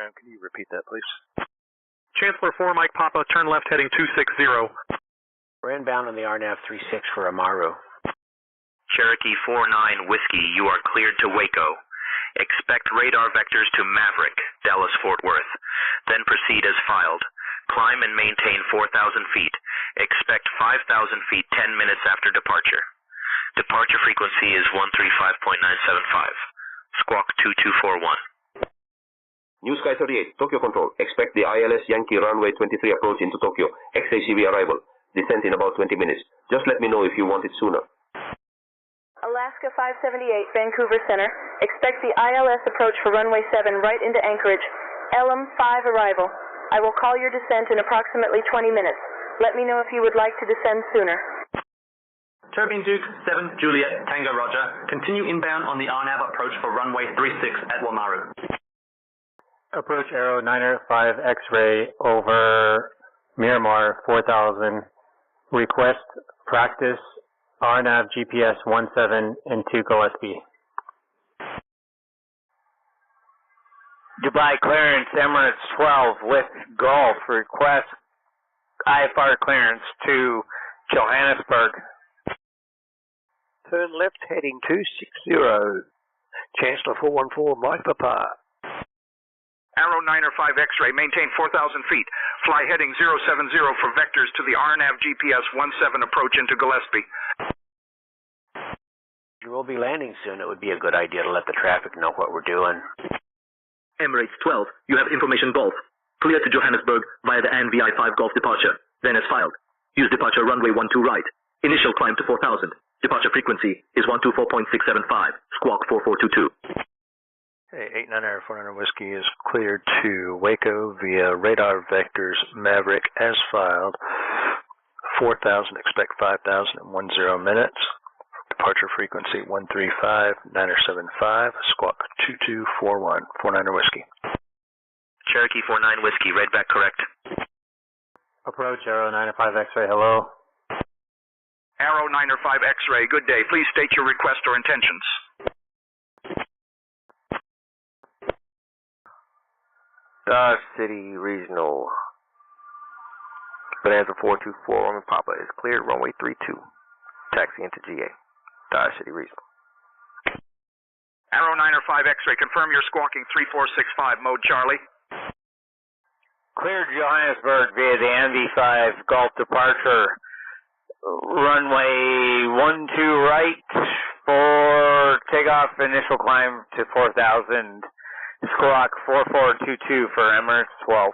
climb. Can you repeat that, please? Chancellor 4 Mike Papa, turn left heading 260. We're inbound on the RNAV 36 for Amaru. Cherokee 49 Whiskey, you are cleared to Waco. Expect radar vectors to Maverick, Dallas-Fort Worth. Then proceed as filed. Climb and maintain 4,000 feet. Expect 5,000 feet 10 minutes after departure. Departure frequency is 135.975. Squawk 2241. New Sky 38, Tokyo Control. Expect the ILS Yankee runway 23 approach into Tokyo. XACV arrival. Descent in about 20 minutes. Just let me know if you want it sooner. Alaska 578, Vancouver Center. Expect the ILS approach for runway 7 right into Anchorage. Elam 5 arrival. I will call your descent in approximately 20 minutes. Let me know if you would like to descend sooner. Turbine Duke 7 Juliet Tango Roger. Continue inbound on the RNAV approach for runway 36 at Wamaru. Approach Aero 905 X-ray over Miramar 4000. Request practice RNAV GPS 17 into Gillespie. Dubai clearance, Emirates 12 with Gulf. Request IFR clearance to Johannesburg. Turn left heading 260. Chancellor 414 Mike Papa. Arrow 905 X-ray, maintain 4,000 feet. Fly heading 070 for vectors to the RNAV GPS 17 approach into Gillespie. You will be landing soon. It would be a good idea to let the traffic know what we're doing. Emirates 12, you have information Golf. Clear to Johannesburg via the ANVI 5 Golf departure. Then as filed. Use departure runway 12 right. Initial climb to 4,000. Departure frequency is 124.675. Squawk 4422. Hey, 89er 400 Whiskey is cleared to Waco via radar vectors Maverick as filed. 4,000, expect 5,000 in 10 minutes. Departure frequency 135.975. Squawk 2241. 49er Whiskey. Cherokee 49 Whiskey, read back correct. Approach Aero 905 X-ray, hello. Arrow 905 X-ray, good day. Please state your request or intentions. Dodge City Regional. Bonanza 424 on Papa is cleared. Runway 32. Taxi into GA. Dodge City Regional. Arrow 905 X-ray, confirm you're squawking 3465, mode Charlie. Cleared Johannesburg via the MV5 Gulf departure. Runway 12 right for takeoff. Initial climb to 4,000. Squawk 4422 for Emirates 12.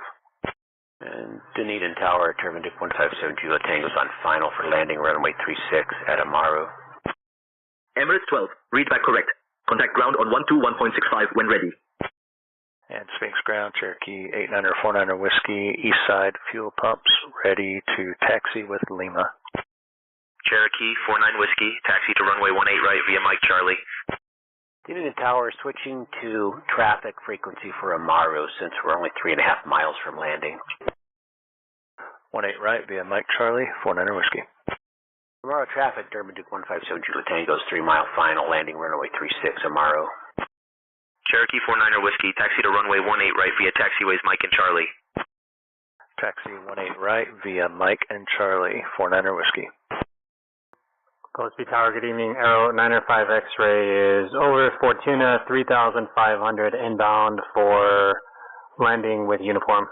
And Dunedin Tower, Turbine Duke 157 Juliet Tango's on final for landing runway 36 at Amaru. Emirates 12, read back correct. Contact ground on 121.65 when ready. And Sphinx Ground, Cherokee 89er 49er Whiskey, east side fuel pumps, ready to taxi with Lima. Cherokee 49 Whiskey, taxi to runway 18 right via Mike Charlie. Dunedin Tower switching to traffic frequency for Amaru since we're only 3.5 miles from landing. 18 right via Mike Charlie, 49er Whiskey. Amaru traffic, Turbine Duke 157 Juliet Tango's 3-mile final, landing runway 36 Amaru. Cherokee 49er Whiskey, taxi to runway 18 right via taxiways Mike and Charlie. Taxi 18 right via Mike and Charlie, 49er Whiskey. Gillespie Tower, good evening. Aero 905 X-ray is over Fortuna 3,500 inbound for landing with uniform.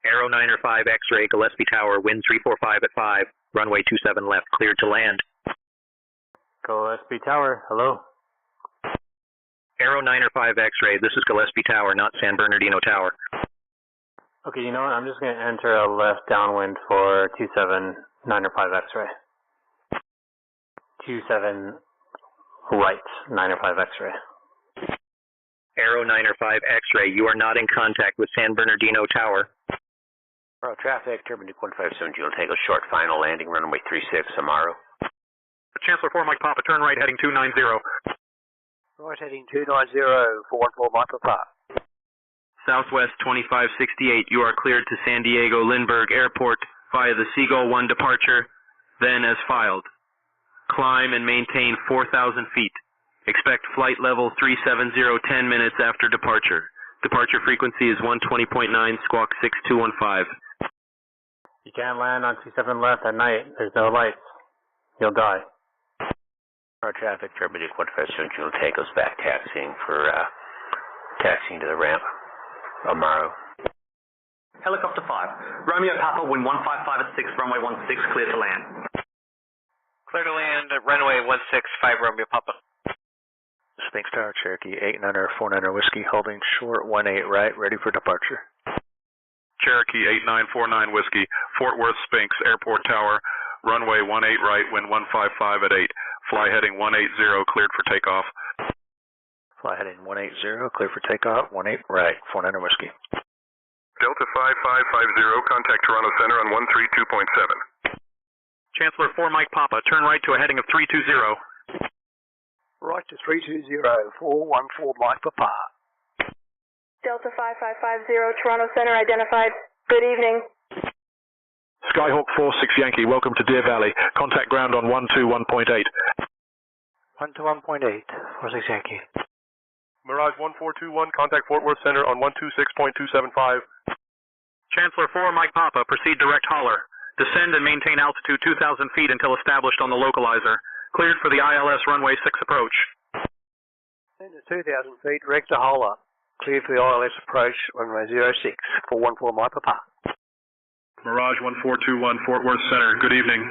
Aero 905 X-ray, Gillespie Tower, wind 345 at 5, runway 27 left, cleared to land. Gillespie Tower, hello. Aero 905 X-ray, this is Gillespie Tower, not San Bernardino Tower. Okay, you know what? I'm just going to enter a left downwind for 27905 X-ray. 27 right, 905 X-ray. Aero 905 X-ray, you are not in contact with San Bernardino Tower. Amaru traffic, Turbine Duke 157 Juliet Tango, short final, landing runway 36 Amaru. Chancellor 4 Mike Papa, turn right heading 290. Right heading 290, 414 Mike Papa. Southwest 2568, you are cleared to San Diego Lindbergh Airport via the Seagull 1 departure, then as filed. Climb and maintain 4,000 feet. Expect flight level 370 10 minutes after departure. Departure frequency is 120.9, squawk 6215. You can't land on 27 left at night. There's no lights. You'll die. Our traffic, Turbine Duke 157 will take us back taxiing to the ramp. Amaro. Helicopter 5. Romeo Papa, wind 155 at 6, runway 16, clear to land. Clear to land at runway 165, Romeo Papa. Sphinx Tower, Cherokee 8949 Whiskey, holding short 18 right, ready for departure. Cherokee 8949 Whiskey, Fort Worth Sphinx, Airport Tower, runway 18 right, wind 155 at 8, fly heading 180, cleared for takeoff. Fly heading 180, clear for takeoff, 18 right, 49 Whiskey. Delta 5550, contact Toronto Center on 132.7. Chancellor 4 Mike Papa, turn right to a heading of 320. Right to 320, 414 Mike Papa. Delta 5550, Toronto Center identified. Good evening. Skyhawk 46 Yankee, welcome to Deer Valley. Contact ground on 121.8. 121.8, 46 Yankee. Mirage 1421, contact Fort Worth Center on 126.275. Chancellor 4 Mike Papa, proceed direct hauler. Descend and maintain altitude 2,000 feet until established on the localizer. Cleared for the ILS runway 6 approach. Descend to 2,000 feet, direct to hauler. Cleared for the ILS approach, runway 06, 414 Mike Papa. Mirage 1421, Fort Worth Center, good evening.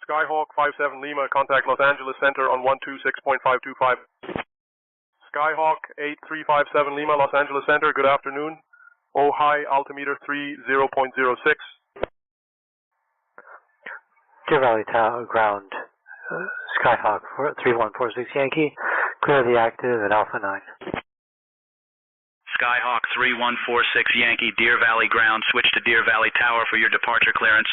Skyhawk 57 Lima, contact Los Angeles Center on 126.525. Skyhawk 8357 Lima, Los Angeles Center, good afternoon. Oh, high, altimeter 30.06. Deer Valley Tower, ground. Skyhawk 3146 Yankee, clear the active at Alpha 9. Skyhawk 3146 Yankee, Deer Valley ground, switch to Deer Valley Tower for your departure clearance.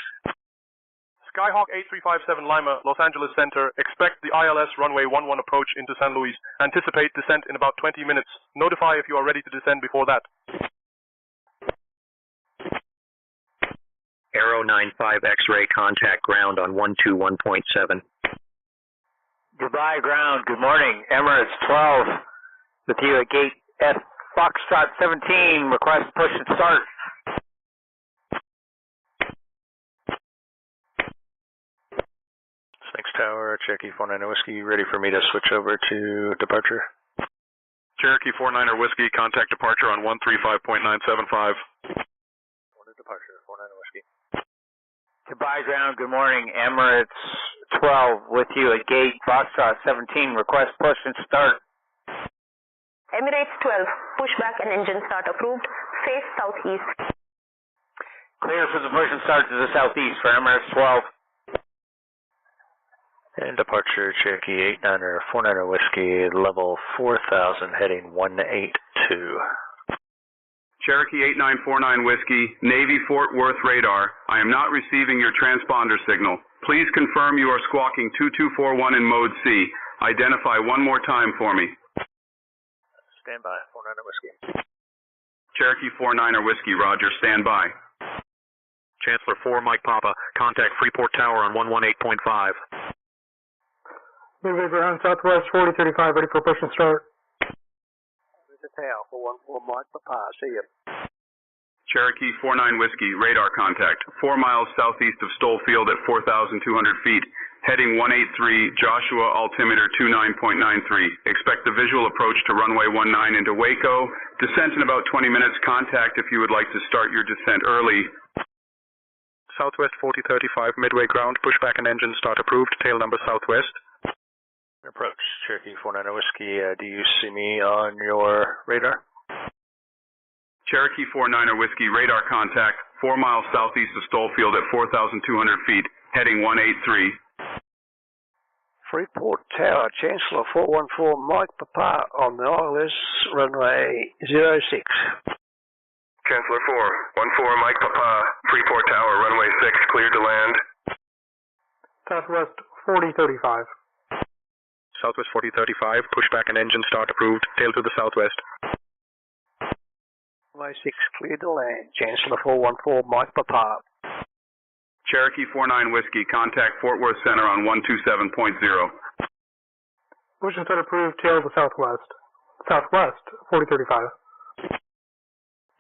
Skyhawk 8357 Lima, Los Angeles Center, expect the ILS runway 11 approach into San Luis. Anticipate descent in about 20 minutes. Notify if you are ready to descend before that. Aero 95 X-ray, contact ground on 121.7. Goodbye, ground. Good morning. Emirates 12 with you at gate F, Foxtrot 17. Request push and start. Sphinx Tower, Cherokee 49 Whiskey, ready for me to switch over to departure. Cherokee 49er Whiskey, contact departure on 135.975. Departure, 49 Whiskey. Goodbye, ground. Good morning. Emirates 12 with you at gate Foxtrot 17. Request push and start. Emirates 12, pushback and engine start approved. Face southeast. Clear for the push and start to the southeast for Emirates 12. And departure, Cherokee 89er, 49er Whiskey, level 4000, heading 182. Cherokee 8949 Whiskey, Navy Fort Worth radar. I am not receiving your transponder signal. Please confirm you are squawking 2241 in mode C. Identify one more time for me. Stand by, 49er Whiskey. Cherokee 49er Whiskey, roger, stand by. Chancellor 4 Mike Papa, contact Freeport Tower on 118.5. Midway ground, southwest 4035, ready for push and start. Tower, 414 Mike Papa, see you. Cherokee 49 Whiskey, radar contact, 4 miles southeast of Stoll Field at 4,200 feet, heading 183, Joshua altimeter 29.93. Expect the visual approach to runway 19 into Waco. Descent in about 20 minutes. Contact if you would like to start your descent early. Southwest 4035, midway ground, pushback and engine start approved, tail number southwest. Approach, Cherokee 49er Whiskey, do you see me on your radar? Cherokee 49er Whiskey, radar contact, 4 miles southeast of Stoll Field at 4,200 feet, heading 183. Freeport Tower, Chancellor 414 Mike Papa on the ILS runway 06. Chancellor 414 Mike Papa, Freeport Tower, runway 6, cleared to land. Southwest 4035. Southwest 4035, pushback and engine start approved, tail to the southwest. Runway 6, cleared to land. Chancellor 414 Mike Papa. Cherokee 49 Whiskey, contact Fort Worth Center on 127.0. Motion set approved, tail to southwest. Southwest, 4035.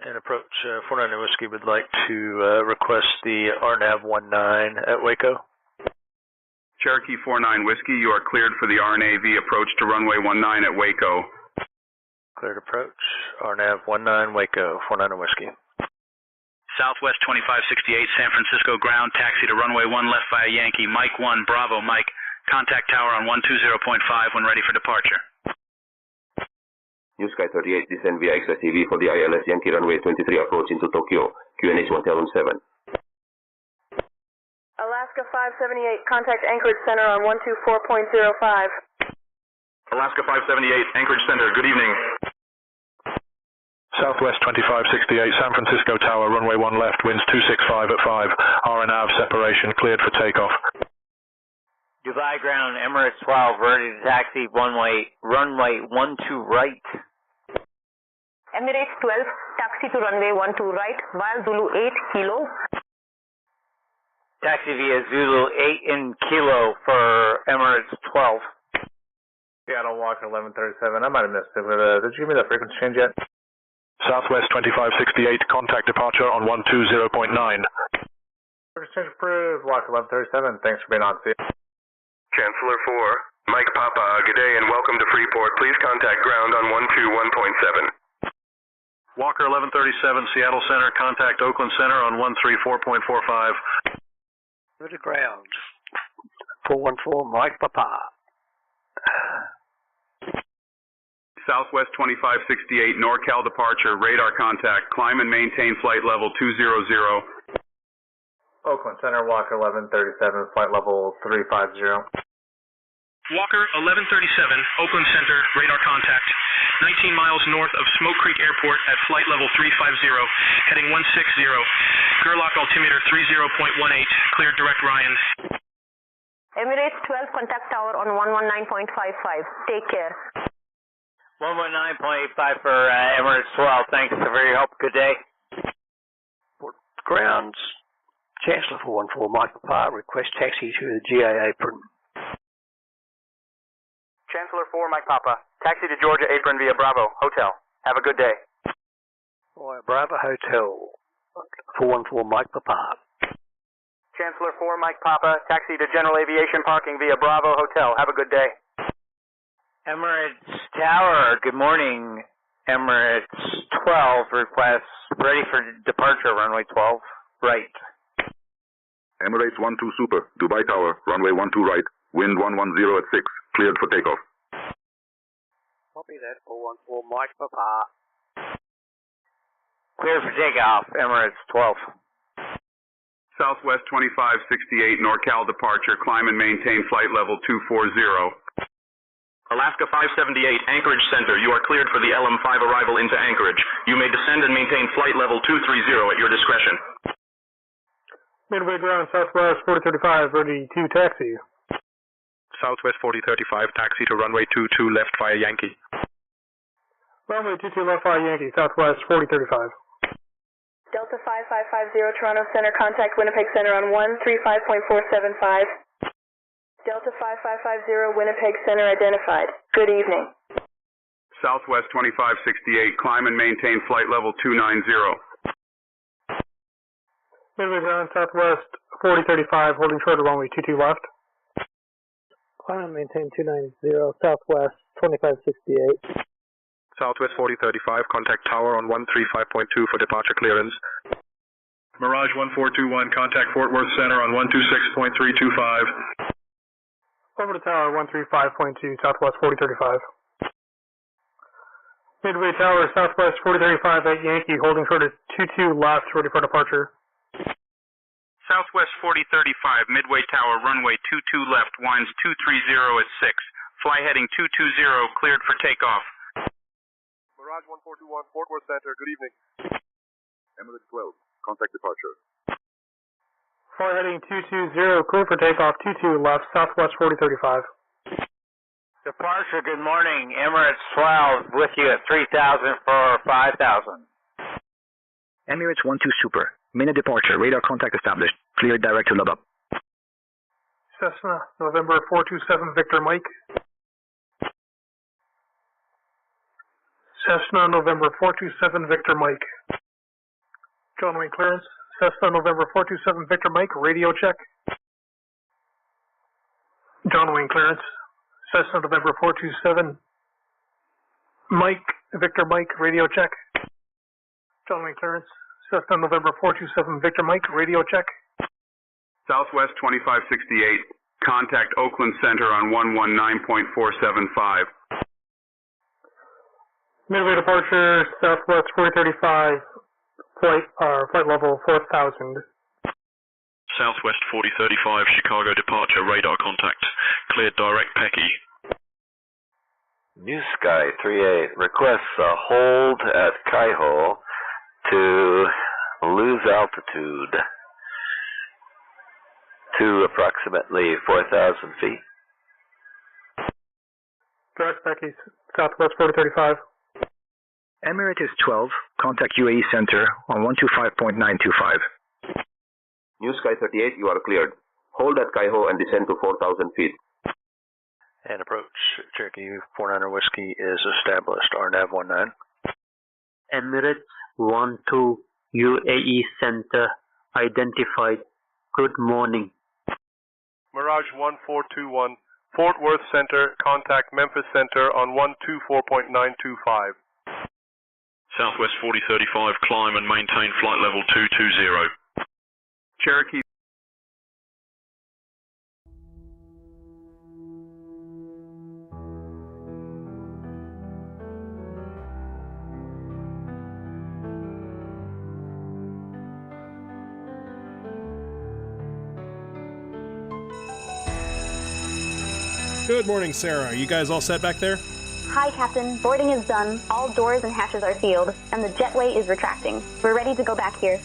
And approach 49 Whiskey would like to request the RNAV 19 at Waco. Cherokee 49 Whiskey, you are cleared for the RNAV approach to runway 19 at Waco. Cleared approach, RNAV 19 Waco, 49 Whiskey. Southwest 2568, San Francisco ground, taxi to runway 1 left via Yankee, Mike 1, Bravo, Mike. Contact tower on 120.5 when ready for departure. New Sky 38, descend via XSCV for the ILS Yankee runway 23 approach into Tokyo, QNH 1007. Alaska 578, contact Anchorage Center on 124.05. Alaska 578, Anchorage Center, good evening. Southwest 2568, San Francisco Tower, runway 1 left, winds 265 at 5. RNAV separation, cleared for takeoff. Dubai ground, Emirates 12, ready to taxi, runway 12 right. Emirates 12, taxi to runway 12 right, via Zulu 8 kilo. Taxi via Zulu 8 in kilo for Emirates 12. Seattle Walker 1137, I might have missed it, but did you give me the frequency change yet? Southwest 2568, contact departure on 120.9. Frequency change approved, Walker 1137, thanks for being on. See you. Chancellor 4, Mike Papa, good day and welcome to Freeport. Please contact ground on 121.7. Walker 1137, Seattle Center, contact Oakland Center on 134.45. Go to ground. 414, Mike Papa. Southwest 2568, NorCal departure, radar contact, climb and maintain flight level 200. Oakland Center, Walker 1137, flight level 350. Walker 1137, Oakland Center, radar contact. 19 miles north of Smoke Creek Airport at flight level 350, heading 160. Gerlach altimeter 30.18, cleared direct Ryan. Emirates 12, contact tower on 119.55. Take care. 119.85 for Emirates 12. Thanks for your help. Good day. Grounds, Chancellor 414, Mike Papa, request taxi to the GA apron. Chancellor 4, Mike Papa. Taxi to Georgia apron via Bravo Hotel. Have a good day. Bravo Hotel, 414, Mike Papa. Chancellor 4, Mike Papa. Taxi to General Aviation Parking via Bravo Hotel. Have a good day. Emirates Tower, good morning. Emirates 12, request ready for departure, runway 12, right. Emirates 12 Super, Dubai Tower, runway 12 right, wind 110 at 6, cleared for takeoff. Copy that, 414, Mike Papa. Cleared for takeoff, Emirates 12. Southwest 2568, NorCal departure, climb and maintain flight level 240. Alaska 578, Anchorage Center. You are cleared for the LM5 arrival into Anchorage. You may descend and maintain flight level 230 at your discretion. Midway ground, Southwest 4035, ready to taxi. Southwest 4035, taxi to runway 22 left via Yankee. Runway 22 left via Yankee, Southwest 4035. Delta 5550, Toronto Center, contact Winnipeg Center on 135.475. Delta 5550, Winnipeg Center identified. Good evening. Southwest 2568, climb and maintain flight level 290. Midway ground, Southwest 4035, holding short of runway 22 left. Climb and maintain 290, Southwest 2568. Southwest 4035, contact tower on 135.2 for departure clearance. Mirage 1421, contact Fort Worth Center on 126.325. Over to tower 135.2, Southwest 4035. Midway tower, Southwest 4035 at Yankee, holding short of 22 left, ready for departure. Southwest 4035, Midway Tower, runway 22 left, winds 230 at 6. Fly heading 220, cleared for takeoff. Mirage 1421, Fort Worth Center, good evening. Emirates 12, contact departure. Fly heading 220, cleared for takeoff, 22 left, Southwest 4035. Departure, good morning. Emirates 12, with you at 3,000 for 5,000. Emirates 12 Super, minute departure, radar contact established, cleared direct to Lubbock. Cessna, November 427, Victor Mike. Cessna November 427 Victor Mike. John Wayne clearance. Cessna November 427 Victor Mike, radio check. John Wayne clearance. Cessna November 427 Mike, Victor Mike, radio check. John Wayne clearance. Cessna November 427 Victor Mike, radio check. Southwest 2568, contact Oakland Center on 119.475. Midway departure, Southwest 435, flight level 4000. Southwest 4035, Chicago departure, radar contact. Cleared direct Pecky. New Sky 38 requests a hold at Kaiho to lose altitude to approximately 4,000 feet. Direct Becky, Southwest 4035. Emirates 12, contact UAE Center on 125.925. New Sky 38, you are cleared. Hold at Kaiho and descend to 4,000 feet. And approach Cherokee 49er Whiskey is established. RNAV 19. Emirates 12, UAE Center identified. Good morning. Mirage 1421, Fort Worth Center, contact Memphis Center on 124.925. Southwest 4035, climb and maintain flight level 220. Cherokee. Good morning, Sarah. Are you guys all set back there? Hi, Captain. Boarding is done. All doors and hatches are sealed, and the jetway is retracting. We're ready to go back here.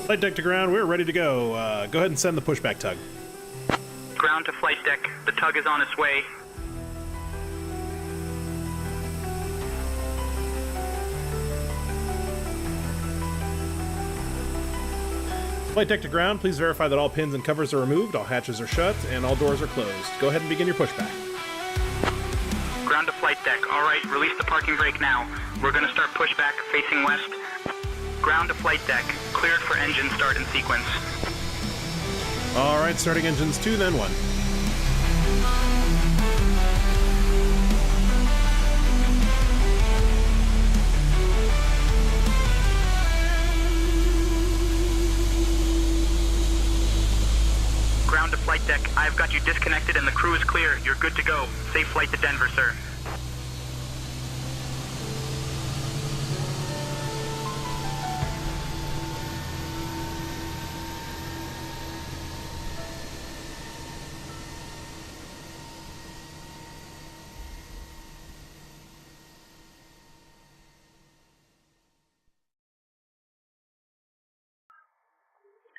Flight deck to ground, we're ready to go. Go ahead and send the pushback tug. Ground to flight deck. The tug is on its way. Flight deck to ground, please verify that all pins and covers are removed, all hatches are shut, and all doors are closed. Go ahead and begin your pushback. Ground to flight deck. All right, release the parking brake now. We're going to start pushback facing west. Ground to flight deck. Cleared for engine start in sequence. All right, starting engines 2, then 1. Ground to flight deck. I've got you disconnected and the crew is clear. You're good to go. Safe flight to Denver, sir.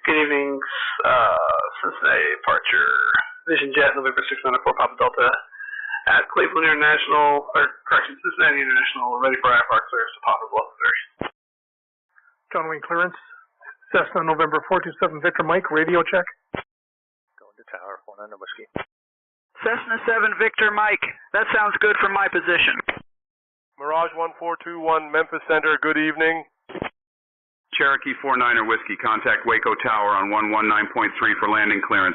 Good evening, Cincinnati departure. Vision Jet, November 694 Papa Delta at Cleveland International, Cincinnati International, ready for IFR clearance to Papa Bluff, Missouri. John Wayne clearance. Cessna November 427 Victor Mike, radio check. Going to tower 49er Whiskey. Cessna 7 Victor Mike. That sounds good from my position. Mirage 1421, Memphis Center, good evening. Cherokee 49er Whiskey, contact Waco Tower on 119.3 for landing clearance.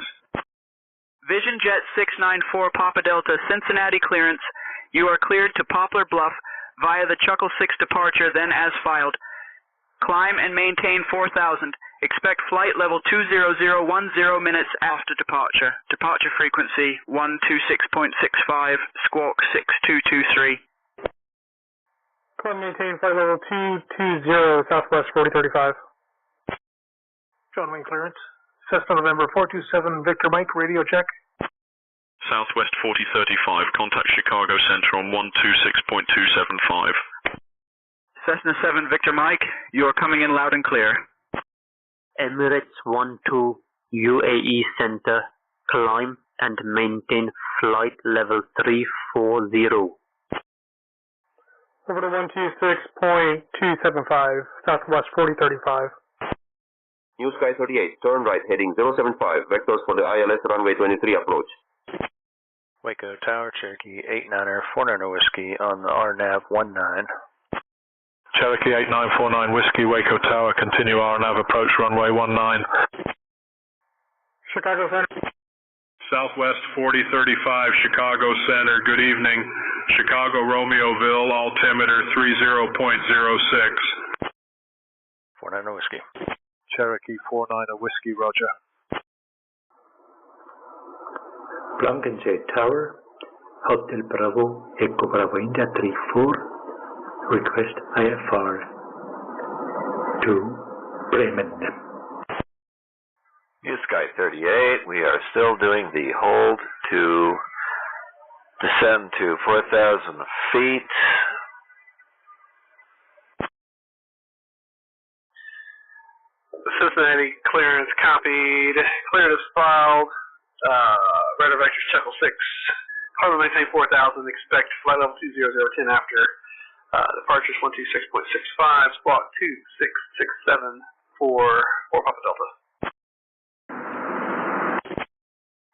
Vision Jet 694 Papa Delta, Cincinnati clearance. You are cleared to Poplar Bluff via the Chuckle 6 departure, then as filed. Climb and maintain 4,000. Expect flight level 20010 minutes after departure. Departure frequency 126.65, squawk 6223. Climb maintain flight level 220, Southwest 4035. John Wayne clearance. Cessna November 427 Victor Mike, radio check. Southwest 4035, contact Chicago Center on 126.275. Cessna 7 Victor Mike, you are coming in loud and clear. Emirates 12 UAE Center, climb and maintain flight level 340. Over to 126.275, Southwest 4035. New Sky 38, turn right heading 075, vectors for the ILS runway 23 approach. Waco Tower, Cherokee 89er, 49er Whiskey on the RNAV 19. Cherokee 8949 Whiskey, Waco Tower, continue RNAV approach runway 19. Chicago Center. Southwest 4035, Chicago Center, good evening. Chicago Romeoville, altimeter 30.06. 49er Whiskey. Cherokee 49er Whiskey, roger. Blanken J Tower, Hotel Bravo, Echo Bravo India 34, request IFR to Bremen. New Sky 38, we are still doing the hold to descend to 4,000 feet. Cincinnati clearance copied. Cleared as filed. Radar vectors Chuckle 6. Climb and maintain 4,000. Expect flight level 20010 after departures 126.65. Squawk 2667 for Papa Delta.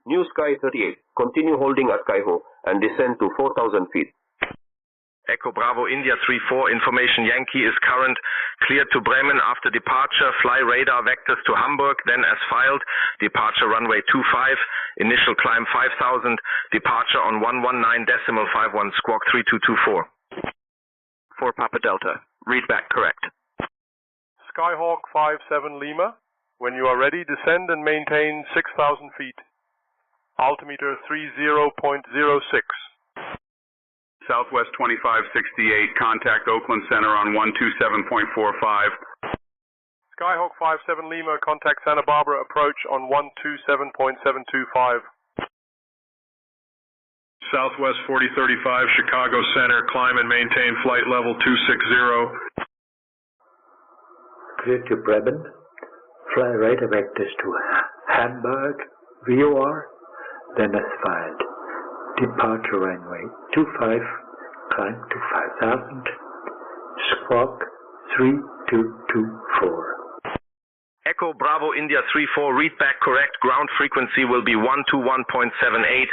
New Sky 38, continue holding at Kaiho and descend to 4,000 feet. Echo Bravo India 34, information Yankee is current, cleared to Bremen after departure, fly radar vectors to Hamburg, then as filed, departure runway 25, initial climb 5,000, departure on 119.51, squawk 3224. For Papa Delta, read back correct. Skyhawk 57 Lima, when you are ready, descend and maintain 6,000 feet. Altimeter 30.06. Southwest 2568, contact Oakland Center on 127.45. Skyhawk 57 Lima, contact Santa Barbara approach on 127.725. Southwest 4035, Chicago Center, climb and maintain flight level 260. Clear to Bremen, fly radar vectors to Hamburg, VOR, then as filed. Departure runway 25, climb to 5,000, squawk 3224. Echo Bravo India 34, read back correct, ground frequency will be 121.78.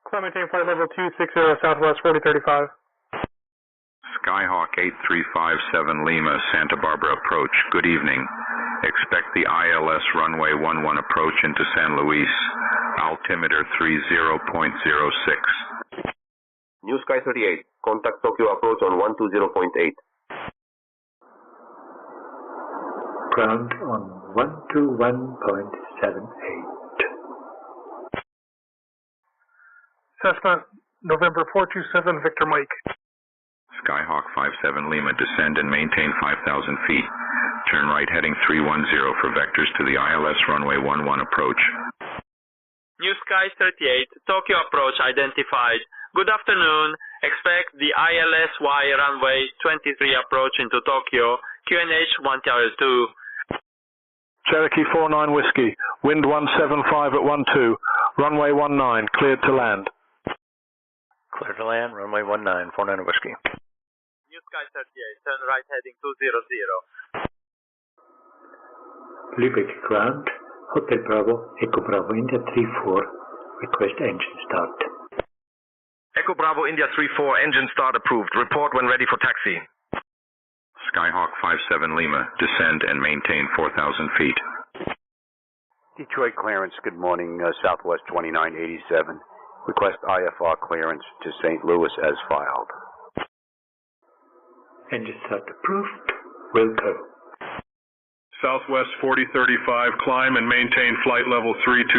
Climb maintain flight level 260, Southwest 4035. Skyhawk 8357 Lima, Santa Barbara approach, good evening. Expect the ILS runway 11 approach into San Luis. Altimeter 30.06. New Sky 38, contact Tokyo approach on 120.8. Ground on 121.78. Cessna, November 427, Victor Mike. Skyhawk 57 Lima, descend and maintain 5,000 feet. Turn right heading 310 for vectors to the ILS runway 11 approach. New Sky 38, Tokyo approach identified. Good afternoon. Expect the ILS-Y runway 23 approach into Tokyo, QNH 1TR2. Cherokee 49 Whiskey, wind 175 at 12, runway 19, cleared to land. Clear to land, runway 19, 49er Whiskey. New Sky 38, turn right heading 200. Lübeck ground, Hotel Bravo, Echo Bravo India 34, request engine start. Echo Bravo India 34, engine start approved. Report when ready for taxi. Skyhawk 57 Lima, descend and maintain 4,000 feet. Detroit clearance, good morning, Southwest 2987. Request IFR clearance to St. Louis as filed. Engine start approved, will go. Southwest 4035, climb and maintain flight level 320.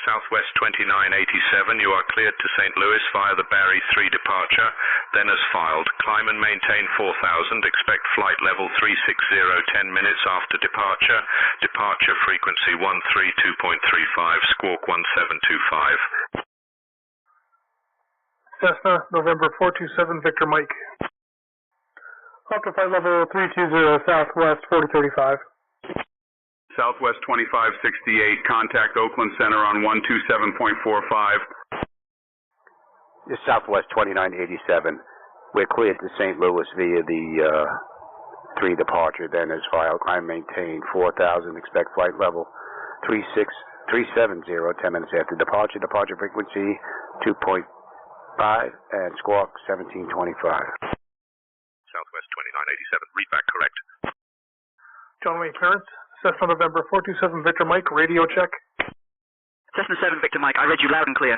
Southwest 2987, you are cleared to St. Louis via the Barry 3 departure, then as filed. Climb and maintain 4,000, expect flight level 360 10 minutes after departure. Departure frequency 132.35, squawk 1725. Cessna, November 427, Victor Mike. Up to flight level 320, Southwest 4035. Southwest 2568, contact Oakland Center on 127.45. Southwest 2987. We're cleared to St. Louis via the 3 departure, then as filed. Climb maintain 4000, expect flight level 370, 10 minutes after departure. Departure frequency 2.5 and squawk 1725. Southwest 2987, read back correct. John Wayne clearance. Cessna November 427 Victor Mike, radio check. Cessna 7 Victor Mike, I read you loud and clear.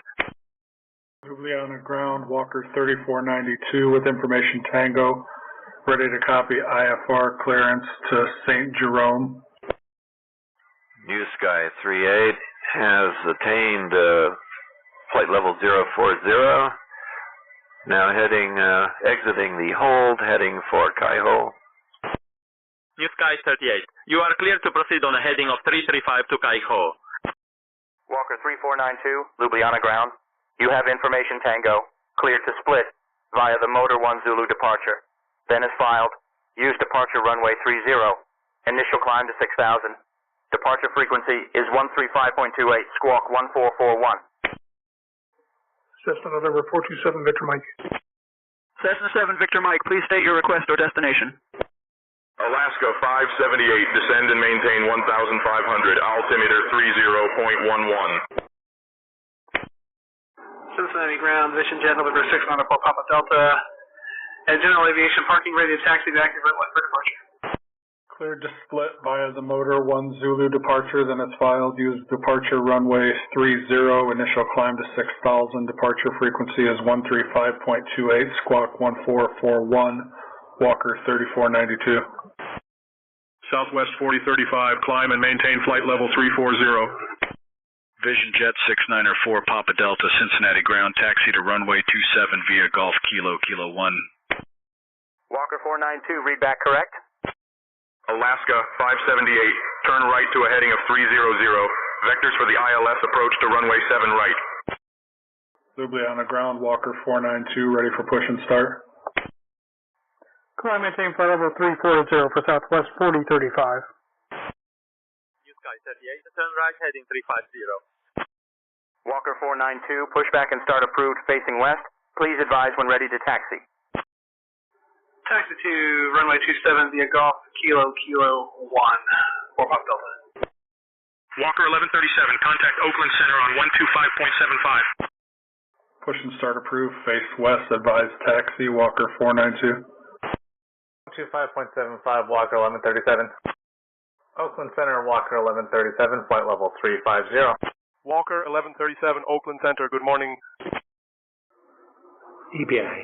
Ljubljana ground, Walker 3492 with information Tango, ready to copy IFR clearance to St. Jerome. New Sky 38 has attained flight level 040. Now exiting the hold, heading for Kaiho. New Sky 38, you are clear to proceed on a heading of 335 to Kaiho. Walker 3492, Ljubljana ground. You have information Tango, cleared to split via the Motor 1 Zulu departure. Then as filed, use departure runway 30, initial climb to 6,000. Departure frequency is 135.28, squawk 1441. Cessna November 427 Victor Mike. Cessna 7 Victor Mike, please state your request or destination. Alaska 578, descend and maintain 1,500, altimeter 30.11. Cincinnati ground, Vision Jet November 694 Papa Delta, and General Aviation parking ready to taxi to active red light for departure. Cleared to split via the Motor 1 Zulu departure, then it's filed. Use departure runway 30, initial climb to 6,000. Departure frequency is 135.28, squawk 1441, Walker 3492. Southwest 4035, climb and maintain flight level 340. Vision Jet 6904 Papa Delta, Cincinnati ground, taxi to runway 27 via Golf Kilo Kilo 1. Walker 492, read back correct. Alaska 578, turn right to a heading of 300. Vectors for the ILS approach to runway 7 right. Ljubljana ground, Walker 492, ready for push and start. Climb maintain flight level 340 for Southwest 4035. New Sky 38, turn right heading 350. Walker 492, pushback and start approved facing west. Please advise when ready to taxi. Taxi to runway 27 via Golf Kilo Kilo 1 for Papa Delta. Walker 1137, contact Oakland Center on 125.75. Push and start approved, face west, advise taxi, Walker 492. 125.75, Walker 1137. Oakland Center, Walker 1137, flight level 350. Walker 1137, Oakland Center, good morning. EBI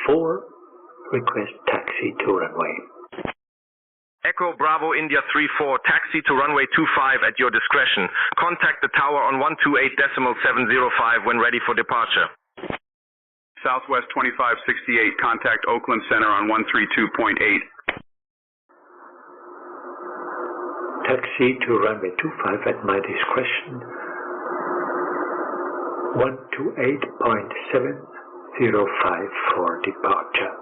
34, request taxi to runway. Echo Bravo India 34, taxi to runway 25 at your discretion. Contact the tower on 128.705 when ready for departure. Southwest 2568, contact Oakland Center on 132.8. Taxi to runway 25 at my discretion. 128.705 for departure.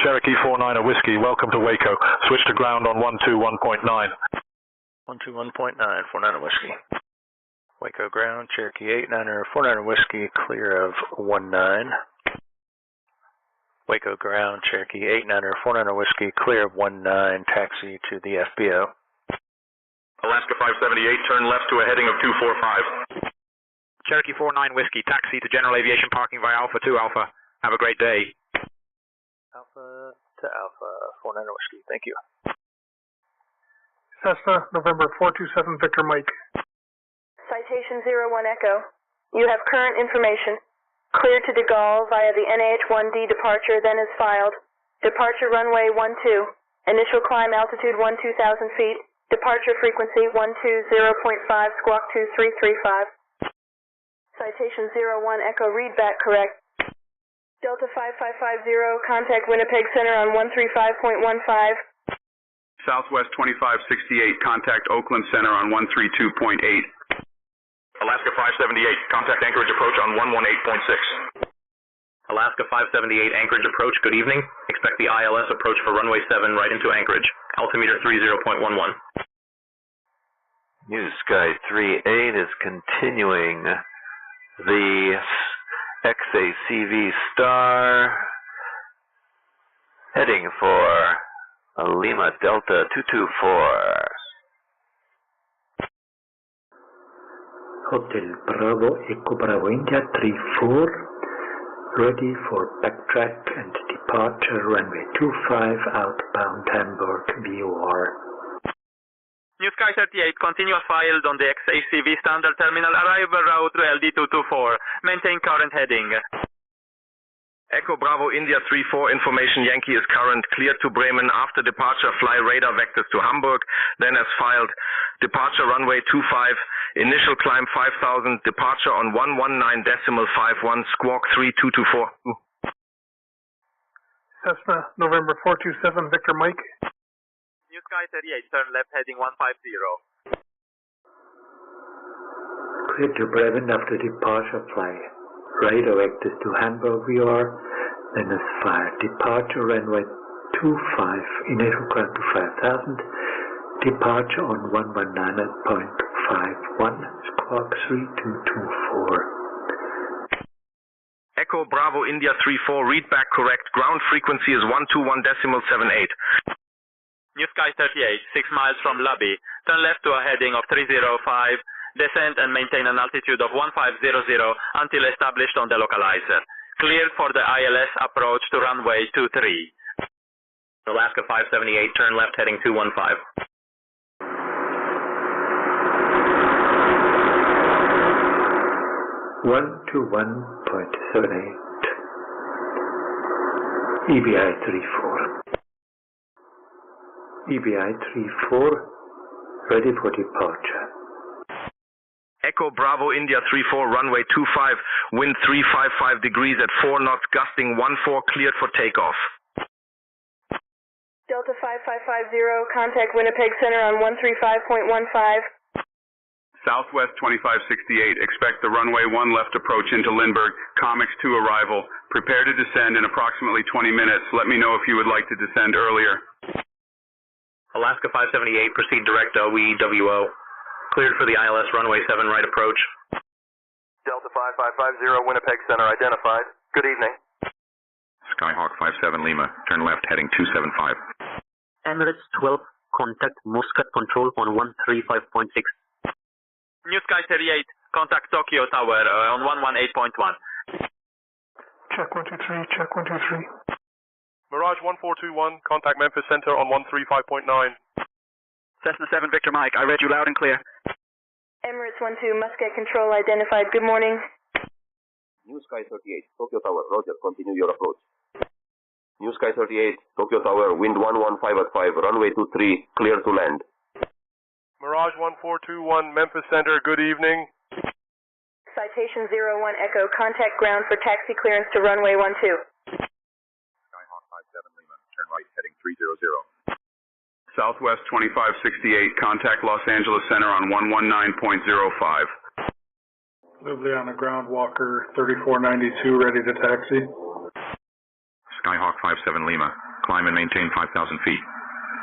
Cherokee 49 Whiskey, welcome to Waco. Switch to ground on 121.9. 121.9, 49 Whiskey. Waco ground, Cherokee 89er, 49er Whiskey, clear of 19. Waco ground, Cherokee 89er, 49er Whiskey, clear of 19, taxi to the FBO. Alaska 578, turn left to a heading of 245. Cherokee 49 Whiskey, taxi to General Aviation parking via Alpha 2 Alpha. Have a great day. Alpha to Alpha, 49er Whiskey, thank you. Cessna, November 427 Victor Mike. Citation 01 Echo. You have current information. Clear to De Gaulle via the NH-1D departure, then is filed. Departure runway 12. Initial climb altitude 12,000 feet. Departure frequency 120.5, squawk 2335. Citation 01 Echo, read back correct. Delta 5550, contact Winnipeg Center on 135.15. Southwest 2568, contact Oakland Center on 132.8. Alaska 578, contact Anchorage approach on 118.6. Alaska 578 Anchorage approach, good evening. Expect the ILS approach for runway 7 right into Anchorage. Altimeter 30.11. New Sky 38 is continuing the XACV Star, heading for Lima Delta 224. Hotel Bravo Echo Bravo India 34, ready for backtrack and departure runway 25 outbound Hamburg VOR. New Sky 38, continue filed on the XACV standard terminal arrival route to LD224. Maintain current heading. Echo Bravo India 34, information Yankee is current, cleared to Bremen. After departure, fly radar vectors to Hamburg. Then as filed, departure runway 25, initial climb 5,000, departure on 119.51, squawk 3224. Cessna, November 427, Victor Mike. New Sky 38, turn left heading 150. Cleared to Bremen after departure, fly radar vectors to Hamburg VOR, then as fired. Departure runway 25, initial climb to 5,000, departure on 119.51, squawk 3224. Echo Bravo India 34, read back correct, ground frequency is 121.78. New Sky 38, 6 miles from lobby, turn left to a heading of 305, descend and maintain an altitude of 1500 until established on the localizer. Cleared for the ILS approach to runway 23. Alaska 578, turn left heading 215. EBI 34. EBI 34, ready for departure. Echo Bravo India 34, runway 25, wind 355 degrees at 4 knots, gusting 14, cleared for takeoff. Delta 5550, contact Winnipeg Center on 135.15. Southwest 2568, expect the runway 1 left approach into Lindbergh, Comex 2 arrival. Prepare to descend in approximately 20 minutes. Let me know if you would like to descend earlier. Alaska 578, proceed direct OEWO. Cleared for the ILS runway 7 right approach. Delta 5550, Winnipeg Center identified. Good evening. Skyhawk 57 Lima, turn left heading 275. Emirates 12, contact Muscat Control on 135.6. New Sky 38, contact Tokyo Tower on 118.1. Check 123, check 123. Mirage 1421, contact Memphis Center on 135.9. Cessna 7 Victor Mike, I read you loud and clear. Emirates 12, Muscat Control identified. Good morning. New Sky 38, Tokyo Tower, roger, continue your approach. New Sky 38, Tokyo Tower, wind 115 at 5, runway 23, clear to land. Mirage 1421, Memphis Center, good evening. Citation 01 Echo, contact ground for taxi clearance to runway 12. Skyhawk 57 Lima, turn right heading 300. Southwest 2568, contact Los Angeles Center on 119.05. Ljubljana ground walker 3492, ready to taxi. Skyhawk 57 Lima, climb and maintain 5,000 feet.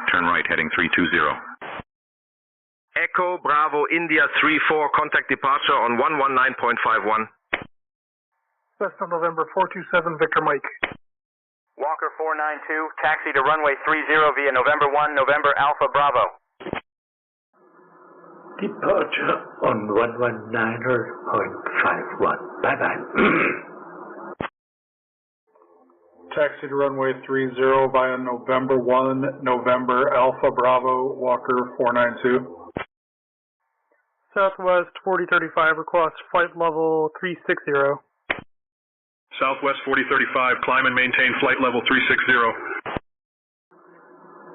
Turn right heading 320. Echo Bravo India 34, contact departure on 119.51. Cessna November 427, Victor Mike. Walker 492, taxi to runway 30 via November 1, November Alpha Bravo. Departure on 119.51. Bye-bye. Taxi to runway 30 via November 1, November Alpha Bravo, Walker 492. Southwest 4035, request flight level 360. Southwest 4035, climb and maintain flight level 360.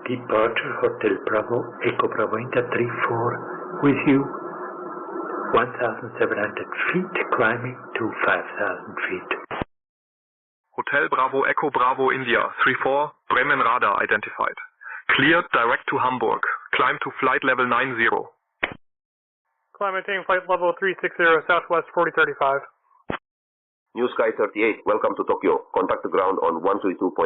Departure Hotel Bravo, Echo Bravo India 34, with you. 1,700 feet, climbing to 5,000 feet. Hotel Bravo Echo Bravo India 34, Bremen radar identified. Cleared direct to Hamburg. Climb to flight level 90. Climb maintain flight level 360, Southwest 4035. New Sky 38, welcome to Tokyo. Contact the ground on 132.075.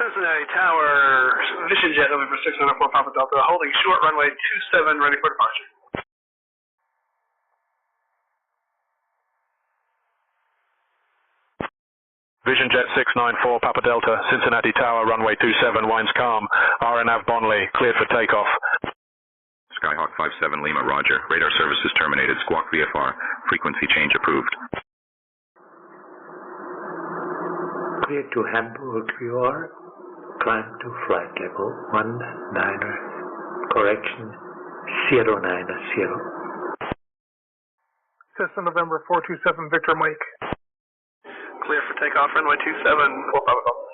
Cincinnati Tower, Vision Jet November 694 Papa Delta, holding short runway 27, ready for departure. Vision Jet 694 Papa Delta, Cincinnati Tower, runway 27, winds calm. RNAV Bonley, cleared for takeoff. Skyhawk 57 Lima, roger. Radar services terminated. Squawk VFR. Frequency change approved. Clear to Hamburg, you are. Climb to flight level 19, correction 090. Cessna November 427 Victor Mike. Clear for takeoff, runway 27, 4 Papa Delta.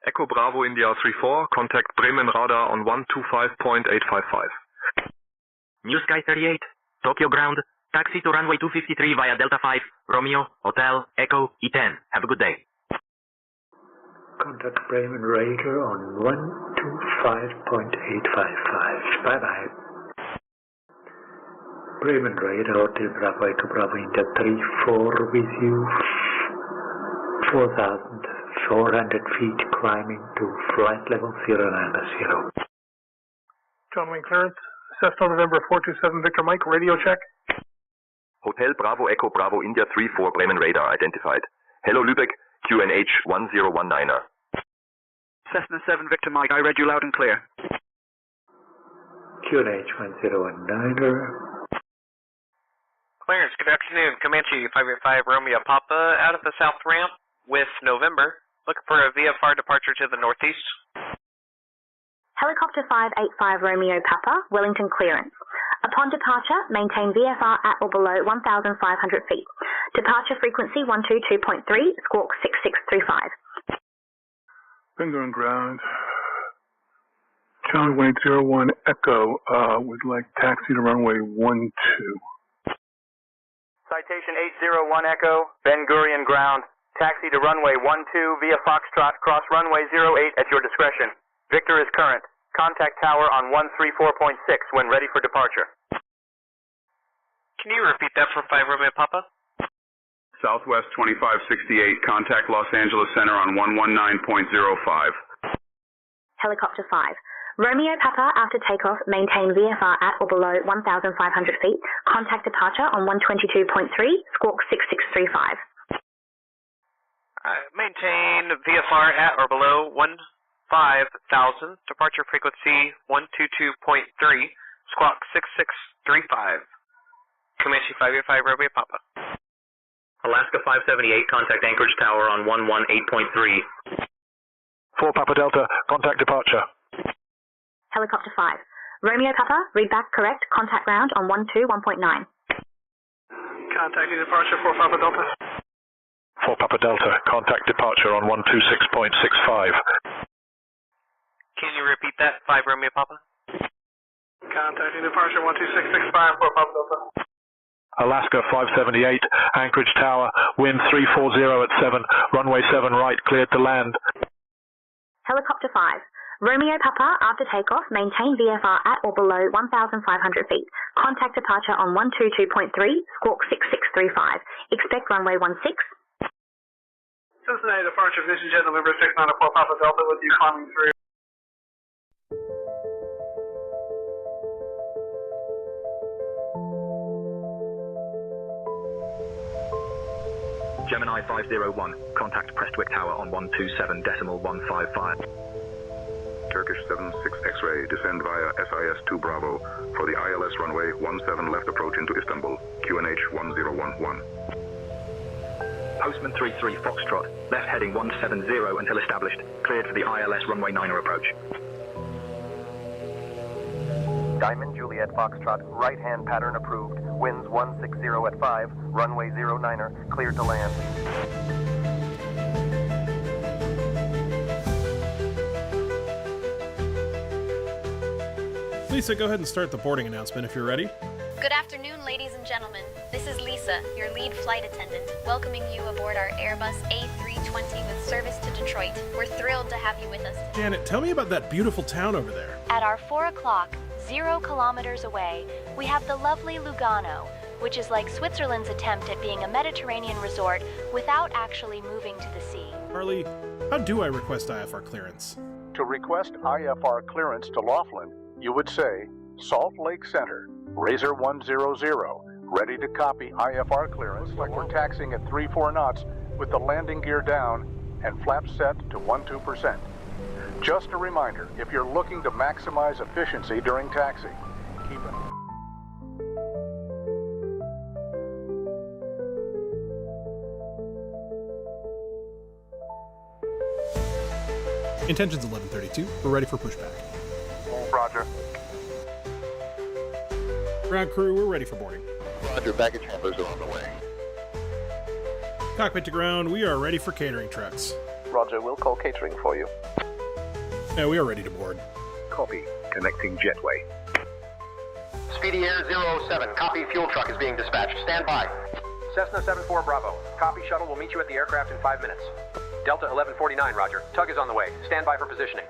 Echo Bravo India 34, contact Bremen radar on 125.855. New Sky 38, Tokyo ground, taxi to runway 253 via Delta 5, Romeo, Hotel, Echo, E10. Have a good day. Contact Bremen radar on 125.855. Bye-bye. Bremen radar, Hotel Bravo, Echo Bravo India 34 with you. 4,400 feet climbing to flight level 090. John Wayne clearance. Cessna November 427 Victor Mike, radio check. Hotel Bravo Echo Bravo India 34 Bremen radar identified. Hello Lübeck, QNH 1019er. Cessna 7 Victor Mike, I read you loud and clear. QNH 1019er. Clarence, good afternoon. Comanche 585 Romeo Papa out of the south ramp with November. Looking for a VFR departure to the northeast. Helicopter 585 Romeo Papa, Wellington clearance. Upon departure, maintain VFR at or below 1,500 feet. Departure frequency 122.3, squawk 6635. Finger on ground. Charlie Wayne 01 Echo, would like taxi to runway 12. Citation 801 Echo, Ben Gurion ground. Taxi to runway 12 via Foxtrot, cross runway 08 at your discretion. Victor is current. Contact tower on 134.6 when ready for departure. Can you repeat that for 5 Romeo Papa? Southwest 2568, contact Los Angeles Center on 119.05. Helicopter 5. Romeo Papa, after takeoff, maintain VFR at or below 1,500 feet. Contact departure on 122.3, squawk 6635. Maintain VFR at or below 15,000. Departure frequency 122.3. Squawk 6635. Comanche 585 Romeo Papa. Alaska 578, contact Anchorage Tower on 118.3. 4 Papa Delta, contact departure. Helicopter 5. Romeo Papa, read back correct. Contact ground on 121.9. Contacting departure 4 Papa Delta. 4 Papa Delta, contact departure on 126.65. Can you repeat that, 5 Romeo Papa? Contacting departure 12665 4 Papa Delta. Alaska 578, Anchorage Tower, wind 340 at 7, runway 7 right, cleared to land. Helicopter 5. Romeo Papa, after takeoff, maintain VFR at or below 1,500 feet. Contact departure on 122.3, squawk 6635. Expect runway 16. Cincinnati departure, Vision Jet November 694 Papa Delta with you climbing through. Gemini 501, contact Prestwick Tower on 127.155. Turkish 76 X-ray, descend via SIS-2 Bravo for the ILS runway 17 left approach into Istanbul, QNH 1011. Postman 33 Foxtrot, left heading 170 until established, cleared for the ILS runway 9er approach. Diamond Juliet Foxtrot, right-hand pattern approved, winds 160 at 5, runway 09er, cleared to land. Lisa, go ahead and start the boarding announcement if you're ready. Good afternoon, ladies and gentlemen. This is Lisa, your lead flight attendant, welcoming you aboard our Airbus A320 with service to Detroit. We're thrilled to have you with us today. Janet, tell me about that beautiful town over there. At our 4 o'clock, 0 kilometers away, we have the lovely Lugano, which is like Switzerland's attempt at being a Mediterranean resort without actually moving to the sea. Harley, how do I request IFR clearance? To request IFR clearance to Laughlin, you would say, Salt Lake Center, Razor 100, ready to copy IFR clearance like we're taxiing at 3-4 knots with the landing gear down and flaps set to 12%. Just a reminder, if you're looking to maximize efficiency during taxi, keep it. Intentions 1132. We're ready for pushback. Roger. Ground crew, we're ready for boarding. Roger, baggage handlers are on the way. Cockpit to ground, we are ready for catering trucks. Roger, we'll call catering for you. Yeah, we are ready to board. Copy. Connecting jetway. Speedy Air 007, copy, fuel truck is being dispatched. Stand by. Cessna 74 Bravo. Copy, shuttle will meet you at the aircraft in 5 minutes. Delta 1149, roger. Tug is on the way. Stand by for positioning.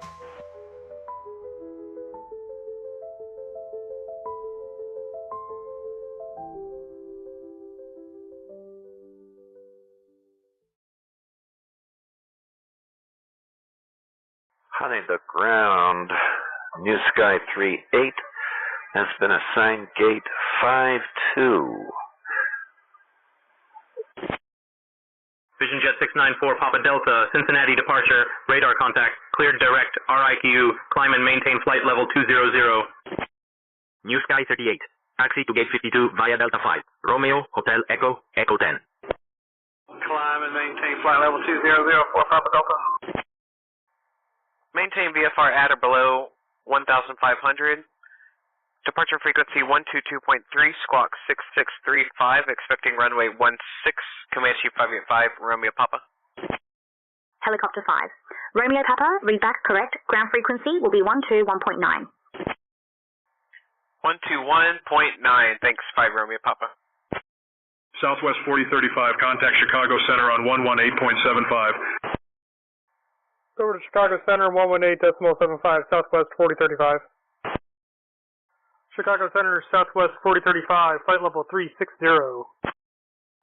Honey, the ground. New Sky 38 has been assigned gate 52. Vision Jet 694 Papa Delta, Cincinnati departure, radar contact, cleared direct, RIQ, climb and maintain flight level 200. New Sky 38, taxi to gate 52 via Delta 5, Romeo, Hotel Echo, Echo 10. Climb and maintain flight level 2004 Papa Delta. Maintain VFR at or below 1,500. Departure frequency 122.3, squawk 6635, expecting runway 16, Comanche 585, Romeo Papa. Helicopter 5. Romeo Papa, read back correct. Ground frequency will be 121.9. 121.9, thanks 5 Romeo Papa. Southwest 4035, contact Chicago Center on 118.75. Over to Chicago Center, 118.75, Southwest 4035. Chicago Center, Southwest 4035, flight level 360.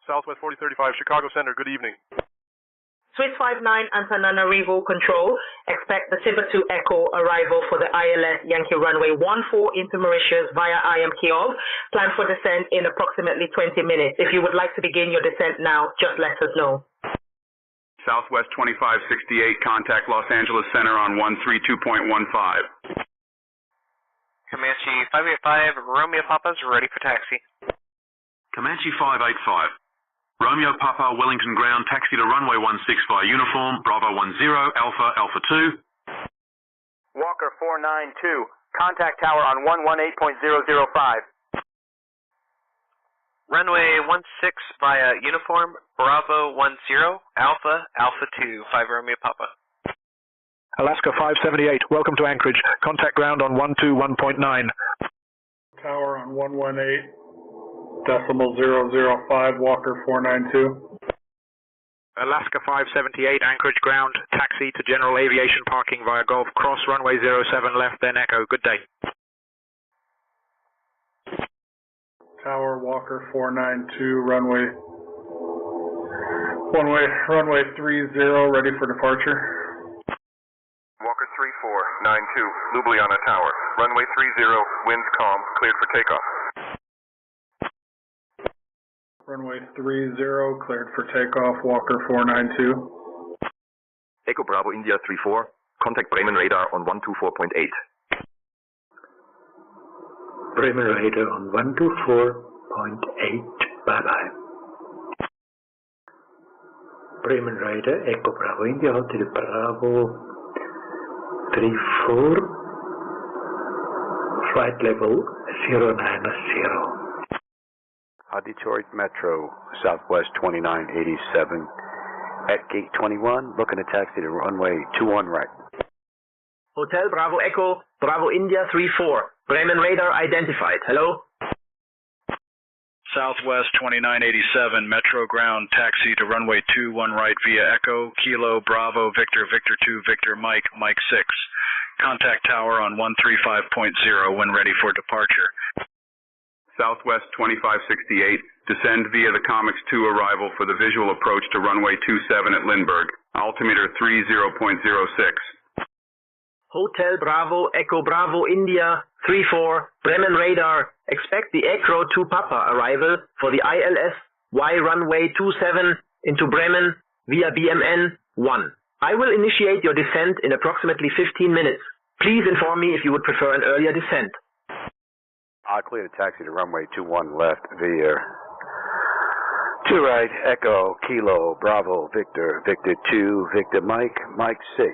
Southwest 4035, Chicago Center, good evening. Swiss 59 Antananarivo Control, expect the Tiber 2 Echo arrival for the ILS Yankee runway 14 into Mauritius via IM Kiev. Plan for descent in approximately 20 minutes. If you would like to begin your descent now, just let us know. Southwest 2568, contact Los Angeles Center on 132.15. Comanche 585, Romeo Papa's ready for taxi. Comanche 585. Romeo Papa, Wellington ground, taxi to runway 16 via uniform, Bravo 10, Alpha, Alpha 2. Walker 492, contact tower on 118.005. Runway 16 via uniform, Bravo 10, Alpha, Alpha 2, 5 Romeo Papa. Alaska 578, welcome to Anchorage. Contact ground on 121.9. Tower on 118.005, Walker 492. Alaska 578, Anchorage ground, taxi to general aviation parking via Gulf Cross, runway 07 left, then Echo. Good day. Tower Walker 492, runway 30, ready for departure. Walker 3492, Ljubljana Tower, runway 30, winds calm, cleared for takeoff. Runway 30, cleared for takeoff, Walker 492. Echo Bravo India 34, contact Bremen radar on 124.8. Bremen radar on 124.8. Bye-bye. Bremen radar, Echo Bravo India, Hotel Bravo 34, flight level 090. Detroit Metro, Southwest 2987, at gate 21, looking to taxi to runway 21 right. Hotel Bravo Echo, Bravo India 34. Bremen radar identified. Hello? Southwest 2987, Metro ground, taxi to runway 21 right via Echo, Kilo, Bravo, Victor, Victor 2, Victor, Mike, Mike 6. Contact tower on 135.0 when ready for departure. Southwest 2568, descend via the Comics 2 arrival for the visual approach to runway 27 at Lindbergh, altimeter 30.06. Hotel Bravo, Echo Bravo, India, 34, Bremen radar. Expect the Echo 2 Papa arrival for the ILS Y runway 27 into Bremen via BMN 1. I will initiate your descent in approximately 15 minutes. Please inform me if you would prefer an earlier descent. I'll clear the taxi to runway 21 left via 2 right, Echo, Kilo, Bravo, Victor, Victor 2, Victor Mike, Mike 6.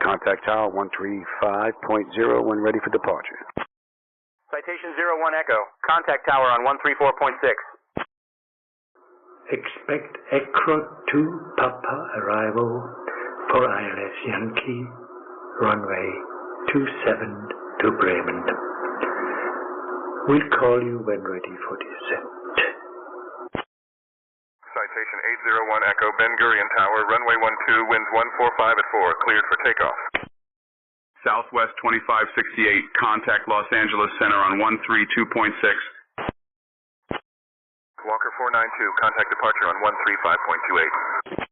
Contact tower 135.0 when ready for departure. Citation 01 Echo. Contact tower on 134.6. Expect Echo 2 Papa arrival for ILS Yankee, runway 27 to Bremen. We'll call you when ready for descent. Citation 801 Echo, Ben Gurion Tower, runway 12, winds 145 at 4, cleared for takeoff. Southwest 2568, contact Los Angeles Center on 132.6. Walker 492, contact departure on 135.28.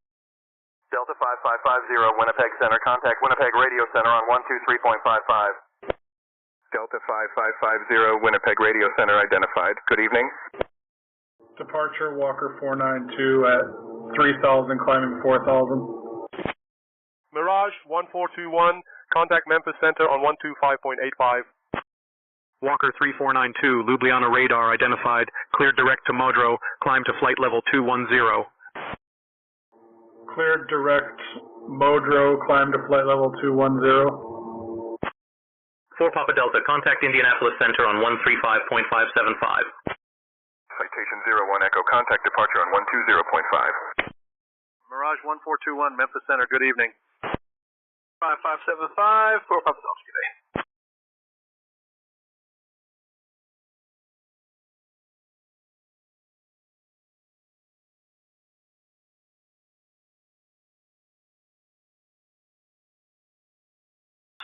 Delta 5550, Winnipeg Center. Contact Winnipeg Radio Center on 123.55. Delta 5550, Winnipeg Radio Center identified. Good evening. Departure Walker 492 at 3000, climbing 4000. Mirage 1421, contact Memphis Center on 125.85. Walker 3492, Ljubljana radar identified, cleared direct to Modro, climb to flight level 210. Cleared direct Modro, climb to flight level 210. 4 Papa Delta, contact Indianapolis Center on 135.575. Citation 01 Echo, contact departure on 120.5. Mirage 1421, Memphis Center, good evening. 5575, 4 Papa Delta, good day.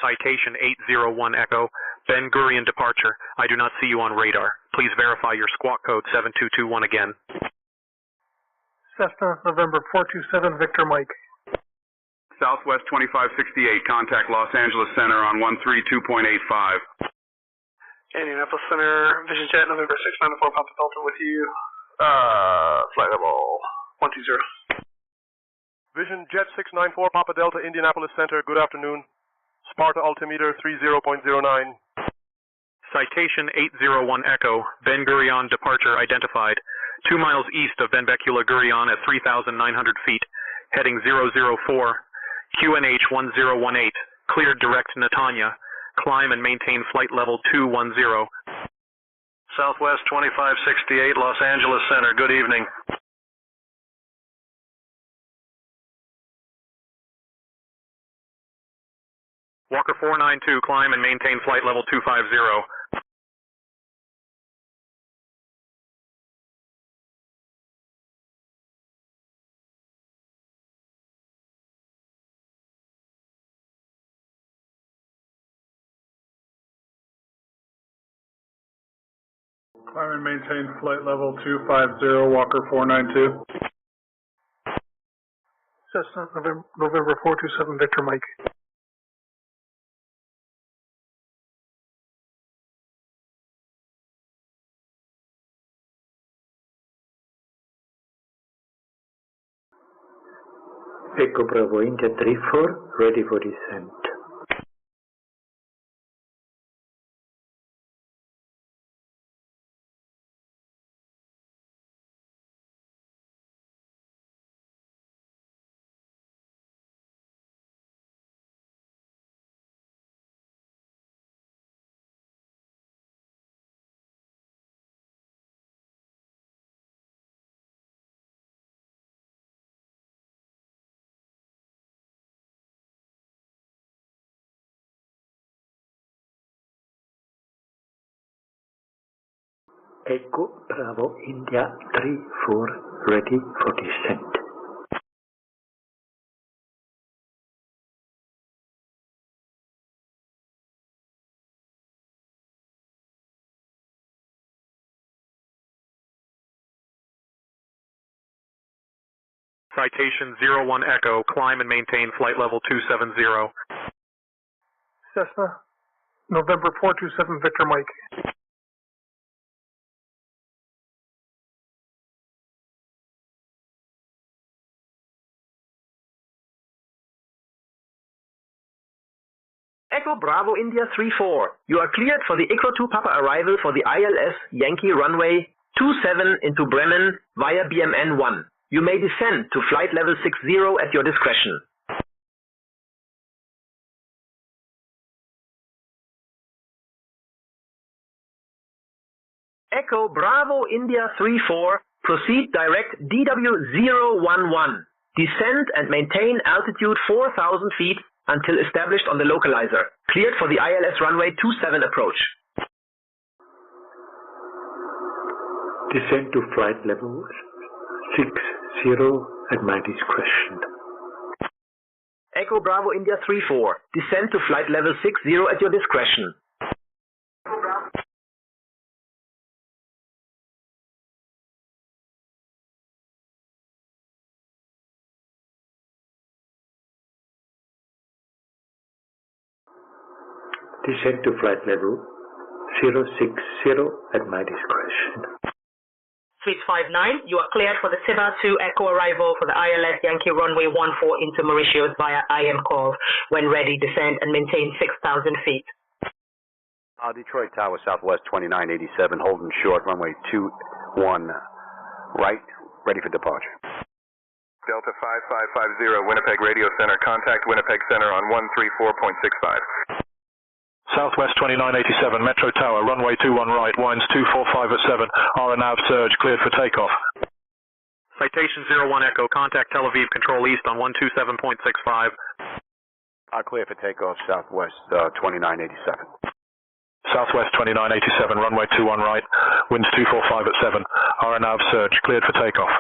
Citation 801 Echo, Ben Gurion departure. I do not see you on radar. Please verify your squawk code 7221 again. Cessna, November 427, Victor Mike. Southwest 2568, contact Los Angeles Center on 132.85. Indianapolis Center, Vision Jet, November 694, Papa Delta with you. Flight level 120. Vision Jet 694, Papa Delta, Indianapolis Center, good afternoon. Sparta altimeter 30.09. Citation 801 Echo, Ben Gurion departure identified. 2 miles east of Ben-Becula Gurion at 3,900 feet, heading 004, QNH 1018, cleared direct Netanya, climb and maintain flight level 210. Southwest 2568, Los Angeles Center, good evening. Walker 492, climb and maintain flight level 250. Climb and maintain flight level 250, Walker 492. Cessna, November 427, Victor Mike. Echo Bravo India 34, ready for descent. Echo Bravo India 34, ready for descent. Citation 01 Echo, climb and maintain flight level 270. Cessna, November 427 Victor Mike. Echo Bravo India 34. You are cleared for the Echo 2 Papa arrival for the ILS Yankee runway 27 into Bremen via BMN 1. You may descend to flight level 60 at your discretion. Echo Bravo India 34. Proceed direct DW011. Descend and maintain altitude 4,000 feet until established on the localizer. Cleared for the ILS runway 27 approach. Descend to flight level 60 at my discretion. Echo Bravo India 34. Descend to flight level 60 at your discretion. Descend to flight level 060 at my discretion. Suite 59, you are cleared for the Siva 2 Echo arrival for the ILS Yankee runway 14 into Mauritius via IM call. When ready, descend and maintain 6,000 feet. Detroit Tower, Southwest 2987, holding short, runway 21 right, ready for departure. Delta 5550, Winnipeg Radio Center. Contact Winnipeg Center on 134.65. Southwest 2987, Metro Tower, runway 21 right, winds 245 at 7, RNAV surge, cleared for takeoff. Citation 01 Echo, contact Tel Aviv Control East on 127.65. Clear for takeoff, Southwest 2987. Southwest 2987, runway 21 right, winds 245 at 7, RNAV surge, cleared for takeoff.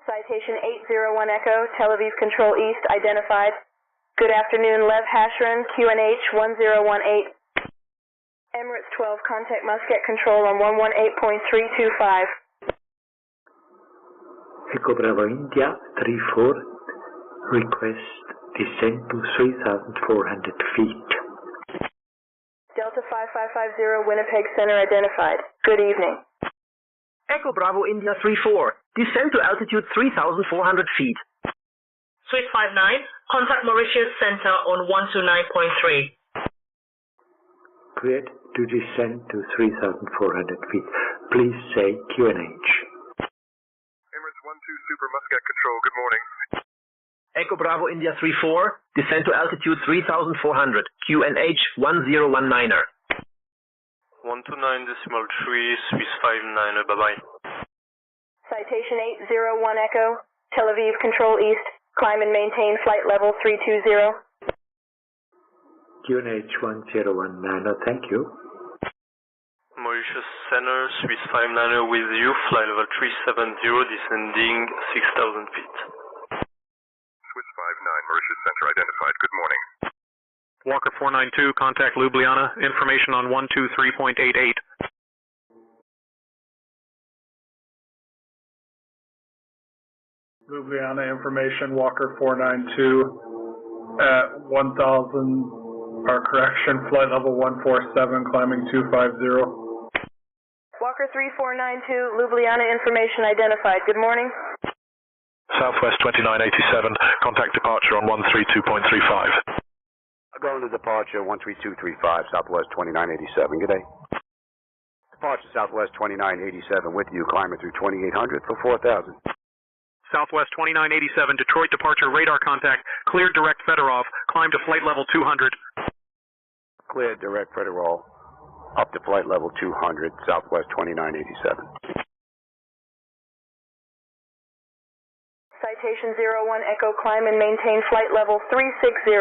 Citation 801 Echo, Tel Aviv Control East, identified. Good afternoon, Lev Hashran, QNH 1018. Emirates 12, contact Muscat Control on 118.325. Echo Bravo India 34. Request descend to 3,400 feet. Delta 5550, Winnipeg Center identified. Good evening. Echo Bravo India 34. Descend to altitude 3,400 feet. Suite 59, contact Mauritius Center on 129.3. Cleared to descend to 3,400 feet. Please say QNH. Emirates 12 Super Muscat Control, good morning. Echo Bravo India 34. Descend to altitude 3,400. QNH 1019er. 129.3, Swiss 59, bye-bye. Citation 801 Echo, Tel Aviv Control East. Climb and maintain flight level 320. QNH 1019, thank you. Mauritius Center, Swiss 59 with you, flight level 370, descending 6,000 feet. Swiss 59, Mauritius Center identified, good morning. Walker 492, contact Ljubljana, information on 123.88. Ljubljana information, Walker 492 at 1,000, flight level 147, climbing 250. Walker 3492, Ljubljana information identified. Good morning. Southwest 2987, contact departure on 132.35. Going to departure 13235, Southwest 2987, good day. Departure Southwest 2987 with you, climbing through 2800 for 4,000. Southwest 2987, Detroit departure radar contact, cleared direct Fedorov, climb to flight level 200. Cleared direct Federal, up to flight level 200, Southwest 2987. Citation 01 Echo, climb and maintain flight level 360.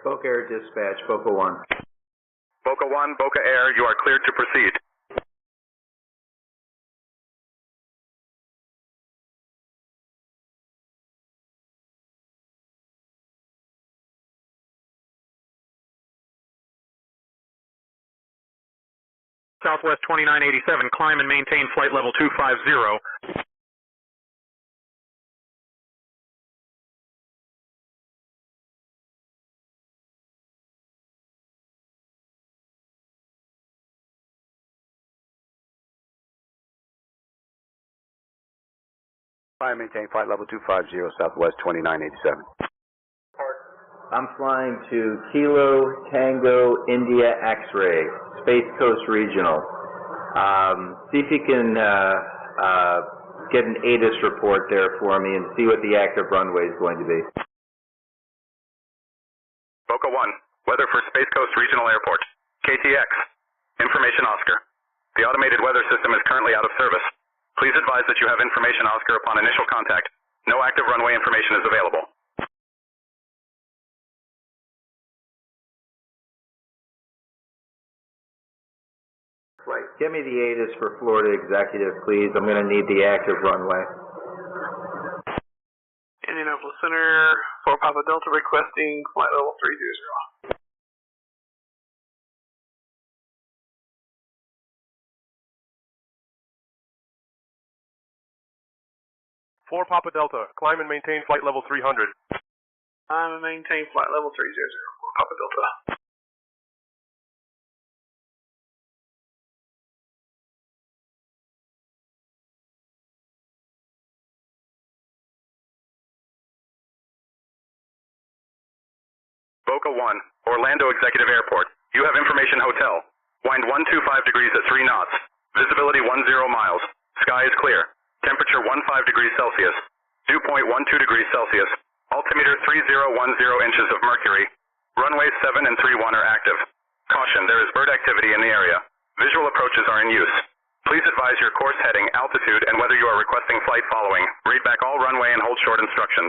Boca Air Dispatch, Boca 1. Boca 1, Boca Air, you are cleared to proceed. Southwest 2987, climb and maintain flight level 250. Climb and maintain flight level 250, Southwest 2987. I'm flying to Kilo Tango India X-Ray, Space Coast Regional. See if you can get an ATIS report there for me and see what the active runway is going to be. Boca 1, weather for Space Coast Regional Airport. KTX, information Oscar. The automated weather system is currently out of service. Please advise that you have information Oscar upon initial contact. No active runway information is available. Right. Give me the ATIS for Florida Executive, please. I'm going to need the active runway. Indianapolis Center, 4 Papa Delta requesting flight level 320. 4 Papa Delta, climb and maintain flight level 300. Climb and maintain flight level 300, 4 Papa Delta. Boca 1, Orlando Executive Airport. You have information hotel. Wind 125 degrees at 3 knots. Visibility 10 miles. Sky is clear. Temperature 15 degrees Celsius. Dew point 12 degrees Celsius. Altimeter 3010 inches of mercury. Runways 7 and 31 are active. Caution, there is bird activity in the area. Visual approaches are in use. Please advise your course heading, altitude, and whether you are requesting flight following. Read back all runway and hold short instructions.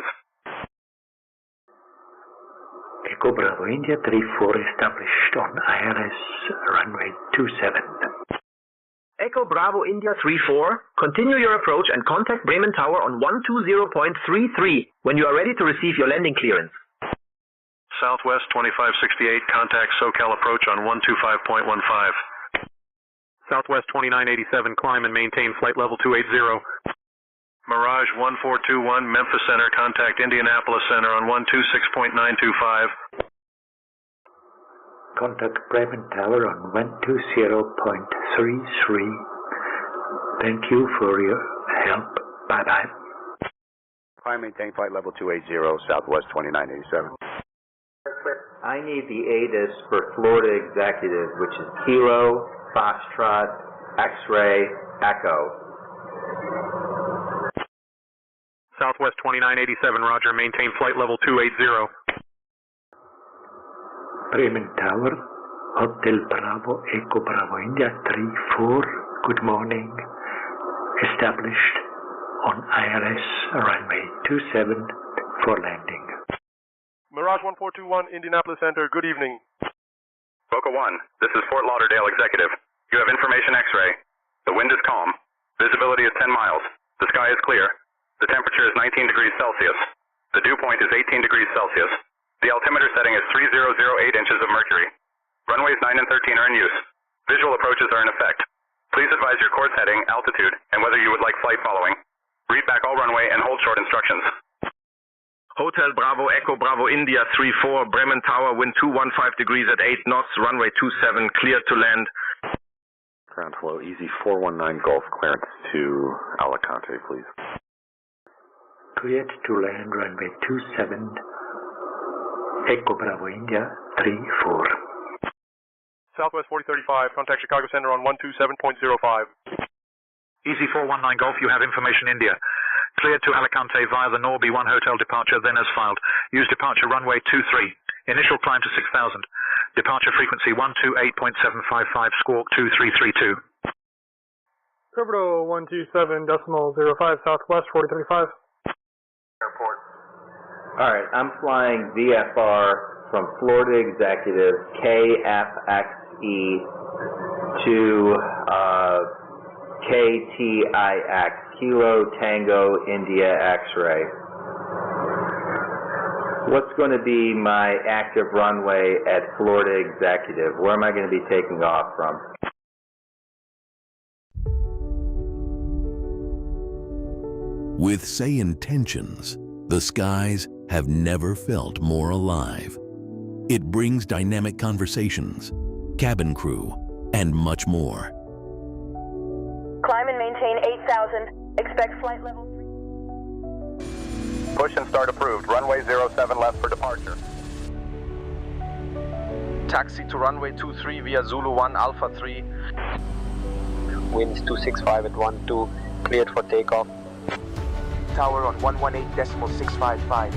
Echo Bravo India 34 established on ILS runway 27. Echo Bravo India 34, continue your approach and contact Bremen Tower on 120.33 when you are ready to receive your landing clearance. Southwest 2568, contact SoCal approach on 125.15. Southwest 2987, climb and maintain flight level 280. Mirage 1421, Memphis Center, contact Indianapolis Center on 126.925. Contact Bremen Tower on 120.33. Thank you for your help. Bye-bye. Climb maintain flight level 280, Southwest 2987. I need the ATIS for Florida Executive, which is Kilo, Foxtrot, X-Ray, Echo. Southwest 2987, roger, maintain flight level 280. Bremen Tower, Hotel Bravo, Echo Bravo India 34, good morning. Established on ILS runway 27 for landing. Mirage 1421, Indianapolis Center, good evening. Boca 1, this is Fort Lauderdale Executive. You have information X-ray. The wind is calm. Visibility is 10 miles. The sky is clear. The temperature is 19 degrees Celsius. The dew point is 18 degrees Celsius. The altimeter setting is 3008 inches of mercury. Runways 9 and 13 are in use. Visual approaches are in effect. Please advise your course heading, altitude, and whether you would like flight following. Read back all runway and hold short instructions. Hotel Bravo Echo Bravo India 34, Bremen Tower, wind 215 degrees at 8 knots, runway 27, cleared to land. Ground flow, easy 419 Gulf, clearance to Alicante, please. Cleared to land runway 27, Echo Bravo India 34. Southwest 4035, contact Chicago Center on 127.05. Easy 419 Golf, you have information India. Cleared to Alicante via the Norby 1 hotel departure, then as filed. Use departure runway 23. Initial climb to 6,000. Departure frequency 128.755, squawk 2332. Cobra 127.05 Southwest 4035. Airport. All right, I'm flying VFR from Florida Executive KFXE to KTIX, Kilo Tango India X-ray. What's going to be my active runway at Florida Executive? Where am I going to be taking off from? With SayIntentions, the skies have never felt more alive. It brings dynamic conversations, cabin crew, and much more. Climb and maintain 8,000. Expect flight level 3. Push and start approved. Runway 07 left for departure. Taxi to runway 23 via Zulu 1 Alpha 3. Winds 265 at 12, cleared for takeoff. Tower on 118.655.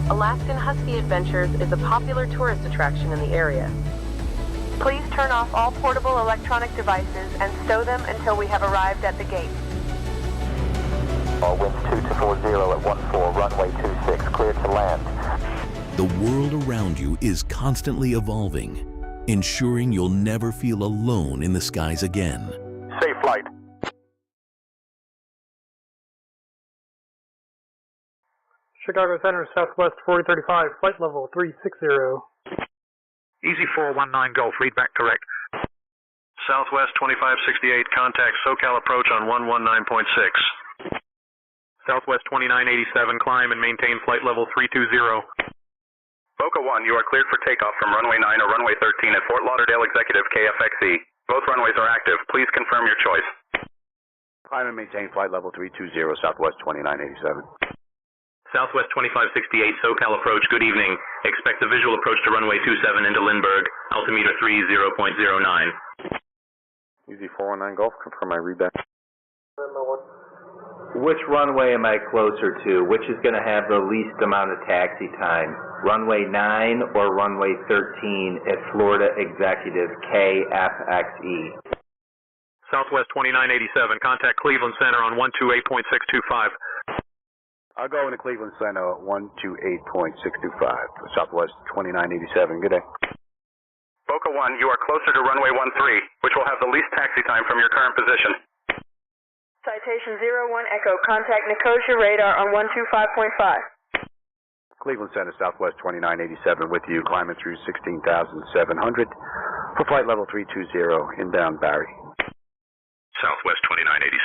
Alaskan Husky Adventures is a popular tourist attraction in the area. Please turn off all portable electronic devices and stow them until we have arrived at the gate. Winds 2240 at 14, runway 26, cleared to land. The world around you is constantly evolving, ensuring you'll never feel alone in the skies again. Safe flight. Chicago Center, Southwest 4035, flight level 360. Easy 419 Golf, read back correct. Southwest 2568, contact SoCal approach on 119.6. Southwest 2987, climb and maintain flight level 320. Boca 1, you are cleared for takeoff from runway 9 or runway 13 at Fort Lauderdale Executive KFXE. Both runways are active. Please confirm your choice. Climb and maintain flight level 320, Southwest 2987. Southwest 2568, SoCal approach, good evening. Expect a visual approach to runway 27 into Lindbergh, altimeter 30.09. Easy 419 Golf, confirm my readback. Which runway am I closer to? Which is going to have the least amount of taxi time? Runway 9 or runway 13 at Florida Executive KFXE? Southwest 2987, contact Cleveland Center on 128.625. I'll go into Cleveland Center at 128.625, Southwest 2987. Good day. Boca 1, you are closer to runway 13, which will have the least taxi time from your current position. Citation 01 Echo, contact Nicosia radar on 125.5. Cleveland Center, Southwest 2987, with you, climbing through 16,700 for flight level 320, inbound Barry. Southwest 2987,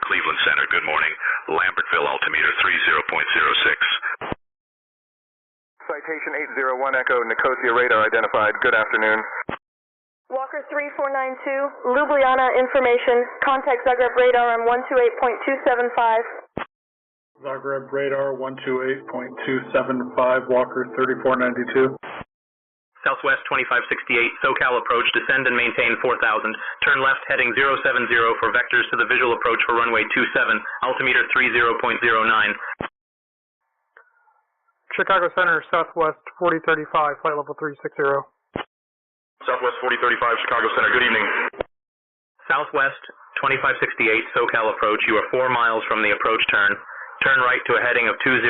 Cleveland Center, good morning. Lambertville, altimeter 30.06. Citation 801 Echo, Nicosia radar identified. Good afternoon. Walker 3492, Ljubljana information. Contact Zagreb radar on 128.275. Zagreb radar 128.275, Walker 3492. Southwest 2568, SoCal approach, descend and maintain 4000. Turn left heading 070 for vectors to the visual approach for runway 27, altimeter 30.09. Chicago Center, Southwest 4035, flight level 360. Southwest 4035, Chicago Center, good evening. Southwest 2568, SoCal approach, you are 4 miles from the approach turn. Turn right to a heading of 200,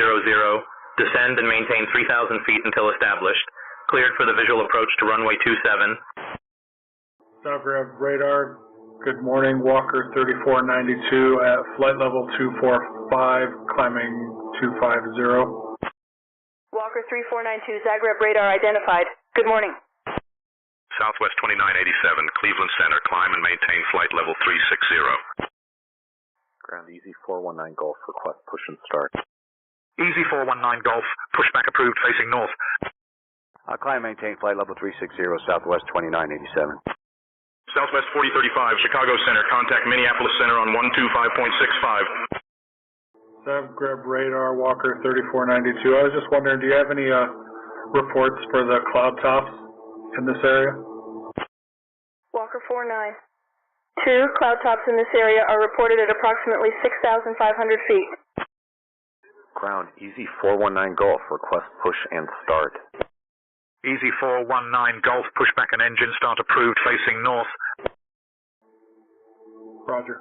descend and maintain 3,000 feet until established. Cleared for the visual approach to runway 27. Zagreb radar, good morning. Walker 3492 at flight level 245, climbing 250. Walker 3492, Zagreb radar identified. Good morning. Southwest 2987, Cleveland Center, climb and maintain flight level 360. Ground easy 419 Golf, request push and start. Easy 419 Golf, pushback approved facing north. Climb maintain flight level 360, Southwest 2987. Southwest 4035, Chicago Center, contact Minneapolis Center on 125.65. Zagreb radar, Walker 3492. I was just wondering, do you have any reports for the cloud tops in this area? Walker 49. 2 cloud tops in this area are reported at approximately 6,500 feet. Ground easy 419 Golf, request push and start. Easy 419 Golf, pushback and engine start approved facing north. Roger.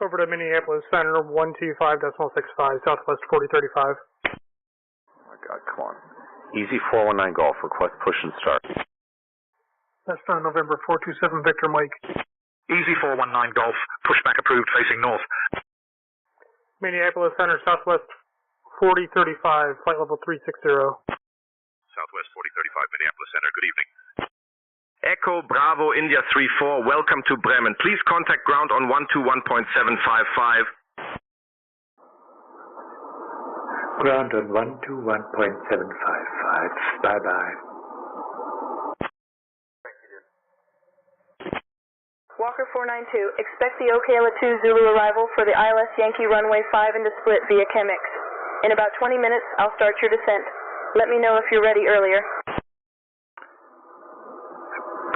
Over to Minneapolis Center, 125.65, Southwest 4035. God, come on. Easy 419 Golf, request push and start. Cessna November 427 Victor Mike. Easy 419 Golf, pushback approved facing north. Minneapolis Center Southwest 4035, flight level 360. Southwest 4035 Minneapolis Center, good evening. Echo Bravo India 34, welcome to Bremen. Please contact ground on 121.755. Ground on 121.755. Bye-bye. Walker 492, expect the Okayla 2 Zulu arrival for the ILS Yankee runway 5 into split via Chemex. In about 20 minutes, I'll start your descent. Let me know if you're ready earlier.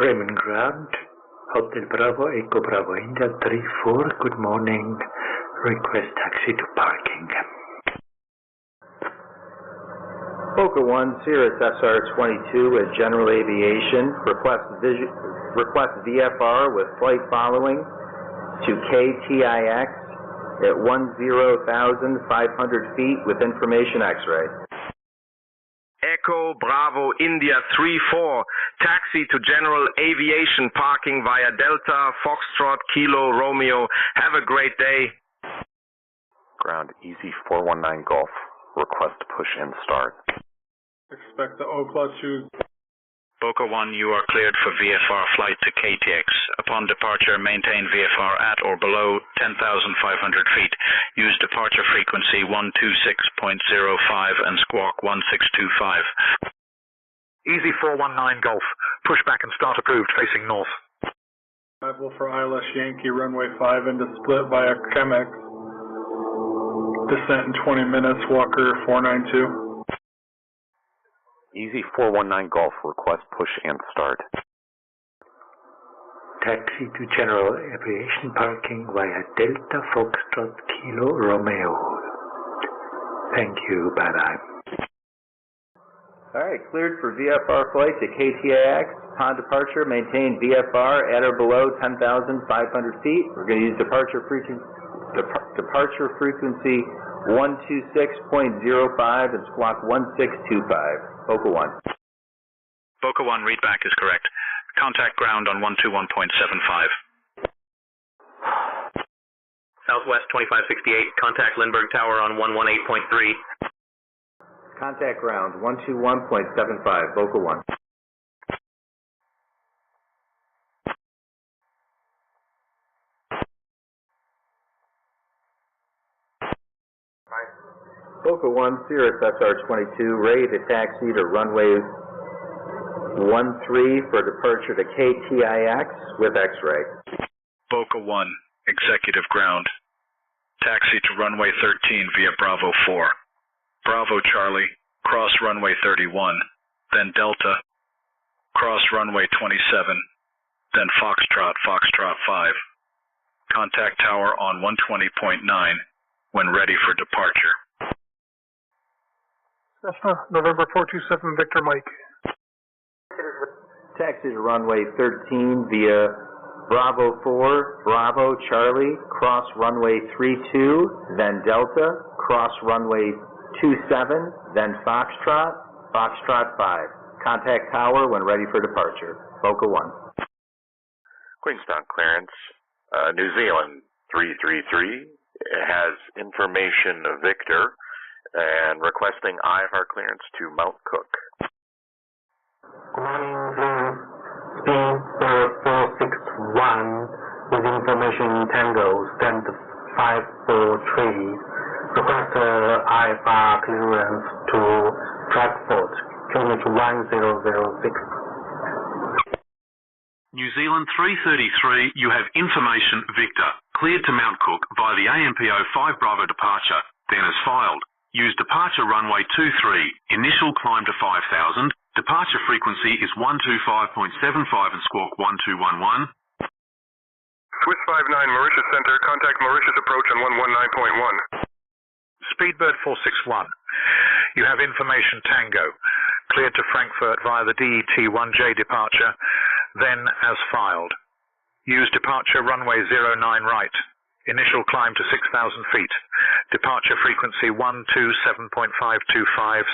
Bremen ground, Hotel Bravo, Echo Bravo India 34, good morning. Request taxi to parking. Boca 1, Cirrus SR-22 with General Aviation. Request VFR with flight following to KTIX at 10,500 feet with information X-ray. Echo Bravo India 34, taxi to General Aviation parking via Delta, Foxtrot, Kilo, Romeo. Have a great day. Ground Easy 419 Golf, request push and start. Expect the Okla 2. Boca 1, you are cleared for VFR flight to KTX. Upon departure, maintain VFR at or below 10,500 feet. Use departure frequency 126.05 and squawk 1625. Easy 419 Golf, pushback and start approved facing north. Arrival for ILS Yankee runway 5 into split via Chemex. Descent in 20 minutes, Walker 492. Easy 419 Golf, request push and start. Taxi to General Aviation parking via Delta, Foxtrot, Kilo, Romeo. Thank you, bye-bye. All right, cleared for VFR flight to KTIX. Upon departure, maintain VFR at or below 10,500 feet. We're going to use departure frequency 126.05 and squawk 1625. Boca 1. Boca 1, readback is correct. Contact ground on 121.75. Southwest 2568, contact Lindbergh Tower on 118.3. Contact ground 121.75. Boca 1. Boca 1, Cirrus SR-22, ready to taxi to runway 13 for departure to KTIX with X-ray. Boca 1, executive ground. Taxi to runway 13 via Bravo 4. Bravo Charlie, cross runway 31, then Delta, cross runway 27, then Foxtrot, Foxtrot 5. Contact tower on 120.9 when ready for departure. Cessna November 427 Victor Mike. Taxi to runway 13 via Bravo 4, Bravo Charlie, cross runway 32, then Delta, cross runway 27, then Foxtrot, Foxtrot 5. Contact tower when ready for departure. Boca 1. Queenstown clearance, New Zealand 333 has information Victor and requesting IFR clearance to Mount Cook. Good morning, Spin 461 with information Tango, stand 543. Request IFR clearance to Stratford, QNH 1006. New Zealand 333, you have information Victor, cleared to Mount Cook via the AMPO 5 Bravo departure, then as filed. Use departure runway 23, initial climb to 5,000, departure frequency is 125.75 and squawk 1211. Swiss 59 Mauritius Center, contact Mauritius approach on 119.1. Speedbird 461, you have information Tango, cleared to Frankfurt via the DET-1J departure, then as filed. Use departure runway 09 right, initial climb to 6,000 feet. Departure frequency 127.525,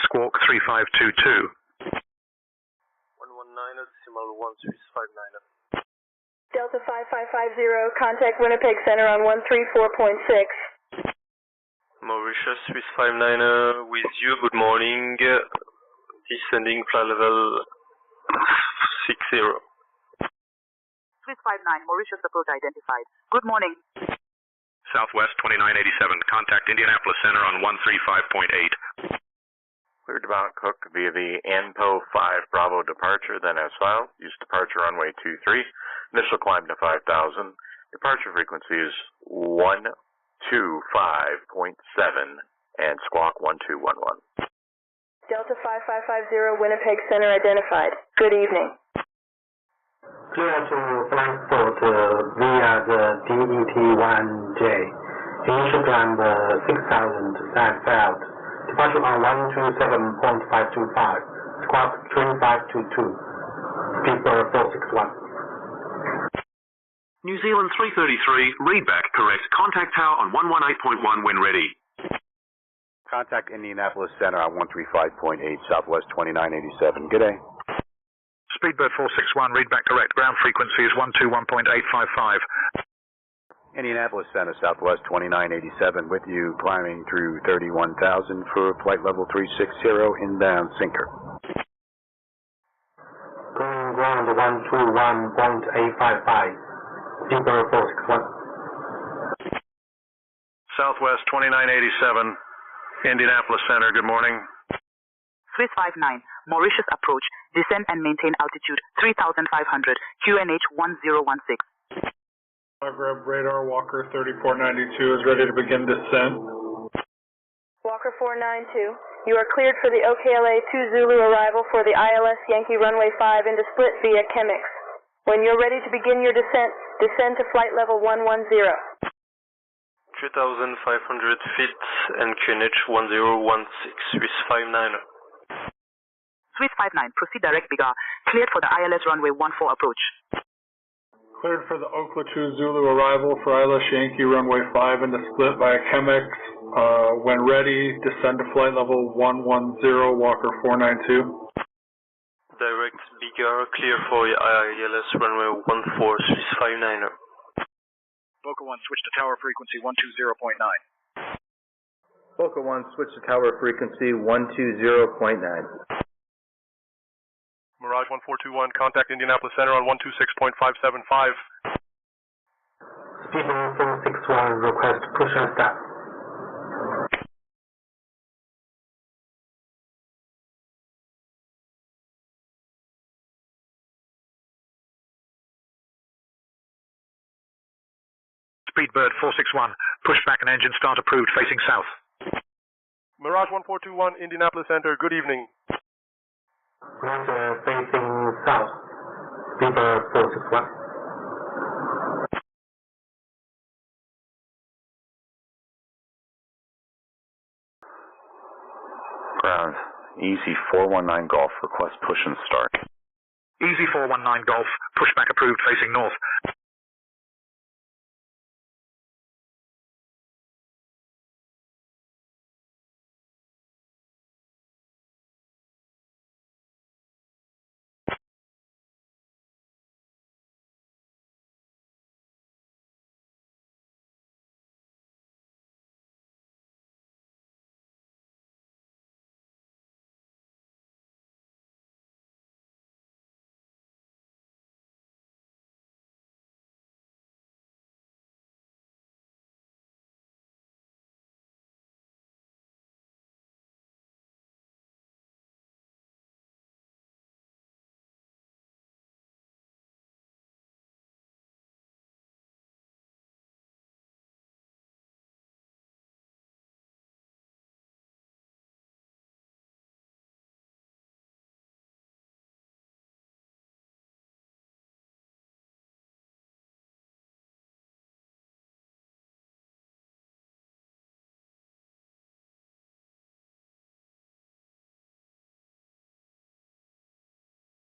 squawk 3522. 119, decimal 1359. Delta 5550, contact Winnipeg Center on 134.6. Mauritius Swiss 59 with you, good morning. Descending flight level 60. Swiss 59, Mauritius approach identified. Good morning. Southwest 2987, contact Indianapolis Center on 135.8. Cleared to Mount Cook via the ANPO 5 Bravo departure, then as filed. Use departure runway 23. Initial climb to 5,000. Departure frequency is 125.7 and squawk 1211. Delta 5550, Winnipeg Center identified. Good evening. Clear to Frankfurt via the DET-1J. Initial climb 6,000, as filed. Departure on 127.525. Squawk 2522. Speed 461. New Zealand 333, readback correct. Contact tower on 118.1 when ready. Contact Indianapolis Center on 135.8, Southwest 2987. Good day. Speedbird 461, readback correct. Ground frequency is 121.855. Indianapolis Center, Southwest 2987, with you climbing through 31,000 for flight level 360, inbound sinker. Going ground 121.855. Speedbird 461. Southwest 2987, Indianapolis Center, good morning. Swiss 59, Mauritius approach, descend and maintain altitude 3,500, QNH 1016. Grab radar, Walker 3492 is ready to begin descent. Walker 492, you are cleared for the OKLA 2 Zulu arrival for the ILS Yankee runway 5 into split via Chemix. When you're ready to begin your descent, descend to flight level 110. 3,500 feet and QNH 1016 with 59. Swiss 59, proceed direct Bigar. Cleared for the ILS runway 14 approach. Cleared for the Oakla 2 Zulu arrival for ILS Yankee runway 5 into split via Chemix. When ready, descend to flight level 110, Walker 492. Direct Bigar, clear for ILS runway 14 Swiss 59. Boca 1, switch to tower frequency 120.9. Boca 1, switch to tower frequency 120.9. Mirage 1421, contact Indianapolis Center on 126.575. Speedbird 461, request push and start. Speedbird 461, pushback and engine start approved, facing south. Mirage 1421, Indianapolis Center, good evening. Roger, facing south. Speedbird 461. Ground, Easy 419 Golf, request push and start. Easy 419 Golf, pushback approved, facing north.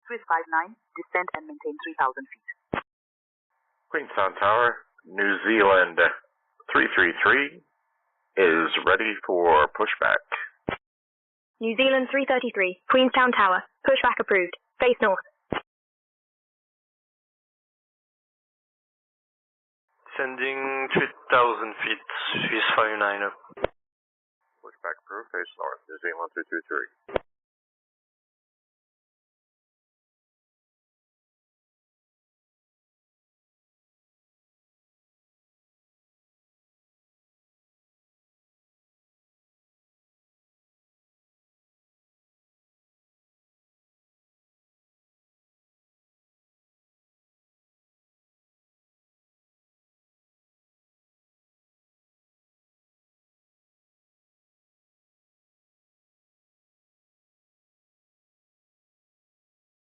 Swiss 59, descend and maintain 3,000 feet. Queenstown Tower, New Zealand 333 is ready for pushback. New Zealand 333, Queenstown Tower, pushback approved. Face north. Sending 3,000 feet, Swiss 59 up. Pushback approved, face north, New Zealand 333.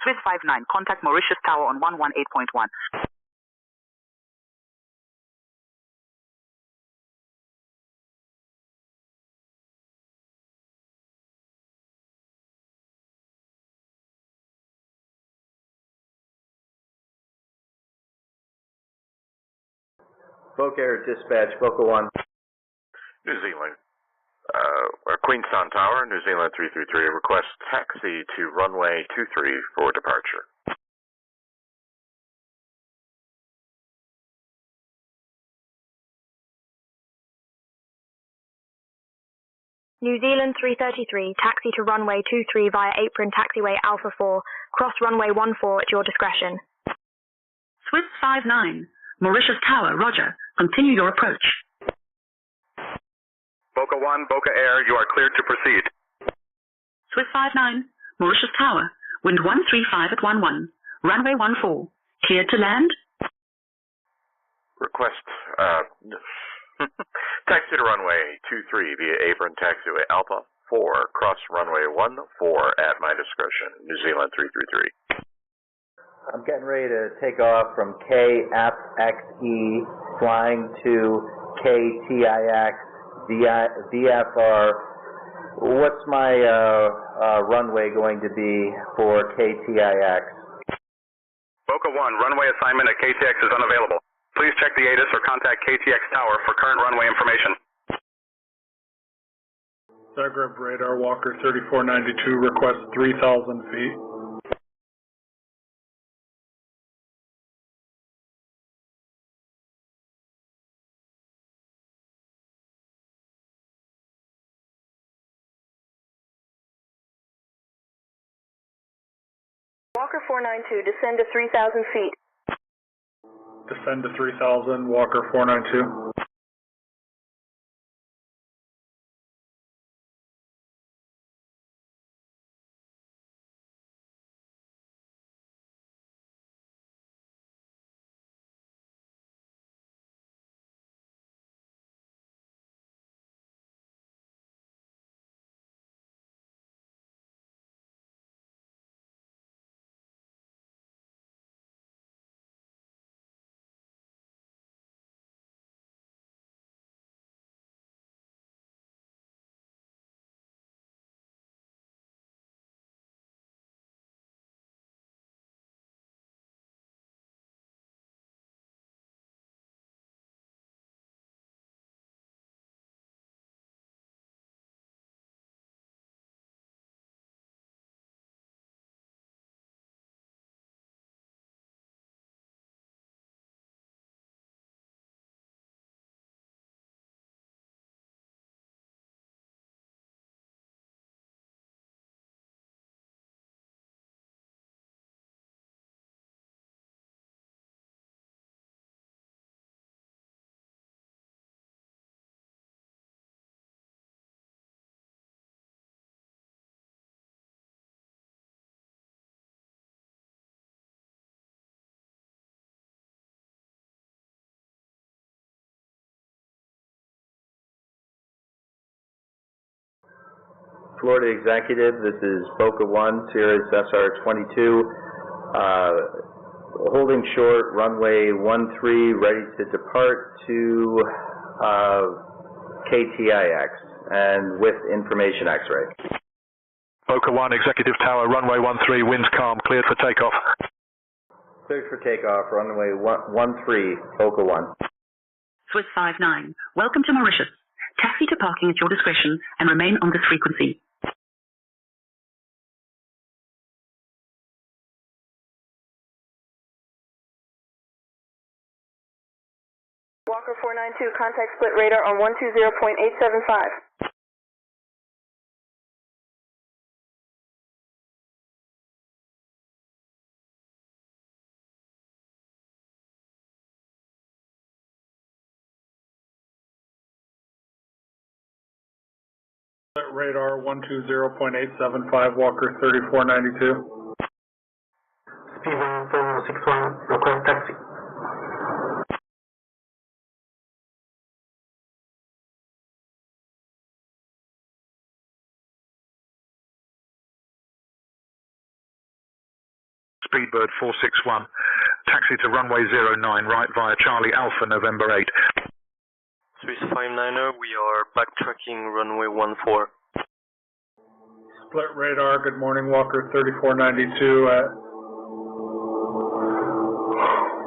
Swiss 59, contact Mauritius Tower on 118.1. Folk Air Dispatch, Boca 1. New Zealand. Queenstown Tower, New Zealand 333, request taxi to runway 23 for departure. New Zealand 333, taxi to runway 23 via apron taxiway Alpha 4, cross runway 14 at your discretion. Swiss 59, Mauritius Tower, roger. Continue your approach. Boca 1, Boca Air, you are cleared to proceed. Swiss 59, Mauritius Tower, wind 135 at 11, runway 14, cleared to land. Request taxi to runway 23 via apron taxiway Alpha 4, cross runway 14 at my discretion, New Zealand 333. I'm getting ready to take off from KFXE, flying to KTIX, VFR. What's my runway going to be for KTIX? Boca 1, runway assignment at KTX is unavailable. Please check the ATIS or contact KTX Tower for current runway information. Zagreb radar, Walker 3492, request 3,000 feet. Walker 492, descend to 3,000 feet. Descend to 3,000, Walker 492. Florida Executive, this is Boca 1, Sirius SR22, holding short, runway 13, ready to depart to KTIX, and with information X-ray. Boca 1, Executive Tower, runway 13, winds calm, cleared for takeoff. Cleared for takeoff, runway 13, Boca 1. Swiss 59, welcome to Mauritius. Taxi to parking at your discretion and remain on this frequency. Walker 492, contact split radar on 120.875. Radar 120.875, Walker 3492. Speed 1461, request taxi. Speedbird 461, taxi to runway 09, right via Charlie Alpha, November 8. Swiss 590, we are backtracking runway 14. Split radar, good morning, Walker 3492 at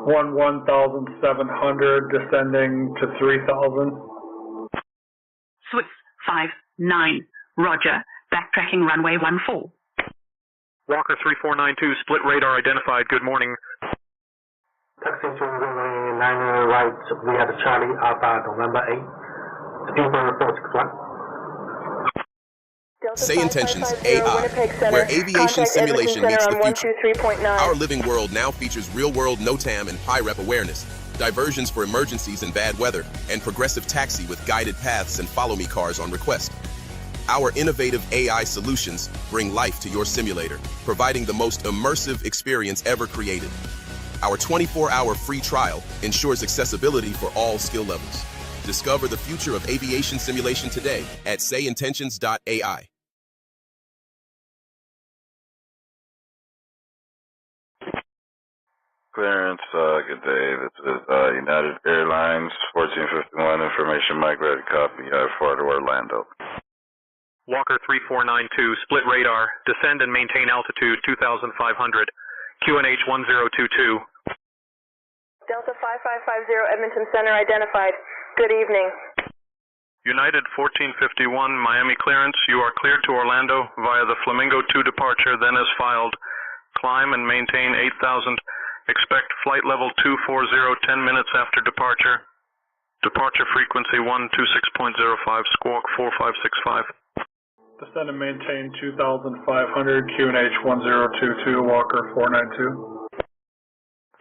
11,700, descending to 3,000. Swiss 59, roger, backtracking runway 14. Walker 3492, split radar identified, good morning. Taxi to runway 9 right via the Charlie Alpha, November 8. Speedbird 461. SayIntentions.AI, where aviation simulation meets the future. Our living world now features real-world NOTAM and high-rep awareness, diversions for emergencies and bad weather, and progressive taxi with guided paths and follow-me cars on request. Our innovative AI solutions bring life to your simulator, providing the most immersive experience ever created. Our 24-hour free trial ensures accessibility for all skill levels. Discover the future of aviation simulation today at SayIntentions.AI. Clearance, good day. This is United Airlines, 1451, information Mike, ready to copy, for to Orlando. Walker 3492, split radar, descend and maintain altitude 2,500, QNH 1022. Delta 5550, Edmonton Center identified. Good evening. United 1451, Miami clearance, you are cleared to Orlando via the Flamingo 2 departure, then as filed. Climb and maintain 8,000. Expect flight level 240 10 minutes after departure. Departure frequency 126.05, squawk 4565. Descend and maintain 2,500, QNH 1022, Walker 492.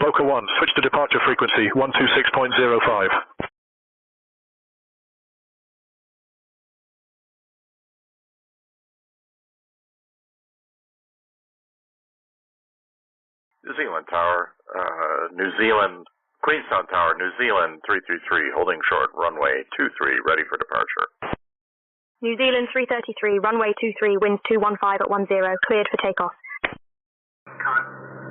Boca 1, switch to departure frequency 126.05. New Zealand Tower, Queenstown Tower, New Zealand 333, holding short, runway 23, ready for departure. New Zealand 333, runway 23, winds 215 at 10, cleared for takeoff.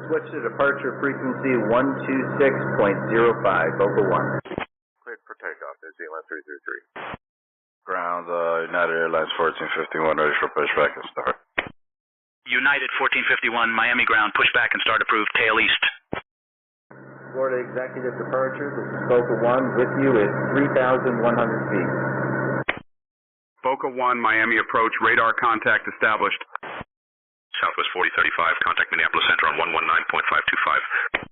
Switch to departure frequency 126.05, Boca 1. Cleared for takeoff, New Zealand 333. Ground, United Airlines 1451, ready for pushback and start. United 1451, Miami ground, pushback and start approved, tail east. Florida Executive departure, this is Boca 1, with you at 3,100 feet. Boca 1, Miami approach, radar contact established. Southwest 4035, contact Minneapolis Center on 119.525.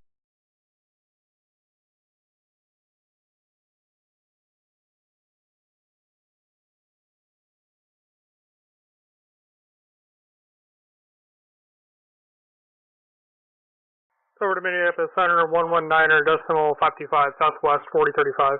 Over to Minneapolis Center, 119.525, Southwest 4035.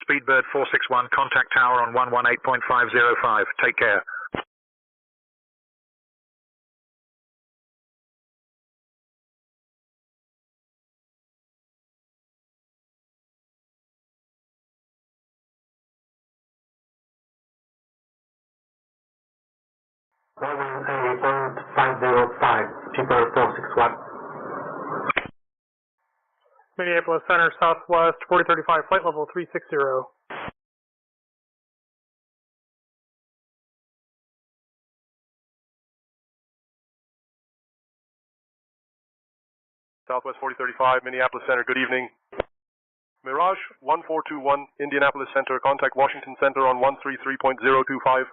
Speedbird 461, contact tower on 118.505. Take care. Speedbird 461. Minneapolis Center, Southwest 4035, flight level 360. Southwest 4035, Minneapolis Center, good evening. Mirage 1421, Indianapolis Center, contact Washington Center on 133.025.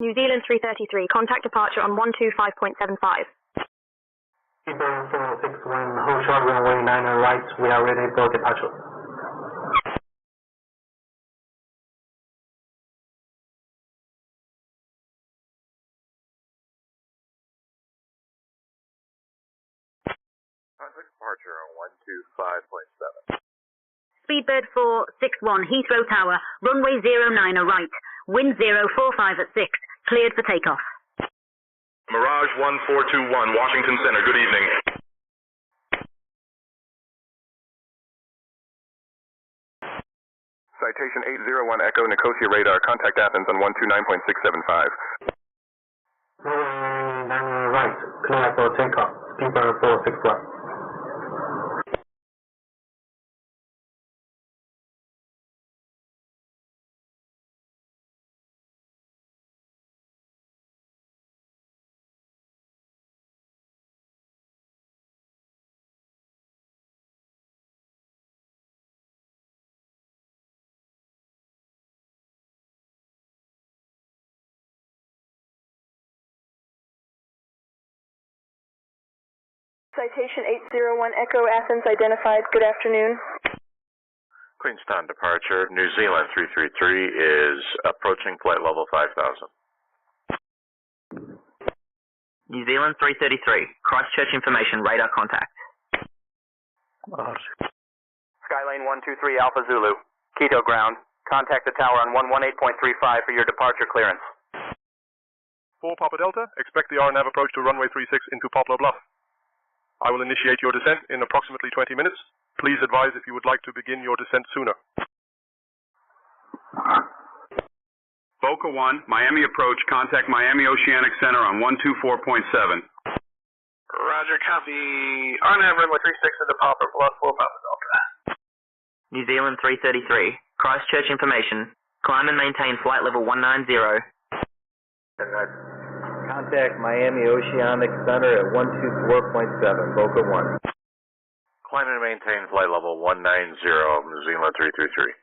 New Zealand 333, contact departure on 125.75. Keeper 461, hold short runway 9 right, we are ready for departure. Contact departure on 125.7. Speedbird 461, Heathrow Tower, runway 09 right, wind 045 at 6, cleared for takeoff. Mirage 1421, Washington Center, good evening. Citation 801 Echo, Nicosia radar, contact Athens on 129.675. Runway 9 right, clear for takeoff, Speedbird 461. Citation 801 Echo, Athens identified. Good afternoon. Queenstown departure, New Zealand 333 is approaching flight level 5,000. New Zealand 333, Christchurch information, radar contact. Skylane 123 Alpha Zulu, Quito ground. Contact the tower on 118.35 for your departure clearance. 4 Papa Delta, expect the RNAV approach to runway 36 into Poplar Bluff. I will initiate your descent in approximately 20 minutes. Please advise if you would like to begin your descent sooner. Boca 1, Miami approach, contact Miami Oceanic Center on 124.7. Roger, copy. RNAV runway 36 into Poplar Bluff, 4 Papa Delta. New Zealand 333, Christchurch information, climb and maintain flight level 190. Contact Miami Oceanic Center at 124.7, Boca 1. Climb and maintain flight level 190, New Zealand 333.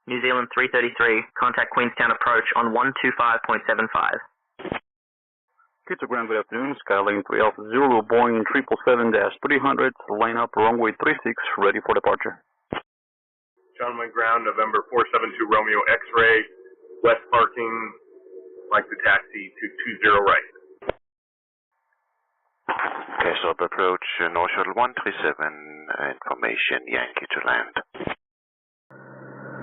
New Zealand 333, contact Queenstown approach on 125.75. Quito ground, good afternoon. Skylane 3 Alpha Zulu, Boeing 777-300, line up runway 36, ready for departure. Gentlemen ground, November 472 Romeo X-ray, west parking, like the taxi to 20 right. Okay, so approach North Shuttle 137, information Yankee to land.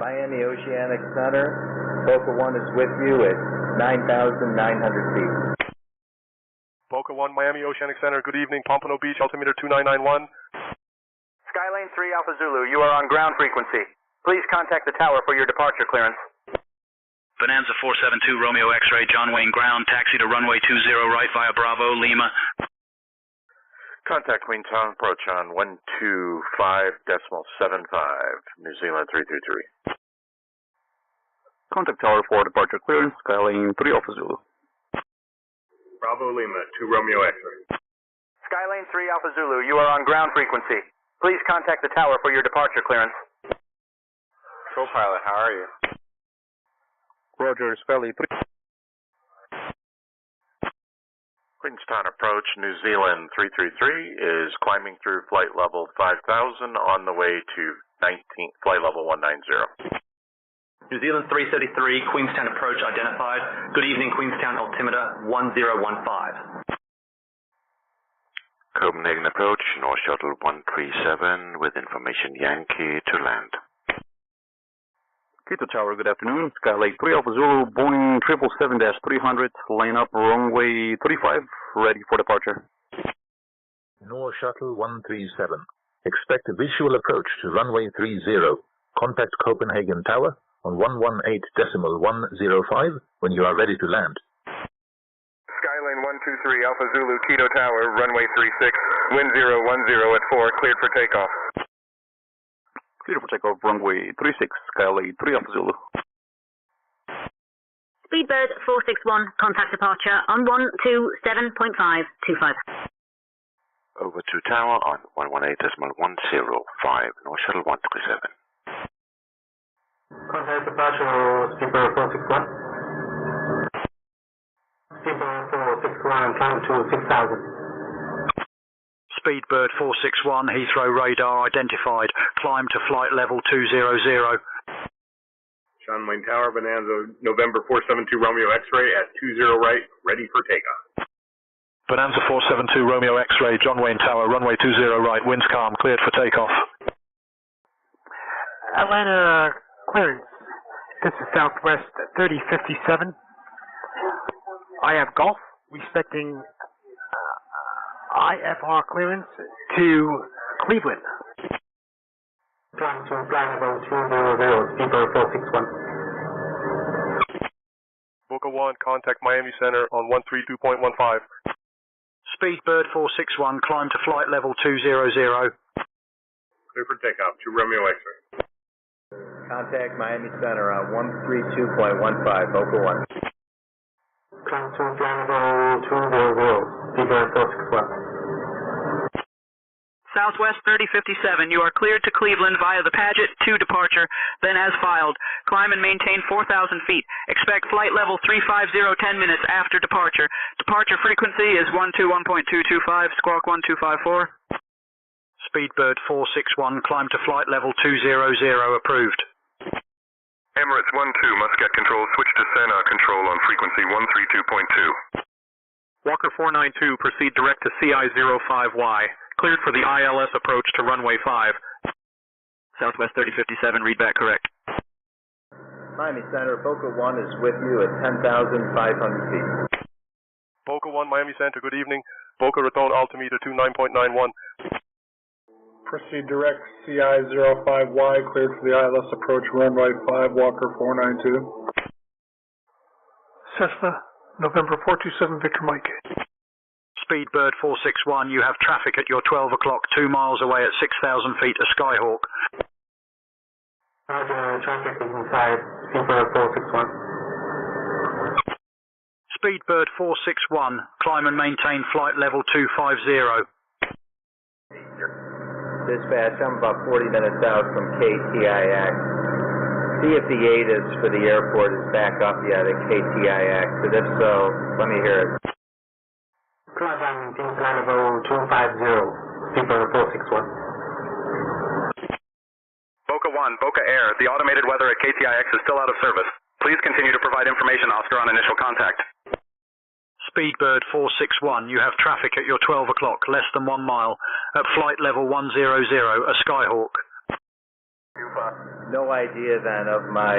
Miami Oceanic Center, Boca 1 is with you at 9,900 feet. Boca 1, Miami Oceanic Center, good evening. Pompano Beach, altimeter 2991. Skylane 3 Alpha Zulu, you are on ground frequency. Please contact the tower for your departure clearance. Bonanza 472 Romeo X-ray, John Wayne ground, taxi to runway 20 right via Bravo, Lima. Contact Queenstown approach on 125.75, New Zealand 333. Contact tower for departure clearance, Skylane 3 Alpha Zulu. Bravo Lima, 2 Romeo X-ray. Skylane 3 Alpha Zulu, you are on ground frequency. Please contact the tower for your departure clearance. Co-pilot, how are you? Roger, Skylane 3. Queenstown approach, New Zealand 333 is climbing through flight level 5,000 on the way to flight level 190. New Zealand 333, Queenstown approach identified. Good evening, Queenstown altimeter 1015. Copenhagen approach, North Shuttle 137 with information Yankee to land. Quito Tower, good afternoon. Skylane 3 Alpha Zulu, Boeing 777-300, line up runway 35, ready for departure. North Shuttle 137, Expect a visual approach to runway 30. Contact Copenhagen Tower on 118.105 when you are ready to land. Skylane 123, Alpha Zulu, Quito Tower, runway 36, wind 010 at 4, cleared for takeoff. Clear for takeoff, runway 36, Skylane 3 Alpha Zulu. Speedbird 461, contact departure on 127.525. Over to tower on 118.105, North Shuttle 137. Contact departure, Speedbird 461. Speedbird 461, climb to 6,000. Speedbird 461, Heathrow radar identified. Climb to flight level 200. Sean Wayne Tower, Bonanza, November 472 Romeo X-ray at 20 right, ready for takeoff. Bonanza 472 Romeo X-ray, John Wayne Tower, runway 20 right, winds calm, cleared for takeoff. Atlanta clearance. This is Southwest 3057. I have Golf, respecting IFR clearance to Cleveland. Climb to flight level 200, Speedbird 461. Boca 1, contact Miami Center on 132.15. Speedbird 461, climb to flight level 200. Clear for takeoff, to Romeo X-ray. Contact Miami Center on 132.15, Boca 1. Climb to flight level 200, Speedbird 461. Southwest 3057, you are cleared to Cleveland via the Paget to departure, then as filed. Climb and maintain 4,000 feet. Expect flight level 350 10 minutes after departure. Departure frequency is 121.225, squawk 1254. Speedbird 461, climb to flight level 200, approved. Emirates 12, Muscat Control, switch to Sana Control on frequency 132.2. Walker 492, proceed direct to CI-05Y. Cleared for the ILS approach to runway 5. Southwest 3057, read back correct. Miami Center, Boca 1 is with you at 10,500 feet. Boca 1, Miami Center, good evening. Boca Raton altimeter 29.91. Proceed direct CI-05Y, cleared for the ILS approach runway 5, Walker 492. Cessna, November 427, Victor Mike. Speedbird 461, you have traffic at your 12 o'clock, 2 miles away at 6,000 feet, a Skyhawk. Roger, traffic is inside, Speedbird 461. Speedbird 461, climb and maintain flight level 250. Dispatch, I'm about 40 minutes out from KTIX. See if the ATIS for the airport is back up yet at KTIX, and if so, let me hear it. Climb and maintain flight level 250, Speedbird 461. Boca 1, Boca Air, the automated weather at KTIX is still out of service. Please continue to provide information, Oscar, on initial contact. Speedbird 461, you have traffic at your 12 o'clock, less than 1 mile, at flight level 100, a Skyhawk. No idea then of my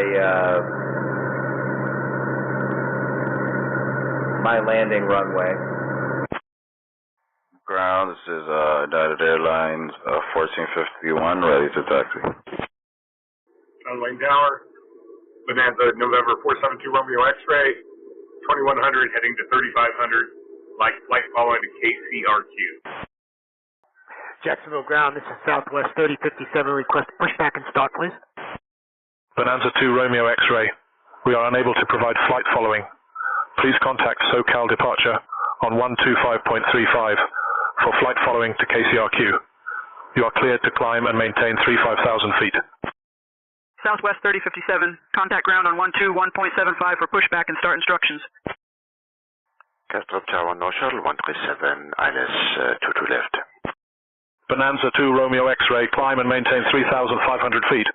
landing runway. Ground, this is United Airlines 1451, ready to taxi. John Wayne Tower, Bonanza, November 472 Romeo X-ray, 2100 heading to 3500, like flight following to KCRQ. Jacksonville ground, this is Southwest 3057, request pushback and start, please. Bonanza 2 Romeo X-ray, we are unable to provide flight following. Please contact SoCal departure on 125.35 for flight following to KCRQ. You are cleared to climb and maintain 35,000 feet. Southwest 3057, contact ground on 121.75 for pushback and start instructions. Castro Tower, North Shuttle 137, ILS 22 left. Bonanza 2 Romeo X-ray, climb and maintain 3,500 feet.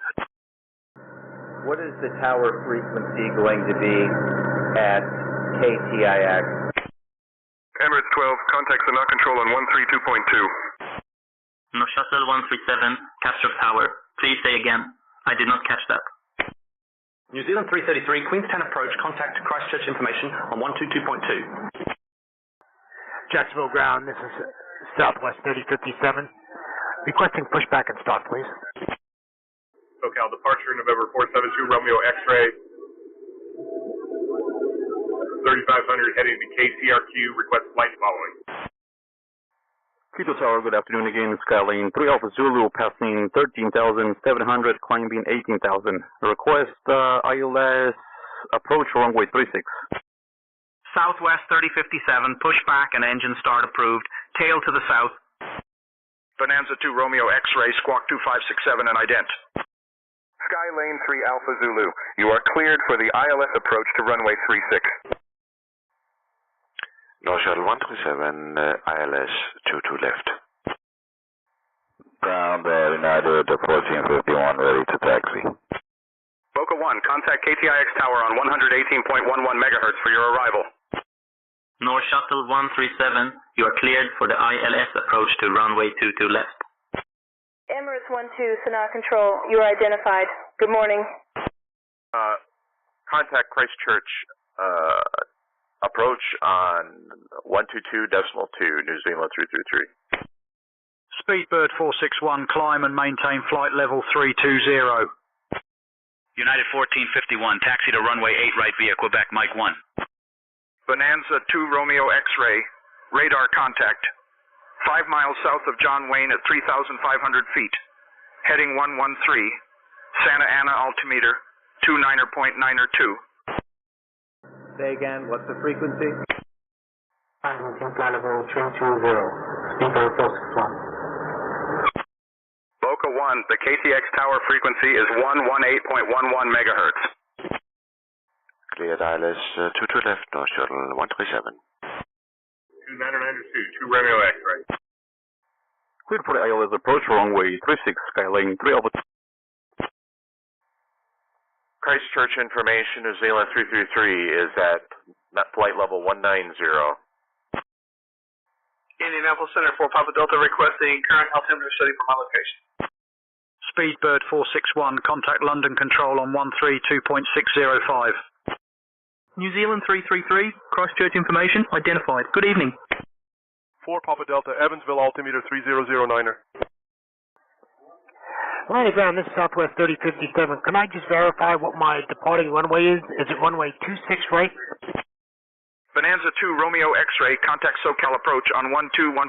What is the tower frequency going to be at KTIX? Emirates 12, contact Sana Control on 132.2. North Shuttle 137, Castro Tower. Please say again. I did not catch that. New Zealand 333, Queenstown approach, contact Christchurch information on 122.2. Jacksonville ground, this is Southwest 3057. Requesting pushback and start, please. SoCal departure, November 472, Romeo X-ray. 3500 heading to KCRQ, request flight following. Quito Tower, good afternoon again. Skyline 3 Alpha Zulu, passing 13,700, climbing 18,000. Request ILS approach runway 36. Southwest 3057, pushback and engine start approved. Tail to the south. Bonanza 2 Romeo X-ray, squawk 2567 and ident. Skylane 3 Alpha Zulu, you are cleared for the ILS approach to runway 36. North Shuttle 137, ILS 22 left. Ground United 1451, ready to taxi. Boca 1, contact KTIX tower on 118.11 megahertz for your arrival. North Shuttle 137, you are cleared for the ILS approach to runway 22 left. Emirates 12, Sanaa Control, you are identified. Good morning. Contact Christchurch approach on 122.2, New Zealand 333. Speedbird 461, climb and maintain flight level 320. United 1451, taxi to runway 8 right via Quebec, Mike 1. Bonanza 2 Romeo X-ray, radar contact. 5 miles south of John Wayne at 3,500 feet. Heading 113, Santa Ana altimeter, 29.902. Say again, what's the frequency? Maintain flight level 320, speedbird 461. Boca 1, the KTX tower frequency is 118.11 megahertz. Cleared ILS 22 left, North Shuttle 137. 2992, 2 Romeo X-ray. Cleared for the ILS approach runway 36, Skyline 3 Alpha. Christchurch information, New Zealand 333 is at flight level 190. Indianapolis Center 4 Papa Delta requesting current altimeter study for my location. Speedbird 461, contact London Control on 132.605. New Zealand 333, Christchurch information identified. Good evening. 4 Papa Delta, Evansville altimeter 3009er. Landing ground, this is Southwest 3057. Can I just verify what my departing runway is? Is it runway 26 right? Bonanza 2 Romeo X-ray, contact SoCal approach on 121.3.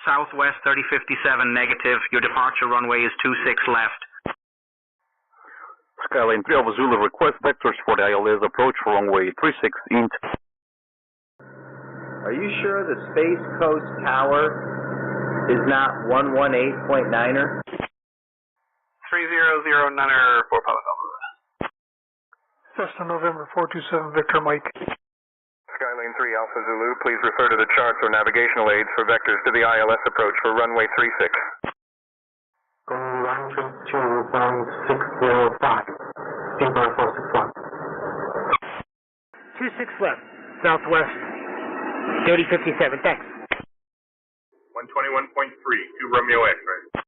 Southwest 3057 negative. Your departure runway is 26 left. Skyline 3 Alpha Zulu, request vectors for the ILS approach for runway 36 int. Are you sure the Space Coast Tower is not 118.9er? 3009er 4 Papa Delta. Cessna November 427, Victor Mike. Skylane 3 Alpha Zulu, please refer to the charts or navigational aids for vectors to the ILS approach for runway 36. Going runway 2.605, speedbird 461. 26 left, Southwest 3057, thanks. 121.3, 2 Romeo X-ray.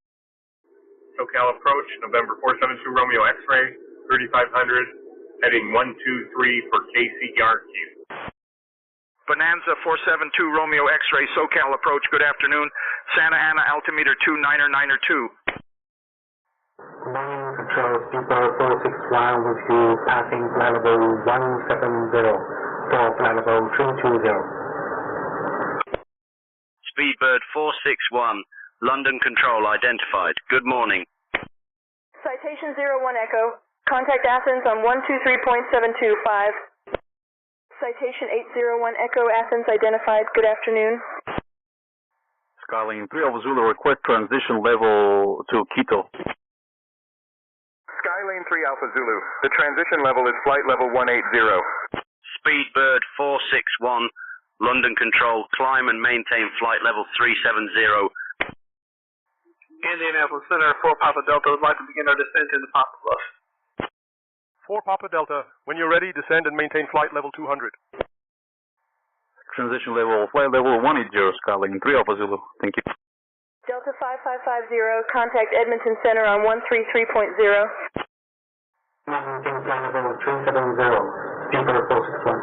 SoCal approach, November 472 Romeo X-ray, 3500, heading 123 for KCRQ. Bonanza 472 Romeo X-ray, SoCal approach, good afternoon. Santa Ana altimeter 2992. Morning control, speedbird 461 with you passing flight level 170 for flight level 320. Speedbird 461, London Control identified. Good morning. Citation 01 Echo, contact Athens on 123.725. Citation 801 Echo, Athens identified. Good afternoon. Skyline 3 Alpha Zulu, request transition level to Quito. Skylane 3 Alpha Zulu, the transition level is flight level 180. Speedbird 461, London Control, climb and maintain flight level 370. Indianapolis Center 4 Papa Delta would like to begin our descent into Papa Bluff. 4 Papa Delta, when you're ready, descend and maintain flight level 200. Transition level, flight level 180, Skyline 3 Alpha Zulu. Thank you. Delta 5550, contact Edmonton Center on 133.0. Maintain flight level 370, speedbird 461.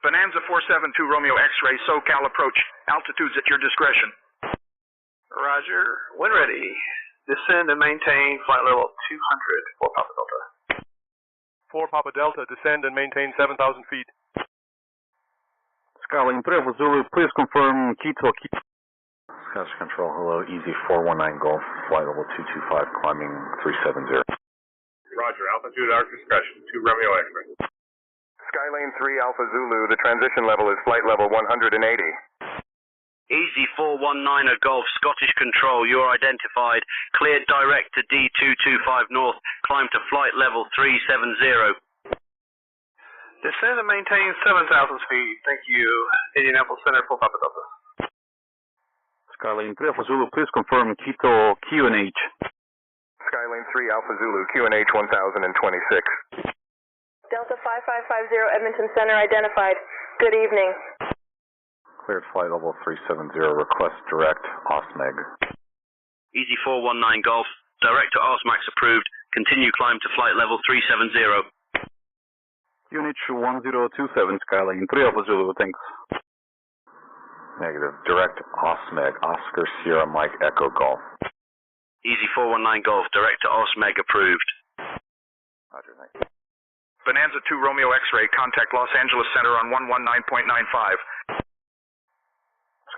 Bonanza 472 Romeo X-ray, SoCal approach, altitudes at your discretion. Roger. When ready, descend and maintain flight level 200 for Papa Delta. 4 Papa Delta, descend and maintain 7,000 feet. Skyline 3 Alpha Zulu, please confirm Quito. Scout Control, hello, Easy 419 Golf, flight level 225, climbing 370. Roger, altitude at our discretion, 2 Romeo X-ray. Skylane 3 Alpha Zulu, the transition level is flight level 180. Easy 419 Golf, Scottish Control, you're identified. Cleared direct to D225 North, climb to flight level 370. Descend and maintain 7,000 feet. Thank you. Indianapolis Center for Papa Delta. Skyline 3 Alpha Zulu, please confirm Quito QNH. Skylane 3 Alpha Zulu, QNH 1026. Delta 5550 Edmonton Center identified. Good evening. Cleared flight level 370, request direct OSMEG. Easy 419 Golf, direct to OSMAX approved. Continue climb to flight level 370. Unit 1027, Skyline 3 Alpha Zulu, thanks. Negative. Direct OSMEG, Oscar Sierra Mike Echo Golf. Easy 419 Golf, direct to OSMEG approved. Roger, thank you. Bonanza 2 Romeo X-ray, contact Los Angeles Center on 119.95.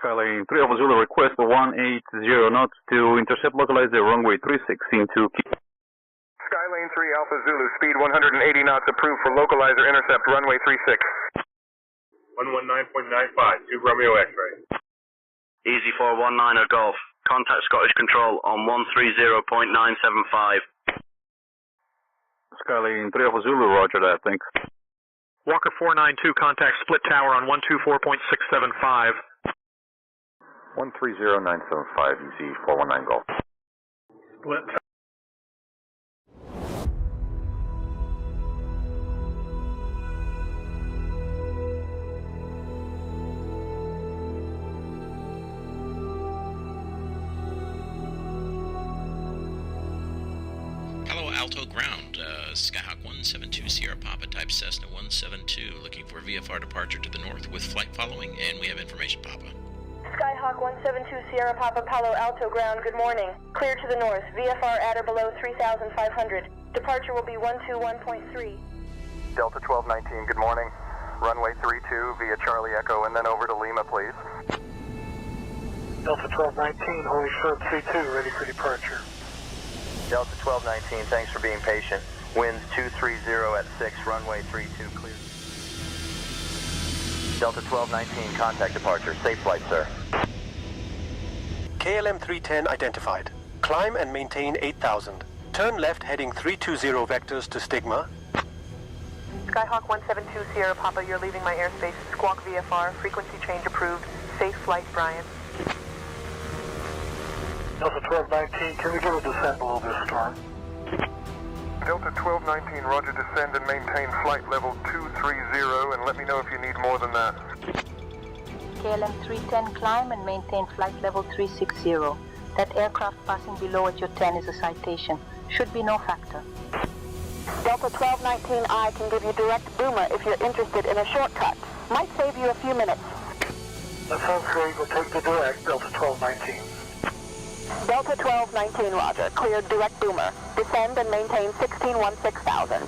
Skyline 3 Alpha Zulu, request 180 knots to intercept localizer runway 36 into Skylane 3 Alpha Zulu, speed 180 knots approved for localizer intercept runway 36. 119.95, 2 Romeo X-ray. Easy 419 Golf, contact Scottish Control on 130.975. Skyline 3 Alpha Zulu, roger that, thanks. Walker 492, contact Split Tower on 124.675. 130975, Easy 419 Golf. Split. Palo Alto ground, Skyhawk 172 Sierra Papa, type Cessna 172, looking for VFR departure to the north with flight following, and we have information, Papa. Skyhawk 172 Sierra Papa Palo Alto ground, good morning. Clear to the north, VFR at or below 3,500. Departure will be 121.3. Delta 1219, good morning. Runway 32 via Charlie Echo and then over to Lima, please. Delta 1219, Holy Short 32, ready for departure. Delta 1219, thanks for being patient. Winds 230 at 6, runway 32 clear. Delta 1219, contact departure. Safe flight, sir. KLM 310 identified. Climb and maintain 8,000. Turn left heading 320 vectors to Stigma. Skyhawk 172 Sierra Papa, you're leaving my airspace. Squawk VFR, frequency change approved. Safe flight, Brian. Delta 1219, can we get a descent below this storm? Delta 1219, roger, descend and maintain flight level 230, and let me know if you need more than that. KLM 310, climb and maintain flight level 360. That aircraft passing below at your 10 is a citation. Should be no factor. Delta 1219I can give you direct boomer if you're interested in a shortcut. Might save you a few minutes. That sounds great. We'll take the direct, Delta 1219. Delta 1219, roger. Cleared direct boomer. Descend and maintain 16,16,000.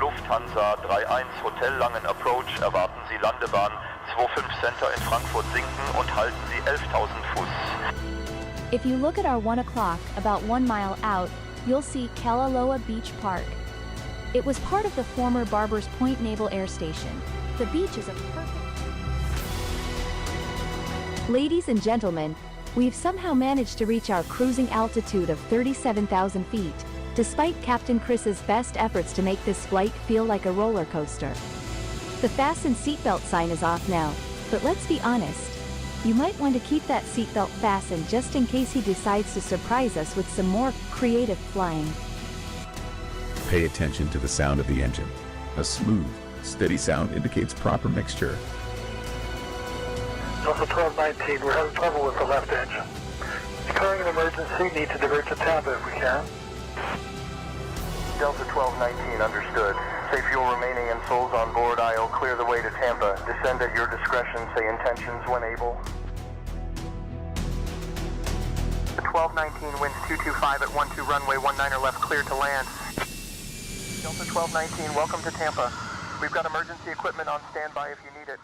Lufthansa 31 Hotel Langen Approach, erwarten Sie Landebahn 25 Center in Frankfurt sinken und halten Sie 11.000 Fuß. If you look at our 1 o'clock, about 1 mile out, you'll see Kalaloa Beach Park. It was part of the former Barbers Point Naval Air Station. The beach is a perfect... Ladies and gentlemen, we've somehow managed to reach our cruising altitude of 37,000 feet, despite Captain Chris's best efforts to make this flight feel like a roller coaster. The fasten seatbelt sign is off now, but let's be honest. You might want to keep that seatbelt fastened just in case he decides to surprise us with some more creative flying. Pay attention to the sound of the engine. A smooth, steady sound indicates proper mixture. Delta 1219, we're having trouble with the left engine. Declaring an emergency, need to divert to Tampa if we can. Delta 1219, understood. Safe fuel remaining and souls on board. I'll clear the way to Tampa. Descend at your discretion. Say intentions when able. 1219, winds 225 at 12 runway 19er left, clear to land. Delta 1219, welcome to Tampa. We've got emergency equipment on standby if you need it.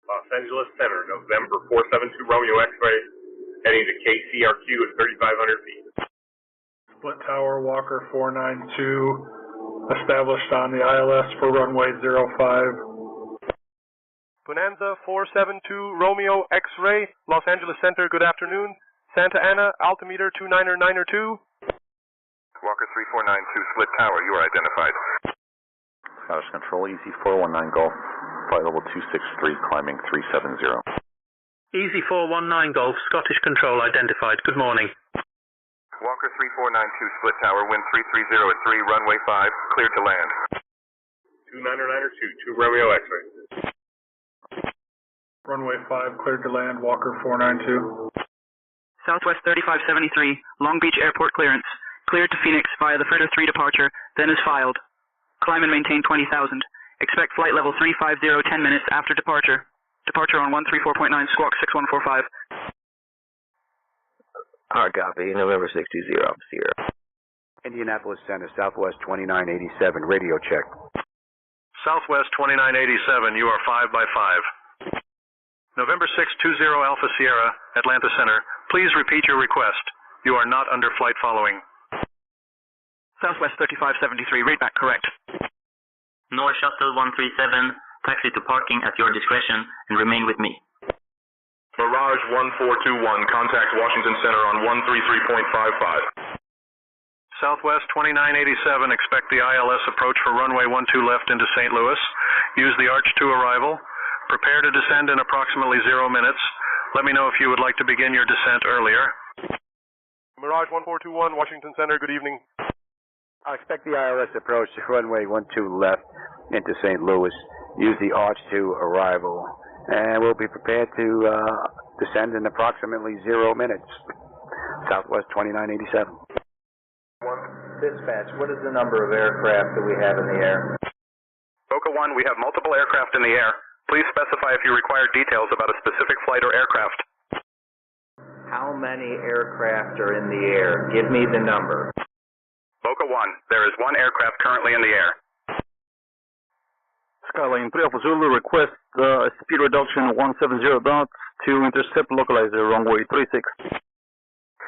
Los Angeles Center, November 472 Romeo X-ray, heading to KCRQ at 3,500 feet. Split Tower, Walker 492, established on the ILS for runway 05. Bonanza 472 Romeo X-ray, Los Angeles Center, good afternoon. Santa Ana, altimeter 299er2. Walker 3492, Split Tower, you are identified. Scottish Control, Easy 419 Golf, flight level 263, climbing 370. Easy 419 Golf, Scottish Control identified. Good morning. Walker 3492, Split Tower, wind 330 at 3, runway 5, cleared to land. 299er2, 2 Romeo X-ray. Runway 5, cleared to land, Walker 492. Southwest 3573, Long Beach Airport clearance. Cleared to Phoenix via the Fritter 3 departure, then is filed. Climb and maintain 20,000. Expect flight level 350 10 minutes after departure. Departure on 134.9, squawk 6145. Hard copy, November 620, Sierra. Indianapolis Center, Southwest 2987, radio check. Southwest 2987, you are 5 by 5. November 620 Alpha Sierra, Atlanta Center, please repeat your request. You are not under flight following. Southwest 3573, read back correct. North Shuttle 137, taxi to parking at your discretion and remain with me. Mirage 1421, contact Washington Center on 133.55. Southwest 2987, expect the ILS approach for runway 12 left into St. Louis. Use the Arch 2 arrival. Prepare to descend in approximately 0 minutes. Let me know if you would like to begin your descent earlier. Mirage 1421, Washington Center, good evening. I expect the ILS approach to runway 12 left into St. Louis. Use the Arch 2 arrival. And we'll be prepared to descend in approximately 0 minutes. Southwest 2987. Dispatch, what is the number of aircraft that we have in the air? Boca 1, we have multiple aircraft in the air. Please specify if you require details about a specific flight or aircraft. How many aircraft are in the air? Give me the number. Boca 1, there is 1 aircraft currently in the air. Skyline 3 Alpha Zulu, request speed reduction 170 knots to intercept localizer runway 36.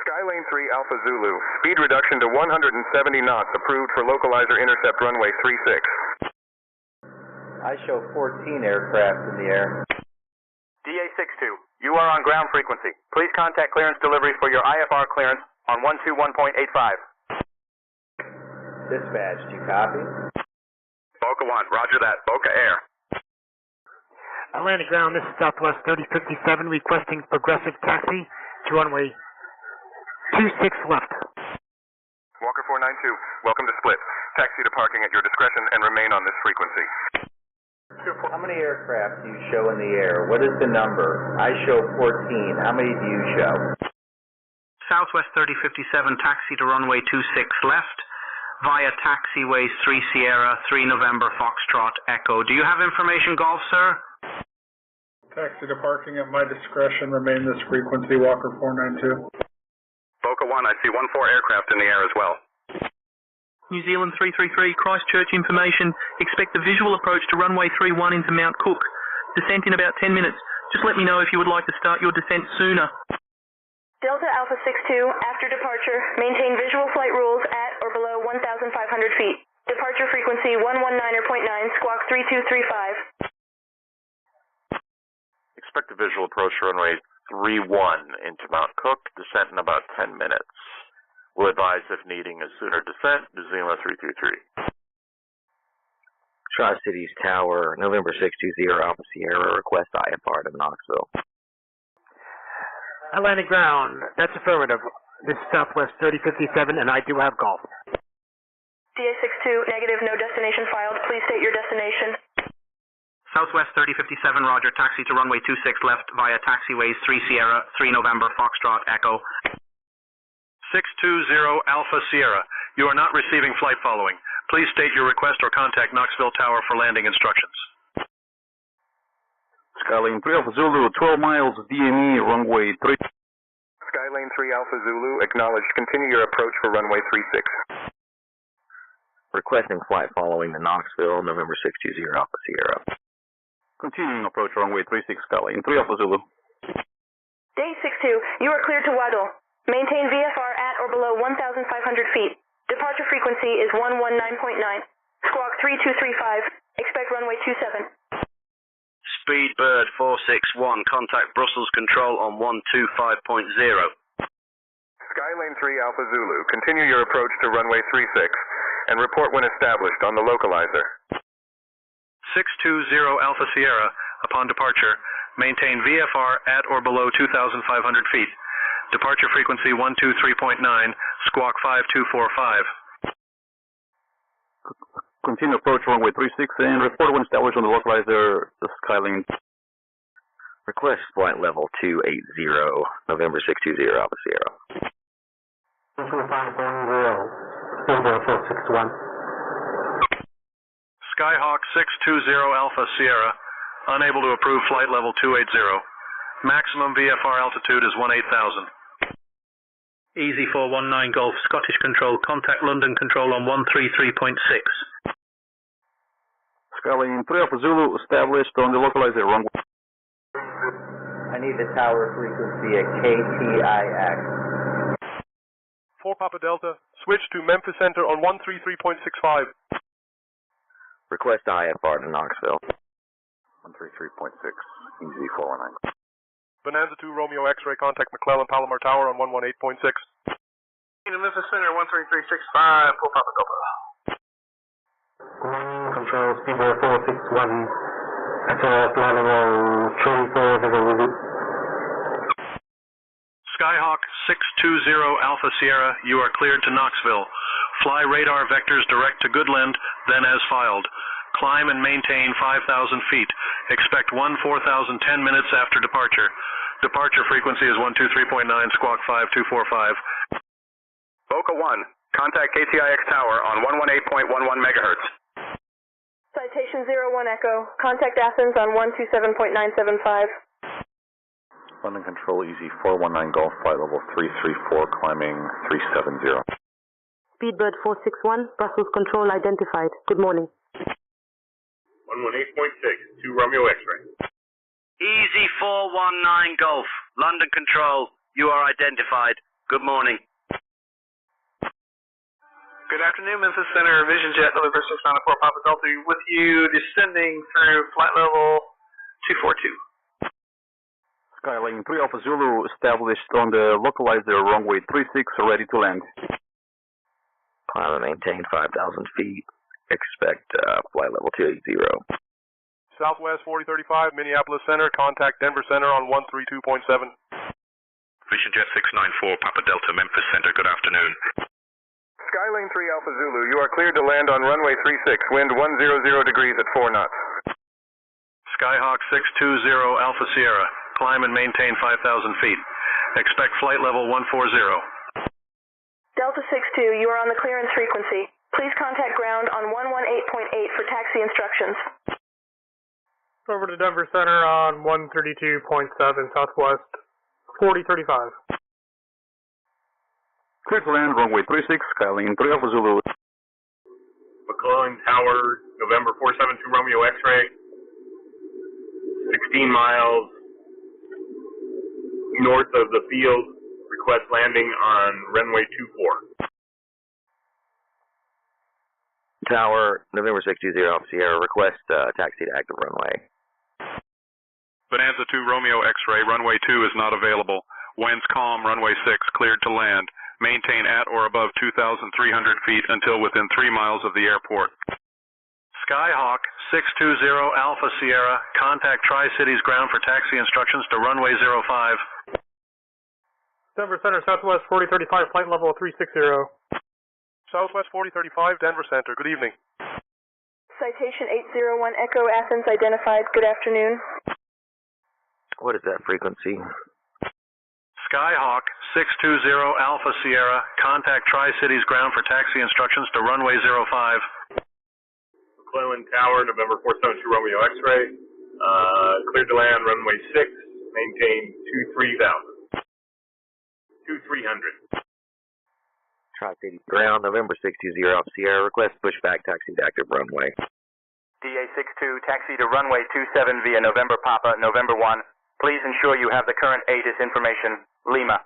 Skylane 3 Alpha Zulu, speed reduction to 170 knots, approved for localizer intercept runway 36. I show 14 aircraft in the air. DA62, you are on ground frequency. Please contact clearance delivery for your IFR clearance on 121.85. Dispatch, do you copy? Boca 1, roger that. Boca Air. Atlantic ground, this is Southwest 3057, requesting progressive taxi to runway 26 left. Walker 492, welcome to Split. Taxi to parking at your discretion and remain on this frequency. How many aircraft do you show in the air? What is the number? I show 14. How many do you show? Southwest 3057, taxi to runway 26 left, via taxiways 3 Sierra, 3 November, Foxtrot, Echo. Do you have information, Golf, sir? Taxi to parking at my discretion, remain this frequency, Walker 492. Boca 1, I see 14 aircraft in the air as well. New Zealand 333, Christchurch information. Expect a visual approach to runway 31 into Mount Cook. Descent in about 10 minutes. Just let me know if you would like to start your descent sooner. Delta Alpha 62, after departure, maintain visual flight rules at or below 1,500 feet. Departure frequency 119.9, squawk 3235. Expect a visual approach runway 31 into Mount Cook, descent in about 10 minutes. We'll advise if needing a sooner descent to Zima 333. Tri-Cities Tower, November 620, Alpha Sierra, request IFR to Knoxville. Atlantic ground, that's affirmative. This is Southwest 3057, and I do have golf. DA62, negative, no destination filed. Please state your destination. Southwest 3057, roger, taxi to runway 26 left via taxiways 3 Sierra, 3 November, Foxtrot, Echo. 620 Alpha Sierra, you are not receiving flight following. Please state your request or contact Knoxville Tower for landing instructions. Skyline 3 Alpha Zulu, 12 miles DME, runway 3. Skylane 3 Alpha Zulu, acknowledged. Continue your approach for runway 36. Requesting flight following to Knoxville, November 620 Alpha Sierra. Continuing approach runway 36, Skyline 3 Alpha Zulu. Day 62, you are cleared to Waddle. Maintain VFR at or below 1,500 feet. Departure frequency is 119.9. Squawk 3235. Expect runway 27. Speedbird 461, contact Brussels Control on 125.0. Skylane 3 Alpha Zulu, continue your approach to runway 36 and report when established on the localizer. 620 Alpha Sierra, upon departure, maintain VFR at or below 2,500 feet. Departure frequency 123.9, squawk 5245. Continue approach runway 36 and report when established on the localizer, the Skyline. Request flight level 280, November 620 Alpha Sierra. 461. Skyhawk 620 Alpha Sierra, unable to approve flight level 280. Maximum VFR altitude is 18,000. Easy 419 Golf, Scottish Control, contact London Control on 133.6. Skyline 3 Alpha Zulu, established on the localizer runway. I need the tower frequency at KTIX. 4 Papa Delta, switch to Memphis Center on 133.65. Request IFR to Knoxville. 133.6, easy 419. Bonanza 2 Romeo X-ray, contact McClellan Palomar Tower on 118.6. Memphis Center 13365, 4 Papa Delta. Control, Speedbird 461, at planning on 24. Skyhawk 620 Alpha Sierra, you are cleared to Knoxville. Fly radar vectors direct to Goodland, then as filed. Climb and maintain 5,000 feet. Expect 4,010 minutes after departure. Departure frequency is 123.9, squawk 5245. Boca 1, contact KTIX Tower on 118.11 megahertz. Citation 01 Echo. Contact Athens on 127.975. London Control, easy 419 Golf, flight level 334, climbing 370. Speedbird 461, Brussels Control identified. Good morning. 118.6, 2 Romeo X-ray. Easy 419 Golf, London Control, you are identified. Good morning. Good afternoon, Memphis Center, Vision Jet, deliver 694 Papa Delta with you, descending through flight level 242. Skyline 3 Alpha Zulu, established on the localizer, runway 36, ready to land. Climb and maintain 5,000 feet. Expect flight level 280. Southwest 4035, Minneapolis Center, contact Denver Center on 132.7. Vision Jet 694, Papa Delta, Memphis Center, good afternoon. Skylane 3 Alpha Zulu, you are cleared to land on runway 36, wind 100 degrees at 4 knots. Skyhawk 620 Alpha Sierra, climb and maintain 5,000 feet. Expect flight level 140. Delta 62, you are on the clearance frequency. Please contact ground on 118.8 for taxi instructions. Over to Denver Center on 132.7 Southwest 4035. Clear to land, runway 36, Skyline 3 Alpha Zulu. McClellan Tower, November 472 Romeo X-ray. 16 miles north of the field. Request landing on runway 24. Tower, November 620 Alpha Sierra, request taxi to active runway. Bonanza 2 Romeo X-ray, runway 2 is not available. Winds calm, runway 6 cleared to land. Maintain at or above 2,300 feet until within 3 miles of the airport. Skyhawk 620 Alpha Sierra, contact Tri-Cities ground for taxi instructions to runway 05. Denver Center, Southwest 4035, flight level 360. Southwest 4035, Denver Center, good evening. Citation 801 Echo Athens identified. Good afternoon. What is that frequency? Skyhawk 620 Alpha Sierra, contact Tri-Cities ground for taxi instructions to runway 05. McClellan Tower, November 472 Romeo X-ray, cleared to land runway 6, maintain 23,000. 2300. Tri-Cities ground, November 620 Alpha Sierra, request pushback taxi to active runway. DA62, taxi to runway 27 via November Papa, November 1. Please ensure you have the current ATIS information. Lima.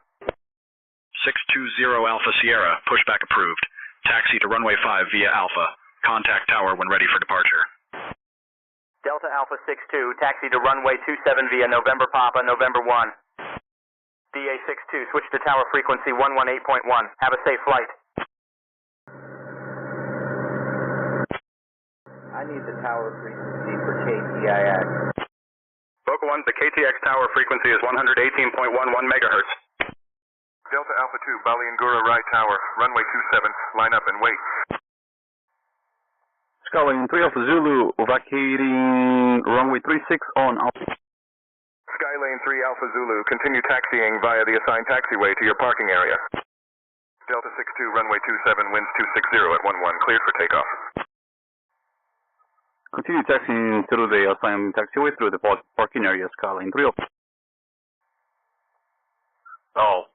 620 Alpha Sierra, pushback approved. Taxi to runway 5 via Alpha. Contact tower when ready for departure. Delta Alpha 62, taxi to runway 27 via November Papa, November 1. DA62, switch to tower frequency 118.1. Have a safe flight. I need the tower frequency for KTIX. Local 1, the KTX tower frequency is 118.11 megahertz. Delta Alpha 2, Baliangura right tower, runway 27, line up and wait. Skyline 3 Alpha Zulu, vacating runway 36 on Alpha. Skylane 3 Alpha Zulu, continue taxiing via the assigned taxiway to your parking area. Delta 62, runway 27, winds 260 at 11, cleared for takeoff. Continue taxiing through the assigned taxiway through the parking area, Skyline 3 Alpha. Oh,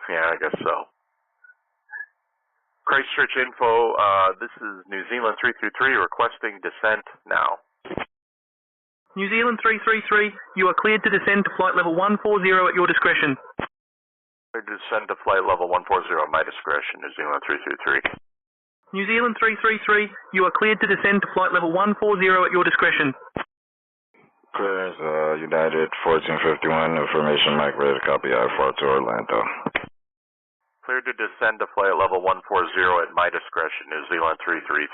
yeah, I guess so. Christchurch info, this is New Zealand 333 requesting descent now. New Zealand 333, you are cleared to descend to flight level 140 at your discretion. Cleared to descend to flight level 140 at my discretion, New Zealand 333. New Zealand 333, you are cleared to descend to flight level 140 at your discretion. Clearance, United 1451, information Mike, ready to copy I-4 to Orlando. Cleared to descend to flight level 140 at my discretion, New Zealand 333.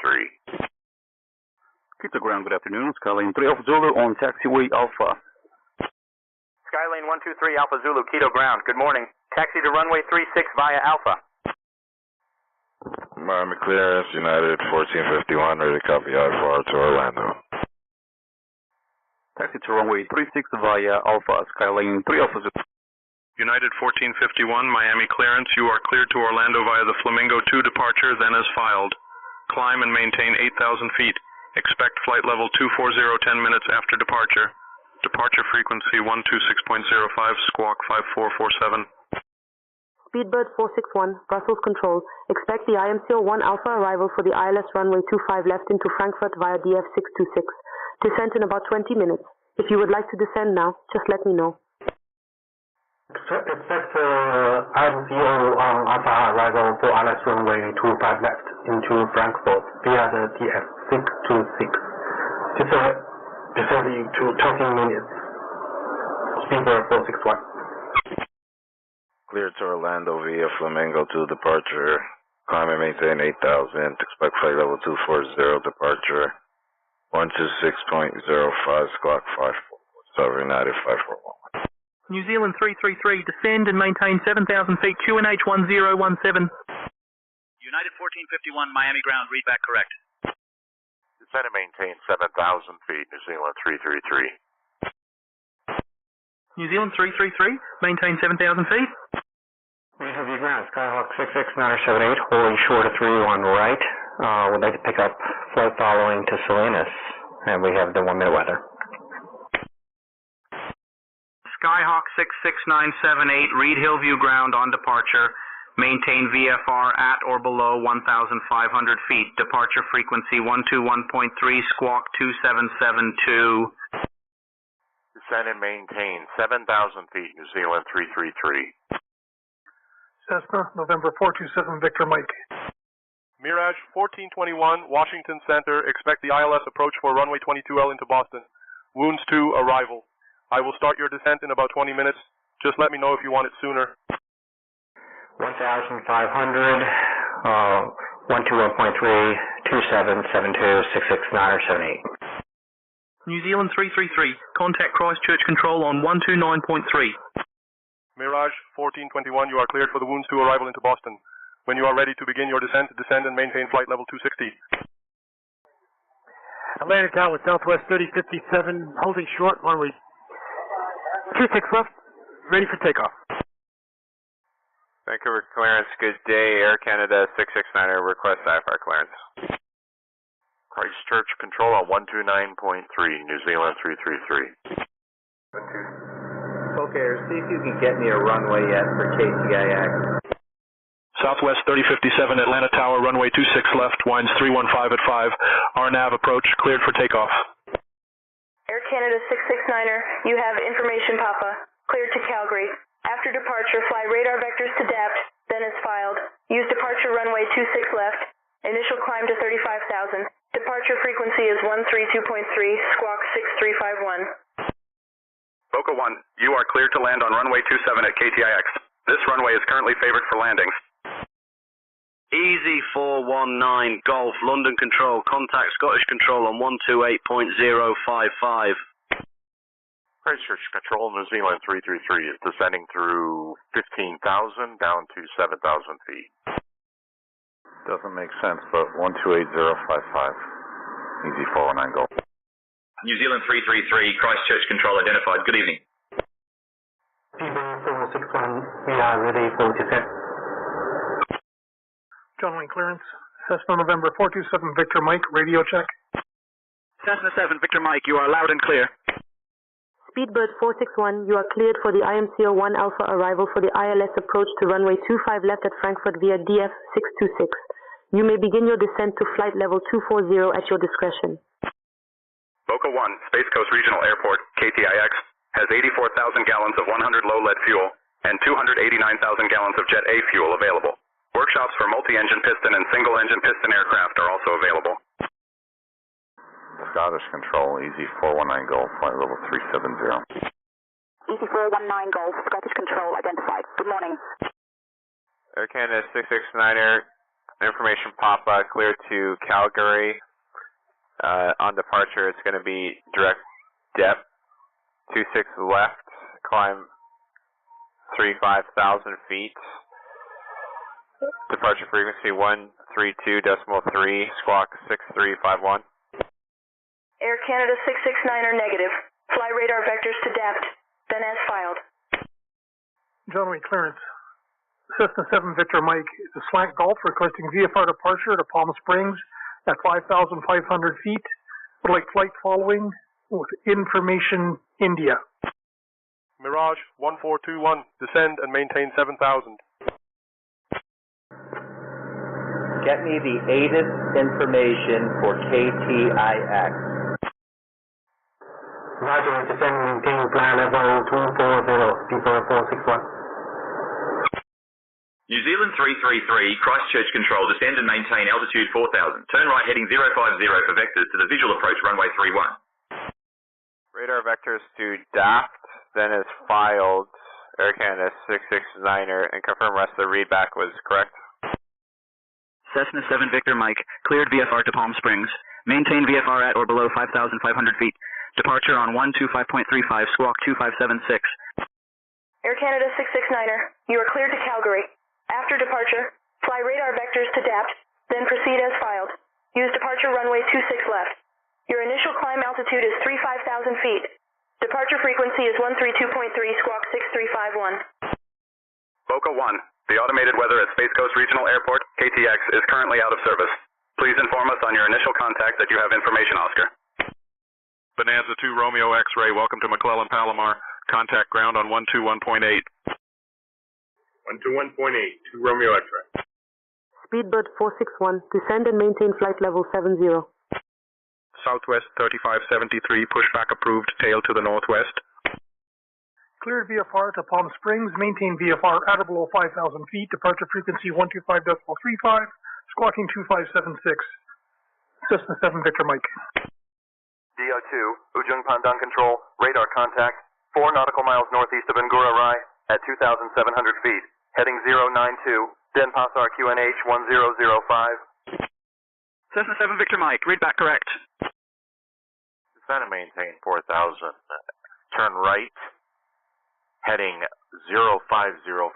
Keep ground, good afternoon. Skyline 3 Alpha Zulu on taxiway Alpha. Skylane 123 Alpha Zulu, Quito ground. Good morning. Taxi to runway 36 via Alpha. Miami clearance, United 1451, ready to copy I-4 to Orlando. Taxi to runway 36 via Alpha, Skyline 3 Alpha Zulu. United 1451, Miami clearance. You are cleared to Orlando via the Flamingo 2 departure, then as filed. Climb and maintain 8,000 feet. Expect flight level 240 10 minutes after departure. Departure frequency 126.05, squawk 5447. Speedbird 461, Brussels Control. Expect the IMCO-1 Alpha arrival for the ILS runway 25 left into Frankfurt via DF626. Descent in about 20 minutes. If you would like to descend now, just let me know. Expect IMCO Alpha arrival for ILS runway 25 left into Frankfurt via the DF626. Descending to 20 minutes. Speedbird 461. Cleared to Orlando via Flamingo 2 departure. Climb and maintain 8,000. Expect flight level 240 departure. 126.05, squawk 547, United 541. New Zealand 333, descend and maintain 7,000 feet, QNH 1017. United 1451, Miami ground, read back correct. Descend and maintain 7,000 feet, New Zealand 333. New Zealand 333, maintain 7,000 feet. We have you ground, Skyhawk 6698, holding short of 31 right. We'd like to pick up flight following to Salinas, and we have the 1 minute weather. Skyhawk 66978, Reed Hillview ground on departure. Maintain VFR at or below 1,500 feet. Departure frequency 121.3, squawk 2772. Descend and maintain 7,000 feet, New Zealand 333. Cessna, November 427, Victor Mike. Mirage 1421, Washington Center. Expect the ILS approach for runway 22L into Boston. Wounds 2, arrival. I will start your descent in about 20 minutes. Just let me know if you want it sooner. 1,500, 121.3, 2772, 669 or 78. New Zealand 333, contact Christchurch Control on 129.3. Mirage 1421, you are cleared for the Wounds 2 arrival into Boston. When you are ready to begin your descent, descend and maintain flight level 260. Atlanta Tower, Southwest 3057, holding short, runway 26 left, ready for takeoff. Vancouver clearance, good day. Air Canada 669er, request IFR clearance. Christchurch control on 129.3, New Zealand 333. Okay, see if you can get me a runway yet for KTIX. Southwest 3057, Atlanta Tower, runway 26 left, winds 315 at 5. RNAV approach, cleared for takeoff. Air Canada 669er, you have information, Papa. Cleared to Calgary. After departure, fly radar vectors to depth, then as filed. Use departure runway 26 left. Initial climb to 35,000. Departure frequency is 132.3, squawk 6351. Boca 1, you are cleared to land on runway 27 at KTIX. This runway is currently favored for landings. Easy 419 Golf, London Control, contact Scottish Control on 128.055. Christchurch control, New Zealand 333 is descending through 15,000 down to 7,000 feet. Doesn't make sense, but 128055. Easy 419 Golf. New Zealand 333, Christchurch control identified. Good evening. P-Bar 461, we are ready for descent. John Wayne clearance. Cessna November 427 Victor Mike, radio check. Cessna 7, Victor Mike, you are loud and clear. Speedbird 461, you are cleared for the IMCO 1 Alpha arrival for the ILS approach to runway 25 left at Frankfurt via DF 626. You may begin your descent to flight level 240 at your discretion. Boca 1, Space Coast Regional Airport, KTIX, has 84,000 gallons of 100 low-lead fuel and 289,000 gallons of Jet A fuel available. Workshops for multi-engine piston and single-engine piston aircraft are also available. Scottish control, easy 419 Golf, flight level 370. Easy 419 Golf, Scottish control identified. Good morning. Air Canada 669er, information Papa, clear to Calgary. On departure, it's going to be direct depth, 26 left, climb 35,000 feet. Departure frequency 132.3, squawk 6351. Air Canada 669er negative. Fly radar vectors to depth, then as filed. John Wayne clearance. Cessna 7 Victor Mike is a slack Golf requesting VFR departure to Palm Springs at 5,500 feet. Would like flight following with information India. Mirage 1421, descend and maintain 7,000. Get me the ATIS information for KTIX. Roger, descend and maintain flight level 240, P-Bar 461. New Zealand 333, Christchurch control, descend and maintain altitude 4,000. Turn right heading 050 for vectors to the visual approach runway 31. Radar vectors to DAFT, then is filed. Air Canada 669er, and confirm rest of the readback was correct. Cessna 7 Victor Mike, cleared VFR to Palm Springs. Maintain VFR at or below 5,500 feet. Departure on 125.35, squawk 2576. Air Canada 669er, you are cleared to Calgary. After departure, fly radar vectors to depth, then proceed as filed. Use departure runway 26 left. Your initial climb altitude is 35,000 feet. Departure frequency is 132.3, squawk 6351. Boca 1, the automated weather at Space Coast Regional Airport, KTX, is currently out of service. Please inform us on your initial contact that you have information, Oscar. Bonanza 2 Romeo X-ray, welcome to McClellan Palomar. Contact ground on 121.8. 121.8, 2 Romeo X-ray. Speedbird 461, descend and maintain flight level 70. Southwest 3573, pushback approved, tail to the northwest. Cleared VFR to Palm Springs, maintain VFR at or below 5,000 feet, departure frequency 125.35, squawking 2576. Cessna 7 Victor Mike. DO2, Ujung Pandang Control, radar contact, 4 nautical miles northeast of Ngurah Rai at 2,700 feet, heading 092, Denpasar QNH 1005. Cessna 7 Victor Mike, read back correct. Descend and maintain 4,000. Turn right, heading 050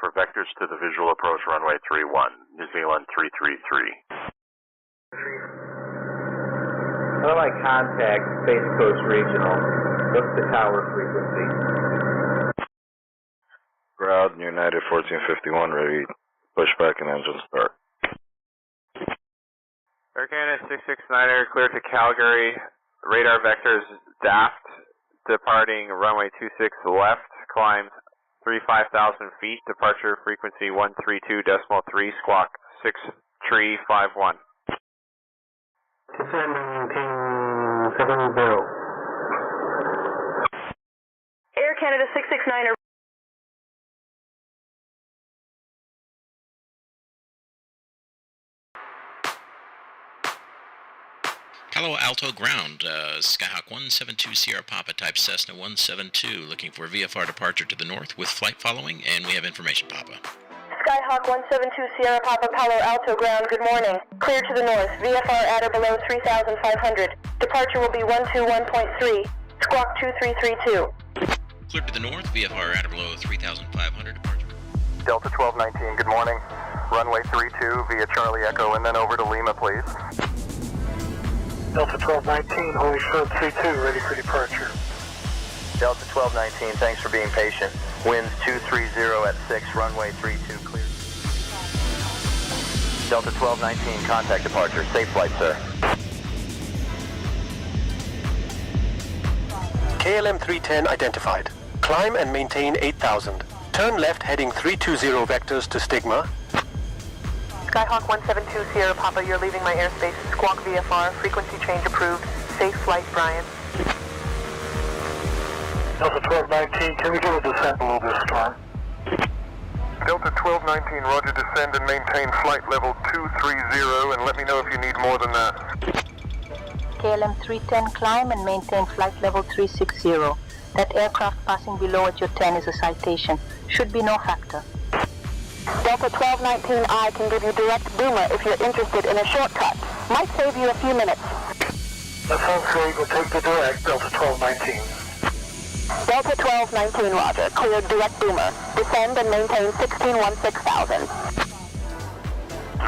for vectors to the visual approach runway 31, New Zealand 333. Satellite contact, Space Coast Regional. What's the tower frequency? Ground, United 1451, ready. Pushback and engine start. Air Canada 669er, clear to Calgary. Radar vectors Daft, departing runway 26 left, climb 35,000 feet, departure frequency 132.3, squawk 6351. Descending ping 70. Air Canada 669er. Palo Alto ground, Skyhawk 172 Sierra Papa type Cessna 172, looking for VFR departure to the north with flight following, and we have information, Papa. Skyhawk 172 Sierra Papa Palo Alto ground, good morning. Clear to the north, VFR at or below 3,500. Departure will be 121.3, squawk 2332. Clear to the north, VFR at or below 3,500, departure. Delta 1219, good morning. Runway 32 via Charlie Echo and then over to Lima, please. Delta 1219, Holy Short 32, ready for departure. Delta 1219, thanks for being patient. Winds 230 at 6, runway 32 clear. Delta 1219, contact departure. Safe flight, sir. KLM 310 identified. Climb and maintain 8,000. Turn left heading 320 vectors to Stigma. Skyhawk 172 Sierra Papa, you're leaving my airspace. Squawk VFR, frequency change approved. Safe flight, Brian. Delta 1219, can we get a descent below this storm? Delta 1219, roger, descend and maintain flight level 230, and let me know if you need more than that. KLM 310, climb and maintain flight level 360. That aircraft passing below at your 10 is a citation. Should be no factor. Delta 1219I can give you direct boomer if you're interested in a shortcut. Might save you a few minutes. That sounds great. We'll take the direct, Delta 1219. Delta 1219, roger. Cleared direct boomer. Descend and maintain 1616,000.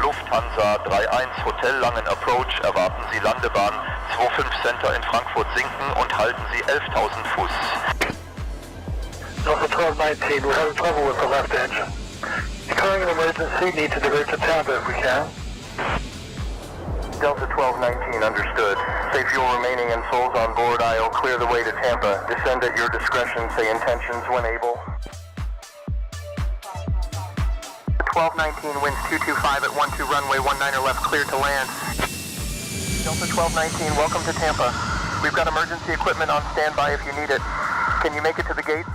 Lufthansa 31 Hotel Langen Approach, erwarten Sie Landebahn 25 Center in Frankfurt sinken und halten Sie 11.000 Fuß. Delta 1219, we're having trouble with the left engine. Declaring an emergency, need to divert to Tampa if we can. Delta 1219, understood. Safe fuel remaining and souls on board IO, clear the way to Tampa. Descend at your discretion, say intentions when able. 1219, winds 225 at 12 runway 19er left, clear to land. Delta 1219, welcome to Tampa. We've got emergency equipment on standby if you need it. Can you make it to the gate?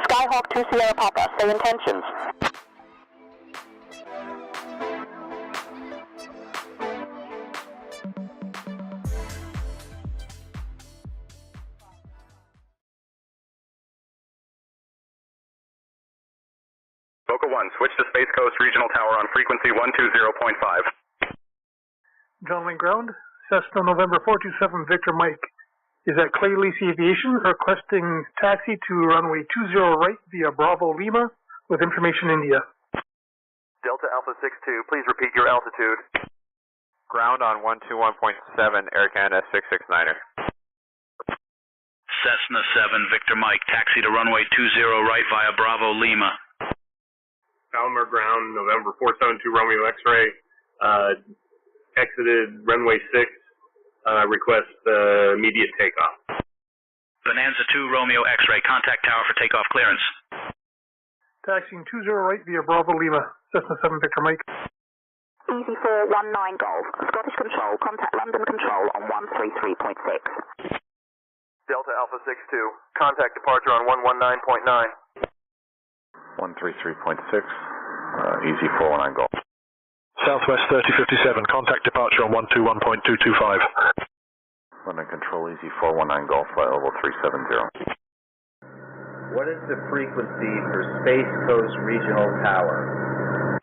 Skyhawk 2 Sierra Papa, say intentions. Boca 1, switch to Space Coast Regional Tower on frequency 120.5. John Wayne ground, Cessna November 427 Victor Mike is at Clay Lacey Aviation requesting taxi to runway 20 right via Bravo Lima with information India. Delta Alpha 62, please repeat your altitude. Ground on 121.7, Air Canada 669er. Cessna 7, Victor Mike, taxi to runway 20 right via Bravo Lima. Palmer ground, November 472 Romeo X-ray, exited runway 6, request immediate takeoff. Bonanza 2 Romeo X-ray, contact tower for takeoff clearance. Taxiing 20 right via Bravo Lima, Cessna 7 Victor Mike. Easy 419 Golf, Scottish Control, contact London Control on 133.6. Delta Alpha 62, contact departure on 119.9. 133.6, easy 419 Golf. Southwest 3057, contact departure on 121.225. London Control, easy 419 Golf, flight level 370. What is the frequency for Space Coast Regional Tower?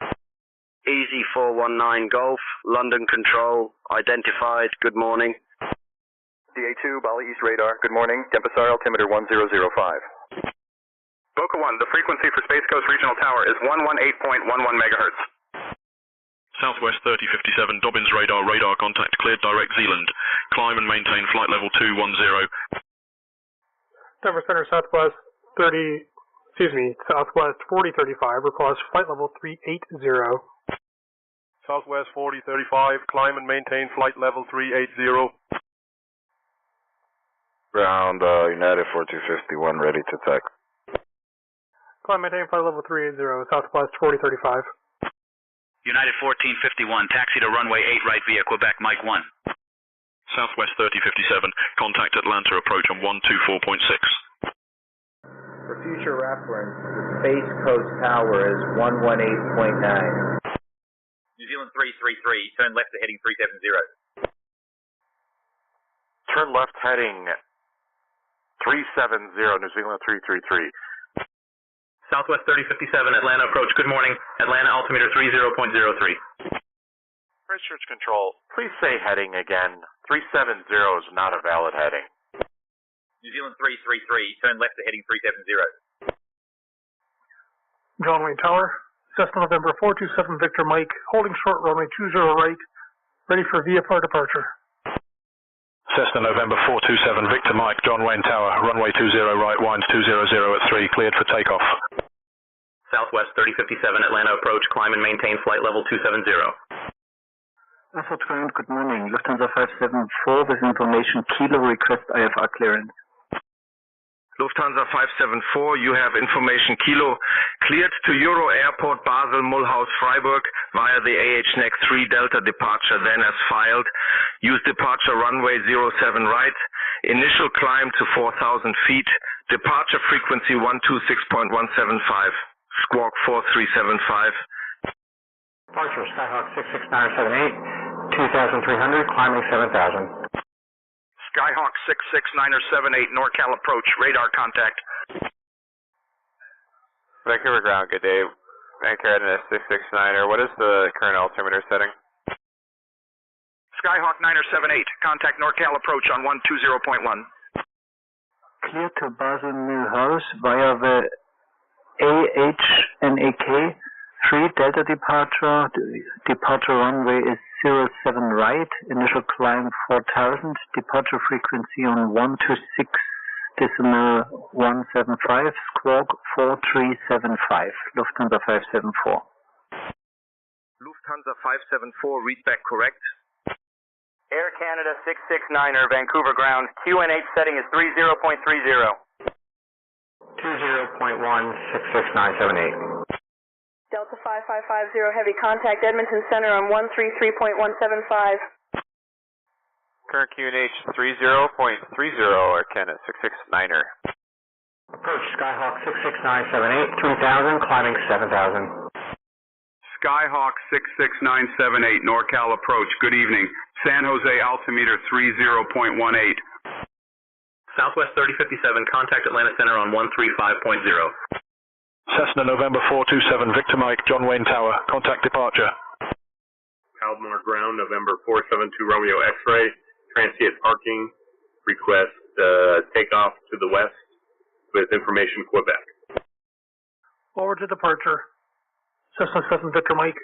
Easy 419 Golf, London Control, identified, good morning. DA2, Bali East radar, good morning. Tempesar altimeter 1005. Boca 1, the frequency for Space Coast Regional Tower is 118.11 megahertz. Southwest 3057, Dobbins radar contact cleared direct Zealand. Climb and maintain flight level 210. Denver Center Southwest 4035, request flight level 380. Southwest 4035, climb and maintain flight level 380. Ground, United 4251, ready to taxi. Climb maintain flight level 380, Southwest 4035. United 1451, taxi to runway 8 right via Quebec, Mike 1. Southwest 3057, contact Atlanta approach on 124.6. For future reference, the Space Coast Tower is 118.9. New Zealand 333, turn left to heading 370. Turn left heading 370, New Zealand 333. Southwest 3057, Atlanta approach. Good morning. Atlanta altimeter 30.03. Christchurch Control, please say heading again. 370 is not a valid heading. New Zealand 333, turn left to heading 370. John Wayne Tower, Cessna November 427 Victor Mike, holding short runway 20 right, ready for VFR departure. Cessna November 427 Victor Mike, John Wayne Tower, runway 20 right, winds 200 at 3, cleared for takeoff. Southwest 3057, Atlanta approach, climb and maintain flight level 270. Airport ground, good morning. Lufthansa 574 with information Kilo request IFR clearance. Lufthansa 574, you have information Kilo cleared to Euro Airport Basel Mulhouse Freiburg via the AHNEC 3 Delta departure, then as filed. Use departure runway 07 right, initial climb to 4,000 feet, departure frequency 126.175, squawk 4375. Departure Skyhawk 66978, 2,300, climbing 7,000. Skyhawk 66978, NorCal approach, radar contact. Vancouver ground, good day. Vancouver 669er, what is the current altimeter setting? Skyhawk 978, contact NorCal approach on 120.1. Clear to Basel Mulhouse via the AHNEC 3 Delta departure. Departure runway is 07 right. Initial climb 4,000. Departure frequency on 126.175. Squawk 4375. Lufthansa 574. Lufthansa 574, read back correct. Air Canada 669er, Vancouver ground. QNH setting is 30.30. 20.166.978. Delta 5550 heavy contact Edmonton Center on 133.175. Current QNH 30.30, Air Canada 669er. Approach Skyhawk 66978, 3,000, climbing 7,000. Skyhawk 66978, NorCal approach, good evening. San Jose altimeter 30.18. Southwest 3057, contact Atlanta Center on 135.0. Cessna November 427 Victor Mike, John Wayne Tower, contact departure. Caldmar ground, November 472 Romeo X-ray, transient parking, request takeoff to the west with information Quebec. Forward to departure. Cessna 7 Victor Mike.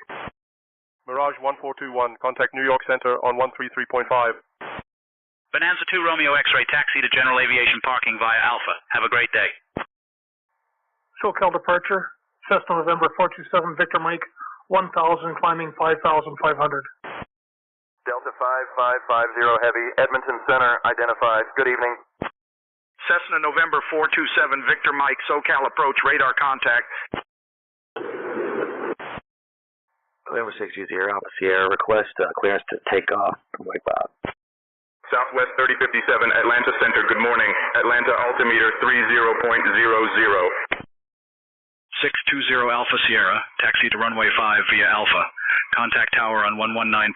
Mirage 1421, contact New York Center on 133.5. Bonanza 2 Romeo X-ray, taxi to general aviation parking via Alpha. Have a great day. SoCal departure. Cessna November 427 Victor Mike, 1,000, climbing 5,500. Delta 5550 heavy, Edmonton Center identified. Good evening. Cessna November 427 Victor Mike, SoCal approach, radar contact. November 620 Alpha Sierra, request clearance to take off from White Bob. Southwest 3057 Atlanta Center, good morning. Atlanta altimeter 30.00. 620 Alpha Sierra, taxi to runway 5 via Alpha. Contact tower on 119.5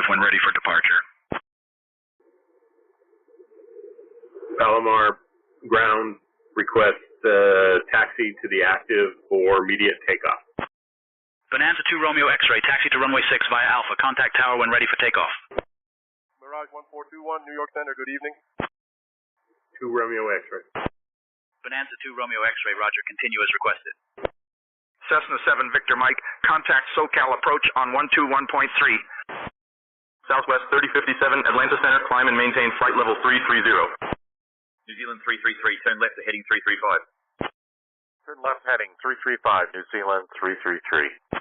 when ready for departure. Palomar ground, request taxi to the active for immediate takeoff. Bonanza 2 Romeo X-ray, taxi to runway 6 via Alpha. Contact tower when ready for takeoff. Mirage 1421, New York Center, good evening. 2 Romeo X-ray. Bonanza 2 Romeo X-ray, roger, continue as requested. Cessna 7 Victor Mike, contact SoCal approach on 121.3. Southwest 3057, Atlanta Center, climb and maintain flight level 330. New Zealand 333, turn left to heading 335. Turn left heading 335, New Zealand 333.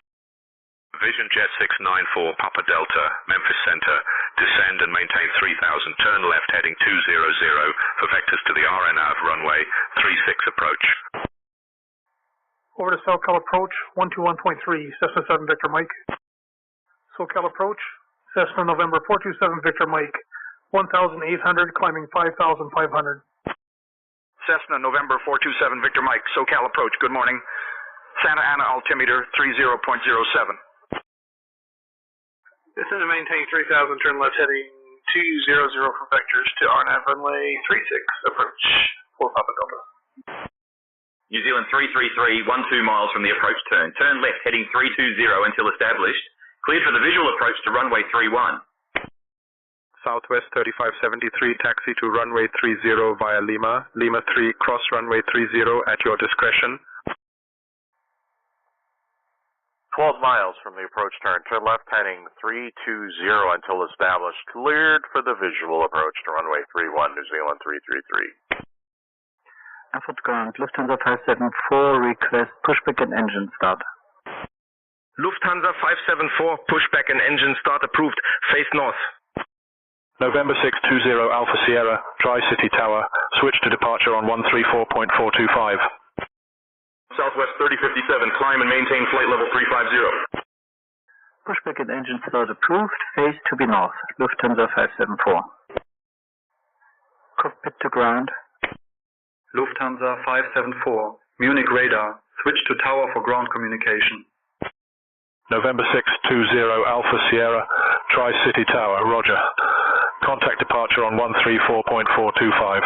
Vision Jet 694, Papa Delta, Memphis Center, descend and maintain 3000, turn left heading 200 for vectors to the RNAV runway 36 approach. Over to SoCal approach, 121.3, Cessna 7 Victor Mike. SoCal approach, Cessna November 427 Victor Mike, 1,800, climbing 5,500. Cessna November 427 Victor Mike, SoCal approach, good morning. Santa Ana altimeter 30.07. Descend and maintain 3,000, turn left heading 200 for vectors to RNAV runway 36, approach for Papa Delta. New Zealand 333, 12 miles from the approach turn. Turn left heading 320 until established. Cleared for the visual approach to runway 31. Southwest 3573, taxi to runway 30 via Lima. Lima 3, cross runway 30 at your discretion. 12 miles from the approach turn. Turn left heading 320 until established. Cleared for the visual approach to runway 31, New Zealand 333. Effort ground, Lufthansa 574, request pushback and engine start. Lufthansa 574, pushback and engine start approved. Face north. November 620 Alpha Sierra, Tri-City Tower, switch to departure on 134.425. Southwest 3057, climb and maintain flight level 350. Pushback and engine start approved. Face to be north. Lufthansa 574. Cockpit to ground. Lufthansa 574, Munich radar, switch to tower for ground communication. November 620 Alpha Sierra, Tri-City Tower, roger. Contact departure on 134.425.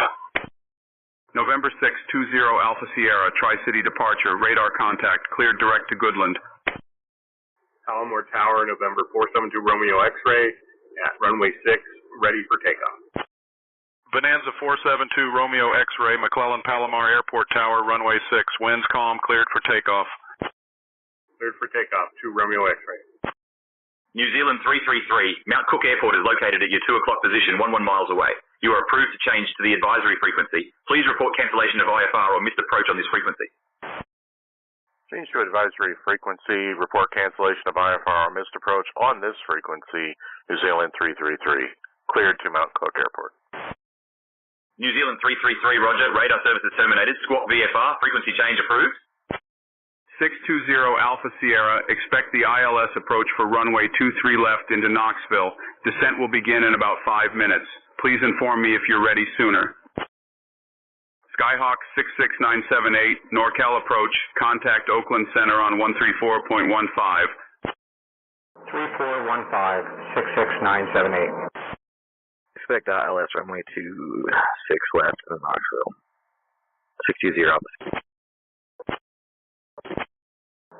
November 620 Alpha Sierra, Tri-City departure, radar contact, cleared direct to Goodland. Palomar Tower, November 472 Romeo X-ray at runway 6, ready for takeoff. Bonanza 472 Romeo X-ray, McClellan Palomar Airport Tower, runway 6, winds calm, cleared for takeoff. Cleared for takeoff, 2 Romeo X-ray. New Zealand 333, Mount Cook Airport is located at your 2 o'clock position, 11 miles away. You are approved to change to the advisory frequency. Please report cancellation of IFR or missed approach on this frequency. Change to advisory frequency, report cancellation of IFR or missed approach on this frequency, New Zealand 333. Cleared to Mount Cook Airport. New Zealand 333, roger, radar services terminated, squawk VFR, frequency change approved. 620 Alpha Sierra, expect the ILS approach for runway 23 left into Knoxville. Descent will begin in about 5 minutes. Please inform me if you're ready sooner. Skyhawk 66978, NorCal approach, contact Oakland Center on 134.15. 3415, 66978. Expect ILS runway 26 left in Knoxville. 620 opposite.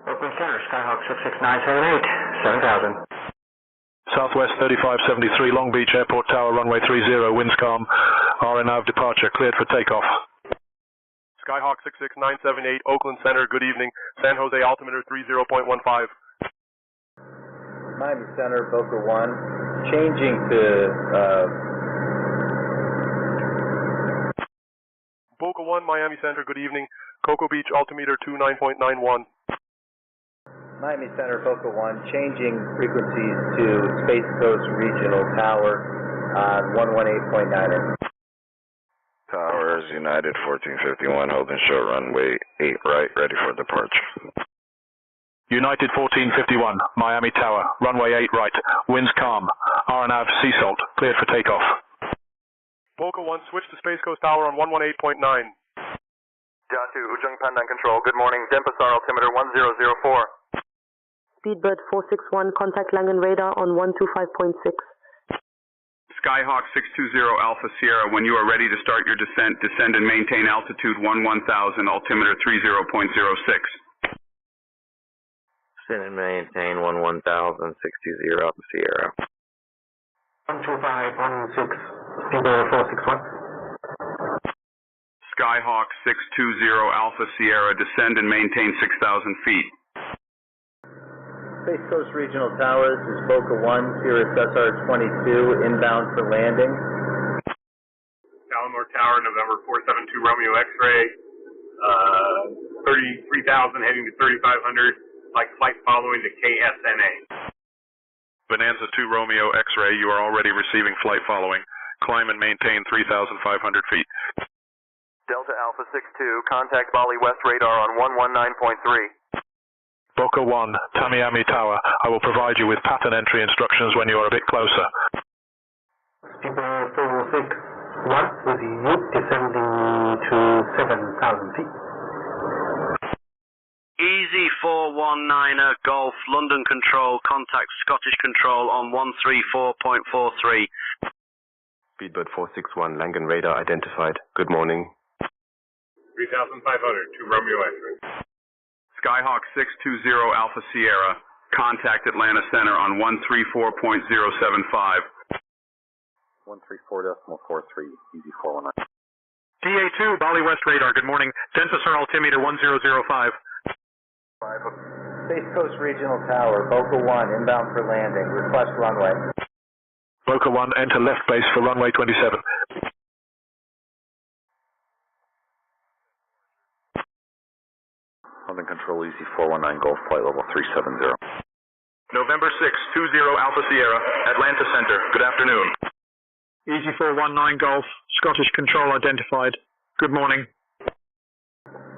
Oakland Center, Skyhawk 66978, 7000. Southwest 3573 Long Beach Airport Tower, runway 30, winds calm. RNAV departure, cleared for takeoff. Skyhawk 66978, Oakland Center, good evening. San Jose altimeter 30.15. Miami Center, Boca 1, changing to Boca 1, Miami Center, good evening. Cocoa Beach altimeter 29.91. Miami Center, Boca 1, changing frequencies to Space Coast Regional Tower on 118.9. Towers, United 1451, holding short runway 8 right, ready for departure. United 1451, Miami Tower, runway 8 right, winds calm. RNAV sea salt, cleared for takeoff. Boca 1, switch to Space Coast Tower on 118.9. Datu, Ujung Pandan Control, good morning. Denpasar altimeter 1004. Speedbird 461, contact Langen radar on 125.6. Skyhawk 620 Alpha Sierra, when you are ready to start your descent, descend and maintain altitude 1000, altimeter 30.06. Descend and maintain 11000, 620 Alpha Sierra. 12516, Speedbird 461. Skyhawk 620 Alpha Sierra, descend and maintain 6,000 feet. Space Coast Regional Towers is Boca 1, Cirrus SR-22, inbound for landing. Palomar Tower, November 472 Romeo X-ray, 33,000 heading to 3,500, like flight following to KSNA. Bonanza 2 Romeo X-ray, you are already receiving flight following. Climb and maintain 3,500 feet. Delta Alpha 62, contact Bali West radar on 119.3. Boca 1, Tamiami Tower. I will provide you with pattern entry instructions when you are a bit closer. People 406, 1 with you descending to 7,000 feet. Easy 419er Golf, London Control, contact Scottish Control on 134.43. Speedbird 461, Langen radar identified. Good morning. 3,500 to Romeo X-ray. Skyhawk 620 Alpha Sierra, contact Atlanta Center on 134.075. 134.43, easy 419. DA2, Bali West radar, good morning. Denver Sir altimeter 1005. Space Coast Regional Tower, Boca 1, inbound for landing. Request runway. Boca 1, enter left base for runway 27. London Control, easy 419, Golf, flight level 370. November 620 Alpha Sierra, Atlanta Center, good afternoon. Easy 419 Golf, Scottish Control identified. Good morning.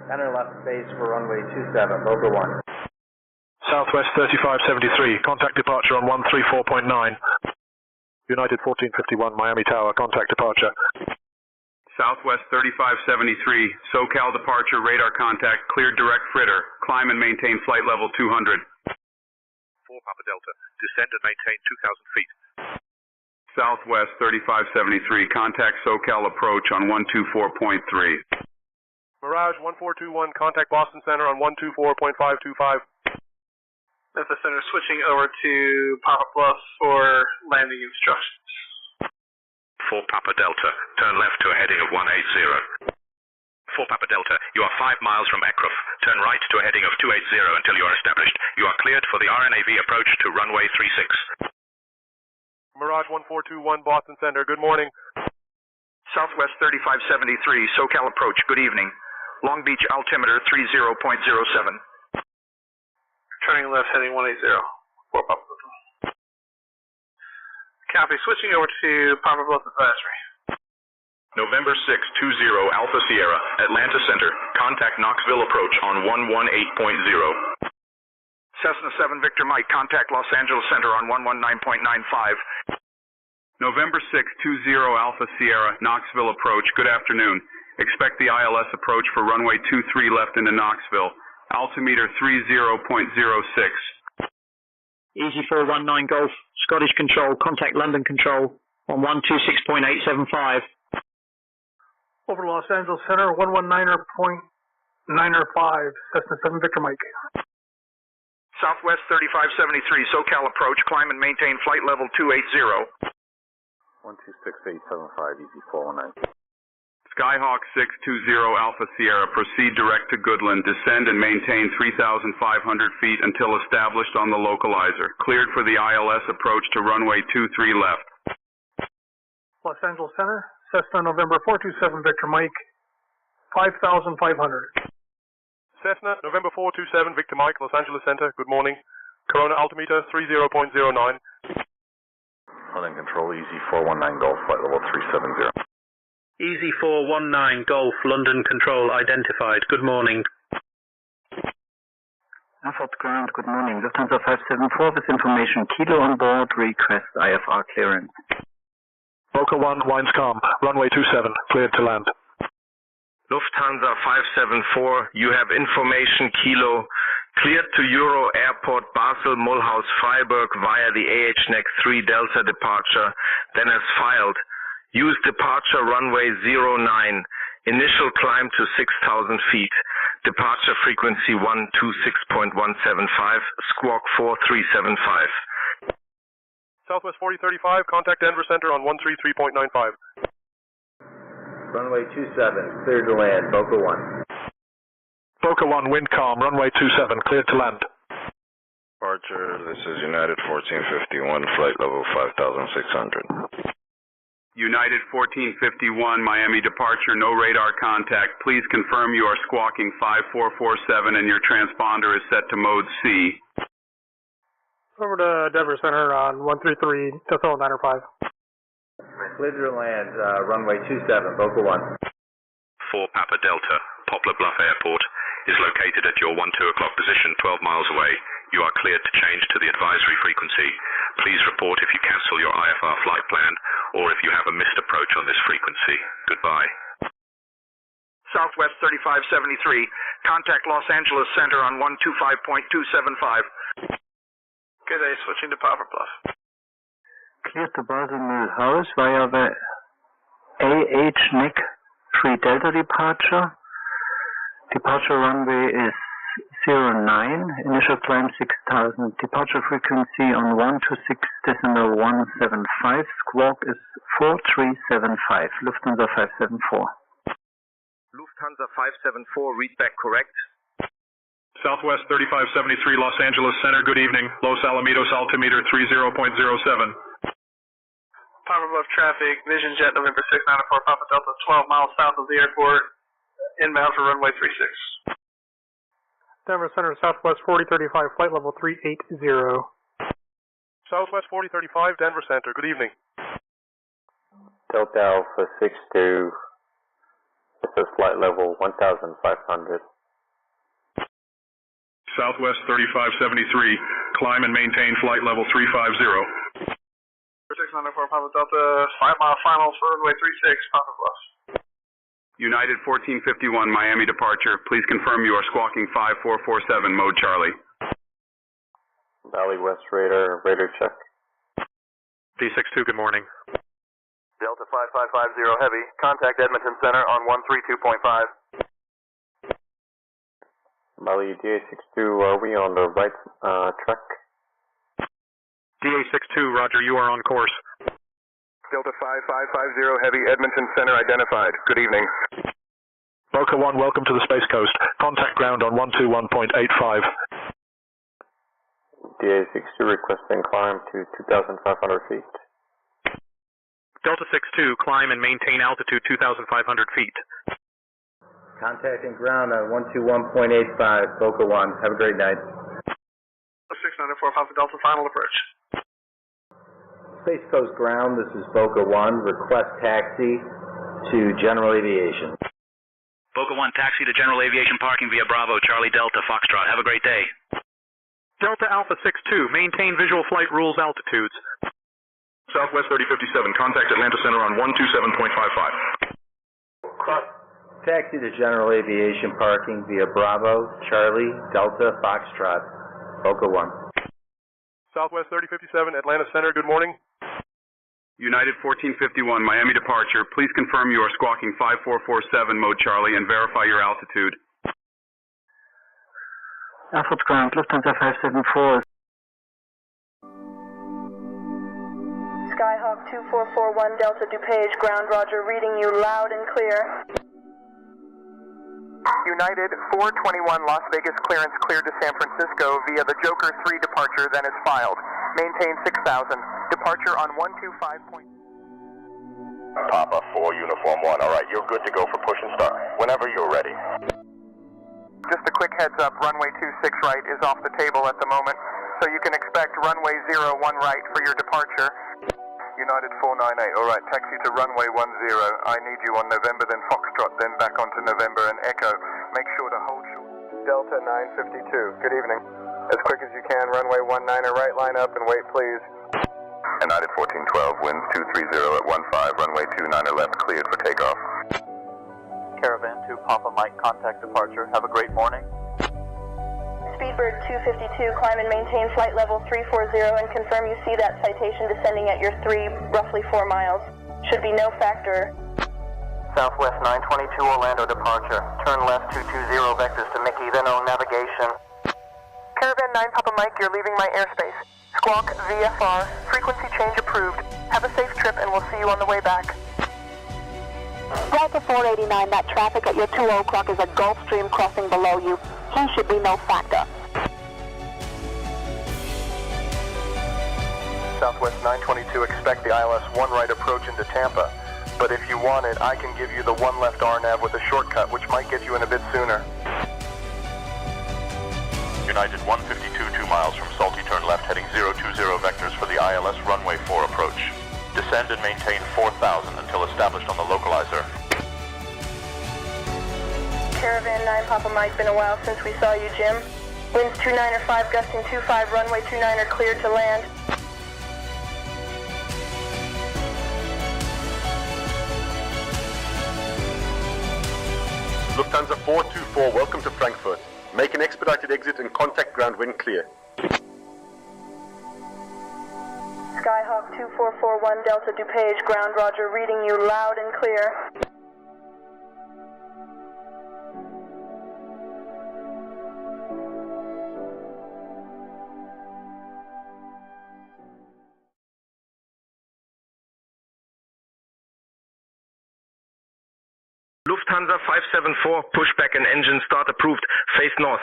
Enter left base for runway 27, Boca 1. Southwest 3573, contact departure on 134.9. United 1451, Miami Tower, contact departure. Southwest 3573, SoCal departure, radar contact, cleared direct fritter, climb and maintain flight level 200. 4 Papa Delta, descend and maintain 2,000 feet. Southwest 3573, contact SoCal approach on 124.3. Mirage 1421, contact Boston Center on 124.525. Memphis Center switching over to Papa Bluff for landing instructions. 4 Papa Delta, turn left to a heading of 180. 4 Papa Delta, you are 5 miles from Akruf. Turn right to a heading of 280 until you are established. You are cleared for the RNAV approach to runway 36. Mirage 1421, Boston Center, good morning. Southwest 3573, SoCal approach, good evening. Long Beach altimeter 30.07. Turning left, heading 180. 4 Papa Delta. Copy, switching over to Papa Bluff Advisory. November 620 Alpha Sierra, Atlanta Center, contact Knoxville approach on 118.0. Cessna 7 Victor Mike, contact Los Angeles Center on 119.95. November 620 Alpha Sierra, Knoxville approach, good afternoon. Expect the ILS approach for runway 23 left into Knoxville. Altimeter 30.06. Easy 419 Golf, Scottish Control, contact London Control on 126.875. Over to Los Angeles Center, 119.905, Cessna 7 Victor Mike. Southwest 3573, SoCal approach, climb and maintain flight level 280. 126.875, easy 419. Skyhawk 620 Alpha Sierra, proceed direct to Goodland, descend and maintain 3,500 feet until established on the localizer. Cleared for the ILS approach to runway 23 left. Los Angeles Center, Cessna November 427 Victor Mike, 5,500. Cessna, November 427 Victor Mike, Los Angeles Center, good morning. Corona altimeter 30.09. London Control, easy 419 Golf, flight level 370. Easy 419 Golf, London Control identified. Good morning. Alpha ground, good morning. Lufthansa 574 with information. Kilo on board, request IFR clearance. Boca 1, winds calm. Runway 27, cleared to land. Lufthansa 574, you have information Kilo. Cleared to Euro Airport Basel Mulhouse Freiburg via the AHNEC 3 Delta departure, then as filed. Use departure runway 09. Initial climb to 6,000 feet. Departure frequency 126.175. Squawk 4375. Southwest 4035, contact Denver Center on 133.95. Runway 27, cleared to land, Boca 1. Boca 1, wind calm, runway 27, cleared to land. Departure, this is United 1451, flight level 5,600. United 1451, Miami departure, no radar contact. Please confirm you are squawking 5447 and your transponder is set to mode C. Over to Denver Center on 133, Delta 905. Cleared to land, runway 27, Boca 1. 4 Papa Delta, Poplar Bluff Airport, is located at your 1-2 o'clock position 12 miles away. You are cleared to change to the advisory frequency. Please report if you cancel your IFR flight plan or if you have a missed approach on this frequency. Goodbye. Southwest 3573, contact Los Angeles Center on 125.275. Good day, switching to Poplar Bluff. Cleared to Basel Mulhouse via the AHNEC 3 Delta departure. Departure runway is 09, initial climb 6000, departure frequency on 126.175, squawk is 4375, Lufthansa 574. Lufthansa 574, read back correct. Southwest 3573, Los Angeles Center, good evening. Los Alamitos altimeter 30.07. Poplar Bluff traffic, Vision Jet November 694, Papa Delta 12 miles south of the airport, inbound for runway 36. Denver Center, Southwest 4035, flight level 380. Southwest 4035, Denver Center, good evening. Delta Alpha 62, this is flight level 1500. Southwest 3573, climb and maintain flight level 350. 694, Papa Delta, 5 mile final for runway 36, Papa Bluff. United 1451, Miami departure. Please confirm you are squawking 5447, mode Charlie. Valley West radar, radar check. D62, good morning. Delta 5550 Heavy, contact Edmonton Center on 132.5. Valley DA62, are we on the right track? DA62, roger, you are on course. Delta 5550 Heavy, Edmonton Center identified. Good evening. Boca 1, welcome to the Space Coast. Contact ground on 121.85. DA62 requesting climb to 2,500 feet. Delta 62, climb and maintain altitude 2,500 feet. Contacting ground on 121.85, Boca 1. Have a great night. 694, Papa Delta, final approach. Space Coast ground, this is Boca 1. Request taxi to General Aviation. Boca 1, taxi to General Aviation parking via Bravo, Charlie Delta, Foxtrot. Have a great day. Delta Alpha 62, maintain visual flight rules altitudes. Southwest 3057, contact Atlanta Center on 127.55. Taxi to General Aviation parking via Bravo, Charlie Delta, Foxtrot, Boca 1. Southwest 3057, Atlanta Center, good morning. United 1451, Miami departure. Please confirm you are squawking 5447, mode Charlie, and verify your altitude. Airport ground, Lufthansa 574. Skyhawk 2441, Delta DuPage, ground roger, reading you loud and clear. United 421 Las Vegas clearance cleared to San Francisco via the Joker 3 departure, then is filed. Maintain 6,000. Departure on 125. Papa 4 Uniform 1. All right, you're good to go for push and start. Whenever you're ready. Just a quick heads up, runway 26 right is off the table at the moment, so you can expect runway 01 right for your departure. United 498, all right, taxi to runway 10. I need you on November, then Foxtrot, then back onto November and Echo. Make sure to hold short. Delta 952, good evening. As quick as you can, runway 19 right, line up and wait, please. United 1412, winds 230 at 15, runway 29 left, cleared for takeoff. Caravan 2, Papa Mike, contact departure. Have a great morning. Speedbird 252, climb and maintain flight level 340 and confirm you see that citation descending at your roughly 4 miles. Should be no factor. Southwest 922 Orlando departure. Turn left 220 vectors to Mickey, then on navigation. Caravan 9 Papa Mike, you're leaving my airspace. Squawk VFR, frequency change approved. Have a safe trip and we'll see you on the way back. Delta 489, that traffic at your 20 o'clock is a Gulf Stream crossing below you. He should be no factor. Southwest 922, expect the ILS 1 right approach into Tampa. But if you want it, I can give you the 1 left RNAV with a shortcut, which might get you in a bit sooner. United 152, 2 miles from Salty, turn left, heading 020 vectors for the ILS runway 4 approach. Descend and maintain 4,000 until established on the localizer. Caravan 9, Papa Mike, been a while since we saw you, Jim. Winds 295, gusting 25, runway 29 are cleared to land. Lufthansa 424, welcome to Frankfurt. Make an expedited exit and contact ground when clear. Skyhawk 2441 Delta DuPage, ground roger, reading you loud and clear. Lufthansa 574, pushback and engine start approved, face north.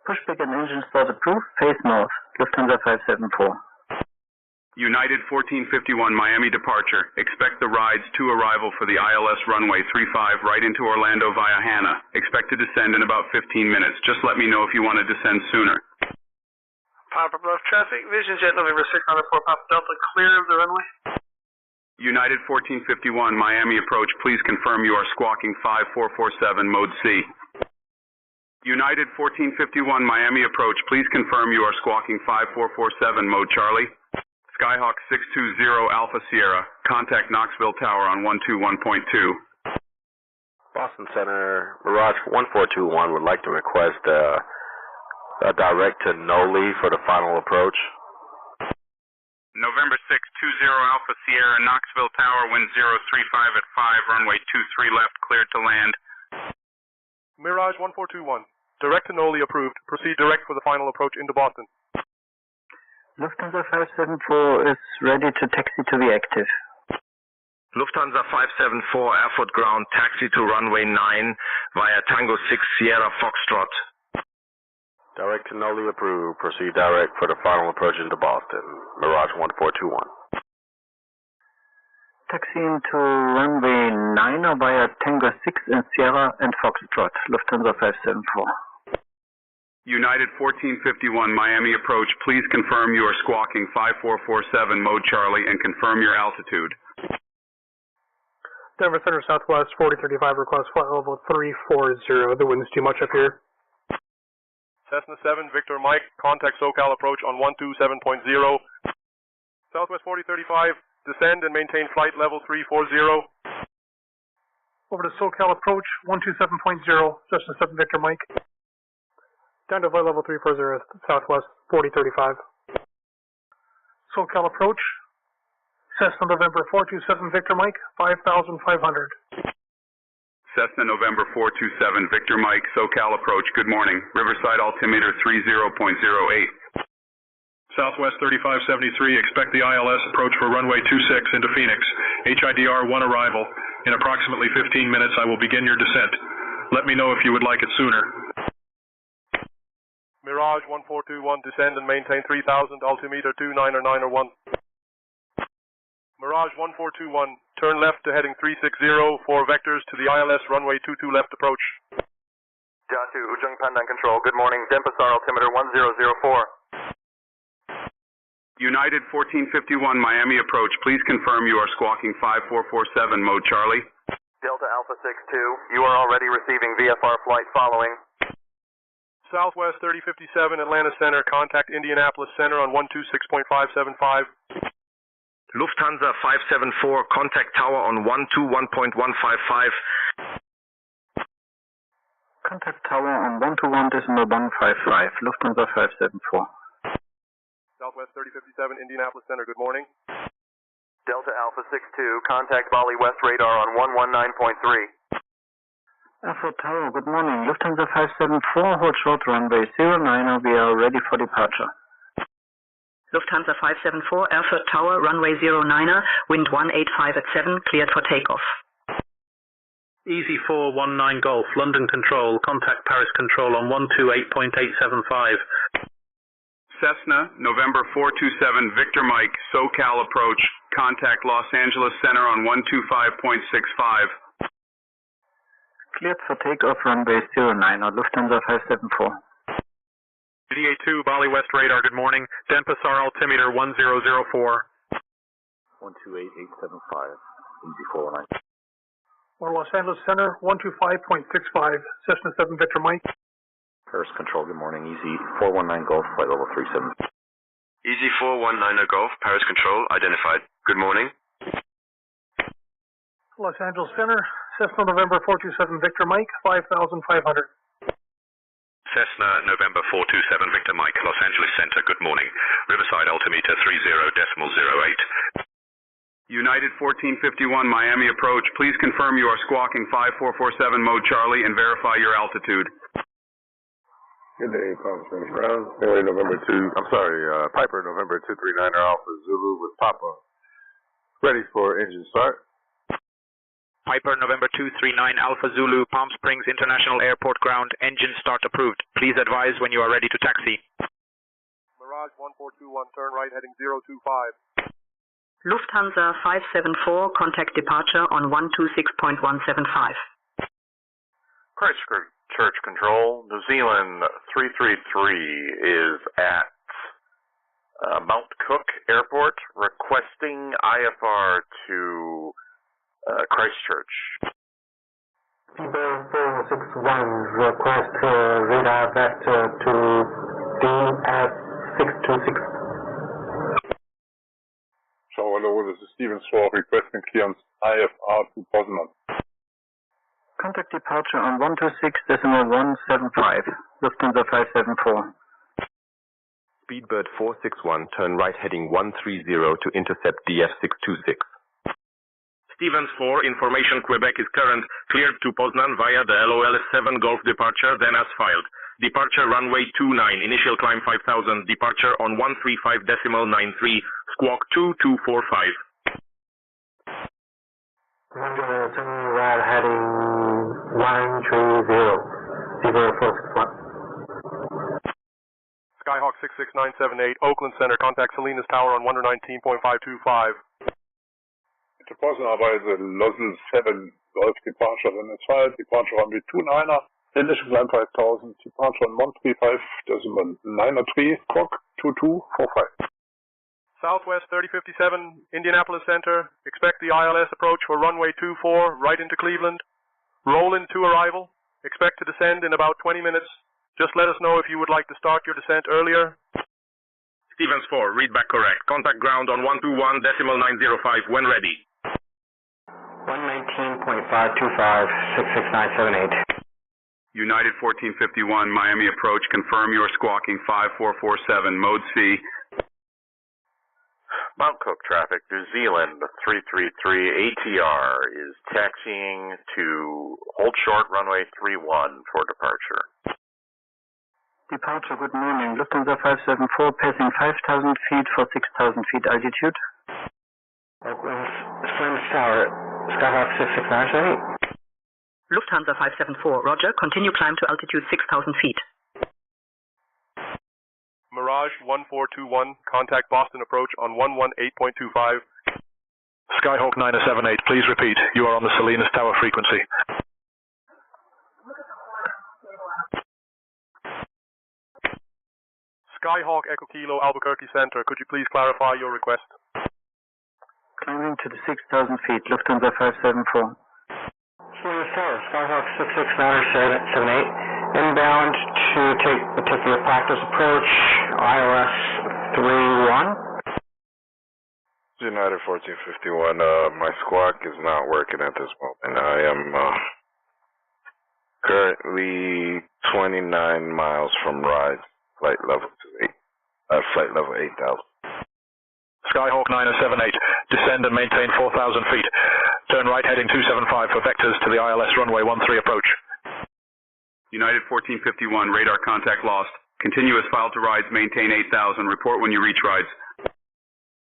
Pushback and engine start approved, face north, Lufthansa 574. United 1451 Miami departure. Expect the rides to arrival for the ILS runway 35 right into Orlando via Hanna. Expect to descend in about 15 minutes. Just let me know if you want to descend sooner. Papa Bluff traffic, Vision Jet November 694 Papa Delta, clear of the runway. United 1451 Miami approach. Please confirm you are squawking 5447 mode C. United 1451 Miami approach. Please confirm you are squawking 5447 mode Charlie. Skyhawk 620 Alpha Sierra, contact Knoxville Tower on 121.2. Boston Center, Mirage 1421 would like to request a direct to Noli for the final approach. November 620 Alpha Sierra, Knoxville Tower, wind 035 at 5, runway 23 left, cleared to land. Mirage 1421, direct to Noli approved. Proceed direct for the final approach into Boston. Lufthansa 574 is ready to taxi to the active. Lufthansa 574, Erfurt ground, taxi to runway 9 via Tango 6 Sierra Foxtrot. Direct to Noli approved. Proceed direct for the final approach into Boston. Mirage 1421. Taxiing to runway 9 via Tango 6 in Sierra and Foxtrot, Lufthansa 574. United 1451 Miami approach. Please confirm you are squawking 5447 mode Charlie and confirm your altitude. Denver Center Southwest 4035 request flight level 340. The wind's too much up here. Cessna 7 Victor Mike, contact SoCal approach on 127.0. Southwest 4035, descend and maintain flight level 340. Over to SoCal approach 127.0, Cessna 7 Victor Mike. Down to flight level 340, Southwest 4035. SoCal approach, Cessna November 427 Victor Mike, 5,500. Cessna November 427 Victor Mike, SoCal approach, good morning. Riverside altimeter 30.08. Southwest 3573, expect the ILS approach for runway 26 into Phoenix. HIDR 1 arrival. In approximately 15 minutes, I will begin your descent. Let me know if you would like it sooner. Mirage 1421, descend and maintain 3000, altimeter 290901. Mirage 1421, turn left to heading 360, 4 vectors to the ILS runway 22 left approach. Jiatu, Ujung Pandan Control, good morning. Denpasar altimeter 1004. United 1451 Miami approach. Please confirm you are squawking 5447 mode Charlie. Delta Alpha 62, you are already receiving VFR flight following. Southwest 3057 Atlanta Center, contact Indianapolis Center on 126.575. Lufthansa 574, contact tower on 121.155. Contact tower on 121.155, Lufthansa 574. Southwest 3057 Indianapolis Center, good morning. Delta Alpha 62, contact Bali West radar on 119.3. Erfurt Tower, good morning. Lufthansa 574, hold short runway 09, we are ready for departure. Lufthansa 574, Erfurt Tower, runway 09er, wind 185 at 7, cleared for takeoff. Easy 419 Golf, London Control, contact Paris Control on 128.875. Cessna, November 427, Victor Mike, SoCal approach, contact Los Angeles Center on 125.65. Cleared for takeoff, runway 09er, Lufthansa 574. DA2, Bali West radar, good morning. Denpasar altimeter 1004. 128.875, Easy 419. Or Los Angeles Center, 125.65, Cessna 7 Victor Mike. Paris Control, good morning. Easy 419 Golf, flight level 37. Easy 419 Golf, Paris Control, identified. Good morning. Los Angeles Center, Cessna November 427 Victor Mike, 5,500. Cessna November 427 Victor Mike, Los Angeles Center, good morning. Riverside altimeter 30.08. United 1451, Miami approach. Please confirm you are squawking 5447 mode Charlie and verify your altitude. Good day, Palm Springs Ground. Airway November 2, Piper November 239er Alpha Zulu with Papa. Ready for engine start. Piper November 239 Alpha Zulu, Palm Springs International Airport ground, engine start approved. Please advise when you are ready to taxi. Mirage 1421, turn right heading 025. Lufthansa 574, contact departure on 126.175. Christchurch Control, New Zealand 333 is at Mount Cook Airport, requesting IFR to Christchurch. People 461, request radar vector to DS 626. So hello, this is Stevens 4 requesting clearance IFR to Poznan. Contact departure on 126.175, Lufthansa 574. Speedbird 461, turn right heading 130 to intercept DF 626. Stevens 4, information Quebec is current, cleared to Poznan via the LOL 7 Golf departure, then as filed. Departure runway 29, initial climb 5000, departure on 135.93, squawk 2245. Roger, turn right heading 130, 0461. Skyhawk 66978, Oakland Center, contact Salinas Tower on 119.525. To Poznan by the Losel 7 Golf departure, then it's filed, departure runway 29er. Initial climb 5000, departure on 135.93, squawk 2245. Southwest 3057, Indianapolis Center, expect the ILS approach for runway 24, right into Cleveland. Roll in to arrival, expect to descend in about 20 minutes. Just let us know if you would like to start your descent earlier. Stevens 4, read back correct. Contact ground on 121.905 when ready. 119.525, 66978. United 1451, Miami approach. Confirm you are squawking 5447, mode C. Mount Cook traffic, New Zealand 333 ATR is taxiing to hold short runway 31 for departure. Departure, good morning. Lufthansa 574, passing 5,000 feet for 6,000 feet altitude. Oakland Tower, Skyhawk 66978. Lufthansa 574, roger, continue climb to altitude 6,000 feet. Mirage 1421, contact Boston approach on 118.25. Skyhawk 978, please repeat. You are on the Salinas Tower frequency. Skyhawk Echo Kilo Albuquerque Center, could you please clarify your request? Climbing to the 6,000 feet, Lufthansa 574. Skyhawk 66978, inbound to take particular practice approach, ILS 31. United 1451, my squawk is not working at this moment. I am currently 29 miles from rise, flight level 8,000. Skyhawk 978, descend and maintain 4,000 feet. Turn right heading 275 for vectors to the ILS runway 13 approach. United 1451, radar contact lost. Continuous file to rides, maintain 8,000. Report when you reach rides.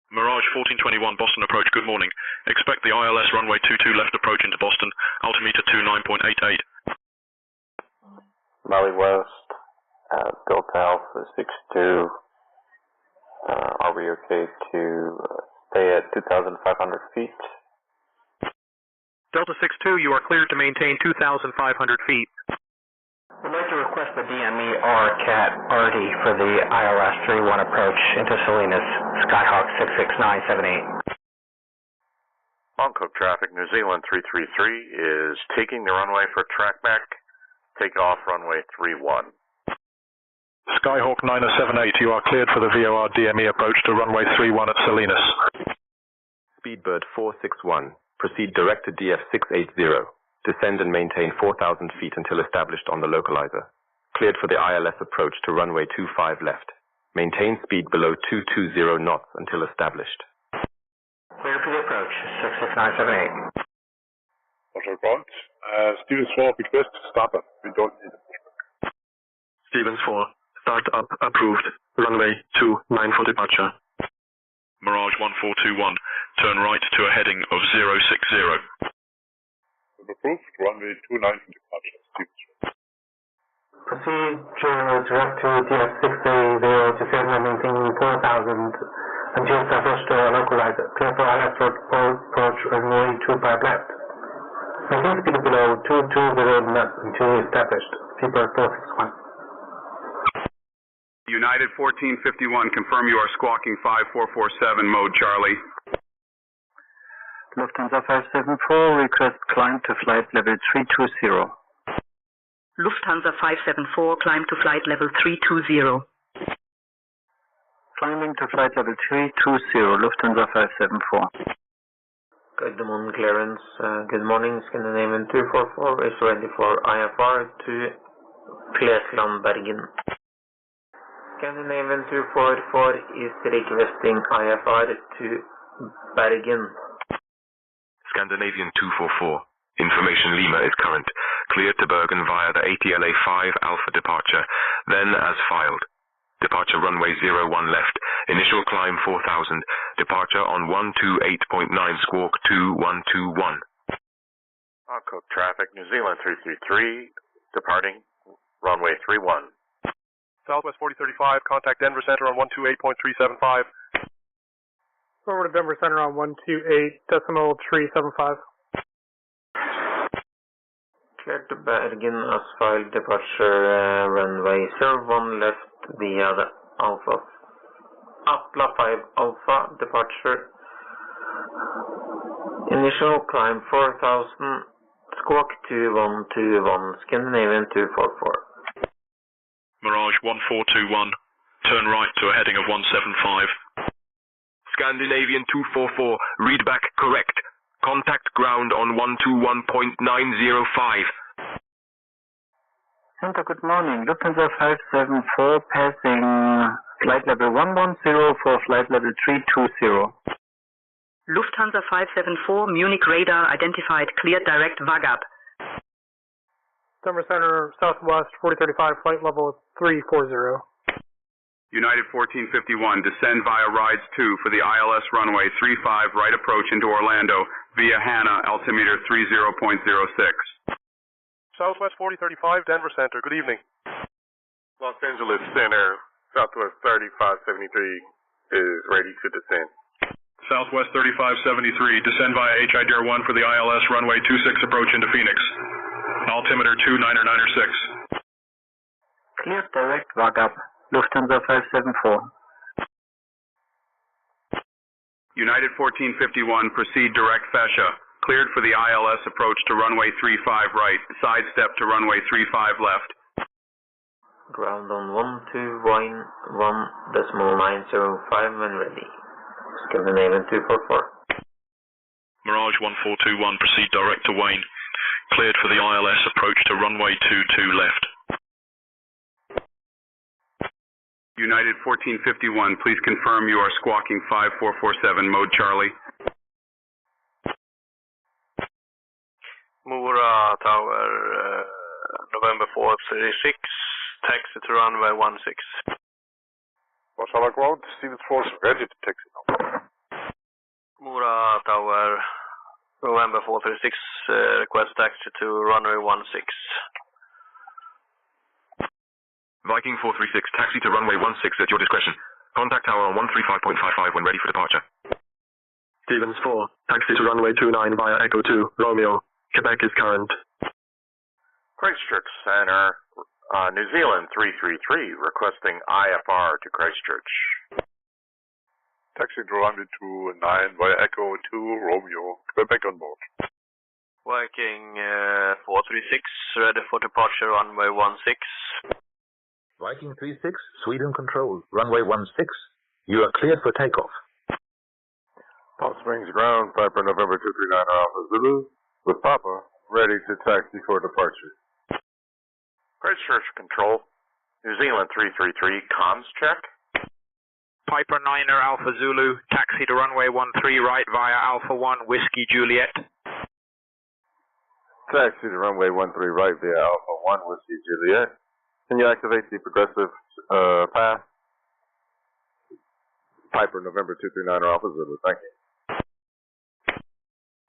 Mirage 1421, Boston approach, good morning. Expect the ILS runway 22 left approach into Boston, altimeter 29.88. Valley West, Delta Alpha 62. Are we okay to stay at 2,500 feet? Delta 62, you are cleared to maintain 2,500 feet. We'd like to request the DME RCAT RD for the ILS 31 approach into Salinas, Skyhawk 66978. Mount Cook traffic, New Zealand 333 is taking the runway for trackback. Take off runway 31. Skyhawk 9078, you are cleared for the VOR DME approach to runway 31 at Salinas. Speedbird 461, proceed direct to DF 680. Descend and maintain 4,000 feet until established on the localizer. Cleared for the ILS approach to runway 25 left. Maintain speed below 220 knots until established. Clear for the approach, 66978. Roger, Grant. Stevens 4, request start up. We don't need it. Stevens 4, start up approved. Runway 29 for departure. Mirage 1421, turn right to a heading of 060. Approved, runway 29 for departure. Stevens 4. Proceed direct to DF 680, descend and maintain 4,000 until established localizer. Clear for ILS approach runway 25 left. Maintain speed below 220 knots until established. Speedbird 461. United 1451, confirm you are squawking 5447, mode Charlie. Lufthansa 574, request climb to flight level 320. Lufthansa 574, climb to flight level 320. Climbing to flight level 320, Lufthansa 574. Good morning, clearance. Good morning, Scandinavian 244 is ready for IFR to Klesland, Bergen. Scandinavian 244 is requesting IFR to Bergen. Scandinavian 244. Information Lima is current. Cleared to Bergen via the ATLA 5 Alpha departure, then as filed. Departure runway 01 left. Initial climb 4,000. Departure on 128.9 squawk 2121. Mount Cook traffic, New Zealand 333, departing runway 31. Southwest 4035, contact Denver Center on 128.375. Forward to Denver Center on 128.375. Cleared to Bergen as filed, departure runway 01 left via the Alpha 5 Alpha departure. Initial climb 4,000, squawk 2121, Scandinavian 244. Mirage 1421, turn right to a heading of 175. Scandinavian 244, read back correct. Contact ground on 121.905. Center, good morning. Lufthansa 574 passing flight level 110 for flight level 320. Lufthansa 574, Munich radar identified, cleared direct VAGAP. Denver Center, Southwest 4035, flight level 340. United 1451, descend via Rides 2 for the ILS runway 35 right approach into Orlando via Hanna, altimeter 30.06. Southwest 4035, Denver Center, good evening. Los Angeles Center, Southwest 3573 is ready to descend. Southwest 3573, descend via HIDR 1 for the ILS runway 26 approach into Phoenix. Altimeter 2996. Cleared direct VAGAP, Lufthansa 574. United 1451, proceed direct Fesha. Cleared for the ILS approach to runway 35 right. Sidestep to runway 35 left. Ground on 121.905 when ready. Scandinavian 244. Mirage 1421, proceed direct to Wayne. Cleared for the ILS approach to runway 22 left. United 1451, please confirm you are squawking 5447, mode Charlie. Mora Tower, November 436, taxi to runway 16. Warszawa ground, Stevens 4 is ready to taxi now. Mora Tower, November 436, request taxi to runway 16. Viking 436, taxi to runway 16 at your discretion. Contact tower on 135.55 when ready for departure. Stevens 4, taxi to runway 29 via Echo 2, Romeo. Quebec is current. Christchurch Center, New Zealand 333, requesting IFR to Christchurch. Taxi to runway 29 via Echo 2, Romeo. Quebec on board. Viking 436, ready for departure runway 16. Viking 36, Sweden Control, runway 16. You are cleared for takeoff. Palm Springs ground, Piper November 239 Alpha Zulu, with Papa ready to taxi for departure. Christchurch Control, New Zealand 333, comms check. Piper 9er Alpha Zulu, taxi to runway 13 right via Alpha 1 Whiskey Juliet. Taxi to runway 13 right via Alpha 1 Whiskey Juliet. Can you activate the progressive path? Piper November 239 Alpha Zulu, thank you.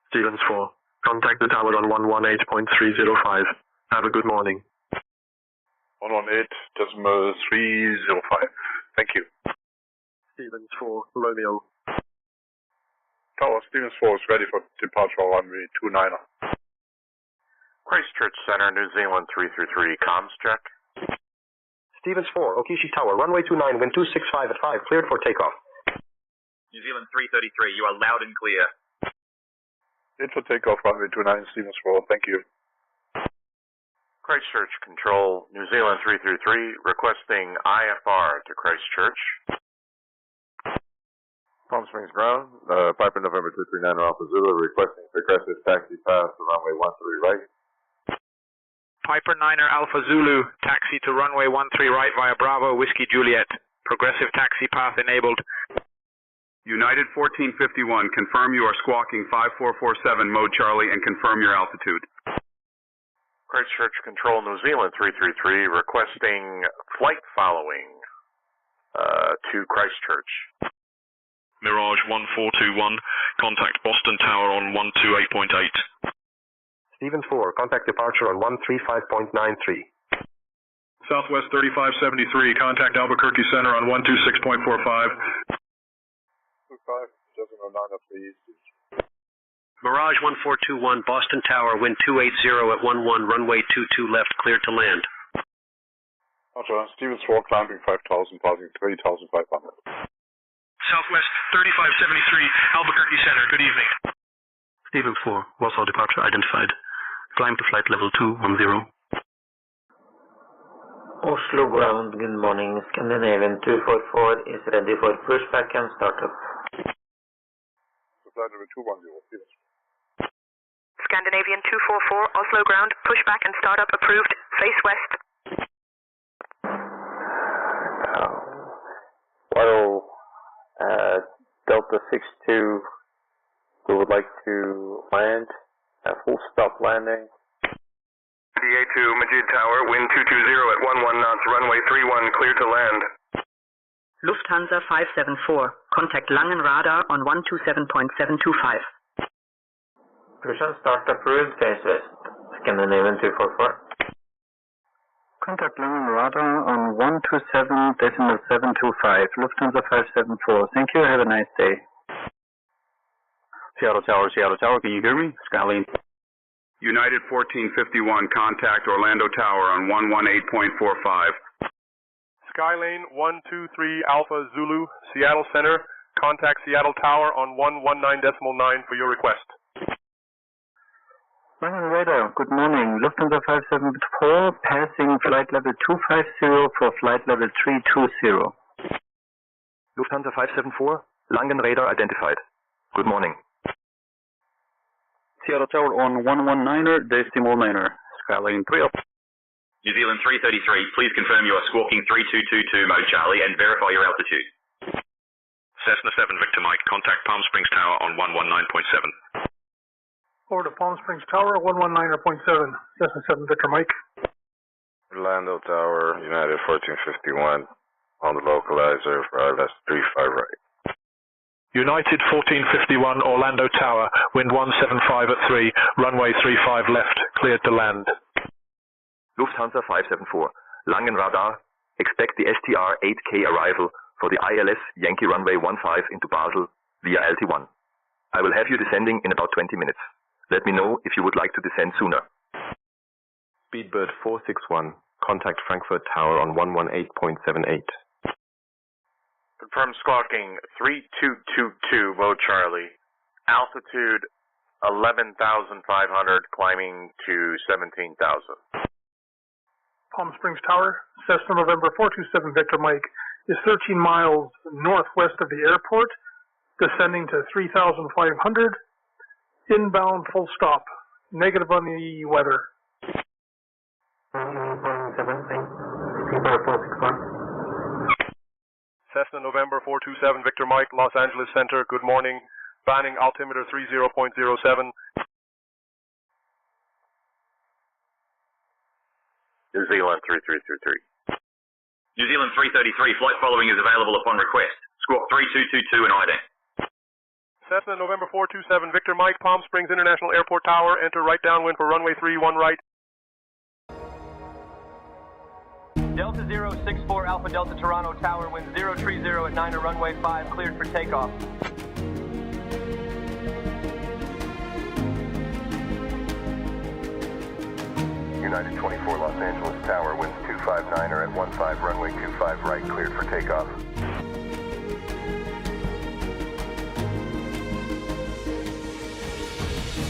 Stevens 4, contact the tower on 118.305. Have a good morning. 118.305. Thank you. Stevens 4, Romeo. Tower Stevens 4 is ready for departure runway 29. Christchurch Center, New Zealand 333, comms check. Stevens 4, Okishi Tower, runway 29, wind 265 at 5, cleared for takeoff. New Zealand 333, you are loud and clear. Cleared for takeoff runway 29, Stevens 4, thank you. Christchurch Control, New Zealand 333, requesting IFR to Christchurch. Palm Springs ground, Piper November 239 Alpha Zulu, requesting progressive taxi path to runway 13 right. Piper 9er Alpha Zulu, taxi to runway 13 right via Bravo Whiskey Juliet. Progressive taxi path enabled. United 1451, confirm you are squawking 5447 mode Charlie and confirm your altitude. Christchurch Control, New Zealand 333, requesting flight following to Christchurch. Mirage 1421, contact Boston Tower on 128.8. Stevens 4, contact departure on 135.93. Southwest 3573, contact Albuquerque Center on 126.45. 25, 709 at 3 Mirage 1421, Boston Tower, wind 280 at 11, runway 22 left, cleared to land. Roger, Stevens 4, climbing 5,000, passing 3,500. Southwest 3573, Albuquerque Center, good evening. Stevens 4, Warsaw departure identified. Climb to flight level 210. Oslo ground, good morning. Scandinavian 244 is ready for pushback and startup. Flight level 210, Stevens. Scandinavian 244, Oslo ground, pushback and startup approved. Face west. Delta 62, we would like to land, a full stop landing. DA2, Majid Tower, wind 220 at 11 knots, runway 31, clear to land. Lufthansa 574, contact Langenradar on 127.725. Push and start approved, face west. Scandinavian 244. Contact Langenradar on 127.725, Lufthansa 574. Thank you, have a nice day. Seattle Tower, can you hear me? Skyline. United 1451, contact Orlando Tower on 118.45. Skylane 123 Alpha Zulu, Seattle Center, contact Seattle Tower on 119.9 for your request. Radar, good morning. Lufthansa 574, passing flight level 250 for flight level 320. Lufthansa 574, Langenradar identified. Good morning. Seattle Tower on 119er, decimal 9er, Skyline 3 up. New Zealand 333, please confirm you are squawking 3222 mode Charlie and verify your altitude. Cessna 7 Victor Mike, contact Palm Springs Tower on 119.7. Over to Palm Springs Tower, 119.7, Cessna 7 Victor Mike. Orlando Tower, United 1451, on the localizer for ILS 35 right. United 1451 Orlando Tower, wind 175 at 3, runway 35 left, cleared to land. Lufthansa 574, Langen Radar, expect the STR 8K arrival for the ILS Yankee runway 15 into Basel via LT1. I will have you descending in about 20 minutes. Let me know if you would like to descend sooner. Speedbird 461, contact Frankfurt Tower on 118.78. Confirm squawking 3222 Mo Charlie. Altitude 11,500, climbing to 17,000. Palm Springs Tower, Cessna November 427 Victor Mike, is 13 miles northwest of the airport, descending to 3,500. Inbound full stop. Negative on the weather. Cessna November 427 Victor Mike, Los Angeles Center, good morning. Banning altimeter 30.07. New Zealand 3333. New Zealand 333, flight following is available upon request. Squawk 3222 and iding. Cessna November 427 Victor Mike, Palm Springs International Airport Tower, enter right downwind for runway 31 right. Delta 064 Alpha Delta Toronto Tower, wind 030 at 9 to runway 5, cleared for takeoff. United 24 Los Angeles Tower, winds 259 at 15, runway 25 right, cleared for takeoff.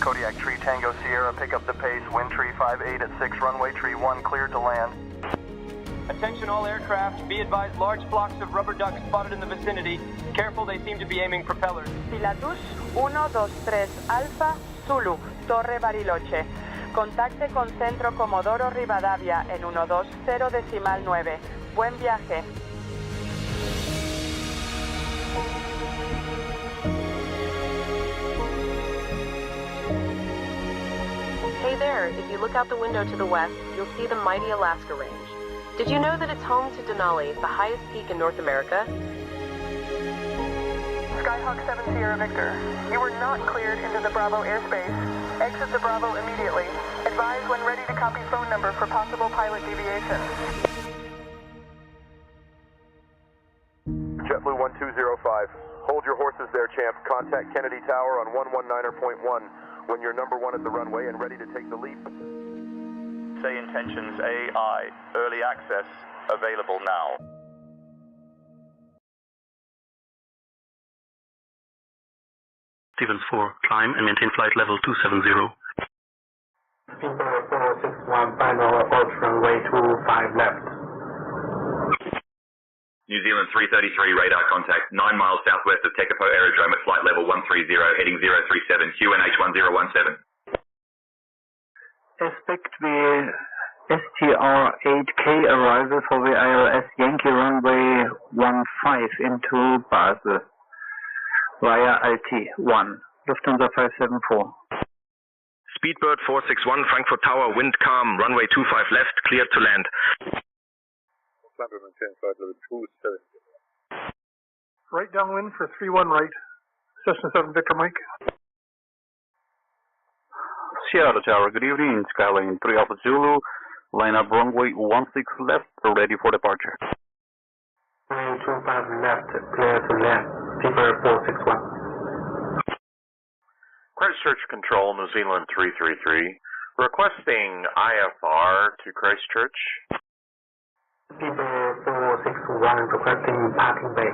Kodiak Tree Tango Sierra, pick up the pace, wind tree 58 at 6, runway tree 1, cleared to land. Attention all aircraft, be advised large flocks of rubber ducks spotted in the vicinity. Careful, they seem to be aiming propellers. Pilatus 123 Alfa Zulu, Torre Bariloche. Contacte con Centro Comodoro Rivadavia en 120.9. Buen viaje. Hey there, if you look out the window to the west, you'll see the mighty Alaska Range. Did you know that it's home to Denali, the highest peak in North America? Skyhawk 7 Sierra Victor, you were not cleared into the Bravo airspace. Exit the Bravo immediately. Advise when ready to copy phone number for possible pilot deviation. JetBlue 1205, hold your horses there, champ. Contact Kennedy Tower on 119.1 when you're number 1 at the runway and ready to take the leap. SayIntentions.AI, early access, available now. Stevens 4, climb and maintain flight level 270. Speedbird 461, final approach runway 25 left. New Zealand 333, radar contact, 9 miles southwest of Tekapo Aerodrome at flight level 130, heading 037, QNH 1017. Expect the STR 8K arrival for the ILS Yankee runway 15 into Basel via LT1, Lufthansa 574. Speedbird 461, Frankfurt Tower, wind calm, runway 25 left, cleared to land. Right downwind for 31 right, Cessna 7 Victor Mike. Seattle Tower, good evening, Skyline 3 Alpha Zulu, line up runway 16 left, ready for departure. 25 left, clear to land, Speedbird 461. Christchurch Control, New Zealand 333, requesting IFR to Christchurch. Speedbird 461, requesting parking bay.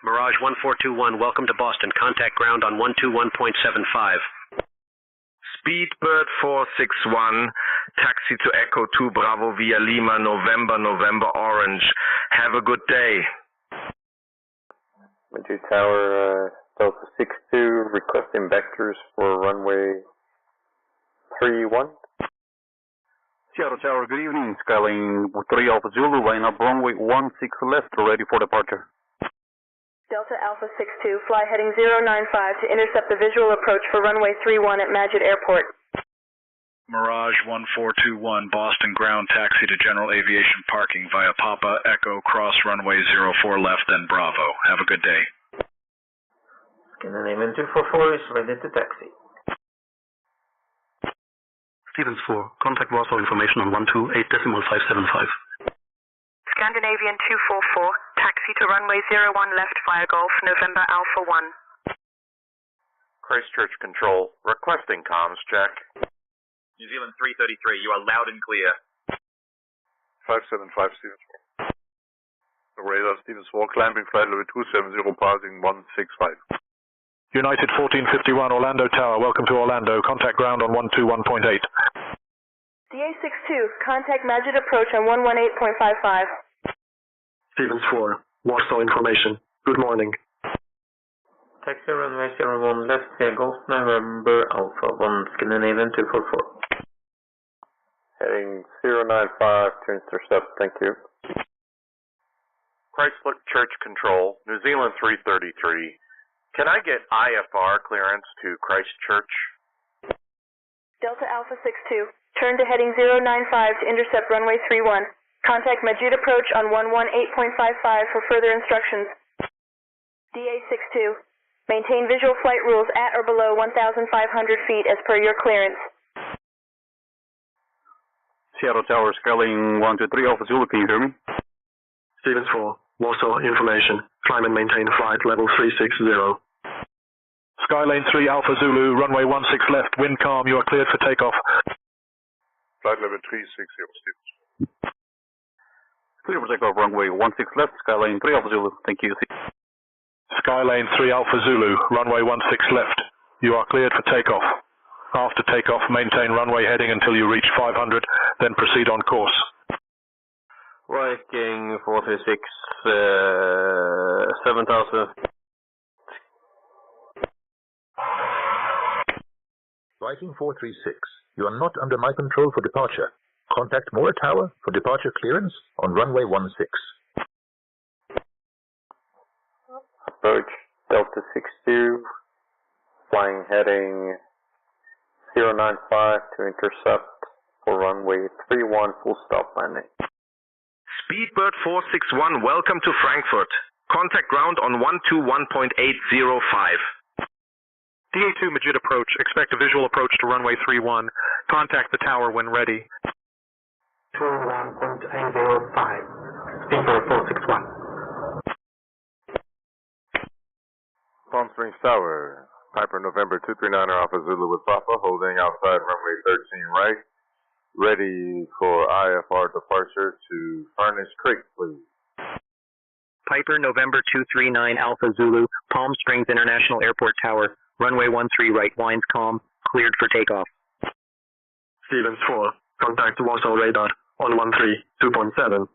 Mirage 1421, welcome to Boston. Contact ground on 121.75. Speedbird 461, taxi to Echo 2 Bravo via Lima, November Orange. Have a good day. Madrid Tower, Delta 62, requesting vectors for runway 31. Seattle Tower, good evening, Skyline 3 Alpha Zulu, line up runway 16 left, ready for departure. Delta Alpha 62, fly heading 095 to intercept the visual approach for runway 31 at Madrid Airport. Mirage 1421, Boston ground taxi to general aviation parking via Papa Echo cross runway 04 left, then Bravo. Have a good day. Scandinavian 244 is ready to taxi. Stevens 4, contact Warsaw information on 128.575. Scandinavian 244, taxi to runway 01 left via Golf, November Alpha 1. Christchurch Control, requesting comms check. New Zealand 333, you are loud and clear. 575 Stevens 4. The radar Stevens 4, climbing flight level 270, passing 165. United 1451, Orlando Tower, welcome to Orlando. Contact ground on 121.8. DA62, contact Majid approach on 118.55. Stevens 4, Warsaw information. Good morning. Taxi runway 01 left via Golf, November Alpha 1, Scandinavian 244. Heading 095 to intercept, thank you. Christchurch Control, New Zealand 333. Can I get IFR clearance to Christchurch? Delta Alpha 62, turn to heading 095 to intercept runway 31. Contact Majid approach on 118.55 for further instructions. DA62, maintain visual flight rules at or below 1,500 feet as per your clearance. Seattle Tower, Skyline 123 Alpha Zulu, can you hear me? Stevens 4, Warsaw information. Climb and maintain flight level 360. Skylane 3 Alpha Zulu, runway 16 left, wind calm, you are cleared for takeoff. Flight level 360 Stevens 4. Clear for takeoff, runway 16 left, Skyline 3 Alpha Zulu, thank you. Skylane 3 Alpha Zulu, runway 16 left, you are cleared for takeoff. After takeoff, maintain runway heading until you reach 500, then proceed on course. Viking 436, 7,000. Viking 436, you are not under my control for departure. Contact Moore Tower for departure clearance on runway 16. Approach Delta 62, flying heading 095 to intercept for runway 31, full stop landing. Speedbird 461, welcome to Frankfurt. Contact ground on 121.805. DA2 Majid approach, expect a visual approach to runway 31. Contact the tower when ready. 21.805. Speedbird 461. Palm Springs Tower, Piper November 239 Alpha Zulu with Papa, holding outside runway 13 right. Ready for IFR departure to Furnace Creek, please. Piper November 239 Alpha Zulu, Palm Springs International Airport Tower, runway 13 right, winds calm, cleared for takeoff. Stevens 4, contact Warsaw radar on 132.7.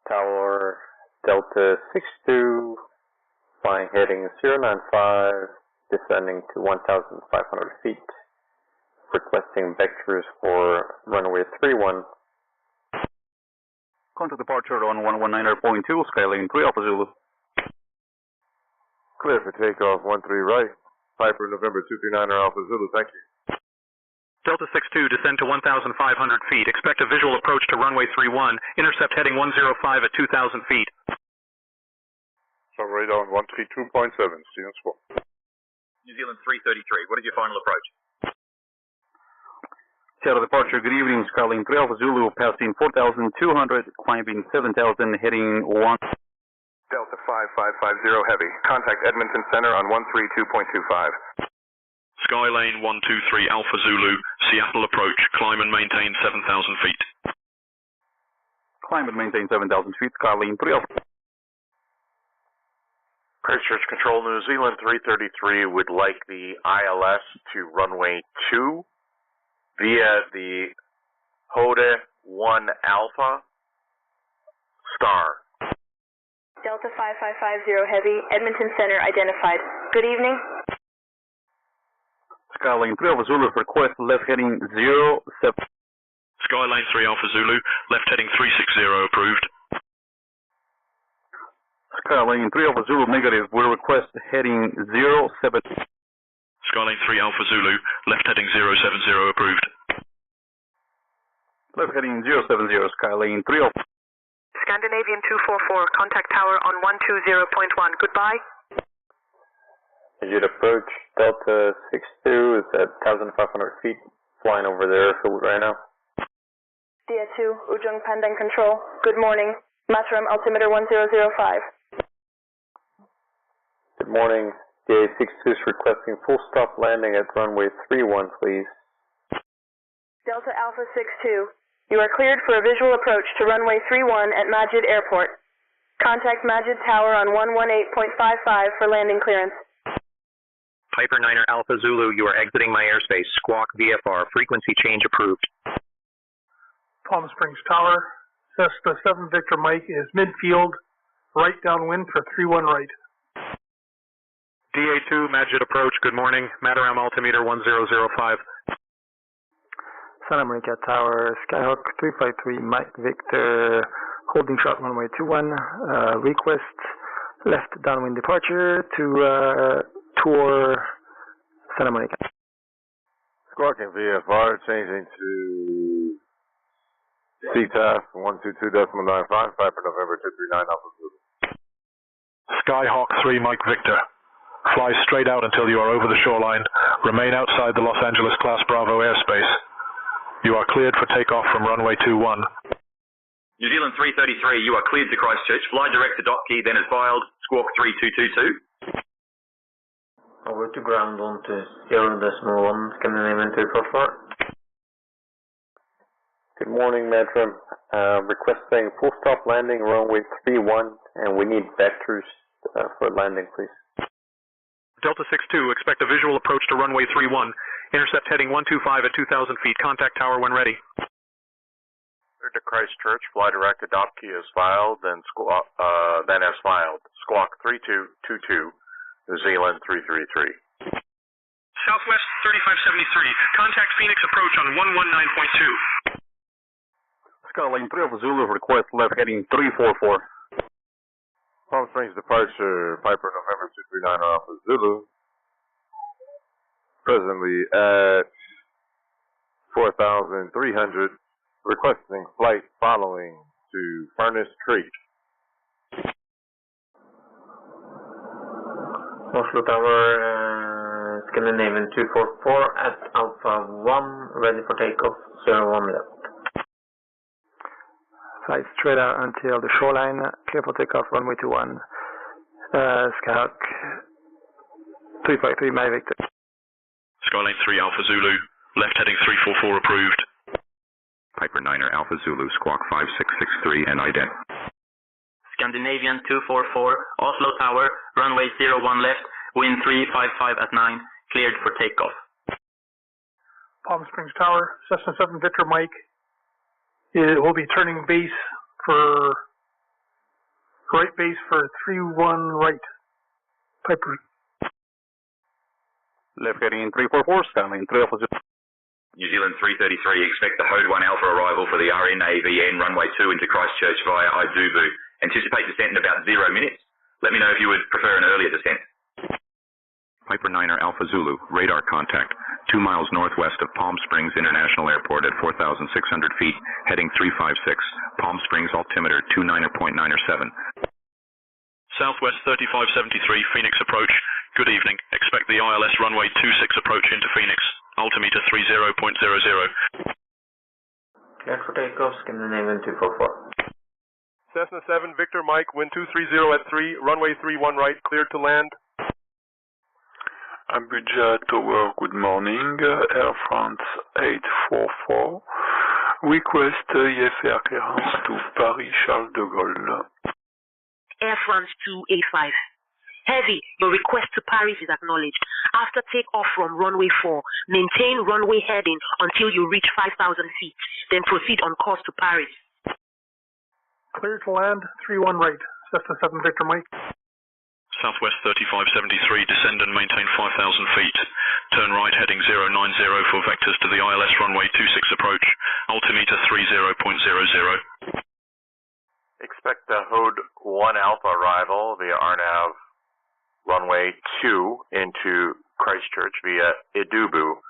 Tower Delta 62, flying heading 095, descending to 1,500 feet. Requesting vectors for runway 31. Contact departure on 119.2, Skyline 3 Alpha Zulu. Clear for takeoff 13 right. Piper November 239 Alpha Zulu, thank you. Delta 62, descend to 1,500 feet. Expect a visual approach to runway 31. Intercept heading 105 at 2,000 feet. So radar on 132.7, Stevens 4. New Zealand 333, what is your final approach? Seattle departure, good evening, Skyline 3 Alpha Zulu, passing 4,200, climbing 7,000, heading 1. Delta 5550 Heavy, contact Edmonton Center on 132.25. Skylane 123 Alpha Zulu, Seattle approach, climb and maintain 7,000 feet. Climb and maintain 7,000 feet, Skylane 3 Alpha. Christchurch Control, New Zealand 333 would like the ILS to runway 2 via the Hoda 1 Alpha Star. Delta 5550 Heavy, Edmonton Center identified. Good evening. Skyline 3 Alpha Zulu, request left heading 07. Skylane 3 Alpha Zulu, left heading 360 approved. Skyline 3 Alpha Zulu negative, we request heading 07. Skylane 3 Alpha Zulu, left heading 070 approved. Left heading 070, Skylane 3 Alpha. Scandinavian 244, contact tower on 120.1. Goodbye. As you'd approach Delta 62 is at 1,500 feet, flying over the airfield right now. Dia 2, Ujung Pandang Control. Good morning. Mataram altimeter 1005. Good morning. DA 62 is requesting full stop landing at runway 31, please. Delta Alpha 62. You are cleared for a visual approach to runway 31 at Majid Airport. Contact Majid Tower on 118.55 for landing clearance. Piper 9er Alpha Zulu, you are exiting my airspace. Squawk VFR, frequency change approved. Palm Springs Tower, Cessna 7 Victor Mike is midfield, right downwind for 31 right. DA2, Majid approach, good morning. Mataram altimeter 1005. Santa Monica Tower, Skyhawk 353, Mike Victor, holding shot runway 21, request left downwind departure to tour Santa Monica. Squawking VFR, changing to CTAF 122.95, Piper November 239 Alpha Zulu. Skyhawk 3 Mike Victor. Fly straight out until you are over the shoreline. Remain outside the Los Angeles Class Bravo airspace. You are cleared for takeoff from runway 21. New Zealand 333, you are cleared to Christchurch. Fly direct to Dotkey, then as filed, squawk 3222. Over to ground on to 0.1, Scandinavian 244. Good morning, Metro. Requesting full stop landing runway 31, and we need vectors for landing, please. Delta 62, expect a visual approach to runway 31. Intercept heading 125 at 2,000 feet. Contact tower when ready. To Christchurch, fly direct to Dotkey as filed, then as filed. Squawk 3222, New Zealand 333. Southwest 3573, contact Phoenix approach on 119.2. Skylane 3 Alpha Zulu, request left heading 344. Palm Springs departure, Piper November 239 Alpha Zulu. Presently at 4,300, requesting flight following to Furnace Creek. Oslo Tower, Scandinavian 244 at Alpha 1, ready for takeoff, 01 left. Flight straight out until the shoreline, clear for takeoff, runway 21. Skyhawk 353, my Victor. Skylane 3 Alpha Zulu, left heading 344 approved. Piper 9er Alpha Zulu, squawk 5663 and ident. Scandinavian 244, Oslo Tower, runway 01 left, wind 355 at 9, cleared for takeoff. Palm Springs Tower, Cessna 7 Victor Mike, it will be turning base for right base for 31 right. Piper. Left heading 344, Skylane 3 Alpha Zulu. New Zealand 333, expect the HOD 1 Alpha arrival for the RNAVN runway 2 into Christchurch via Idubu. Anticipate descent in about 0 minutes. Let me know if you would prefer an earlier descent. Piper 9er Alpha Zulu, radar contact, 2 miles northwest of Palm Springs International Airport at 4,600 feet, heading 356, Palm Springs altimeter 29.97. Southwest 3573, Phoenix approach. Good evening. Expect the ILS runway 26 approach into Phoenix. Altimeter 30.00. Cleared for takeoff, Scandinavian 244. Cessna 7 Victor Mike, wind 230 at 3, runway 31 right, cleared to land. Abuja Tower, good morning. Air France 844. Request IFR clearance to Paris Charles de Gaulle. Air France 285. Heavy, your request to Paris is acknowledged. After takeoff from runway 4, maintain runway heading until you reach 5,000 feet, then proceed on course to Paris. Clear to land, 31 right, Cessna 7 Victor Mike. Southwest 3573, descend and maintain 5,000 feet. Turn right heading 090 for vectors to the ILS runway 26 approach. Altimeter 30.00. Expect the HOD 1 Alpha arrival via RNAV runway 2 into Christchurch via Idubu.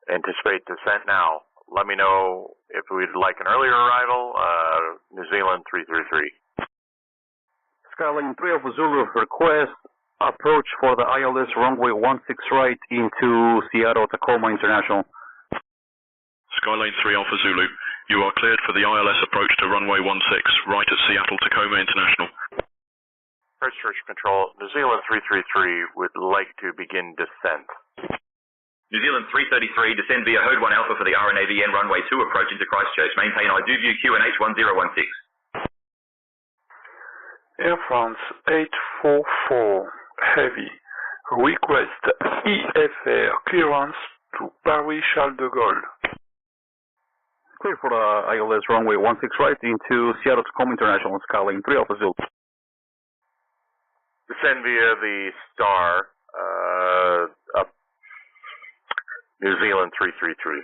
Anticipate descent now. Let me know if we'd like an earlier arrival. New Zealand 333. Skyline 3 Alpha Zulu, request approach for the ILS runway 16 right into Seattle Tacoma International. Skyline 3 Alpha Zulu, you are cleared for the ILS approach to runway 16 right at Seattle Tacoma International. Christchurch Control, New Zealand 333 would like to begin descent. New Zealand 333, descend via Hode 1 Alpha for the RNAVN runway 2 approach into Christchurch. Maintain IDU QNH 1016. Air France 844 Heavy, request EFR clearance to Paris Charles de Gaulle. Clear for the ILS runway 16 right into Seattle Tacoma International, Skyline 3 Alpha Zulu. Descend via the Star, up New Zealand 333.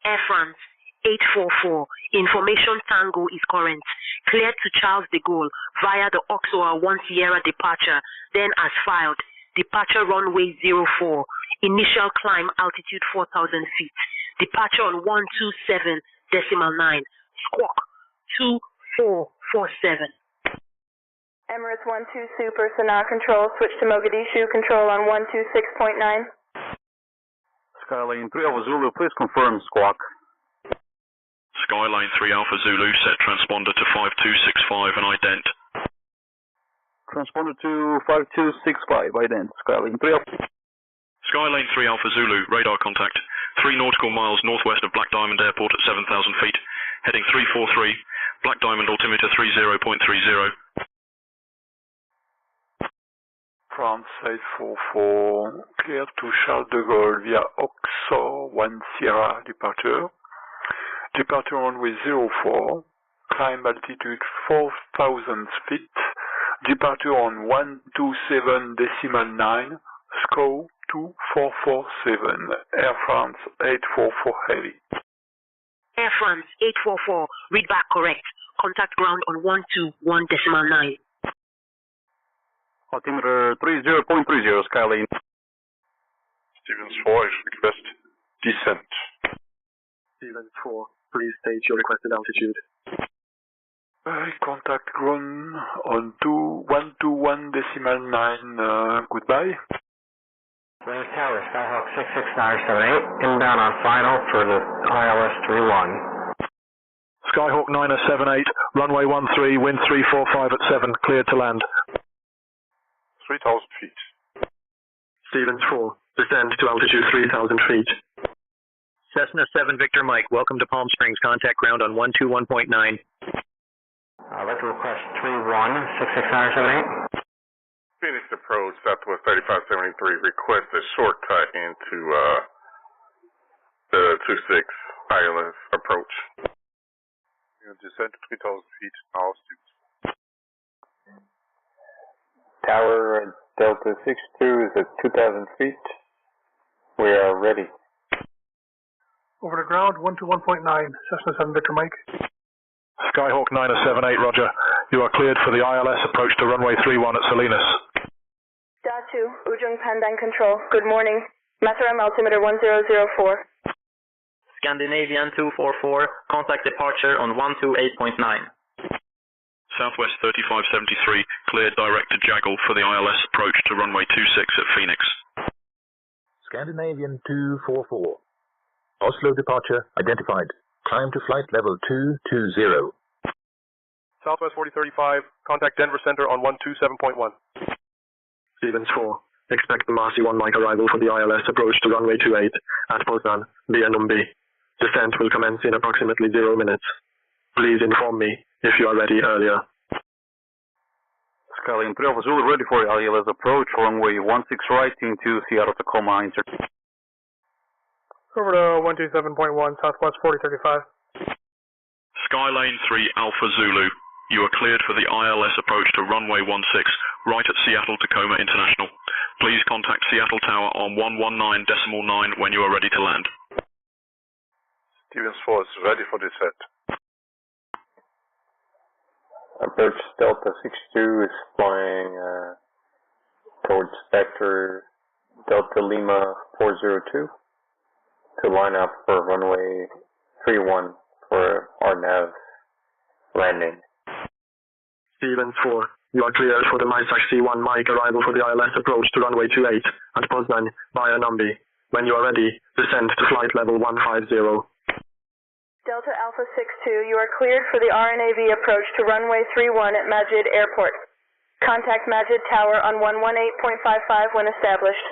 Air France 844, information Tango is current. Cleared to Charles de Gaulle via the Oxoa 1 Sierra departure, then as filed. Departure runway 04. Initial climb altitude 4,000 feet. Departure on 127.9. Squawk 2447. Emirates 12 Super, Sanaa Control, switch to Mogadishu, control on 126.9. Skyline 3 Alpha Zulu, please confirm squawk. Skyline 3 Alpha Zulu, set transponder to 5265 and ident. Transponder to 5265, ident. Skyline 3 Alpha. Skyline 3 Alpha Zulu, radar contact. 3 nautical miles northwest of Black Diamond Airport at 7,000 feet. Heading 343, Black Diamond altimeter 30.30. France 844, cleared to Charles de Gaulle via Oxo 1 Sierra departure. Departure runway 04, climb altitude 4,000 feet. Departure on 127.9, SCO 2447, Air France 844 Heavy. Air France 844, read back correct. Contact ground on 121.9. Altimeter 30.30, Skyline. Stevens 4, request descent. Stevens 4, please state your requested altitude. Contact ground on 121.9, goodbye. Wings Tower, Skyhawk 66978, inbound on final for the ILS 31. Skyhawk 978, runway 13, wind 345 at 7, cleared to land. 3,000 feet. Stevens 4, descend to altitude 3,000 feet. Cessna 7 Victor Mike, welcome to Palm Springs. Contact ground on 121.9. I'd like to request 31 66978. Phoenix approach, Southwest 3573, request a shortcut into the 26 ILS approach. Descend to 3,000 feet, altitude. Tower Delta 62 is at 2,000 feet. We are ready. Over to ground, 121.9, Cessna 7 Victor Mike. Skyhawk 978, roger. You are cleared for the ILS approach to runway 31 at Salinas. Datu, Ujung Pandang Control, good morning. Matharam altimeter 1004. Scandinavian 244, contact departure on 128.9. Southwest 3573, cleared direct to Jaggle for the ILS approach to runway 26 at Phoenix. Scandinavian 244. Oslo departure identified. Climb to flight level 220. Southwest 4035, contact Denver Center on 127.1. Stevens 4, expect the Marcy 1 Mike arrival for the ILS approach to runway 28 at Poznan, BNMB. Descent will commence in approximately 0 minutes. Please inform me if you are ready earlier. Skyline 3 Alpha Zulu, ready for ILS approach, runway 16 right into Seattle Tacoma International. Over to 127.1, Southwest 4035. Skylane 3 Alpha Zulu, you are cleared for the ILS approach to runway 16 right at Seattle Tacoma International. Please contact Seattle Tower on 119.9 when you are ready to land. Stevens 4 is ready for descent. Approach Delta 62 is flying towards Vector Delta Lima 402 to line up for runway 31 for our nav landing. Stevens 4, you are cleared for the MySac C1 Mike arrival for the ILS approach to runway 28 at Poznan via Numbi. When you are ready, descend to flight level 150. Delta Alpha 62, you are cleared for the RNAV approach to runway 31 at Majid Airport. Contact Majid Tower on 118.55 when established.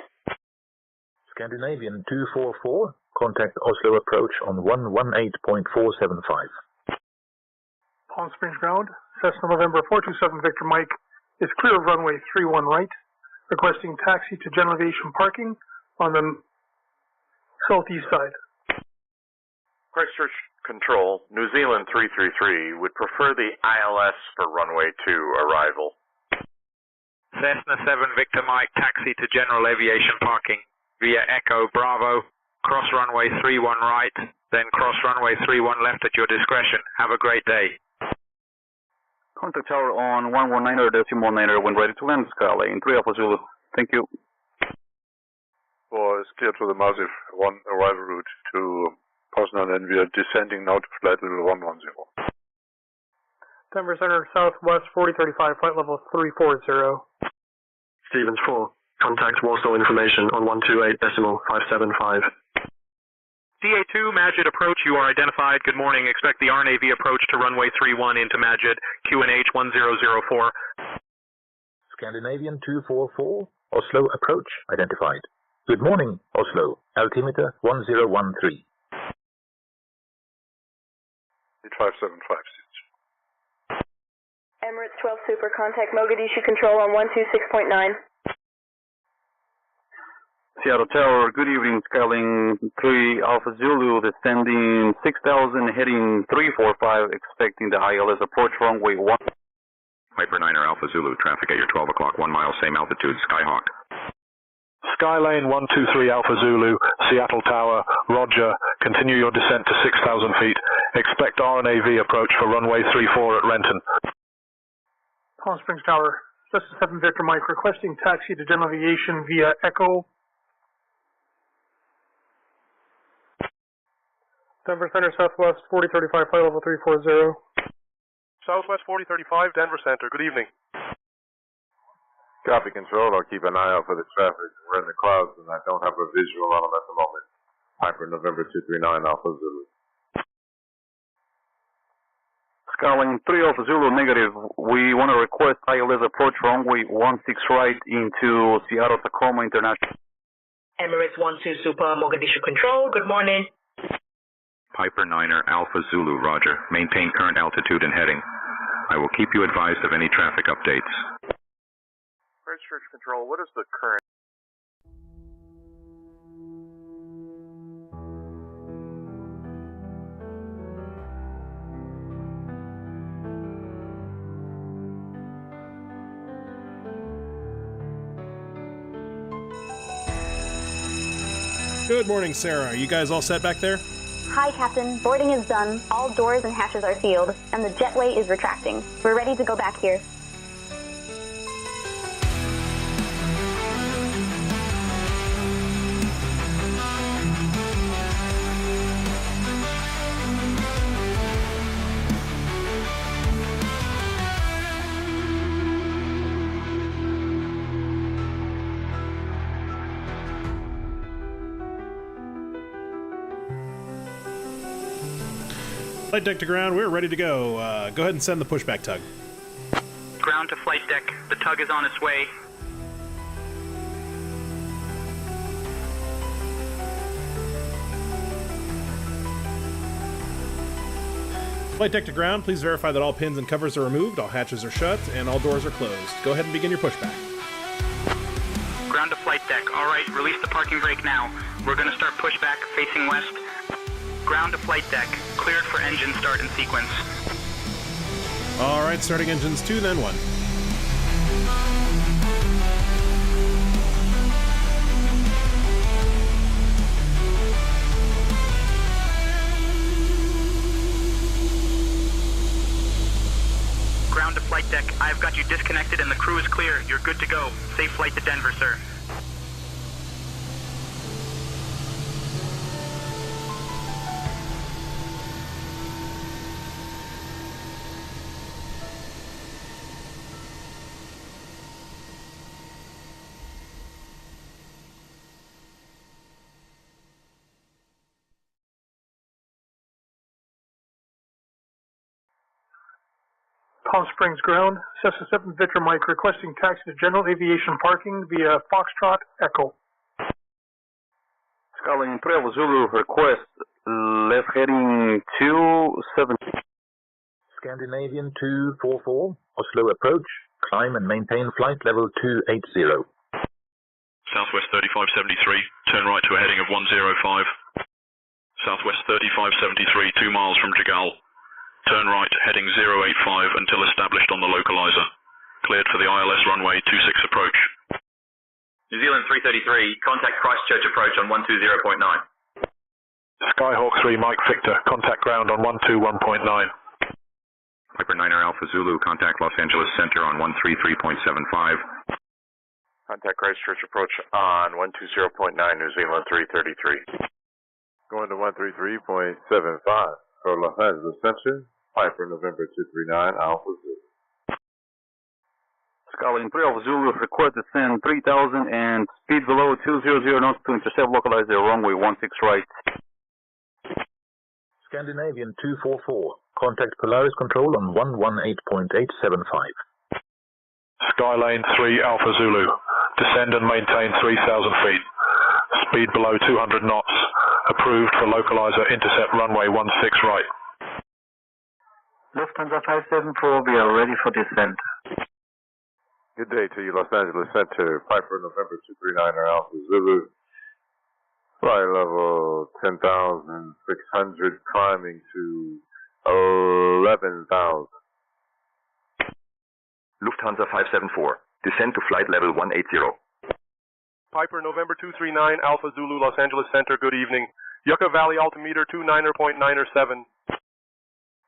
Scandinavian 244, contact Oslo approach on 118.475. Palm Springs ground, Cessna November 427 Victor Mike is clear of runway 31 right, requesting taxi to general aviation parking on the southeast side. Christchurch Control, New Zealand 333 would prefer the ILS for runway 2 arrival. Cessna 7 Victor Mike, taxi to general aviation parking via Echo Bravo, cross runway 31 right, then cross runway 31 left at your discretion. Have a great day. Contact tower on 119.9 when ready to land, Skyline 3 Alpha Zulu. Thank you. Is clear to the Massive 1 arrival route to Poznan, and we are descending now to flight level 110. Denver Center Southwest 4035, flight level 340. Stevens 4, contact Warsaw information on 128.575. DA2, Majid approach, you are identified. Good morning. Expect the RNAV approach to runway 31 into Majid, QNH 1004. Scandinavian 244, Oslo approach identified. Good morning, Oslo, altimeter 1013. 575. Emirates 12 Super, contact Mogadishu Control on 126.9. Seattle Tower, good evening, Skyline 3 Alpha Zulu, descending 6,000, heading 345, expecting the ILS approach runway 1. Piper 9er Alpha Zulu, traffic at your 12 o'clock, 1 mile, same altitude, Skyhawk. Skylane 123 Alpha Zulu, Seattle Tower, roger. Continue your descent to 6,000 feet. Expect RNAV approach for runway 34 at Renton. Palm Springs Tower, Cessna 7 Victor Mike, requesting taxi to general aviation via Echo. Denver Center Southwest 4035, flight level 340. Southwest 4035, Denver Center. Good evening. Copy, Control. I'll keep an eye out for the traffic. We're in the clouds, and I don't have a visual on them at the moment. Piper November 239 Alpha Zulu. Skyline 3 Alpha Zulu, negative. We want to request ILS approach runway 16 right into Seattle Tacoma International. Emirates 12 Super, Mogadishu Control. Good morning. Piper 9er Alpha Zulu, roger. Maintain current altitude and heading. I will keep you advised of any traffic updates. Christchurch Control, what is the current? Good morning, Sarah. Are you guys all set back there? Hi, Captain. Boarding is done. All doors and hatches are sealed, and the jetway is retracting. We're ready to go back here. Flight deck to ground, we're ready to go. Go ahead and send the pushback tug. Ground to flight deck. The tug is on its way. Flight deck to ground, please verify that all pins and covers are removed, all hatches are shut, and all doors are closed. Go ahead and begin your pushback. Ground to flight deck. All right, release the parking brake now. We're going to start pushback facing west. Ground to flight deck. Cleared for engine start in sequence. All right, starting engines 2, then 1. Ground to flight deck. I've got you disconnected and the crew is clear. You're good to go. Safe flight to Denver, sir. Palm Springs Ground, Cessna 7 Victor Mike requesting taxi to general aviation parking via Foxtrot Echo. Skyline 3 Alpha Zulu, request left heading 27. Scandinavian 244, Oslo approach, climb and maintain flight level 280. Southwest 3573, turn right to a heading of 105. Southwest 3573, 2 miles from Jagal. Turn right, heading 085 until established on the localizer. Cleared for the ILS runway 26 approach. New Zealand 333, contact Christchurch approach on 120.9. Skyhawk 3 Mike Victor, contact ground on 121.9. Piper 9er Alpha Zulu, contact Los Angeles Center on 133.75. Contact Christchurch approach on 120.9, New Zealand 333. Going to 133.75 for Los Angeles Center, Piper November 239 Alpha Zulu. Skyline 3 Alpha Zulu, request descend 3000 and speed below 200 knots to intercept localizer runway 16 right. Scandinavian 244, contact Polaris Control on 118.875. Skylane 3 Alpha Zulu, descend and maintain 3,000 feet. Speed below 200 knots. Approved for localizer intercept runway 16 right. Lufthansa 574, we are ready for descent. Good day to you, Los Angeles Center, Piper November 239 Alpha Zulu. Flight level 10,600, climbing to 11,000. Lufthansa 574, descend to flight level 180. Piper November 239 Alpha Zulu, Los Angeles Center, good evening. Yucca Valley altimeter 29.97.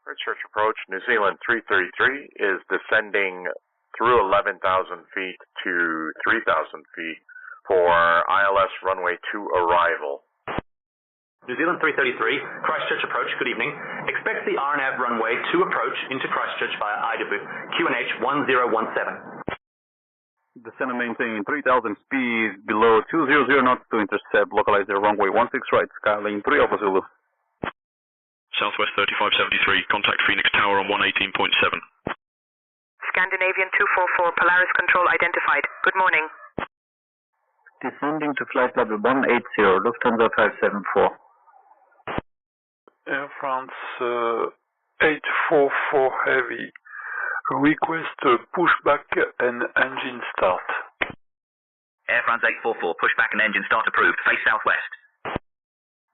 Christchurch approach, New Zealand 333 is descending through 11,000 feet to 3,000 feet for ILS runway 2 arrival. New Zealand 333, Christchurch approach, good evening. Expect the RNAV runway 2 approach into Christchurch via Idabu, QNH 1017. Descend and maintain 3000 speed below 200 knots to intercept localizer runway 16 right, Skyline 3 Alpha Zulu. Southwest 3573, contact Phoenix Tower on 118.7. Scandinavian 244, Polaris Control identified. Good morning. Descending to flight level 180, Lufthansa 574. Air France 844 Heavy, request pushback and engine start. Air France 844, pushback and engine start approved, face southwest.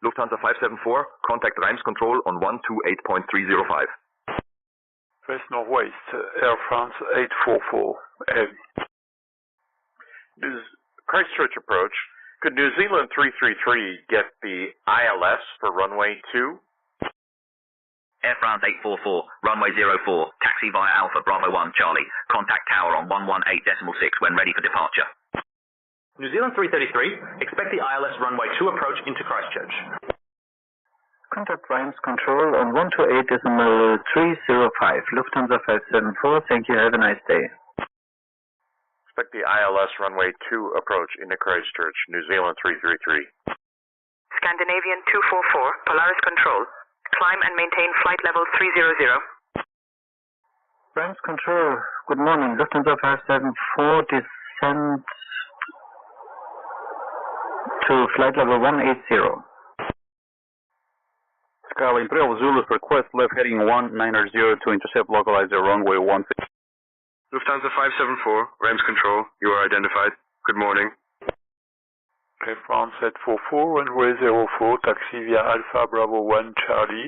Lufthansa 574, contact Reims Control on 128.305. Face northwest, Air France 844 Heavy. Christchurch approach, could New Zealand 333 get the ILS for runway 2? Air France 844, runway 04, taxi via Alpha Bravo 1 Charlie, contact tower on 118.6 when ready for departure. New Zealand 333, expect the ILS runway 2 approach into Christchurch. Contact Reims Control on 128.305, Lufthansa 574, thank you, have a nice day. Expect the ILS runway 2 approach into Christchurch, New Zealand 333. Scandinavian 244, Polaris Control. Climb and maintain flight level 300. Reims Control, good morning. Lufthansa 574, descend to flight level 180. Skyline 3 Alpha Zulu, request left heading 190 to intercept localizer runway 16. Lufthansa 574, Reims Control, you are identified. Good morning. Air France 844, runway 04, taxi via Alpha Bravo 1 Charlie,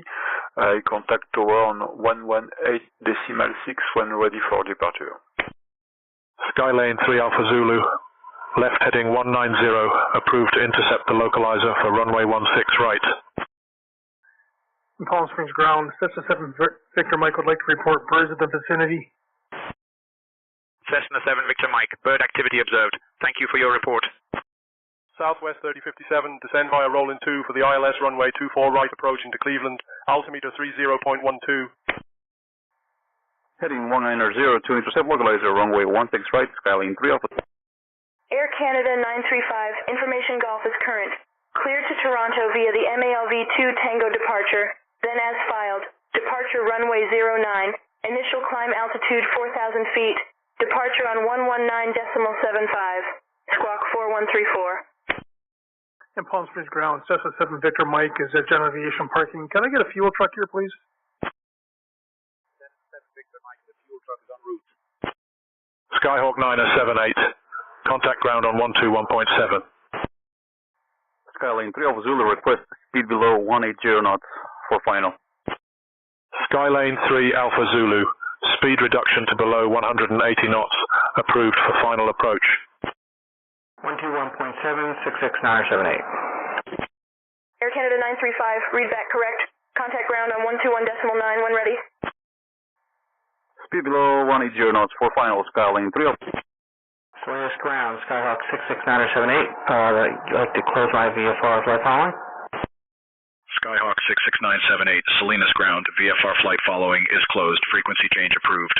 contact tower on 118.6 when ready for departure. Skylane 3 Alpha Zulu, left heading 190, approved to intercept the localizer for runway 16 right. In Palm Springs Ground, Cessna 7 Victor Mike would like to report birds in the vicinity. Cessna 7 Victor Mike, bird activity observed. Thank you for your report. Southwest 3057, descend via Roland 2 for the ILS runway 24 right approach into Cleveland, altimeter 30.12. Heading 190 to intercept localizer runway 16 right, Skyline 3 Alpha. Air Canada 935, information golf is current. Cleared to Toronto via the MALV 2 Tango departure, then as filed, departure runway 09, Initial climb altitude 4,000 feet. Departure on 119.75. Squawk 4134. And Palm Springs ground, Cessna 7 Victor Mike is at General Aviation Parking. Can I get a fuel truck here, please? Cessna 7 Victor Mike, the fuel truck is en route. Skyhawk 9078. Contact ground on 121.7. Skylane 3 Alpha Zulu, request speed below 180 knots for final. Skylane 3 Alpha Zulu. Speed reduction to below 180 knots. Approved for final approach. 121.7, 66978. Air Canada 935, read back correct. Contact ground on 121.9 when ready. Speed below 180 knots for final, Skylane 3 Alpha. Salinas ground, Skyhawk 66978. I'd like to close my VFR flight following. Skyhawk 66978, Salinas ground, VFR flight following is closed. Frequency change approved.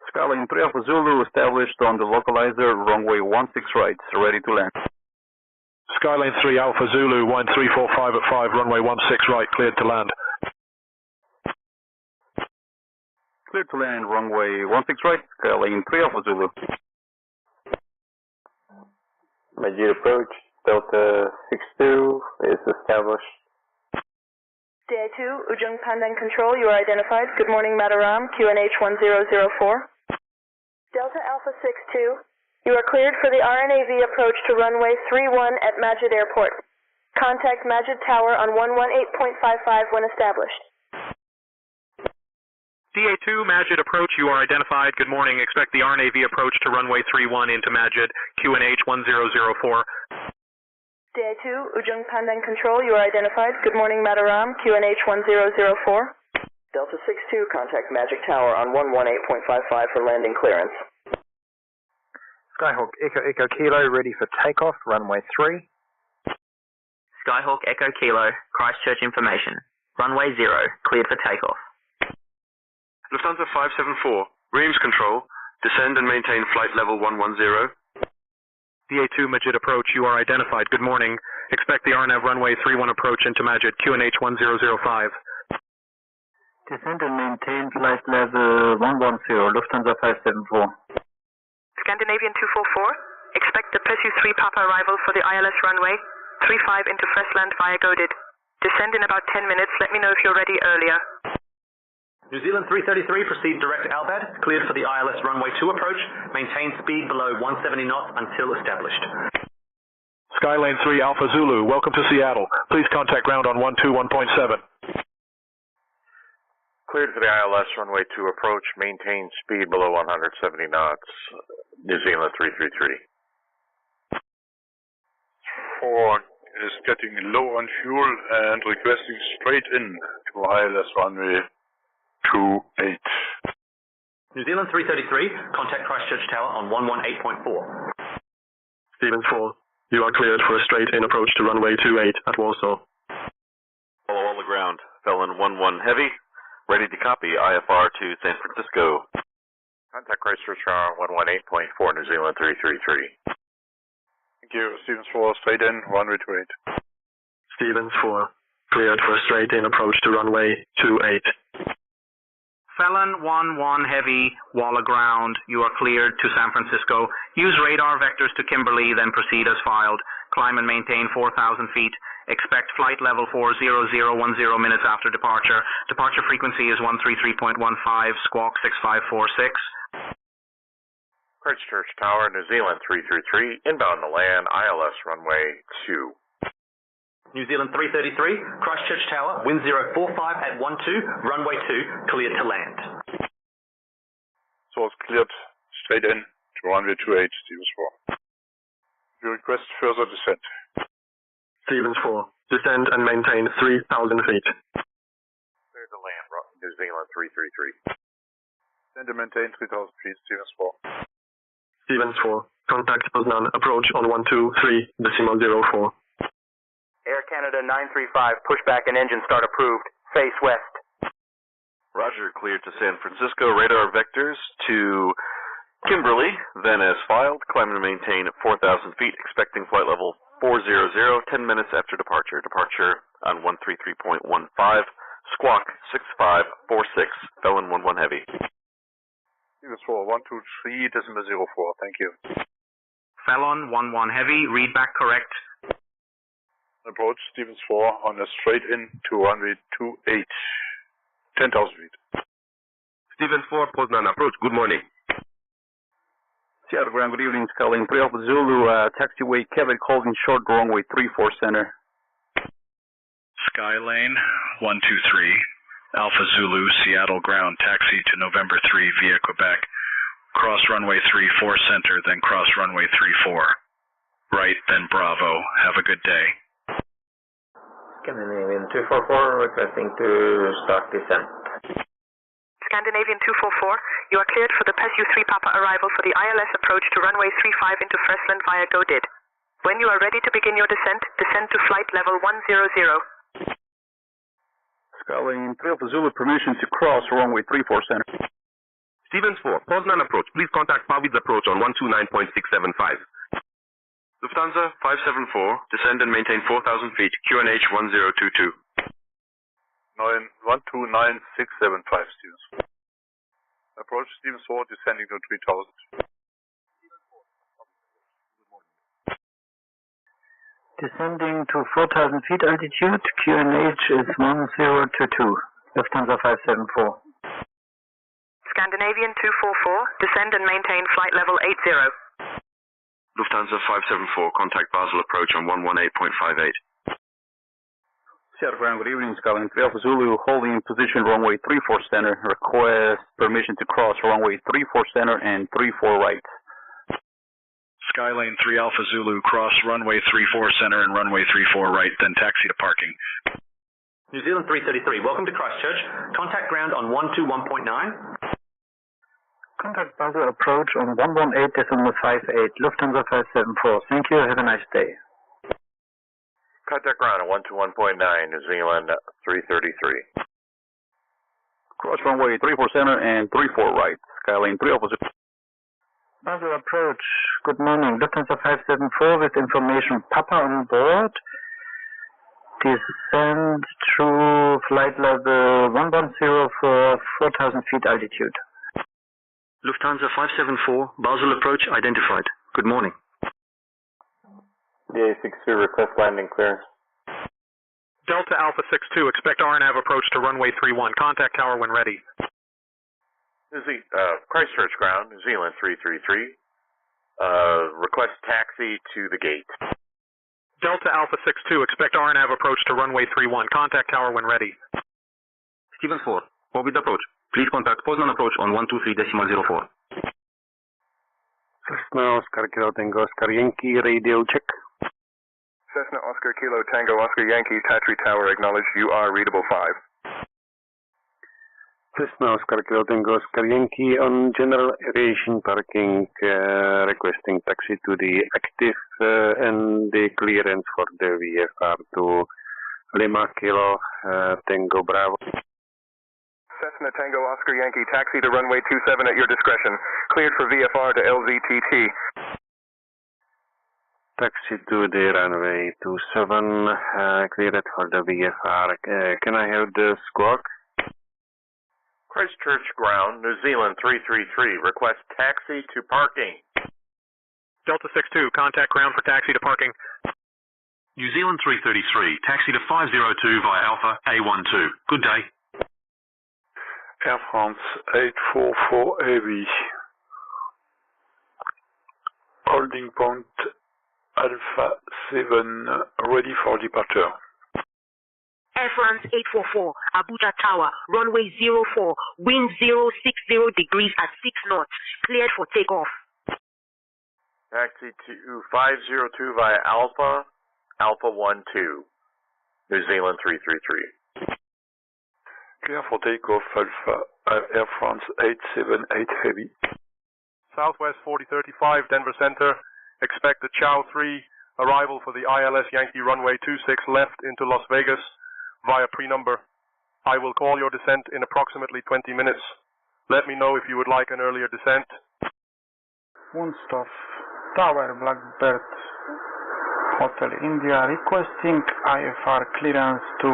Skylane 3 Alpha Zulu established on the localizer, runway 16 right, ready to land. Skylane 3 Alpha Zulu, wind 345 at 5, runway 16 right, cleared to land. Cleared to land, runway 16 right, Skylane 3 Alpha Zulu. Majid approach, Delta 62 is established. DI2, Ujung Pandang Control, you are identified. Good morning, Mataram, QNH 1004. Delta Alpha 62, you are cleared for the RNAV approach to runway 31 at Majid Airport. Contact Majid Tower on 118.55 when established. DA2, Majid approach, you are identified. Good morning. Expect the RNAV approach to runway 31 into Majid, QNH 1004. DA2, Ujung Pandang Control, you are identified. Good morning, Mataram, QNH 1004. Delta 62, contact Magic Tower on 118.55 for landing clearance. Skyhawk Echo Kilo, ready for takeoff, runway 3. Skyhawk Echo Kilo, Christchurch information. Runway 0, cleared for takeoff. Lufthansa 574, Reims control, descend and maintain flight level 110. DA2, Majid approach, you are identified. Good morning. Expect the RNAV runway 31 approach into Majid, QNH 1005. Descend and maintain flight level 110, Lufthansa 574. Scandinavian 244, expect the Pursuit 3 Papa arrival for the ILS runway 35 into Freshland via Godid. Descend in about 10 minutes. Let me know if you're ready earlier. New Zealand 333, proceed direct to Albad, cleared for the ILS runway 2 approach, maintain speed below 170 knots until established. Skylane 3 Alpha Zulu, welcome to Seattle. Please contact ground on 121.7. Cleared for the ILS runway 2 approach, maintain speed below 170 knots. New Zealand 333. Ford is getting low on fuel and requesting straight in to ILS runway 28. New Zealand 333, contact Christchurch Tower on 118.4. Stevens 4, you are cleared for a straight-in approach to runway 28 at Warsaw. Follow all the ground. Felon 11 Heavy, ready to copy IFR to San Francisco. Contact Christchurch Tower 118.4, New Zealand 333. Thank you. Stevens 4, straight in, runway 28. Stevens 4, cleared for a straight-in approach to runway 28. Felon 11 Heavy, Waller ground. You are cleared to San Francisco. Use radar vectors to Kimberley, then proceed as filed. Climb and maintain 4,000 feet. Expect flight level 40010 minutes after departure. Departure frequency is 133.15, squawk 6546. Christchurch Tower, New Zealand 333, inbound to land, ILS runway 2. New Zealand 333, Christchurch Tower, wind 045 at 12, runway 2, cleared to land. So it's cleared straight in to runway 28, Stevens 4. We request further descent. Stevens 4, descend and maintain 3,000 feet. Cleared to land, New Zealand 333. Descend and maintain 3,000 feet, Stevens 4. Stevens 4, contact Poznan, approach on 123.04. Air Canada 935, pushback and engine start approved. Face west. Roger, cleared to San Francisco. Radar vectors to Kimberley, then as filed. Climb and maintain 4,000 feet. Expecting flight level 400, 10 minutes after departure. Departure on 133.15, Squawk 6546, Felon 11 Heavy. Stevens 4, 123.04, thank you. Felon 11 Heavy, read back correct. Approach Stevens 4 on a straight in to runway 28, 10,000 feet. Stevens 4, Poznan approach, good morning. Seattle ground, good evening, Skyline 3 Alpha Zulu, taxiway Kevin holding short runway 34 center. Skylane 123, Alpha Zulu, Seattle ground, taxi to November 3 via Quebec. Cross runway 34 center, then cross runway 34. Right, then Bravo. Have a good day. Scandinavian 244 requesting to start descent. Scandinavian 244, you are cleared for the PESU 3 Papa arrival for the ILS approach to runway 35 into Friesland via GoDid. When you are ready to begin your descent, descend to flight level 100. Skyline 3 Alpha Zulu, permission to cross runway 34 center. Stevens 4, Poznan approach, please contact Pavids approach on 129.675. Lufthansa 574, descend and maintain 4,000 feet, QNH 1022. 129.675, Stevens 4. Approach Stevens 4, descending to 3,000. Descending to 4,000 feet altitude, QNH is 1022, Lufthansa 574. Scandinavian 244, descend and maintain flight level 80. Lufthansa 574, contact Basel approach on 118.58. Seattle ground, good evening, Skyline 3 Alpha Zulu, holding position runway 34 center, request permission to cross runway 34 center and 34 right. Skylane 3 Alpha Zulu, cross runway 34 center and runway 34 right, then taxi to parking. New Zealand 333, welcome to Christchurch. Contact ground on 121.9. Contact Basel approach on 118.58, Lufthansa 574. Thank you, have a nice day. Contact ground on 121.9, New Zealand 333. Cross runway 34 center and 34 right, Skyline 3 Alpha Zulu. Basel approach, good morning, Lufthansa 574 with information Papa on board. Descend through flight level 110 for 4,000 feet altitude. Lufthansa 574, Basel approach identified. Good morning. DA62, request landing clearance. Delta Alpha 62, expect RNAV approach to runway 31. Contact tower when ready. Christchurch ground, New Zealand 333. Request taxi to the gate. Delta Alpha 62, expect RNAV approach to runway 31. Contact tower when ready. Stevens 4, Orbit approach, please contact Poznan approach on 123.04. Cessna Oscar Kilo Tango Oscar Yankee, radio check. Cessna Oscar Kilo Tango Oscar Yankee, Tatry Tower, acknowledge you are readable 5. Cessna Oscar Kilo Tango Oscar Yankee on general aviation parking, requesting taxi to the active and the clearance for the VFR to Lima Kilo Tango Bravo. Cessna Tango Oscar Yankee, taxi to runway 27 at your discretion. Cleared for VFR to LZTT. Taxi to the runway 27, cleared for the VFR. Can I have the squawk? Christchurch ground, New Zealand 333. Request taxi to parking. Delta 62, contact ground for taxi to parking. New Zealand 333, taxi to 502 via Alpha A12. Good day. Air France 844 AB. Holding point Alpha 7, ready for departure. Air France 844, Abuja Tower, runway 04, wind 060 degrees at 6 knots, cleared for takeoff. Taxi to 502 via Alpha 12, New Zealand 333. Clear for takeoff, Alpha Air France 878 Heavy. Southwest 4035, Denver Center. Expect the Chow 3 arrival for the ILS Yankee runway 26 left into Las Vegas via pre-number. I will call your descent in approximately 20 minutes. Let me know if you would like an earlier descent. Moonstop Tower, Blackbird Hotel India, requesting IFR clearance to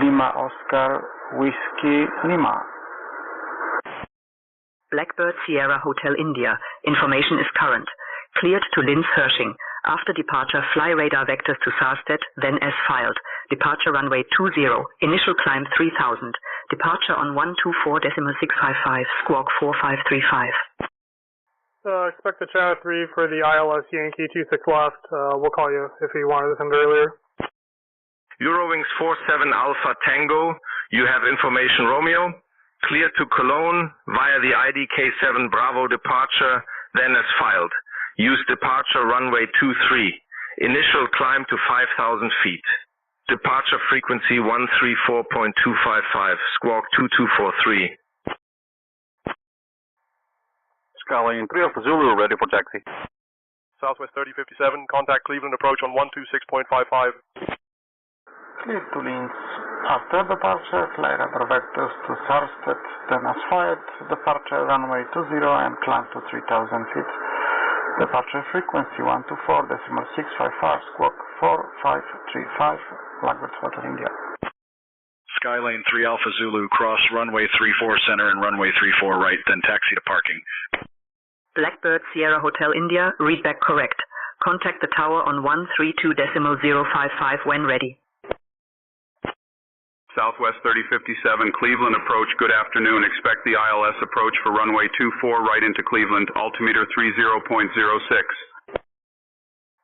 Lima Oscar Whiskey Lima. Blackbird Sierra Hotel India. Information is current. Cleared to Linz Hersching. After departure, fly radar vectors to Sarstedt, then as filed. Departure runway 20. Initial climb 3000. Departure on 124.655. Squawk 4535. Expect the channel 3 for the ILS Yankee 26 left. We'll call you if you wanted to send earlier. Eurowings 47 Alpha Tango. You have information Romeo. Clear to Cologne via the IDK7 Bravo departure, then as filed. Use departure runway 23. Initial climb to 5,000 feet. Departure frequency 134.255. Squawk 2243. Skyline 3 Alpha Zulu, ready for taxi. Southwest 3057, contact Cleveland approach on 126.55. Clear to Linz. After departure, fly radar vectors to Sarstedt, then as fired, departure runway 20 and climb to 3,000 feet. Departure frequency 124.655, squawk 4535, Blackbird Hotel India. Skylane 3 Alpha Zulu, cross runway 34 center and runway 34 right, then taxi to parking. Blackbird Sierra Hotel India, read back correct. Contact the tower on 132.055 when ready. Southwest 3057, Cleveland approach, good afternoon. Expect the ILS approach for runway 24 right into Cleveland, altimeter 30.06.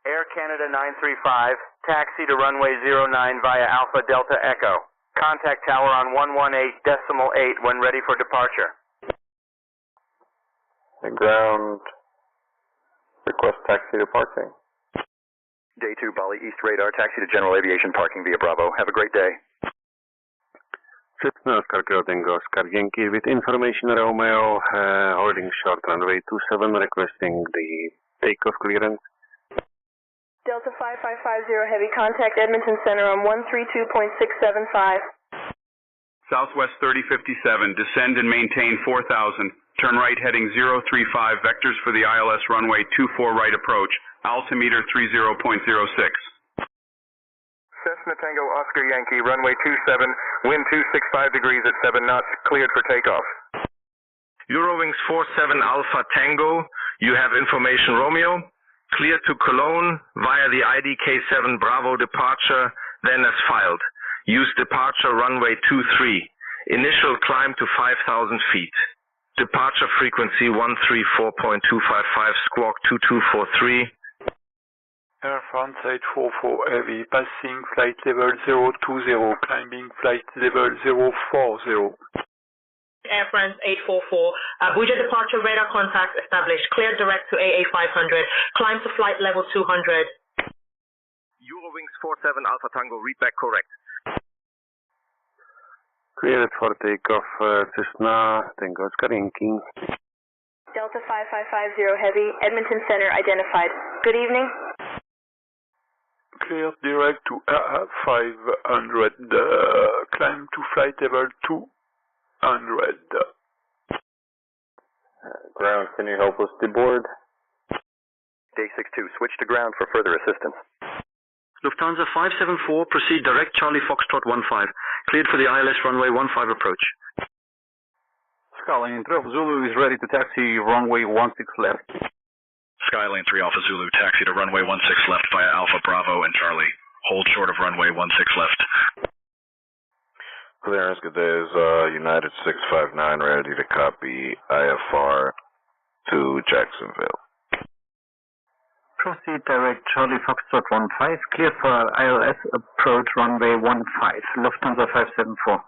Air Canada 935, taxi to runway 09 via Alpha Delta Echo. Contact tower on 118.8 when ready for departure. The ground, request taxi to parking. Day 2, Bali East radar, taxi to general aviation parking via Bravo. Have a great day. Sydney Oscar Tango Oscar Yankee with information Romeo, holding short runway 27, requesting the takeoff clearance. Delta 5550 Heavy, contact Edmonton Center on 132.675. Southwest 3057, descend and maintain 4,000. Turn right heading 035, vectors for the ILS runway 24 right approach, altimeter 30.06. Cessna Tango Oscar Yankee, runway 27, wind 265 degrees at 7 knots, cleared for takeoff. Eurowings 47 Alpha Tango, you have information Romeo. Clear to Cologne via the IDK7 Bravo departure, then as filed. Use departure runway 23. Initial climb to 5,000 feet. Departure frequency 134.255, squawk 2243. Air France 844 Heavy, passing flight level 020, climbing flight level 040. Air France 844, Abuja departure radar contact established, cleared direct to AA 500, climb to flight level 200. Eurowings 47 Alpha Tango, read back correct. Cleared for takeoff, Cessna Tango Oscar Yankee. Delta 5550 Heavy, Edmonton Center identified. Good evening. Cleared direct to AA 500, climb to flight level 200. Ground, can you help us deboard? Day 62, switch to ground for further assistance. Lufthansa 574, proceed direct Charlie Foxtrot 15. Cleared for the ILS runway 15 approach. Skyline 3 Alpha Zulu is ready to taxi runway 16 left. Skylane 3 Alpha Zulu, taxi to runway 16 left via Alpha Bravo and Charlie. Hold short of runway 16 left. Clearance, good day. Is United 659 ready to copy IFR to Jacksonville? Proceed direct Charlie Foxtrot 15, clear for ILS approach runway 15, Lufthansa 574.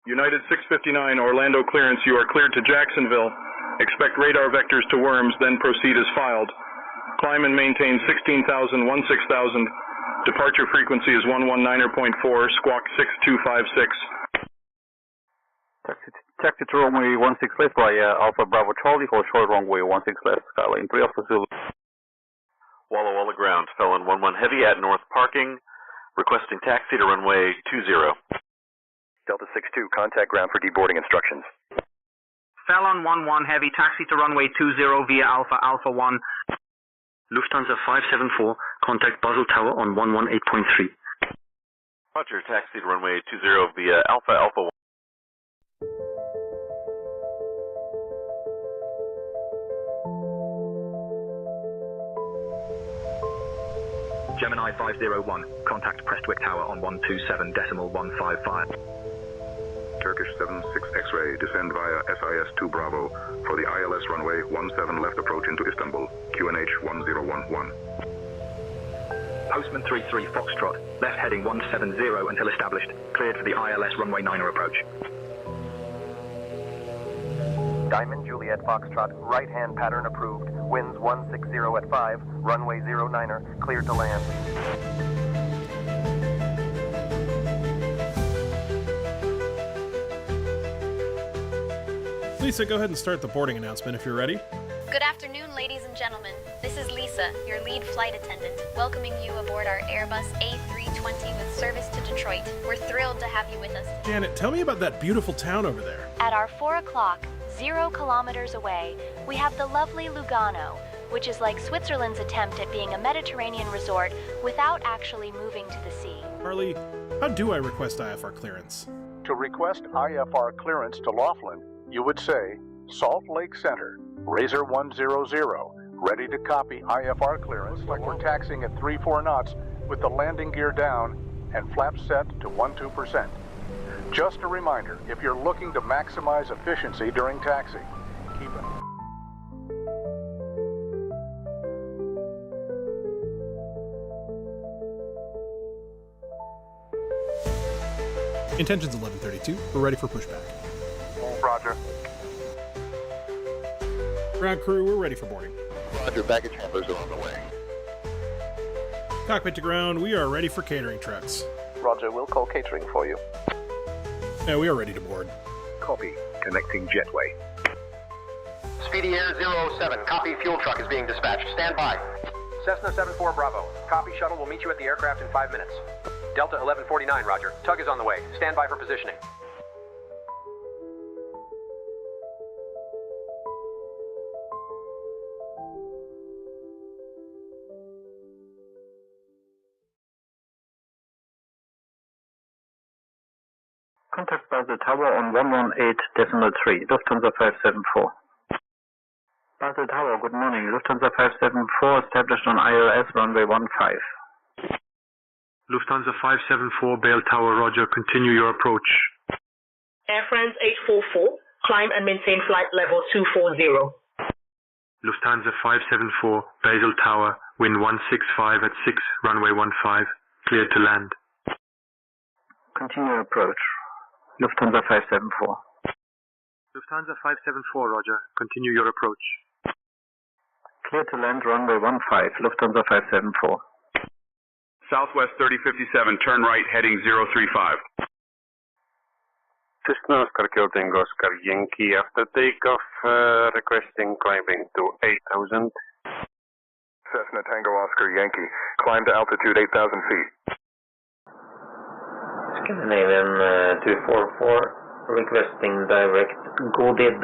United 659 Orlando clearance, you are cleared to Jacksonville. Expect radar vectors to Worms, then proceed as filed. Climb and maintain 16,000, 16,000. Departure frequency is 119.4, squawk 6256. Taxi to runway 16 left via Alpha Bravo Charlie, hold short runway 16 left, Skyline 3 Alpha Zulu. Walla Walla ground, Felon 11 Heavy at North Parking, requesting taxi to runway 20. Delta 62, contact ground for deboarding instructions. Felon 11 Heavy, taxi to runway 20 via Alpha Alpha 1. Lufthansa 574, contact Basel Tower on 118.3. Roger, taxi to runway 20 via Alpha Alpha 1. Gemini 501, contact Prestwick Tower on 127.155. Turkish 76 X-ray, descend via SIS-2 Bravo for the ILS runway 17 left approach into Istanbul, QNH 1011. Postman 33 Foxtrot, left heading 170 until established, cleared for the ILS runway 9er approach. Diamond Juliet Foxtrot, right-hand pattern approved, winds 160 at 5, runway 09er, cleared to land. Lisa, go ahead and start the boarding announcement if you're ready. Good afternoon, ladies and gentlemen. This is Lisa, your lead flight attendant, welcoming you aboard our Airbus A320 with service to Detroit. We're thrilled to have you with us. Janet, tell me about that beautiful town over there. At our 4 o'clock, 0 kilometers away, we have the lovely Lugano, which is like Switzerland's attempt at being a Mediterranean resort without actually moving to the sea. Harley, how do I request IFR clearance? To request IFR clearance to Laughlin, you would say, Salt Lake Center, Razor 100, ready to copy IFR clearance like we're taxiing at 3-4 knots with the landing gear down and flaps set to 12%. Just a reminder, if you're looking to maximize efficiency during taxi, keep it. Intentions 1132. We're ready for pushback. Roger. Ground crew, we're ready for boarding. Roger, baggage handlers are on the way. Cockpit to ground, we are ready for catering trucks. Roger, we'll call catering for you. Yeah, we are ready to board. Copy. Connecting jetway. Speedy Air 007, copy, fuel truck is being dispatched. Stand by. Cessna 74 Bravo, copy, shuttle will meet you at the aircraft in 5 minutes. Delta 1149, roger. Tug is on the way. Stand by for positioning. Contact Basel Tower on 118.3, Lufthansa 574. Basel Tower, good morning. Lufthansa 574 established on ILS runway 15. Lufthansa 574, Bale Tower, roger. Continue your approach. Air France 844, climb and maintain flight level 240. Lufthansa 574, Basel Tower, wind 165 at 6, runway 15, cleared to land. Continue approach. Lufthansa 574. Lufthansa 574, roger. Continue your approach. Clear to land runway 15, Lufthansa 574. Southwest 3057, turn right, heading 035. Cessna Oscar Kilo Tango Oscar Yankee after takeoff, requesting climbing to 8,000. Cessna Tango Oscar Yankee, climb to altitude 8,000 feet. Scandinavian 244, requesting direct Godid.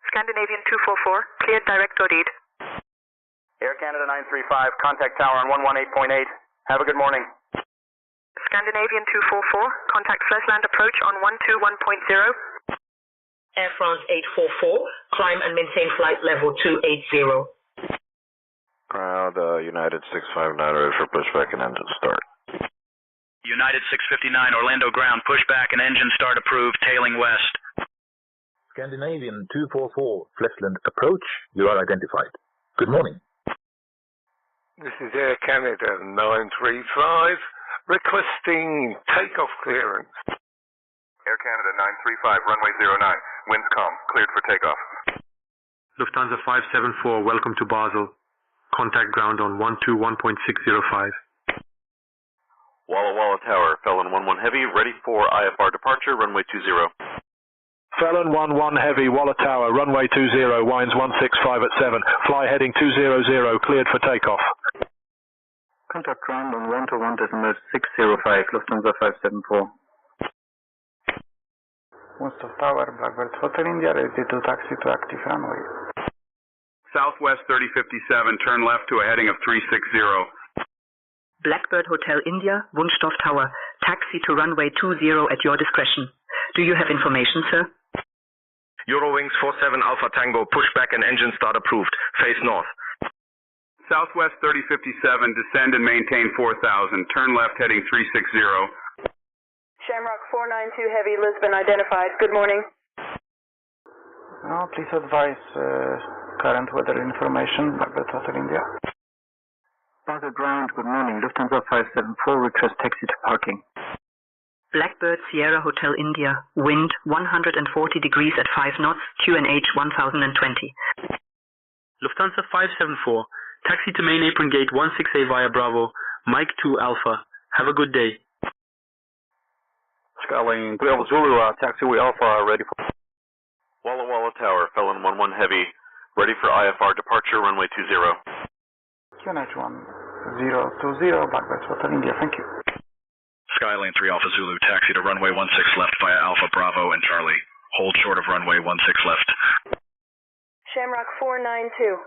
Scandinavian 244, cleared direct Godid. Air Canada 935, contact tower on 118.8. Have a good morning. Scandinavian 244, contact Flesland approach on 121.0. Air France 844, climb and maintain flight level 280. Ground, United 659 ready for pushback and engine start. United 659, Orlando ground, pushback and engine start approved, tailing west. Scandinavian 244, Flesland approach, you are identified. Good morning. This is Air Canada 935, requesting takeoff clearance. Air Canada 935, runway 09, winds calm, cleared for takeoff. Lufthansa 574, welcome to Basel. Contact ground on 121.605. Walla Walla Tower, Felon 11 Heavy, ready for IFR departure, runway 20. Felon 11 Heavy, Walla Tower, runway 20, winds 165 at 7, fly heading 200, cleared for takeoff. Contact ground on 121.605, Lufthansa 574. West of Tower, Blackbird Hotel India, ready to taxi to active runway. Southwest 3057, turn left to a heading of 360. Blackbird Hotel India, Wunschdorf Tower, taxi to runway 20 at your discretion. Do you have information, sir? Eurowings 47 Alpha Tango, pushback and engine start approved. Face north. Southwest 3057, descend and maintain 4000. Turn left heading 360. Shamrock 492 Heavy, Lisbon identified. Good morning. Please advise current weather information, Blackbird Hotel India. Basel Ground, good morning. Lufthansa 574, request taxi to parking. Blackbird Sierra Hotel India, wind 140 degrees at 5 knots, QNH 1020. Lufthansa 574, taxi to main apron gate 16A via Bravo, Mike 2 Alpha. Have a good day. Skyline 3 Alpha Zulu, taxiway Alpha, ready for Walla Walla Tower, Felon 11 Heavy, ready for IFR departure, runway 20. QNH 1020, Blackbird Hotel India, thank you. Skyline 3 Alpha Zulu, taxi to runway 16 left via Alpha Bravo and Charlie. Hold short of runway 16 left. Shamrock 492.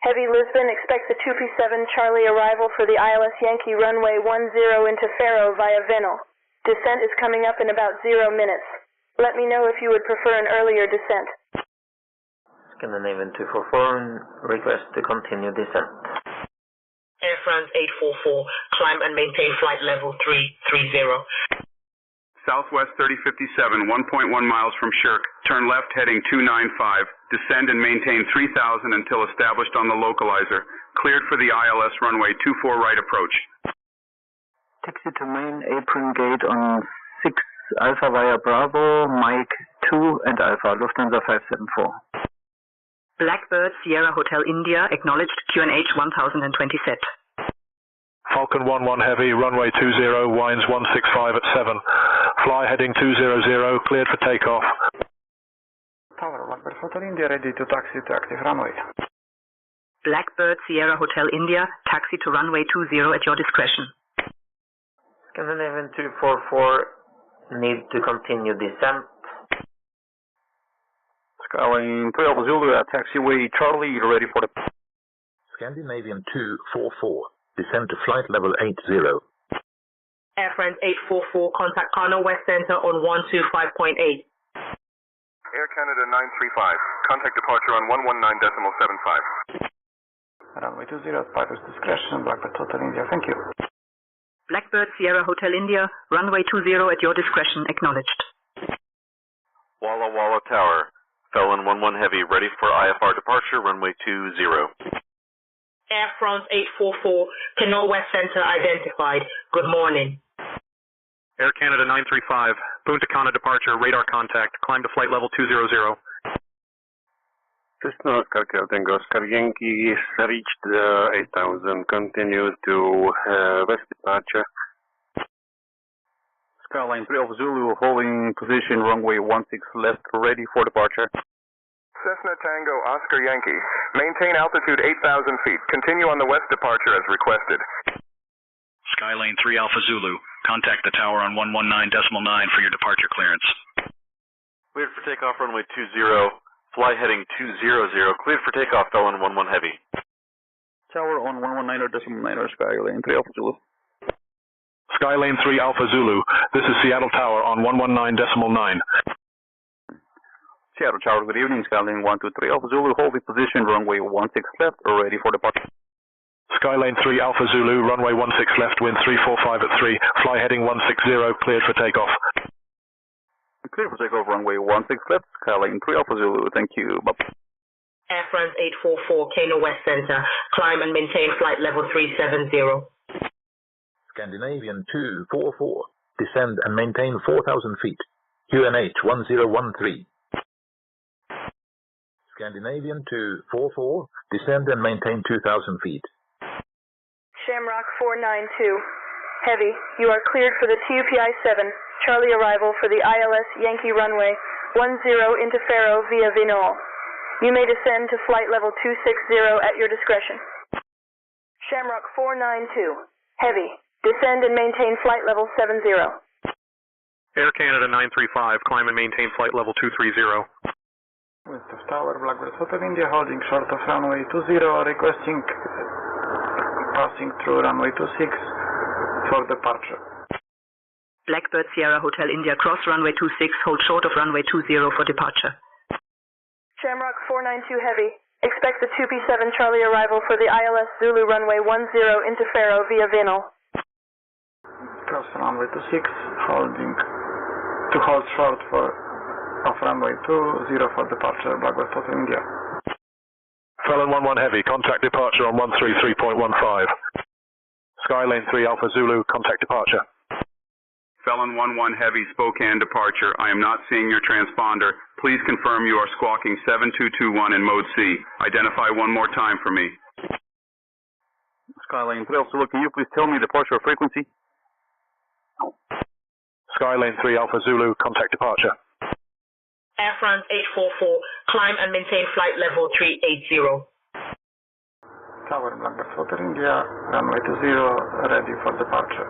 Heavy Lisbon expects a 2P7 Charlie arrival for the ILS Yankee runway 10 into Faro via Venal. Descent is coming up in about 0 minutes. Let me know if you would prefer an earlier descent. Scandinavian 244, request to continue descent. Air France 844, climb and maintain flight level 330. Southwest 3057, 1.1 miles from Shirk. Turn left heading 295. Descend and maintain 3000 until established on the localizer. Cleared for the ILS runway 24 right approach. Taxi to main apron gate on 6 Alpha via Bravo, Mike 2 and Alpha, Lufthansa 574. Blackbird Sierra Hotel India, acknowledged QNH 1020 set. Falcon 11 Heavy, runway 20, winds 165 at 7. Fly heading 200, cleared for takeoff. Tower, Blackbird Hotel India, ready to taxi to active runway. Blackbird Sierra Hotel India, taxi to runway 20 at your discretion. Scandinavian 244, need to continue descent. Skyline 3 Alpha Zulu, taxiway Charlie, ready for the Scandinavian 244, descend to flight level 80. Air France 844, contact Connor West Center on 125.8. Air Canada 935, contact departure on 119.75. Runway 20 at pilot's discretion, Blackbird Hotel India, thank you. Blackbird Sierra Hotel India, runway 20 at your discretion, acknowledged. Walla Walla Tower, Felon 11 Heavy, ready for IFR departure, runway 20. Air France 844, Canoe West Center identified. Good morning. Air Canada 935, Punta Cana departure, radar contact, climb to flight level 200. Cessna Oscar Tango Oscar Yankee has reached the 8000, continue to west departure. Skyline 3 Alpha Zulu, holding position, runway 16 left, ready for departure. Cessna Tango Oscar Yankee, maintain altitude 8,000 feet. Continue on the west departure as requested. Skyline 3 Alpha Zulu, contact the tower on 119.9 for your departure clearance. Cleared for takeoff, runway 20, fly heading 200, cleared for takeoff, Felon 11 Heavy. Tower on 119.9, Skyline 3 Alpha Zulu. Skyline 3 Alpha Zulu, this is Seattle Tower on 119.9. Seattle Tower, good evening, Skyline 123 Alpha Zulu, holding position, runway 16 left, ready for departure. Skyline 3 Alpha Zulu, runway 16 left, wind 345 at 3, fly heading 160, cleared for takeoff. Cleared for takeoff, runway 16 left, Skyline 3 Alpha Zulu, thank you, bye-bye. Air France 844, Kano West Center, climb and maintain flight level 370. Scandinavian 244, descend and maintain 4,000 feet. QNH 1013. Scandinavian 244, descend and maintain 2,000 feet. Shamrock 492. Heavy, you are cleared for the TUPI-7, Charlie arrival for the ILS Yankee runway 10 into Faro via Vinol. You may descend to flight level 260 at your discretion. Shamrock 492. Heavy, descend and maintain flight level 70. Air Canada 935, climb and maintain flight level 230. West of Tower, Blackbird Hotel India, holding short of runway 20, requesting passing through runway 26. for departure. Blackbird Sierra Hotel India, cross runway 26, hold short of runway 20 for departure. Shamrock 492 Heavy, expect the 2B7 Charlie arrival for the ILS Zulu runway 10 into Faro via Vinal. Cross runway 26, hold short of runway 20 for departure, Blackbird Hotel India. Felon 11 Heavy, contact departure on 133.15. Skylane 3 Alpha Zulu, contact departure. Felon 11 Heavy, Spokane departure. I am not seeing your transponder. Please confirm you are squawking 7221 in mode C. Identify one more time for me. Skylane 3 Alpha Zulu, can you please tell me departure frequency? Skylane 3 Alpha Zulu, contact departure. Air France 844, climb and maintain flight level 380. Tower Blackbird Hotel India, runway 20, ready for departure.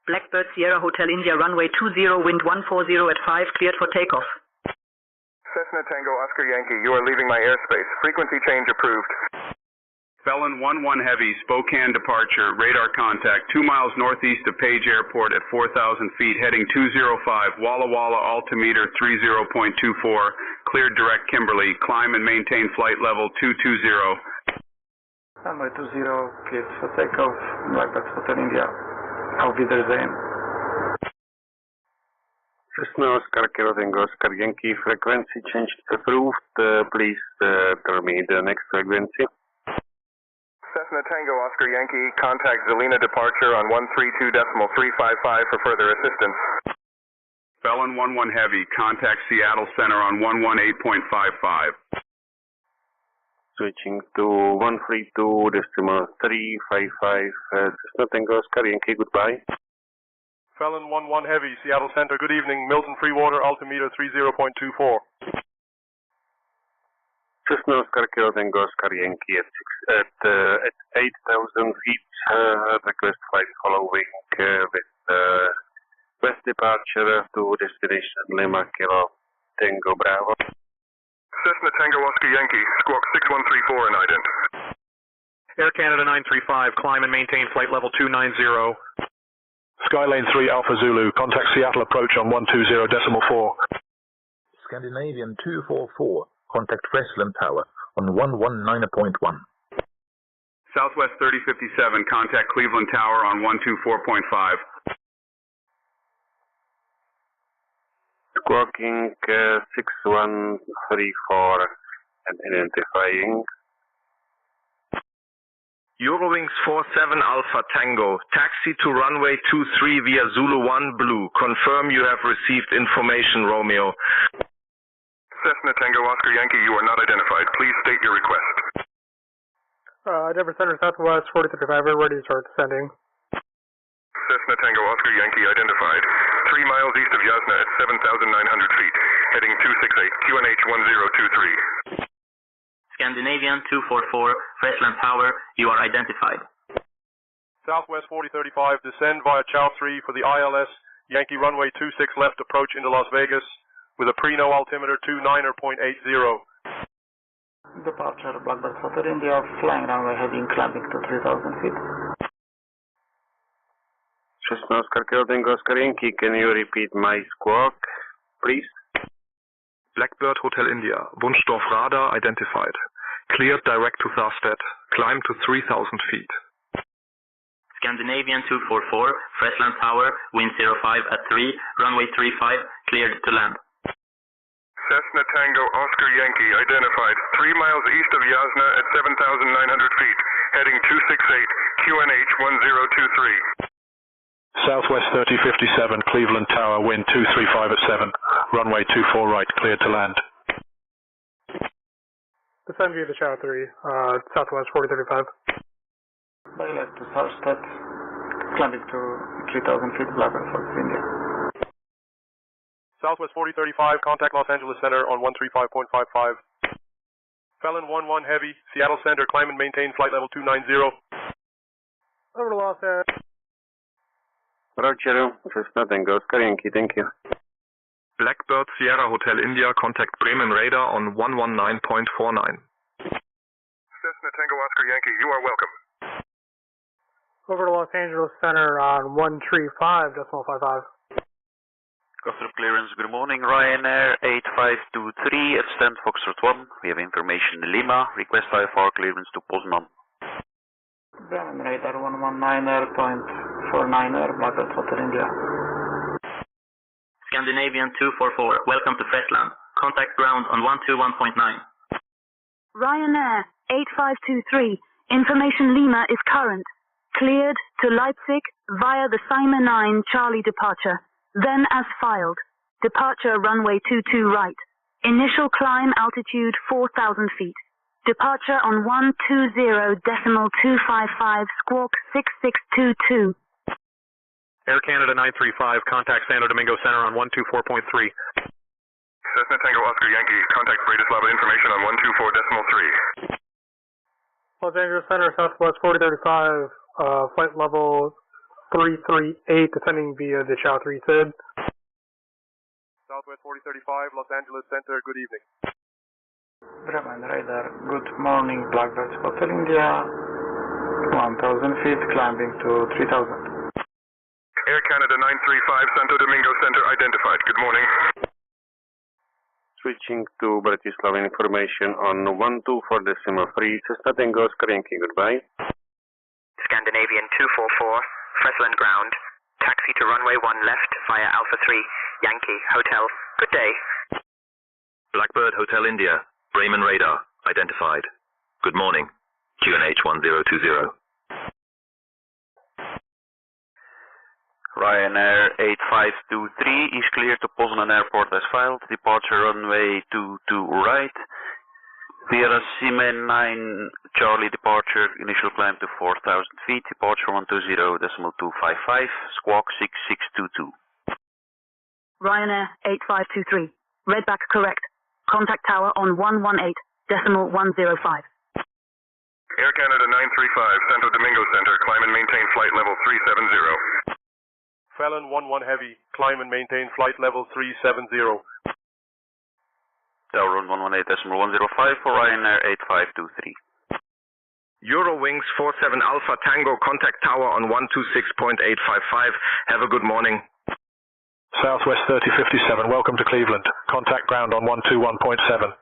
Blackbird Sierra Hotel India, runway 20, wind 140 at 5, cleared for takeoff. Cessna Tango Oscar Yankee, you are leaving my airspace. Frequency change approved. Felon 11 Heavy, Spokane departure, radar contact 2 miles northeast of Page Airport at 4,000 feet, heading 205, Walla Walla, altimeter 30.24, cleared direct Kimberley, climb and maintain flight level 220. Runway 20, cleared for takeoff, Blackbird Hotel India. Auf Wiedersehen. Cessna Oscar Kilo Tango Oscar Yankee, frequency change is approved. Please tell me the next frequency. Cessna Tango Oscar Yankee, contact Zelina departure on 132.355 for further assistance. Felon 11 Heavy, contact Seattle Center on 118.55. Switching to 132.355, Cessna Tango Oscar Yankee, goodbye. Felon 11 Heavy, Seattle Center, good evening, Milton Freewater, altimeter 30.24. Cessna Oscar Kilo Tango Oscar Yankee at 8,000 feet, request flight following with west departure to destination Lima Kilo Tango Bravo. Cessna Tango Oscar Yankee, squawk 6134 and ident. Air Canada 935, climb and maintain flight level 290. Skylane 3 Alpha Zulu, contact Seattle approach on 120.4. Scandinavian 244, contact Freshland Tower on 119.1. Southwest 3057, contact Cleveland Tower on 124.5. Squawking 6134 and identifying. Eurowings 47 Alpha Tango, taxi to runway 23 via Zulu 1 Blue. Confirm you have received information, Romeo. Cessna Tango Oscar Yankee, you are not identified. Please state your request. Denver Center Southwest 4035, ready to start descending. Cessna Tango Oscar Yankee identified. 3 miles east of Yasna at 7,900 feet. Heading 268, QNH 1023. Scandinavian 244, Freshland Tower, you are identified. Southwest 4035, descend via Chow 3 for the ILS Yankee runway 26 left approach into Las Vegas with a pre-no altimeter 29.80. Departure Blackbird Hotel India, flying runway heading climbing to 3,000 feet. Cessna Oscar Kilo Tango Oscar Yankee, can you repeat my squawk, please? Blackbird Hotel India, Wunschdorf radar identified. Cleared direct to Tharstedt. Climb to 3,000 feet. Scandinavian 244, Freshland Tower, wind 05 at 3, runway 35, cleared to land. Cessna Tango Oscar Yankee identified. 3 miles east of Yasna at 7,900 feet. Heading 268, QNH 1023. Southwest 3057, Cleveland Tower, wind 235 at 7, runway 24 right, cleared to land. Descend via the Chow 3, Southwest 4035. Direct to Tharstedt, climbing to 3,000 feet, Blackbird Hotel India. Southwest 4035, contact Los Angeles Center on 135.55. Felon 11 Heavy, Seattle Center, climb and maintain flight level 290. Over to Los Angeles. Roger, Cessna Tango Oscar Yankee, thank you. Blackbird Sierra Hotel India, contact Bremen radar on 119.49. Cessna Tango Oscar Yankee, you are welcome. Over to Los Angeles Center on 135.55. Customer clearance, good morning. Ryanair 8523 at stand Foxtrot 1. We have information in Lima. Request IFR clearance to Poznan. Bremen radar 119.49er, Blackbird Hotel India. Scandinavian 244, welcome to Fresland. Contact ground on 121.9. Ryanair 8523, information Lima is current. Cleared to Leipzig via the Sima 9 Charlie departure. Then as filed. Departure runway 22 right. Initial climb altitude 4,000 feet. Departure on 120.255 squawk 6622. Air Canada 935, contact Santo Domingo Center on 124.3. Cessna Tango Oscar Yankee, contact Bratislava information on 124.3. Los Angeles Center, Southwest 4035, flight level 338, descending via the Chow 3 SID. Southwest 4035, Los Angeles Center, good evening. Bremen radar, good morning. Blackbird Hotel India. 1,000 feet, climbing to 3,000. Air Canada 935, Santo Domingo Center identified. Good morning. Switching to Bratislava information on 124.3, Cessna Tango Oscar Yankee, goodbye. Scandinavian 244, Fresland ground. Taxi to runway 1 left via Alpha 3, Yankee, Hotel. Good day. Blackbird Hotel India, Bremen radar, identified. Good morning. QNH 1020. Ryanair 8523 is cleared to Poznan Airport as filed. Departure runway 22 right. Via Sima 9 Charlie departure, initial climb to 4,000 feet. Departure 120.255, squawk 6622. Ryanair 8523. Redback correct. Contact tower on 118.105. Air Canada 935, Santo Domingo Center, climb and maintain flight level 370. Felon 11 Heavy, climb and maintain flight level 370. Tower on 118.105 for Ryanair 8523. Eurowings 47 Alpha Tango, contact tower on 126.855. Have a good morning. Southwest 3057, welcome to Cleveland. Contact ground on 121.7.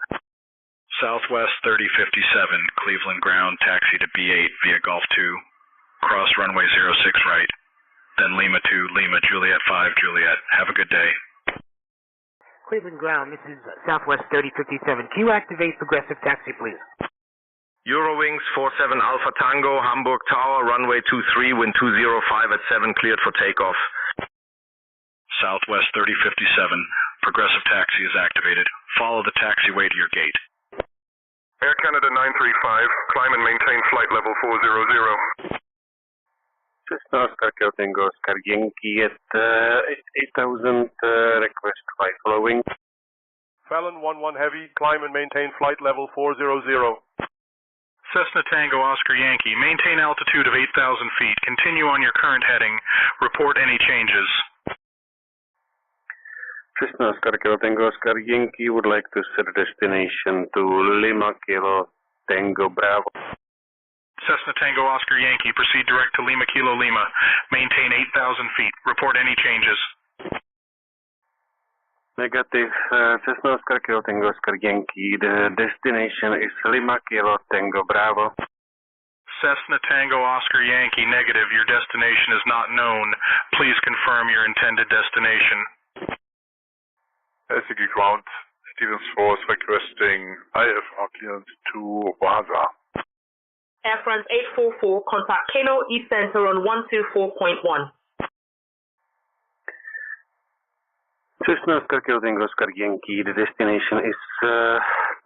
Southwest 3057, Cleveland ground, taxi to B8 via Golf 2. Cross runway 06 right. Then Lima 2, Lima, Juliet 5, Juliet. Have a good day. Cleveland ground, this is Southwest 3057. Can you activate progressive taxi, please? Eurowings 47 Alpha Tango, Hamburg Tower, runway 23, wind 205 at 7, cleared for takeoff. Southwest 3057, progressive taxi is activated. Follow the taxiway to your gate. Air Canada 935, climb and maintain flight level 400. Cessna Oscar Tango Oscar Yankee at 8,000, request flight following. Felon 11 Heavy, climb and maintain flight level 400. Cessna Tango Oscar Yankee, maintain altitude of 8,000 feet. Continue on your current heading. Report any changes. Cessna Oscar Tango Oscar Yankee would like to set destination to Lima Kilo Tango Bravo. Cessna Tango Oscar Yankee, proceed direct to Lima Kilo Lima. Maintain 8,000 feet. Report any changes. Negative. Cessna Oscar Tango Oscar Yankee. The destination is Lima Kilo Tango Bravo. Cessna Tango Oscar Yankee, negative. Your destination is not known. Please confirm your intended destination. SCG ground, Stevens Force requesting IFR clearance to Waza. Air France 844, contact Kilo East Center on 124.1. Cessna Oscar Tango Oscar Yankee, the destination is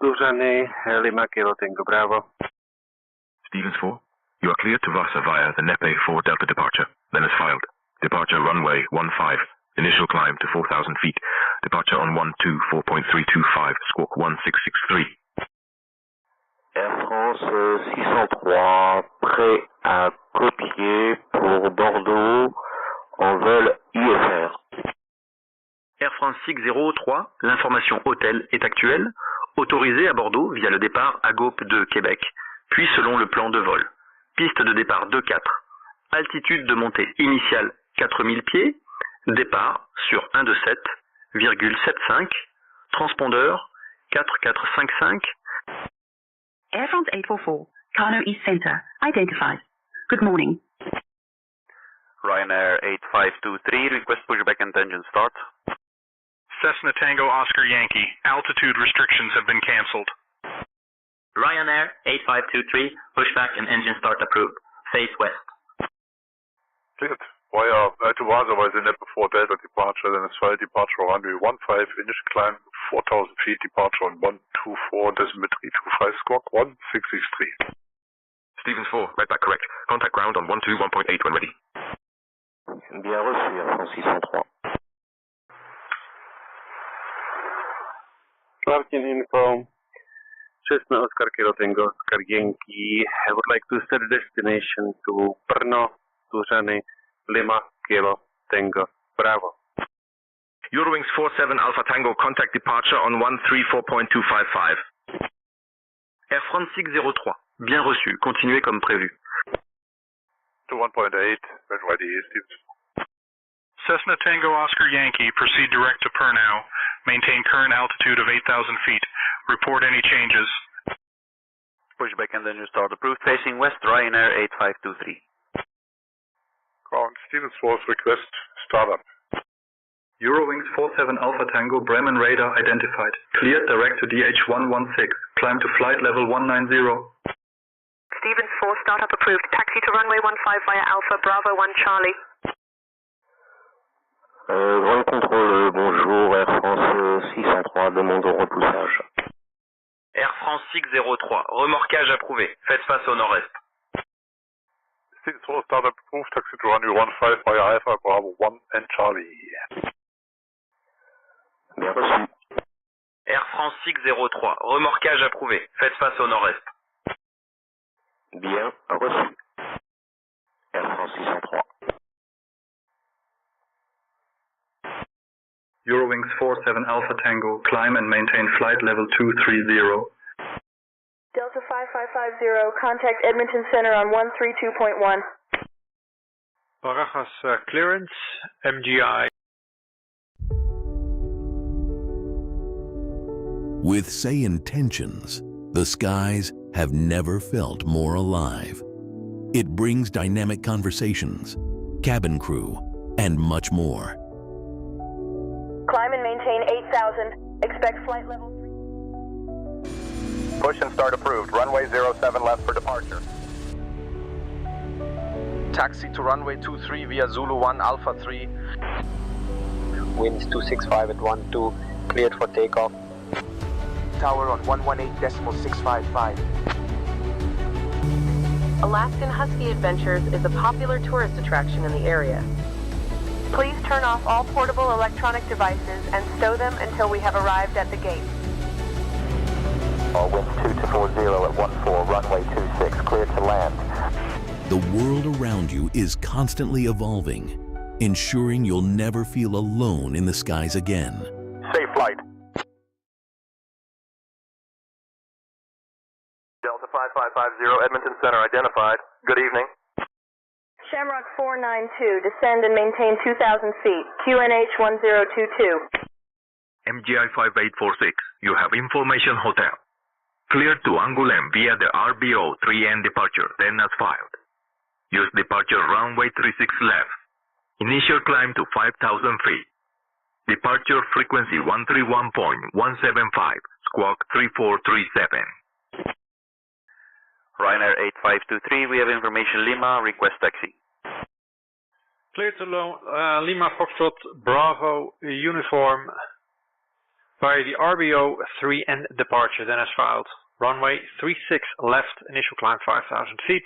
Tuzane, Lima Kilo Tango Bravo. Stevens 4, you are cleared to Vasa via the Nepe 4 Delta departure, then as filed. Departure runway 15, initial climb to 4,000 feet. Departure on 124.325, squawk 1663. Air France 603, prêt à copier pour Bordeaux en vol IFR. Air France 603, l'information hôtel est actuelle, autorisé à Bordeaux via le départ à Gaupe de Québec, puis selon le plan de vol. Piste de départ 2-4. Altitude de montée initiale 4000 pieds. Départ sur 127,75. Transpondeur 4455. Air France 844, Kano East Center, identified. Good morning. Ryanair 8523, request pushback and engine start. Cessna Tango Oscar Yankee, altitude restrictions have been canceled. Ryanair 8523, pushback and engine start approved. Face west. Cleared. Via Tourguides was in Napa 4 Delta departure, then it's flight departure runway 15, initial climb 4,000 feet, departure on 124.325, squawk 1663. Stevens 4, red back correct. Contact ground on 121.8 when ready. Bien reçu, Air France 603. Martin info. Cessna Oscar Kilo Tango, Oscar Yankee. I would like to set destination to Brno, Tucson, Lima, Kilo Tango, Bravo. Eurowings 47 Alpha Tango, contact departure on 134.255. Air France 603, bien reçu, continuez comme prévu. To 1.8, when ready, Stevens. Cessna Tango Oscar Yankee, proceed direct to Pernau. Maintain current altitude of 8,000 feet. Report any changes. Pushback and engine start approved. Facing west, Ryanair 8523. Ground Stevens 4's request, startup. Eurowings 47 Alpha Tango, Bremen radar identified. Cleared direct to DH116. Climb to flight level 190. Stevens 4, startup approved. Taxi to runway 15 via Alpha, Bravo 1 Charlie. Grand contrôle, bonjour, Air France 603, demande au repoussage. Air France 603, remorquage approuvé. Faites face au nord-est. Stevens 4, startup approved, taxi to runway 15 via Alpha, Bravo 1 and Charlie. Bien reçu. Air France 603, remorquage approuvé. Faites face au nord-est. Bien reçu. Air France 603. Eurowings 47 Alpha Tango, climb and maintain flight level 230. Delta 5550, contact Edmonton Center on 132.1. Barajas clearance, MGI. With SayIntentions, the skies have never felt more alive. It brings dynamic conversations, cabin crew, and much more. Climb and maintain 8,000. Expect flight level 3. Push and start approved. Runway 07 left for departure. Taxi to runway 23 via Zulu 1 Alpha 3. Winds 265 at 12. Cleared for takeoff. Tower on 118.655. Alaskan Husky Adventures is a popular tourist attraction in the area. Please turn off all portable electronic devices and stow them until we have arrived at the gate. Winds 2240 at 14, runway 26, cleared to land. The world around you is constantly evolving, ensuring you'll never feel alone in the skies again. Safe flight. Delta 5550, Edmonton Center identified. Good evening. Shamrock 492, descend and maintain 2,000 feet. QNH 1022. MGI 5846, you have information hotel. Cleared to Angoulême via the RBO 3N departure, then as filed. Use departure runway 36 left. Initial climb to 5,000 feet. Departure frequency 131.175, squawk 3437. Ryanair 8523, we have information Lima, request taxi. Clear to Lima Foxtrot Bravo uniform via the RBO 3N departure, then as filed. Runway 36 left, initial climb 5,000 feet,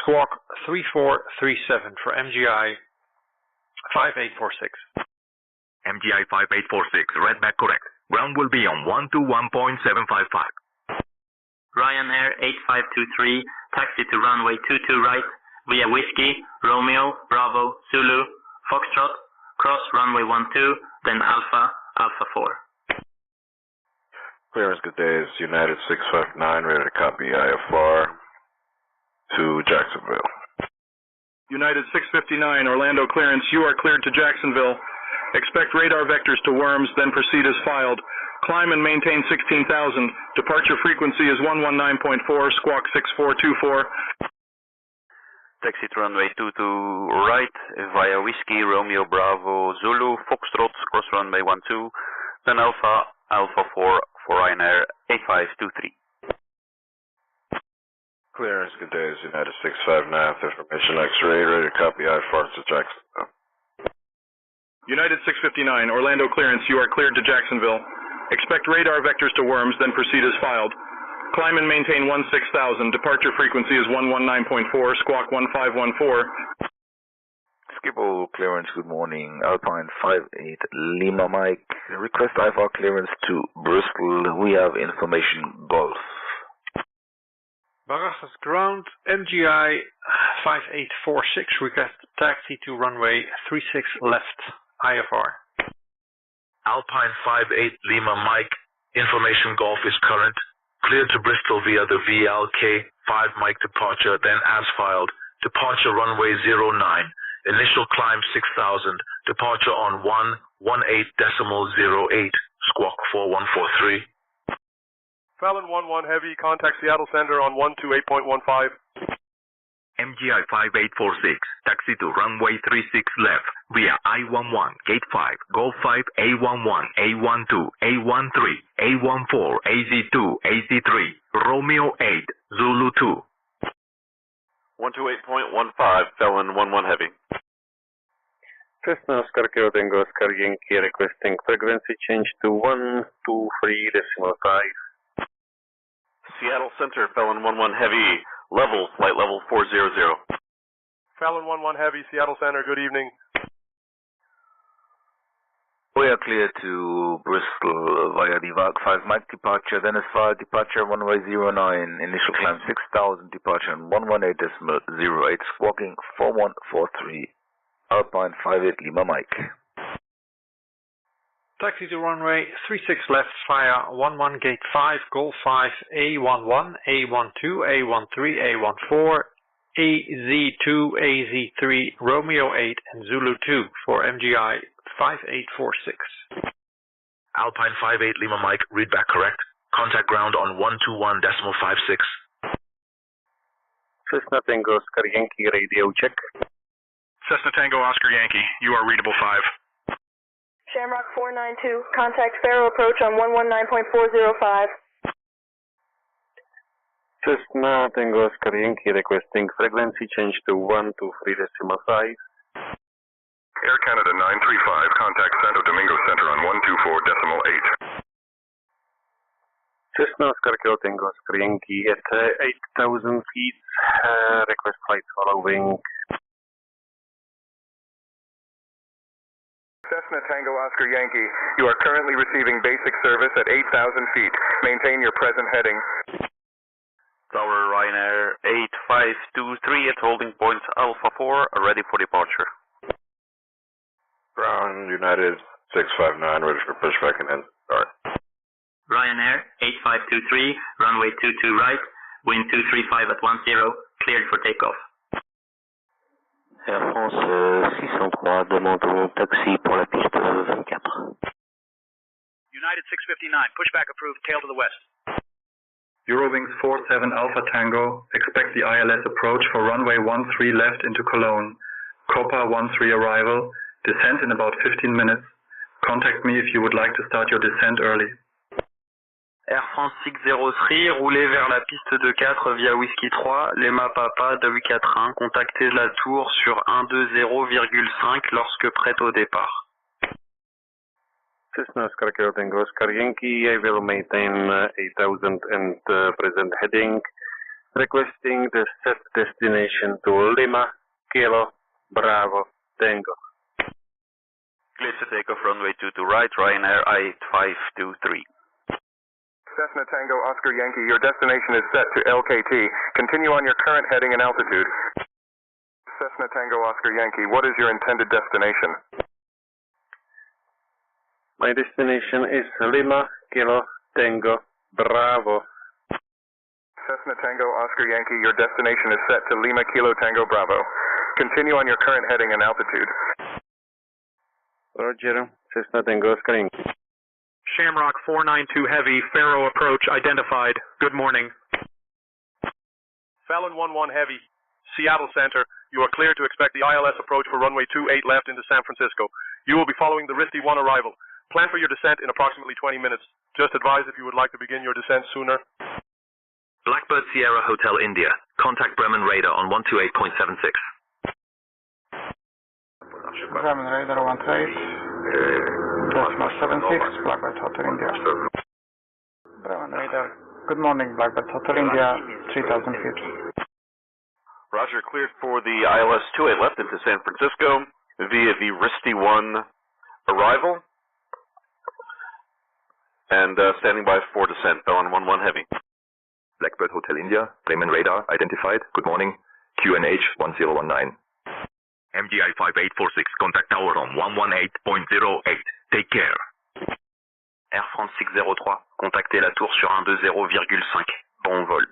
squawk 3437 for MGI 5846. MGI 5846, red back correct. Ground will be on 121.755. Ryanair 8523, taxi to runway 22 right, via Whiskey, Romeo, Bravo, Zulu, Foxtrot, cross runway 12, then Alpha, Alpha 4. Clearance, good days. United 659, ready to copy IFR to Jacksonville. United 659, Orlando clearance. You are cleared to Jacksonville. Expect radar vectors to Worms, then proceed as filed. Climb and maintain 16,000. Departure frequency is 119.4, squawk 6424. Taxi to runway 22 right via Whiskey, Romeo, Bravo, Zulu, Foxtrot, cross runway 12, then Alpha, Alpha 4 for Ryanair 8523. Clearance, good day, United 659, information X-ray, ready to copy I-4 to Jacksonville. United 659, Orlando clearance, you are cleared to Jacksonville. Expect radar vectors to Worms, then proceed as filed. Climb and maintain 16,000. Departure frequency is 119.4, squawk 1514. Schiphol clearance, good morning. Alpine 58 Lima Mike. Request IFR clearance to Bristol. We have information Golf. Barajas ground, MGI 5846, request taxi to runway 36 left, IFR. Alpine 58 Lima Mike, information Golf is current. Cleared to Bristol via the VLK 5 Mike departure, then as filed. Departure runway 09. Initial climb 6,000. Departure on 118.08, squawk 4143. Fallon 11 Heavy, contact Seattle Center on 128.15. MGI 5846, taxi to runway 36 left via I-11, gate 5, Golf 5, A11, A12, A13, A14, AZ2, AZ3, Romeo 8, Zulu 2. 128.15, Fallon 11 Heavy. Cessna Oscar Kilo Tango Oscar Yankee requesting frequency change to 123.5. Seattle Center, Fallon 11 Heavy, level, flight level 400. Fallon 11 Heavy, Seattle Center, good evening. We are clear to Bristol via the VAC 5 Mike departure, then as far departure runway 09, initial climb 6,000, departure on 118.08, squawking 4143, Alpine 58 Lima Mike. Taxi to runway 36 left via 11 gate 5, Golf 5, A11, A12, A13, A14, AZ2, AZ3, Romeo 8, and Zulu 2 for MGI 5846. Alpine 58 Lima Mike, read back correct. Contact ground on 121.56. Cessna Tango Oscar Yankee radio check. Cessna Tango Oscar Yankee, you are readable 5. Shamrock 492, contact Faro approach on 119.405. Cessna Tango Oscar Yankee requesting frequency change to 123.5. Air Canada 935, contact Santo Domingo Center on 124.8. Cessna Oscar Kilo Tango Oscar Yankee at 8,000 feet, request flight following. Cessna Tango Oscar Yankee, you are currently receiving basic service at 8,000 feet. Maintain your present heading. Tower Ryanair 8523 at holding point Alpha 4, ready for departure. Ground United 659, ready for pushback and end start. Ryanair 8523, runway 22 right, wind 235 at 10, cleared for takeoff. Air France 603, demande un taxi pour la piste 24. United 659, pushback approved, tail to the west. Eurowings 47 Alpha Tango, expect the ILS approach for runway 13 left into Cologne. Copa 13 arrival, descent in about 15 minutes. Contact me if you would like to start your descent early. Air France 603, roulez vers la piste de 4 via Whiskey 3, Lima Papa, W41, contactez la tour sur 120,5 lorsque prête au départ. Cessna Oscar Kilo Tango Oscar Yankee, I will maintain 8,000 and present heading, requesting the set destination to Lima, Kilo, Bravo, Tango. Clear to take off runway 22 right, Ryanair 8523. Cessna Tango Oscar Yankee, your destination is set to LKT. Continue on your current heading and altitude. Cessna Tango Oscar Yankee, what is your intended destination? My destination is Lima, Kilo, Tango, Bravo. Cessna Tango Oscar Yankee, your destination is set to Lima, Kilo, Tango, Bravo. Continue on your current heading and altitude. Roger, Cessna Tango, Oscar Yankee. Shamrock 492 Heavy, Faro approach identified. Good morning. Fallon 11 Heavy, Seattle Center. You are cleared to expect the ILS approach for runway 28 left into San Francisco. You will be following the Risty 1 arrival. Plan for your descent in approximately 20 minutes. Just advise if you would like to begin your descent sooner. Blackbird Sierra Hotel India. Contact Bremen Radar on 128.76. Bremen Radar 128.76, Blackbird Hotel India. Bremen Radar, good morning, Blackbird Hotel India, 3,000 feet. Roger, cleared for the ILS 28 left into San Francisco via the Risty 1 arrival. And standing by for descent, Fallon 11 Heavy. Blackbird Hotel India, Bremen Radar identified. Good morning. QNH 1019. MGI 5846, contact tower on 118.08. Take care. Air France 603, contactez la tour sur 120,5. Bon vol.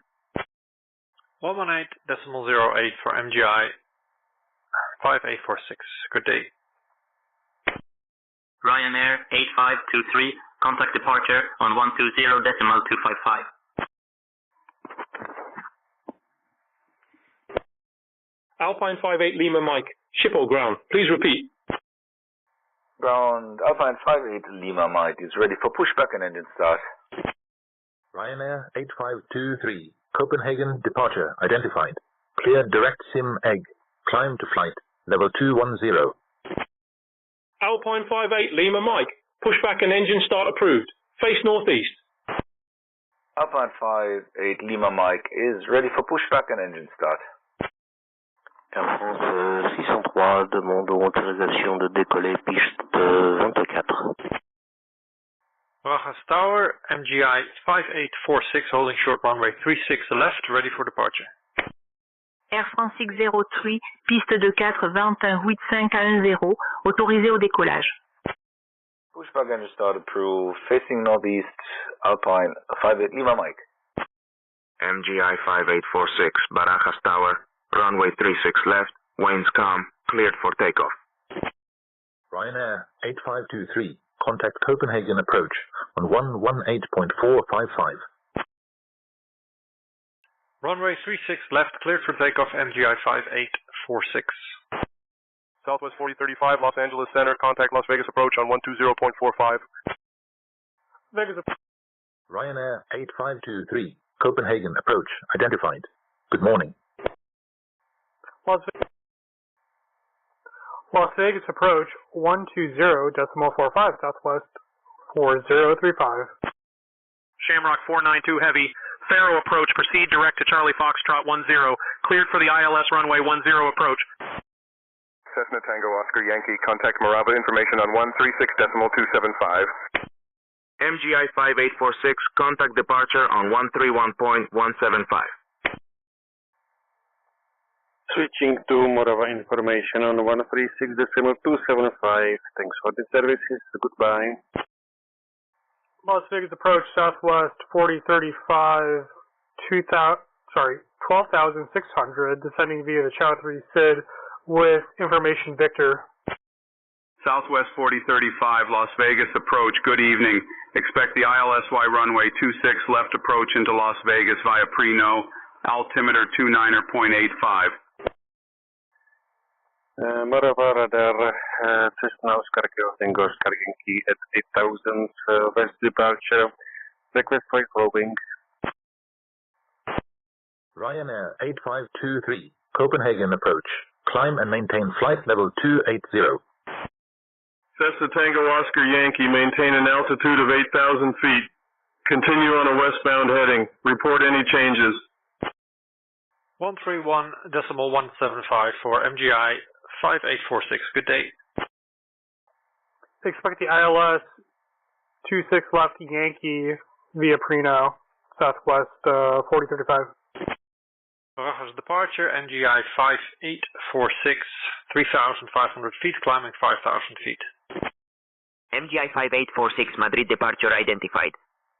118.08 for MGI 5846. Good day. Ryanair 8523, contact departure on 120.255. Alpine 58 Lima Mike, Schiphol ground. Please repeat. Ground Alpine 58 Lima Mike is ready for pushback and engine start. Ryanair 8523, Copenhagen departure identified. Clear direct sim egg. Climb to flight. Level 210. Alpine 58 Lima Mike, pushback and engine start approved. Face northeast. Alpine 58 Lima Mike is ready for pushback and engine start. Air France 603 demande autorisation de décoller piste 24. Rajas Tower, MGI 5846, holding short runway 36 left, ready for departure. Air France 603, piste de 4, 21,8510, autorisé au décollage. Pushback engine start approved. Facing northeast, Alpine 58 Lima Mike. MGI 5846, Barajas Tower, runway 36 left, winds calm, cleared for takeoff. Ryanair 8523, contact Copenhagen approach on 118.455. Runway 36 left, cleared for takeoff, MGI 5846. Southwest 4035, Los Angeles Center. Contact Las Vegas approach on 120.45. Vegas approach. Ryanair 8523, Copenhagen approach identified. Good morning. Las Vegas approach 120.45 Southwest 4035. Shamrock 492 Heavy, Faro approach, proceed direct to Charlie Foxtrot 10, cleared for the ILS runway 10 approach. Cessna Tango Oscar Yankee, contact Morava information on 136.275. MGI 5846, contact departure on 131.175. Switching to Morava information on 136.275. Thanks for the services. Goodbye. Las Vegas approach Southwest 4035, 12,600, descending via the Chow 3 SID with information Victor. Southwest 4035, Las Vegas approach, good evening. Expect the ILSY runway 26 left approach into Las Vegas via Preno, altimeter 29.85. Morava radar, Cessna Oscar Tango Oscar Yankee at 8,000 west departure. Request for following. Ryanair 8523, Copenhagen approach. Climb and maintain flight level 280. Cessna Tango Oscar Yankee, maintain an altitude of 8,000 feet. Continue on a westbound heading. Report any changes. 131.175 for MGI 5846. Good day. Expect the ILS 26 left Yankee via Preno, Southwest 4035. Rajas departure, MGI 5846, 3,500 feet, climbing 5,000 feet. MGI 5846, Madrid departure identified.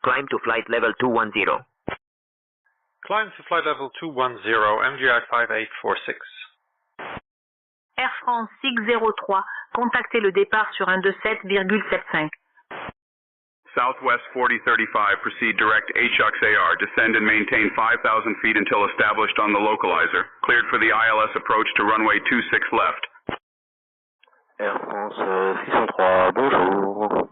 Climb to flight level 210. Climb to flight level 210, MGI 5846. Air France 603, contactez le départ sur 127,75. Southwest 4035, proceed direct HX AR, descend and maintain 5,000 feet until established on the localizer. Cleared for the ILS approach to runway 26 left. Air France 603, bonjour.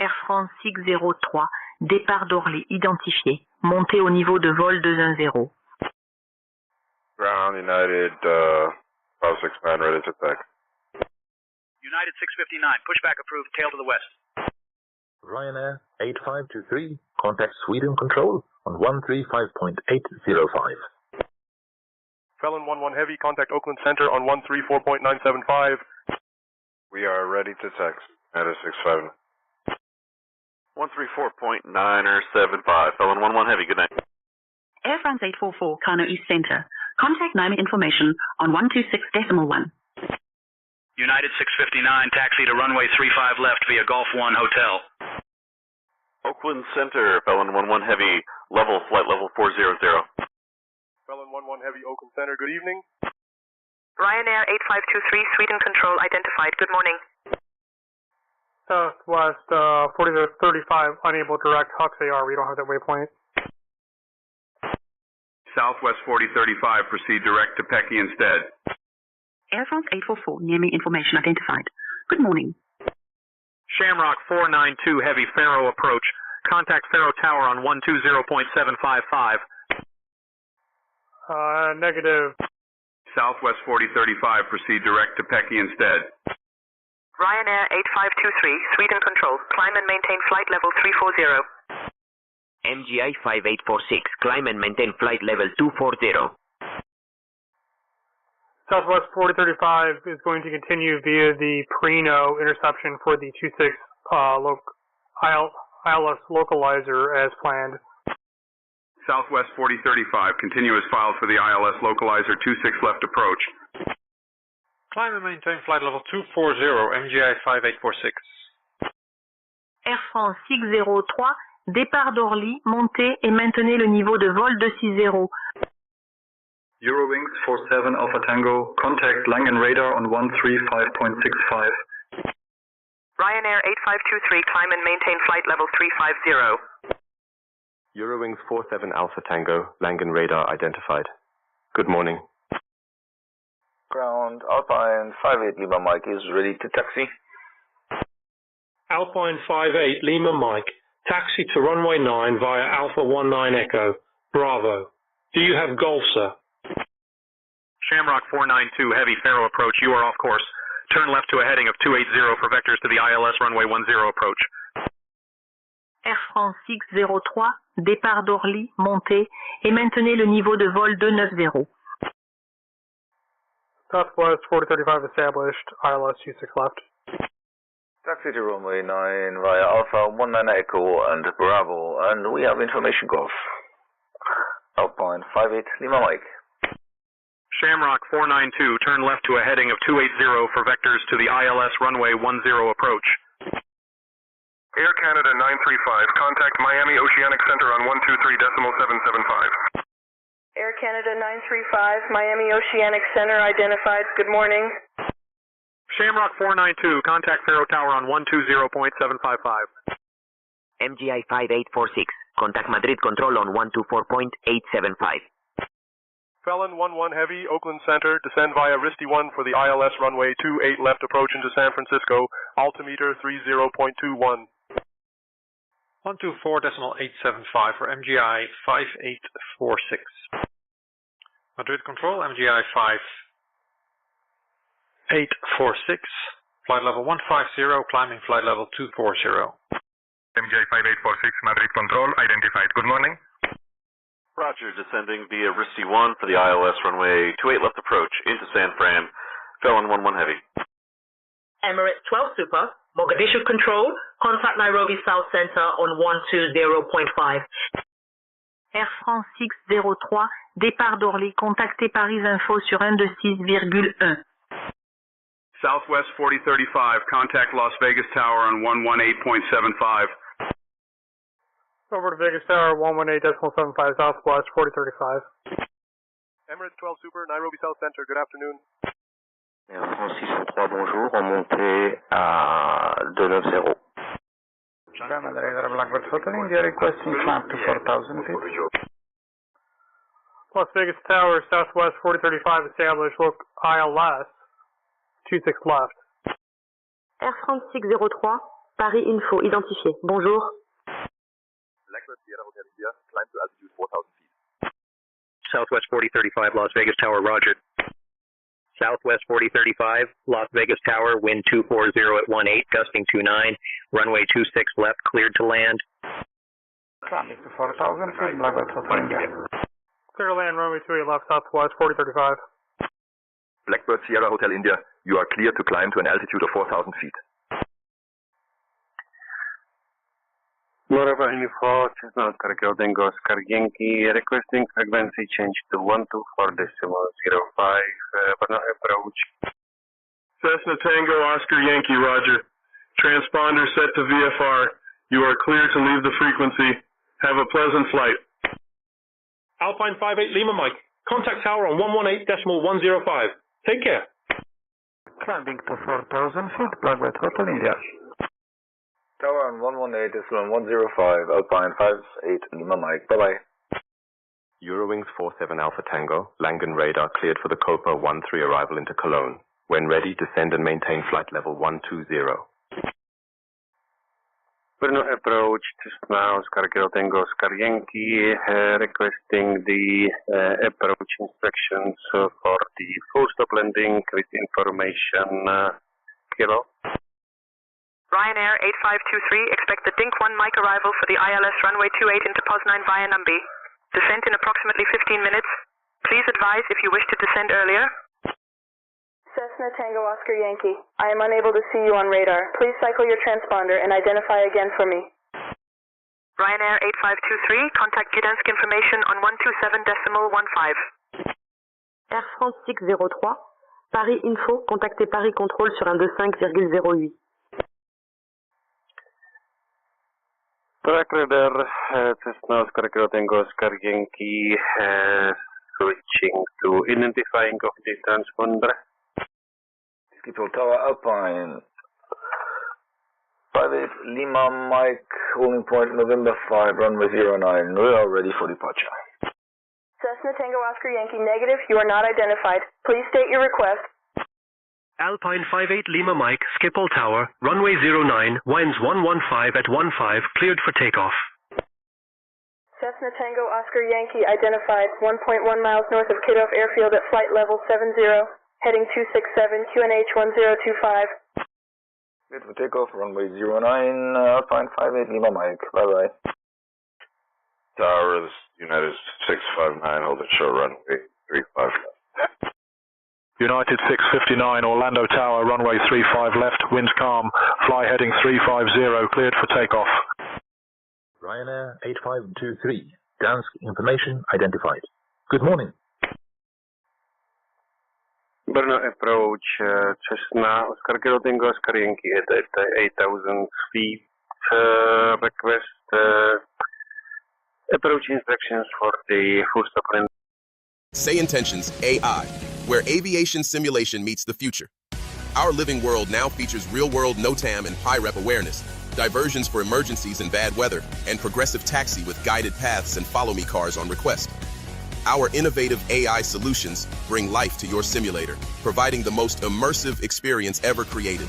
Air France 603, départ d'Orly identifié. Montez au niveau de vol 210. Ground United 569, ready to attack. United 659, pushback approved, tail to the west. Ryanair 8523, contact Sweden Control on 135.805. Felon 11 Heavy, contact Oakland Center on 134.975. We are ready to text. United 65. 134.975. Felon 11 Heavy, good night. Air France 844, Kano East Center. Contact NIMA information on 126.1. United 659, taxi to runway 35 left via Golf 1 Hotel. Oakland Center, Felon 11 Heavy, flight level 400. Felon 11 Heavy, Oakland Center, good evening. Ryanair 8523, Sweden Control identified. Good morning. Southwest 4035, unable direct Hux AR. We don't have that waypoint. Southwest 4035, proceed direct to Pecky instead. Air France 844, naming information identified. Good morning. Shamrock 492 Heavy, Faro approach. Contact Faro Tower on 120.755. Negative. Southwest 4035, proceed direct to Pecky instead. Ryanair 8523, Sweden Control. Climb and maintain flight level 340. MGI 5846, climb and maintain flight level 240. Southwest 4035 is going to continue via the Prino interception for the 26 ILS localizer as planned. Southwest 4035, continuous filed for the ILS localizer 26 left approach. Climb and maintain flight level 240, MGI 5846. Air France 603, départ d'Orly, montez et maintenez le niveau de vol 260. Eurowings 47 Alpha Tango, contact Langen radar on 135.65. Ryanair 8523, climb and maintain flight level 350. Eurowings 47 Alpha Tango, Langen radar identified. Good morning. Ground Alpine 58 Lima Mike is ready to taxi. Alpine 58 Lima Mike, taxi to runway 9 via Alpha 19 Echo, Bravo. Do you have Golf, sir? Shamrock 492 Heavy, Faro approach. You are off course. Turn left to a heading of 280 for vectors to the ILS runway 10 approach. Air France 603, départ d'Orly, montez et maintenez le niveau de vol 290. Southwest 4035 established, ILS 26 left. Taxi to runway 9 via Alpha 19 Echo and Bravo, and we have information Golf. Alpine 58 Lima Mike. Shamrock 492, turn left to a heading of 280 for vectors to the ILS runway 10 approach. Air Canada 935, contact Miami Oceanic Center on 123.775. Air Canada 935, Miami Oceanic Center identified. Good morning. Shamrock 492, contact Faro Tower on 120.755. MGI 5846, contact Madrid Control on 124.875. Felon 11 Heavy, Oakland Center, descend via Risty 1 for the ILS runway 28 left approach into San Francisco, altimeter 30.21. 124.875 for MGI 5846. Madrid Control, MGI 5846, flight level 150, climbing flight level 240. MGI 5846, Madrid Control, identified. Good morning. Roger, descending via Risty 1 for the ILS runway 28 left approach into San Fran. Felon 11 Heavy. Emirates 12 Super, Mogadishu Control, contact Nairobi South Center on 120.5. Air France 603, départ d'Orly, contactez Paris Info sur 126,1. Southwest 4035, contact Las Vegas Tower on 118.75. Over to Vegas Tower 118.75, Southwest 4035. Emirates 12 Super, Nairobi South Center, good afternoon. Air France 603, bonjour, remontez à 290. Radar Blackbird Hotel India requesting climb to 4,000 feet. Las Vegas Tower, Southwest 4035, established, look ILS, 26 left. Air France 603, Paris Info, identifié. Bonjour. Blackbird Sierra Hotel India, climb to altitude 4,000 feet. Southwest 4035, Las Vegas Tower, roger. Southwest 4035, Las Vegas Tower, wind 240 at 18, gusting 29, runway 26 left, cleared to land. Climbing to 4,000 feet, Blackbird Hotel India. Clear to land, runway 28 left, Southwest 4035. Blackbird Sierra Hotel India, you are clear to climb to an altitude of 4,000 feet. Morava Info, Cessna Oscar Tango Oscar Yankee, requesting frequency change to 124.05, approach. Cessna Tango Oscar Yankee, roger. Transponder set to VFR. You are clear to leave the frequency. Have a pleasant flight. Alpine 58 Lima Mike, contact tower on 118.105. Take care. Climbing to 4,000 feet, Blackbird Hotel India. Tower on 118.105, Alpine 58 Lima Mike. Bye-bye. Eurowings 47 Alpha Tango, Langen radar cleared for the Copa 13 arrival into Cologne. When ready, descend and maintain flight level 120. Brno approach, Cessna Oscar Tango Oscar Yankee, requesting the approach instructions for the full stop landing with information, Kilo. Ryanair 8523, expect the Dink 1 Mike arrival for the ILS runway 28 into Poznan via Numbi. Descent in approximately 15 minutes. Please advise if you wish to descend earlier. Cessna Tango Oscar Yankee, I am unable to see you on radar. Please cycle your transponder and identify again for me. Ryanair 8523, contact Gdansk information on 127.15. Air France 603, Paris Info, contactez Paris Contrôle sur 125,08. Track radar, Cessna Oscar Tango Oscar Yankee, switching to identifying of the transponder. Schiphol Tower Alpine 58 Lima Mike, holding point November 5, runway 09. We are ready for departure. Cessna Tango Oscar Yankee, negative. You are not identified. Please state your request. Alpine 58 Lima Mike, Schiphol Tower, runway 09, winds 115 at 15, cleared for takeoff. Cessna Tango Oscar Yankee, identified 1.1 miles north of Kidoff Airfield at flight level 70, heading 267, QNH 1025. Cleared for takeoff, runway 09, Alpine 58 Lima Mike. Bye-bye. Tower, this United 659, hold it short runway 35 left. United 659, Orlando Tower, runway 35 left, winds calm, fly heading 350, cleared for takeoff. Ryanair 8523, Gdansk information identified. Good morning. Brno approach, Cessna Oscar Tango Oscar Yankee at 8,000 feet, request approach instructions for the full stop landing. SayIntentions.AI, where aviation simulation meets the future. Our living world now features real-world NOTAM and PIREP awareness, diversions for emergencies and bad weather, and progressive taxi with guided paths and follow-me cars on request. Our innovative AI solutions bring life to your simulator, providing the most immersive experience ever created.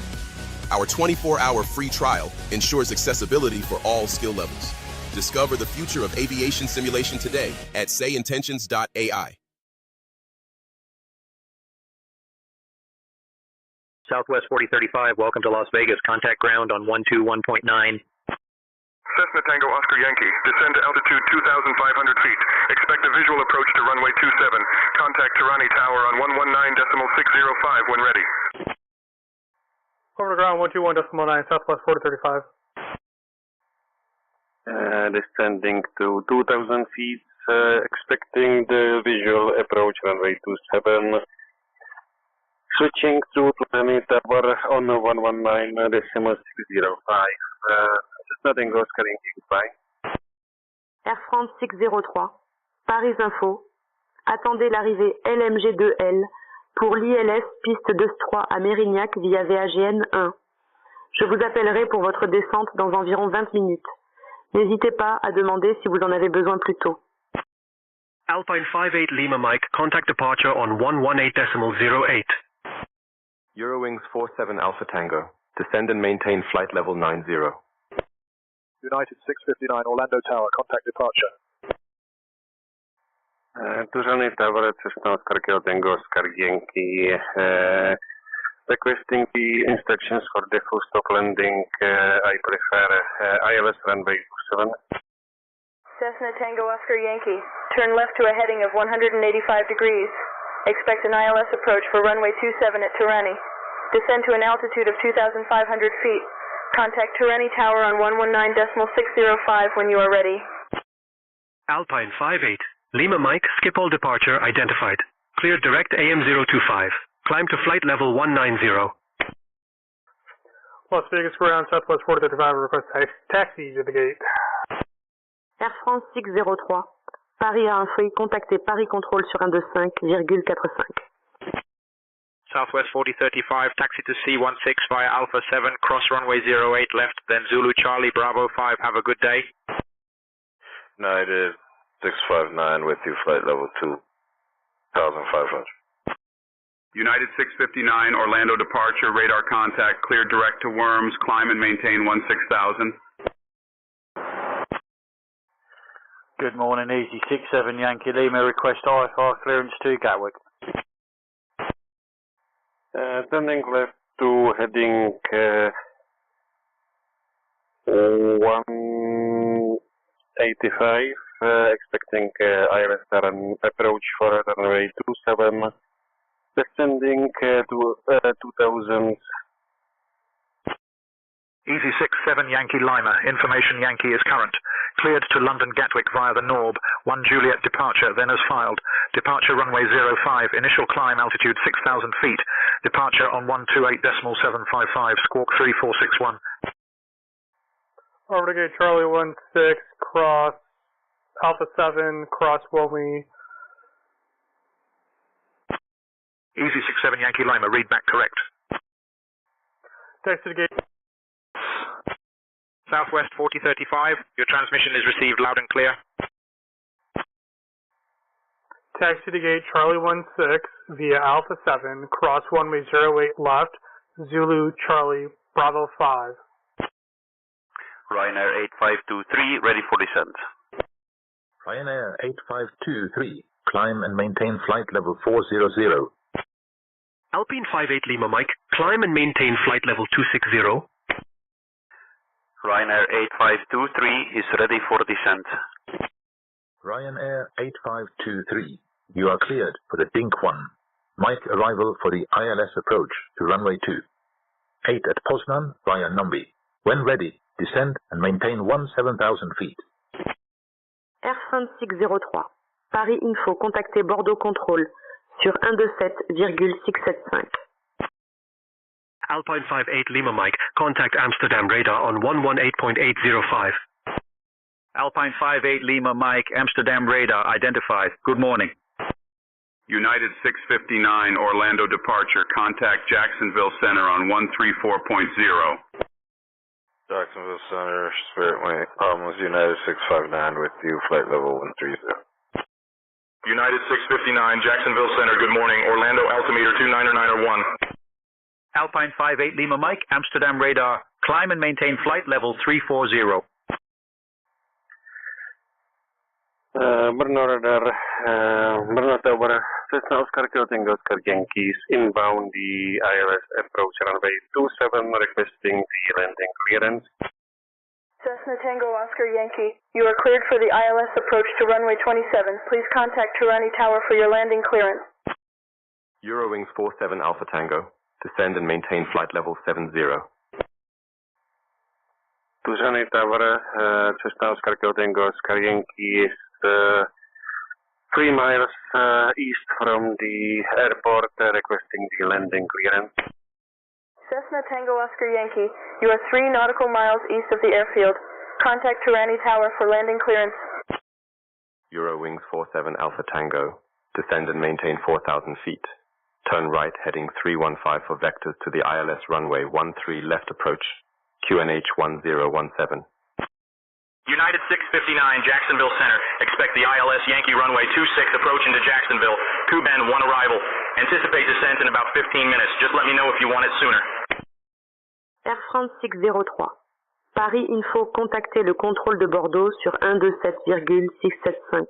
Our 24-hour free trial ensures accessibility for all skill levels. Discover the future of aviation simulation today at SayIntentions.AI. Southwest 4035, welcome to Las Vegas. Contact ground on 121.9. Cessna Tango Oscar Yankee, descend to altitude 2,500 feet. Expect a visual approach to runway 27. Contact Tirani Tower on 119.605 when ready. Over to ground 121.9, Southwest 4035. Descending to 2,000 feet, expecting the visual approach runway 27. Switching to Tirani Tower on 119.605. Nothing goes goodbye. Air France 603, Paris Info. Attendez l'arrivée LMG2L pour l'ILS piste 2-3 à Mérignac via VAGN 1. Je vous appellerai pour votre descente dans environ 20 minutes. N'hésitez pas à demander si vous en avez besoin plus tôt. Alpine 58 Lima Mike, contact departure on 118.08. Eurowings 47 Alpha Tango, descend and maintain flight level 90. United 659 Orlando Tower, contact departure. Tourguides Tower, Cessna Oscar Kilo Tango Oscar Yankee, requesting the instructions for the full stop landing. I prefer ILS runway 27. Cessna Tango Oscar Yankee, turn left to a heading of 185 degrees. Expect an ILS approach for runway 27 at Tourani. Descend to an altitude of 2,500 feet. Contact Tourani Tower on 119.605 when you are ready. Alpine 58, Lima Mike, skip all departure identified. Clear direct AM 025. Climb to flight level 190. Las Vegas ground, Southwest 435, request taxi to the gate. Air France 603. Paris à Infree, contactez Paris Control sur 125,45. Southwest 4035, taxi to C16 via Alpha 7, cross runway 08 left, then Zulu Charlie Bravo 5. Have a good day. United 659 with you, flight level 2,500. United 659, Orlando departure, radar contact, cleared direct to Worms, climb and maintain 16,000. Good morning, Easy 67 Yankee Lima, request IFR clearance to Gatwick. Turning left to heading 185, expecting ILS approach for runway 27, descending to 2000. Easy 67 Yankee Lima, information Yankee is current. Cleared to London Gatwick via the Norb, 1 Juliet departure, then as filed. Departure runway 05, initial climb altitude 6,000 feet. Departure on 128.755, squawk 3461. Over to gate Charlie 16, cross Alpha 7, cross Wilmy. Easy 67 Yankee Lima, read back correct. Text to the gate. Southwest 4035, your transmission is received loud and clear. Taxi to gate Charlie 16 via Alpha 7, cross runway 08 left, Zulu Charlie Bravo 5. Ryanair 8523, ready for descent. Ryanair 8523, climb and maintain flight level 400. Alpine 58 Lima Mike, climb and maintain flight level 260. Ryanair 8523 is ready for descent. Ryanair 8523, you are cleared for the Dink 1. Mike arrival for the ILS approach to runway 2. 8 at Poznan via Numbi. When ready, descend and maintain 17,000 feet. Air France 603. Paris Info, contactez Bordeaux Control sur 127,675. Alpine 58 Lima Mike, contact Amsterdam radar on 118.805. Alpine 58 Lima Mike, Amsterdam radar identified. Good morning. United 659, Orlando departure, contact Jacksonville Center on 134.0. Jacksonville Center, Spirit Wing, was United 659 with you, flight level 130. United 659, Jacksonville Center, good morning. Orlando altimeter 2991. Alpine 58 Lima Mike, Amsterdam radar, climb and maintain flight level 340. Brno radar, Brno Tower, Cessna Oscar Kilo Tango Oscar Yankees, inbound the ILS approach runway 27, requesting the landing clearance. Cessna Tango Oscar Yankee, you are cleared for the ILS approach to runway 27. Please contact Tourani Tower for your landing clearance. Eurowings 47 Alpha Tango, descend and maintain flight level 70. Tourguides Tower, Cessna Oscar Kilo Tango Oscar Yankee is 3 miles east from the airport, requesting the landing clearance. Cessna Tango Oscar Yankee, you are 3 nautical miles east of the airfield. Contact Tourani Tower for landing clearance. Eurowings 47 Alpha Tango, descend and maintain 4,000 feet. Turn right heading 315 for vectors to the ILS runway 13 left approach, QNH 1017. United 659, Jacksonville Center. Expect the ILS Yankee runway 26 approach into Jacksonville. Kuben 1 arrival. Anticipate descent in about 15 minutes. Just let me know if you want it sooner. Air France 603. Paris Info, contactez le contrôle de Bordeaux sur 127,675.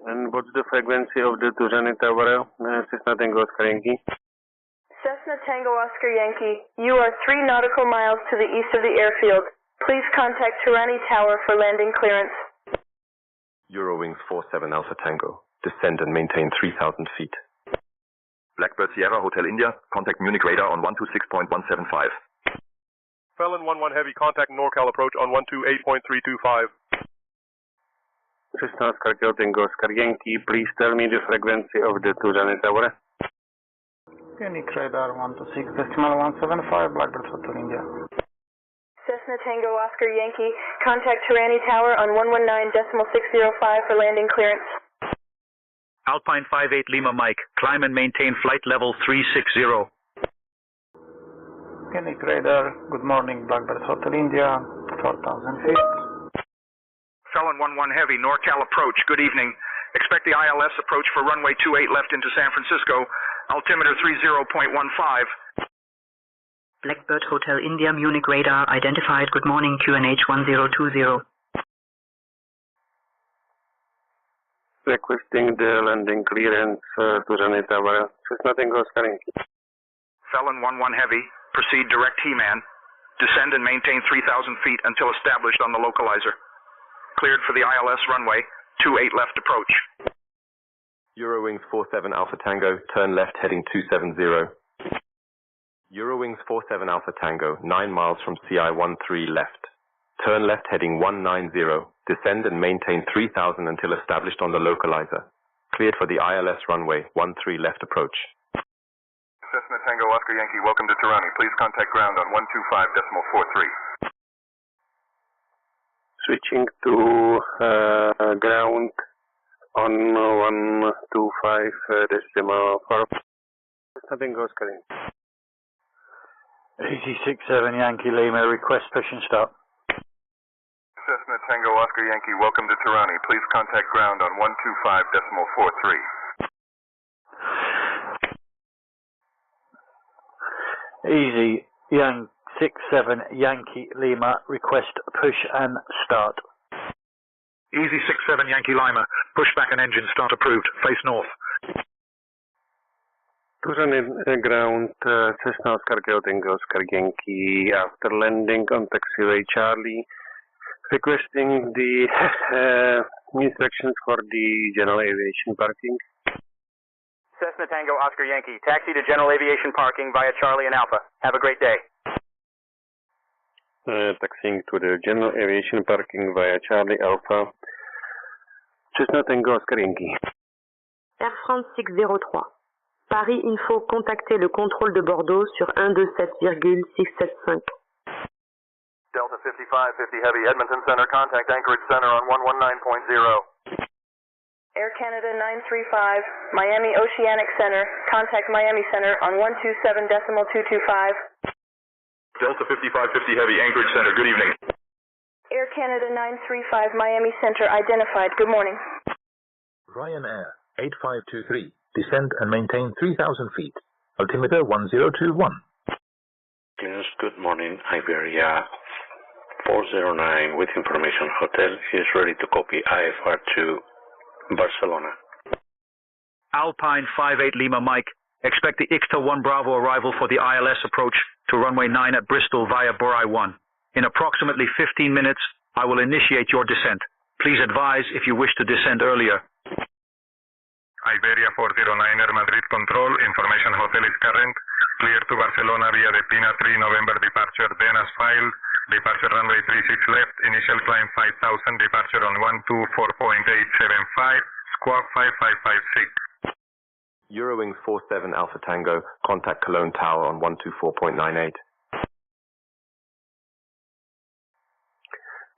And what's the frequency of the Tourguides Tower? Cessna Tango Oscar Yankee. Cessna Tango Oscar Yankee, you are 3 nautical miles to the east of the airfield. Please contact Tourguides Tower for landing clearance. Eurowings 47 Alpha Tango. Descend and maintain 3,000 feet. Blackbird Sierra Hotel India, contact Munich radar on 126.175. Felon 11 Heavy, contact NorCal approach on 128.325. Cessna Oscar Tango Oscar Yankee, please tell me the frequency of the Tourguides Tower. Munich radar 126.175, Blackbird Hotel India. Cessna Tango Oscar Yankee, contact Tourguides Tower on 119.605 for landing clearance. Alpine 58 Lima Mike, climb and maintain flight level 360. Munich radar, good morning, Blackbird Hotel India, 4,000 feet. Felon 11 Heavy, NorCal approach, good evening. Expect the ILS approach for runway 28 left into San Francisco, altimeter 30.15. Blackbird Hotel India, Munich radar identified, good morning, QNH 1020. Requesting the landing clearance to Tourguides Tower. Cessna Tango Oscar Yankee. Felon 11 Heavy, proceed direct He-Man. Descend and maintain 3,000 feet until established on the localizer. Cleared for the ILS runway, 28 left approach. Eurowings 47 Alpha Tango, turn left heading 270. Eurowings 47 Alpha Tango, 9 miles from CI 13 left. Turn left heading 190. Descend and maintain 3,000 until established on the localizer. Cleared for the ILS runway 13 left approach. Cessna Tango Oscar Yankee, welcome to Tourguides. Please contact ground on 125.43. Switching to ground on 125.4. Cessna Tango Oscar Yankee. AT67 Yankee Lima, request push and start. Cessna Tango Oscar Yankee, welcome to Tourguides. Please contact ground on 125.43. Easy, Yang 67 Yankee Lima, request push and start. Easy 67 Yankee Lima, push back and engine start approved, face north. Tourguides ground, Cessna Oscar Tango Oscar Yankee, after landing on taxiway Charlie, requesting the instructions for the general aviation parking. Cessna Tango Oscar Yankee, taxi to general aviation parking via Charlie and Alpha. Have a great day. Taxiing to the general aviation parking via Charlie Alpha. Cessna Tango Oscar Yankee. Air France 603. Paris Info, contactez le contrôle de Bordeaux sur 127,675. Delta 5550 Heavy, Edmonton Center, contact Anchorage Center on 119.0. Air Canada 935, Miami Oceanic Center, contact Miami Center on 127.225. Delta 5550 Heavy, Anchorage Center, good evening. Air Canada 935, Miami Center, identified, good morning. Ryanair 8523, descend and maintain 3,000 feet, altimeter 1021. Yes, good morning, Iberia 409 with information hotel is ready to copy IFR to Barcelona. Alpine 58 Lima Mike, expect the Ixta 1 Bravo arrival for the ILS approach to runway 9 at Bristol via Borai 1. In approximately 15 minutes, I will initiate your descent. Please advise if you wish to descend earlier. Iberia 409er Madrid Control, information hotel is current. Clear to Barcelona via the Pina 3 November departure, then as filed. Departure runway 36 left, initial climb 5,000, departure on 124.875, squawk 5556. Eurowings 47 Alpha Tango, contact Cologne Tower on 124.98.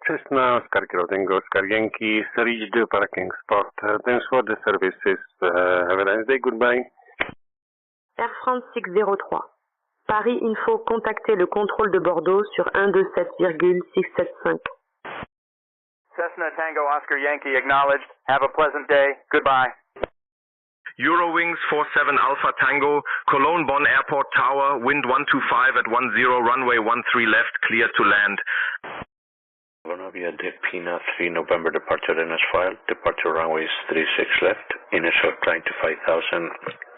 Cessna Oscar Tango Oscar Yankee, reach the parking spot. Thanks for the services. Have a nice day. Goodbye. Air France 603. Paris Info, contactez le contrôle de Bordeaux sur 127,675. Cessna Tango Oscar Yankee acknowledged. Have a pleasant day. Goodbye. Eurowings 47 Alpha Tango, Cologne Bonn Airport Tower, wind 125 at 10, runway 13 left, clear to land. Bonavia de Pina 3 November departure in as filed. Departure runway is 36 left. Initial climb to 5,000.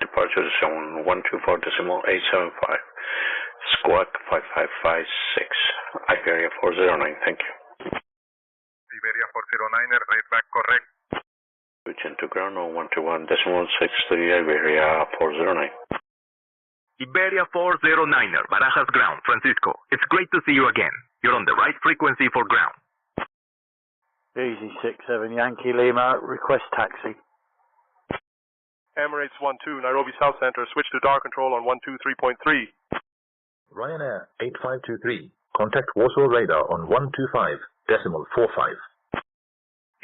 Departure is on 124.875. Squawk 5556. Iberia 409. Thank you. Iberia 409er, right back correct. Switch into ground on 121.63. Iberia 409. Iberia 409er, Barajas ground, Francisco. It's great to see you again. You're on the right frequency for ground. Easy 67 Yankee Lima, request taxi. Emirates 12, Nairobi South Center, switch to DAR control on 123.3. Ryanair 8523, contact Warsaw radar on 125.45.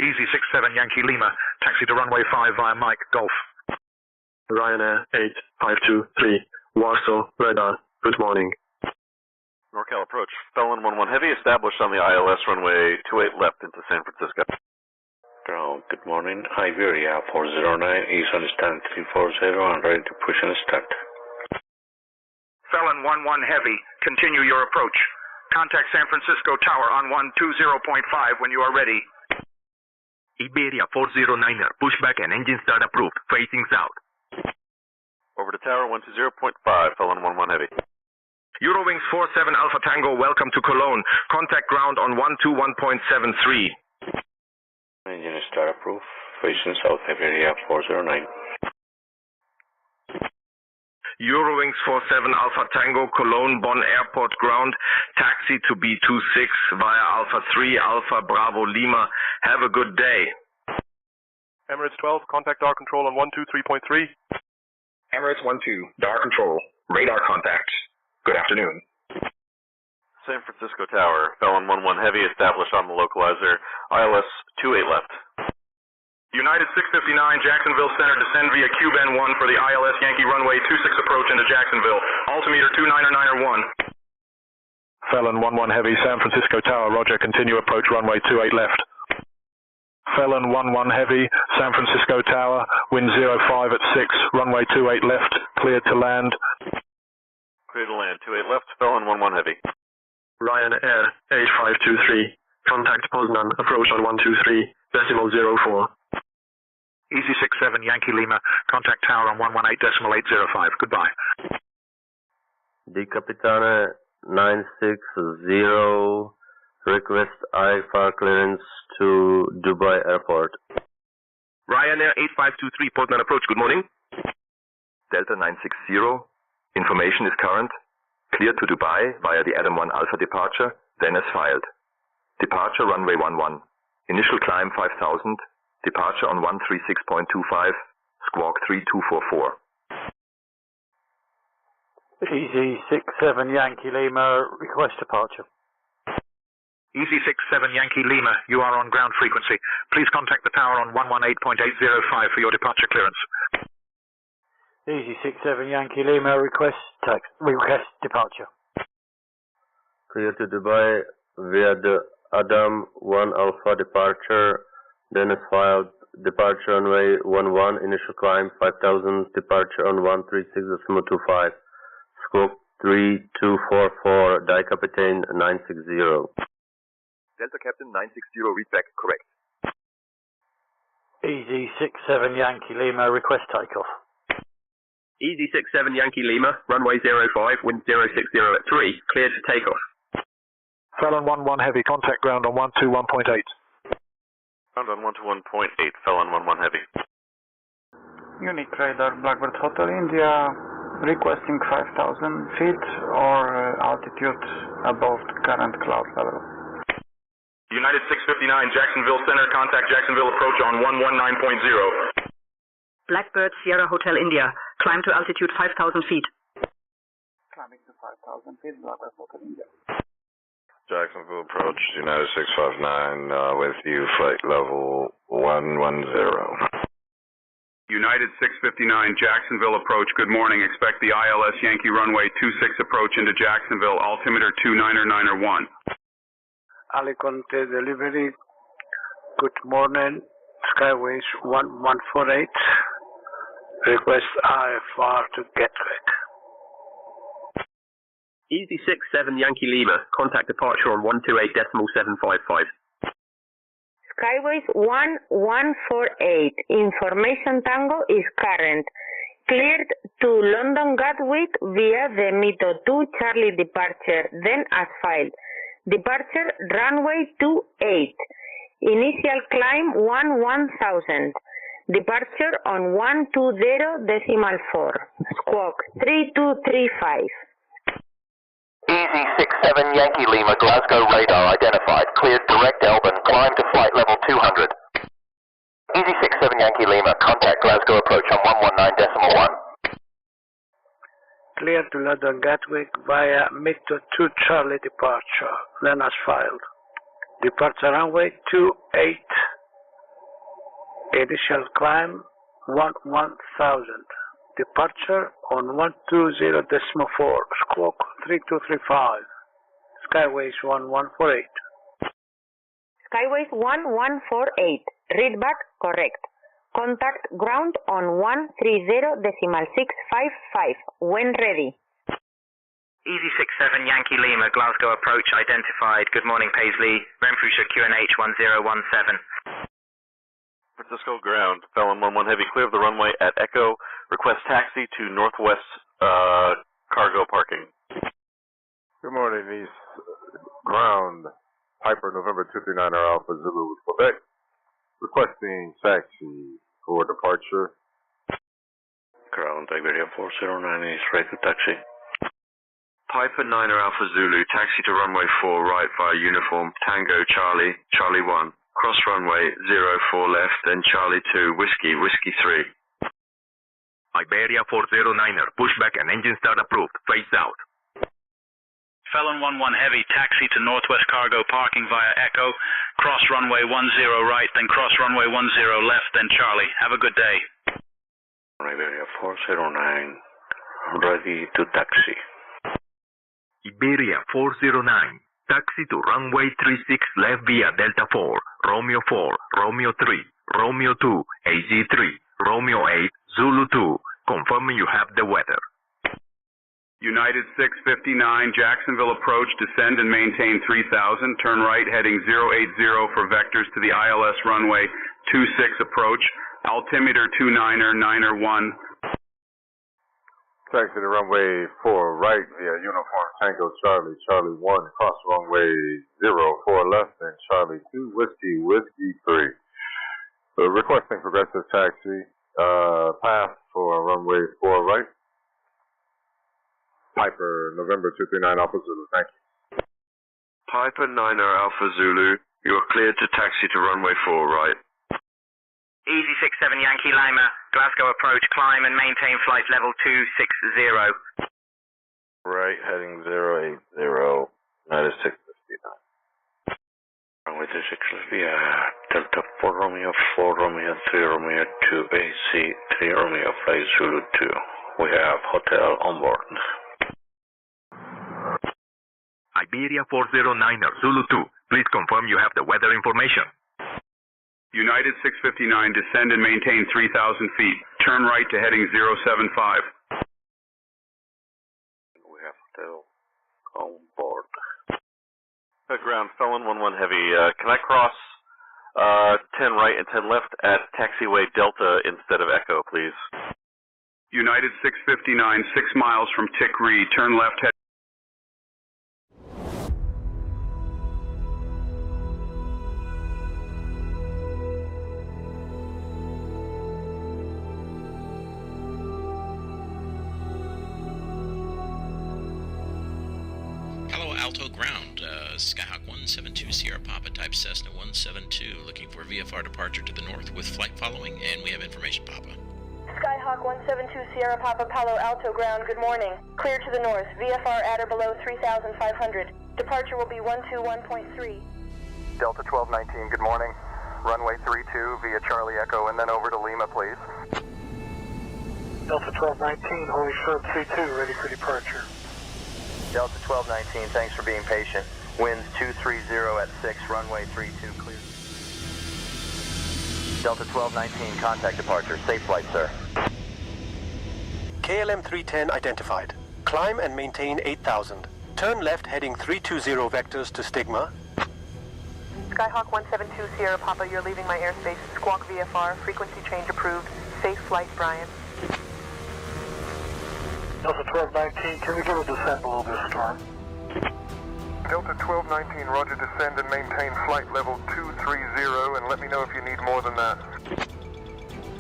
Easy 67 Yankee Lima, taxi to runway 5 via Mike, Golf. Ryanair 8523, Warsaw radar, good morning. NorCal approach, Felon 11 Heavy, established on the ILS runway 28 left into San Francisco. Ground, good morning. Iberia 409 is on stand 340 and ready to push and start. Felon 11 Heavy, continue your approach. Contact San Francisco Tower on 120.5 when you are ready. Iberia 409er, pushback and engine start approved, facing south. Over to Tower 120.5, Felon 11 Heavy. Eurowings 47 Alpha Tango, welcome to Cologne. Contact ground on 121.73. Engine start approved, facing south, Iberia 409. Eurowings 47 Alpha Tango, Cologne Bonn Airport ground, taxi to B26 via Alpha 3 Alpha Bravo Lima. Have a good day. Emirates 12, contact DAR control on 123.3. Emirates 12, DAR control, radar contact. Good afternoon. San Francisco Tower, Felon 11 Heavy, established on the localizer, ILS 28 left. United 659, Jacksonville Center, descend via Q-bend 1 for the ILS Yankee runway 26 approach into Jacksonville. Altimeter 299er1. Felon 11 Heavy, San Francisco Tower, roger, continue approach runway 28 left. Felon 11 Heavy, San Francisco Tower, wind 05 at 6, runway 28 left, cleared to land. Clear to land, 28 left, Felon 11 Heavy. Ryanair 8523, contact Poznan, approach on 123.04. Easy 67 Yankee Lima, contact tower on 118.805. Goodbye. Di Capitane 960, request IFR clearance to Dubai Airport. Ryanair 8523, Poznan approach, good morning. Delta 960, information is current. Cleared to Dubai via the Adam 1 Alpha departure, then as filed. Departure runway 11. Initial climb 5000. Departure on 136.25. Squawk 3244. Easy 67 Yankee Lima, request departure. Easy 67 Yankee Lima, you are on ground frequency. Please contact the tower on 118.805 for your departure clearance. Easy 67 Yankee Lima, request departure. Clear to Dubai via the Adam 1 Alpha departure, then as filed. Departure on runway 11, initial climb 5000, departure on 136.25. Scope 3244, Di Capitane 960. Delta Captain 960, read back correct. Easy 67 Yankee Lima, request takeoff. Easy 67 Yankee Lima, runway 05, wind 060 at 3, cleared to takeoff. Felon 11 Heavy, contact ground on 121.8. Ground on 121.8, Felon 11 Heavy. Unique radar, Blackbird Hotel India, requesting 5,000 feet or altitude above the current cloud level. United 659, Jacksonville Center, contact Jacksonville approach on 119.0. Blackbird Sierra Hotel India, climb to altitude 5,000 feet. Climbing to 5,000 feet, Blackbird Hotel India. Jacksonville approach, United 659, with you, flight level 110. United 659, Jacksonville approach, good morning. Expect the ILS Yankee runway 26 approach into Jacksonville, altimeter 299er1. Aliconte delivery, good morning. Skyways 1148. Request IFR to Gatwick. Easy 67 Yankee Lima, contact departure on 128.755. Skyways 1148, information Tango is current. Cleared to London Gatwick via the Mito 2 Charlie departure, then as filed. Departure runway 28. Initial climb 11,000. Departure on 120.4. Squawk 3235. Easy 67 Yankee Lima, Glasgow radar identified. Cleared direct Elban, climb to flight level 200. Easy 67 Yankee Lima, contact Glasgow approach on 119.1. Clear to London Gatwick via Mito 2 Charlie departure, then as filed. Departure runway 28. Initial climb 11,000. Departure on 120.4. Squawk 3235. Skyways 1148. Skyways 1148. Read back correct. Contact ground on 130.655 when ready. Easy 67 Yankee Lima, Glasgow approach identified. Good morning, Paisley. Renfrewshire QNH 1017. Francisco ground, Felon 11 heavy, clear of the runway at Echo. Request taxi to Northwest cargo parking. Good morning, East ground, Piper November 239 Alpha Zulu Quebec. Requesting taxi for departure. Ground, Iberia 409 is ready to taxi. Piper 9er Alpha Zulu, taxi to runway 4 right via uniform, Tango Charlie, Charlie 1. Cross runway 04 left, then Charlie 2, Whiskey, Whiskey 3. Iberia 409er, pushback and engine start approved, face out. Felon 11 heavy, taxi to Northwest cargo parking via Echo, cross runway 10 right, then cross runway 10 left, then Charlie. Have a good day. Iberia 409, ready to taxi. Iberia 409, taxi to runway 36 left via Delta 4, Romeo 4, Romeo 3, Romeo 2, AZ3, Romeo 8, Zulu 2, confirming you have the weather. United 659, Jacksonville approach, descend and maintain 3000, turn right heading 080 for vectors to the ILS runway 26 approach, altimeter 299er1. Taxi to runway 4 right via uniform Tango Charlie, Charlie 1, cross runway 04 left, and Charlie 2, Whiskey, Whiskey 3. Requesting progressive taxi, path for runway 4 right. Piper, November 239 Alpha Zulu, thank you. Piper 9er Alpha Zulu, you are cleared to taxi to runway 4 right. Easy 67 Yankee Lima, Glasgow approach, climb and maintain flight level 260. Right, heading 080, United 659. Runway 26 left via Delta 4 Romeo 4 Romeo 3 Romeo 2 AC 3 Romeo flight Zulu 2. We have hotel on board. Iberia 409er, Zulu 2, please confirm you have the weather information. United 659, descend and maintain 3,000 feet. Turn right to heading 075. We have hotel on board. Ground, Felon 11 heavy. Can I cross 10 right and 10 left at taxiway Delta instead of Echo, please? United 659, 6 miles from Tikri, turn left heading. Alto ground, Skyhawk 172 Sierra Papa type Cessna 172, looking for VFR departure to the north with flight following, and we have information, Papa. Skyhawk 172 Sierra Papa Palo Alto ground, good morning. Clear to the north, VFR at or below 3,500. Departure will be 121.3. Delta 1219, good morning. Runway 32 via Charlie Echo and then over to Lima, please. Delta 1219, holding short 32, ready for departure. Delta 1219, thanks for being patient. Winds 230 at 6, runway 32 clear. Delta 1219, contact departure. Safe flight, sir. KLM 310 identified. Climb and maintain 8,000. Turn left heading 320 vectors to Stigma. Skyhawk 172 Sierra Papa, you're leaving my airspace. Squawk VFR, frequency change approved. Safe flight, Brian. Delta 1219, can we get a descent below this storm? Delta 1219, roger, descend and maintain flight level 230, and let me know if you need more than that.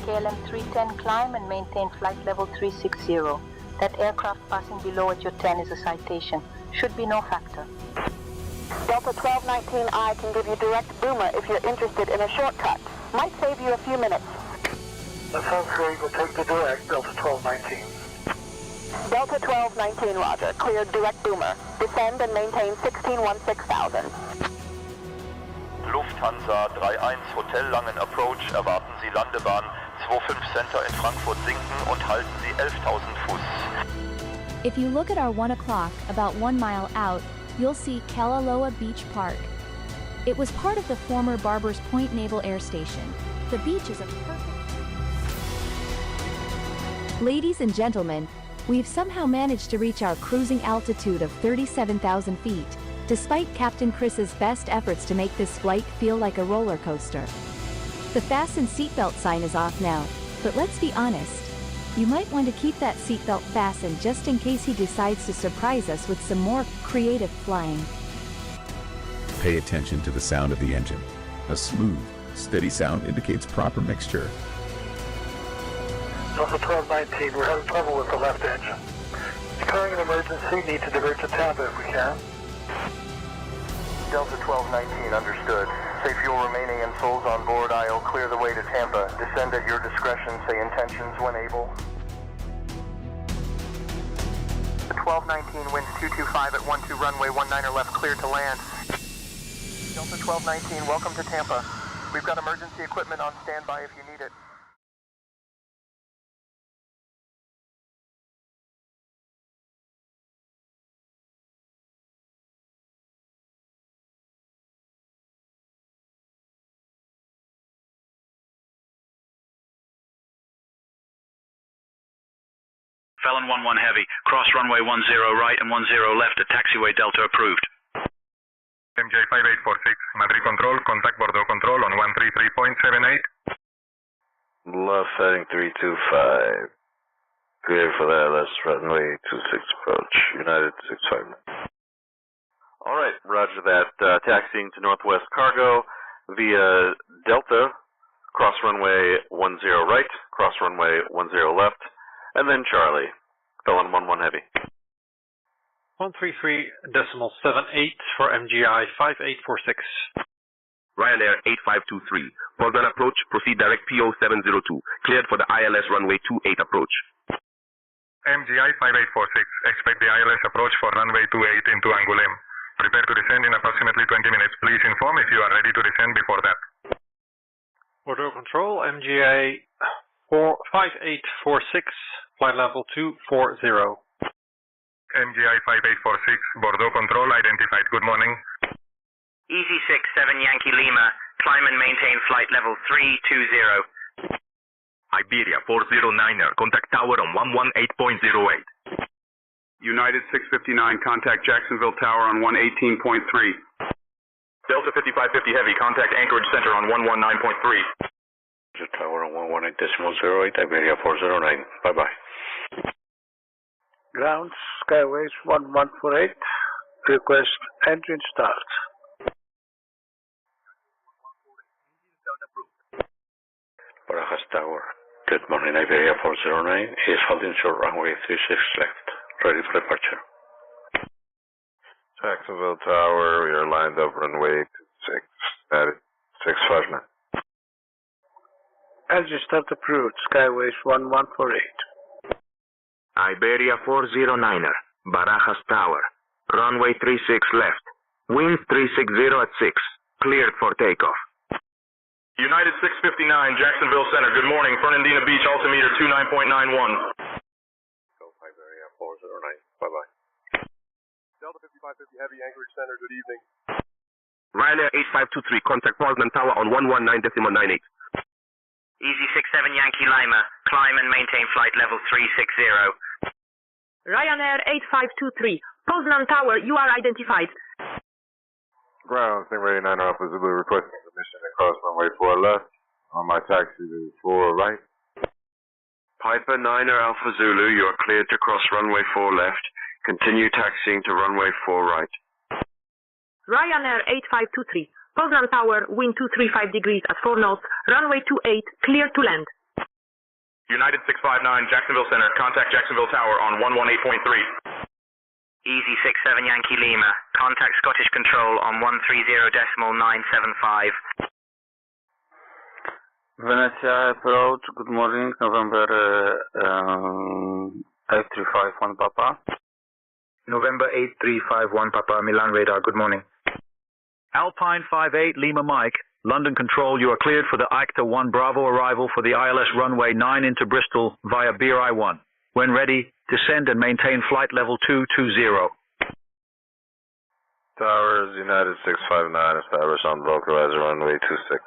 KLM 310, climb and maintain flight level 360. That aircraft passing below at your 10 is a citation. Should be no factor. Delta 1219I can give you direct boomer if you're interested in a shortcut. Might save you a few minutes. That sounds great. We'll take the direct, Delta 1219. Delta 1219, roger. Cleared direct boomer. Descend and maintain 1616,000. Lufthansa 31 Hotel Langen Approach, erwarten Sie Landebahn 25 Center in Frankfurt sinken und halten Sie 11.000 Fuß. If you look at our 1 o'clock, about 1 mile out, you'll see Kalaloa Beach Park. It was part of the former Barbers Point Naval Air Station. The beach is a perfect... Ladies and gentlemen, we've somehow managed to reach our cruising altitude of 37,000 feet, despite Captain Chris's best efforts to make this flight feel like a roller coaster. The fasten seatbelt sign is off now, but let's be honest. You might want to keep that seatbelt fastened just in case he decides to surprise us with some more creative flying. Pay attention to the sound of the engine. A smooth, steady sound indicates proper mixture. Delta 1219, we're having trouble with the left engine. Declaring an emergency, need to divert to Tampa if we can. Delta 1219, understood. Safe fuel remaining and souls on board. I'll clear the way to Tampa. Descend at your discretion. Say intentions when able. 1219, winds 225 at 12 runway 19er left, clear to land. Delta 1219, welcome to Tampa. We've got emergency equipment on standby if you need it. Felon 11 Heavy, cross runway 10 right and 10 left at taxiway Delta approved. MJ 5846, Madrid Control, contact Bordeaux Control on 133.78. Left heading 325. Clear for the LS runway 26 approach, United 659. Alright, roger that. Taxiing to Northwest Cargo via Delta, cross runway 10 right, cross runway 10 left, and then Charlie, Felon 11 Heavy. 133.78 for MGI 5846. Ryanair 8523, Poznan approach, proceed direct PO 702, cleared for the ILS runway 28 approach. MGI 5846, expect the ILS approach for runway 28 into Angoulême. Prepare to descend in approximately 20 minutes. Please inform if you are ready to descend before that. Bordeaux Control, MGA 5846, flight level 240. MGI 5846, Bordeaux Control identified. Good morning. Easy 67 Yankee Lima, climb and maintain flight level 320. Iberia 409er, contact tower on 118.08. United 659, contact Jacksonville Tower on 118.3. Delta 5550 Heavy, contact Anchorage Center on 119.3. Tower on 118.08, Iberia 409. Bye-bye. Ground, Skyways 1148, request engine start. Barajas Tower. Good morning, Iberia 409 is holding short runway 36 left. Ready for departure. Jacksonville Tower, we are lined up runway 26 at 659. Engine start approved, Skyways 1148. Iberia 409er, Barajas Tower, runway 36 left, wind 360 at 6, cleared for takeoff. United 659, Jacksonville Center. Good morning. Fernandina Beach, altimeter 29.91. Go 5 area 409. Bye-bye. Delta 5550 Heavy, Anchorage Center. Good evening. Ryanair 8523, contact Portland Tower on 119.98. Easy 67 Yankee Lima, climb and maintain flight level 360. Ryanair 8523, Poznan Tower, you are identified. Ground, Stingray 9 Alpha Zulu requesting permission to cross runway 4 left on my taxi to 4 right. Piper 9er Alpha Zulu, you are cleared to cross runway 4 left. Continue taxiing to runway 4 right. Ryanair 8523, Poznan Tower, wind 235 degrees at 4 knots, runway 28, clear to land. United 659, Jacksonville Center. Contact Jacksonville Tower on 118.3. Easy 67 Yankee Lima, contact Scottish Control on 130.975. Venetia approach, good morning, November 8351 Papa. November 8351 Papa, Milan Radar, good morning. Alpine 58 Lima Mike, London Control, you are cleared for the ICTA 1 Bravo arrival for the ILS runway 9 into Bristol via BRI 1. When ready, descend and maintain flight level 220. Towers, United 659, establish on localizer runway 26.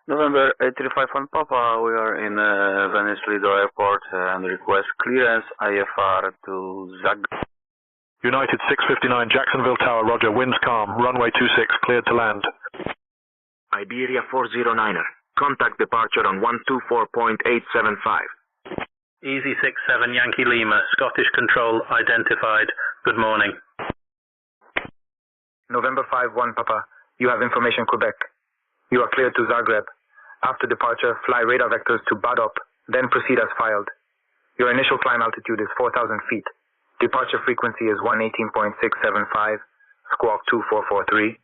November 8351 Papa, we are in Venice Lido Airport and request clearance IFR to Zagreb. United 659 Jacksonville Tower, roger, winds calm, runway 26, cleared to land. Iberia 409er, contact departure on 124.875. Easy 67 Yankee Lima, Scottish Control identified. Good morning. November 51 Papa, you have information Quebec. You are cleared to Zagreb. After departure, fly radar vectors to Badop, then proceed as filed. Your initial climb altitude is 4,000 feet. Departure frequency is 118.675, squawk 2443.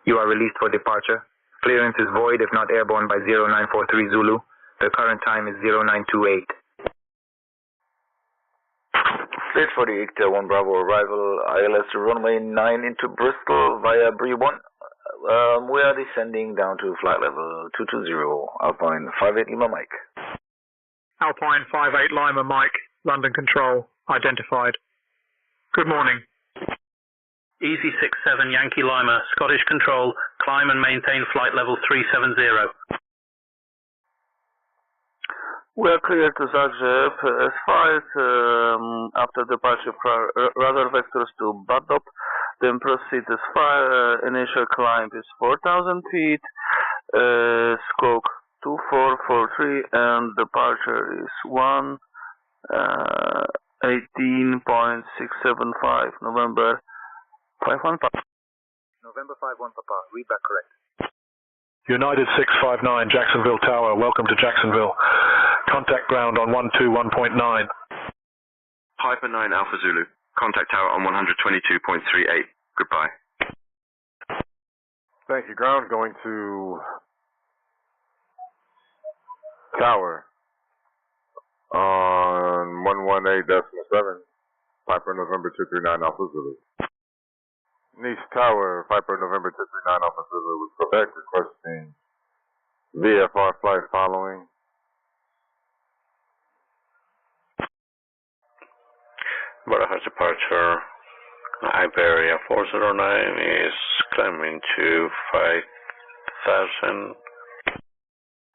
You are released for departure. Clearance is void if not airborne by 0943 Zulu. The current time is 0928. Cleared for the ICTA 1 Bravo arrival, ILS runway 9 into Bristol via BRI 1. We are descending down to flight level 220, Alpine 58 Lima Mike. Alpine 58 Lima Mike, London Control, identified. Good morning. Easy 67 Yankee Lima, Scottish Control, climb and maintain flight level 370. We are clear to Zagreb as far as after departure radar vectors to Badop, then proceed as far initial climb is 4,000 feet, squawk 2443, and departure is 118.675, November 51 Papa. November 51 Papa, read back correct. United 659 Jacksonville Tower, welcome to Jacksonville. Contact ground on 121.9. Piper 9 Alpha Zulu, contact tower on 122.38. Goodbye. Thank you, ground. Going to tower on 118.7, Piper November 239 Alpha Zulu. Nice Tower, Piper November 239 Alpha Zulu with Quebec requesting VFR flight following. Barajas departure, Iberia 409 is climbing to 5,000.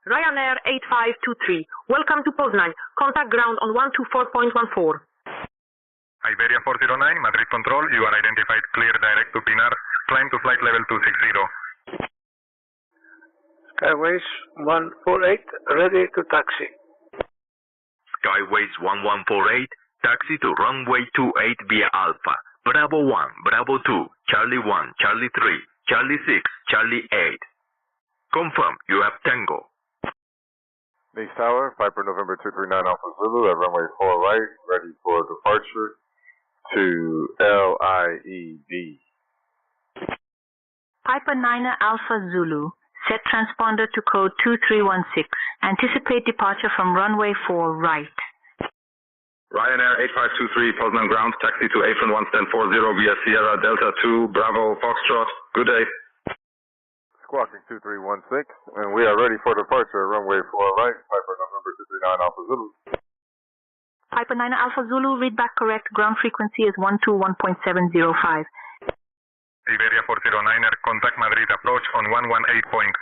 Ryanair 8523, welcome to Poznan. Contact ground on 124.14. Iberia 409, Madrid Control, you are identified, clear direct to Pinar, climb to flight level 260. Skyways 148, ready to taxi. Skyways 1148, taxi to runway 28 via Alpha, Bravo 1, Bravo 2, Charlie 1, Charlie 3, Charlie 6, Charlie 8. Confirm, you have Tango. Nice Tower, Piper November 239 Alpha Zulu at runway 4 right, ready for departure to LIED. Piper 9er Alpha Zulu, set transponder to code 2316. Anticipate departure from runway 4 right. Ryanair 8523, Poznan ground, taxi to Apron 11040 via Sierra Delta 2, Bravo Foxtrot. Good day. Squawking 2316, and we are ready for departure. Runway 4 right, Piper November 239 Alpha Zulu. Piper 9 Alpha Zulu, read back correct. Ground frequency is 121.705. Iberia 409er, contact Madrid approach on 118.4.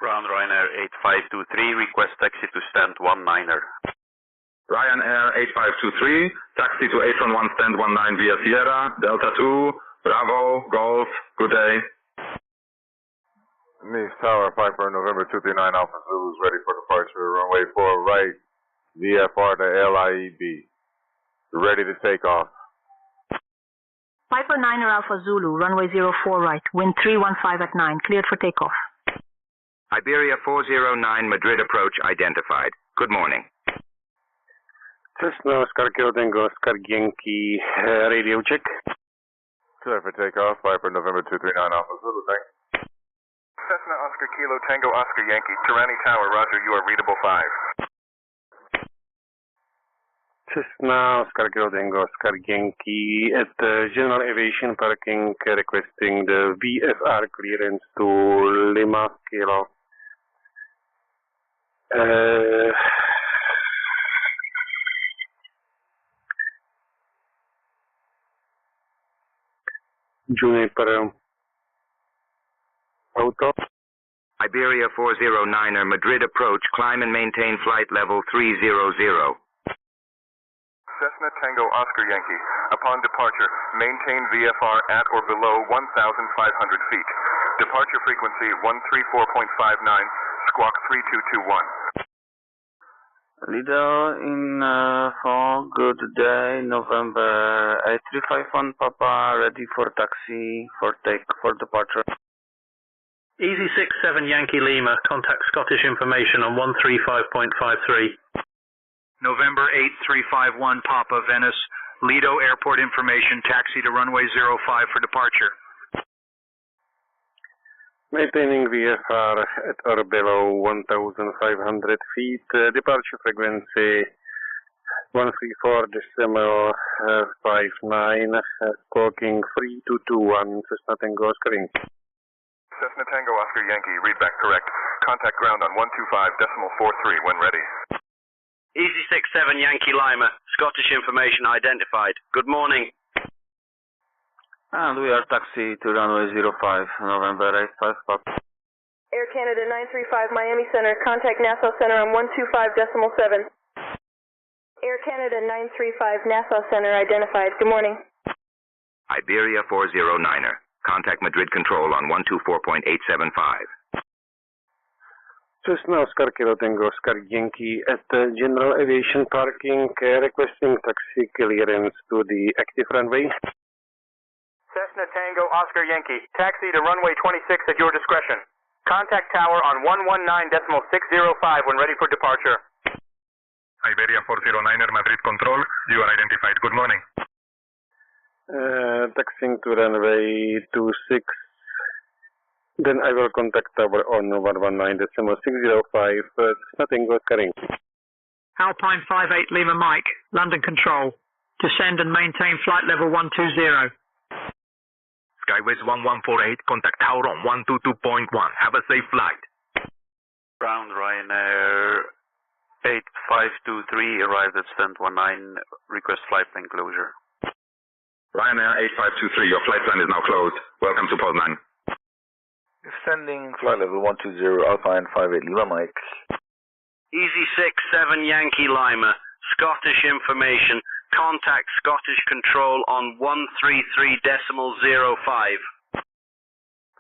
Ground Ryanair 8523, request taxi to stand 19er. Ryanair 8523, taxi to 811 stand 19 via Sierra, Delta 2, Bravo, Golf, good day. Nice Tower, Piper November 239 Alpha Zulu is ready for departure. Runway 4 right, VFR to LIEB. Ready to take off. Piper 9 Alpha Zulu, runway 04 right, wind 315 at 9, cleared for takeoff. Iberia 409 Madrid approach identified. Good morning. Cessna Oscar Tango Oscar Yankee, radio check. Clear for takeoff, Piper November 239 Alpha Zulu, thanks. Cessna Oscar Kilo Tango Oscar Yankee, Tirani Tower, roger, you are readable 5. Cessna Oscar Tango Oscar Yankee at General Aviation Parking, requesting the VFR clearance to Lima Kilo. Juniper Auto. Iberia 409er Madrid approach, climb and maintain flight level 300. Cessna Tango Oscar Yankee, upon departure, maintain VFR at or below 1,500 feet. Departure frequency 134.59, squawk 3221. Lido in for good day, November 8351 Papa, ready for taxi, for departure. Easy 67 Yankee Lima, contact Scottish information on 135.53. November 8351 Papa, Venice, Lido Airport information, taxi to runway 05 for departure. Maintaining VFR at or below 1,500 feet, departure frequency 134.59, squawking 3221, Cessna Tango Oscar Yankee. Cessna Tango Oscar Yankee, read back correct. Contact ground on 125.43 when ready. Easy 67 Yankee Lima, Scottish information identified. Good morning. And we are taxi to runway 05, November 85 Papa. Air Canada 935 Miami Center, contact Nassau Center on 125.7. Air Canada 935 Nassau Center identified. Good morning. Iberia 409er, contact Madrid control on 124.875. Cessna Oscar Kilo Tango Oscar Yankee at General Aviation Parking, requesting taxi clearance to the active runway. Cessna Tango Oscar Yankee, taxi to runway 26 at your discretion. Contact tower on 119.605 when ready for departure. Iberia 409er Madrid control, you are identified. Good morning. Taxiing to runway 26. Then I will contact tower on 119.605. Nothing goes carrying. Alpine 58 Lima Mike, London control. Descend and maintain flight level 120. Skyways 1148, contact tower on 122.1. Have a safe flight. Ground Ryanair 8523, arrived at stand 19, request flight plan closure. Ryanair 8523, your flight plan is now closed. Welcome to Poznan. Descending flight level 120, Alpine 58 Lima Mike. Easy 67 Yankee Lima, Scottish information, contact Scottish control on 133.05.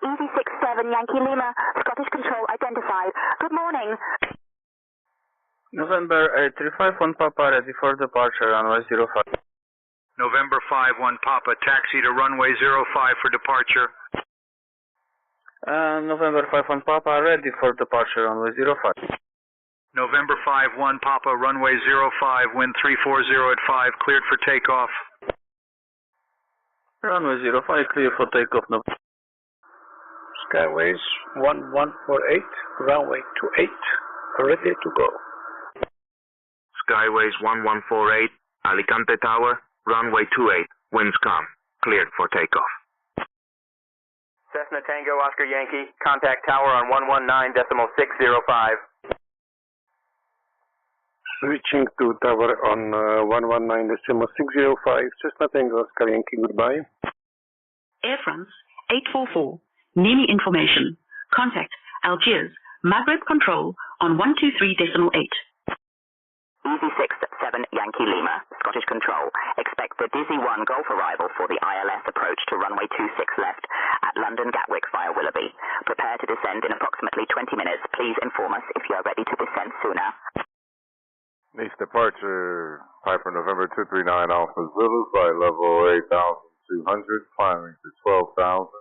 Easy 67 Yankee Lima, Scottish control identified. Good morning. November 8351 Papa, ready for departure, runway 05. November 51 Papa, taxi to runway 05 for departure. November 51 Papa, ready for departure, runway 05. November 51 Papa, runway 05, wind 340 at 5, cleared for takeoff. Runway 05, clear for takeoff. No. Skyways 1148, runway 28, ready to go. Skyways 1148, Alicante Tower, runway 28, winds calm, cleared for takeoff. Cessna Tango Oscar Yankee, contact tower on 119.605. Switching to tower on 119.605, Cessna Tango Oscar Yankee, goodbye. Air France 844, naming information. Contact Algiers, Maghreb Control on 123.8. Easy 67 Yankee Lima, Scottish Control. Expect the Dizzy 1 Golf arrival for the ILS approach to runway 26 left at London Gatwick via Willoughby. Prepare to descend in approximately 20 minutes. Please inform us if you are ready to descend sooner. Next departure, Piper November 239 Alpha Zulu, flight level 8,200, climbing to 12,000.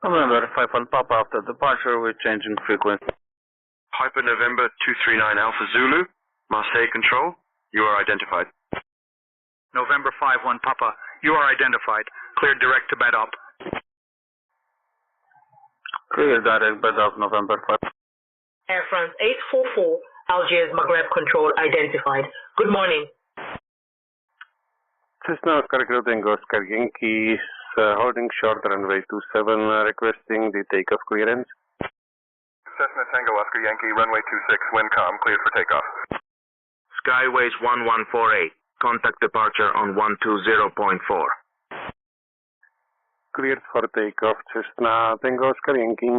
November 51 Papa, after departure we're changing frequency. Piper November 239 Alpha Zulu, Marseille Control, you are identified. November 51 Papa, you are identified. Cleared direct to bed up. Clear direct bed up, November 5. Air France 844, Algiers Maghreb Control identified. Good morning. Cessna Oscar Tango Oscar Yankee, holding short runway 27, requesting the takeoff clearance. Cessna Tango Oscar Yankee, runway 26, WindCom, cleared for takeoff. Skyways 1148, contact departure on 120.4. Cleared for takeoff, Cessna Tango Oscar Yankee.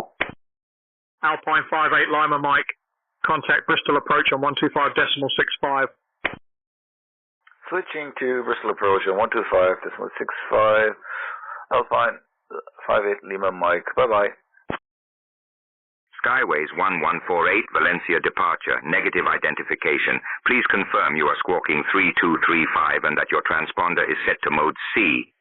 Alpine 58 Lima Mike, contact Bristol approach on 125.65. Switching to Bristol approach on 125.65. Alpine 58 Lima Mike, bye-bye. Skyways 1148, Valencia departure, negative identification. Please confirm you are squawking 3235 and that your transponder is set to mode C.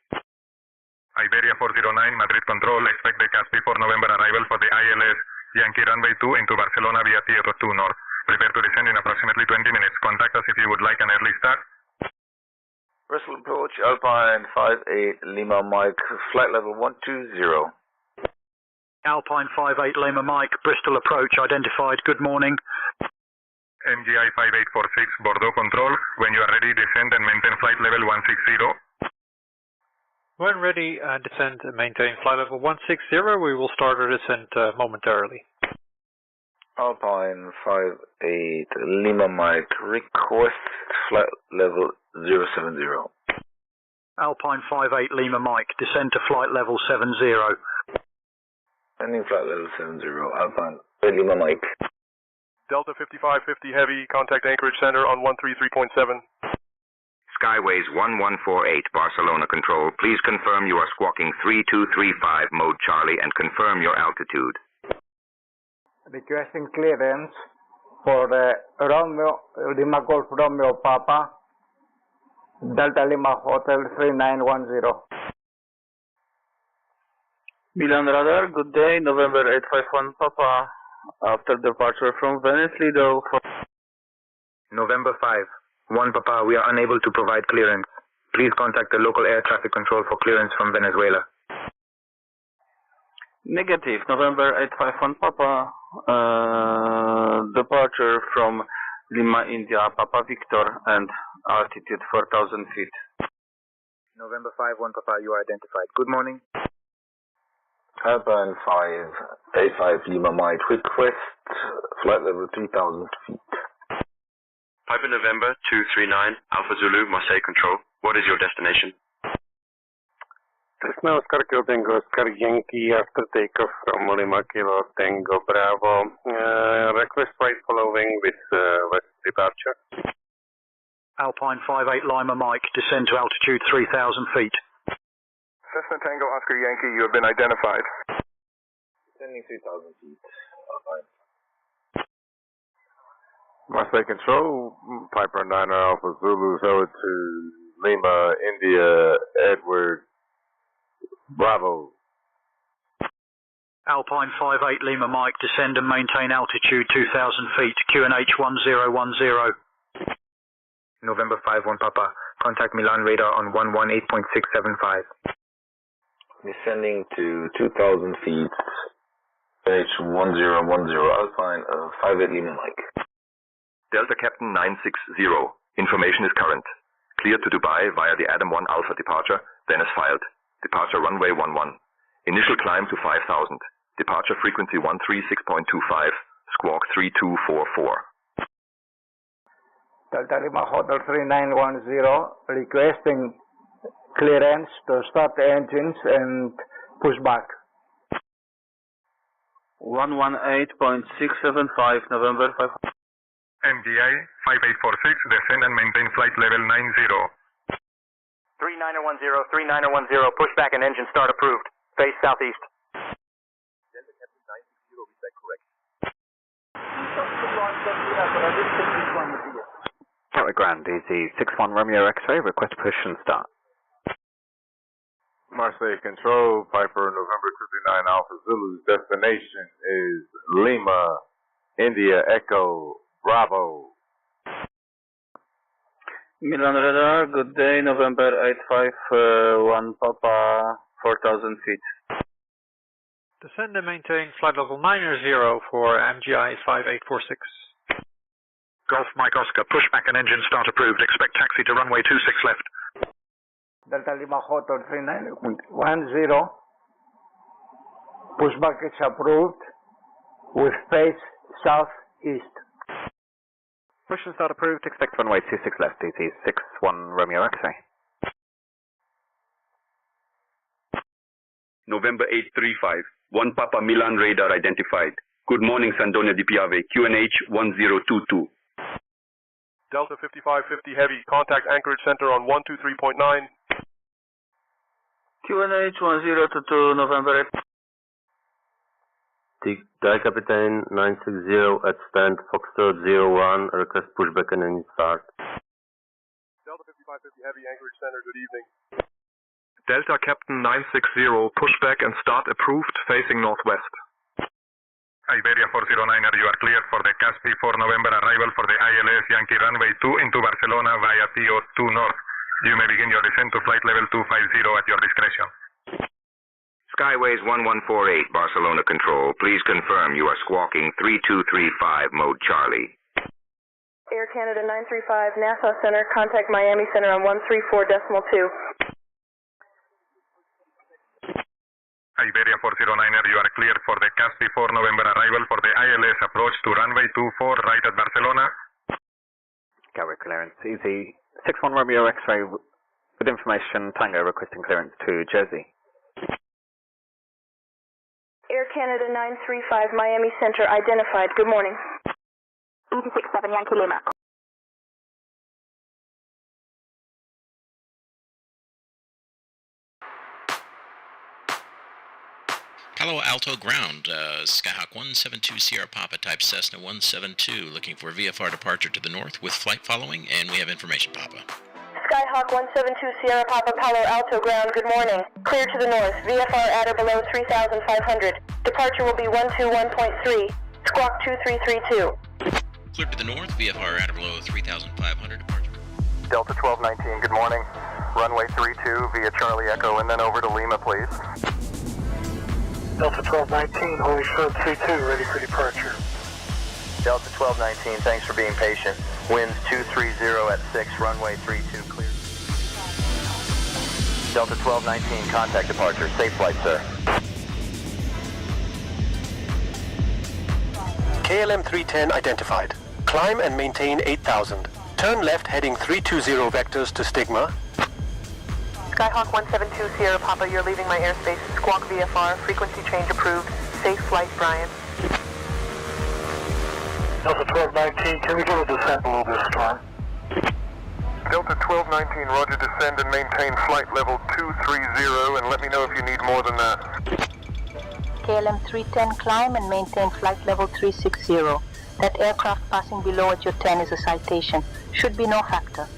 Iberia 409, Madrid Control, expect the CAS before November arrival for the ILS Yankee runway 2 into Barcelona via Tierra 2 North. Prepare to descend in approximately 20 minutes. Contact us if you would like an early start. Bristol approach, Alpine 58 Lima Mike, flight level 120. Alpine 58 Lima Mike, Bristol approach identified. Good morning. MGI 5846, Bordeaux Control. When you are ready, descend and maintain flight level 160. When ready, descend and maintain flight level 160. We will start our descent momentarily. Alpine 58 Lima Mike, request flight level 070. Alpine 58 Lima Mike, descend to flight level 70. Landing flight level 70, Alpine 58 Lima Mike. Delta 5550 Heavy, contact Anchorage Center on 133.7. Skyways 1148, Barcelona Control. Please confirm you are squawking 3235 mode Charlie and confirm your altitude. Requesting clearance for Romeo Lima Golf Romeo Papa, Delta Lima Hotel 3910. Milan Radar, good day, November 851 Papa, after departure from Venice, Lido. November 5, 1 Papa, we are unable to provide clearance. Please contact the local air traffic control for clearance from Venezuela. Negative, November 851 Papa, departure from Lima, India, Papa Victor, and altitude 4,000 feet. November 5, 1 Papa, you are identified. Good morning. Alpine 585 Lima Mike, request flight level 3,000 feet. Piper November 239 Alpha Zulu, Marseille Control. What is your destination? Cessna Oscar Tango Oscar Yankee, after takeoff from Lima Kilo Tango Bravo. Request flight following with west departure. Alpine 58 Lima Mike, descend to altitude 3,000 feet. Cessna Tango Oscar Yankee, you have been identified. Descending 3,000 feet. Alpine. Marseille Control, Piper 9 Alpha Zulu, over to Lima, India, Edward, Bravo. Alpine 58 Lima Mike, descend and maintain altitude 2,000 feet, QNH 1010. November 5, 1 Papa, contact Milan radar on 118.675. Descending to 2,000 feet, H1010, Alpine 58 Lima Mike. Delta Captain 960, information is current. Cleared to Dubai via the Adam 1 Alpha departure, then is filed. departure runway 11. Initial climb to 5,000. Departure frequency 136.25, squawk 3244. Delta Lima Hotel 3910, requesting clearance to start the engines and push back. 118.675, November 5. MDI 5846, descend and maintain flight level 90. 3910, 3910, push back and engine start approved. Face southeast. Gatwick Ground, easy 61 Romeo X-ray, request push and start. Marseille Control, Piper November 29 Alpha Zulu's destination is Lima, India Echo, Bravo. Milan Radar, good day, November 851 Papa, 4,000 feet. Descend and maintain flight level 90 for MGI 5846. Golf Mike Oscar, push back and engine start approved. Expect taxi to runway 26 left. Delta Lima Hotel 3910, pushback is approved with face southeast. Push and start approved, expect runway 26 left, DT 61 Romeo X-ray. November 835, 1 Papa Milan radar identified. Good morning, Sandonia di Piave, QNH 1022. Delta 5550 Heavy, contact anchorage center on 123.9. QNH 1022, November 8. Die Captain 960 at stand Foxtrot 01, request pushback and engine start. Delta 5550 Heavy, anchorage center, good evening. Delta Captain 960, push back and start approved, facing northwest. Iberia 409er, you are cleared for the Caspi 4 November arrival for the ILS Yankee runway 2 into Barcelona via PO2 North. You may begin your descent to flight level 250 at your discretion. Skyways 1148, Barcelona Control. Please confirm you are squawking 3235, mode Charlie. Air Canada 935, Nassau Center, contact Miami Center on 134.2. Iberia 409er, you are cleared for the Caspi 4 November arrival for the ILS approach to runway 24 right at Barcelona. Gatwick clearance, easy 61 Romeo X-ray with information, Tango requesting clearance to Jersey. Air Canada 935, Miami Center, identified. Good morning. ET67 Yankee Lima. Palo Alto ground, Skyhawk 172 Sierra Papa type Cessna 172, looking for VFR departure to the north with flight following, and we have information, Papa. Skyhawk 172 Sierra Papa Palo Alto ground, good morning. Clear to the north, VFR at or below 3,500. Departure will be 121.3, squawk 2332. Clear to the north, VFR at or below 3,500, departure. Delta 1219, good morning. Runway 32 via Charlie Echo and then over to Lima, please. Delta 1219, Holy Short 32, ready for departure. Delta 1219, thanks for being patient. Winds 230 at 6, runway 32 clear. Delta 1219, contact departure. Safe flight, sir. KLM 310 identified. Climb and maintain 8,000. Turn left heading 320 vectors to Stigma. Skyhawk 172 Sierra Papa, you're leaving my airspace. Squawk VFR, frequency change approved. Safe flight, Brian. Delta 1219, can we go with descent below this storm? Delta 1219, roger, descend and maintain flight level 230, and let me know if you need more than that. KLM 310, climb and maintain flight level 360. That aircraft passing below at your 10 is a citation. Should be no factor.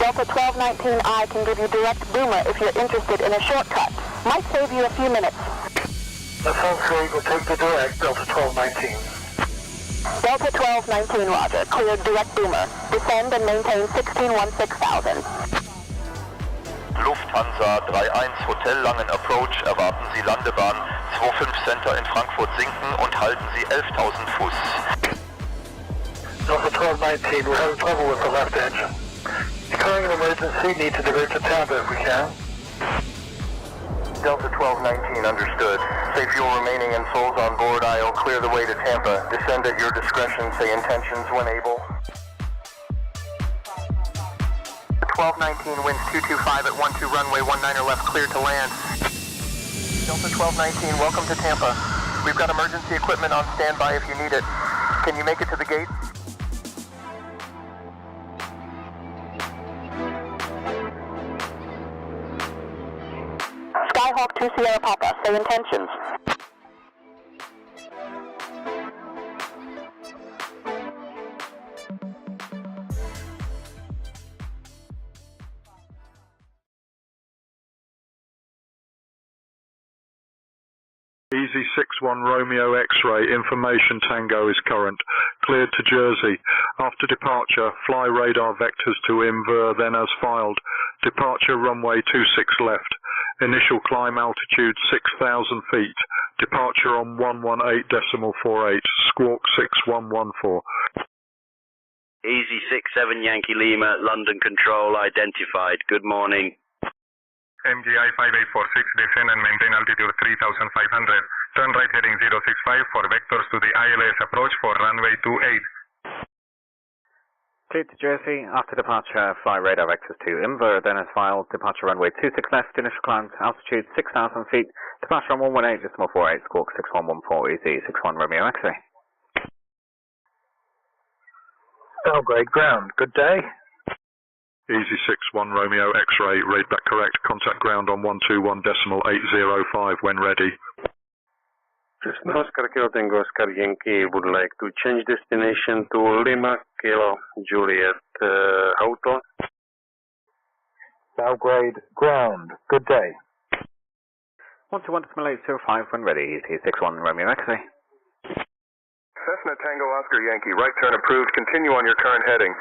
Delta 1219I can give you direct boomer if you're interested in a shortcut. Might save you a few minutes. That sounds great. We'll take the direct, Delta 1219. Delta 1219, roger. Cleared direct boomer. Descend and maintain 1616,000. Lufthansa 31 Hotel Langen Approach, erwarten Sie Landebahn 25 Center in Frankfurt sinken und halten Sie 11.000 Fuß. Delta 1219, we're having trouble with the left engine. Declaring an emergency, need to divert to Tampa if we can. Delta 1219, understood. Safe fuel remaining and souls on board. I'll clear the way to Tampa. Descend at your discretion. Say intentions when able. 1219 winds 225 at 12 runway 19er left, clear to land. Delta 1219, welcome to Tampa. We've got emergency equipment on standby if you need it. Can you make it to the gate? Skyhawk 2 Sierra Papa, say intentions. Easy 61 Romeo X-ray, information Tango is current. Cleared to Jersey. After departure, fly radar vectors to IMVER, then as filed. Departure runway 26 left. Initial climb altitude 6,000 feet. Departure on 118.48. Squawk 6114. Easy 67 Yankee Lima, London Control identified. Good morning. MGI 5846, descend and maintain altitude 3,500. Turn right heading 065 for vectors to the ILS approach for runway 28. Cleared to Jersey. After departure, fly radar vectors to IMVER, then as filed. Departure runway 26 left. Initial climb altitude 6,000 feet. Departure on 118.48. Squawk 6114. Easy 61 Romeo X-ray. Belgrade ground. Good day. Easy 61 Romeo X-ray, read back correct. Contact ground on 121.805 when ready. Cessna Oscar Kilo Tango Oscar Yankee would like to change destination to Lima Kilo Juliet Auto. Belgrade ground. Good day. 121.805 when ready. Easy 61 Romeo X-ray. Cessna Tango Oscar Yankee, right turn approved. Continue on your current heading.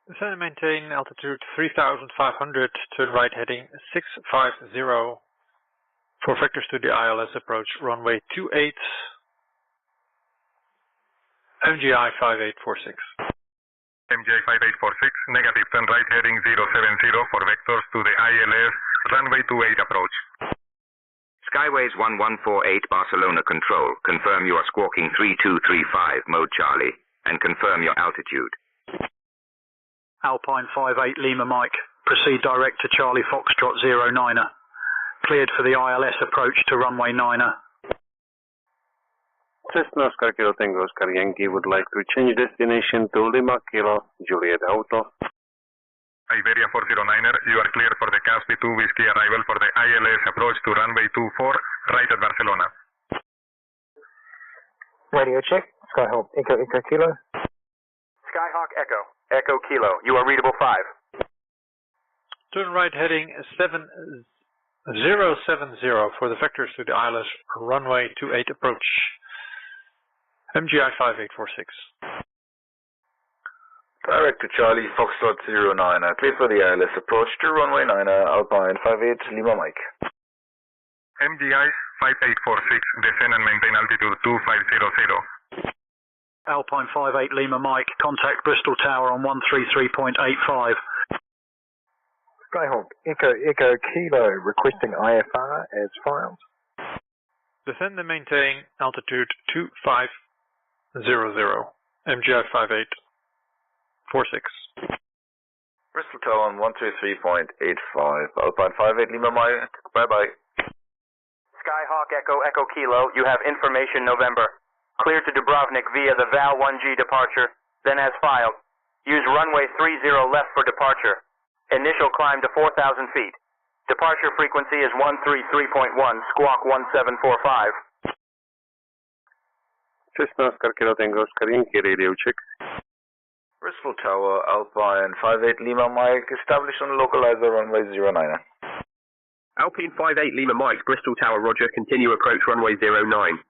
Descend and maintain altitude 3,500, turn right heading 650 for vectors to the ILS approach, runway 28, MGI 5846. MGI 5846, negative, turn right heading 070 for vectors to the ILS, runway 28 approach. Skyways 1148 Barcelona Control, confirm you are squawking 3235 mode Charlie, and confirm your altitude. Alpine 58 Lima Mike, proceed direct to Charlie Foxtrot 09er. Cleared for the ILS approach to runway 9er. Cessna Oscar Kilo Tango Oscar Yankee would like to change destination to Lima Kilo Juliet Auto. Iberia 409er, you are cleared for the Caspi 2 Whiskey arrival for the ILS approach to runway 24, right at Barcelona. Radio check. Skyhawk Echo Echo Kilo. Skyhawk Echo. Echo Kilo, you are readable 5. Turn right heading 7070 for the vectors to the ILS runway 28 approach. MGI 5846. Direct to Charlie Foxtrot 09er, clear for the ILS approach to runway 9er, Alpine 58 Lima Mike. MGI 5846, descend and maintain altitude 2500. Alpine 58 Lima Mike, contact Bristol Tower on 133.85. Skyhawk Echo Echo Kilo, requesting IFR as filed. Descend and maintain altitude 2500, MGI 5846. Bristol Tower on 133.85, Alpine 58 Lima Mike, bye bye. Skyhawk Echo Echo Kilo, you have information November. Clear to Dubrovnik via the Val 1G departure, then as filed. Use runway 30 left for departure. Initial climb to 4,000 feet. Departure frequency is 133.1, squawk 1745. Cessna Oscar Kilo Tango Oscar Yankee, radio check. Bristol Tower, Alpine 58 Lima Mike, established on localizer runway 09er. Alpine 58 Lima Mike, Bristol Tower, roger, continue approach runway 09.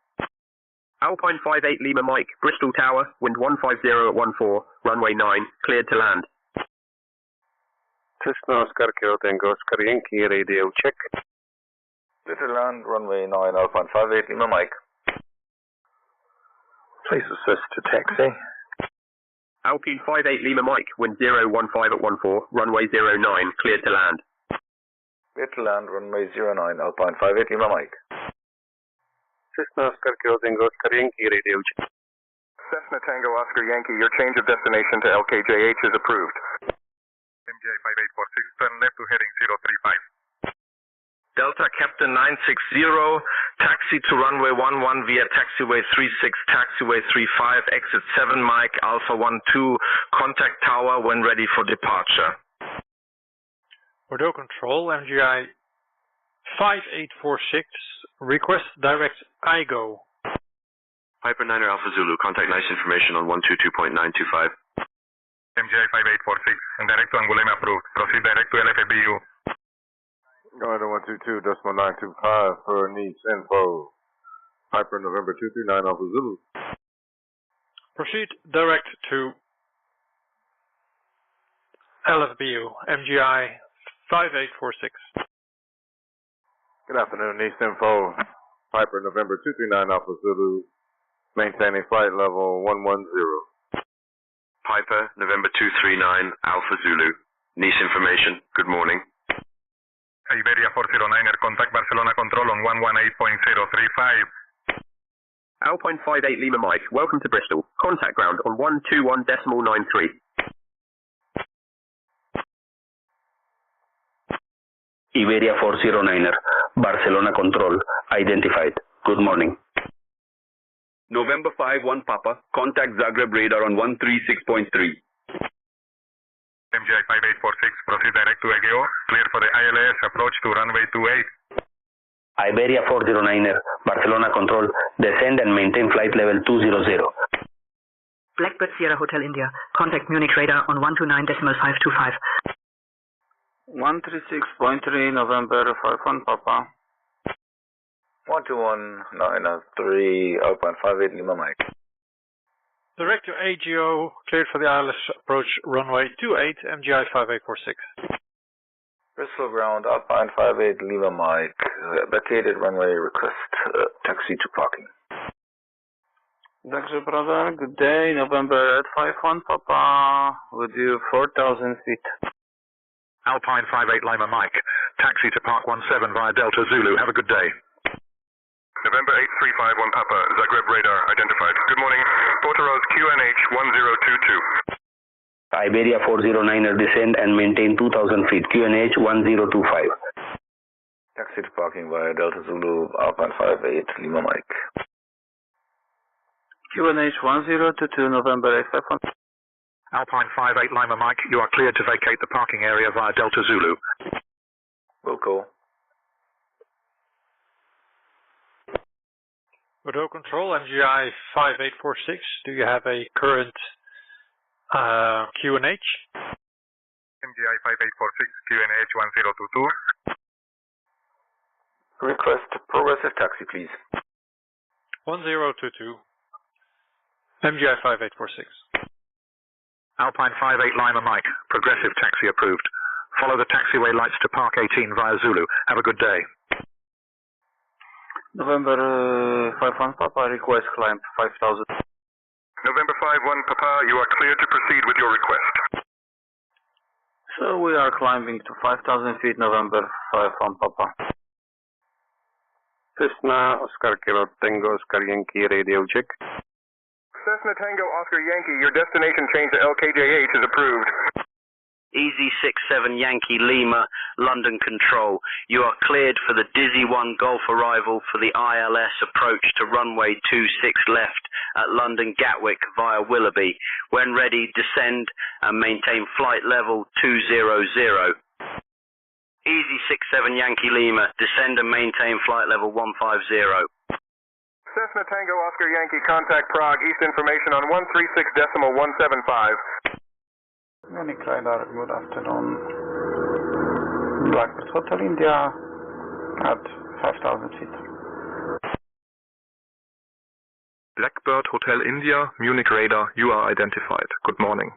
Alpine 58 Lima Mike, Bristol Tower, wind 150 at 14, runway 9, cleared to land. Cessna Oscar Kilo Tango Oscar Yankee, radio check. Clear to land, runway 9, Alpine 58 Lima Mike. Please assist to taxi. Alpine 58 Lima Mike, wind 015 at 14, runway 09, cleared to land. Clear to land, runway 09, Alpine 58, Lima Mike. Cessna Oscar Kilo Tango, Oscar Yankee, radio check. Cessna Tango Oscar Yankee, your change of destination to LKJH is approved. MGI 5846, turn left to heading 035. Delta Captain 960, taxi to runway 11 via taxiway 36, taxiway 35, exit 7 Mike, Alpha 12, contact tower when ready for departure. Bordeaux Control, MGI 5846, request direct IGO. Piper 9er Alpha Zulu, contact nice information on 122.925. MGI 5846, and direct to Angulema approved. Proceed direct to LFBU. Going to 122.925 for Nice info. Piper November 239 Alpha Zulu. Proceed direct to LFBU, MGI 5846. Good afternoon, Nice info. Piper November 239 Alpha Zulu. Maintaining flight level 110. Piper November 239 Alpha Zulu. Nice information. Good morning. Iberia 409er, contact Barcelona control on 118.035. Alpine 58 Lima Mike, welcome to Bristol. Contact ground on 121.93. Iberia 409er, Barcelona control, identified. Good morning. November 51 Papa, contact Zagreb radar on 136.3. MGI 5846, proceed direct to Egeo, clear for the ILS approach to runway 28. Iberia 409er, Barcelona control, descend and maintain flight level 200. Blackbird Sierra Hotel India, contact Munich radar on 129.525. 136.3 November 51 Papa. 121.903 Alpine 58 Lima Mike. Direct to AGO, cleared for the ILS approach runway 28, MGI 5846. Bristol ground, Alpine 58 Lima Mike. Vacated runway request, taxi to parking. Także brother, good day, November 51 Papa, with you 4,000 feet. Alpine 58 Lima Mike, taxi to Park 17 via Delta Zulu. Have a good day. November 8351 Papa, Zagreb radar identified. Good morning. Porteros QNH 1022. Iberia 409er, descend and maintain 2,000 feet. QNH 1025. Taxi to parking via Delta Zulu, Alpine 58 Lima Mike. QNH 1022 November 851. Alpine 58 Lima Mike, you are cleared to vacate the parking area via Delta Zulu. Will call. Bordeaux Control, MGI 5846, do you have a current QNH? MGI 5846, QNH 1022. Request progressive taxi, please. 1022, MGI 5846. Alpine 58 Lima Mike, progressive taxi approved. Follow the taxiway lights to Park 18 via Zulu. Have a good day. November 51 Papa, request climb 5,000. November 51 Papa, you are clear to proceed with your request. So we are climbing to 5,000 feet, November 51 Papa. Cessna Oscar Kilo Tango, Oscar Yankee, radio check. Cessna Tango Oscar Yankee, your destination change to LKJH is approved. Easy 67 Yankee Lima, London Control. You are cleared for the Dizzy 1 Golf arrival for the ILS approach to runway 26 left at London Gatwick via Willoughby. When ready, descend and maintain flight level 200. Easy 67 Yankee Lima, descend and maintain flight level 150. Cessna Tango Oscar Yankee, contact Prague, east information on 136.175. Munich radar, good afternoon. Blackbird Hotel India at 5,000 feet. Blackbird Hotel India, Munich radar, you are identified. Good morning.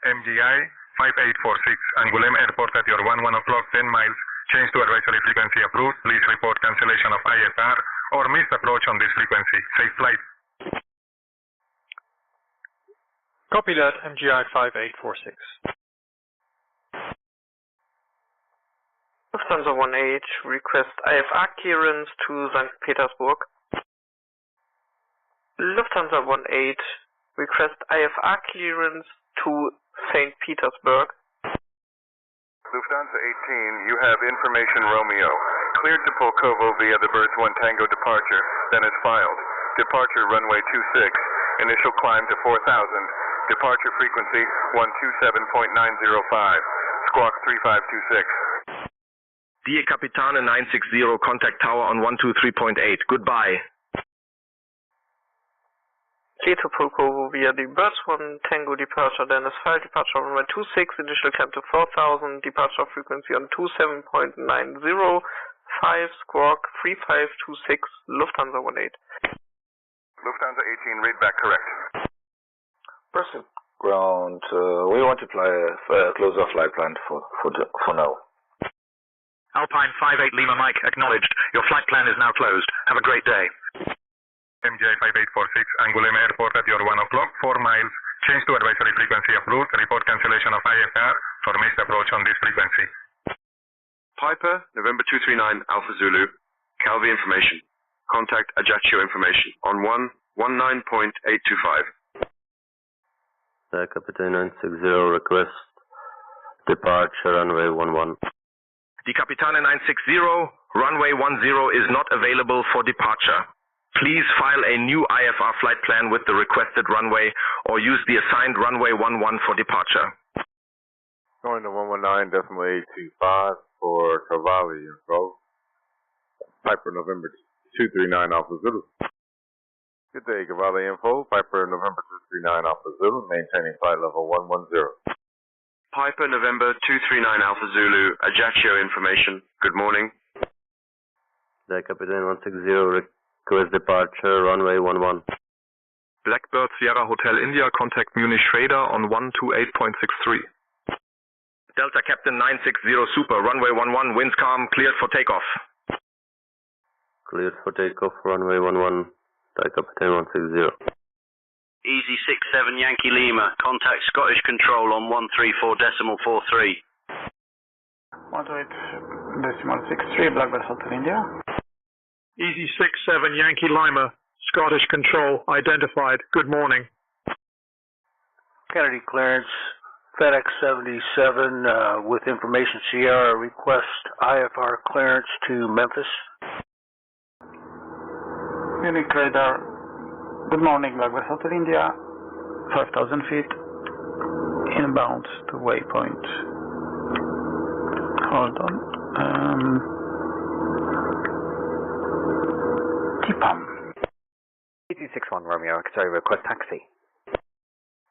MGI 5846, Angoulême Airport at your 11 o'clock, 10 miles. Change to advisory frequency approved. Please report cancellation of IFR or missed approach on this frequency. Safe flight. Copy that, MGI 5846. Lufthansa 18, request IFR clearance to St. Petersburg. Lufthansa 18, request IFR clearance to St. Petersburg. Lufthansa 18, you have information Romeo. Cleared to Pulkovo via the Birds 1 Tango departure, then is filed. Departure runway 26, initial climb to 4,000. Departure frequency 127.905, squawk 3526. Die Capitane 960, contact tower on 123.8. Goodbye. Clear to Pulkovo via the Birds 1 Tango departure, then is filed. Departure runway 26, initial climb to 4,000. Departure frequency on 27.905, squawk 3526, Lufthansa 18. Lufthansa 18, read back correct. Brussels ground. We want to fly close our flight plan for now. Alpine 58 Lima Mike, acknowledged. Your flight plan is now closed. Have a great day. MGI 5846, Angoulême Airport at your 1 o'clock, 4 miles. Change to advisory frequency approved. Report cancellation of IFR for missed approach on this frequency. Piper, November 239, Alpha Zulu. Calvi information. Contact Ajaccio information on 119.825. Captain 960, request departure runway 11. Die Capitane 960, runway 10 is not available for departure. Please file a new IFR flight plan with the requested runway or use the assigned runway 11 for departure. Going to 119.825 for Cavalli info. Piper November 239 Alpha Zulu. Good day, Cavalli info. Piper November 239 Alpha Zulu, maintaining flight level 110. Piper November 239 Alpha Zulu, Ajaccio information. Good morning. The Captain 160, request departure runway 11. Blackbird Sierra Hotel India, contact Munich radar on 128.63. Delta Captain 960 Super, runway 11, winds calm, cleared for takeoff. Cleared for takeoff, runway 11. The Captain 160. Easy 67 Yankee Lima, contact Scottish Control on 134.43. 128.63, Blackbird Hotel India. Easy 67 Yankee Lima, Scottish Control, identified. Good morning. Kennedy clearance, FedEx 77 with information Sierra, request IFR clearance to Memphis. Munich radar, good morning, Blackbird Hotel India, 5,000 feet, inbound to waypoint. Hold on. TPAM. AT61 Romeo, X-ray, request taxi.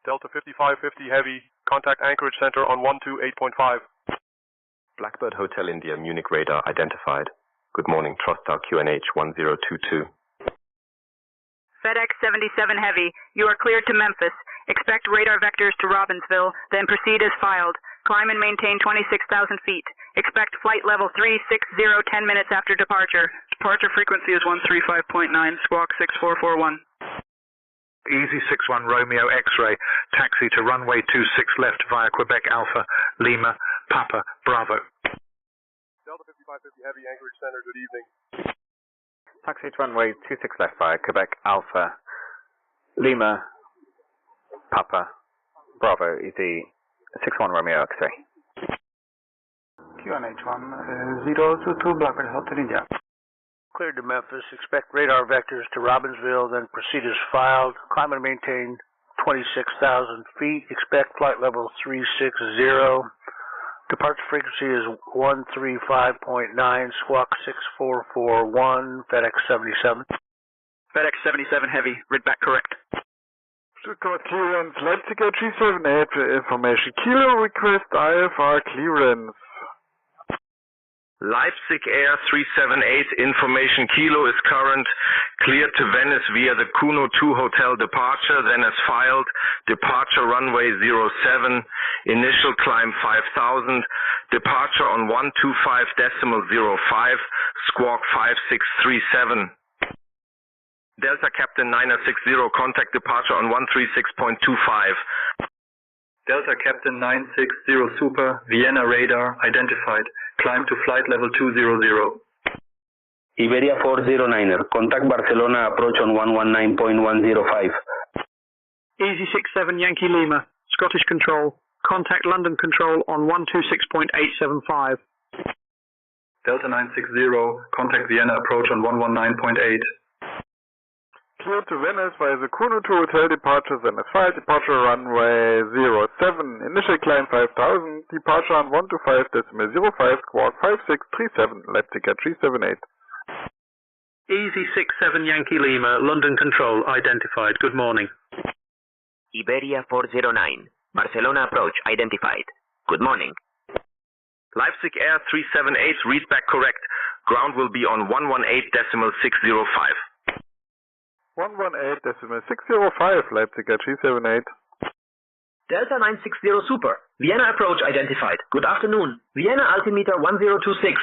Delta 5550 Heavy, contact Anchorage Center on 128.5. Blackbird Hotel India, Munich radar identified. Good morning, Trostar QNH 1022. FedEx 77 Heavy, you are cleared to Memphis. Expect radar vectors to Robbinsville, then proceed as filed. Climb and maintain 26,000 feet. Expect flight level 360 10 minutes after departure. Departure frequency is 135.9, squawk 6441. Easy 61 Romeo X-ray, taxi to runway 26 left via Quebec Alpha, Lima, Papa, Bravo. Delta 5550 Heavy, Anchorage Center, good evening. Taxi to runway 26 left via Quebec Alpha, Lima, Papa, Bravo, Easy 61 Romeo X-ray. QNH 1022, Blackbird Hotel India. Cleared to Memphis. Expect radar vectors to Robbinsville, then proceed as filed. Climb and maintain 26,000 feet. Expect flight level 360. Departure frequency is 135.9, squawk 6441, FedEx 77. FedEx 77 Heavy, read back correct. Stuttgart clearance, Leipzig G78 for information. Kilo request IFR clearance. Leipzig Air 378, information Kilo is current, cleared to Venice via the Kuno 2 hotel departure, then as filed, departure runway 07, initial climb 5,000, departure on 125.05, squawk 5637. Delta Captain 960, contact departure on 136.25. Delta Captain 960 Super, Vienna radar identified. climb to flight level 200. Iberia 409er, contact Barcelona approach on 119.105. Easy 67 Yankee Lima, Scottish Control, contact London Control on 126.875. Delta 960, contact Vienna approach on 119.8. Cleared to Venice via the Kuno to Hotel departure, then as 5, departure runway 07, initial climb 5000, departure on 125.05, squawk 5637, Leipzig at 378. Easy 67 Yankee Lima, London Control, identified. Good morning. Iberia 409, Barcelona approach identified. Good morning. Leipzig Air 378, read back correct. Ground will be on 118.605. 118.605, Leipzig at 378. Delta 960 Super, Vienna approach identified. Good afternoon. Vienna altimeter 1026.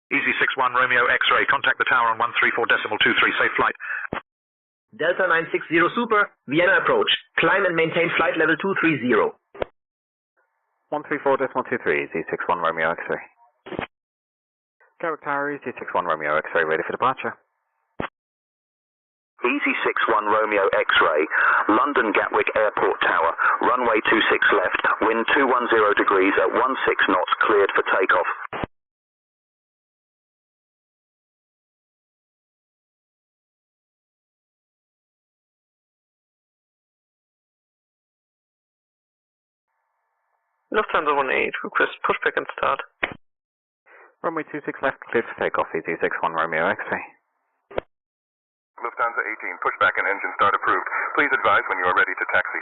Easy 61 Romeo X-ray, contact the tower on 134.23, safe flight. Delta 960 Super, Vienna approach. Climb and maintain flight level 230. 134.23, Z61 Romeo X-ray. Gatwick Tower, Z61 Romeo X-ray, ready for departure. Easy 61 Romeo X-ray, London Gatwick Airport Tower, runway 26 left, wind 210 degrees at 16 knots, cleared for takeoff. Lufthansa 18, request pushback and start. Runway 26 left, cleared for takeoff, EZ61 Romeo X-ray. Lufthansa 18, pushback and engine start approved. Please advise when you are ready to taxi.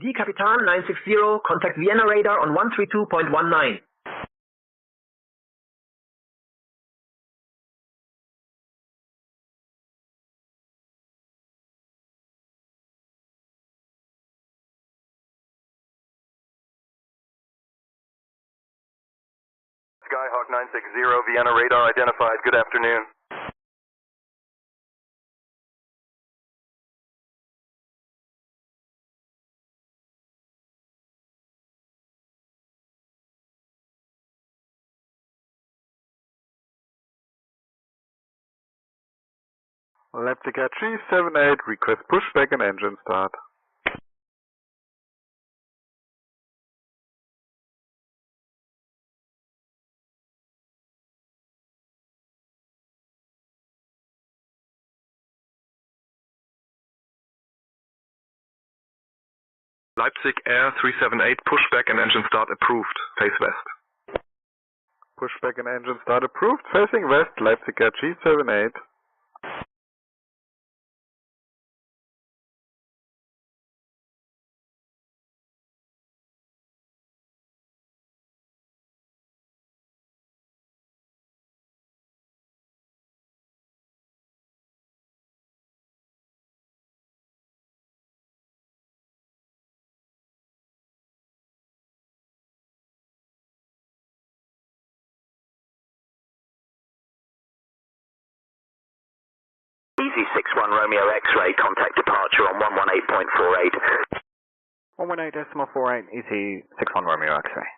D Capitan 960, contact Vienna radar on 132.19. Skyhawk 960, Vienna radar identified. Good afternoon. Leipzig at 378, request pushback and engine start. Leipzig Air 378, pushback and engine start approved. Face west. Pushback and engine start approved, facing west, Leipzig at 378. Easy 61 Romeo X-ray, contact departure on 118.48. 118.48, EZ61 Romeo X-ray.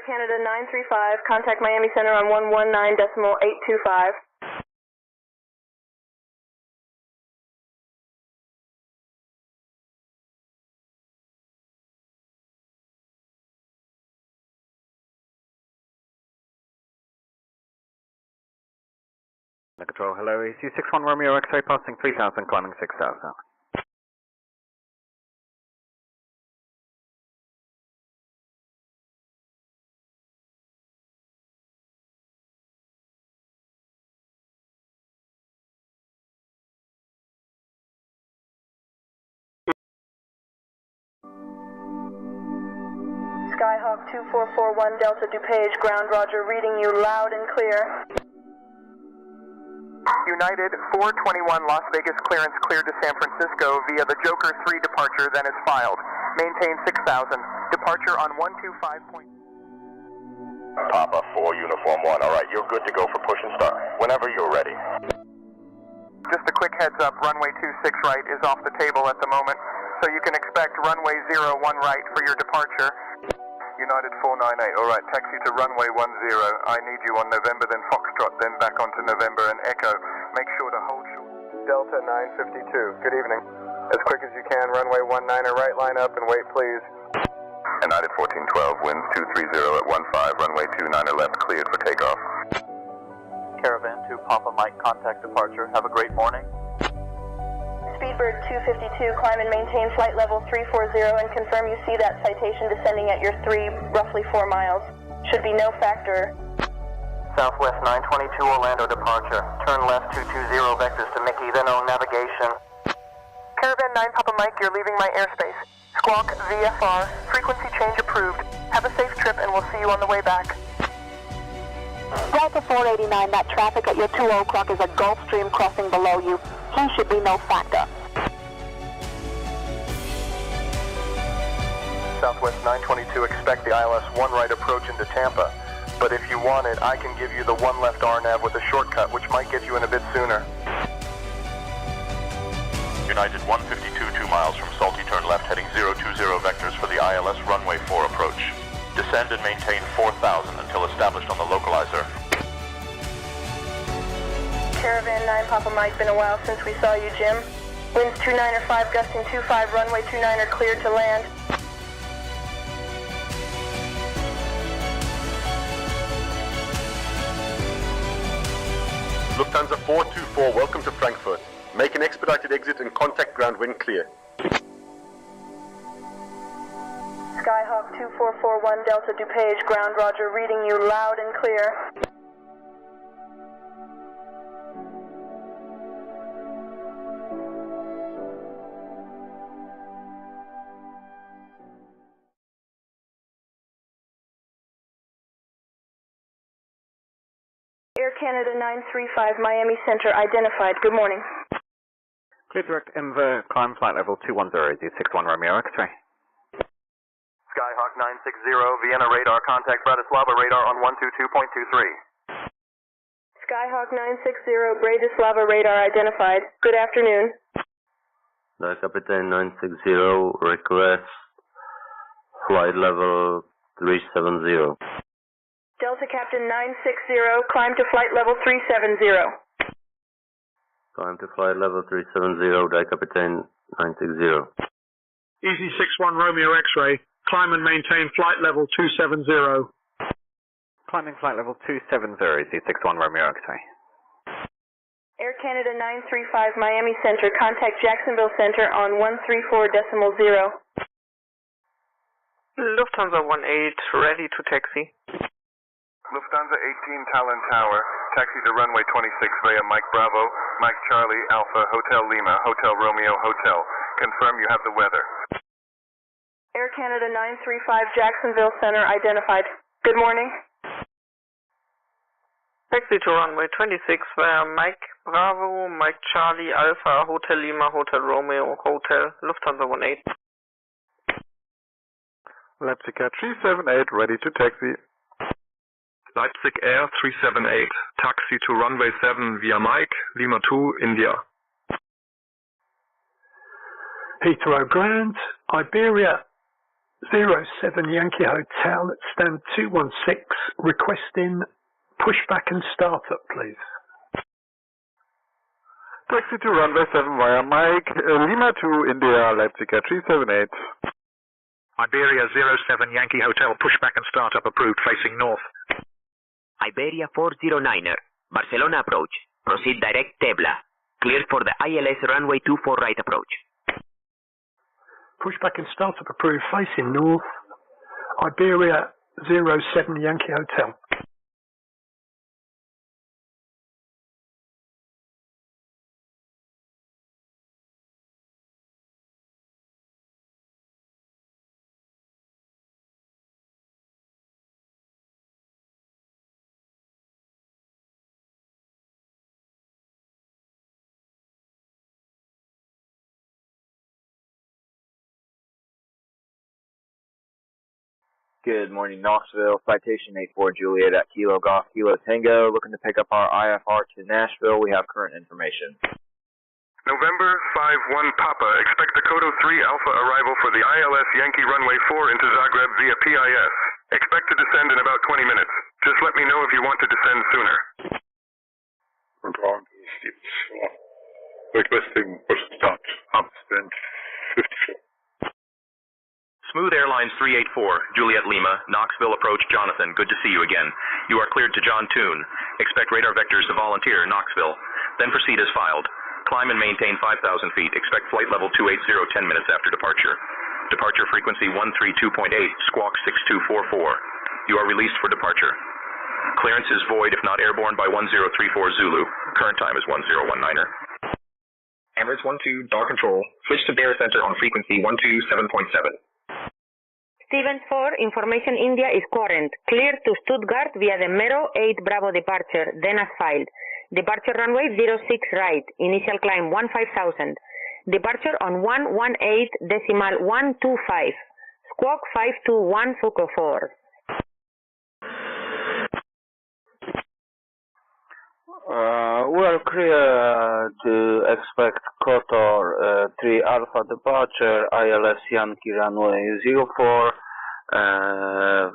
Canada 935, contact Miami Center on 119.825. Control, hello, EC61 Romeo X-ray passing 3000, climbing 6000. Skyhawk 2441 Delta DuPage, ground roger, reading you loud and clear. United 421 Las Vegas clearance cleared to San Francisco via the Joker 3 departure, then is filed. Maintain 6000. Departure on 125. Papa 4 Uniform 1. All right, you're good to go for push and start. Whenever you're ready. Just a quick heads up, runway 26 right is off the table at the moment, so you can expect runway 01 right for your departure. United 498, all right, taxi to runway 10. I need you on November, then Foxtrot, then back onto November and Echo. Make sure to hold short. Delta 952, good evening. As quick as you can, runway 19 right, line up and wait, please. United 1412, winds 230 at 15, runway 29 left, cleared for takeoff. Caravan 2 Papa Mike, contact departure. Have a great morning. Speedbird 252, climb and maintain flight level 340 and confirm you see that citation descending at your roughly 4 miles. Should be no factor. Southwest 922 Orlando departure. Turn left 220 vectors to Mickey, then on navigation. Caravan 9 Papa Mike, you're leaving my airspace. Squawk VFR, frequency change approved. Have a safe trip and we'll see you on the way back. Delta 489, that traffic at your 2 o'clock is a Gulfstream crossing below you. He should be no factor. Southwest 922, expect the ILS 1 right approach into Tampa. But if you want it, I can give you the 1 left RNAV with a shortcut, which might get you in a bit sooner. United 152, 2 miles from Salty, turn left, heading 020 vectors for the ILS runway 4 approach. Descend and maintain 4,000 until established on the localizer. Caravan 9 Papa Mike, been a while since we saw you, Jim. Winds 295, gusting 25, runway 29 are cleared to land. Lufthansa 424, welcome to Frankfurt. Make an expedited exit and contact ground when clear. Skyhawk 2441 Delta DuPage, ground roger, reading you loud and clear. Air Canada 935, Miami Center, identified. Good morning. Clear direct Inver, climb flight level 210, 61 Romeo X-ray. Skyhawk 960, Vienna radar, contact Bratislava radar on 122.23. Skyhawk 960, Bratislava radar identified. Good afternoon. Captain 960, request flight level 370. Delta Captain 960, climb to flight level 370. Climb to flight level 370, Captain 960. EC61 Romeo X-ray, climb and maintain flight level 270. Climbing flight level 270, EC61 Romeo X-ray. Air Canada 935, Miami Center, contact Jacksonville Center on 134.0. Lufthansa 18, ready to taxi. Lufthansa 18 Talon Tower, taxi to runway 26 via Mike Bravo, Mike Charlie, Alpha, Hotel Lima, Hotel Romeo, Hotel. Confirm you have the weather. Air Canada 935 Jacksonville Center identified. Good morning. Taxi to runway 26 via Mike Bravo, Mike Charlie, Alpha, Hotel Lima, Hotel Romeo, Hotel, Lufthansa 18. Leipzig Air 378, ready to taxi. Leipzig Air 378, taxi to runway 7 via Mike, Lima 2, India. Heathrow Ground, Iberia 07 Yankee Hotel at stand 216, requesting pushback and startup, please. Taxi to runway 7 via Mike, Lima 2 India, Leipzig at 378. Iberia 07 Yankee Hotel, pushback and startup approved, facing north. Iberia 409er, Barcelona approach, proceed direct Tebla, cleared for the ILS runway 24 right approach. Pushback and startup approved, facing north. Iberia 07 Yankee Hotel. Good morning, Knoxville. Citation 84 Juliet at Kilo Golf Kilo Tango. Looking to pick up our IFR to Nashville. We have current information. November 5-1 Papa. Expect Dakota 3 Alpha arrival for the ILS Yankee Runway 4 into Zagreb via PIS. Expect to descend in about 20 minutes. Just let me know if you want to descend sooner. Requesting push start. Upstand 54. Smooth Airlines 384, Juliet Lima, Knoxville approach Jonathan, good to see you again. You are cleared to John Toon. Expect radar vectors to volunteer, Knoxville. Then proceed as filed. Climb and maintain 5,000 feet. Expect flight level 280 10 minutes after departure. Departure frequency 132.8, squawk 6244. You are released for departure. Clearance is void if not airborne by 1034 Zulu. Current time is 1019er. Emirates 12, Dark Control. Switch to Bear Center on frequency 127.7. Stevens 4, information India is current. Clear to Stuttgart via the Mero 8 Bravo departure, then as filed. Departure runway 06 right, initial climb 15,000. Departure on 118.125. Squawk 521 Fuko 4. We are clear to expect Kotor 3 Alpha departure, ILS Yankee runway 04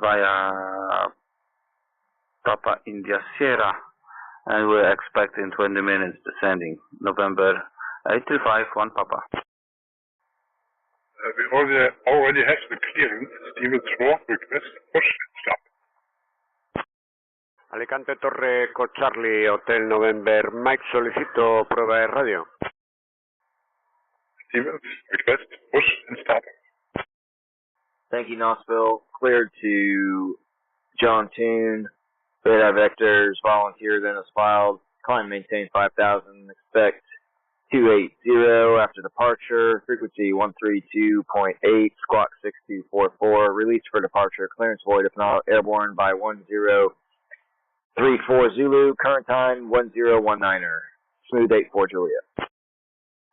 via Papa India Sierra, and we expect in 20 minutes descending. November 835 1 Papa. We already have the clearance. Stevens 4 request push stop. Alicante Torre Eco Charlie Hotel November Mike, solicito prueba de radio. Stevens request push and stop. Thank you, Knoxville. Cleared to John Toon. Radar vectors volunteer then as filed. Climb maintain 5,000. Expect 280 after departure. Frequency 132.8. Squawk 6244. Release for departure. Clearance void if not airborne by 1034 Zulu. Current time 1019er. Smooth 84 Juliet.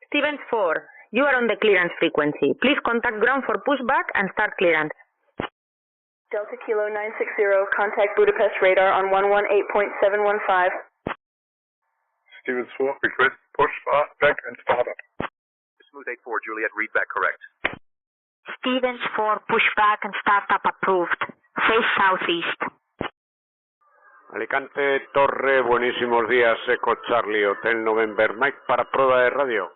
Stevens 4, you are on the clearance frequency. Please contact ground for pushback and start clearance. Delta Kilo 960, contact Budapest radar on 118.715. Stevens 4, request push back and start up. Smooth 84 Juliet, read back correct. Stevens 4, pushback and startup approved. Face southeast. Alicante Torre, buenísimos días, Eco Charlie Hotel November Mike para prueba de radio.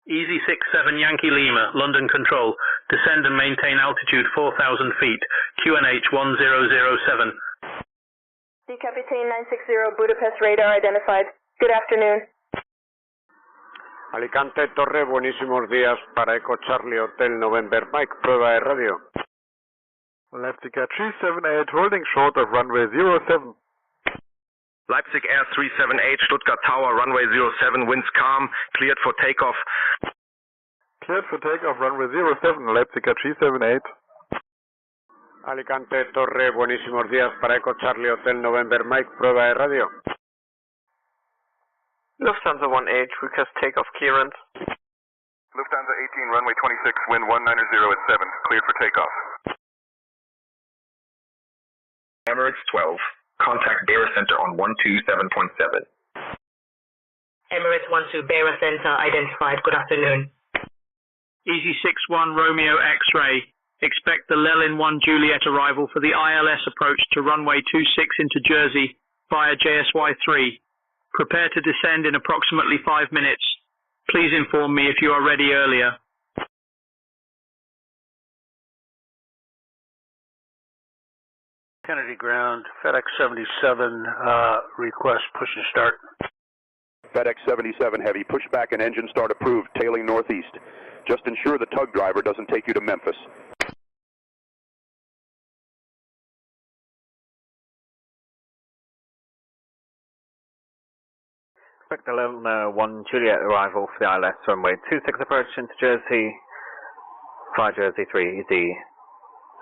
Easy 67 Yankee Lima, London Control. Descend and maintain altitude 4,000 feet. QNH 1007. Sea Capitaine 960, Budapest radar identified. Good afternoon. Alicante Torre, buenísimos días para Eco Charlie Hotel November Mike, prueba de radio. Leipzig Air 378, holding short of runway 07. Leipzig Air 378, Stuttgart Tower, runway 07, winds calm, cleared for takeoff. Cleared for takeoff, runway 07, Leipzig Air 378. Alicante Torre, buenísimos días para Eco Charlie Hotel November Mike, prueba de radio. Lufthansa 1H, request takeoff clearance. Lufthansa 18, runway 26, wind 190 at 7, cleared for takeoff. Emirates 12, contact Beira Center on 127.7. Emirates 12, Beira Center identified. Good afternoon. Easy 61 Romeo X-ray. Expect the Lelin 1 Juliet arrival for the ILS approach to runway 26 into Jersey via JSY-3. Prepare to descend in approximately 5 minutes. Please inform me if you are ready earlier. Kennedy ground, FedEx 77, request push and start. FedEx 77 Heavy, push back and engine start approved, tailing northeast. Just ensure the tug driver doesn't take you to Memphis. Expect the Lelin 1 Juliet arrival for the ILS runway 26 approach into Jersey via Jersey 3, the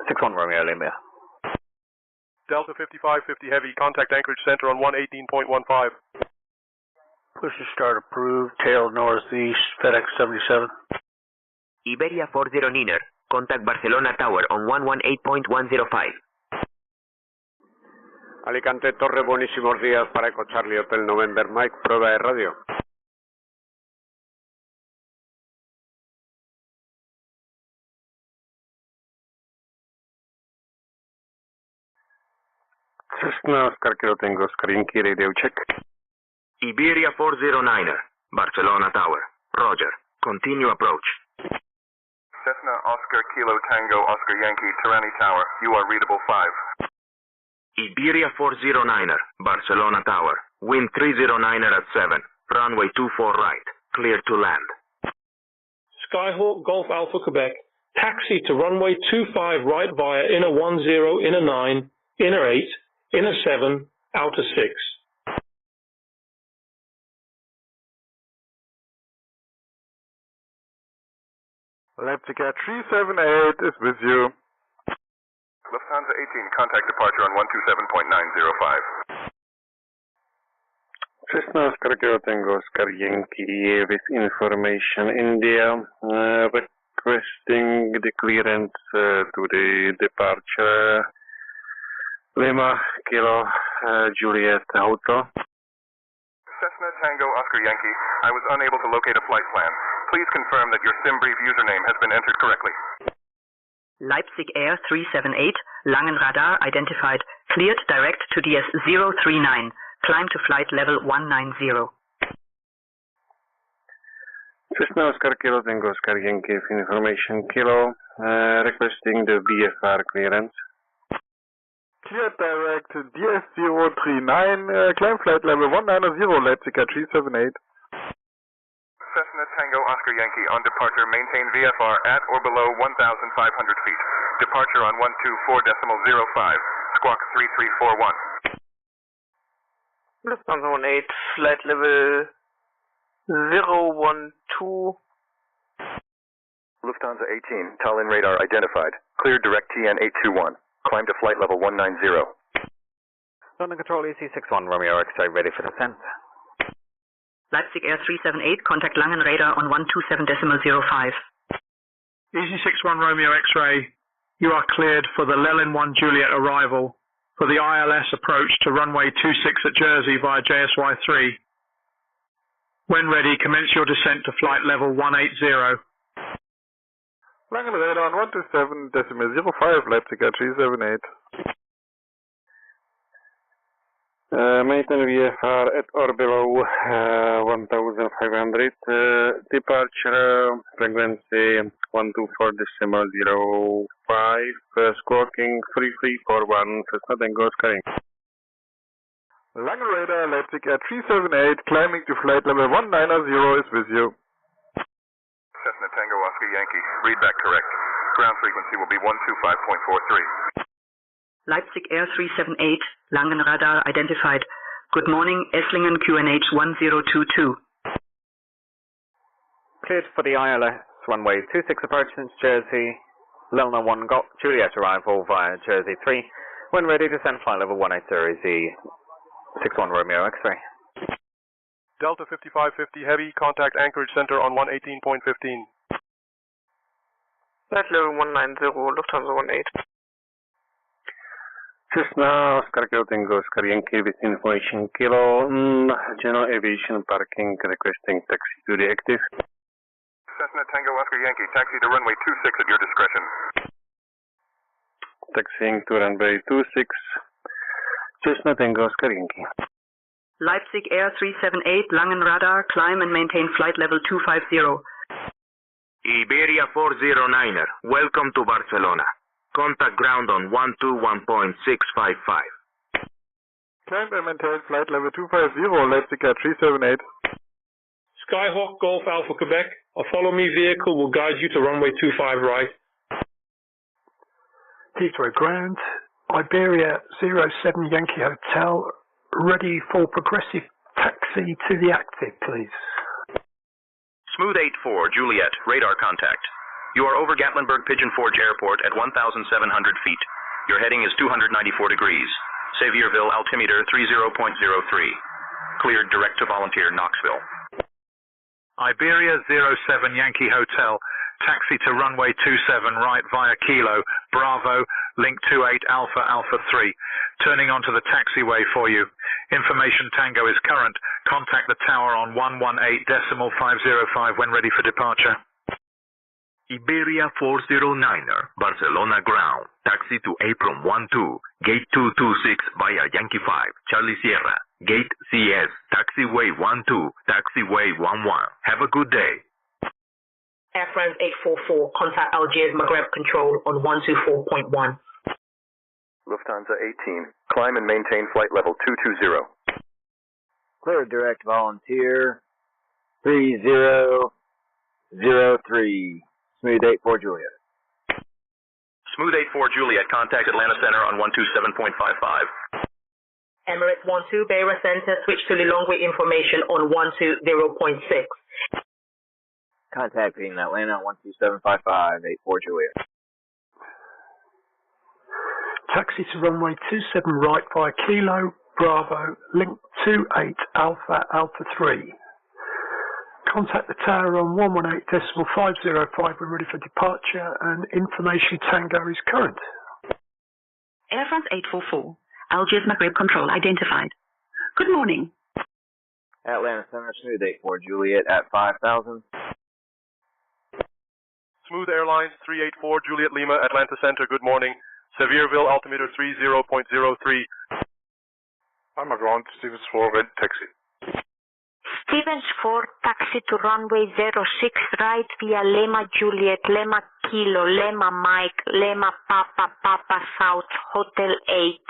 61 Romeo Lima. Delta 5550 Heavy, contact anchorage center on 118.15. Push and start approved, tail northeast, FedEx 77. Iberia 40 Niner, contact Barcelona Tower on 118.105. Alicante Torre, buenísimos días para Eco Charlie Hotel November Mike, prueba de radio. Cessna Oscar Kilo Tango Oscar Yankee, radio check. Iberia 409er, Barcelona Tower. Roger. Continue approach. Cessna Oscar Kilo Tango Oscar Yankee, Terani Tower. You are readable 5. Iberia 409er, Barcelona Tower. Wind 309er at 7. Runway 24 right. Clear to land. Skyhawk Golf Alpha Quebec. Taxi to runway 25 right via inner 10, inner 9, inner 8, inner 7, outer 6. Leipzig Air 378 is with you. Lufthansa 18, contact departure on 127.905. Cessna Oscar Kilo Tango Oscar Yankee with information India, requesting the clearance to the departure Lima Kilo Juliet Auto. Cessna Tango Oscar Yankee, I was unable to locate a flight plan. Please confirm that your SimBrief username has been entered correctly. Leipzig Air 378, Langenradar identified, cleared direct to DS 039, climb to flight level 190. Cessna Oscar Kilo Tango Oscar Yankee information Kilo, requesting the VFR clearance. Cleared direct DS 039, climb flight level 190, Leipzig Air 378. Cessna Tango Oscar Yankee, on departure maintain VFR at or below 1,500 feet. Departure on 124.05, squawk 3341. Lufthansa 18, flight level 012. Lufthansa 18, Tallinn radar identified. Cleared direct TN 821. Climb to flight level 190. London Control EC61 Romeo X-ray ready for descent. Leipzig Air 378, contact Langen radar on 127.05. Easy 61 Romeo X-ray, you are cleared for the Lelin 1 Juliet arrival for the ILS approach to runway 26 at Jersey via JSY-3. When ready, commence your descent to flight level 180. Langen radar on 127.05, Leipzig Air 378. Maintain VFR at or below 1,500. Departure frequency 124.05. Squawking 3341. Cessna Tango Oscar Yankee. Langen radar, Leipzig Air 378, climbing to flight level 190 is with you. Cessna Tango Oscar Yankee, read back correct. Ground frequency will be 125.43. Leipzig Air 378, Langen radar identified. Good morning, Esslingen QNH 1022. Cleared for the ILS runway 26 approach into Jersey. Lelin 1 Juliet arrival via Jersey 3. When ready, descend flight level 180 is the 61 Romeo X-ray. Delta 5550 Heavy, contact anchorage center on 118.15. Flight level 190, Lufthansa 18. Cessna Oscar Kilo Tango Oscar Yankee with information Kilo, general aviation parking requesting taxi to the active. Cessna Tango Oscar Yankee, taxi to runway 26 at your discretion. Taxiing to runway 26, Cessna Tango Oscar Yankee. Leipzig Air 378, Langen Radar, climb and maintain flight level 250. Iberia 409er, welcome to Barcelona. Contact ground on 121.655. Climb and maintain flight level 250, Leipzig Air 378. Skyhawk Golf Alpha Quebec, a follow me vehicle will guide you to runway 25 right. Heathrow Ground, Iberia 07 Yankee Hotel, ready for progressive taxi to the active, please. Smooth 84, Juliet, radar contact. You are over Gatlinburg Pigeon Forge Airport at 1,700 feet. Your heading is 294 degrees. Sevierville altimeter 30.03. Cleared direct to volunteer Knoxville. Iberia 07 Yankee Hotel, taxi to runway 27 right via Kilo, Bravo, link 28 Alpha Alpha 3. Turning onto the taxiway for you. Information Tango is current. Contact the tower on 118.505 when ready for departure. Iberia 409er, Barcelona ground, taxi to apron 12, gate 226 via Yankee 5, Charlie Sierra, gate CS, taxiway 12, taxiway 11. Have a good day. Air France 844, contact Algiers Maghreb Control on 124.1. Lufthansa 18, climb and maintain flight level 220. Clear direct volunteer 3003. Smooth 84 Juliet. Smooth 84 Juliet, contact Atlanta Center on 127.55. Emirates 12, Beira Center, switch to Lilongwe information on 120.6. Contacting Atlanta 12755, 84 Juliet. Taxi to runway 27 right via Kilo, Bravo, link 28 Alpha Alpha 3. Contact the tower on 118.505 when ready for departure, and information Tango is current. Air France 844, Algiers Maghreb Control identified. Good morning. Atlanta Center, Smooth 84 Juliet at 5,000. Smooth Airlines 384 Juliet Lima, Atlanta Center, good morning. Sevierville altimeter 30.03. I'm ground, Stevens 4, red taxi. Stevens 4, taxi to runway 06 right via Lima Juliet, Lima Kilo, Lima Mike, Lima Papa, Papa South, Hotel 8.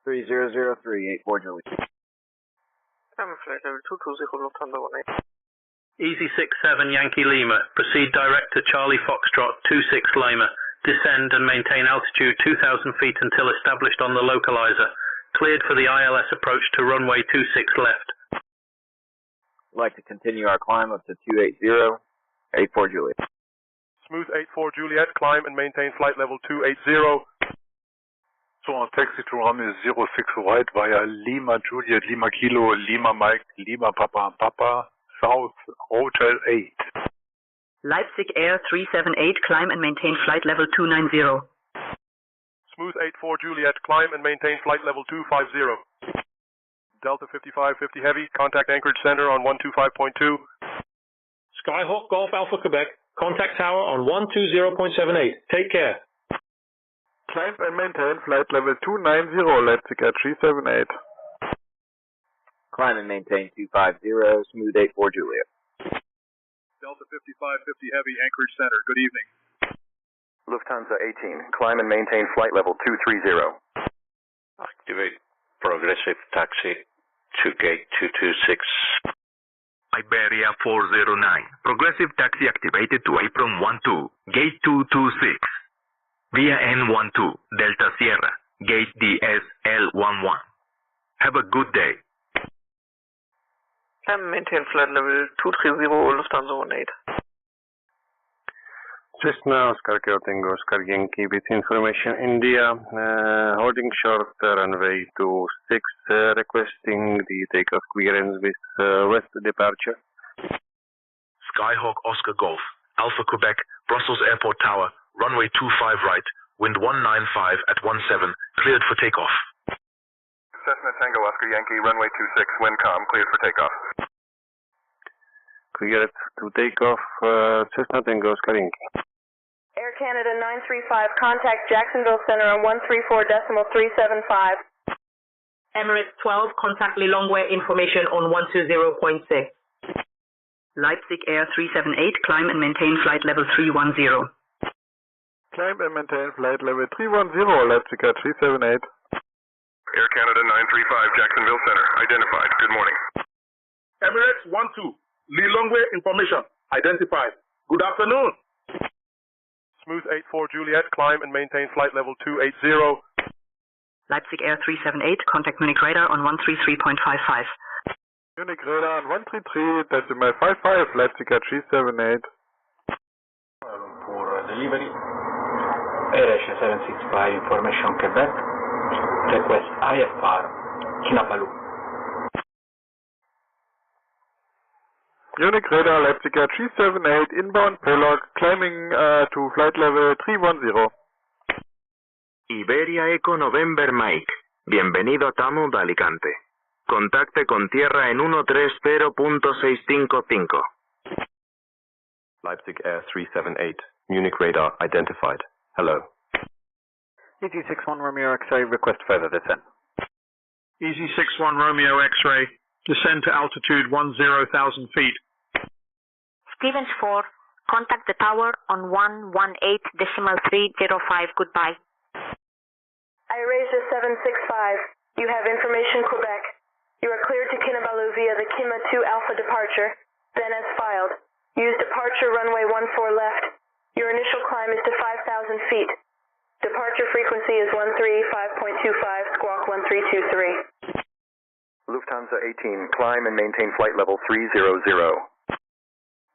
3003, 84 Juliet. Flight level 220 Lufthansa 18. Easy 67 Yankee Lima, proceed direct to Charlie Foxtrot 26 Lima. Descend and maintain altitude 2,000 feet until established on the localizer. Cleared for the ILS approach to runway 26 left. We'd like to continue our climb up to 280, 84 Juliet. Smooth 84 Juliet, climb and maintain flight level 280. So on taxi to runway 06 right via Lima Juliet, Lima Kilo, Lima Mike, Lima Papa, Papa, South, Hotel 8. Leipzig Air 378, climb and maintain flight level 290. Smooth 84 Juliet, climb and maintain flight level 250. Delta 5550 Heavy, contact Anchorage Center on 125.2. Skyhawk Golf Alpha Quebec, contact tower on 120.78. Take care. Climb and maintain flight level 290, Leipzig Air 378. Climb and maintain 250, Smooth 84 Juliet. Delta 5550 Heavy, Anchorage Center, good evening. Lufthansa 18, climb and maintain flight level 230. Activate progressive taxi to gate 226. Iberia 409, progressive taxi activated to apron 12, gate 226. Via N12, Delta Sierra, gate DSL11. Have a good day. Maintain flight level 230 Lufthansa 18. Cessna Oscar Tango Oscar Yankee with information India, holding short runway 26, requesting the takeoff clearance with west departure. Skyhawk Oscar Golf, Alpha Quebec, Brussels Airport Tower, runway 25 right, wind 195 at 17, cleared for takeoff. Cessna Tango Oscar Yankee, runway 26, wind calm, cleared for takeoff. Cleared to take off Cessna Tango Skarinki. Air Canada 935, contact Jacksonville Center on 134.375. Emirates 12, contact Lilongwe information on 120.6. Leipzig Air 378, climb and maintain flight level 310. Climb and maintain flight level 310, Leipzig Air 378. Air Canada 935, Jacksonville Center, identified. Good morning. Emirates 12, Lilongwe information, identified. Good afternoon. Smooth 84 Juliet, climb and maintain flight level 280. Leipzig Air 378, contact Munich radar on 133.55. Munich radar on 133.55, Leipzig Air 378. For delivery, RH 765 information Quebec, request IFR, Kinabalu. Munich radar, Leipzig Air 378, inbound Polog, climbing to flight level 310. Iberia Eco November Mike, bienvenido a Tamu de Alicante. Contacte con tierra en 130.655. Leipzig Air 378, Munich radar identified. Hello. EG61 Romeo X-ray, request further descent. EG61 Romeo X-ray, descend to altitude 10,000 feet. Stevens 4, contact the tower on 118.305. Goodbye. Eurasia 765, you have information Quebec. You are cleared to Kinabalu via the Kima 2 Alpha departure, then as filed. Use departure runway 14 left. Your initial climb is to 5,000 feet. Departure frequency is 135.25, squawk 1323. Lufthansa 18, climb and maintain flight level 300.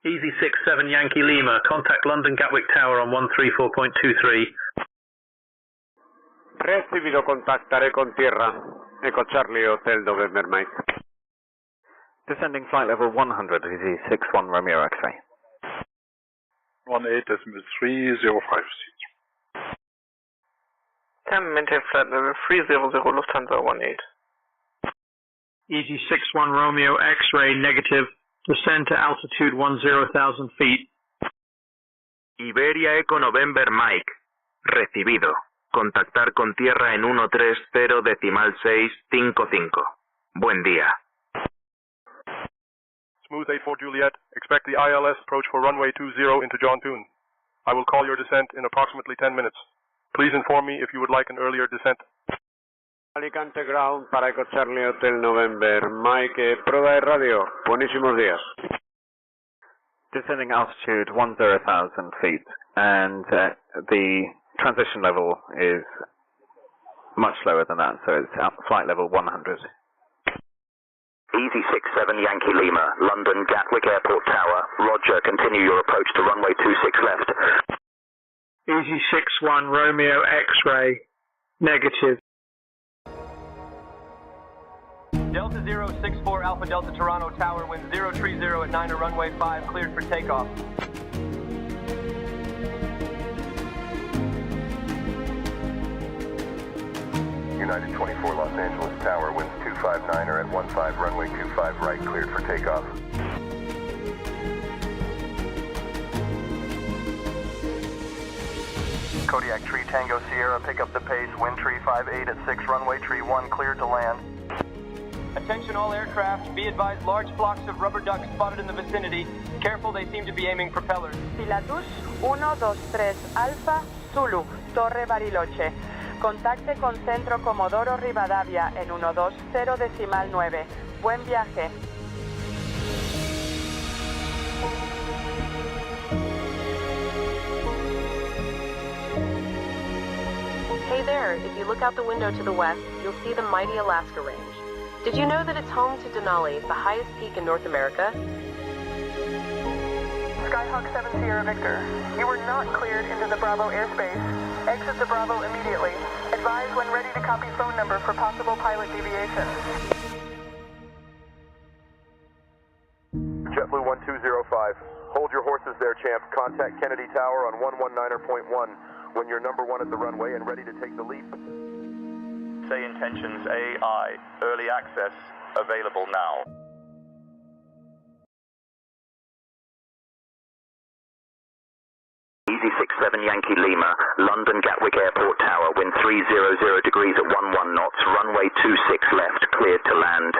Easy 67 Yankee Lima, contact London Gatwick Tower on 134.23. Recibido, contactaré con tierra. Echo Charlie Hotel November Mike. Descending flight level 100, EG61 Romeo X-ray. 18.305. 10 maintain flight level 300 Lufthansa 18. EG61 Romeo X-ray, negative. Descend to altitude 10,000 feet. Iberia Eco November Mike, recibido. Contactar con tierra en 130.655. Buen día. Smooth 84 Juliet, expect the ILS approach for runway 20 into John-Toon. I will call your descent in approximately 10 minutes. Please inform me if you would like an earlier descent. Alicante Ground para Echo Charlie Hotel November Mike, prueba de radio. Buenísimos días. Descending altitude 10,000 feet, and the transition level is much lower than that, so it's flight level 100. Easy 67 Yankee Lima, London Gatwick Airport Tower. Roger, continue your approach to runway 26 left. Easy 61 Romeo X-ray, negative. Delta 064 Alpha Delta Toronto Tower, wind 030 at 9 to runway 5, cleared for takeoff. United 24 Los Angeles Tower, winds 259er at 15 runway 25 right, cleared for takeoff. Kodiak Tree Tango Sierra, pick up the pace, wind tree 58 at 6, runway tree 1, cleared to land. Attention all aircraft, be advised large flocks of rubber ducks spotted in the vicinity. Careful, they seem to be aiming propellers. Pilatus 123 Alfa Zulu, Torre Bariloche. Contacte con Centro Comodoro Rivadavia en 120.9. Buen viaje. Hey there, if you look out the window to the west, you'll see the mighty Alaska Range. Did you know that it's home to Denali, the highest peak in North America? Skyhawk 7 Sierra Victor, you were not cleared into the Bravo airspace. Exit the Bravo immediately. Advise when ready to copy phone number for possible pilot deviation. JetBlue 1205, hold your horses there, champ. Contact Kennedy Tower on 119.1 when you're number 1 at the runway and ready to take the leap. SayIntentions.AI, early access available now. 7 Yankee Lima, London Gatwick Airport Tower, wind 300 degrees at 11 knots, runway 26 left, cleared to land.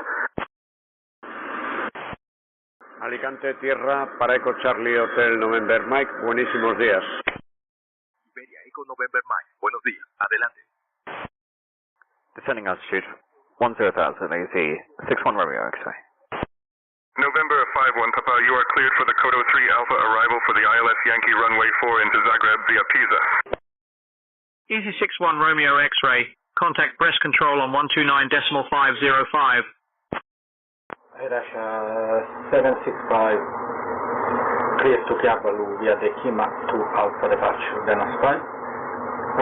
Alicante Tierra para Eco Charlie Hotel November Mike, buenísimos días. Iberia Eco November Mike, buenos días, adelante. Descending altitude 10,000 AZ, 61 Romeo X-ray. November 51 Papa, you are cleared for the Kodo 3 Alpha arrival for the ILS Yankee runway 4 into Zagreb via Pisa. Easy 61 Romeo X-ray, contact breast control on 129.505. Russia 765, clear to Kiabalu via the Kima 2 Alpha departure, then asphalt.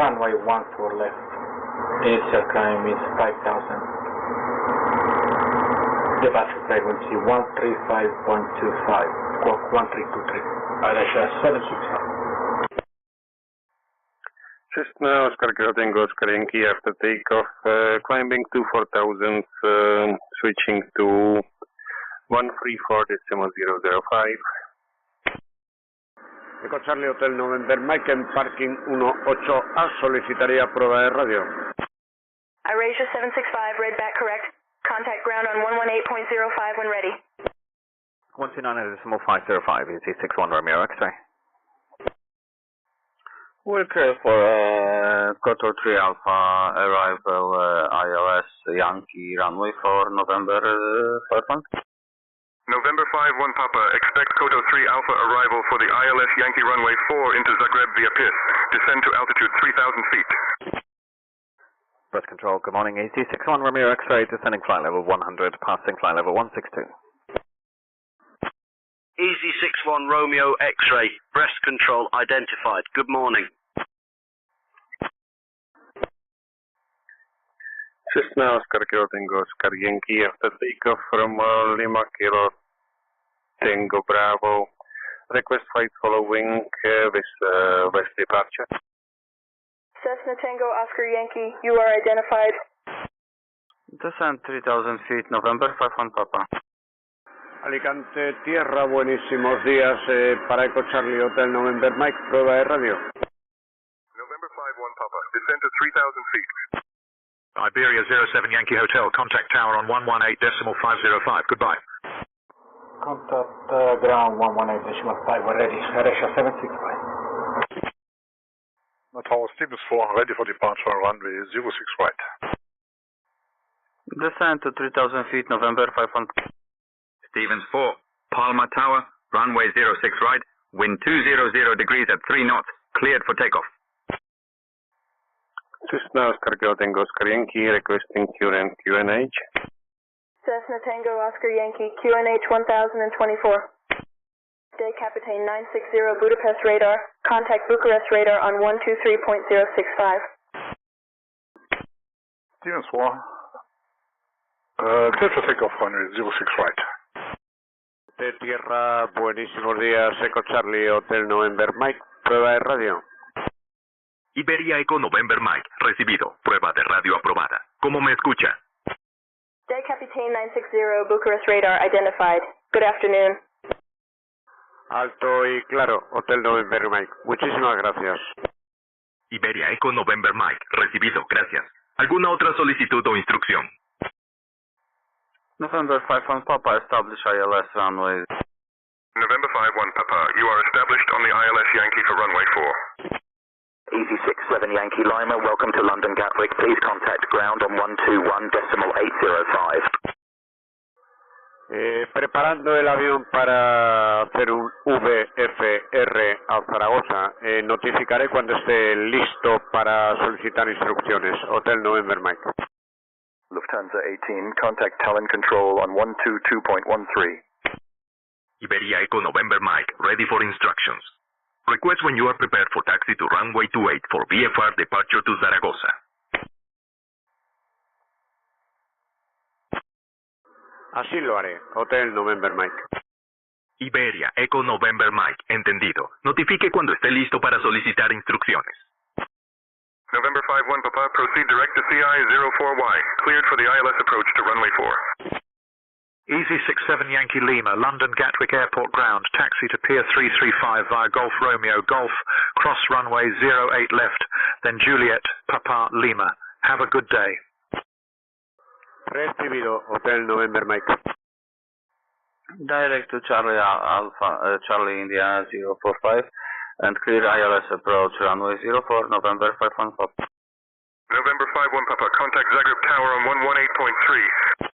Runway 14 left. Initial climb is 5,000. Departure frequency 135.25, squawk 1323. Russia 765. Cessna Oscar Tango Oscar Yankee after takeoff, climbing to 4,000, switching to 134.005. Eco Charlie Hotel November Mike en parking 18A, solicitaría prueba de radio. Eurasia 765, read back correct. Contact ground on 118.05 when ready. 129.505, Easy 61 Romeo X-ray. We're clear for Kotor 3 Alpha arrival ILS Yankee runway for November 5 November 51 Papa, expect Kodo 3 Alpha arrival for the ILS Yankee runway 4 into Zagreb via PIS. Descend to altitude 3,000 feet. Breast control, good morning, Easy 61 Romeo X-ray, descending flight level 100, passing flight level 162. Easy 61 Romeo X-ray, breast control identified. Good morning. Cessna Oscar Tango Oscar Yankee after takeoff from Lima Kilo Tango Bravo. Request flight following west departure. Cessna Tango Oscar Yankee, you are identified. Descent 3,000 feet, November 51 Papa. Alicante Tierra, buenísimos días para Eco Charlie Hotel November Mike, prueba de radio. November 51 Papa, descend to 3,000 feet. Iberia 07 Yankee Hotel, contact tower on 118.505. Goodbye. Contact ground 118.5, we're ready. Russia 765. Tower Stevens 4, ready for departure on runway 06 right. Descent to 3,000 feet, November 51. Stevens 4, Palma Tower, runway 06 right, wind 200 degrees at 3 knots, cleared for takeoff. Cessna Oscar Tango Oscar Yankee requesting QNH. Cessna Tango Oscar Yankee, QNH 1024. Day Capitaine 960 Budapest radar, contact Bucharest radar on 123.065. Stevens 4, clear for takeoff runway 06 right. De Tierra, buenísimos días, Eco Charlie Hotel November Mike, prueba de radio. Iberia Eco November Mike, recibido, prueba de radio aprobada. ¿Cómo me escucha? Day Capitaine 960 Bucharest radar identified. Good afternoon. Alto y claro, Hotel November Mike, muchísimas gracias. Iberia Eco November Mike, recibido, gracias. ¿Alguna otra solicitud o instrucción? November 51 Papa, establish ILS runway. November 51 Papa, you are established on the ILS Yankee for runway 4. Easy 67 Yankee Lima, welcome to London Gatwick. Please contact ground on 121.805. Preparando el avión para hacer un VFR a Zaragoza. Notificaré cuando esté listo para solicitar instrucciones. Hotel November Mike. Lufthansa 18, contact Talon Control on 122.13. Iberia Eco November Mike, ready for instructions. Request when you are prepared for taxi to runway 28 for VFR departure to Zaragoza. Así lo haré. Hotel November Mike. Iberia Eco November Mike, entendido. Notifique cuando esté listo para solicitar instrucciones. November 51 Papa, proceed direct to CI 04Y, cleared for the ILS approach to runway 4. Easy 67 Yankee Lima, London Gatwick Airport ground, taxi to Pier 335 via Golf Romeo, Golf, cross runway 08 left, then Juliet, Papa Lima. Have a good day. Recibido, Hotel November Mike. Direct to Charlie Alpha, Charlie India 045 and clear ILS approach runway 04, November 514. November 51 Papa, contact Zagreb Tower on 118.3.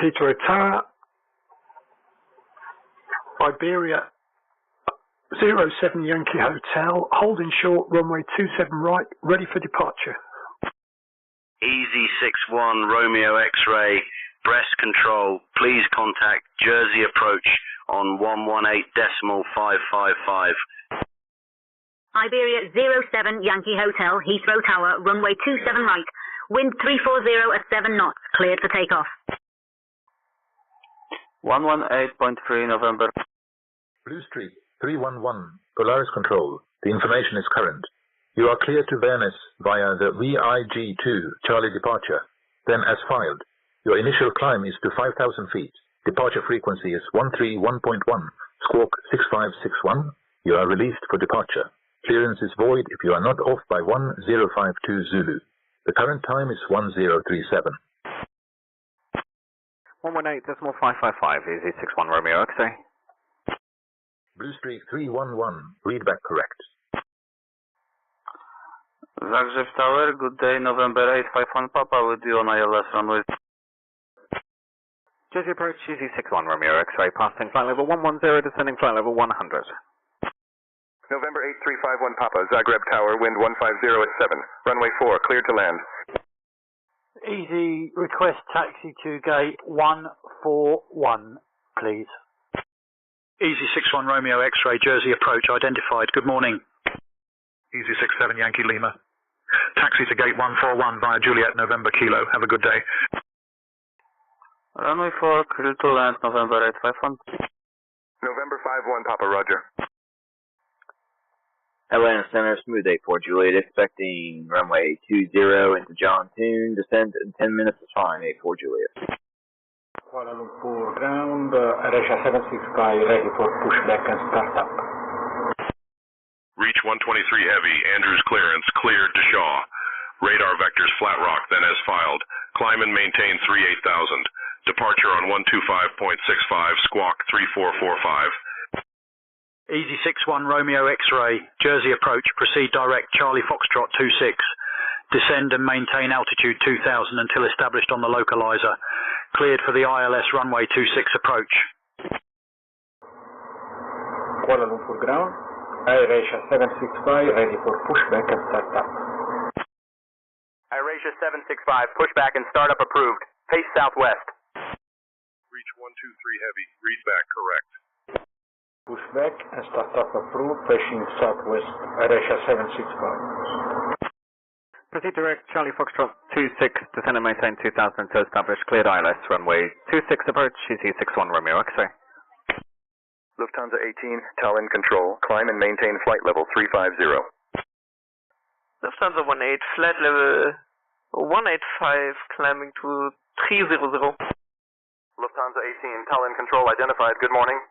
Heathrow Tower, Iberia 07 Yankee Hotel, holding short, runway 27 right, ready for departure. Easy 61 Romeo X-ray, breast control, please contact Jersey approach on 118.555. Iberia 07 Yankee Hotel, Heathrow Tower, runway 27 right, wind 340 at 7 knots, cleared for takeoff. 118.3 November. Blue Street 311, Polaris Control. The information is current. You are cleared to Venice via the VIG-2 Charlie departure. Then as filed, your initial climb is to 5,000 feet. Departure frequency is 131.1, squawk 6561. You are released for departure. Clearance is void if you are not off by 1052 Zulu. The current time is 1037. 118.555, Easy 61 Romeo X-ray. Blue Street 311, read back correct. Zagreb Tower, good day, November 851 Papa with you on ILS runway. Jersey approach, Easy 61 Romeo X-ray, passing flight level 110, descending flight level 100. November 8351 Papa, Zagreb Tower, wind 150 at 7. Runway 4, cleared to land. Easy request taxi to gate 141, please. Easy 61 Romeo X-ray, Jersey approach identified. Good morning. Easy 67 Yankee Lima. Taxi to gate 141 via Juliet, November Kilo. Have a good day. Runway 4, clear to land, November 851. November 51 Papa, roger. Atlanta Center, smooth 84 Juliet, expecting runway 20 into John Toon, descent in 10 minutes is fine, 84 Juliet. Kuala Lumpur ground, Aresha 765 ready for pushback and startup. Reach 123 heavy, Andrews clearance, cleared to Shaw. Radar vectors flat rock, then as filed. Climb and maintain 38,000. Departure on 125.65, squawk 3445. Easy 61 Romeo X-ray, Jersey approach, proceed direct, Charlie Foxtrot 26. Descend and maintain altitude 2000 until established on the localizer. Cleared for the ILS runway 26 approach. Kuala Lumpur ground, Aresha 765 ready for pushback and startup. Aresha 765, pushback and startup approved. Pace southwest. Reach 123 heavy, read back correct. Pushback and startup approved, pushing southwest, Aresha 765. Proceed direct, Charlie Foxtrot 26, descend and maintain 2000 to establish cleared ILS, runway 26 approach, Easy 61 Romeo X-ray. Lufthansa 18, Tallinn control, climb and maintain flight level 350. Lufthansa 18, flight level 185, climbing to 300. Lufthansa 18, Tallinn control identified, good morning.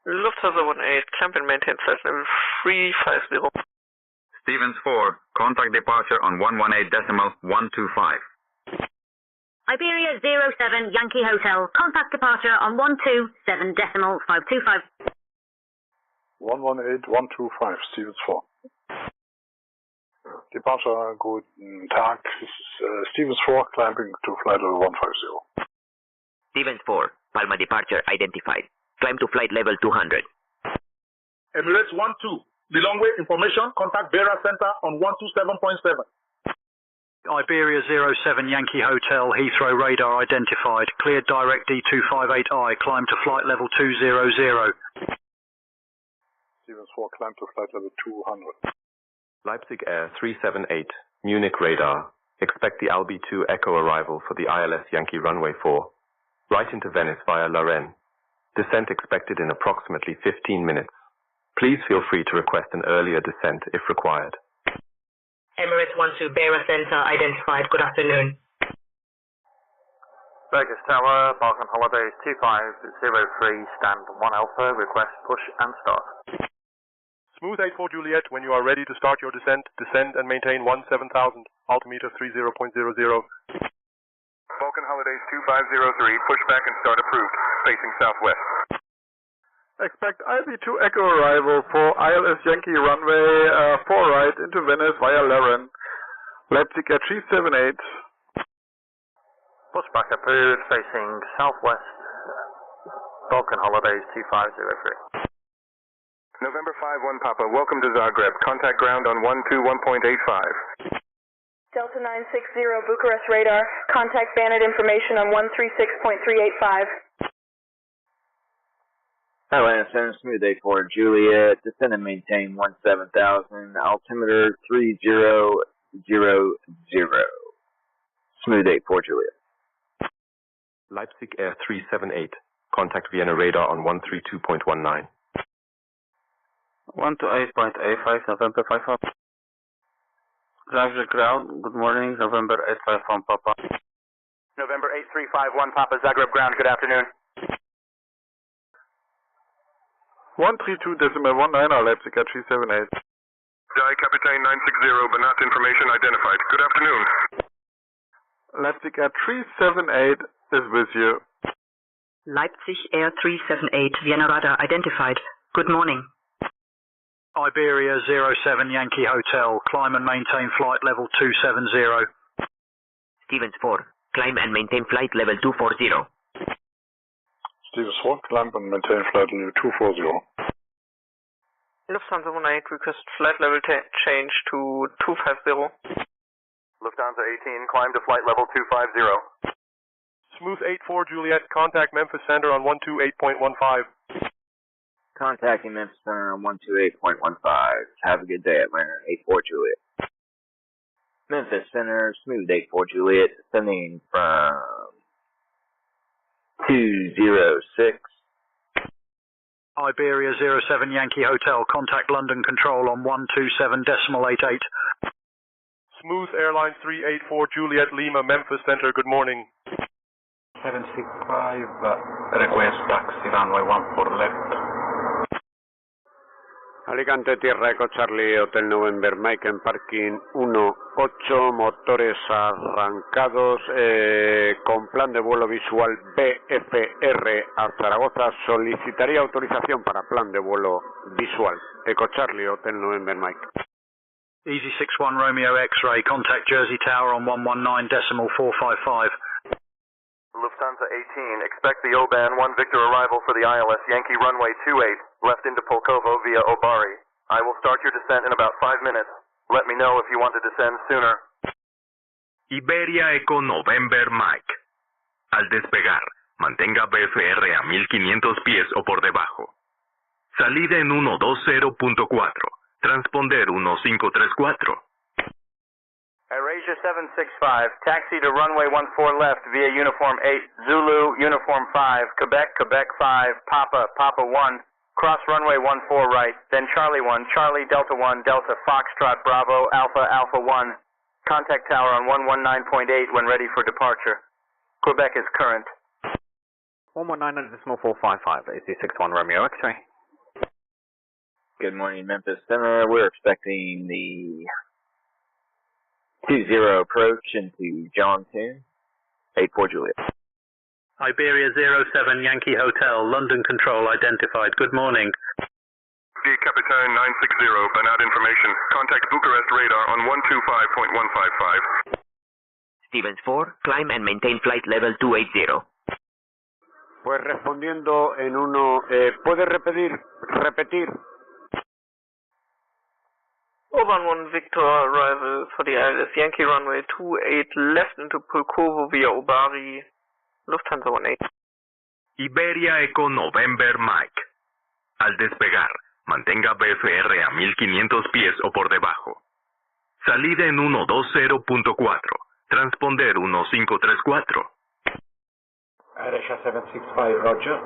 Lufthansa 18, climb and maintain flight level 350. Stevens 4, contact departure on 118.125. Iberia 07 Yankee Hotel, contact departure on 127.525. 118.125, Stevens 4. Departure, guten Tag, Stevens 4, climbing to flight level 150. Stevens 4, Palma departure identified. Climb to flight level 200. Emirates 12, the long way information, contact Beira Center on 127.7. Iberia 07 Yankee Hotel, Heathrow radar identified. Cleared direct D258I, climb to flight level 200. Stevens 4, climb to flight level 200. Leipzig Air 378, Munich radar. Expect the LB2 Echo arrival for the ILS Yankee runway 4. Right into Venice via Lorraine. Descent expected in approximately 15 minutes. Please feel free to request an earlier descent if required. Emirates 12 Beira Center identified. Good afternoon. Vegas Tower, Balkan Holidays 2503, stand 1 Alpha, request push and start. Smooth 84 Juliet, when you are ready to start your descent, descend and maintain 17,000, altimeter 30.00. Balkan Holidays 2503, push back and start approved, facing southwest. Expect IB2 Echo arrival for ILS Yankee runway 4 right into Venice via Laren. Leipzig at 378. Push back approved, facing southwest. Balkan Holidays 2503. November 51 Papa, welcome to Zagreb. Contact ground on 121.85. Delta 960 Bucharest radar. Contact Bandit information on 136.385. Atlanta Center, smooth 84 Juliet, descend and maintain 17,000, altimeter 3000. Smooth 84 Juliet. Leipzig Air 378, contact Vienna radar on 132.19. 128.85, November 55. Zagreb ground, good morning, November 851 Papa. November 8351 Papa, Zagreb ground, good afternoon. 132.19, Leipzig at 378. Die Captain 960, Banat information identified. Good afternoon. Leipzig Air 378 is with you. Leipzig Air 378, Vienna radar identified. Good morning. Iberia 07 Yankee Hotel, climb and maintain flight level 270. Stevens 4, climb and maintain flight level 240. Stevens 4, climb and maintain flight level 240. Lufthansa 18, request flight level change to 250. Lufthansa 18, climb to flight level 250. Smooth 84 Juliet, contact Memphis Center on 128.15. Contacting Memphis Center on 128.15. Have a good day, Atlanta 84 Juliet. Memphis Center, smooth 84 Juliet, descending from 206. Iberia 07 Yankee Hotel, contact London Control on 127.88. Smooth Airlines 384 Juliet Lima, Memphis Center, good morning. 765, request taxi runway 14 left. Alicante Tierra Eco Charlie Hotel November Mike en parking 1-8, motores arrancados, con plan de vuelo visual BFR a Zaragoza. Solicitaría autorización para plan de vuelo visual. Eco Charlie Hotel November Mike. Easy 61 Romeo X-ray, contact Jersey Tower on 119.455. Lufthansa 18, expect the OBAN 1 Victor arrival for the ILS Yankee runway 28, left into Pulkovo via Obari. I will start your descent in about 5 minutes. Let me know if you want to descend sooner. Iberia Eco November Mike. Al despegar, mantenga BFR a 1500 pies o por debajo. Salida en 120.4. Transponder 1534. AirAsia 765, taxi to runway 14 left via uniform 8, Zulu, uniform 5, Quebec, Quebec 5, Papa, Papa 1, cross runway 14 right, then Charlie 1, Charlie, Delta 1, Delta, Foxtrot, Bravo, Alpha, Alpha 1. Contact tower on 119.8 when ready for departure. Quebec is current. 119.455, AC61 Romeo X-ray. Good morning, Memphis Center. We're expecting the 20 approach into John Toon, 84 Juliet. Iberia 07 Yankee Hotel, London Control identified. Good morning. The Capitan 960, Banat information. Contact Bucharest radar on 125.155. Stevens 4, climb and maintain flight level 280. Pues respondiendo en uno, ¿puede repetir? Oban 1 Victor arrival for the ILS Yankee runway 28 left into Pulkovo via Obari, Lufthansa 18. Iberia Eco November Mike. Al despegar, mantenga BFR a 1500 pies o por debajo. Salida en 120.4. Transponder 1534. AirAsia 765, Roger.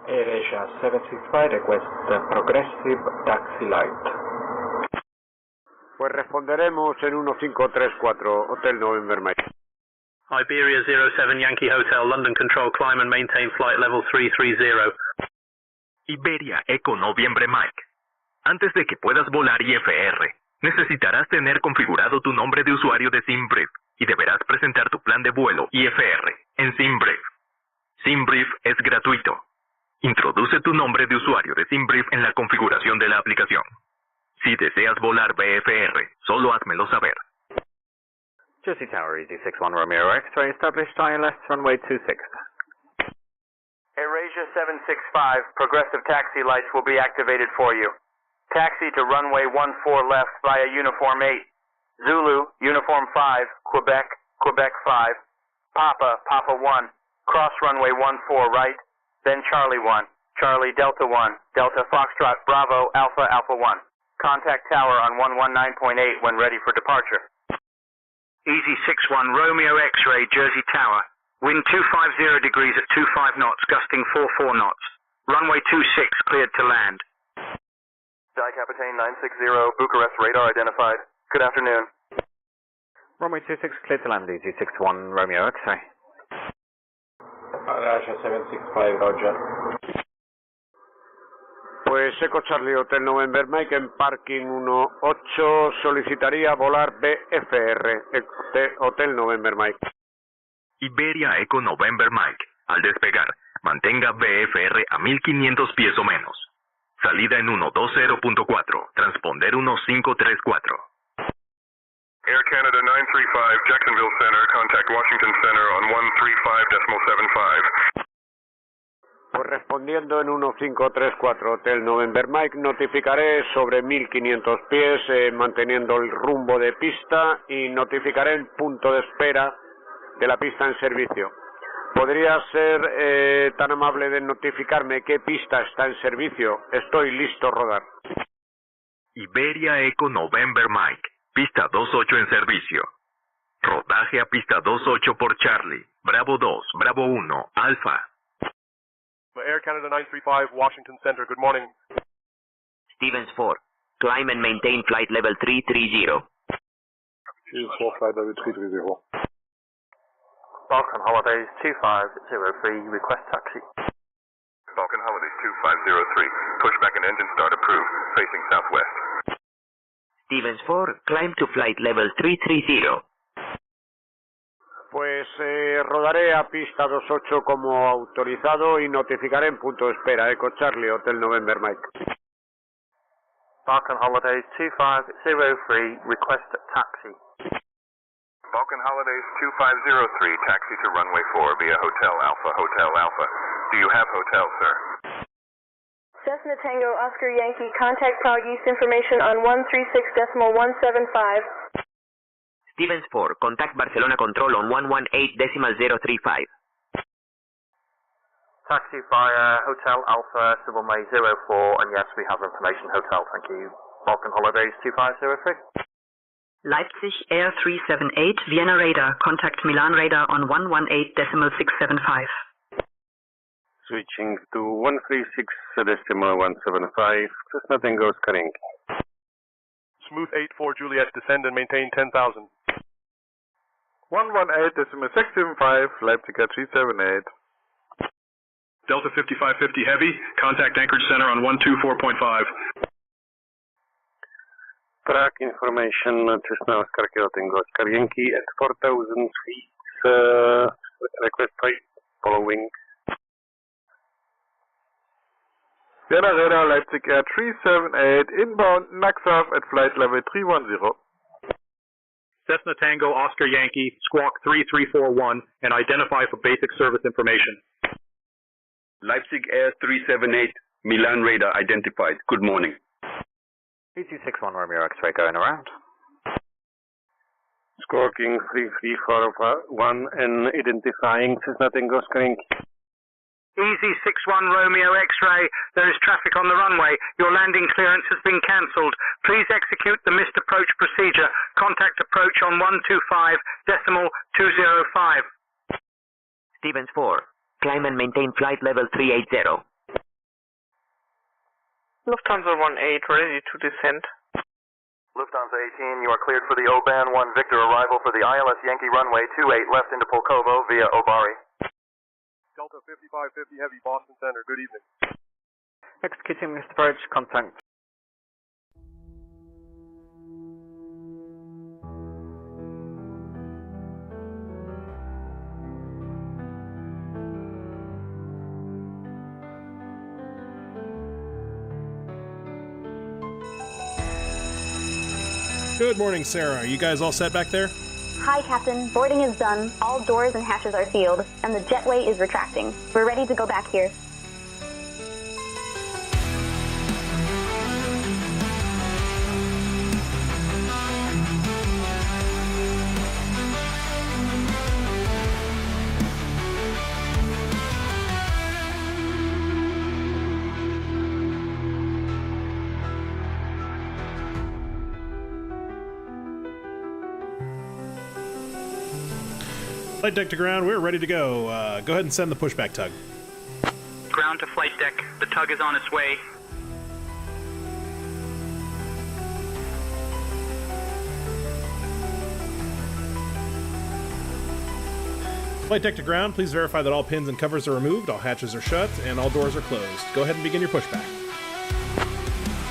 AirAsia 765, request progressive taxi light. Pues responderemos en 1534, Hotel November Mike. Iberia 07 Yankee Hotel, London Control, climb and maintain flight level 330. Iberia Eco Noviembre Mike. Antes de que puedas volar IFR, necesitarás tener configurado tu nombre de usuario de SimBrief y deberás presentar tu plan de vuelo IFR en SimBrief. SimBrief es gratuito. Introduce tu nombre de usuario de SimBrief en la configuración de la aplicación. Si deseas volar VFR, solo házmelo saber. Jersey Tower, Easy 61 Romeo X-ray, established ILS runway 26. AirAsia 765, progressive taxi lights will be activated for you. Taxi to runway 14 left via Uniform 8. Zulu, Uniform 5, Quebec, Quebec 5. Papa, Papa 1. Cross runway 14 right, then Charlie 1. Charlie Delta 1, Delta Foxtrot Bravo Alpha Alpha 1. Contact tower on 119.8 when ready for departure. Easy 61 Romeo X-ray, Jersey Tower. Wind 250 degrees at 25 knots, gusting 44 knots. Runway 26 cleared to land. Sky Captain 960, Bucharest radar identified. Good afternoon. Runway 26 cleared to land, Easy 61 Romeo X-ray. AirAsia 765, Roger. Pues Eco Charlie Hotel November Mike en Parking 18 solicitaría volar BFR, Hotel November Mike. Iberia Eco November Mike. Al despegar, mantenga VFR a 1500 pies o menos. Salida en 120.4, transponder 1534. Air Canada 935, Jacksonville Center, contact Washington Center on 135.75. Pues respondiendo en 1534 Hotel November Mike, notificaré sobre 1500 pies, manteniendo el rumbo de pista, y notificaré el punto de espera de la pista en servicio. ¿Podría ser tan amable de notificarme qué pista está en servicio? Estoy listo a rodar. Iberia Eco November Mike. Pista 28 en servicio. Rodaje a pista 28 por Charlie. Bravo 2, Bravo 1, Alfa. Air Canada 935, Washington Center, good morning. Stevens 4. Climb and maintain flight level 330. Stevens 4, flight level 330. Falcon Holidays 2503, request taxi. Falcon Holidays 2503, pushback and engine start approved, facing southwest. Stevens 4, climb to flight level 330. Pues rodaré a pista 28 como autorizado y notificaré en punto de espera. Eco Charlie, Hotel November Mike. Falcon Holidays 2503, request taxi. Falcon Holidays 2503, taxi to runway 4 via Hotel Alpha, Hotel Alpha. Do you have hotel, sir? Cessna Tango Oscar Yankee, contact Prague East information on 136.175. Stevens 4, contact Barcelona Control on 118.035. Taxi via Hotel Alpha, Subway 04, and yes, we have information hotel, thank you. Falcon Holidays 2503. Leipzig Air 378, Vienna radar, contact Milan radar on 118.675. Switching to 136.175, Cessna Tango CabinCrews. Smooth 84 Juliet, descend and maintain 10,000. 118.675, Leipzig Air 378. Delta 5550 Heavy, contact Anchorage Center on 124.5. Track information, Cessna Oscar Kilo Tango CabinCrews at 4,000 feet, request flight following. Vienna radar, Leipzig Air 378, inbound NAXAF at flight level 310. Cessna Tango Oscar Yankee, squawk 3341, and identify for basic service information. Leipzig Air 378, Milan radar identified. Good morning. EC61 Romeo X-ray going around. Squawking 3341 and identifying Cessna Tango CabinCrews. Easy 61 Romeo X-ray, there is traffic on the runway. Your landing clearance has been cancelled. Please execute the missed approach procedure. Contact approach on 125.205. Stevens 4, climb and maintain flight level 380. Lufthansa 18, ready to descend. Lufthansa 18, you are cleared for the OBAN 1 Victor arrival for the ILS Yankee runway 28 left into Pulkovo via Obari. Delta 5550 Heavy, Boston Center, good evening. Executing this approach, contact. Good morning, Sarah. Are you guys all set back there? Hi, Captain. Boarding is done. All doors and hatches are sealed, and the jetway is retracting. We're ready to go back here. Flight deck to ground, we're ready to go. Go ahead and send the pushback tug. Ground to flight deck, the tug is on its way. Flight deck to ground, please verify that all pins and covers are removed, all hatches are shut, and all doors are closed. Go ahead and begin your pushback.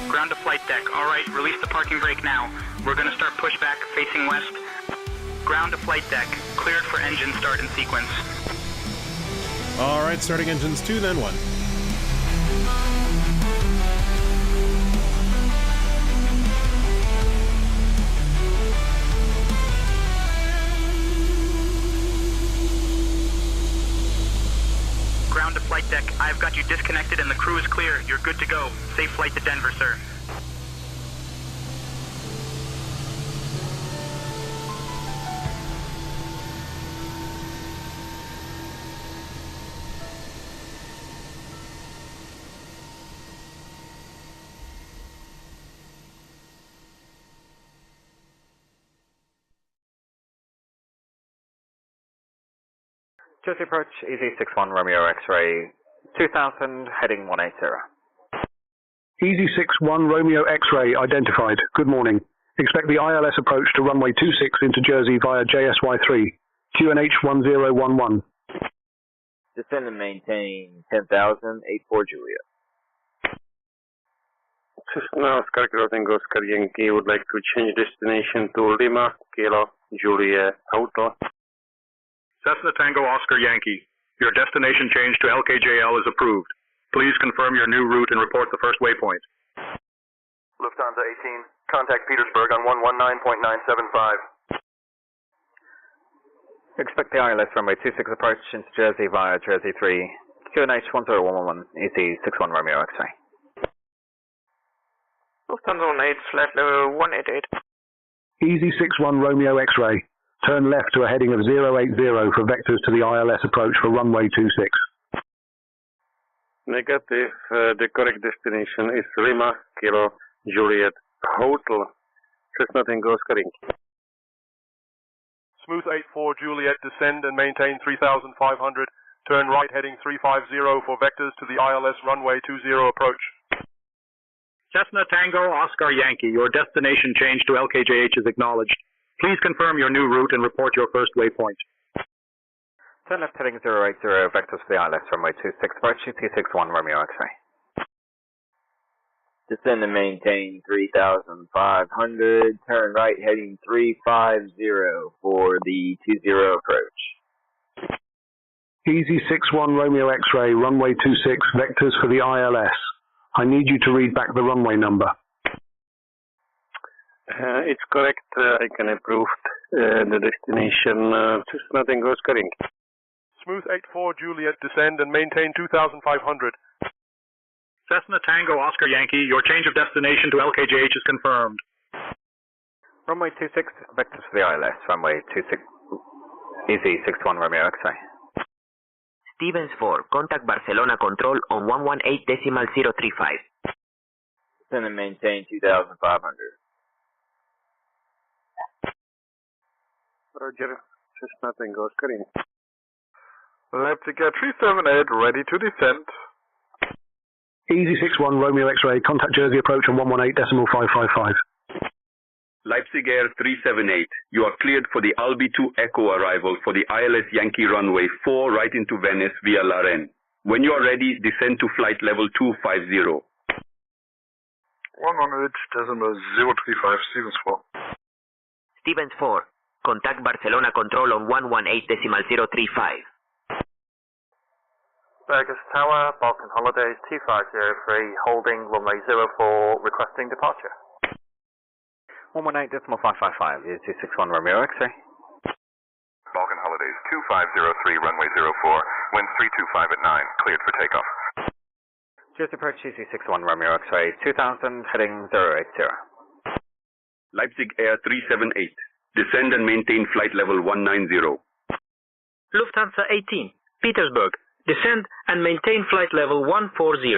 Ground to flight deck, alright, release the parking brake now. We're going to start pushback facing west. Ground to flight deck, cleared for engine start in sequence. All right, starting engines 2, then 1. Ground to flight deck, I've got you disconnected and the crew is clear. You're good to go. Safe flight to Denver, sir. Jersey approach, Easy 61 Romeo X-ray 2000, heading 180. Easy 61 Romeo X-ray identified. Good morning. Expect the ILS approach to runway 26 into Jersey via JSY3. QNH 1011. Descend and maintain 10,000, 84 Julia. Cessna Oscar Tango Oscar Yankee would like to change destination to Lima, Kilo, Juliet, Auto. Cessna Tango Oscar Yankee, your destination change to LKJL is approved. Please confirm your new route and report the first waypoint. Lufthansa 18, contact Petersburg on 119.975. Expect the ILS runway 26 approach into Jersey via Jersey 3. QNH 10111, Easy 61 Romeo X-ray. Lufthansa 18, flight level 188. Easy 61 Romeo X-ray. Turn left to a heading of 080 for vectors to the ILS approach for runway 26. Negative. The correct destination is Lima, Kilo, Juliet, Hotel. Cessna Tango Oscar Yankee. Smooth 84 Juliet, descend and maintain 3,500. Turn right heading 350 for vectors to the ILS runway 20 approach. Cessna Tango Oscar Yankee, your destination change to LKJH is acknowledged. Please confirm your new route and report your first waypoint. Turn left heading 080, vectors for the ILS runway 26 approach, T61 Romeo X-ray. Descend and maintain 3,500. Turn right heading 350 for the 20 approach. Easy 61 Romeo X-ray, runway 26, vectors for the ILS. I need you to read back the runway number. It's correct. I can approve the destination. Cessna Tango Oscar Yankee. Smooth 84 Juliet, descend and maintain 2,500. Cessna Tango Oscar Yankee, your change of destination to LKJH is confirmed. Runway 26, vectors for the ILS, runway 26, Easy 61 Romeo X-ray. Stevens 4, contact Barcelona Control on 118.035. Descend and maintain 2,500. Roger. Cessna Tango Oscar Yankee. Leipzig Air 378, ready to descend. Easy 61 Romeo X-ray, contact Jersey approach on 118.555. Leipzig Air 378, you are cleared for the Albi 2 Echo arrival for the ILS Yankee runway 4 right into Venice via Laren. When you are ready, descend to flight level 250. 118.035 Stevens 4. Stevens 4, contact Barcelona Control on 118.035. Burgess Tower, Balkan Holidays 2503, holding runway 04, requesting departure. 118.555 is 261 Romeo X-ray. Balkan Holidays 2503, runway 04, wind 325 at 9, cleared for takeoff. Just approach GC61 Romeo X-ray 2000, heading 080. Leipzig Air 378, descend and maintain flight level 190. Lufthansa 18, Petersburg, descend and maintain flight level 140.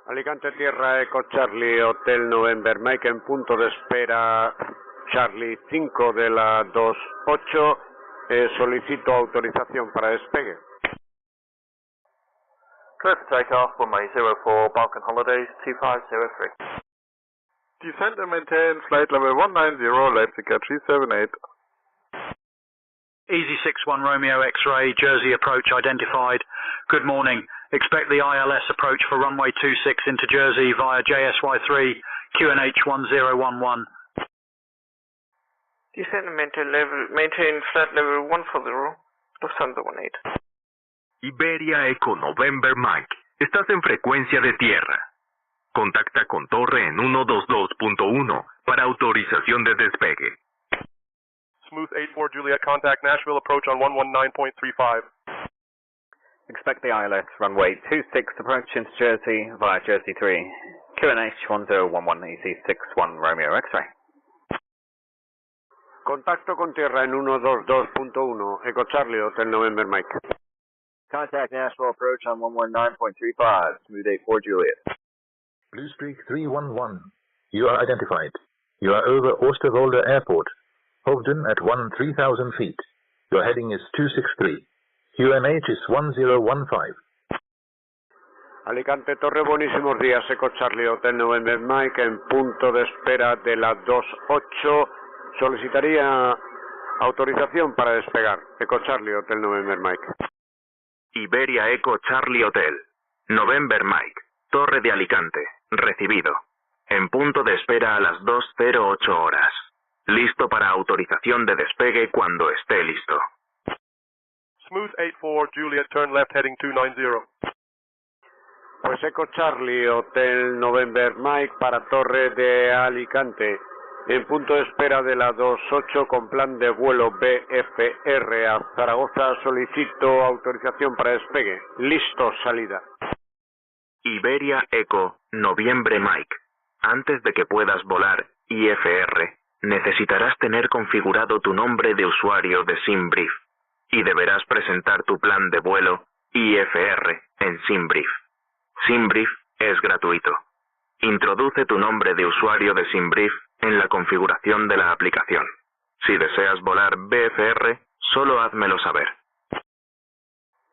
Alicante Tierra Eco Charlie Hotel November Mike en punto de espera Charlie 5 de la 28, solicito autorización para despegue. Clear for takeoff, runway 04, Balkan Holidays 2503. Descend and maintain flight level 190, Leipzig Air 378. Easy 61 Romeo X-ray, Jersey approach identified. Good morning. Expect the ILS approach for runway 26 into Jersey via JSY3, QNH 1011. Descend and maintain flight level 140, Lufthansa 18. Iberia Eco November Mike, estás en frecuencia de tierra. Contacta con torre en 122.1 para autorización de despegue. Smooth 84 Juliet, contact Nashville, approach on 119.35. Expect the ILS runway 26 approach into Jersey via Jersey 3, QNH 1011 EC61 Romeo X-ray. Contacto con tierra en 122.1, Eco Charlie Hotel November Mike. Contact Nashville approach on 119.35, smooth 84 Juliet. Blue Streak 311, you are identified. You are over Oosterwolde Airport. Hoofden at 3,000 feet. Your heading is 263. QNH is 1015. Alicante Torre, buenísimos días, Eco Charlie Hotel November Mike en punto de espera de la 28. Solicitaría autorización para despegar. Eco Charlie Hotel November Mike. Iberia Eco Charlie Hotel. November Mike. Torre de Alicante. Recibido. En punto de espera a las 2:08 horas. Listo para autorización de despegue cuando esté listo. Smooth 84 Juliet, turn left heading 290. Pues Eco Charlie Hotel November Mike para Torre de Alicante. En punto de espera de la 28 con plan de vuelo BFR a Zaragoza, solicito autorización para despegue. Listo, salida. Iberia Eco Noviembre Mike. Antes de que puedas volar IFR, necesitarás tener configurado tu nombre de usuario de SimBrief y deberás presentar tu plan de vuelo IFR en SimBrief. SimBrief es gratuito. Introduce tu nombre de usuario de SimBrief en la configuración de la aplicación. Si deseas volar BFR, solo házmelo saber.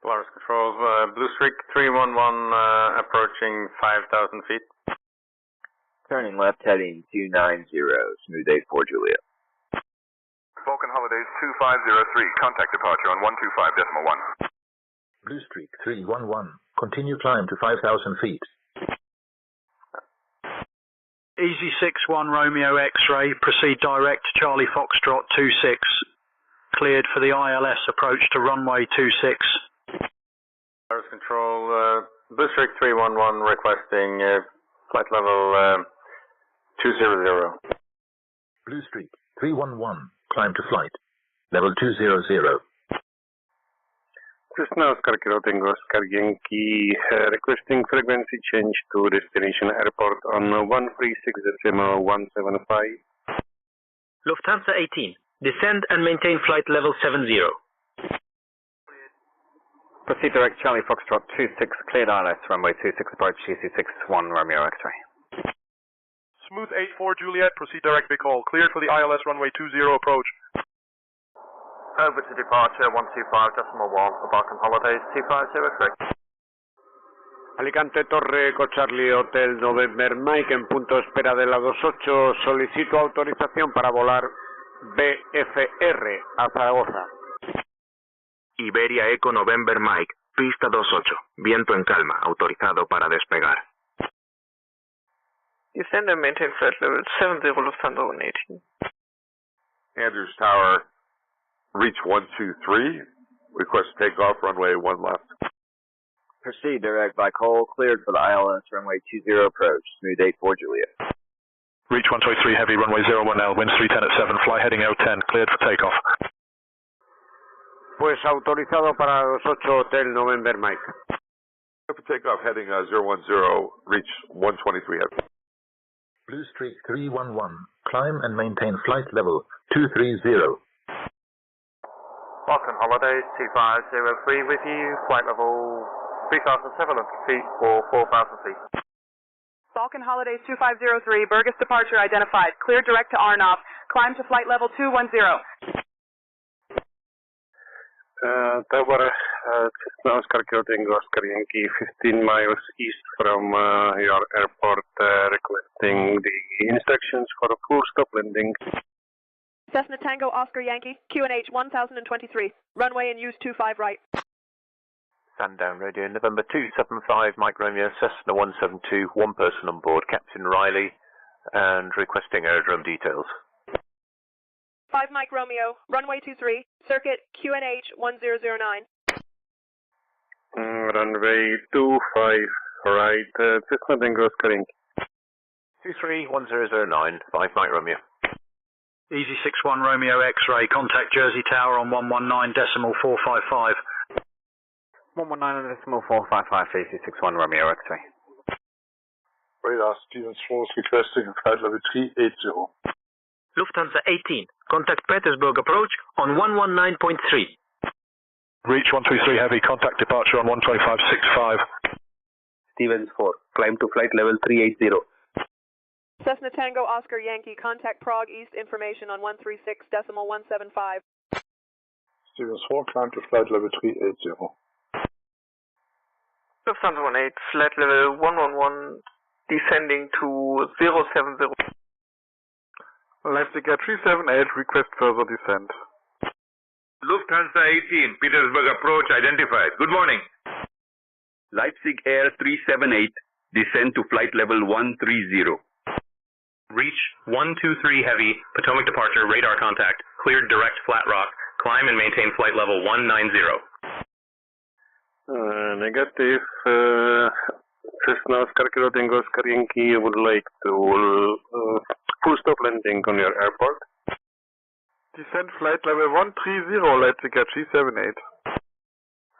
Polaris Control, Blue Streak 311, approaching 5,000 feet. Turning left heading 290, smooth 84 Juliet. Balkan Holidays 2503, contact departure on 125.1. Blue Streak 311, continue climb to 5,000 feet. Easy 61 Romeo X-ray, proceed direct Charlie Foxtrot 26. Cleared for the ILS approach to runway 26. Polaris Control, Blue Streak 311 requesting flight level 200. Blue Streak 311, climb to flight. Level 200. Cessna Oscar Kilo Tango Oscar Yankee, requesting frequency change to destination airport on 136.175. Lufthansa 18, descend and maintain flight level 70. Proceed direct Charlie Foxtrot 26, cleared ILS runway 26 approach GC61 Romeo X-ray. Smooth 84 Juliet, proceed direct Big Hole. Cleared for the ILS runway 20 approach. Over to departure 125.1 for Balkan Holidays 2503. Alicante Torre Eco Charlie Hotel November Mike en punto de espera de la 28. Solicito autorización para volar BFR a Zaragoza. Iberia Eco November Mike, pista 28, viento en calma, autorizado para despegar. Descend and maintain flight level 70 Lufthansa 118. Andrews Tower, reach 123, request takeoff, runway 1 left. Proceed direct by Cole, cleared for the ILS runway 20 approach, smooth 84 Juliet. Reach 123 heavy, runway 01L, winds 310 at 7, fly heading 010, cleared for takeoff. Pues autorizado para 28 Hotel November Mike. For takeoff, heading 010, reach 123 heavy. Blue Streak 311, climb and maintain flight level 230. Falcon Holidays 2503 with you, flight level 3,700 feet for 4,000 feet. Falcon Holidays 2503, Burgess departure identified. Cleared direct to Arnov. Climb to flight level 210. Tower, now Oscar Tango Oscar Yankee, 15 miles east from your airport, requesting the instructions for a full stop landing. Cessna Tango Oscar Yankee, QNH 1023. Runway and use 25 right. Sundown Radio November 275, Mike Romeo, Cessna 172, one person on board, Captain Riley, and requesting aerodrome details. 5 Mike Romeo, runway 23, circuit QNH 1009. Runway 25, right, Cessna Tango Oscar Yankee. 231009, 5 Mike Romeo. Easy 61 Romeo X-ray, contact Jersey Tower on 119.455. 119.455, Easy 61 Romeo X-ray. Radar Stevens Falls requesting flight level 380. Lufthansa 18, contact Petersburg approach on 119.3. Reach 123 heavy, contact departure on 125.65. Stevens 4, climb to flight level 380. Cessna Tango Oscar Yankee, contact Prague East information on 136.175. Stevens 4, climb to flight level 380. Lufthansa 18, flight level 111, descending to 070. Leipzig Air 378, request further descent. Lufthansa 18, Petersburg approach identified. Good morning. Leipzig Air 378, descend to flight level 130. Reach 123 heavy, Potomac departure, radar contact, cleared direct Flat Rock, climb and maintain flight level 190. Negative. Cessna Oscar Tango Oscar Yankee would like to full stop landing on your airport. Descent flight level 130, Leipzig Air 378.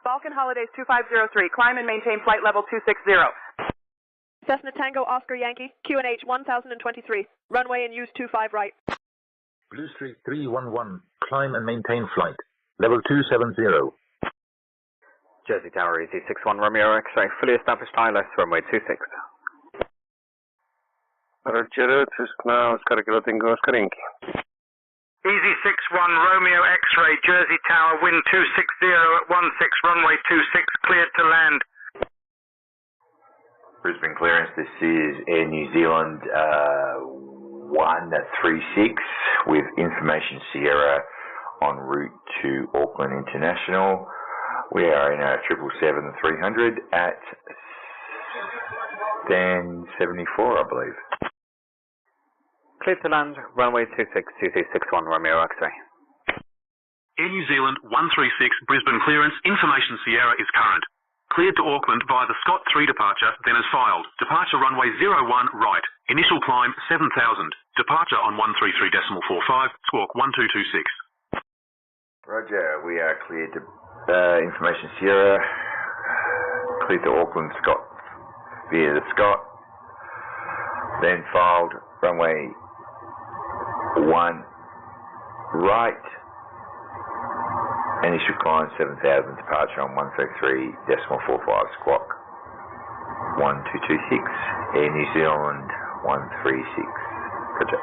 Falcon Holidays 2503, climb and maintain flight level 260. Cessna Tango Oscar Yankee, QNH 1023, runway and use 25 right. Blue Streak 311, climb and maintain flight level 270. Jersey Tower, Easy 61 Romeo X-ray, fully established ILS, runway 26. Roger, Cessna Oscar Tango Oscar Yankee. Easy 61 Romeo X-ray, Jersey Tower, wind 260 at 16, runway 26, cleared to land. Brisbane clearance, this is Air New Zealand 136 with information Sierra en route to Auckland International. We are in a 777-300 at stand 74, I believe. Clear to land, runway 26, 2361 Romeo X-ray. Air New Zealand 136 Brisbane clearance, information Sierra is current. Cleared to Auckland via the Scott 3 departure, then as filed. Departure runway 01 right. Initial climb 7,000. Departure on 133.45, squawk 1226. Roger, we are cleared to information Sierra, cleared to Auckland Scott via the Scott, then filed runway 1 right, initial climb 7,000, departure on 133.45, squawk 1226, Air New Zealand 136. Roger.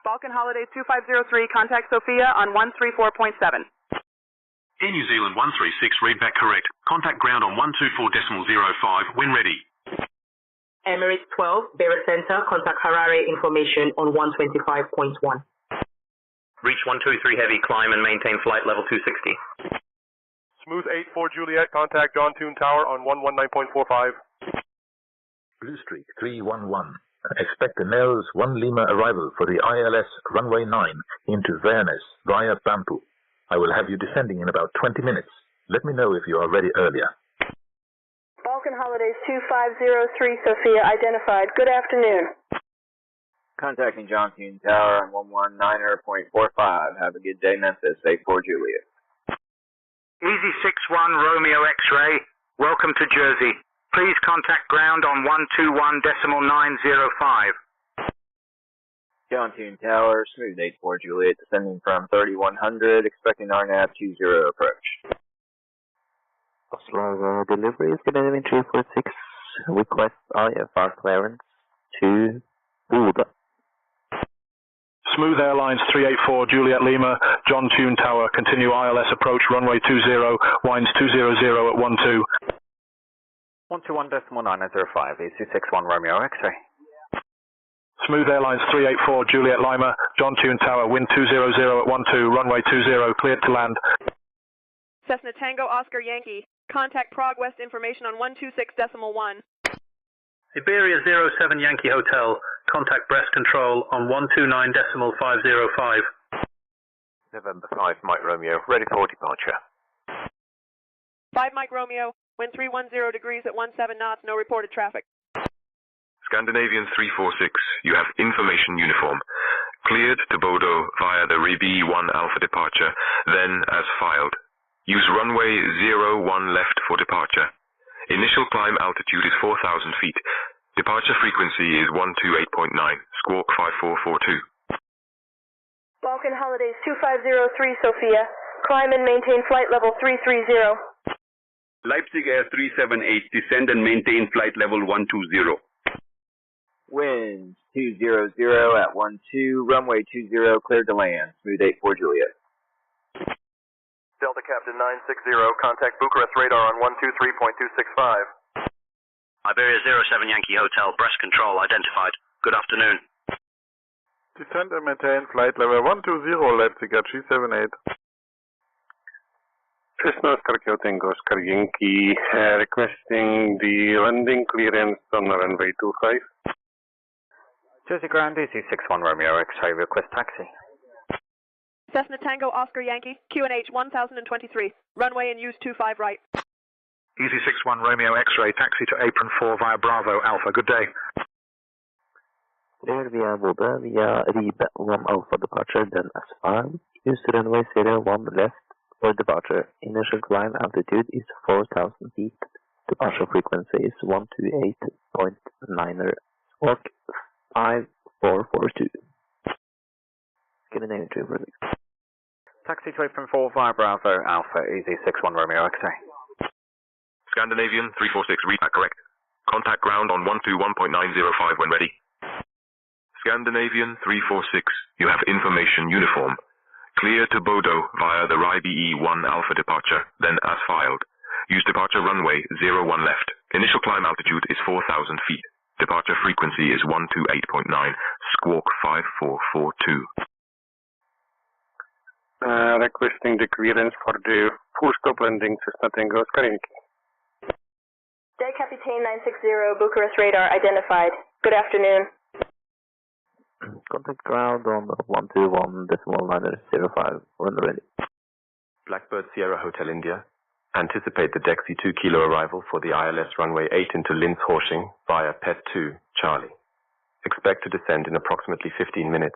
Falcon Holidays 2503, contact Sophia on 134.7. Air New Zealand 136, read back correct. Contact ground on 124.05 when ready. Emirates 12, Beira Center, contact Harare information on 125.1. Reach 123 heavy, climb and maintain flight level 260. Smooth 84 Juliet, contact John Toon Tower on 119.45. Blue Streak 311. Expect a Nels 1 Lima arrival for the ILS runway 9 into Venice via Bampu. I will have you descending in about 20 minutes. Let me know if you are ready earlier. Balkan Holidays 2503 Sophia identified. Good afternoon. Contacting John Toon Tower on 119.45. Have a good day, Memphis. 84 Juliet. Easy 61 Romeo X-ray. Welcome to Jersey. Please contact ground on 121.905. John Toon Tower, smooth 84 Juliet, descending from 3100, expecting RNAV 20 approach. Oslo delivery is Canadian 346. Request IFR clearance to Buda. Smooth Airlines 384 Juliet Lima, John Toon Tower, continue ILS approach runway 20, winds 200 at 12. 121.905, EC61 Romeo X-ray. Smooth Airlines 384 Juliet Lima, John Toon Tower, wind 200 at 12, runway 20, cleared to land. Cessna Tango Oscar Yankee, contact Prague West information on 126.1. Iberia 07 Yankee Hotel, contact Brest Control on 129.505. November 5 Mike Romeo, ready for departure. 5 Mike Romeo, wind 310 degrees at 17 knots, no reported traffic. Scandinavian 346, you have information uniform. Cleared to Bodo via the Ribi 1 Alpha departure, then as filed. Use runway 01 left for departure. Initial climb altitude is 4,000 feet. Departure frequency is 128.9, squawk 5442. Balkan Holidays 2503 Sophia, climb and maintain flight level 330. Leipzig Air 378, descend and maintain flight level 120. Winds 200 at 12, runway 20, cleared to land. Smooth 84 Juliet. Delta Captain 960, contact Bucharest radar on 123.265. Iberia 07 Yankee Hotel, Brest Control identified. Good afternoon. Descend and maintain flight level 120, Leipzig at G78. Cessna Oscar Tango Oscar Yankee, requesting the landing clearance on runway 25. Jersey Ground, EC61 Romeo X-ray, request taxi. Cessna Tango Oscar Yankee, QNH 1023, runway and use 25 right. Easy 61 Romeo X-ray, taxi to apron 4 via Bravo Alpha. Good day. Clear via Buda via Rib 1 Alpha departure, then S5. Use runway 01 left for departure. Initial climb altitude is 4,000 feet. Departure frequency is 128.9, squawk 5442. Scandinavian 346. Taxi to apron 4 via Bravo Alpha, EZ61 Romeo X-ray. Scandinavian 346, read back correct. Contact ground on 121.905 when ready. Scandinavian 346, you have information uniform. Clear to Bodo via the Ribi 1 Alpha departure, then as filed. Use departure runway 01 left. Initial climb altitude is 4,000 feet. Departure frequency is 128.9, squawk 5442. Requesting the clearance for the full stop landing Cessna Tango Oscar Yankee. Day Capitaine 960, Bucharest radar identified. Good afternoon. Contact ground on 121.905 when ready. Blackbird Sierra Hotel India. Anticipate the Dexy 2 Kilo arrival for the ILS runway 8 into Linz-Horshing via PET 2, Charlie. Expect to descend in approximately 15 minutes.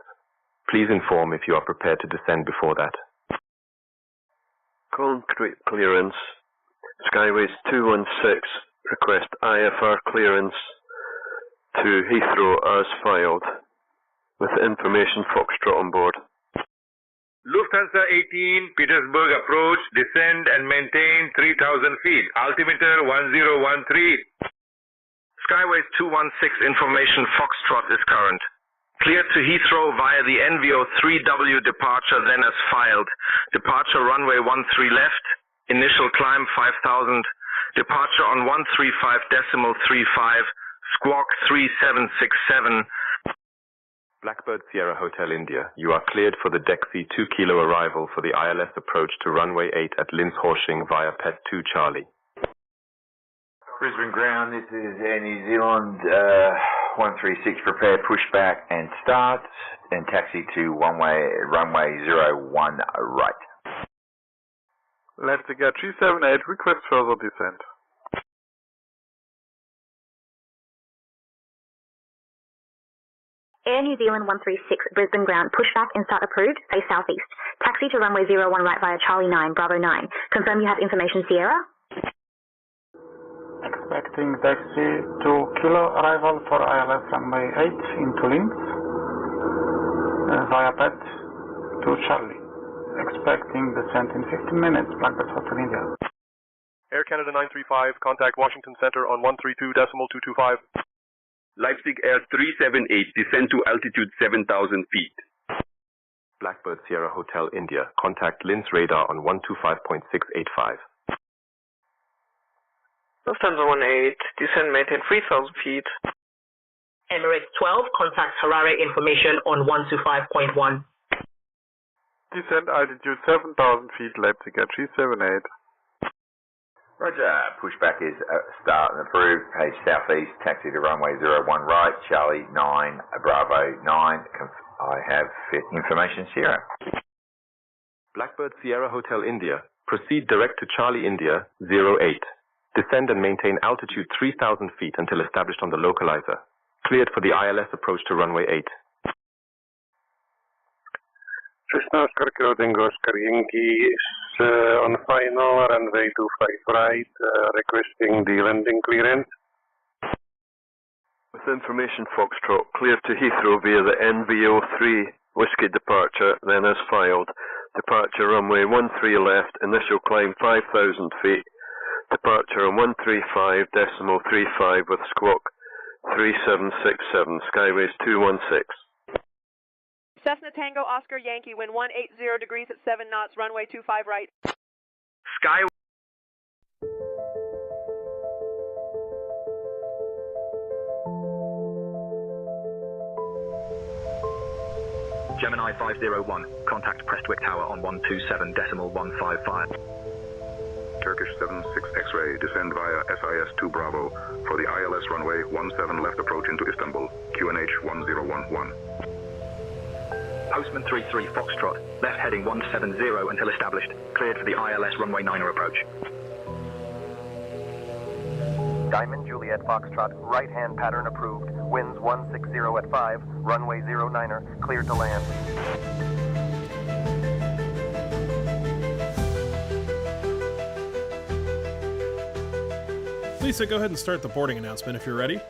Please inform if you are prepared to descend before that. Concrete clearance. Skyways 216. Request IFR clearance to Heathrow as filed. With information Foxtrot on board. Lufthansa 18, Petersburg approach, descend and maintain 3,000 feet. Altimeter 1013. Skyways 216 information Foxtrot is current. Cleared to Heathrow via the NVO3W departure, then as filed. Departure runway 13 left, initial climb 5,000, departure on 135.35, squawk 3767. Blackbird Sierra Hotel India, you are cleared for the DEXI 2 kilo arrival for the ILS approach to runway 8 at Linshorshing via Pet 2 Charlie. Brisbane ground, this is Air New Zealand 136, prepare pushback and start, and taxi to runway 01 right. Let's get 378, request further descent. Air New Zealand 136, Brisbane ground, pushback and start approved, face southeast. Taxi to runway 01 right via Charlie 9, Bravo 9. Confirm you have information Sierra. Expecting taxi 2 kilo arrival for ILS runway 8 into Linz via Pet 2 Charlie. Expecting descent in 15 minutes, Blackbird Hotel India. Air Canada 935, contact Washington Center on 132.225. Leipzig Air 378, descend to altitude 7,000 feet. Blackbird Sierra Hotel India, contact Linz radar on 125.685. Lufthansa 18, descend maintain 3,000 feet. Emirates 12, contact Harare information on 125.1. Descend altitude 7,000 feet, Leipzig at 378. Roger, pushback is start and approved, page southeast, taxi to runway 01 right, Charlie 9, Bravo 9, I have information Sierra. Blackbird Sierra Hotel India, proceed direct to Charlie India 08. Descend and maintain altitude 3,000 feet until established on the localizer. Cleared for the ILS approach to runway 8. 16 Oscar Tango Oscar Yankee is on final, runway 25 right, requesting the landing clearance. With information Foxtrot, clear to Heathrow via the NVO3 Whiskey departure, then as filed. Departure runway 13 left, initial climb 5,000 feet. Departure on 135.35 with squawk 3767, Skyways 216. Cessna Tango Oscar Yankee, wind 180 degrees at 7 knots, runway 25 right. Sky. Gemini 501, contact Prestwick Tower on 127.155. Turkish 76 X-ray, descend via SIS 2 Bravo for the ILS runway 17 left approach into Istanbul, QNH 1011. Postman 33 Foxtrot, left heading 170 until established, cleared for the ILS runway 9er approach. Diamond Juliet Foxtrot, right-hand pattern approved, winds 160 at 5, runway 09er, cleared to land. Lisa, go ahead and start the boarding announcement if you're ready.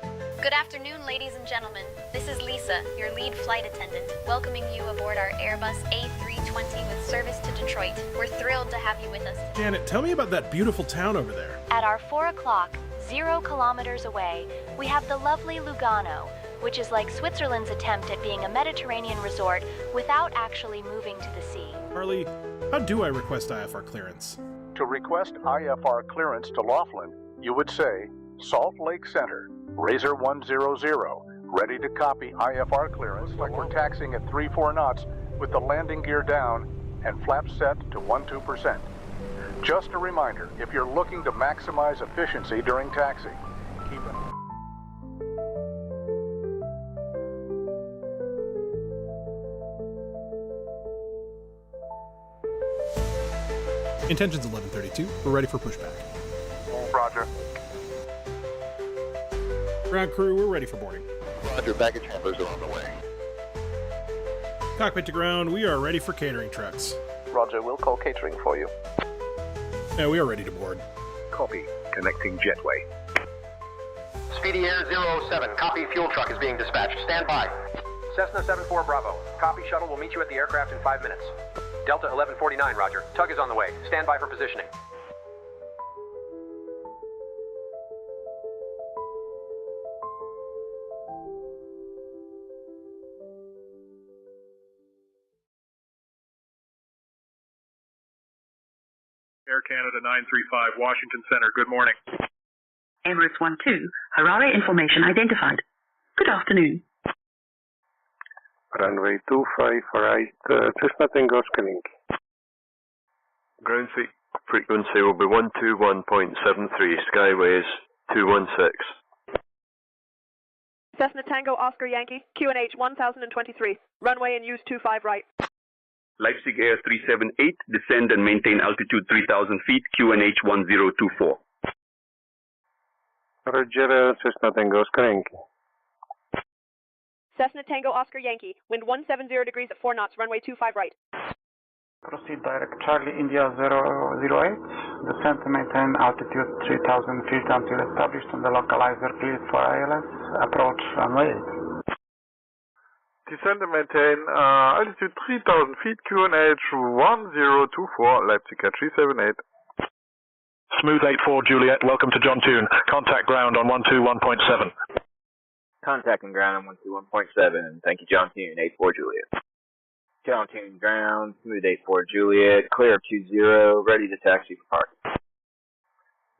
Good afternoon, ladies and gentlemen. This is Lisa, your lead flight attendant, welcoming you aboard our Airbus A320 with service to Detroit. We're thrilled to have you with us. Janet, tell me about that beautiful town over there. At our 4 o'clock, 0 kilometers away, we have the lovely Lugano, which is like Switzerland's attempt at being a Mediterranean resort without actually moving to the sea. Harley, how do I request IFR clearance? To request IFR clearance to Laughlin, you would say, Salt Lake Center, Razor 100, ready to copy IFR clearance like we're taxiing at 3-4 knots with the landing gear down and flaps set to 12%. Just a reminder, if you're looking to maximize efficiency during taxi, keep it. Intentions 1132. We're ready for pushback. Roger. Ground crew, we're ready for boarding. Roger, baggage handlers are on the way. Cockpit to ground, we are ready for catering trucks. Roger, we'll call catering for you. Yeah, we are ready to board. Copy. Connecting jetway. Speedy Air 07, copy, fuel truck is being dispatched. Stand by. Cessna 74 Bravo, copy, shuttle will meet you at the aircraft in 5 minutes. Delta 1149, roger. Tug is on the way. Stand by for positioning. Air Canada 935, Washington Center. Good morning. Emirates 12, Harare information identified. Good afternoon. Runway 25 right, Cessna Tango Oscar Yankee. Ground frequency will be 121.73, Skyways 216. Cessna Tango Oscar Yankee, QNH 1023. Runway and use 25 right. Leipzig Air 378, descend and maintain altitude 3,000 feet, QNH 1024. Roger, Cessna Tango Oscar Yankee. Cessna Tango Oscar Yankee, wind 170 degrees at 4 knots, runway 25 right. Proceed direct Charlie India 008, descend to maintain altitude 3,000 feet until established on the localizer cleared for ILS, approach runway 8. Descend and maintain altitude 3,000 feet, QNH 1024, Leipzig Air 378. Smooth 84 Juliet, welcome to John Toon. Contact ground on 121.7. Contacting ground on 121.7. Thank you, John Toon, 84 Juliet. John Toon ground, smooth 84 Juliet, clear 20, ready to taxi for parking.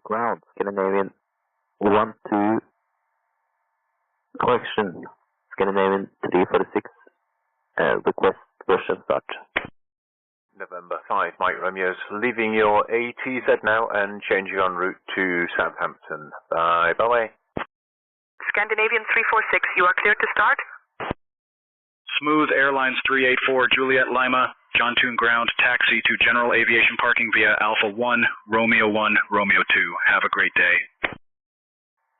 Ground, Scandinavian 12, correction, Scandinavian 346, request version start. November 5, Mike Romeo's leaving your ATZ now and changing en route to Southampton. Bye-bye. Scandinavian 346, you are cleared to start. Smooth Airlines 384, Juliet Lima, John Toon ground, taxi to general aviation parking via Alpha 1, Romeo 1, Romeo 2. Have a great day.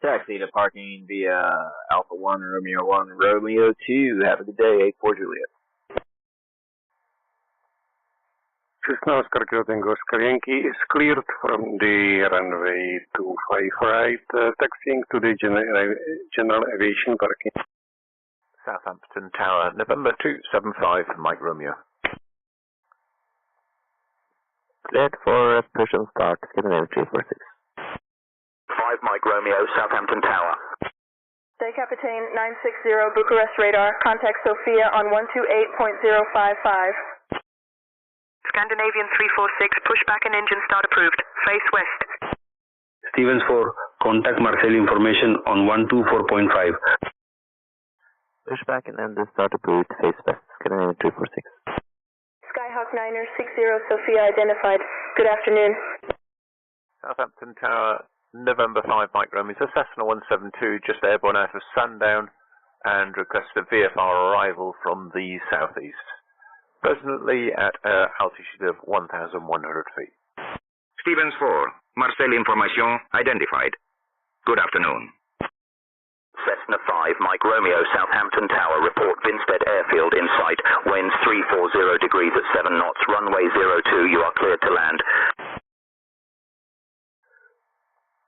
Taxi to parking via Alpha 1, Romeo 1, Romeo 2. Have a good day, 84 Juliet. Cessna Oscar Tango Oscar Yankee is cleared from the runway 25 right, taxiing to the general aviation parking. Southampton Tower, November 275, Mike Romeo. Cleared for Persian start, Scandinavian 346. 5 Mike Romeo, Southampton Tower. Day Captain 960, Bucharest radar, contact Sofia on 128.055. Scandinavian 346, pushback and engine start approved. Face west. Stevens 4, contact Marseille information on 124.5. Pushback and engine start approved. Face west, Scandinavian 346. Skyhawk 9er 60, Sofia identified. Good afternoon. Southampton Tower, November 5, Mike Romeo. It's a Cessna 172, just airborne out of Sandown, and requests a VFR arrival from the southeast. Presently at altitude of 1,100 feet. Stevens 4, Marseille information identified. Good afternoon. Cessna 5, Mike Romeo, Southampton Tower, report Vinstead Airfield in sight, winds 340 degrees at 7 knots, runway 02, you are cleared to land.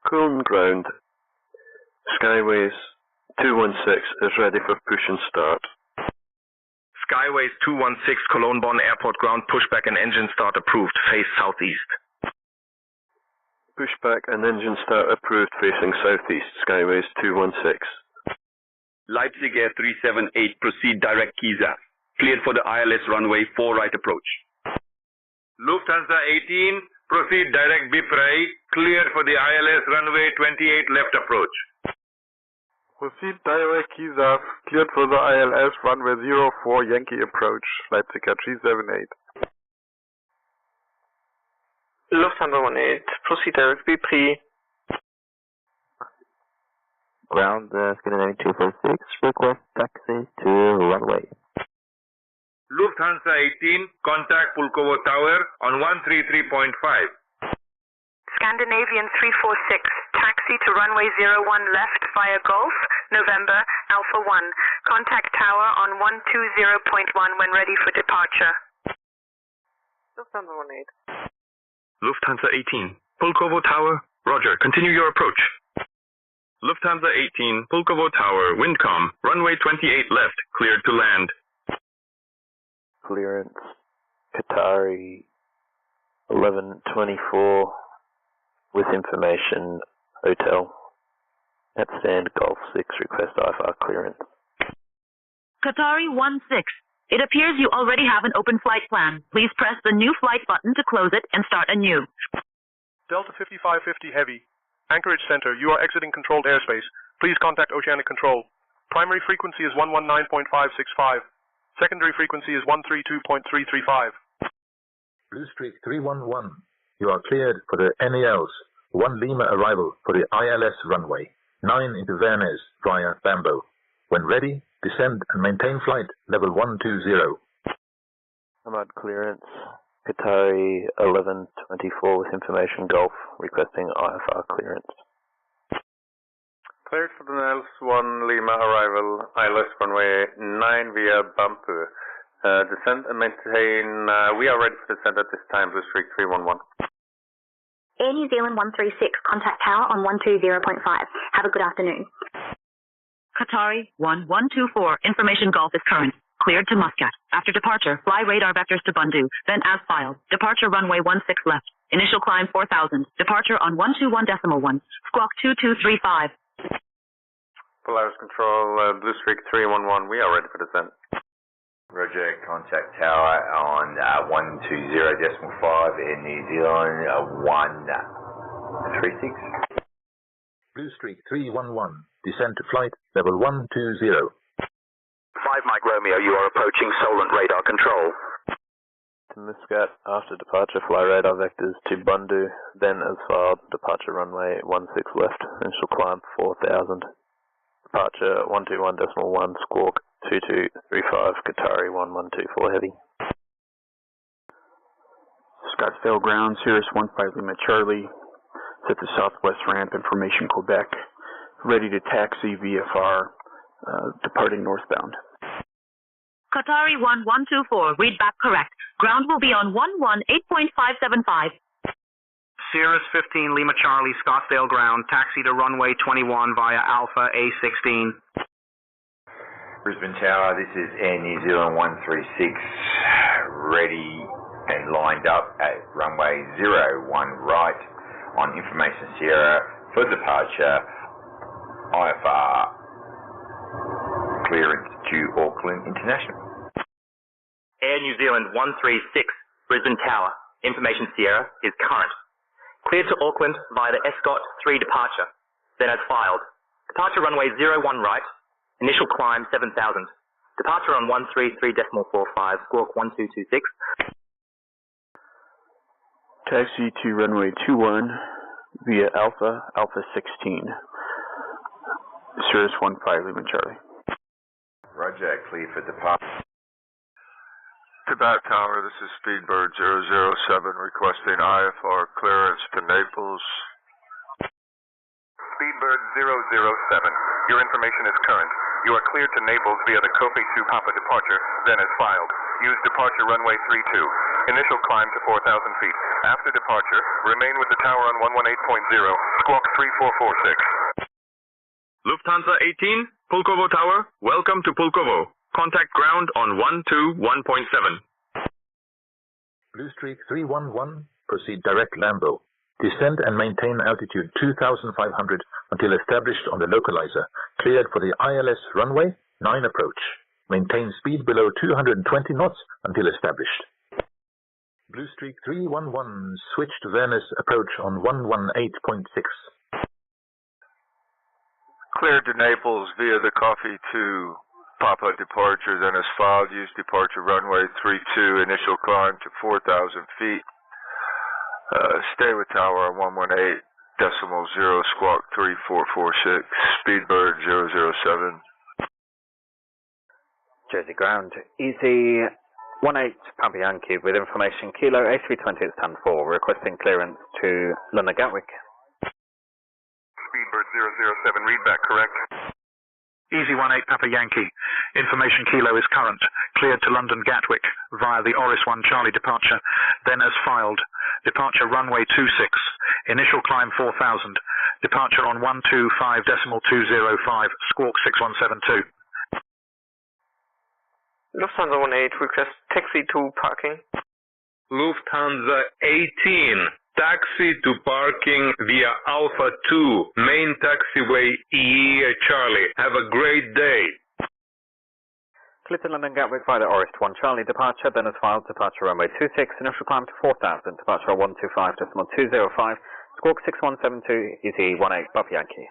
Coolin ground, Skyways 216 is ready for push and start. Skyways 216, Cologne Bonn Airport ground, pushback and engine start approved, face southeast. Pushback and engine start approved facing southeast, Skyways 216. Leipzig Air 378, proceed direct Kieser. Cleared for the ILS runway 4 right approach. Lufthansa 18, proceed direct Bipray, cleared for the ILS runway 28 left approach. Proceed direct Kieser, cleared for the ILS runway 04 Yankee approach, Leipzig Air 378. Lufthansa 18, proceed direct Bipray. Ground, Scandinavian 246, request taxi to runway. Lufthansa 18, contact Pulkovo Tower on 133.5. Scandinavian 346, taxi to runway 01 left via Gulf, November, Alpha 1. Contact tower on 120.1 when ready for departure. Lufthansa 18. Lufthansa 18, Pulkovo Tower, roger, continue your approach. Lufthansa 18, Pulkovo Tower, windcom, runway 28 left, cleared to land. Clearance, Qatari 1124, with information, hotel, at stand Golf 6, request IFR clearance. Qatari 16, it appears you already have an open flight plan. Please press the new flight button to close it and start anew. Delta 5550 Heavy. Anchorage Center, you are exiting controlled airspace. Please contact Oceanic Control. Primary frequency is 119.565. Secondary frequency is 132.335. Blue Streak 311, you are cleared for the NELs. 1 Lima arrival for the ILS runway. 9 into Venice via Bambo. When ready, descend and maintain flight level 120. Ahmad clearance. Qatari 1124 with information Golf requesting IFR clearance. Cleared for the NELS 1 Lima arrival, ILS runway 9 via Bambu. Descend and maintain, we are ready for descent at this time, Blue Streak 311. Air New Zealand 136, contact tower on 120.5. Have a good afternoon. Qatari 1124, information Golf is current. Cleared to Muscat. After departure, fly radar vectors to Bundu, then as filed. Departure runway 16 left. Initial climb 4000. Departure on 121.1. Squawk 2235. Polaris Control, Blue Streak 311, we are ready for descent. Roger, contact tower on 120.5 in New Zealand 136. Blue Streak 311, descend to flight level 120. 5 Mike Romeo, you are approaching Solent radar control. To Muscat, after departure, fly radar vectors to Bundu, then as filed, departure runway 16 left, initial climb 4000. Departure 121.1, squawk 2235, Qatari 1124 heavy. Scottsdale ground, Cirrus 15 Lima Charlie, set to southwest ramp, information Quebec, ready to taxi VFR, departing northbound. Qatari 1124, read back correct. Ground will be on 118.575. Cirrus 15 Lima Charlie, Scottsdale ground, taxi to runway 21 via Alpha A16. Brisbane Tower, this is Air New Zealand 136, ready and lined up at runway 01 right on information Sierra for departure, IFR clearance to Auckland International. Air New Zealand 136, Brisbane Tower, information Sierra is current. Cleared to Auckland via the Escort 3 departure, then as filed. Departure runway 01 right, initial climb 7000. Departure on 133.45, squawk 1226. Taxi to runway 21 via Alpha 16. Cirrus 15 Lima Charlie. Roger, clear for departure. Tibet Tower, this is Speedbird 007 requesting IFR clearance to Naples. Speedbird 007, your information is current. You are cleared to Naples via the Kofi 2 Papa departure, then as filed. Use departure runway 32. Initial climb to 4,000 feet. After departure, remain with the tower on 118.0, squawk 3446. Lufthansa 18, Pulkovo Tower, welcome to Pulkovo. Contact ground on 121.7. Blue Streak 311, proceed direct Lambo. Descend and maintain altitude 2,500 until established on the localizer. Cleared for the ILS runway 9 approach. Maintain speed below 220 knots until established. Blue Streak 311, switch to Venice approach on 118.6. Cleared to Naples via the Coffee 2 Papa departure, then as filed, use departure runway 32, initial climb to 4,000 feet. Stay with tower on 118.0, squawk 3446, Speedbird 007. Jersey ground, easy 18 Papa Yankee with information Kilo A320 at stand 4, requesting clearance to London Gatwick. Speedbird 007, read back correct. Easy 18 Papa Yankee. Information Kilo is current. Cleared to London Gatwick via the Oris 1 Charlie departure, then as filed. Departure runway 26. Initial climb 4000. Departure on 125.205. Squawk 6172. Lufthansa 18, request taxi to parking. Lufthansa 18, taxi to parking via Alpha 2, main taxiway EE Charlie. Have a great day. Clear to London Gatwick via the Oris 1 Charlie departure, then as filed, departure runway 26, initial climb to 4000, departure on 125.205, Squawk 6172, Easy 18 Papa Yankee.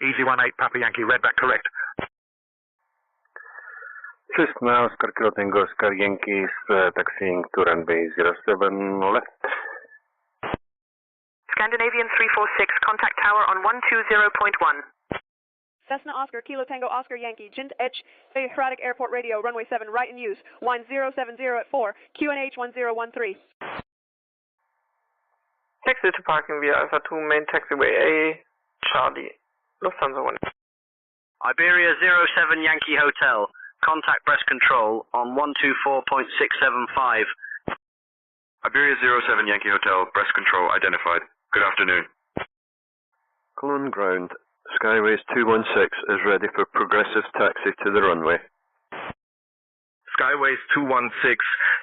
Easy 18 Papa Yankee, read back correct. Cessna Oscar Kilo Tango Oscar Yankees, taxiing to runway 07 left. Scandinavian 346, contact tower on 120.1. Cessna Oscar Kilo Tango Oscar Yankee, Jint Edge, Erratic Airport Radio, runway 7, right in use, wind 070 at 4, QNH 1013. Taxi to parking via Alpha 2 main taxiway A, Charlie, Lufthansa 1. Iberia 07 Yankee Hotel, contact breast control on 124.675. Iberia 07 Yankee Hotel, breast control identified. Good afternoon. Cologne ground, Skyways 216 is ready for progressive taxi to the runway. Skyways 216,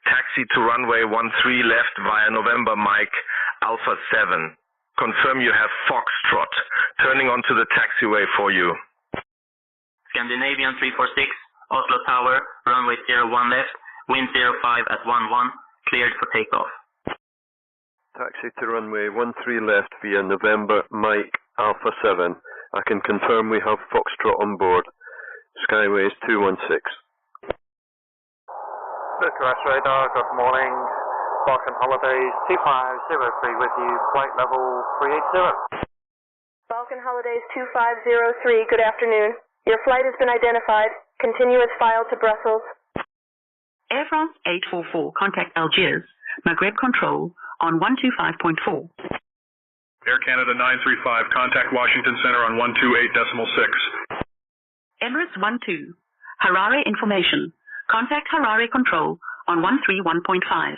taxi to runway 13 left via November Mike, Alpha 7. Confirm you have Foxtrot, turning onto the taxiway for you. Scandinavian 346, Oslo Tower, runway 01 left, wind 05 at 11, cleared for takeoff. Taxi to runway 13 left via November Mike, Alpha 7. I can confirm we have Foxtrot on board. Skyways 216. Bucharest Radar, good morning. Balkan Holidays 2503 with you, flight level 380. Balkan Holidays 2503, good afternoon. Your flight has been identified. Continue as filed to Brussels. Air France 844, contact Algiers, Maghreb Control on 125.4. Air Canada 935, contact Washington Center on 128.6. Emirates 12, Harare Information, contact Harare Control on 131.5.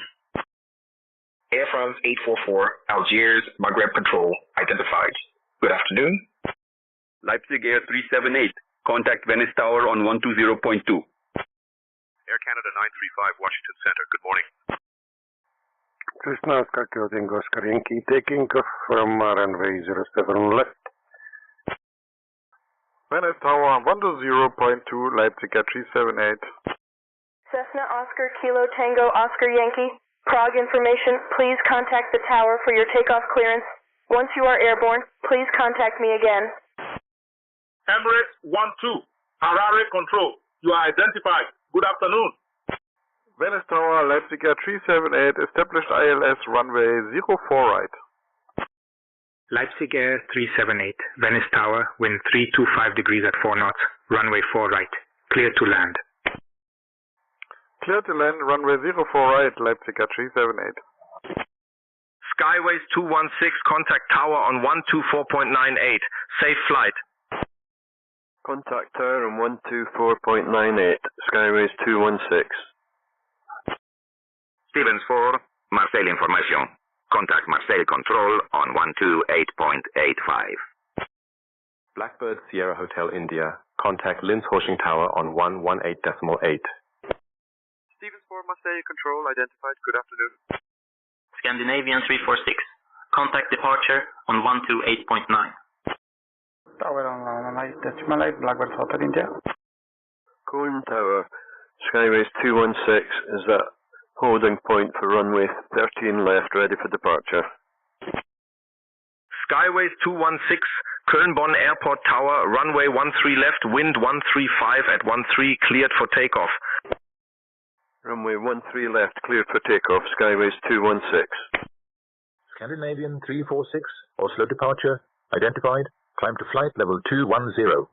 Air France 844, Algiers, Maghreb Control, identified. Good afternoon. Leipzig Air 378, contact Venice Tower on 120.2. Air Canada 935, Washington Center, good morning. Cessna Oscar Kilo Tango Oscar Yankee, taking off from runway 07 left. Venice Tower 120.2, Leipzig at 378. Cessna Oscar Kilo Tango Oscar Yankee, Prague information, please contact the tower for your takeoff clearance. Once you are airborne, please contact me again. Emirates 12, Harare Control, you are identified. Good afternoon. Venice Tower, Leipzig Air 378, established ILS runway 04 right. Leipzig Air 378, Venice Tower, wind 325 degrees at 4 knots, runway 4 right, clear to land. Clear to land, runway 04 right, Leipzig Air 378. Skyways 216, contact tower on 124.98, safe flight. Contact tower on 124.98, Skyways 216. Stevens 4, Marseille information. Contact Marseille Control on 128.85. Blackbird Sierra Hotel India, contact Linz Horshing Tower on 118.8. Stevens 4, Marseille Control, identified. Good afternoon. Scandinavian 346, contact departure on 128.9. Tower on light, decimal 8, Blackbird Hotel India. Colne Tower, Skyways 216 is that holding point for runway 13 left, ready for departure. Skyways 216, Köln-Bonn Airport Tower, runway 13 left, wind 135 at 13, cleared for takeoff. Runway 13 left, cleared for takeoff, Skyways 216. Scandinavian 346, Oslo departure, identified. Climb to flight level 210.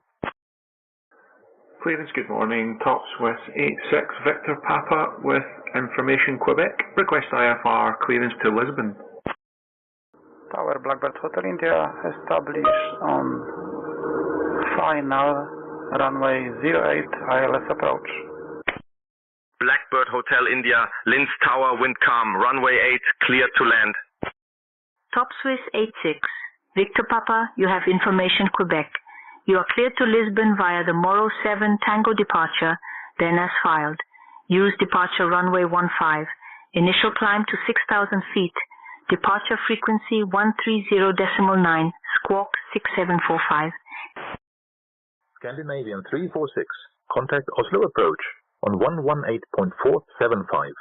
Clearance, good morning. Tops with 86 Victor Papa with information Quebec. Request IFR clearance to Lisbon. Tower Blackbird Hotel India, established on final runway 08, ILS approach. Blackbird Hotel India, Linz Tower, wind calm, runway 8, cleared to land. Top Swiss 86, Victor Papa, you have information Quebec. You are cleared to Lisbon via the Morrow 7 Tango departure, then as filed. Use departure runway 15. Initial climb to 6,000 feet. Departure frequency 130.9, squawk 6745. Scandinavian 346, contact Oslo approach on 118.475.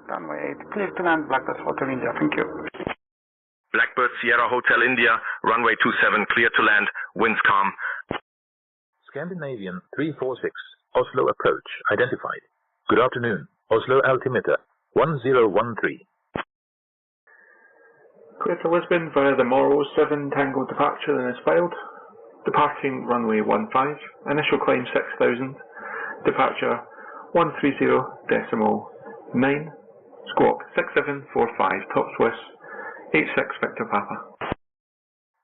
Runway 8, clear to land, Blackbird Hotel India, thank you. Blackbird Sierra Hotel India, runway 27, clear to land, winds calm. Scandinavian 346, Oslo approach, identified. Good afternoon, Oslo altimeter, 1013. Clear to Lisbon via the Morrow 7 Tango departure and is filed. Departing runway 15, initial climb 6000, departure 130.9, squawk 6745, top Swiss 86 Victor Papa.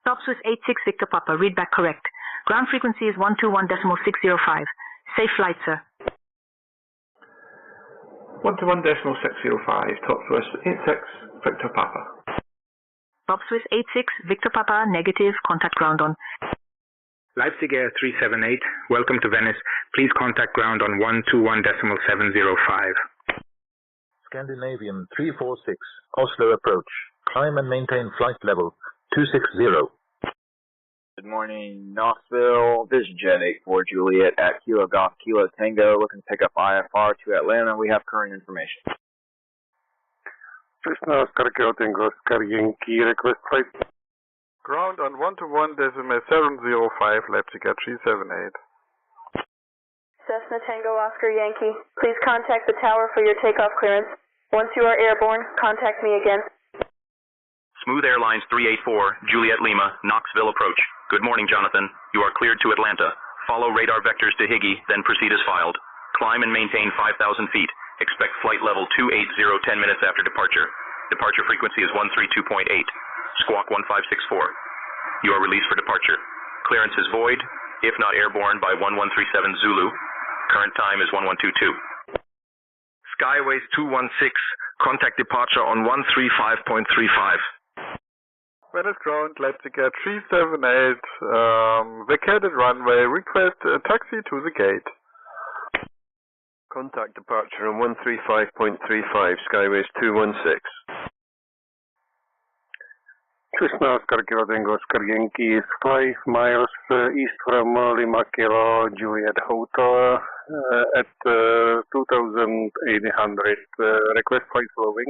Top Swiss 86 Victor Papa, read back correct. Ground frequency is 121.605. Safe flight, sir. 121.605, top Swiss 86 Victor Papa. Top Swiss 86 Victor Papa, negative, contact ground on. Leipzig Air 378, welcome to Venice. Please contact ground on 121.705. Scandinavian 346, Oslo approach, climb and maintain flight level 260. Good morning, Knoxville, VisionJet 84 Juliet at Kilo Golf Kilo Tango, looking to pick up IFR to Atlanta. We have current information. Cessna Oscar Kilo Tango Oscar Yankee, request flight. Ground on 121.705, Leipzig at 378. Cessna Tango Oscar Yankee, please contact the tower for your takeoff clearance. Once you are airborne, contact me again. Smooth Airlines 384, Juliet Lima, Knoxville approach. Good morning, Jonathan. You are cleared to Atlanta. Follow radar vectors to Higgy, then proceed as filed. Climb and maintain 5,000 feet. Expect flight level 280 10 minutes after departure. Departure frequency is 132.8. Squawk 1564. You are released for departure. Clearance is void, if not airborne, by 1137 Zulu. Current time is 1122. Skyways 216, contact departure on 135.35. Venice ground, Leipzig at 378, vacated runway, request a taxi to the gate. Contact departure on 135.35, Skyways 216. Cessna Oscar Kilo Tango Oscar Yankee is 5 miles east from Lima Kilo Juliet Hotel at 2,800. Request flight following.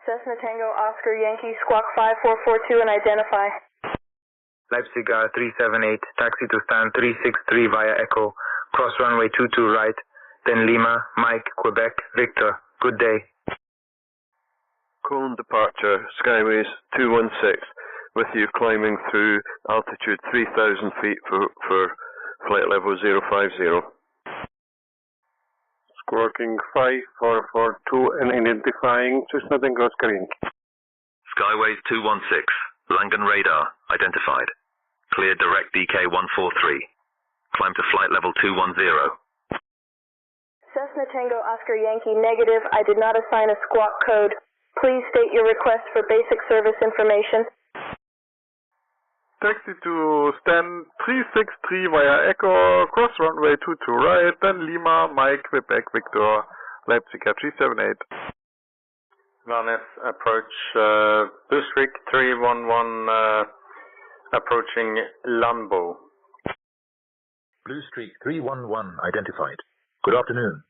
Cessna Tango Oscar Yankee, squawk 5442 and identify. Leipzig 378, taxi to stand 363 via Echo, cross runway 22 right, then Lima, Mike, Quebec, Victor. Good day. Colon departure, Skyways 216, with you climbing through altitude 3,000 feet for flight level 050. Squawking 5442 and identifying Cessna Tango Oscar Yankee. Skyways 216, Langen radar, identified. Clear direct DK 143. Climb to flight level 210. Cessna Tango Oscar Yankee, negative. I did not assign a squawk code. Please state your request for basic service information. Taxi to stand 363 via Echo, cross runway 22 right, then Lima, Mike, Quebec, Victor, Leipzig at 378. Venice approach, Blue Streak 311, approaching Lambo. Blue Streak 311, identified. Good afternoon.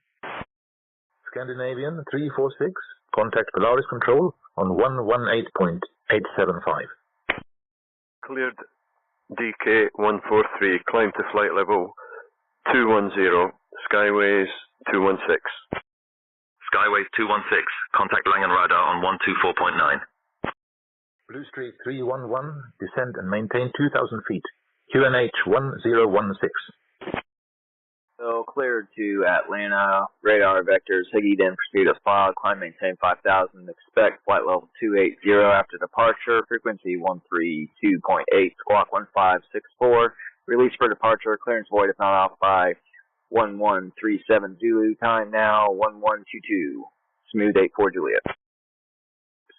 Scandinavian 346, contact Polaris Control on 118.875. Cleared DK 143, climb to flight level 210, Skyways 216. Skyways 216, contact Langen radar on 124.9. Blue Streak 311, descend and maintain 2,000 feet. QNH 1016. So cleared to Atlanta, radar vectors, Higgy, then proceed as filed, climb maintain 5,000, expect flight level 280 after departure, frequency 132.8, squawk 1564, release for departure, clearance void if not off by 1137 Zulu, time now 1122, smooth 84 Juliet.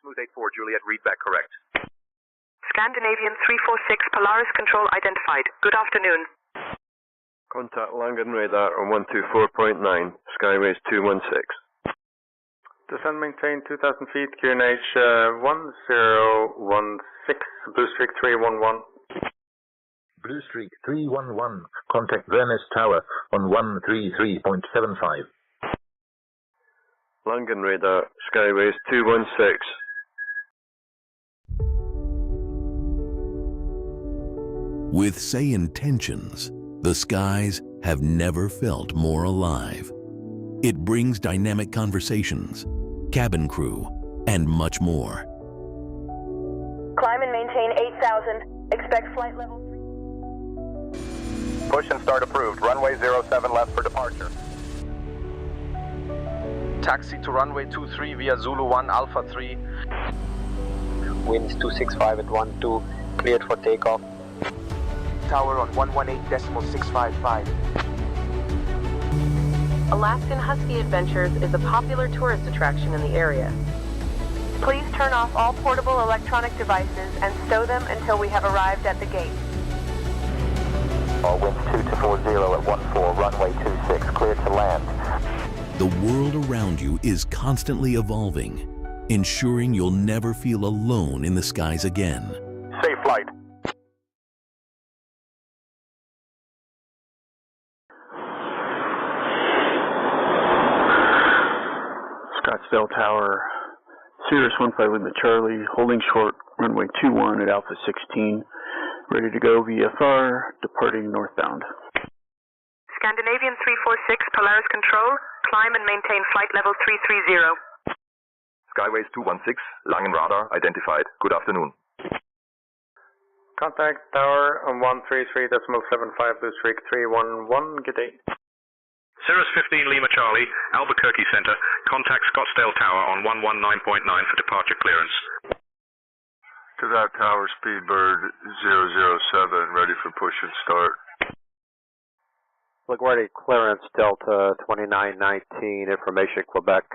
Smooth 84 Juliet, read back correct. Scandinavian 346, Polaris Control identified. Good afternoon. Contact Langen radar on 124.9, Skyways 216. Descend maintain 2,000 feet, QNH 1016, Blue Streak 311. Blue Streak 311, contact Venice Tower on 133.75. Langen radar, Skyways 216. With SayIntentions, the skies have never felt more alive. It brings dynamic conversations, cabin crew, and much more. Climb and maintain 8,000. Expect flight level 3. Push and start approved. Runway 07 left for departure. Taxi to runway 23 via Zulu 1 Alpha 3. Winds 265 at 12, cleared for takeoff. Tower on 118.655. Alaskan Husky Adventures is a popular tourist attraction in the area. Please turn off all portable electronic devices and stow them until we have arrived at the gate. Winds 2240 at 14, runway 26, cleared to land. The world around you is constantly evolving, ensuring you'll never feel alone in the skies again. Safe flight. Scottsdale Tower, Cirrus 15 Lima Charlie, holding short, runway 21 at Alpha 16, ready to go VFR, departing northbound. Scandinavian 346, Polaris Control, climb and maintain flight level 330. Skyways 216, Langen radar identified. Good afternoon. Contact tower on 133.75, Blue Streak 311, good day. Cirrus 15 Lima Charlie, Albuquerque Center, contact Scottsdale Tower on 119.9 for departure clearance. To that tower, Speedbird 007, ready for push and start. LaGuardia clearance, Delta 2919, information Quebec,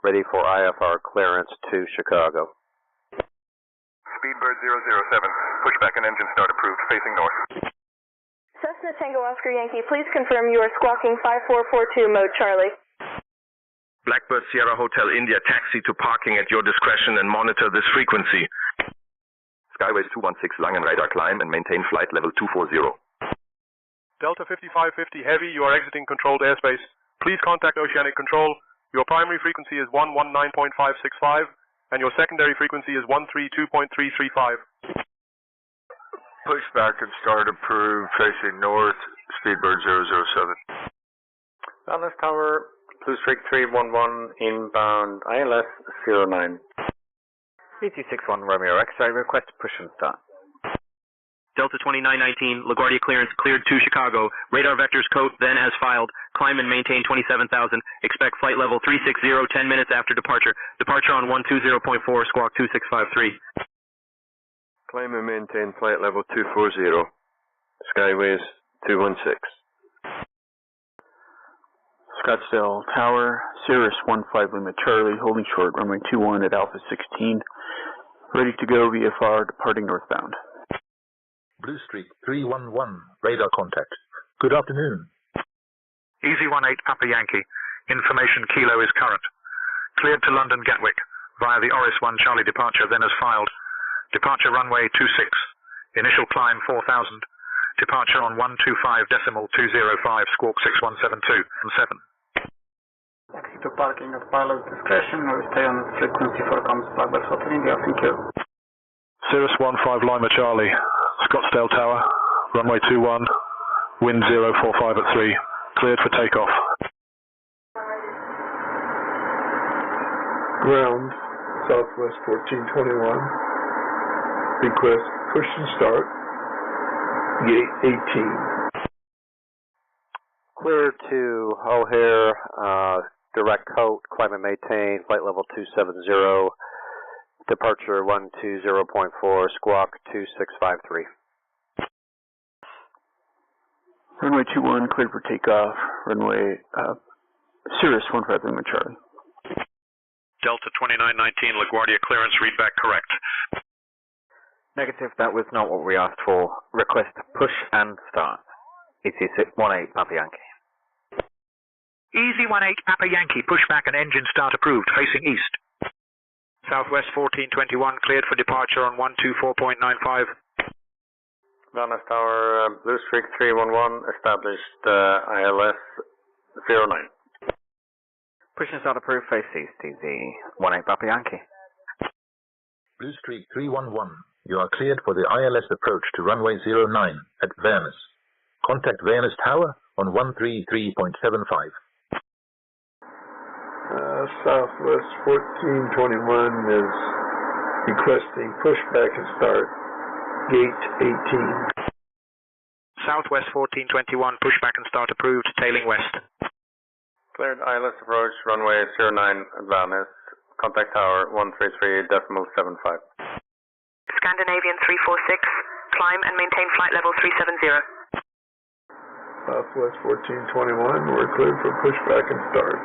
ready for IFR clearance to Chicago. Speedbird 007, pushback and engine start approved, facing north. Cessna Tango Oscar Yankee, please confirm you are squawking 5442 mode Charlie. Blackbird Sierra Hotel India, taxi to parking at your discretion and monitor this frequency. Skyways 216, Langen radar climb and maintain flight level 240. Delta 5550 Heavy, you are exiting controlled airspace. Please contact Oceanic Control. Your primary frequency is 119.565 and your secondary frequency is 132.335. Pushback and start approved, facing north, Speedbird 007. Dallas Tower, Blue Streak 311, inbound ILS 09. BT61 Romeo X-ray, request push and start. Delta 2919, LaGuardia clearance cleared to Chicago. Radar vectors code then as filed. Climb and maintain 27,000. Expect flight level 360 10 minutes after departure. Departure on 120.4, squawk 2653. Climb and maintain flight level 240. Skyways 216. Scottsdale Tower, Cirrus 15 Lima Charlie, holding short, runway 21 at Alpha 16, ready to go VFR, departing northbound. Blue Streak 311, radar contact. Good afternoon. Easy 18 Papa Yankee, information Kilo is current. Cleared to London Gatwick via the Oris 1 Charlie departure, then as filed. Departure runway 26, initial climb 4,000. Departure on 125.205, squawk 6172 and 7. Taxi to parking at pilot discretion, or stay on frequency for comms Blackbird Hotel India, thank you. Cirrus 15 Lima Charlie, Scottsdale Tower, runway 21, wind 045 at 3, cleared for takeoff. Ground, Southwest 1421, request push and start, gate 18. Clear to O'Hare, direct coat, climb and maintain, flight level 270, departure 120.4, squawk 2653. Runway 21, cleared for takeoff, runway Cirrus 15 Lima Charlie. Delta 2919, LaGuardia clearance, read back correct. Negative, that was not what we asked for. Request push and start. EC18 Papa Yankee. Easy 18 Papa Yankee, pushback and engine start approved, facing east. Southwest 1421, cleared for departure on 124.95. Dallas Tower, Blue Streak 311, established ILS 09. Push and start approved, face east, EZ 18 Papa Yankee. Blue Streak 311, You are cleared for the ILS approach to runway 09 at Venice. Contact Venice Tower on 133.75. Southwest 1421 is requesting pushback and start gate 18. Southwest 1421, pushback and start approved, tailing west. Cleared ILS approach, runway 09 at Venice. Contact tower 133.75. Scandinavian 346, climb and maintain flight level 370. Southwest 1421, we're cleared for pushback and start.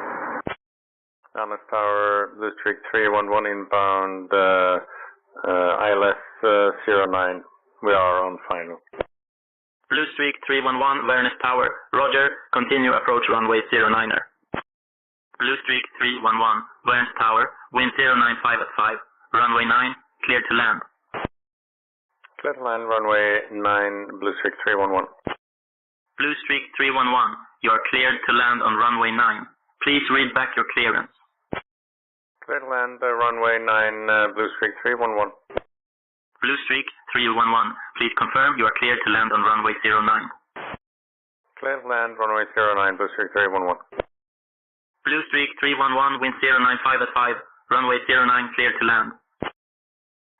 Venice Tower, Blue Streak 311 inbound, ILS 09. We are on final. Blue Streak 311, Venice Tower. Roger, continue approach runway 09er. Blue Streak 311, Venice Tower, wind 095 at 5. Runway 9, clear to land. Clear to land, runway 9, Blue Streak 311. Blue Streak 311, you are cleared to land on runway 9. Please read back your clearance. Clear to land, runway 9, Blue Streak 311. Blue Streak 311, please confirm you are cleared to land on runway 09. Clear to land, runway 09, Blue Streak 311. Blue Streak 311, wind 095 at 5. Runway 09, clear to land.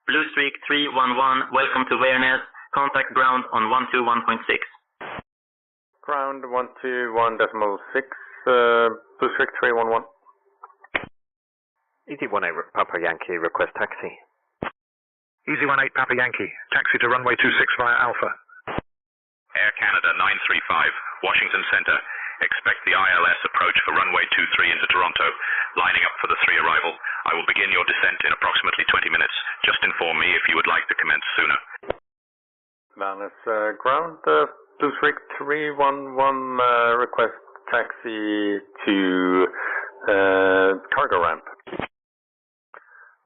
Blue Streak 311, welcome to Venice. Contact ground on 121.6. Ground 121.6, Blue Streak 311. Easy 18 Papa Yankee, request taxi. Easy 18 Papa Yankee, taxi to runway 26 via Alpha. Air Canada 935, Washington Center. Expect the ILS approach for runway 23 into Toronto. Lining up for the 3 arrival. I will begin your descent in approximately 20 minutes. Just inform me if you would like to commence sooner. Venice ground, Blue Streak 311, request taxi to cargo ramp.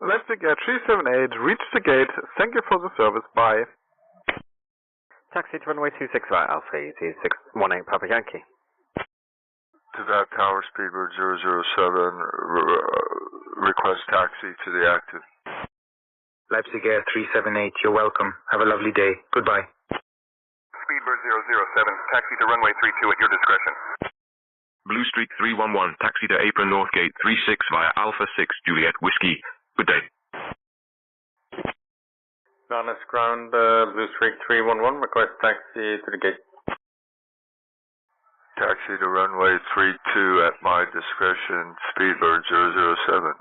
Leipzig Air 378, reach the gate. Thank you for the service. Bye. Taxi to runway 26 via Alpha, easy 618 Papa Yankee. To that tower, Speedbird 007, request taxi to the active. Leipzig Air 378, you're welcome. Have a lovely day. Goodbye. Speedbird 007, taxi to runway 32 at your discretion. Blue Streak 311, taxi to apron North Gate 36 via Alpha 6 Juliet Whiskey. Good day. Venice ground, Blue Streak 311, request taxi to the gate. Taxi to runway 32 at my discretion, Speedbird 007.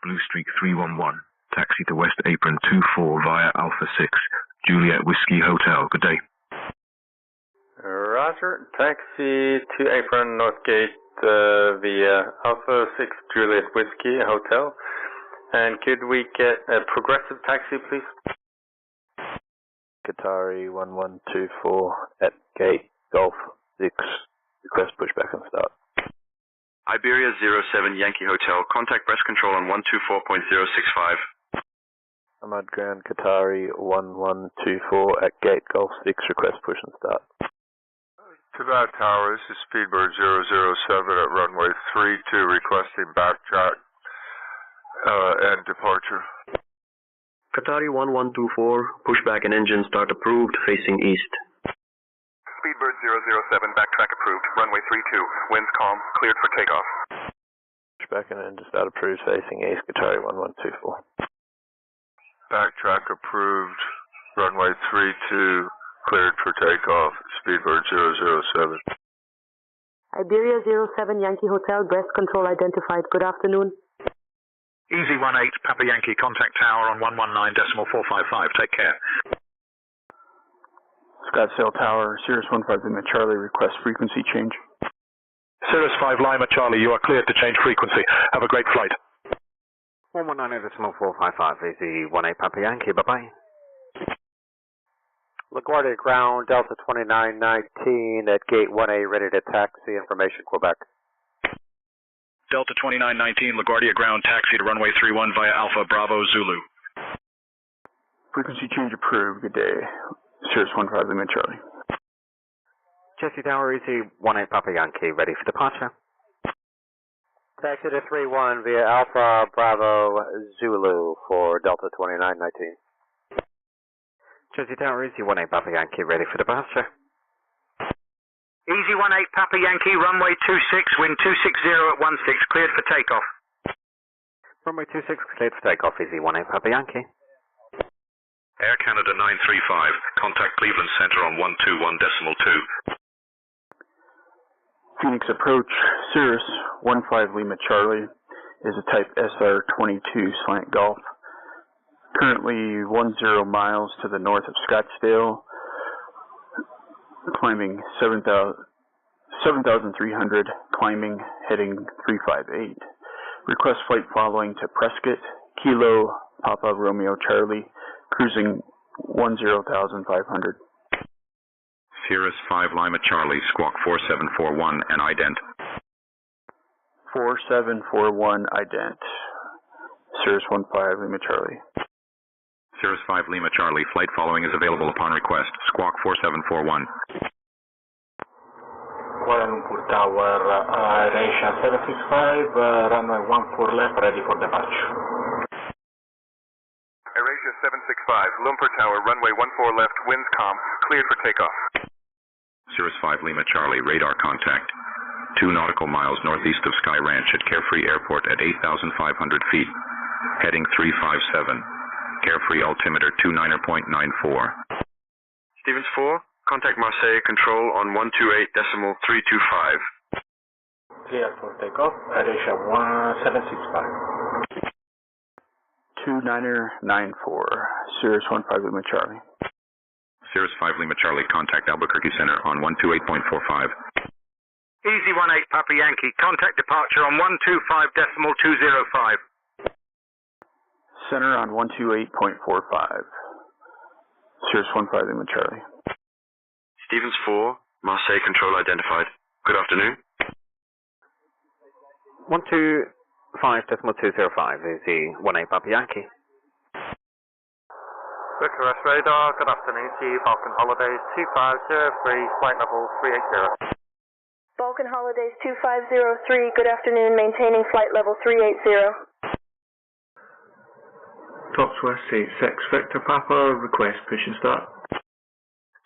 Blue Streak 311, taxi to West Apron 24 via Alpha 6 Juliet Whiskey Hotel. Good day. Roger, taxi to apron North Gate via Alpha 6 Juliet Whiskey Hotel. And could we get a progressive taxi, please? Qatari 1124 at gate Golf 6. Request pushback and start. Iberia 07 Yankee Hotel. Contact breast control on 124.065. Ahmad Ground Qatari 1124 at gate Golf 6. Request push and start. To that tower, this is Speedbird 007 at runway 32, requesting backtrack and departure. Qatari 1124, pushback and engine start approved, facing east. Speedbird 007, backtrack approved, runway 32, winds calm, cleared for takeoff. Pushback and engine start approved, facing east, Qatari 1124. Backtrack approved, runway 32, cleared for takeoff, Speedbird 007. Iberia 07 Yankee Hotel, breast control identified. Good afternoon. Easy 18 Papa Yankee, contact tower on 119.455. Take care. Scottsdale Tower, Sirius 15 Lima Charlie, request frequency change. Sirius 5 Lima Charlie, you are cleared to change frequency. Have a great flight. 119.455, easy 18 Papa Yankee, bye-bye. LaGuardia ground, Delta 2919 at gate 1A, ready to taxi, information Quebec. Delta 2919, LaGuardia ground, taxi to runway 31 via Alpha Bravo Zulu. Frequency change approved. Good day. Sirius 15 Lima Charlie. Jesse Tower, easy 18 Papa Yankee, ready for departure. Taxi to 31 via Alpha Bravo Zulu for Delta 2919. Jersey Tower, Easy 18 Papa Yankee, ready for departure. Easy 18 Papa Yankee, runway 26, wind 260 at 16, cleared for takeoff. Runway 26, cleared for takeoff, Easy 18 Papa Yankee. Air Canada 935, contact Cleveland Center on 121.2. Phoenix approach, Cirrus 15 Lima Charlie is a type SR-22 slant Golf. Currently 10 miles to the north of Scottsdale, climbing 7,300, climbing, heading 358. Request flight following to Prescott, Kilo, Papa Romeo Charlie, cruising 10,500. Cirrus 5 Lima Charlie, squawk 4741 and ident. 4741 ident. Cirrus 15 Lima Charlie. Cirrus 5 Lima Charlie, flight following is available upon request. Squawk 4741. Kuala Lumpur Tower, Asia 765, runway 14 left, ready for departure. AirAsia 765, Lumpur Tower, runway 14 left, winds calm, cleared for takeoff. Cirrus 5 Lima Charlie, radar contact. 2 nautical miles northeast of Sky Ranch at Carefree Airport at 8,500 feet. Heading 357. Carefree altimeter 29.94. Stevens 4, contact Marseille Control on 128.325. Clear for takeoff, AirAsia 765. 2994, Cirrus 15 Lima Charlie. Cirrus 5 Lima Charlie, contact Albuquerque Center on 128.45. Easy 18 Papa Yankee, contact departure on 125.205. Center on 128.45. Cirrus 15 Lima Charlie. Stevens 4, Marseille Control identified. Good afternoon. 125.205 is the 18 Papa Yankee. Bucharest radar, good afternoon to you, Falcon Holidays 2503, flight level 380. Balkan Holidays 2503, good afternoon, maintaining flight level 380. Top Swiss 86 Victor Papa, request push and start.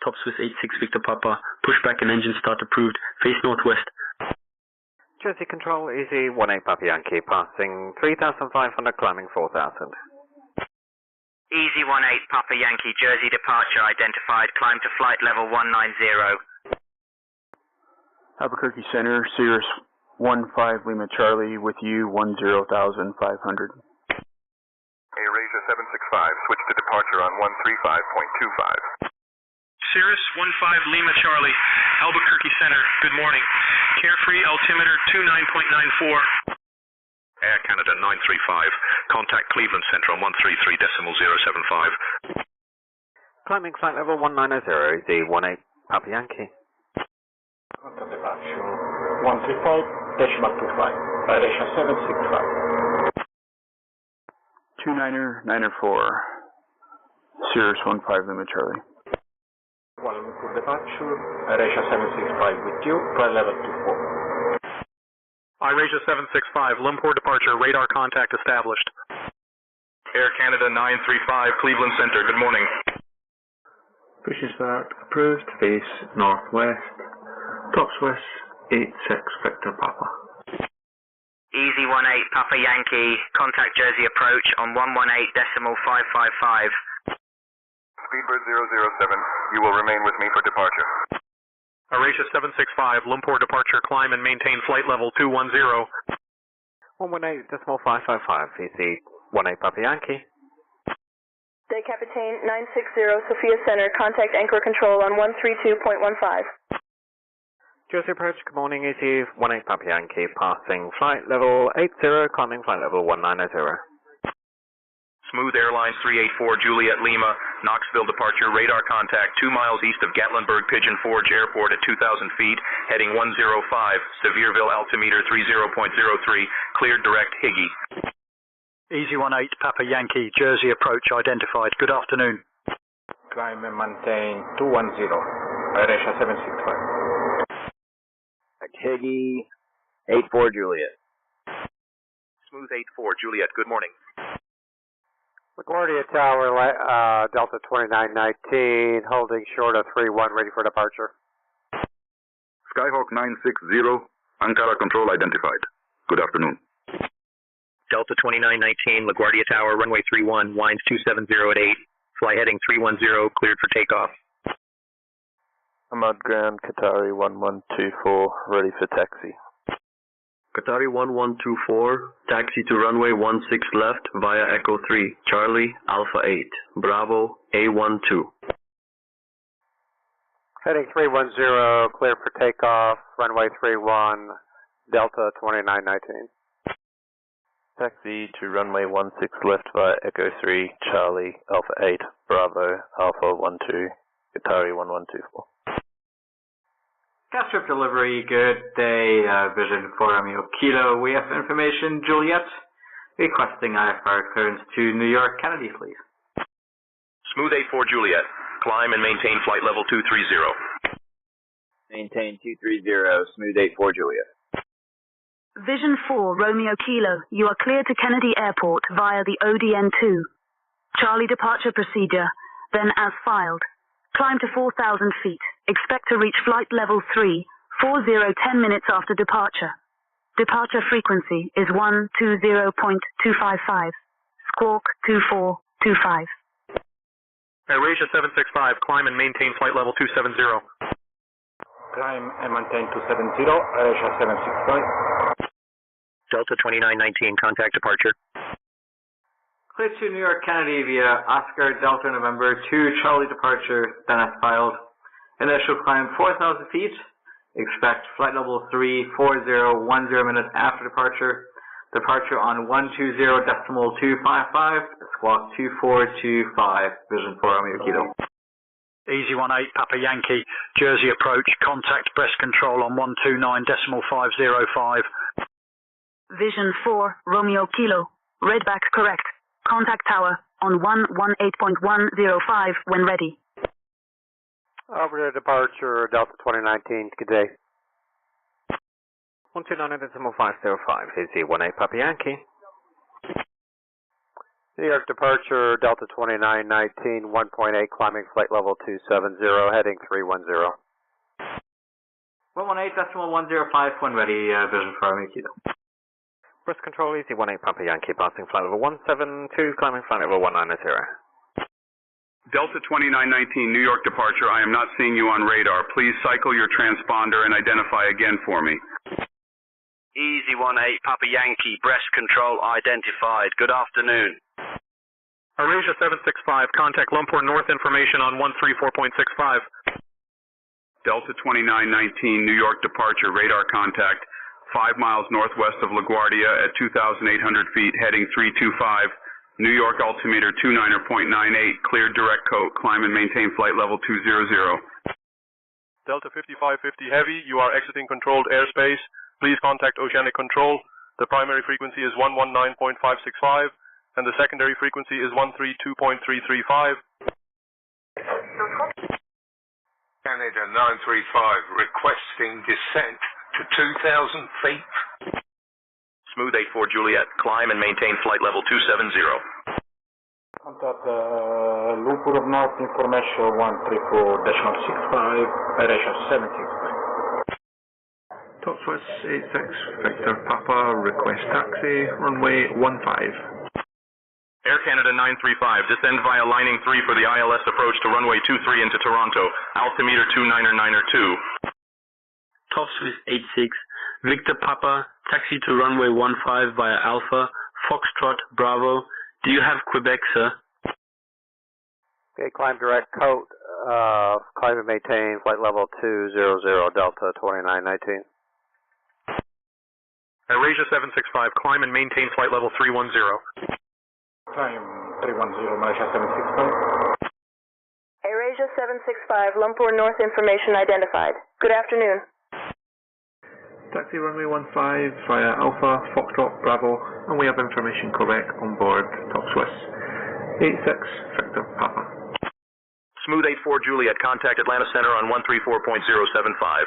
Top Swiss 86 Victor Papa, pushback and engine start approved, face northwest. Jersey Control, Easy 18 Papa Yankee, passing 3,500, climbing 4,000. Easy 18 Papa Yankee, Jersey departure identified, climb to flight level 190. Albuquerque Center, Cirrus 15 Lima Charlie with you, 10,500. AirAsia 765, switch to departure on 135.25. Cirrus 15 Lima Charlie, Albuquerque Center, good morning. Carefree altimeter 29.94. Air Canada 935, contact Cleveland Center on 133.075. Climbing flight level 190, the 18 Papa Yankee. Contact departure 135.25, AirAsia 765. 2994, Cirrus 15 Lima Charlie. Kuala Lumpur departure, AirAsia 765 with you, flight level 24. AirAsia 765, Lumpur departure, radar contact established. Air Canada 935, Cleveland Center, good morning. Push and start approved, face northwest. Top Swiss 86 Victor Papa. Easy 18 Papa Yankee, contact Jersey approach on 118.555. Speedbird 007, you will remain with me for departure. AirAsia 765, Lumpur departure, climb and maintain flight level 210. 118.555 is the 18 Papa Yankee. Day Capitaine 960, Sophia Center, contact anchor control on 132.15. Jersey approach, good morning, is the 18 Papa Yankee, passing flight level 80, climbing flight level 190. Smooth Airlines 384, Juliet Lima, Knoxville departure, radar contact 2 miles east of Gatlinburg Pigeon Forge Airport at 2,000 feet, heading 105, Sevierville altimeter 30.03, cleared direct Higgy. Easy 18 Papa Yankee, Jersey approach identified, good afternoon. Climb and maintain 210, AirAsia 765. Higgy 84 Juliet. Smooth 84, Juliet, good morning. LaGuardia Tower, Delta 2919, holding short of 3-1, ready for departure. Skyhawk 960, Ankara control identified. Good afternoon. Delta 2919, LaGuardia Tower, runway 31, winds 270 at 8, fly heading 310, cleared for takeoff. Ahmad Grand, Qatari 1124, ready for taxi. Qatari 1124, taxi to runway 16 left via Echo 3, Charlie, Alpha 8, Bravo, A12. Heading 310, clear for takeoff, runway 31, Delta 2919. Taxi to runway 16 left via Echo 3, Charlie, Alpha 8, Bravo, Alpha 12, Qatari 1124. Gas trip delivery, good day, Vision 4 Romeo Kilo. We have information, Juliet, requesting IFR clearance to New York Kennedy, please. Smooth 84 Juliet, climb and maintain flight level 230. Maintain 230, smooth 84 Juliet. Vision 4 Romeo Kilo, you are cleared to Kennedy Airport via the ODN2. Charlie departure procedure, then as filed. Climb to 4,000 feet. Expect to reach flight level 3, 40 10 minutes after departure. Departure frequency is 120.255. Squawk 2425. AirAsia 765, climb and maintain flight level 270. Climb and maintain 270, AirAsia 765. Delta 2919, contact departure. Clear to New York Kennedy via Oscar Delta November 2 Charlie departure, then as filed. Initial climb 4,000 feet. Expect flight level 3, 40 minutes after departure. Departure on 120.255, squawk 2425, Vision 4 Romeo Kilo. Easy 18 Papa Yankee, Jersey approach, contact breast control on 129.505. Vision 4 Romeo Kilo, redback correct. Contact tower on 118.105 when ready. Over to departure, Delta 2019, good day. 129.505, Easy 18 Papa Yankee. New York departure, Delta 2919, 1.8, climbing flight level 270, heading 310. 118.105 when ready, Vision 4 Romeo Kilo. Breast control, Easy 18 Papa Yankee, passing flight level 172, climbing flight level 190. Delta 2919, New York departure. I am not seeing you on radar. Please cycle your transponder and identify again for me. Easy 18 Papa Yankee, breast control identified. Good afternoon. AirAsia 765, contact Lumpur North information on 134.65. Delta 2919, New York departure. Radar contact 5 miles northwest of LaGuardia at 2,800 feet, heading 325. New York altimeter 29.98, cleared direct coat. Climb and maintain flight level 200. Delta 5550 Heavy, you are exiting controlled airspace. Please contact Oceanic Control. The primary frequency is 119.565, and the secondary frequency is 132.335. Canada 935, requesting descent to 2,000 feet. Smooth 84 Juliet, climb and maintain flight level 270. Contact Lumpur North information 134.65, AirAsia 765. Top Swiss 86, Victor Papa, request taxi, runway 15. Air Canada 935, descend via lining 3 for the ILS approach to runway 23 into Toronto, altimeter 299er2. Top Swiss 86, Victor Papa, taxi to runway 15 via Alpha, Foxtrot, Bravo. Do you have Quebec, sir? Okay, climb direct coat, climb and maintain flight level 200, Delta 2919. AirAsia 765, climb and maintain flight level 310. Climb 310, Malaysia 765. AirAsia 765, Lumpur North information identified. Good afternoon. Taxi runway 15 via Alpha, Foxtrot, Bravo, and we have information correct on board Top Swiss 86, Victor Papa. Smooth 84 Juliet, contact Atlanta Center on 134.075.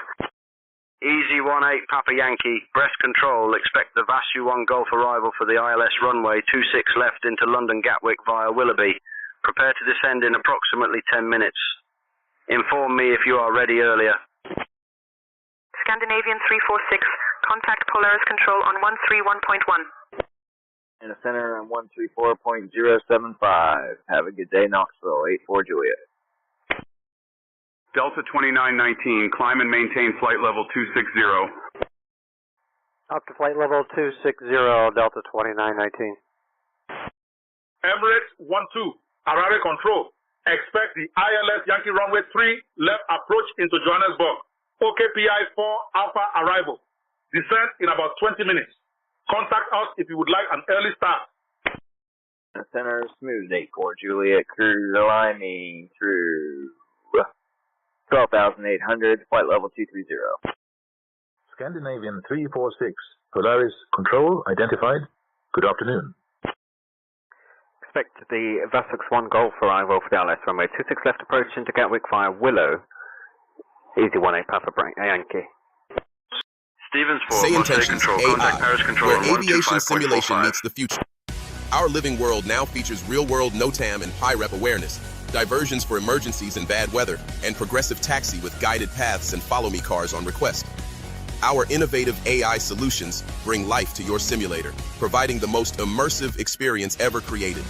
Easy 18 Papa Yankee, breast control, expect the Vasu 1 Golf arrival for the ILS runway 26 left into London Gatwick via Willoughby. Prepare to descend in approximately 10 minutes. Inform me if you are ready earlier. Scandinavian 346, contact Polaris Control on 131.1. And a center on 134.075. Have a good day, Knoxville, 84 Juliet. Delta 2919, climb and maintain flight level 260. Up to flight level 260, Delta 2919. Emirates 12, Harare Control. Expect the ILS Yankee Runway 3 left approach into Johannesburg. OKPI 4 Alpha arrival. Descent in about 20 minutes. Contact us if you would like an early start. Center smooth 84 Juliet, climbing through 12,800, flight level 230. Scandinavian 346, Polaris Control identified. Good afternoon. Expect the Vessex 1 Golf arrival for the ILS runway 26 left approach into Gatwick via Willow. Easy 18 Papa Yankee. Stevens 4, SayIntentions.AI, where aviation simulation meets the future. Our living world now features real-world NOTAM and high-rep awareness, diversions for emergencies and bad weather, and progressive taxi with guided paths and follow-me cars on request. Our innovative AI solutions bring life to your simulator, providing the most immersive experience ever created.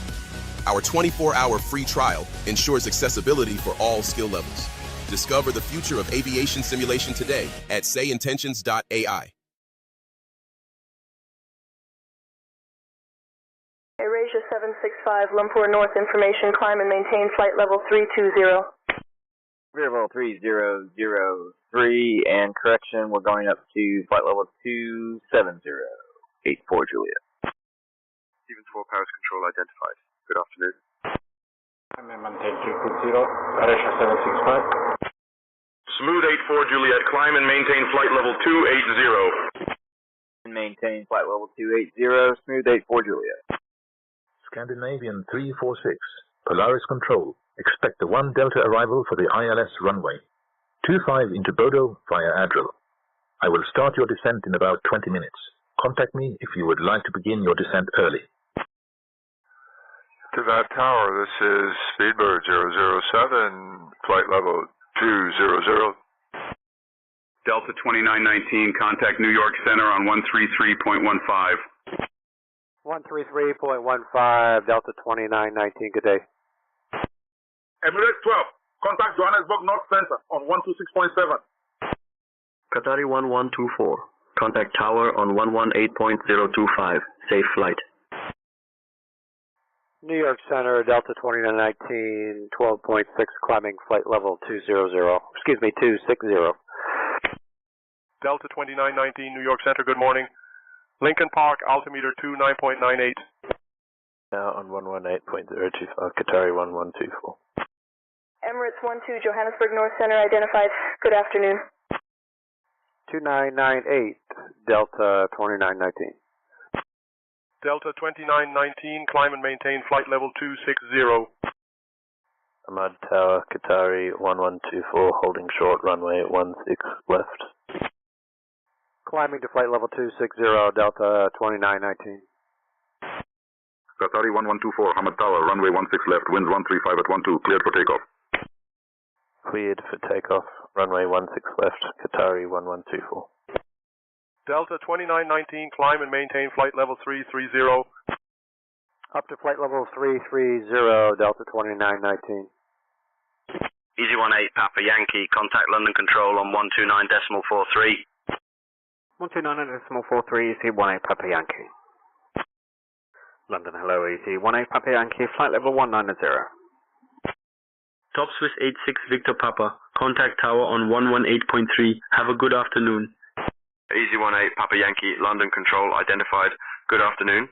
Our 24-hour free trial ensures accessibility for all skill levels. Discover the future of aviation simulation today at SayIntentions.AI. Eurasia 765, Lumpur North information, climb and maintain flight level 320. Level 3003, and correction, we're going up to flight level 270, 84 Juliet. Stevens 4, Paris Control identified. Good afternoon. I'm maintain 320, Eurasia 765. Smooth 84 Juliet, climb and maintain flight level 280. Maintain flight level 280, smooth 84 Juliet. Scandinavian 346, Polaris Control. Expect the 1 Delta arrival for the ILS runway. 25 into Bodo via Adrill. I will start your descent in about 20 minutes. Contact me if you would like to begin your descent early. To that tower, this is Speedbird 007, flight level 200. Delta 2919, contact New York Center on 133.15. 133.15, Delta 2919, good day. Emirates 12, contact Johannesburg North Center on 126.7. Qatari 1124, contact tower on 118.025, safe flight. New York Center, Delta 2919, 12.6, climbing flight level 260. Delta 2919, New York Center, good morning. Lincoln Park, altimeter 29.98. Now on 118.025, Qatari 1124. Emirates 12, Johannesburg North Center identified. Good afternoon. 2998, Delta 2919. Delta 2919, climb and maintain flight level 260. Ahmad Tower, Qatari 1124, holding short runway 16 left. Climbing to flight level 260, Delta 2919. Qatari 1124, Ahmad Tower, runway 16 left, winds 135 at 12, cleared for takeoff. Cleared for takeoff, runway 16 left, Qatari 1124. Delta 2919, climb and maintain flight level 330. Up to flight level 330, Delta 2919. Easy 18 Papa Yankee, contact London Control on 129.43. 129.43, Easy 18 Papa Yankee. London, hello, Easy 18 Papa Yankee, flight level 190. Top Swiss 86 Victor Papa, contact tower on 118.3. Have a good afternoon. Easy 18 Papa Yankee, London Control identified. Good afternoon.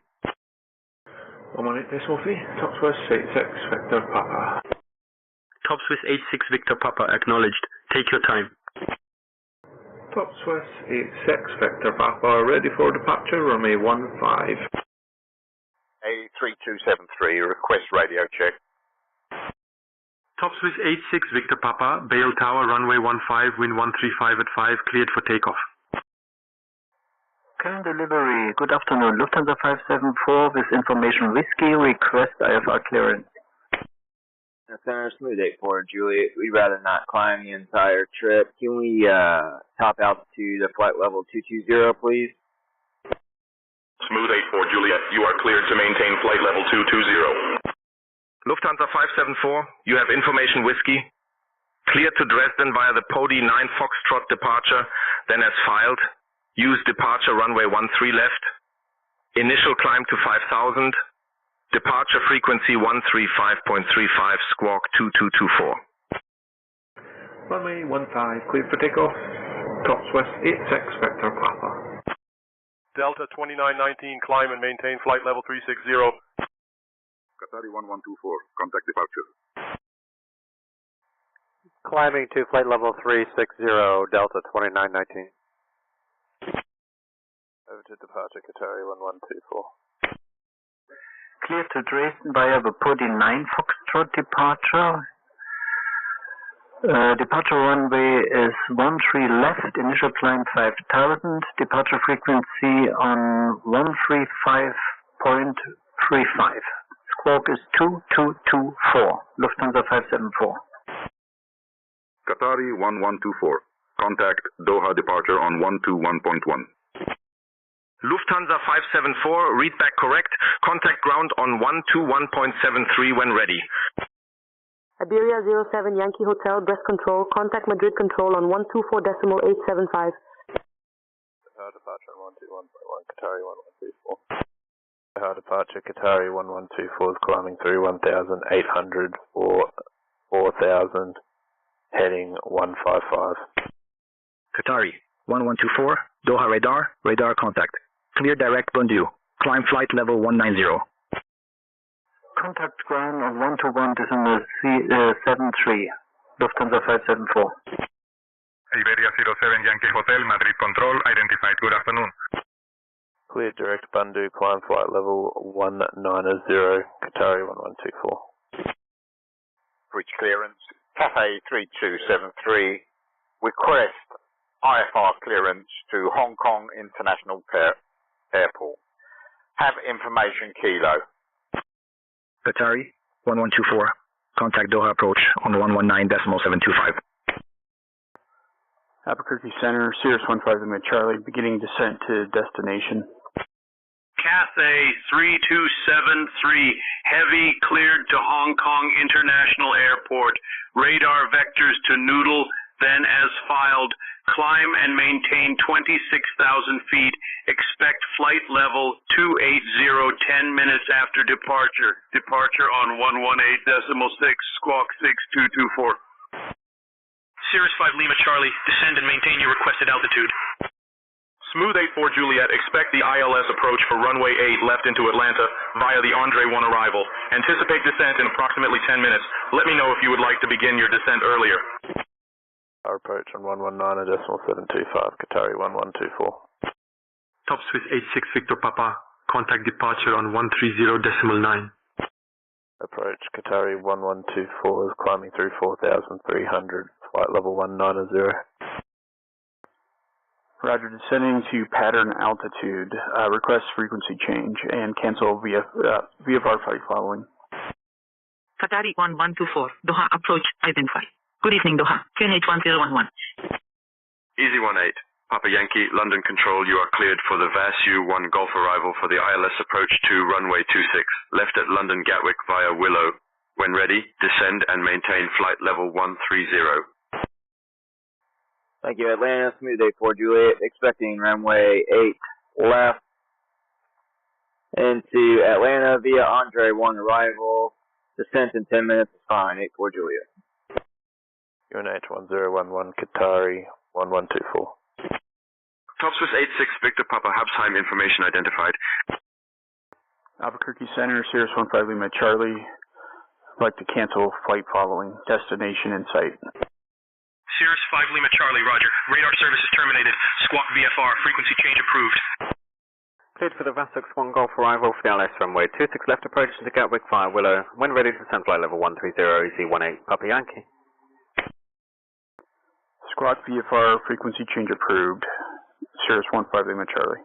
118.3, Top Swiss 86 Victor Papa. Top Swiss 86 Victor Papa acknowledged. Take your time. Top Swiss 86 Victor Papa, ready for departure, runway 15. A3273, request radio check. Top Swiss 86 Victor Papa, Bale Tower, runway 15, wind 135 at 5, cleared for takeoff. Current delivery, good afternoon. Lufthansa 574 with information whiskey, request IFR clearance. Center Smooth 84 Juliet, we'd rather not climb the entire trip. Can we top altitude to flight level 220, please? Smooth 84 Juliet, you are cleared to maintain flight level 220. Lufthansa 574, you have information whiskey. Cleared to Dresden via the Podi 9 Foxtrot departure, then as filed. Use departure runway 13 left. Initial climb to 5,000. Departure frequency 135.35, squawk 2224. Runway 15, cleared for takeoff. Top Swiss 86 Victor Papa. Delta 2919, climb and maintain flight level 360. Qatari 1124, contact departure. Climbing to flight level 360, Delta 2919. Over to departure, Qatari 1124. Clear to Dresden via the Podi 9 Foxtrot departure. Departure runway is 13 left, initial climb 5,000, departure frequency on 135.35. Squawk is 2224, Lufthansa 574. Qatari 1124, contact Doha departure on 121.1. Lufthansa 574, read back correct. Contact ground on 121.73 when ready. Iberia 07 Yankee Hotel, breast control. Contact Madrid control on 124.875. Departure on 121.1, Qatari 1124. Departure, Qatari 1124 is climbing through 1,800 for 4,000, heading 155. Qatari 1124, Doha radar contact. Clear direct Bundu. Climb flight level 190. Contact ground on 121.73, Lufthansa 574. Iberia 07 Yankee Hotel, Madrid control, identified, good afternoon. Clear direct Bundu, climb flight level 190, Qatari 1124. Bridge clearance, Cathay 3273, request IFR clearance to Hong Kong International Airport. Have information Kilo. Qatari 1124. Contact Doha approach on 119.725. Albuquerque Center, Sirius 15 Lima Charlie, beginning descent to destination. Cathay 3273, heavy cleared to Hong Kong International Airport. Radar vectors to Noodle, then as filed. Climb and maintain 26,000 feet. Expect flight level 280 10 minutes after departure. Departure on 118.6, squawk 6224. Sirius 5 Lima Charlie, descend and maintain your requested altitude. Smooth 84 Juliet, expect the ILS approach for runway 8 left into Atlanta via the Andre 1 arrival. Anticipate descent in approximately 10 minutes. Let me know if you would like to begin your descent earlier. Our approach on 119.725, Qatari 1124. Top Swiss 86 Victor Papa, contact departure on 130.9. Approach, Qatari 1124 is climbing through 4,300, flight level 190. Roger, descending to pattern altitude, request frequency change and cancel VFR flight following. Qatari 1124, Doha approach identified. Good evening, Doha. QNH 1011. Easy 18, Papa Yankee, London Control, you are cleared for the VASU 1 Golf arrival for the ILS approach to runway 26, left at London Gatwick via Willow. When ready, descend and maintain flight level 130. Thank you, Atlanta, Smooth 84 Juliet, expecting runway 8 left into Atlanta via Andre 1 arrival. Descent in 10 minutes is fine, 84 Juliet. UNH 1011, Qatari 1124. Top Swiss 86, Victor Papa, Habsheim information identified. Albuquerque Center, Sirius 15 Lima Charlie, I'd like to cancel flight following, destination in sight. Sirius 5 Lima Charlie, roger. Radar service is terminated. Squawk VFR, frequency change approved. cleared for the Vasux 1 Golf arrival for the ILS runway 26 left approach into Gatwick via Willow. When ready to descend flight level 130 Z18 Papa Yankee. Squawk VFR frequency change approved. Cirrus 15 Lima Charlie.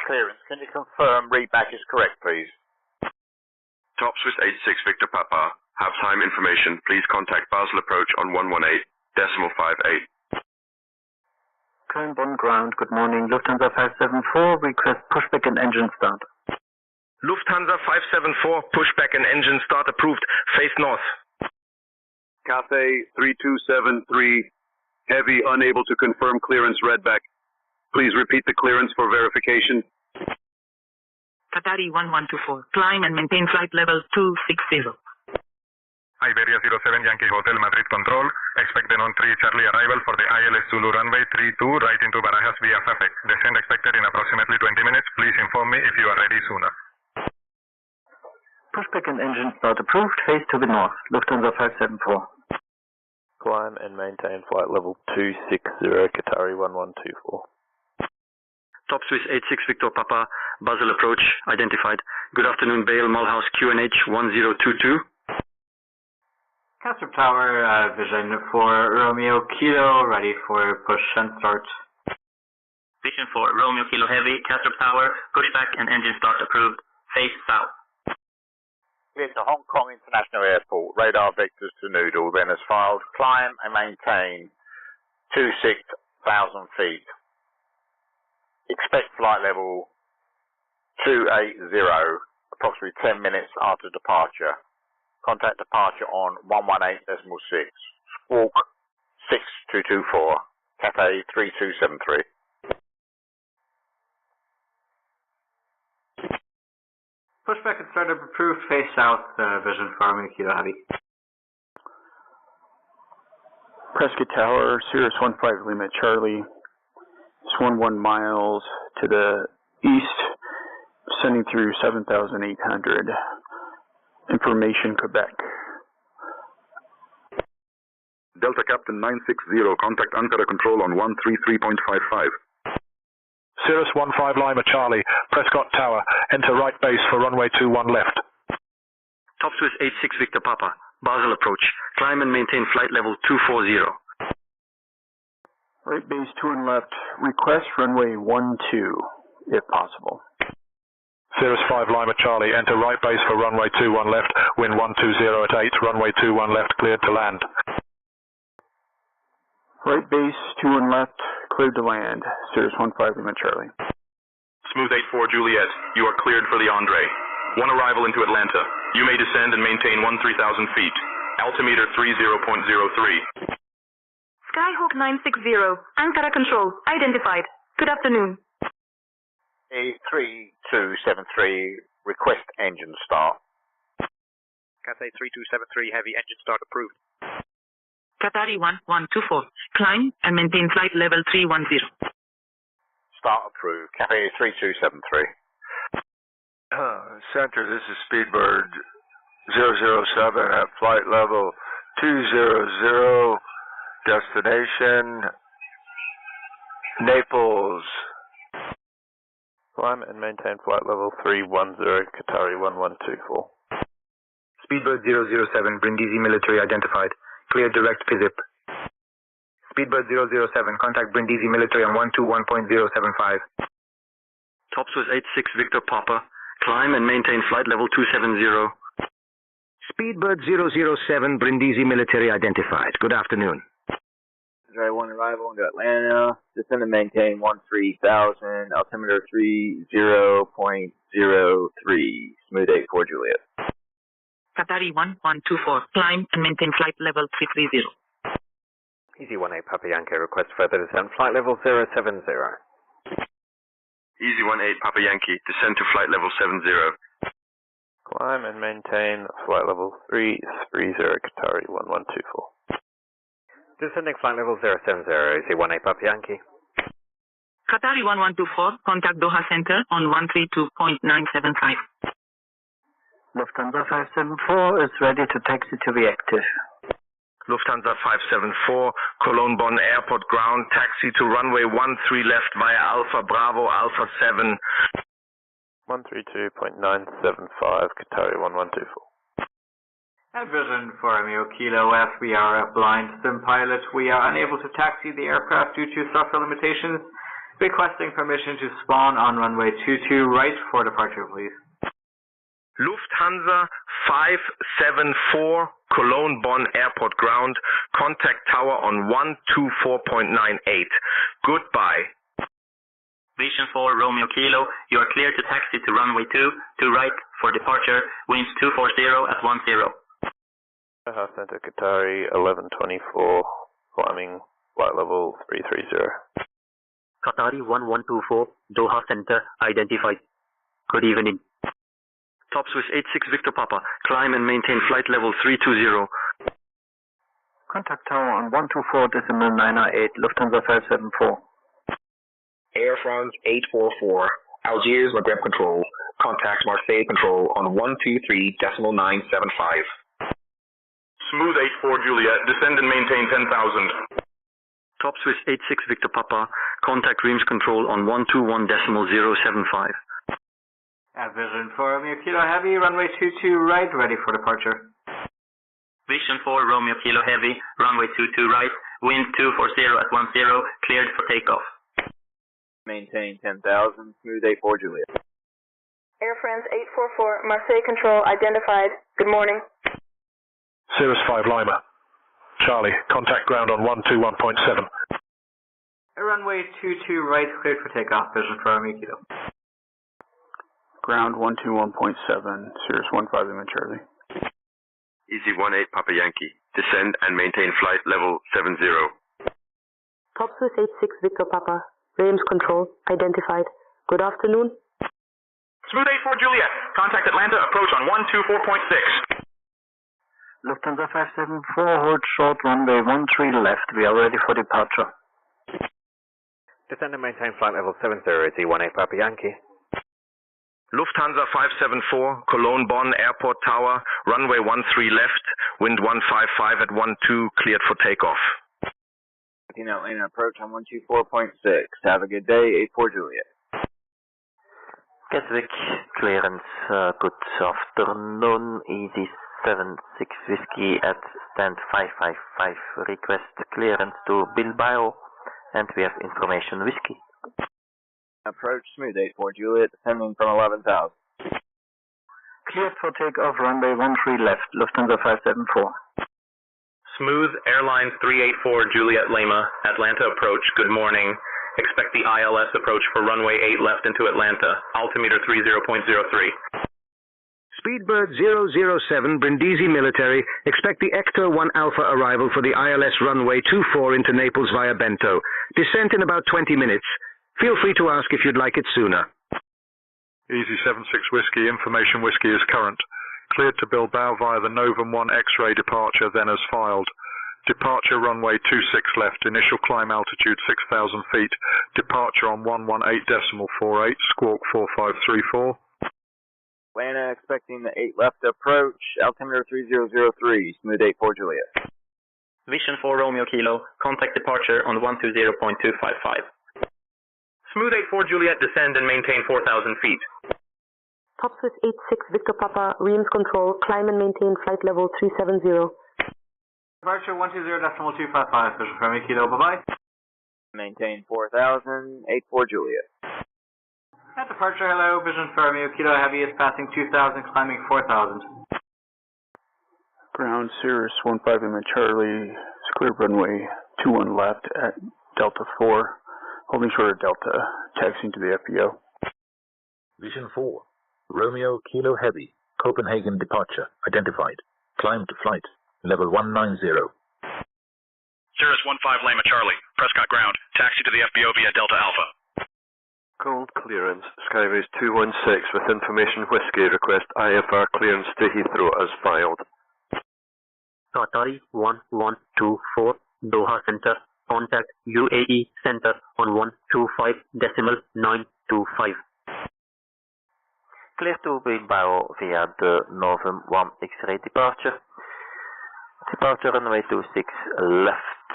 Clearance. Can you confirm readback is correct, please? Top Swiss 86 Victor Papa. Have time information. Please contact Basel approach on 118.58. Köln-Bonn ground, good morning. Lufthansa 574, request pushback and engine start. Lufthansa 574, pushback and engine start approved. Face north. Cathay 3273, heavy unable to confirm clearance redback. Please repeat the clearance for verification. Qatari 1124, climb and maintain flight level 260. Iberia 07 Yankee Hotel Madrid Control. Expect an on-3 Charlie arrival for the ILS Zulu runway 32 right into Barajas via Fafek. Descent expected in approximately 20 minutes. Please inform me if you are ready sooner. Pushback and engine start approved. Face to the north. Lufthansa 574. Climb and maintain flight level 260 Qatari 1124. Top Swiss 86 Victor Papa, Basel approach identified. Good afternoon, Bale, Mulhouse, QNH 1022. Castor Tower, vision for Romeo Kilo, ready for push and start. Vision for Romeo Kilo Heavy, Castor Tower, pushback and engine start approved. Face south. Clear to Hong Kong International Airport, radar vectors to Noodle, then as filed, climb and maintain 26,000 feet. Expect flight level 280, approximately 10 minutes after departure. Contact departure on 118.6. Squawk 6224. Cathay 3273. Pushback and startup approved. Face south. Vision for Romeo Kilo Heavy. Prescott Tower, Cirrus 15 Lima Charlie. 11 miles to the east, sending through 7,800. Information, Quebec. Delta Captain 960, contact Ankara Control on 133.55. Cirrus 15 Lima Charlie, Prescott Tower, enter right base for runway 21 left. Top Swiss 86 Victor Papa, Basel approach, climb and maintain flight level 240. Right base 2 and left, request runway 12, if possible. Cirrus 5 Lima Charlie, enter right base for runway 21 left, wind 120 at 8, runway 21 left, cleared to land. Right base 2 and left, cleared to land. Cirrus 15 Lima Charlie. Smooth 84 Juliet, you are cleared for the Andre. One arrival into Atlanta. You may descend and maintain 13,000 feet. Altimeter 30.03. Skyhawk 960, Ankara Control, identified. Good afternoon. A3273, request engine start. Cathay 3273, heavy engine start approved. Qatari 1124, climb and maintain flight level 310. Start approved. Cathay 3273. Center, this is Speedbird 007 at flight level 200. Destination Naples. Climb and maintain flight level 310 Qatari 1124. Speedbird 007, Brindisi military identified. Clear direct PZIP. Speedbird 007, contact Brindisi military on 121.075. Top Swiss 86 Victor Papa, climb and maintain flight level 270. Speedbird 007, Brindisi military identified. Good afternoon. Dry 1 arrival into Atlanta. Descend and maintain 13,000. Altimeter 30.03. Smooth 84 Juliet. Qatari 1124, climb and maintain flight level 330. Easy 18 Papa Yankee, request further descent, flight level 070. Easy 18 Papa Yankee, descend to flight level 70. Climb and maintain flight level 330 Qatari 1124. Descending flight level 070, Easy 18 Papa Yankee. Qatari 1124, contact Doha Center on 132.975. Lufthansa 574 is ready to taxi to be active. Lufthansa 574, Cologne Bonn Airport ground, taxi to runway 13 left via Alpha Bravo Alpha 7. 132.975 Qatari 1124. At Vision for Romeo Kilo F, we are a blind sim pilot. We are unable to taxi the aircraft due to software limitations. Requesting permission to spawn on runway 22 right for departure, please. Lufthansa 574, Cologne Bonn Airport ground, contact tower on 124.98. Goodbye. Vision 4 Romeo Kilo, you are clear to taxi to runway 2 to right for departure, winds 240 at 10. Doha Center Qatari 1124, climbing flight level 330. Qatari 1124, Doha Center identified. Good evening. Top Swiss 86 Victor Papa, climb and maintain flight level 320. Contact tower on 124.908, Lufthansa 574. Air France 844, Algiers Maghreb Control, contact Marseille Control on 123.975. Smooth 84 Juliet, descend and maintain 10,000. Top Swiss 86 Victor Papa, contact Reims Control on 121.075. At Vision for Romeo Kilo Heavy, runway 22 right, ready for departure. Vision 4 Romeo Kilo Heavy, runway 22 right, wind 240 at 10, cleared for takeoff. Maintain 10,000, smooth 84 Juliet. Air France 844, Marseille Control identified. Good morning. Cirrus 5 Lima. Charlie, contact ground on 121.7. Runway 22 right, cleared for takeoff. Vision for Romeo Kilo. Ground 121.7, Cirrus 15 Lima Charlie. Easy 18 Papa Yankee, descend and maintain flight level 70. Top Swiss 86 Victor Papa, Reims Control identified. Good afternoon. Smooth 84 Juliet, contact Atlanta, approach on 124.6. Lufthansa 574, hold short runway 13 left. We are ready for departure. Descend and maintain flight level 70, Easy 18 Papa Yankee. Lufthansa 574, Cologne Bonn Airport Tower, runway 13 left, wind 155 at 12, cleared for takeoff. Atlanta approach on 124.6. Have a good day, 84 Juliet. Gatwick, clearance, good afternoon, Easy 76 Whiskey at stand 555, request clearance to Bilbao, and we have information Whiskey. Approach smooth 84 Juliet, descending from 11,000. Cleared for takeoff, runway 13 left, Lufthansa 574. Smooth Airlines 384 Juliet Lima, Atlanta approach, good morning. Expect the ILS approach for runway 8 left into Atlanta, altimeter 30.03. Speedbird 007 Brindisi Military, expect the Ector 1 Alpha arrival for the ILS runway 24 into Naples via Bento. Descent in about 20 minutes. Feel free to ask if you'd like it sooner. Easy 76 Whiskey, information Whiskey is current. Cleared to Bilbao via the Novum 1 X-ray departure, then as filed. Departure runway 26 left, initial climb altitude 6,000 feet. Departure on 118.48, squawk 4534. Atlanta expecting the 8 left approach, altimeter 3003, smooth 84 Juliet. Vision 4 Romeo Kilo, contact departure on 120.255. Smooth 84 Juliet, descend and maintain 4,000 feet. Top Swiss 86 Victor Papa, Reims Control, climb and maintain flight level 370. Departure 120.255, Vision for Romeo Kilo, bye-bye. Maintain 4,000, 84 Juliet. At departure, hello, Vision for Romeo Kilo Heavy is passing 2,000, climbing 4,000. Ground Cirrus 15 Lima Charlie, clear runway 21 left at Delta 4, holding short of Delta, taxiing to the FBO. Vision 4, Romeo Kilo Heavy, Copenhagen departure, identified. Climb to flight, level 190. Cirrus 15 Lima Charlie, Prescott ground, taxi to the FBO via Delta Alpha. Cold clearance, Skyways 216 with information Whiskey, request IFR clearance to Heathrow as filed. Qatari 1124, Doha Center, contact UAE Center on 125.925. Clear to Bilbao via the Northern 1 X-ray departure. Departure runway 26 left,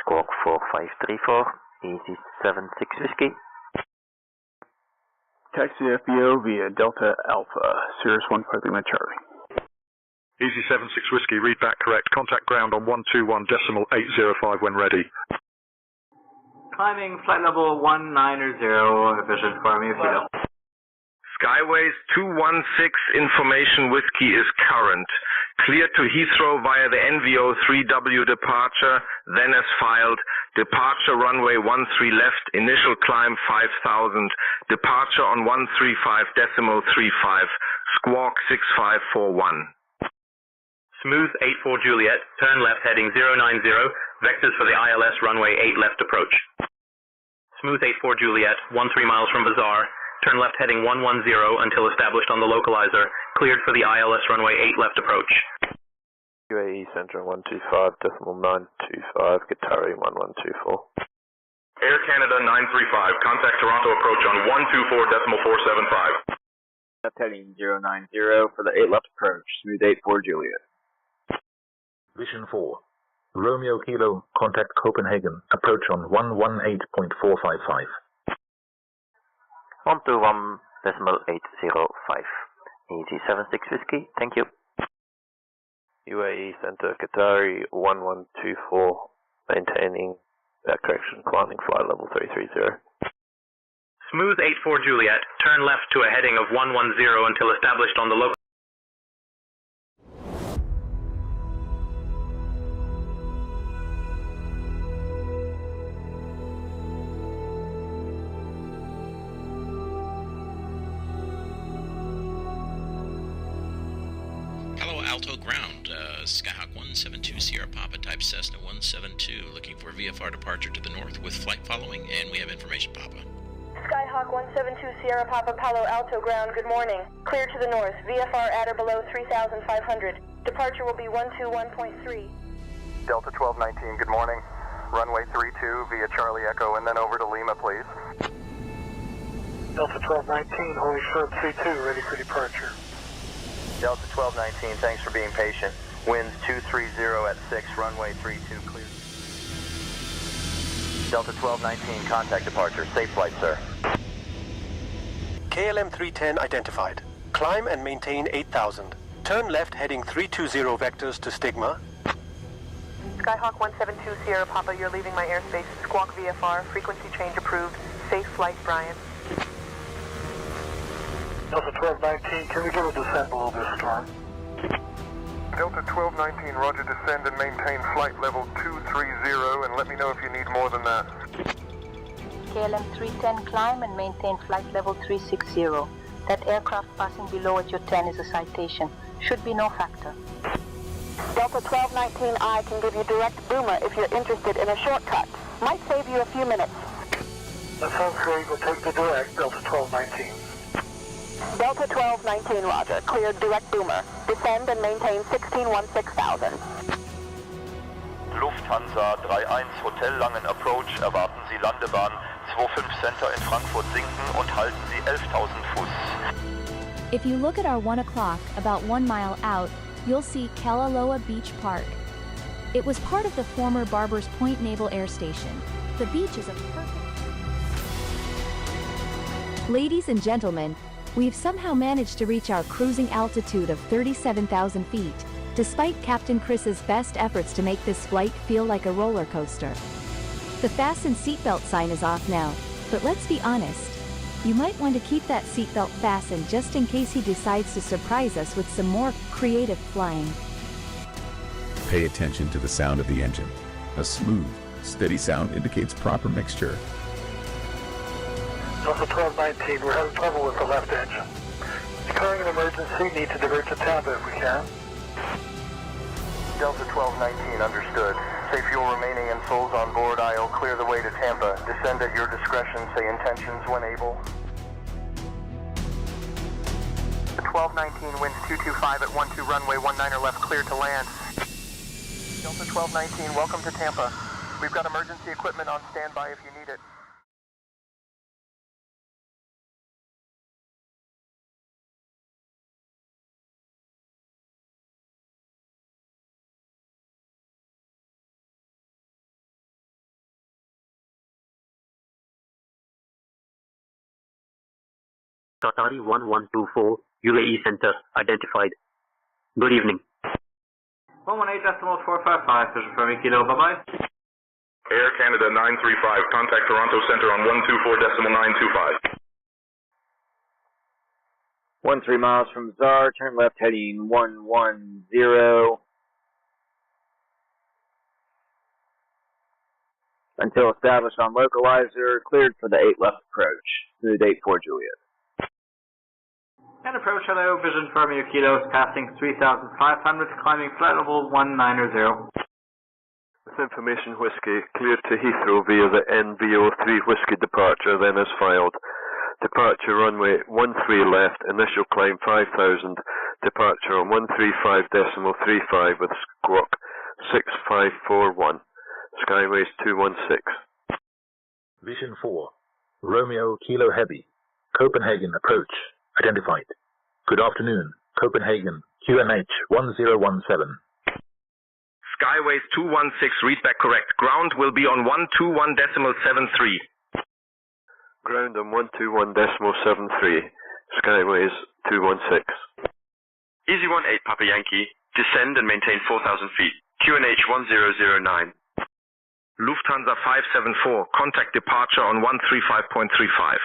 squawk 4534, easy 76 Whiskey. Taxi FBO via Delta Alpha, Cirrus 15 Lima Charlie. Easy 76 Whiskey, read back correct. Contact ground on 121.805 when ready. Climbing flight level 190, vision for me, Kilo. Skyways 216 information Whiskey is current. Clear to Heathrow via the NVO 3W departure, then as filed. Departure runway 13 left, initial climb 5000. Departure on 135.35, squawk 6541. Smooth 84 Juliet, turn left heading 090, vectors for the ILS runway 8 left approach. Smooth 84 Juliet, 13 miles from Bazaar, turn left heading 110 until established on the localizer, cleared for the ILS runway 8 left approach. UAE Center 125.925, Qatari 1124. Air Canada 935, contact Toronto approach on 124.475. Left heading 090 for the 8 left approach, smooth 84 Juliet. Vision 4. Romeo Kilo, contact Copenhagen, approach on 118.455. 121.805. Easy 76 Whiskey, thank you. UAE Center Qatari 1124, maintaining correction, climbing flight level 330. Smooth 84 Juliet, turn left to a heading of 110 until established on the local. Palo Alto ground, Skyhawk 172 Sierra Papa type Cessna 172, looking for VFR departure to the north with flight following, and we have information, Papa. Skyhawk 172 Sierra Papa Palo Alto ground, good morning. Clear to the north, VFR at or below 3,500. Departure will be 121.3. Delta 1219, good morning. Runway 32 via Charlie Echo and then over to Lima, please. Delta 1219, Holy Short 32, ready for departure. Delta 1219, thanks for being patient. Winds 230 at 6, runway 32 clear. Delta 1219, contact departure. Safe flight, sir. KLM 310 identified. Climb and maintain 8,000. Turn left heading 320 vectors to Stigma. Skyhawk 172 Sierra Papa, you're leaving my airspace. Squawk VFR, frequency change approved. Safe flight, Brian. Delta 1219, can we get a descent below this storm? Delta 1219, roger, descend and maintain flight level 230 and let me know if you need more than that. KLM 310, climb and maintain flight level 360. That aircraft passing below at your 10 is a citation. Should be no factor. Delta 1219I can give you direct boomer if you're interested in a shortcut. Might save you a few minutes. That sounds great, we'll take the direct, Delta 1219. Delta 1219, roger. Cleared direct boomer. Descend and maintain 1616,000. Lufthansa 31 Hotel Langen Approach, erwarten Sie Landebahn 25 Center in Frankfurt sinken und halten Sie 11.000 Fuß. If you look at our 1 o'clock, about 1 mile out, you'll see Kalaloa Beach Park. It was part of the former Barbers Point Naval Air Station. The beach is a perfect... Ladies and gentlemen, we've somehow managed to reach our cruising altitude of 37,000 feet, despite Captain Chris's best efforts to make this flight feel like a roller coaster. The fasten seatbelt sign is off now, but let's be honest. You might want to keep that seatbelt fastened just in case he decides to surprise us with some more creative flying. Pay attention to the sound of the engine. A smooth, steady sound indicates proper mixture. Delta 1219, we're having trouble with the left engine. Declaring an emergency, need to divert to Tampa if we can. Delta 1219, understood. Safe fuel remaining and souls on board. I'll clear the way to Tampa. Descend at your discretion. Say intentions when able. 1219, winds 225 at 12 runway 19er left, clear to land. Delta 1219, welcome to Tampa. We've got emergency equipment on standby if you need it. Qatari 1124, UAE Center, identified. Good evening. 118.455, vision for me, Kilo, bye-bye. Air Canada 935, contact Toronto Center on 124.925. 13 miles from Zar, turn left heading 110. Until established on localizer, cleared for the 8 left approach. Smooth 84 Juliet. And approach, hello, vision for me, Kilos, passing 3,500, climbing flight level 190. With information Whiskey, cleared to Heathrow via the NVO3 Whiskey departure, then as filed. Departure runway 13 left, initial climb 5,000, departure on 135.35 with squawk 6541, Skyways 216. Vision 4, Romeo Kilo Heavy, Copenhagen approach, identified. Good afternoon, Copenhagen, QNH 1017. Skyways 216, read back correct. Ground will be on 121.73. Ground on 121.73, Skyways 216. Easy 18 Papa Yankee, descend and maintain 4,000 feet. QNH 1009. Lufthansa 574, contact departure on 135.35.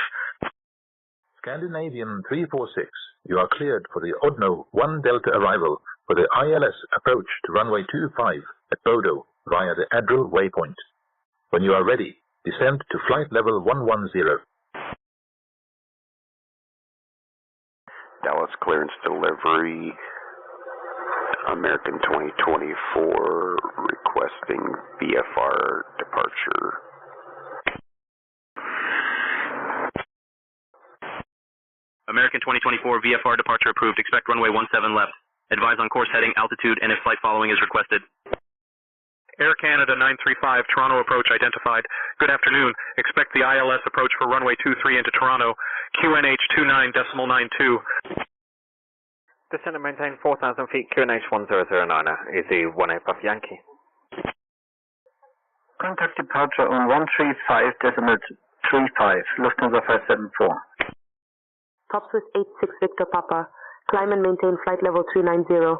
Scandinavian 346, you are cleared for the Odno 1 Delta arrival for the ILS approach to runway 25 at Bodo via the Adral waypoint. When you are ready, descend to flight level 110. Dallas clearance delivery, American 2024 requesting VFR departure. American 2024 VFR departure approved. Expect runway 17 left. Advise on course heading, altitude, and if flight following is requested. Air Canada 935, Toronto approach identified. Good afternoon. Expect the ILS approach for runway 23 into Toronto. QNH 29.92. Descend and maintain 4,000 feet. QNH 1009. Easy 18 Papa Yankee. Contact departure on 135.35. Lufthansa 574. Top Swiss 86 Victor Papa. Climb and maintain flight level 390.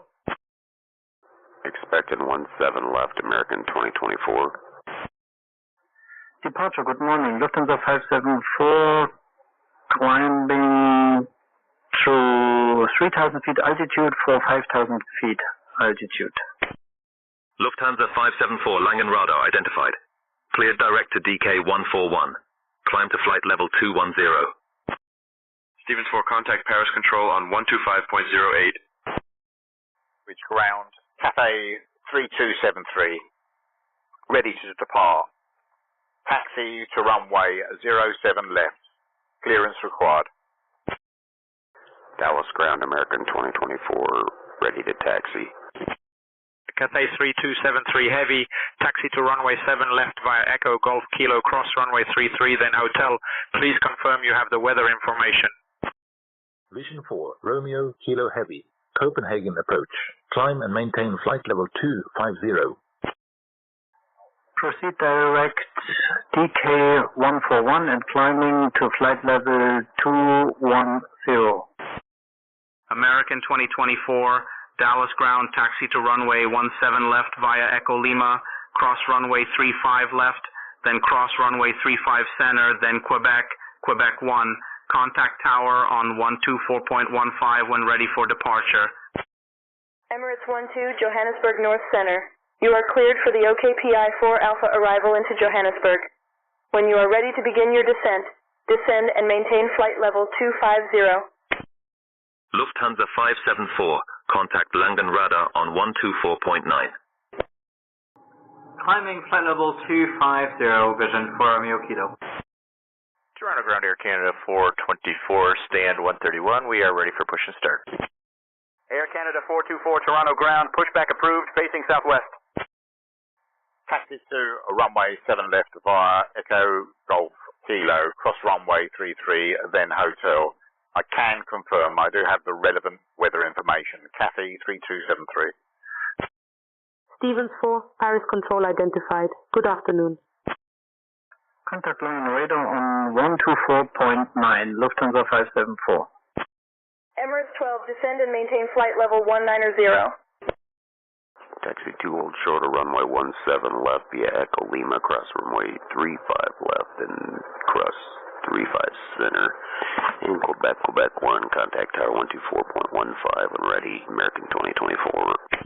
Expected 17 left, American 2024. Departure, good morning. Lufthansa 574, climbing through 3,000 feet altitude for 5,000 feet altitude. Lufthansa 574, Langen radar identified. Cleared direct to DK 141. Climb to flight level 210. Stevens 4, contact Paris Control on 125.08. Reach ground, Cathay 3273, ready to depart. Taxi to runway 07 left. Clearance required. Dallas ground, American 2024, ready to taxi. Cathay 3273 heavy, taxi to runway 7 left via Echo Golf Kilo, cross runway 33, then hotel. Please confirm you have the weather information. Vision 4, Romeo Kilo Heavy, Copenhagen approach. Climb and maintain flight level 250. Proceed direct DK 141 and climbing to flight level 210. American 2024, Dallas ground, taxi to runway 17 left via Echo Lima, cross runway 35 left, then cross runway 35 center, then Quebec, Quebec 1. Contact tower on 124.15 when ready for departure. Emirates 12, Johannesburg North Center. You are cleared for the OKPI 4 Alpha arrival into Johannesburg. When you are ready to begin your descent, descend and maintain flight level 250. Lufthansa 574, contact Langen radar on 124.9. Climbing flight level 250, vision for Romeo Kilo. Toronto Ground Air Canada 424, stand 131. We are ready for push and start. Air Canada 424, Toronto Ground, pushback approved, facing southwest. Taxi to runway 7 left via Echo Golf Kilo, cross runway 33, then hotel. I can confirm I do have the relevant weather information. Cathay 3273. Stevens 4, Paris Control identified. Good afternoon. Contact line radar on 124.9, Lufthansa 574. Emirates 12, descend and maintain flight level 190. Taxi 2 hold short of runway 17 left via Echo Lima, cross runway 35 left and cross 35 center. In Quebec 1, contact tower 124.15 and ready, American 2024.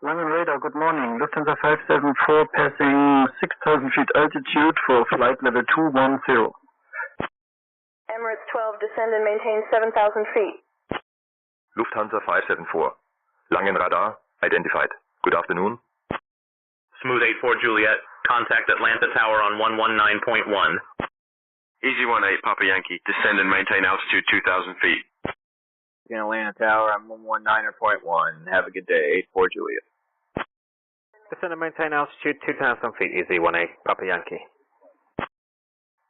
London radar, good morning. Lufthansa 574 passing 6,000 feet altitude for flight level 210. Emirates 12, descend and maintain 7,000 feet. Lufthansa 574. Langenradar identified. Good afternoon. Smooth 84 Juliet, contact Atlanta Tower on 119.1. Easy 18 Papa Yankee, descend and maintain altitude 2,000 feet. In Atlanta Tower, I'm 119.1. Have a good day, 84 Juliet. Descend and maintain altitude 2,000 feet, Easy 18 Papa Yankee.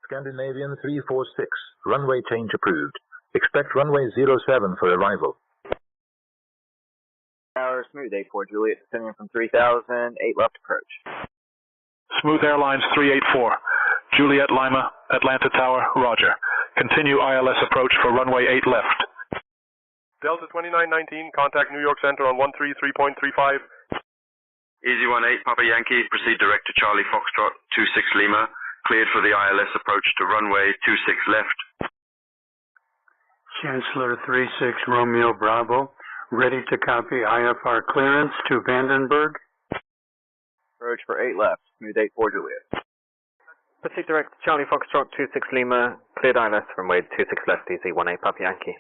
Scandinavian 346, runway change approved. Expect runway 07 for arrival. Tower, smooth 84 Juliet, descending from 3,000, 8 left approach. Smooth Airlines 384, Juliet Lima, Atlanta Tower, roger. Continue ILS approach for runway 8 left. Delta 2919, contact New York Center on 133.35. Easy 18 Papa Yankee, proceed direct to Charlie Foxtrot 26 Lima, cleared for the ILS approach to runway 26 left. Chancellor 36 Romeo Bravo, ready to copy IFR clearance to Vandenberg. Approach for 8 left, smooth 84 Juliet. Proceed direct to Charlie Foxtrot 26 Lima, cleared ILS runway 26 left, Easy 18 Papa Yankee.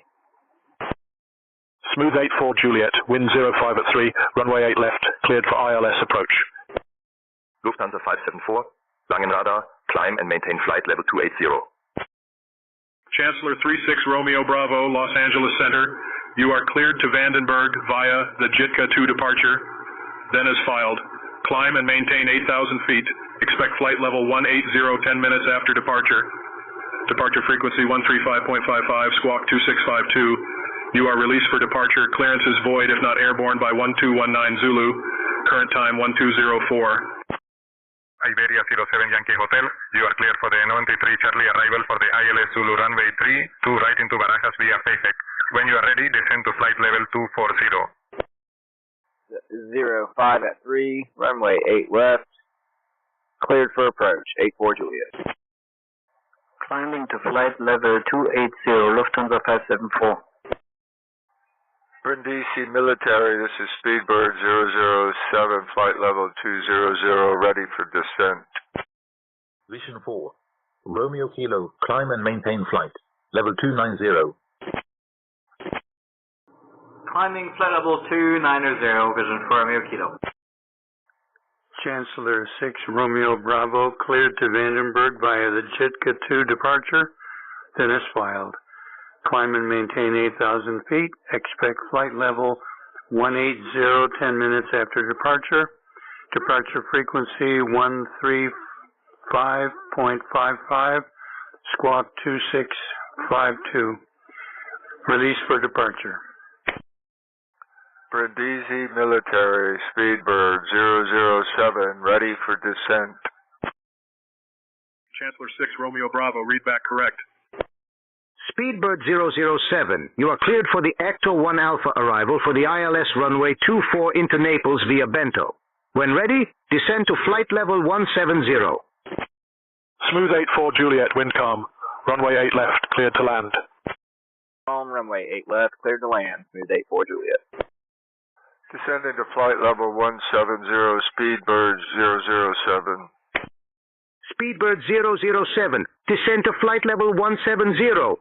Smooth 84 Juliet, wind 05 at 3, runway 8 left, cleared for ILS approach. Lufthansa 574, Langenradar, climb and maintain flight level 280. Chancellor 36 Romeo Bravo, Los Angeles Center, you are cleared to Vandenberg via the JITCA 2 departure, then as filed. Climb and maintain 8,000 feet. Expect flight level 180 10 minutes after departure. Departure frequency 135.55, squawk 2652. You are released for departure. Clearance is void if not airborne by 1219 Zulu. Current time 1204. Iberia 07 Yankee Hotel, you are cleared for the 93 Charlie arrival for the ILS Zulu runway 3 to right into Barajas via FAFEC. When you are ready, descend to flight level 240. 05 at 3, runway 8 left, cleared for approach, 84 Juliet. Climbing to flight level 280, Lufthansa 574. Brindisi Military, this is Speedbird 007, flight level 200, ready for descent. Vision 4, Romeo Kilo, climb and maintain flight, level 290. Climbing flight level 290, vision for Romeo Kilo. Chancellor 6 Romeo Bravo, cleared to Vandenberg via the JITCA 2 departure, then as filed. Climb and maintain 8,000 feet. Expect flight level 180 10 minutes after departure. Departure frequency 135.55. Squawk 2652. Release for departure. Brindisi Military, Speedbird 007, ready for descent. Chancellor 6 Romeo Bravo, read back correct. Speedbird 007, you are cleared for the Actor 1 Alpha arrival for the ILS runway 24 into Naples via Bento. When ready, descend to flight level 170. Smooth 84 Juliet, wind calm. Runway 8 left, cleared to land. Calm, runway 8 left, cleared to land. Smooth 84 Juliet. Descending to flight level 170, Speedbird 007. Speedbird 007, descend to flight level 170.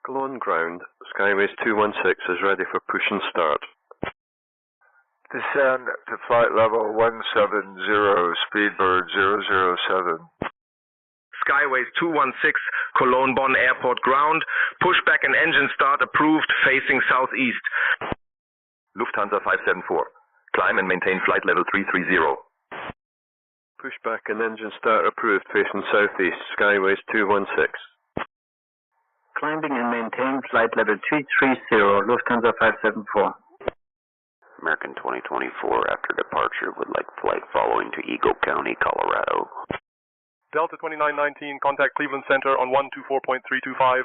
Cologne ground, Skyways 216 is ready for push and start. Descend to flight level 170, Speedbird 007. Skyways 216, Cologne Bonn Airport ground. Pushback and engine start approved, facing southeast. Lufthansa 574. Climb and maintain flight level 330. Pushback and engine start approved, facing southeast, Skyways 216. Climbing and maintain flight level 330, Lufthansa 574. American 2024, after departure, would like flight following to Eagle County, Colorado. Delta 2919, contact Cleveland Center on 124.325.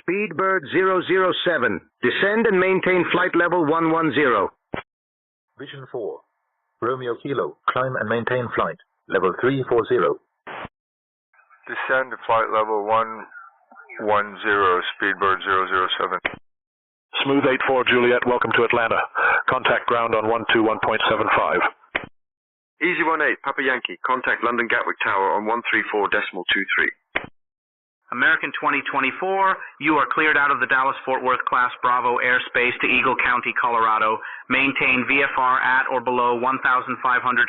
Speedbird 007, descend and maintain flight level 110. Vision 4. Romeo Kilo, climb and maintain flight. Level 340. Descend to flight level 110, Speedbird 007. Smooth 84 Juliet, welcome to Atlanta. Contact ground on 121.75. Easy 18, Papa Yankee, contact London Gatwick Tower on 134.23. American 2024, you are cleared out of the Dallas-Fort Worth Class Bravo airspace to Eagle County, Colorado. Maintain VFR at or below 1,500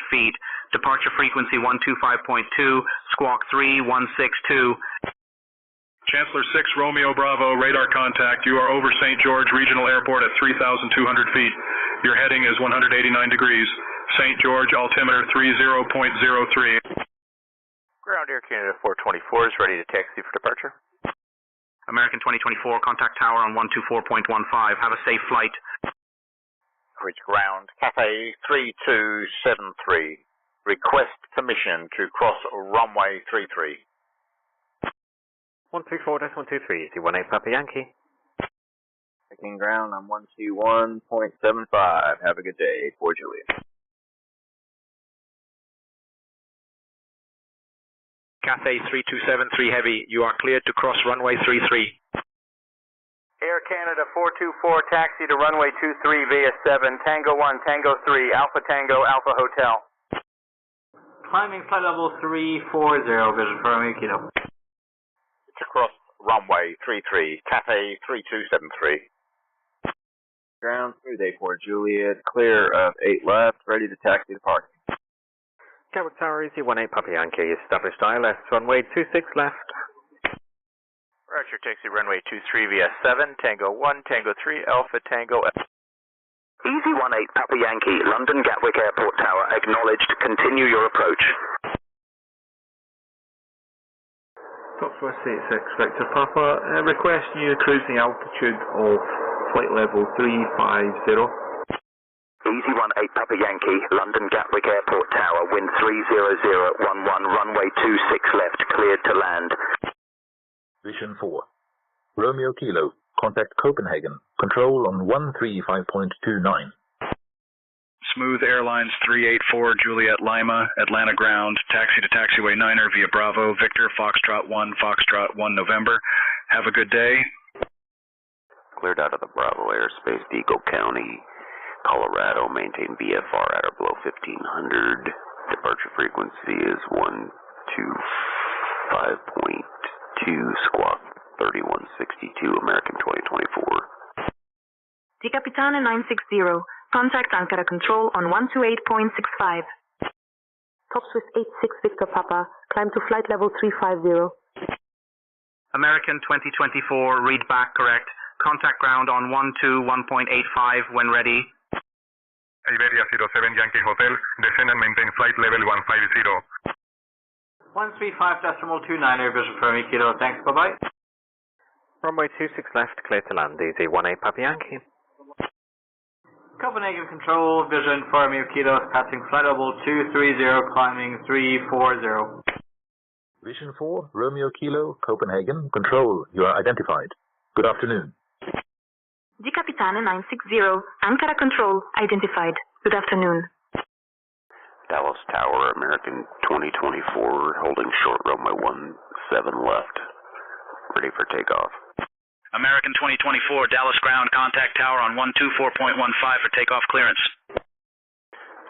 feet. Departure frequency 125.2, squawk 3162. Chancellor 6 Romeo Bravo, radar contact. You are over St. George Regional Airport at 3,200 feet. Your heading is 189 degrees. St. George, altimeter 30.03. Ground Air Canada 424 is ready to taxi for departure. American 2024, contact tower on 124.15. Have a safe flight. Reach ground, Cathay 3273. Request permission to cross runway 33. 134.123, Z18 Papa Yankee. Taking ground on 121.75. Have a good day, for Juliet. Cathay 3273 Heavy, you are cleared to cross runway 33. Air Canada 424, taxi to runway 23 via 7, Tango 1, Tango 3, Alpha Tango, Alpha Hotel. Climbing flight level 340, vision for Romeo Kilo. To cross runway 33, Cathay 3273. Ground, smooth 84 Juliet, clear of 8 left, ready to taxi to parking. Gatwick Tower, Z18 Papa Yankee, established ILS, runway 26 left. Roger, taxi runway 23 via 7, Tango 1, Tango 3, Alpha Tango. EZ18 Papa Yankee, London Gatwick Airport Tower, acknowledged. Continue your approach. Foxtrot 86, Victor Papa, request new cruising altitude of flight level 350. EZ18 Papa Yankee, London Gatwick Airport Tower, wind 30011, runway 26 left, cleared to land. Vision 4. Romeo Kilo, contact Copenhagen, control on 135.29. Smooth Airlines 384 Juliet Lima, Atlanta ground. Taxi to taxiway 9er via Bravo, Victor, Foxtrot 1 November. Have a good day. Cleared out of the Bravo airspace, Eagle County, Colorado. Maintain VFR at or below 1500. Departure frequency is 125.2, squawk 3162, American 2024. The Capitane 960, contact Ankara Control on 128.65. Top Swiss 86 Victor Papa, climb to flight level 350. American 2024, read back correct. Contact ground on 121.85 when ready. Iberia 07 Yankee Hotel, descend and maintain flight level 150. 135.29, vision for Romeo Kilo. Thanks, bye-bye. Runway 26 left, clear to land, EZ18 Papa Yankee. Copenhagen Control, vision for Romeo Kilo, passing flight level 230, climbing 340. Vision 4, Romeo Kilo, Copenhagen, control, you are identified. Good afternoon. The Capitane 960, Ankara Control, identified. Good afternoon. Dallas Tower, American 2024, holding short runway 17 left. Ready for takeoff. American 2024, Dallas ground, contact tower on 124.15 for takeoff clearance.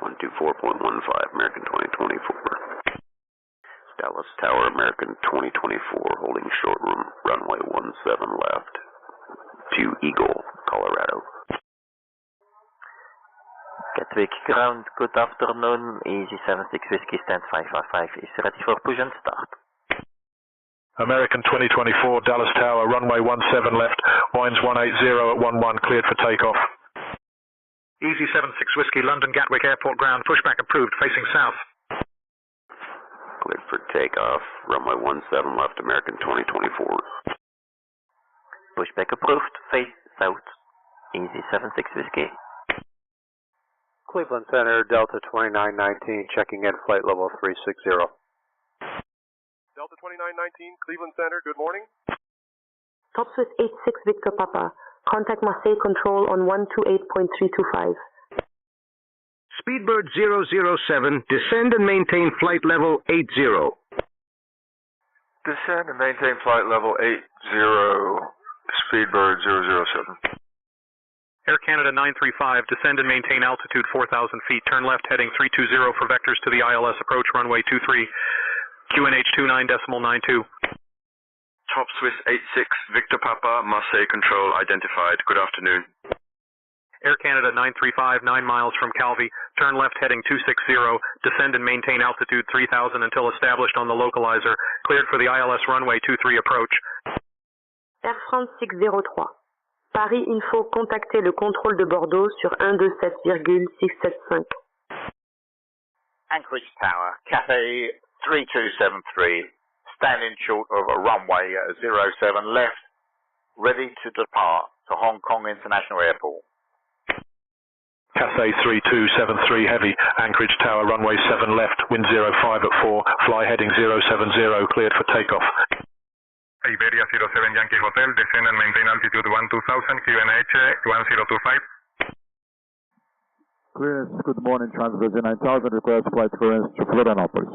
124.15, American 2024. Dallas Tower, American 2024, holding short runway 17 left. To Eagle, Colorado. Gatwick ground, good afternoon. Easy 76 Whiskey stand 555 is ready for push and start. American 2024, Dallas Tower, runway 17 left, winds 180 at 11, cleared for takeoff. Easy 76 Whiskey, London Gatwick Airport ground, pushback approved, facing south. Cleared for takeoff, runway 17 left, American 2024. Pushback approved, face south. Easy 76 Whiskey. Cleveland Center, Delta 2919, checking in flight level 360. Delta 2919, Cleveland Center, good morning. Top Swiss 86 Victor Papa. Contact Marseille Control on 128.325. Speedbird 007, descend and maintain flight level 80. Descend and maintain flight level 80, Speedbird 007. Air Canada 935, descend and maintain altitude 4,000 feet, turn left heading 320 for vectors to the ILS approach runway 23, QNH 29.92. Top Swiss 86, Victor Papa, Marseille Control identified. Good afternoon. Air Canada 935, 9 miles from Calvi, turn left heading 260, descend and maintain altitude 3,000 until established on the localizer, cleared for the ILS runway 23 approach. Air France 603. Paris Info, contactez le contrôle de Bordeaux sur 127,675. Anchorage Tower, Cathay 3273, standing short of a runway 07 left, ready to depart to Hong Kong International Airport. Cathay 3273 heavy, Anchorage Tower, runway 7 left, wind 05 at 4, fly heading 070, cleared for takeoff. Iberia 07 Yankee Hotel, descend and maintain altitude 12,000, QNH 1025. Clearance, good morning, Transvision 9000, request flight clearance to Florianopolis.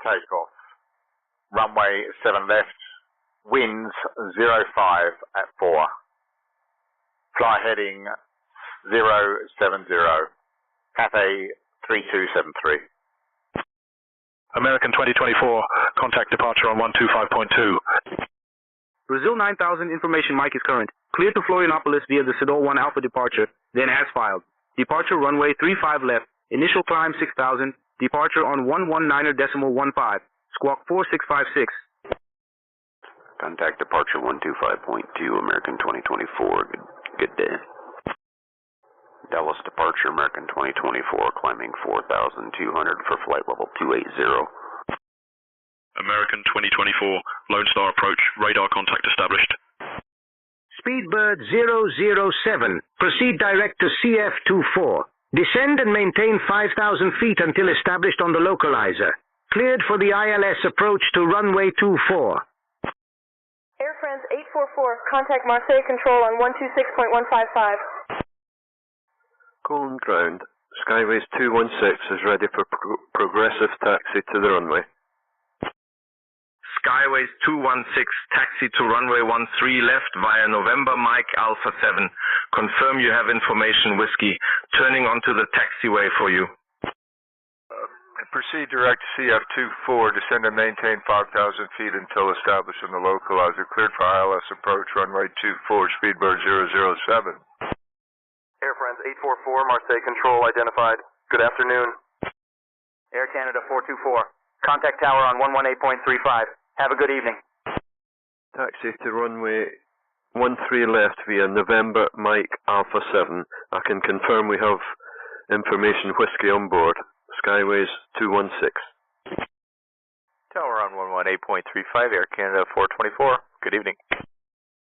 Takeoff. Runway 7 left, winds 05 at 4. Fly heading 070, Cathay 3273. American 2024, contact departure on 125.2. Brazil 9000 information mic is current. Clear to Florianopolis via the Sedor 1 Alpha departure, then as filed. Departure runway 35 left, initial climb 6000, departure on 119.15, squawk 4656. Contact departure 125.2, American 2024, good day. Dallas departure, American 2024, climbing 4,200 for flight level 280. American 2024, Lone Star approach, radar contact established. Speedbird 007, proceed direct to CF24. Descend and maintain 5,000 feet until established on the localizer. Cleared for the ILS approach to runway 24. Air France 844, contact Marseille Control on 126.155. Colon ground, Skyways 216 is ready for progressive taxi to the runway. Skyways 216, taxi to runway 13 left via November Mike Alpha 7. Confirm you have information whiskey. Turning onto the taxiway for you. Proceed direct to CF24, descend and maintain 5,000 feet until established on the localizer. Cleared for ILS approach, runway 24, Speedbird 007. Air France 844, Marseille Control identified. Good afternoon. Air Canada 424, contact tower on 118.35. Have a good evening. Taxi to runway 13 left via November Mike Alpha 7. I can confirm we have information whiskey on board. Skyways 216. Tower on 118.35, Air Canada 424. Good evening.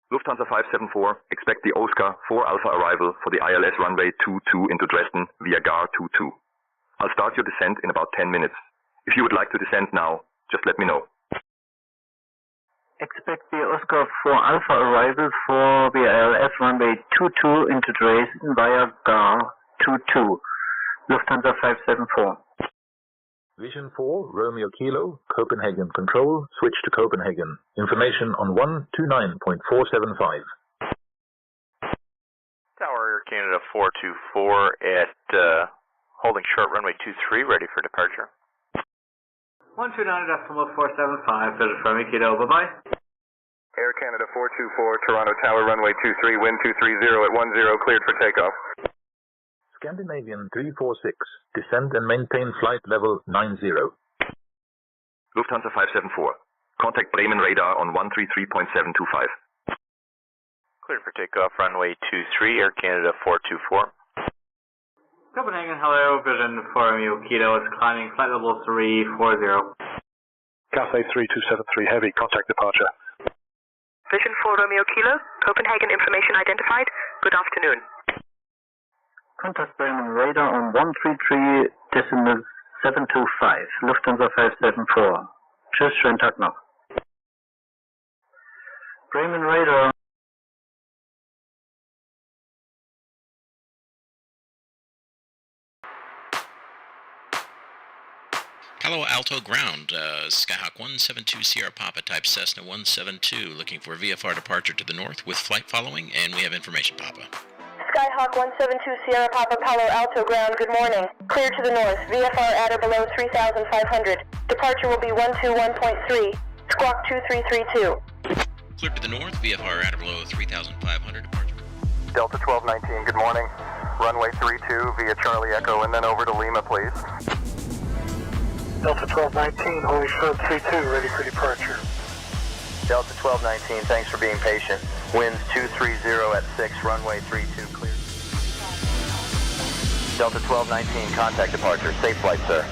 Lufthansa 574, expect the Oscar 4 Alpha arrival for the ILS runway 22 into Dresden via GAR 22. I'll start your descent in about 10 minutes. If you would like to descend now, just let me know. Expect the Oscar 4 Alpha arrival for the ILS runway 22 into Dresden via GAR 22. Lufthansa 574. Vision 4, Romeo Kilo, Copenhagen Control, switch to Copenhagen. Information on 129.475. Tower Air Canada 424 at holding short runway 23, ready for departure. 129.475, Filter from Kilo, bye-bye. Air Canada 424, Toronto Tower, runway 23, wind 230 at 10, cleared for takeoff. Scandinavian 346, descend and maintain flight level 90. Lufthansa 574, contact Bremen radar on 133.725. Cleared for takeoff, runway 23, Air Canada 424. Copenhagen, hello, Vision 4MU Kilo is climbing flight level 340. Cathay 3273 Heavy, contact departure. Vision 4 Romeo Kilo, Copenhagen information identified. Good afternoon. Contact Bremen radar on 133.725, Lufthansa 574. Tschüss, schönen Tag noch. Bremen radar. Palo Alto ground, Skyhawk 172 Sierra Papa type Cessna 172, looking for VFR departure to the north with flight following, and we have information, Papa. Skyhawk 172 Sierra Papa Palo Alto ground, good morning. Clear to the north, VFR at or below 3,500. Departure will be 121.3, squawk 2332. Clear to the north, VFR at or below 3,500, departure. Delta 1219, good morning. Runway 32 via Charlie Echo and then over to Lima, please. Delta 1219, Holy Short 32, ready for departure. Delta 1219, thanks for being patient. Winds 230 at 6, runway 32 clear. Delta 1219, contact departure. Safe flight, sir.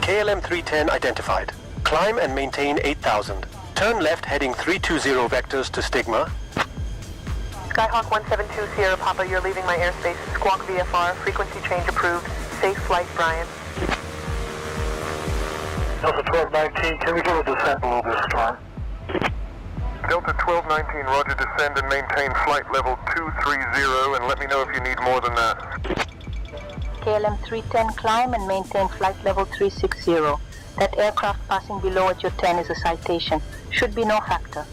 KLM 310 identified. Climb and maintain 8,000. Turn left heading 320 vectors to Stigma. Skyhawk 172 Sierra Papa, you're leaving my airspace. Squawk VFR, frequency change approved. Safe flight, Brian. Delta 1219, can we get a descent below this storm? Delta 1219, roger, descend and maintain flight level 230, and let me know if you need more than that. KLM 310, climb and maintain flight level 360. That aircraft passing below at your 10 is a citation. Should be no factor.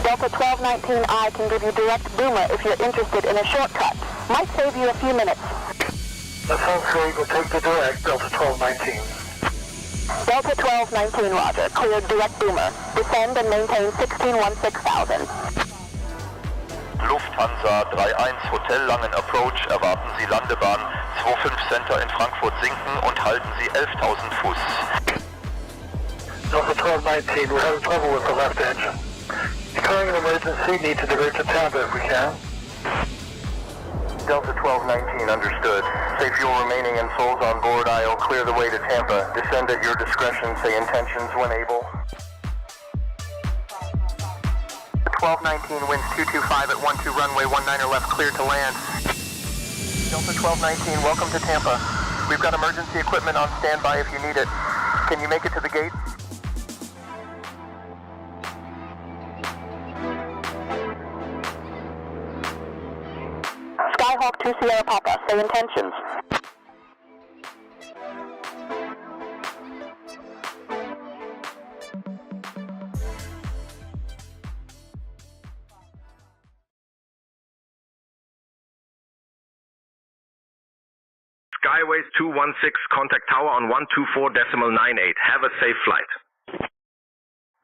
Delta 1219I can give you direct boomer if you're interested in a shortcut. Might save you a few minutes. That sounds great. We'll take the direct, Delta 1219. Delta 1219, roger. Cleared direct boomer. Descend and maintain 1616,000. Lufthansa 31 Hotel Langen Approach, erwarten Sie Landebahn 25 Center in Frankfurt sinken und halten Sie 11.000 Fuß. Delta 1219, we're having trouble with the left engine. Declaring an emergency, need to divert to Tampa if we can. Delta 1219, understood. Safe fuel remaining and souls on board. I'll clear the way to Tampa. Descend at your discretion. Say intentions when able. 1219, winds 225 at 12 runway 19er left, clear to land. Delta 1219, welcome to Tampa. We've got emergency equipment on standby if you need it. Can you make it to the gate? Skyhawk 2 Sierra Papa, say intentions. Skyways 216, contact tower on 124.98. Have a safe flight.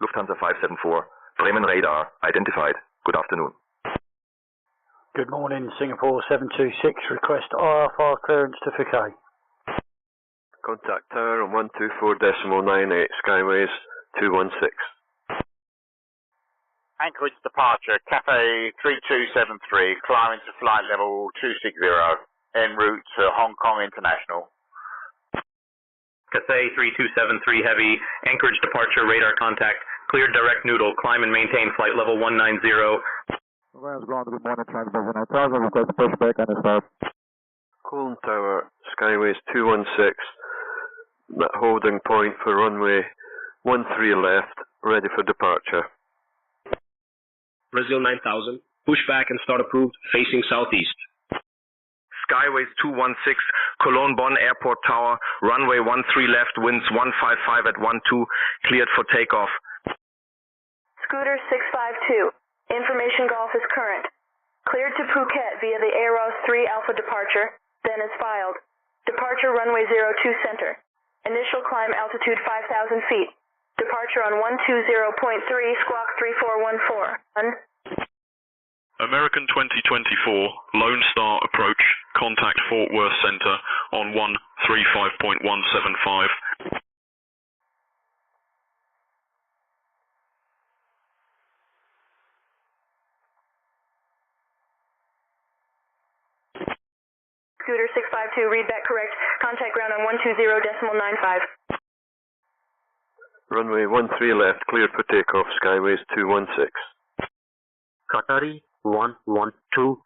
Lufthansa 574, Bremen radar, identified. Good afternoon. Good morning, Singapore 726, request IFR clearance to Phuket. Contact tower on 124.98, Skyways 216. Anchorage departure, Cathay 3273, climbing to flight level 260, en route to Hong Kong International. Cathay 3273 Heavy, Anchorage departure, radar contact, cleared direct noodle, climb and maintain flight level 190. Ground, good morning, Transmission 9000, request pushback and start. Cooling Tower, Skyways 216, that holding point for runway 13 left, ready for departure. Brazil 9000, pushback and start approved, facing southeast. Skyways 216, Cologne-Bonn Airport Tower, runway 13 left, winds 155 at 12, cleared for takeoff. Scooter 652, information golf is current. Cleared to Phuket via the AROS 3 Alpha departure, then is filed. Departure runway 02 center. Initial climb altitude 5,000 feet. Departure on 120.3, squawk 3414. American 2024, Lone Star approach, contact Fort Worth Center on 135.175. Scooter 652, read that correct. Contact ground on 120.95. Runway 13 left, cleared for takeoff, Skyways 216. Qatari 1124,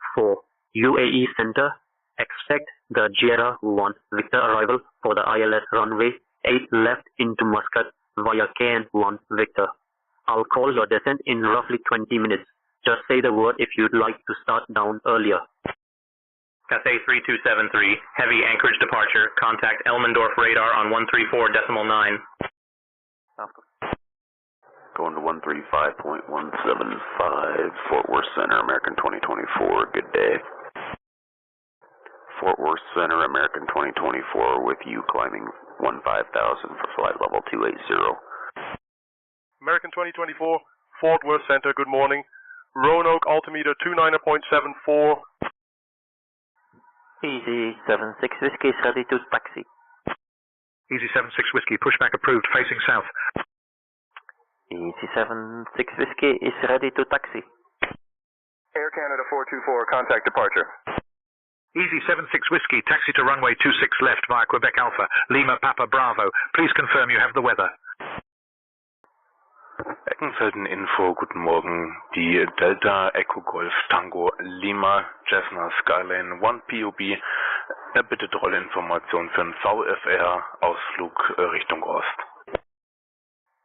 UAE Center, expect the Jera 1 Victor arrival for the ILS runway 8 left into Muscat via KN1 Victor. I'll call your descent in roughly 20 minutes. Just say the word if you'd like to start down earlier. Cathay 3273, heavy anchorage departure, contact Elmendorf radar on 134.9. Going to 135.175, Fort Worth Center, American 2024, good day. Fort Worth Center, American 2024, with you climbing 15,000 for flight level 280. American 2024, Fort Worth Center, good morning. Roanoke altimeter 29.74. Easy 76 Whiskey is ready to taxi. Easy 76 Whiskey, pushback approved, facing south. Easy 76 Whiskey is ready to taxi. Air Canada 424, contact departure. Easy 76 Whiskey, taxi to runway 26 left via Quebec Alpha, Lima Papa Bravo. Please confirm you have the weather. Eckenfelden Info, guten Morgen. Die Delta Echo Golf Tango Lima Cessna Skyline 1 POB erbittet Rollinformation für einen VFR Ausflug Richtung Ost.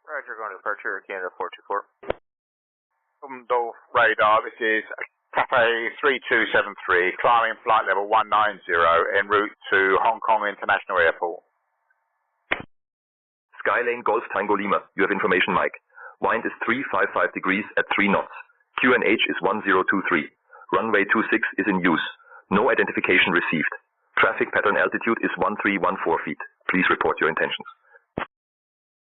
Roger, going to departure, Canada 424. Dolph radar, this is Cathay 3273, climbing flight level 190 en route to Hong Kong International Airport. Skylane Golf Tango Lima, you have information, Mike. Wind is 355 degrees at 3 knots. QNH is 1023. Runway 26 is in use. No identification received. Traffic pattern altitude is 1314 feet. Please report your intentions.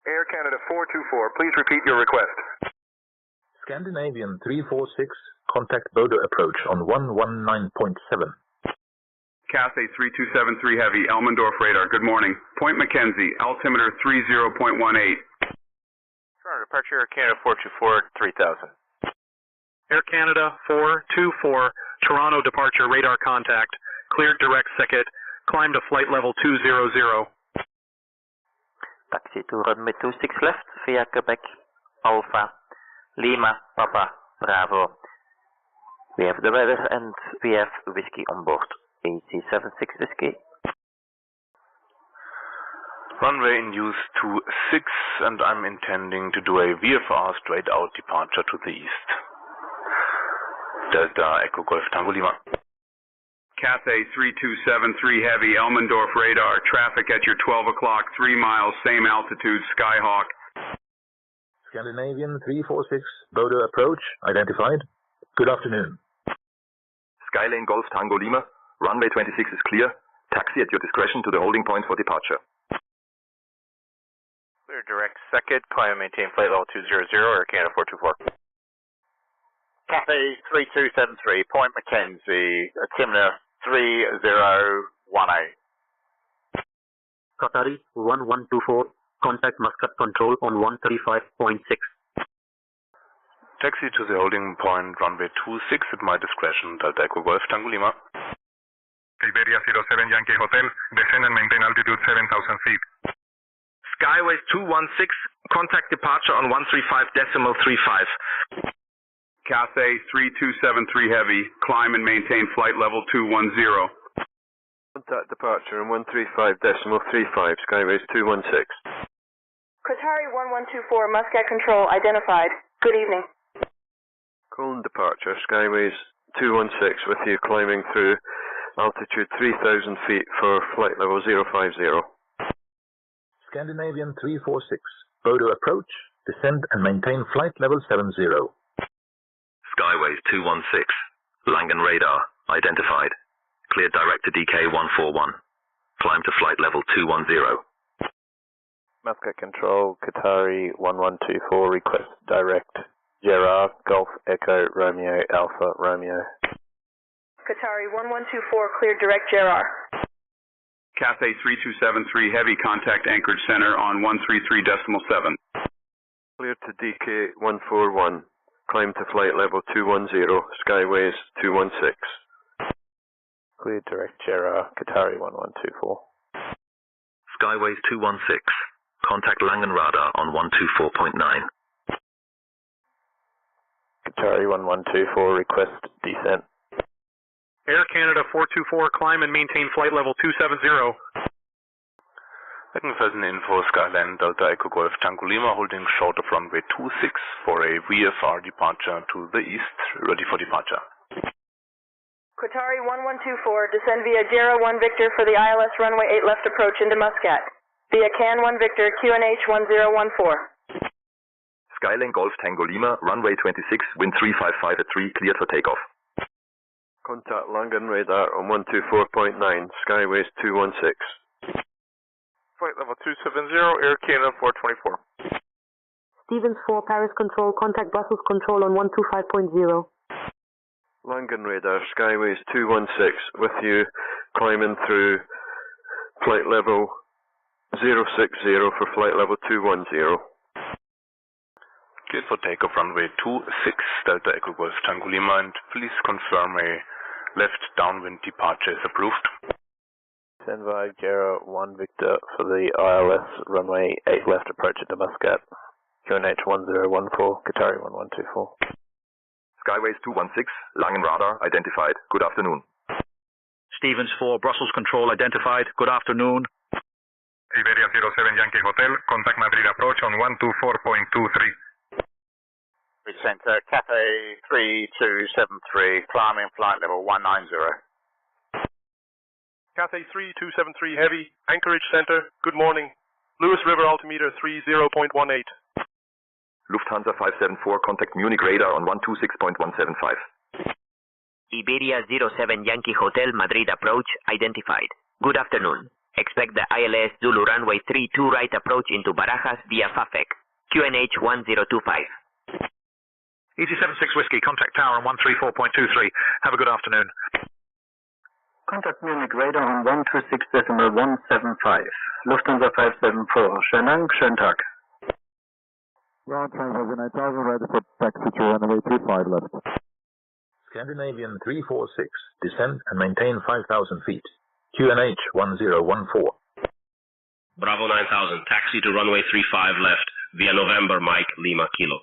Air Canada 424, please repeat your request. Scandinavian 346, contact Bodo approach on 119.7. Cathay 3273 Heavy, Elmendorf radar, good morning. Point Mackenzie, altimeter 30.18. Departure, Canada 424, 3000. Air Canada 424, Toronto departure, radar contact, cleared direct circuit, climb to flight level 200. Taxi to runway 26 left via Quebec Alpha, Lima Papa Bravo. We have the weather and we have whiskey on board. AC76 Whiskey. Runway in use 26, and I'm intending to do a VFR straight out departure to the east. Delta Echo Golf Tango Lima. Cathay 3273 Heavy, Elmendorf radar, traffic at your 12 o'clock, 3 miles, same altitude, Skyhawk. Scandinavian 346, Bodo approach, identified. Good afternoon. Skylane Golf Tango Lima, runway 26 is clear. Taxi at your discretion to the holding point for departure. Clear direct second, climb and maintain flight level 200, Air Canada 424. Cathay 3273, Point Mackenzie, altimeter 3018. Qatari 1124, contact Muscat control on 135.6. Taxi to the holding point, runway 26 at my discretion, Delta Echo Golf Tango Lima. Iberia 07 Yankee Hotel, descend and maintain altitude 7,000 feet. Skyways 216, contact departure on 135.35. Cathay 3273 Heavy, climb and maintain flight level 210. Contact departure on 135.35, Skyways 216. Qatari 1124, Muscat control identified. Good evening. Colon departure, Skyways 216 with you climbing through altitude 3,000 feet for flight level 050. Scandinavian 346, Bodo approach, descend and maintain flight level 70. Skyways 216, Langen radar, identified. Cleared direct to DK 141. Climb to flight level 210. Muscat control, Qatari 1124, request direct Gerard, Golf, Echo, Romeo, Alpha, Romeo. Qatari 1124, cleared direct Gerard. Cathay 3273 Heavy, contact Anchorage Center on 133.7. Cleared to DK 141. Climb to flight level 210, Skyways 216. Cleared direct Gerard, Qatari 1124. Skyways 216. Contact Langen Radar on 124.9. Qatari 1124, request descent. Air Canada 424, climb and maintain flight level 270. Weckenfelsen Info, Skyline Delta Echo Golf Tango Lima, holding short of runway 26 for a VFR departure to the east, ready for departure. Qatari 1124, descend via Jera 1 Victor for the ILS runway 8 left approach into Muscat. Via CAN 1 Victor, QNH 1014. Skyline Golf Tango Lima, runway 26, wind 355 at 3, cleared for takeoff. Contact Langen Radar on 124.9, Skyways 216. Flight level 270, Air Canada 424. Stevens 4, Paris Control, contact Brussels Control on 125.0. Langen Radar, Skyways 216, with you, climbing through flight level 060 for flight level 210. Cleared for takeoff runway 26, Delta Echo Golf Tango Lima, and please confirm a left downwind departure is approved. Send via Jera 1 Victor for the ILS runway 8 left approach into Muscat. QNH 1014, Qatari 1124. Skyways 216, Langen Radar identified. Good afternoon. Stevens 4, Brussels Control identified. Good afternoon. Iberia 07 Yankee Hotel, contact Madrid approach on 124.23. Center, Cathay 3273, climbing flight level 190. Cathay 3273 Heavy, Anchorage Center, good morning. Lewis River altimeter 30.18. Lufthansa 574, contact Munich Radar on 126.175. Iberia 07 Yankee Hotel, Madrid approach identified. Good afternoon. Expect the ILS Zulu runway 32 right approach into Barajas via FAFEC. QNH 1025. ET76 Whiskey, contact tower on 134.23. Have a good afternoon. Contact Munich Radar on 126.175. Lufthansa 574. Schönen Dank, schönen Tag. Ground Transfer 9000, ready for taxi to runway 25 left. Scandinavian 346. Descend and maintain 5,000 feet. QNH 1014. Bravo 9000, taxi to runway 35 left via November Mike Lima Kilo.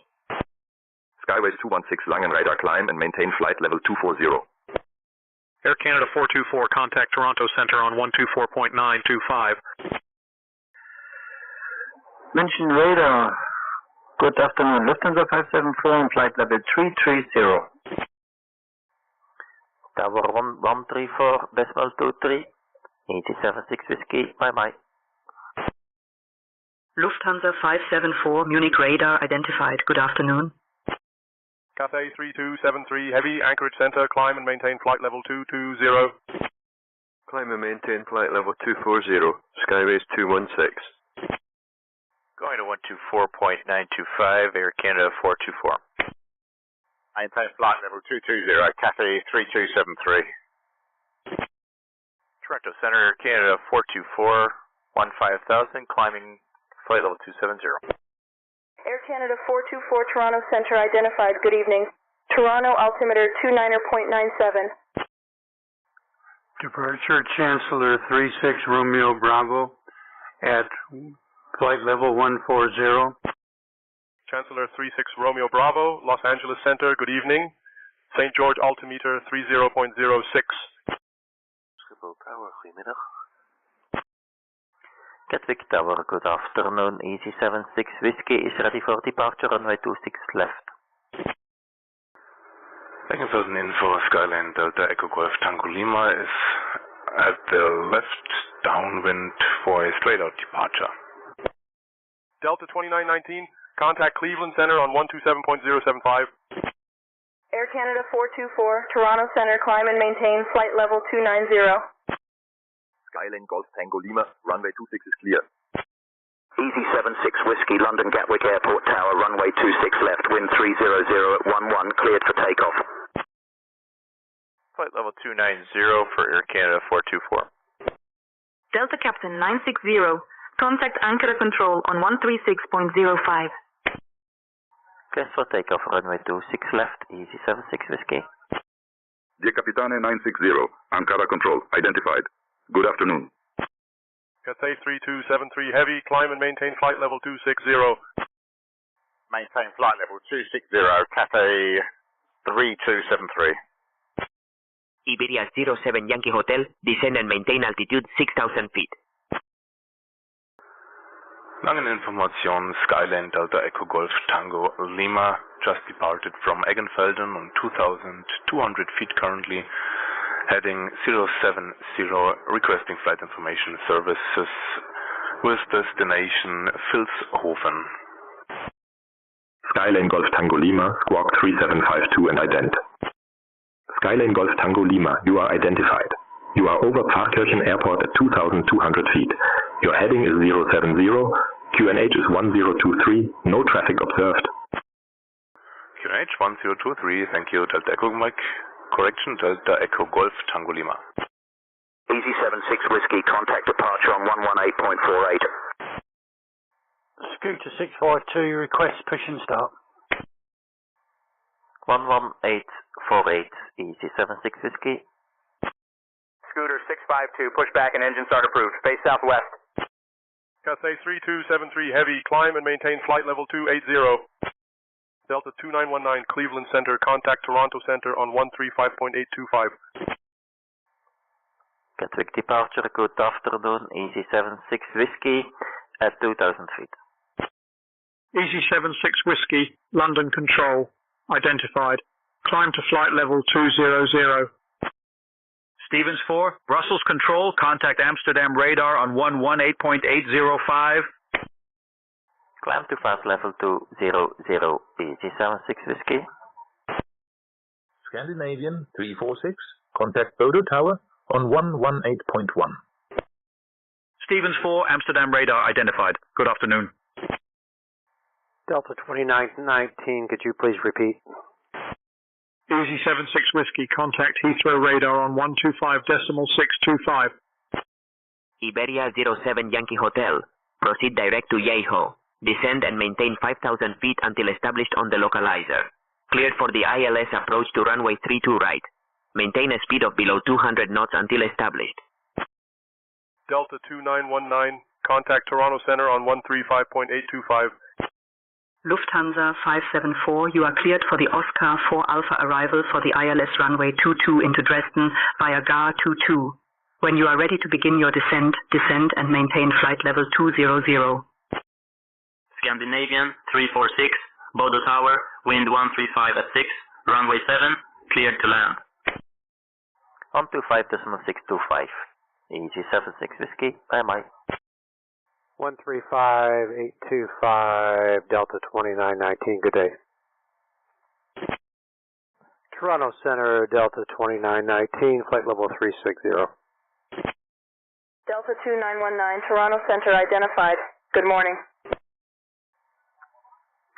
Skyways 216, Langen Radar climb and maintain flight level 240. Air Canada 424, contact Toronto Center on 124.925. München Radar, good afternoon. Lufthansa 574 on flight level 330. Tower 134.23. 876 Whiskey, bye-bye. Lufthansa 574, Munich Radar identified. Good afternoon. Cathay 3273 Heavy, Anchorage Center, climb and maintain flight level 220. Climb and maintain flight level 240, Skyways 216. Going to 124.925, Air Canada 424. Maintain flight level 220, Cathay 3273. Toronto Center, Air Canada 424, 15,000, climbing flight level 270. Air Canada 424, Toronto Center identified. Good evening. Toronto altimeter 29.97. Departure Chancellor 36 Romeo Bravo at flight level 140. Chancellor 36 Romeo Bravo, Los Angeles Center, good evening. St. George altimeter 30.06. Schiphol Tower, goedemiddag. Gatwick Tower, good afternoon. EC76 Whiskey is ready for departure, runway 26 left. Weckenfelsen Info, Skyline Delta Echo Golf Tango Lima is at the left downwind for a straight-out departure. Delta 2919, contact Cleveland Center on 127.075. Air Canada 424, Toronto Center, climb and maintain flight level 290. Skyline Golf Tango Lima, runway 26 is clear. Easy 76 Whiskey, London Gatwick Airport Tower, runway 26 left, wind 300 at 11, cleared for takeoff. Flight level 290 for Air Canada 424. Delta Captain 960, contact anchor control on 136.05. Cleared for takeoff, runway 26 left, Easy 76 Whiskey. Dear Capitane 960, Ankara Control, identified. Good afternoon. Cathay 3273 Heavy, climb and maintain flight level 260. Maintain flight level 260, Cathay 3273. Iberia 07 Yankee Hotel, descend and maintain altitude 6,000 feet. Langeninformation, Skyline Delta Echo Golf Tango Lima, just departed from Eggenfelden on 2,200 feet currently, heading 070, requesting flight information services with destination Vilshofen. Skyline Golf Tango Lima, squawk 3752 and ident. Skyline Golf Tango Lima, you are identified. You are over Pfarrkirchen Airport at 2,200 feet. Your heading is 070, QNH is 1023, no traffic observed. QNH 1023, thank you, Delta Echo Mike. Correction, Delta Echo Golf Tango Lima. Easy 76 Whiskey, contact departure on 118.48. Scooter 652, request push and start. 11848, Easy 76 Whiskey. Scooter 652, push back and engine start approved. Face southwest. Cathay 3273 Heavy, climb and maintain flight level 280. Delta 2919 Cleveland Center, contact Toronto Center on 135.825. Gatwick departure, good afternoon, Easy 76 Whiskey at 2,000 feet. Easy 76 Whiskey, London Control, identified. Climb to flight level 200. Stevens 4, Brussels Control, contact Amsterdam radar on 118.805. Climb to flight level 200, Easy 76 Whiskey. Scandinavian 346, contact Bodo Tower on 118.1. Stevens 4, Amsterdam radar identified. Good afternoon. Delta 2919, could you please repeat? Easy 76 Whiskey, contact Heathrow radar on 125.625. Iberia 07 Yankee Hotel, proceed direct to Yeiho. Descend and maintain 5,000 feet until established on the localizer. Cleared for the ILS approach to runway 32 right. Maintain a speed of below 200 knots until established. Delta 2919, contact Toronto Center on 135.825. Lufthansa 574, you are cleared for the Oscar 4 Alpha arrival for the ILS runway 22 into Dresden via GAR 22. When you are ready to begin your descent, descend and maintain flight level 200. Scandinavian 346, Bodo Tower, wind 135 at 6, runway 7, cleared to land. 125.625, Easy 76 Whiskey, bye-bye. 135.825, Delta 2919, good day. Toronto Center, Delta 2919, flight level 360. Delta 2919, Toronto Center identified. Good morning.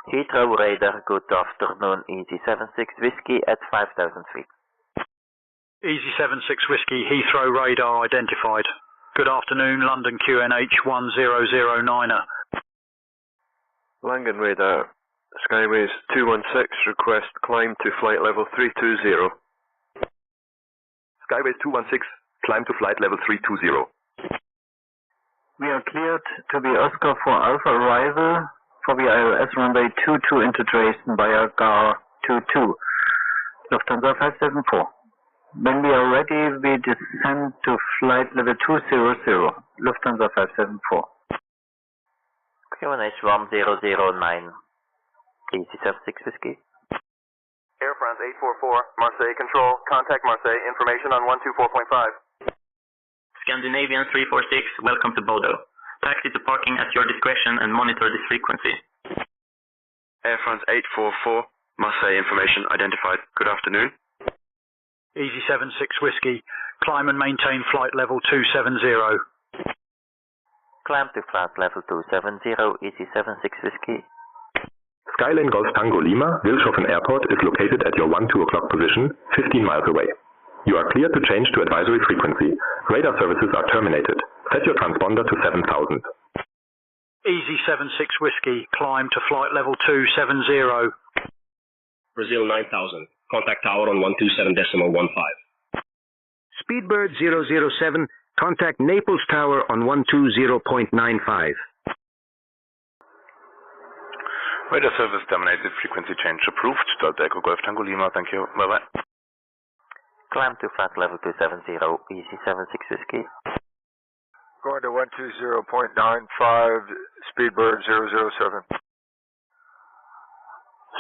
Heathrow radar, good afternoon, Easy 76 Whiskey at 5,000 feet. Easy 76 Whiskey, Heathrow radar identified. Good afternoon, London QNH 1009er. Langen radar, Skyways 216, request climb to flight level 320. Skyways 216, climb to flight level 320. We are cleared to the Oscar 4 Alpha arrival for the ILS runway 22 into Dresden via GAR 22, Lufthansa 574. When we are ready, we descend to flight level 200, Lufthansa 574. QNH 1009, Easy 76 Whiskey. Air France 844, Marseille Control, contact Marseille, information on 124.5. Scandinavian 346, welcome to Bodo. Taxi to parking at your discretion and monitor this frequency. Air France 844, Marseille information identified. Good afternoon. Easy 76 Whiskey, climb and maintain flight level 270. Climb to flight level 270, easy 76 Whiskey. Skyline Golf Tango Lima, Wilshofen Airport is located at your 1-2 o'clock position, 15 miles away. You are cleared to change to advisory frequency. Radar services are terminated. Set your transponder to 7,000. Easy 76 Whiskey, climb to flight level 270. Brazil 9000, contact tower on 127.15. Speedbird 007, contact Naples Tower on 120.95. Radar service terminated, frequency change approved. Delta Echo Golf Tango Lima, thank you. Bye-bye. Climb to flight level 270, easy 76 Whiskey. Going to 120.95, Speedbird 007.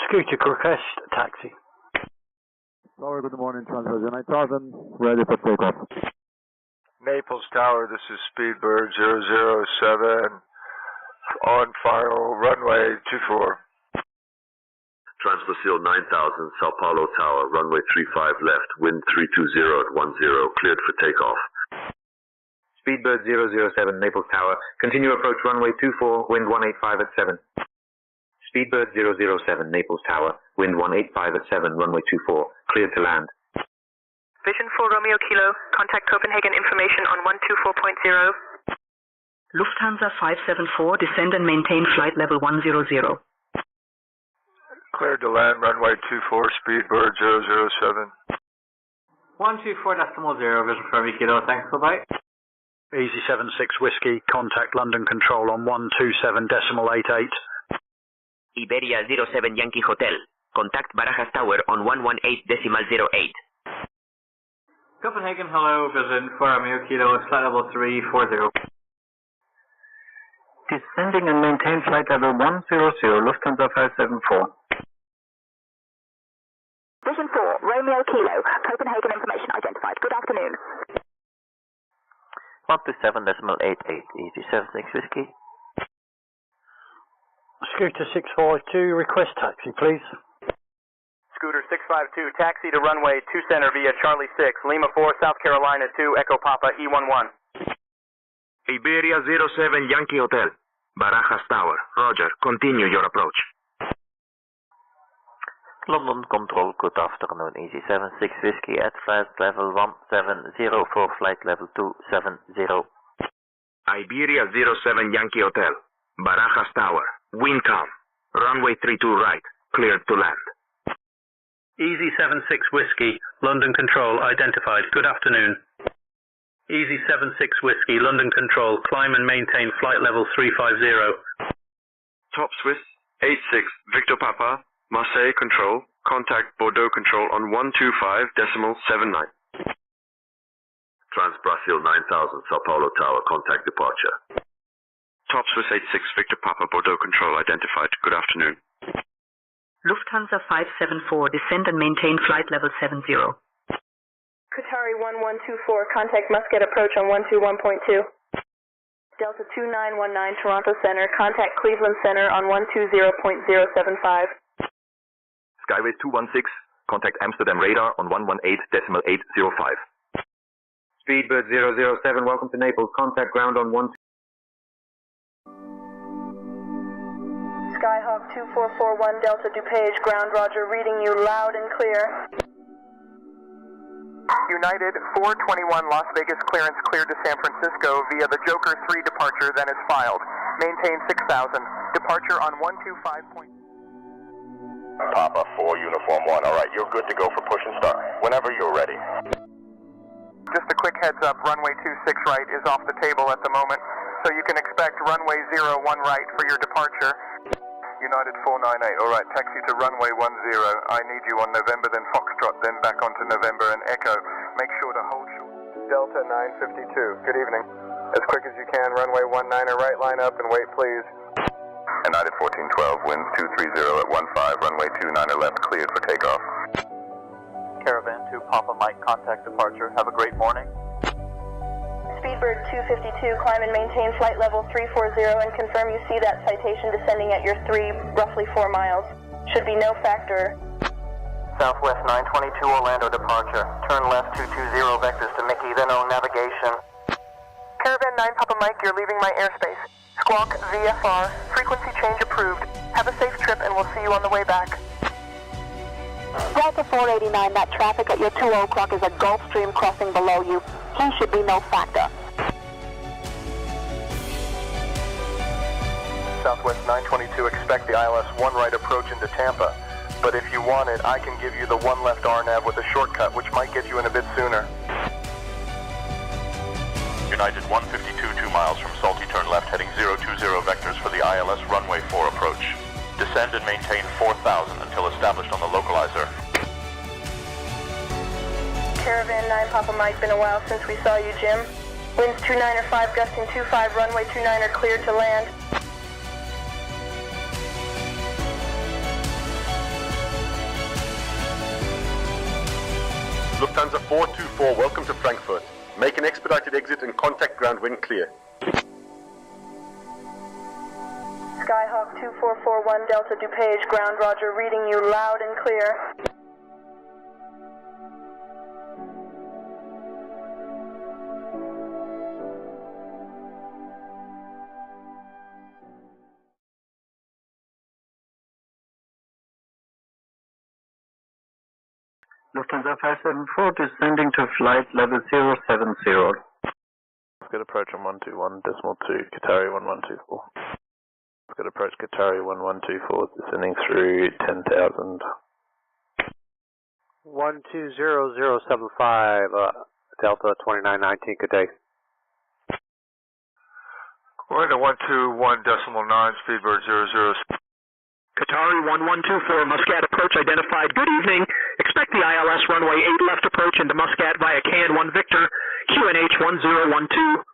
Scooter request, taxi. Tower, good morning, Transfer 9000, ready for takeoff. Naples Tower, this is Speedbird 007, on final, runway 24. Transbrasil 9000, Sao Paulo Tower, runway 35 left, wind 320 at 10, cleared for takeoff. Speedbird 007, Naples Tower, continue approach runway 24, wind 185 at 7. Speedbird 007, Naples Tower, wind 185 at 7, runway 24, cleared to land. Vision 4 Romeo Kilo, contact Copenhagen information on 124.0. Lufthansa 574, descend and maintain flight level 100. Cleared to land, runway 24, Speedbird 007. 124.0, Vision 4 Romeo Kilo, thanks, bye-bye. Easy 76 Whiskey, contact London Control on 127.88. Iberia 07 Yankee Hotel, contact Barajas Tower on 118.08. Copenhagen, hello, Vision 4 Romeo Kilo, flight level 340. Descending and maintain flight level 100, Lufthansa 574. Vision 4 Romeo Kilo, Copenhagen information identified. Good afternoon. 127.88, easy 76 Whiskey. Scooter 652, request taxi, please. Scooter 652, taxi to runway 2 center via Charlie 6, Lima 4, South Carolina 2, Echo Papa, E11. Iberia 07 Yankee Hotel, Barajas Tower, roger, continue your approach. London Control, good afternoon, easy 76 Whiskey at flight level 170 for flight level 270. Iberia 07 Yankee Hotel, Barajas Tower, wind calm, runway 32 right, cleared to land. Easy 76 Whiskey, London Control identified. Good afternoon. Easy 76 Whiskey, London Control, climb and maintain flight level 350. Top Swiss 86 Victor Papa, Marseille Control, contact Bordeaux Control on 125.79. Transbrasil 9000, Sao Paulo Tower, contact departure. Top Swiss 86 Victor Papa, Bordeaux Control identified. Good afternoon. Lufthansa 574, descend and maintain flight level 70. Qatari 1124, contact Muscat approach on 121.2. Delta 2919 Toronto Center, contact Cleveland Center on 120.075. Skyways 216, contact Amsterdam Radar on 118.805. Speedbird 007, welcome to Naples, contact ground on 1. Skyhawk 2441 Delta DuPage, ground roger, reading you loud and clear. United 421 Las Vegas clearance cleared to San Francisco via the Joker 3 departure, then is filed. Maintain 6000. Departure on 125. Papa 4 Uniform 1. All right, you're good to go for push and start. Whenever you're ready. Just a quick heads up, runway 26 right is off the table at the moment, so you can expect runway 01 right for your departure. United 498, all right, taxi to runway 10. I need you on November, then Foxtrot, then back onto November and Echo. Make sure to hold short. Delta 952, good evening. As quick as you can, runway 19 right, line up and wait, please. United 1412, winds 230 at 15, runway 29 left, cleared for takeoff. Caravan 2 Papa Mike, contact departure. Have a great morning. Speedbird 252, climb and maintain flight level 340 and confirm you see that citation descending at your roughly 4 miles. Should be no factor. Southwest 922 Orlando departure. Turn left 220 vectors to Mickey, then on navigation. Caravan 9 Papa Mike, you're leaving my airspace. Squawk VFR, frequency change approved. Have a safe trip and we'll see you on the way back. Delta 489, that traffic at your 20 o'clock is a Gulf Stream crossing below you. He should be no factor. Southwest 922, expect the ILS 1 right approach into Tampa. But if you want it, I can give you the 1 left RNAV with a shortcut, which might get you in a bit sooner. United 152, 2 miles from Salty, turn left, heading 020 vectors for the ILS runway 4 approach. Descend and maintain 4,000 until established on the localizer. Caravan 9 Papa Mike, been a while since we saw you, Jim. Winds 295, gusting 25, runway 29 are cleared to land. Lufthansa 424, welcome to Frankfurt. Make an expedited exit and contact ground when clear. Skyhawk 2441 Delta DuPage, ground roger, reading you loud and clear. Lufthansa 574 descending to flight level 070. Good approach on 121.2, Qatari 1124. Good approach Qatari 1124, descending through 10,000. 120075, Delta 2919, good day. We're in a 121.9, Speedbird 00. Qatari 1124, Muscat approach identified. Good evening. Expect the ILS runway 8 left approach into Muscat via CAN 1 Victor, QNH 1012.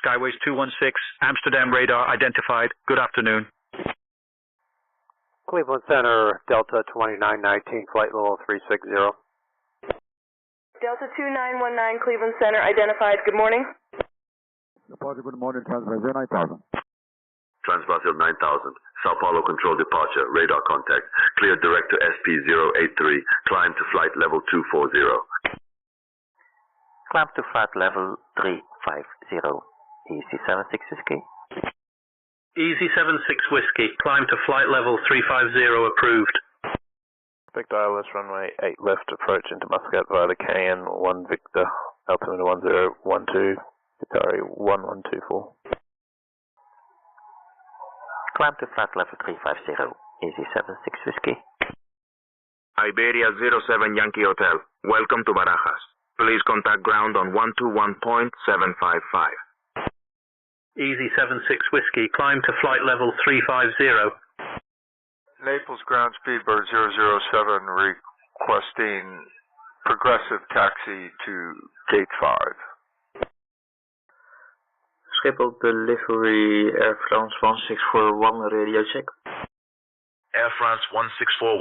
Skyways 216, Amsterdam radar identified. Good afternoon. Cleveland Center, Delta 2919, flight level 360. Delta 2919, Cleveland Center identified. Good morning. Departure, good morning, Transbrazil 9000. Transbrazil 9000, Sao Paulo control departure, radar contact. Cleared direct to SP083, climb to flight level 240. Climb to flight level 350, Easy 76 Whiskey. Easy 76 Whiskey, climb to flight level 350 approved. Expect ILS runway 8 left approach into Muscat via the KN 1 Victor, altimeter 1012, Qatari 1124. Climb to flight level 350, Easy 76 Whiskey. Iberia 07 Yankee Hotel, welcome to Barajas. Please contact ground on 121.755. Easy 76 Whiskey, climb to flight level 350. Naples ground Speedbird 007 requesting progressive taxi to gate 5. Schiphol delivery Air France 1641 radio check. Air France 1641,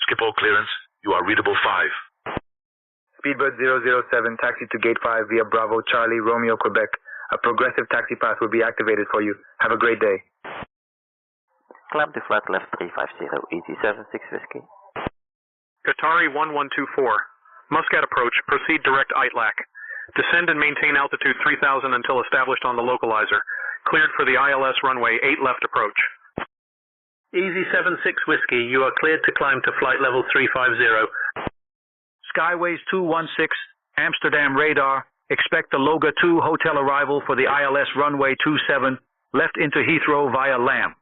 Schiphol clearance, you are readable 5. Speedbird 007, taxi to gate 5 via Bravo Charlie Romeo Quebec. A progressive taxi path will be activated for you. Have a great day. Climb to flight left 350, Easy 76 Whiskey. Qatari 1124, Muscat approach, proceed direct ITLAC. Descend and maintain altitude 3000 until established on the localizer. Cleared for the ILS runway 8 left approach. Easy 76 Whiskey, you are cleared to climb to flight level 350. Skyways 216, Amsterdam radar. Expect the Loga 2 hotel arrival for the ILS runway 27 left into Heathrow via LAM.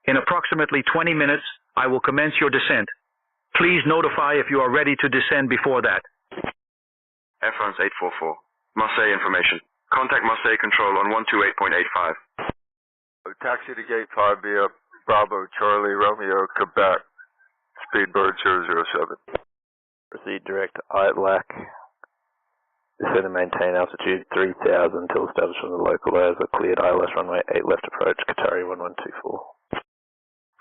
In approximately 20 minutes, I will commence your descent. Please notify if you are ready to descend before that. Air France 844. Marseille information. Contact Marseille control on 128.85. Taxi to gate 5 via Bravo Charlie Romeo Quebec, Speedbird 007. Proceed direct to ITLAC. Descend and maintain altitude 3000 until established on the localizer. Cleared ILS runway 8 left approach, Qatari 1124.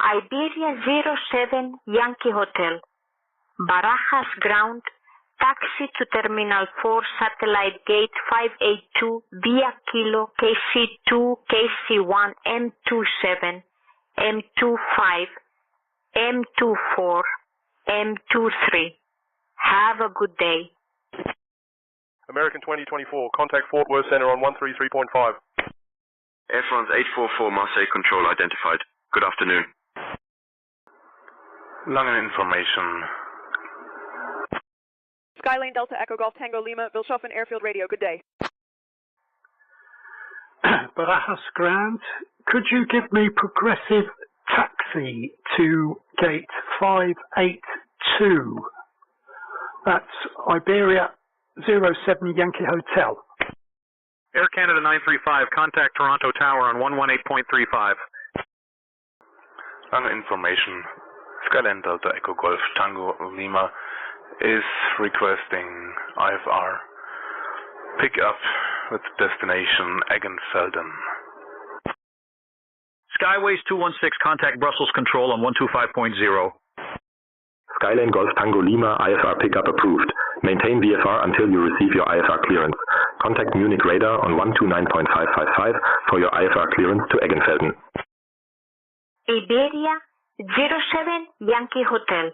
Iberia 07 Yankee Hotel. Barajas ground. Taxi to Terminal 4 Satellite Gate 582 via Kilo KC2, KC1, M27, M25, M24, M23. Have a good day. American 2024, contact Fort Worth Center on 133.5. Air France 844 Marseille Control identified. Good afternoon. Langen information. Skylane Delta Echo Golf Tango Lima, Vilshofen Airfield Radio. Good day. Barajas Ground, could you give me progressive taxi to gate 582? That's Iberia 07 Yankee Hotel. Air Canada 935, contact Toronto Tower on 118.35. Lange information. Skylane Delta Echo Golf Tango Lima is requesting IFR pickup with destination Eggenfelden. Skyways 216, contact Brussels Control on 125.0. Skylane Golf Tango Lima, IFR pickup approved. Maintain VFR until you receive your IFR clearance. Contact Munich Radar on 129.555 for your IFR clearance to Eggenfelden. Iberia 07 Yankee Hotel.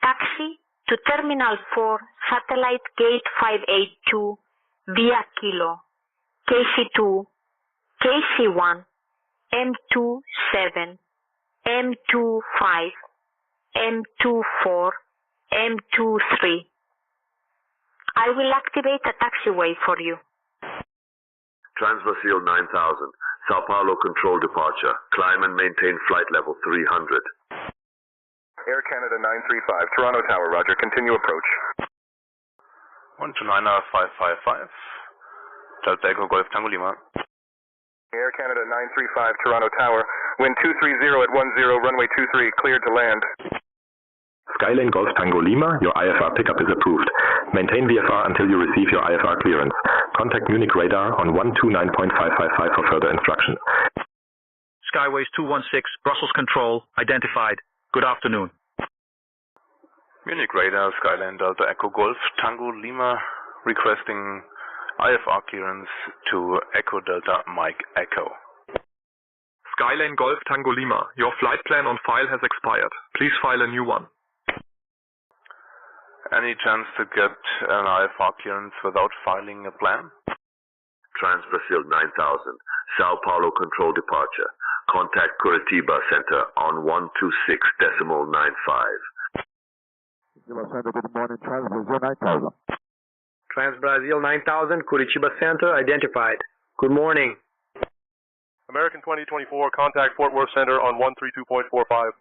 Taxi to Terminal 4, Satellite Gate 582 via Kilo, KC2, KC1, M27, M25, M24, M23. I will activate a taxiway for you. Transbrasil 9000, Sao Paulo Control departure. Climb and maintain flight level 300. Air Canada 935, Toronto Tower, roger. Continue approach. 129.555. Delta Echo Golf Tango Lima. Air Canada 935, Toronto Tower. Wind 230 at 10, runway 23, cleared to land. Skylane Golf Tango Lima, your IFR pickup is approved. Maintain VFR until you receive your IFR clearance. Contact Munich Radar on 129.555 for further instructions. Skyways 216, Brussels Control identified. Good afternoon. Munich Radar, Skylane Delta Echo Golf Tango Lima requesting IFR clearance to Echo Delta Mike Echo. Skylane Golf Tango Lima, your flight plan on file has expired. Please file a new one. Any chance to get an IFR clearance without filing a plan? Transbrasil 9000, Sao Paulo Control departure. Contact Curitiba Center on 126.95. Good morning, Transbrasil 9000. Transbrasil 9000, Curitiba Center, identified. Good morning. American 2024, contact Fort Worth Center on 132.45.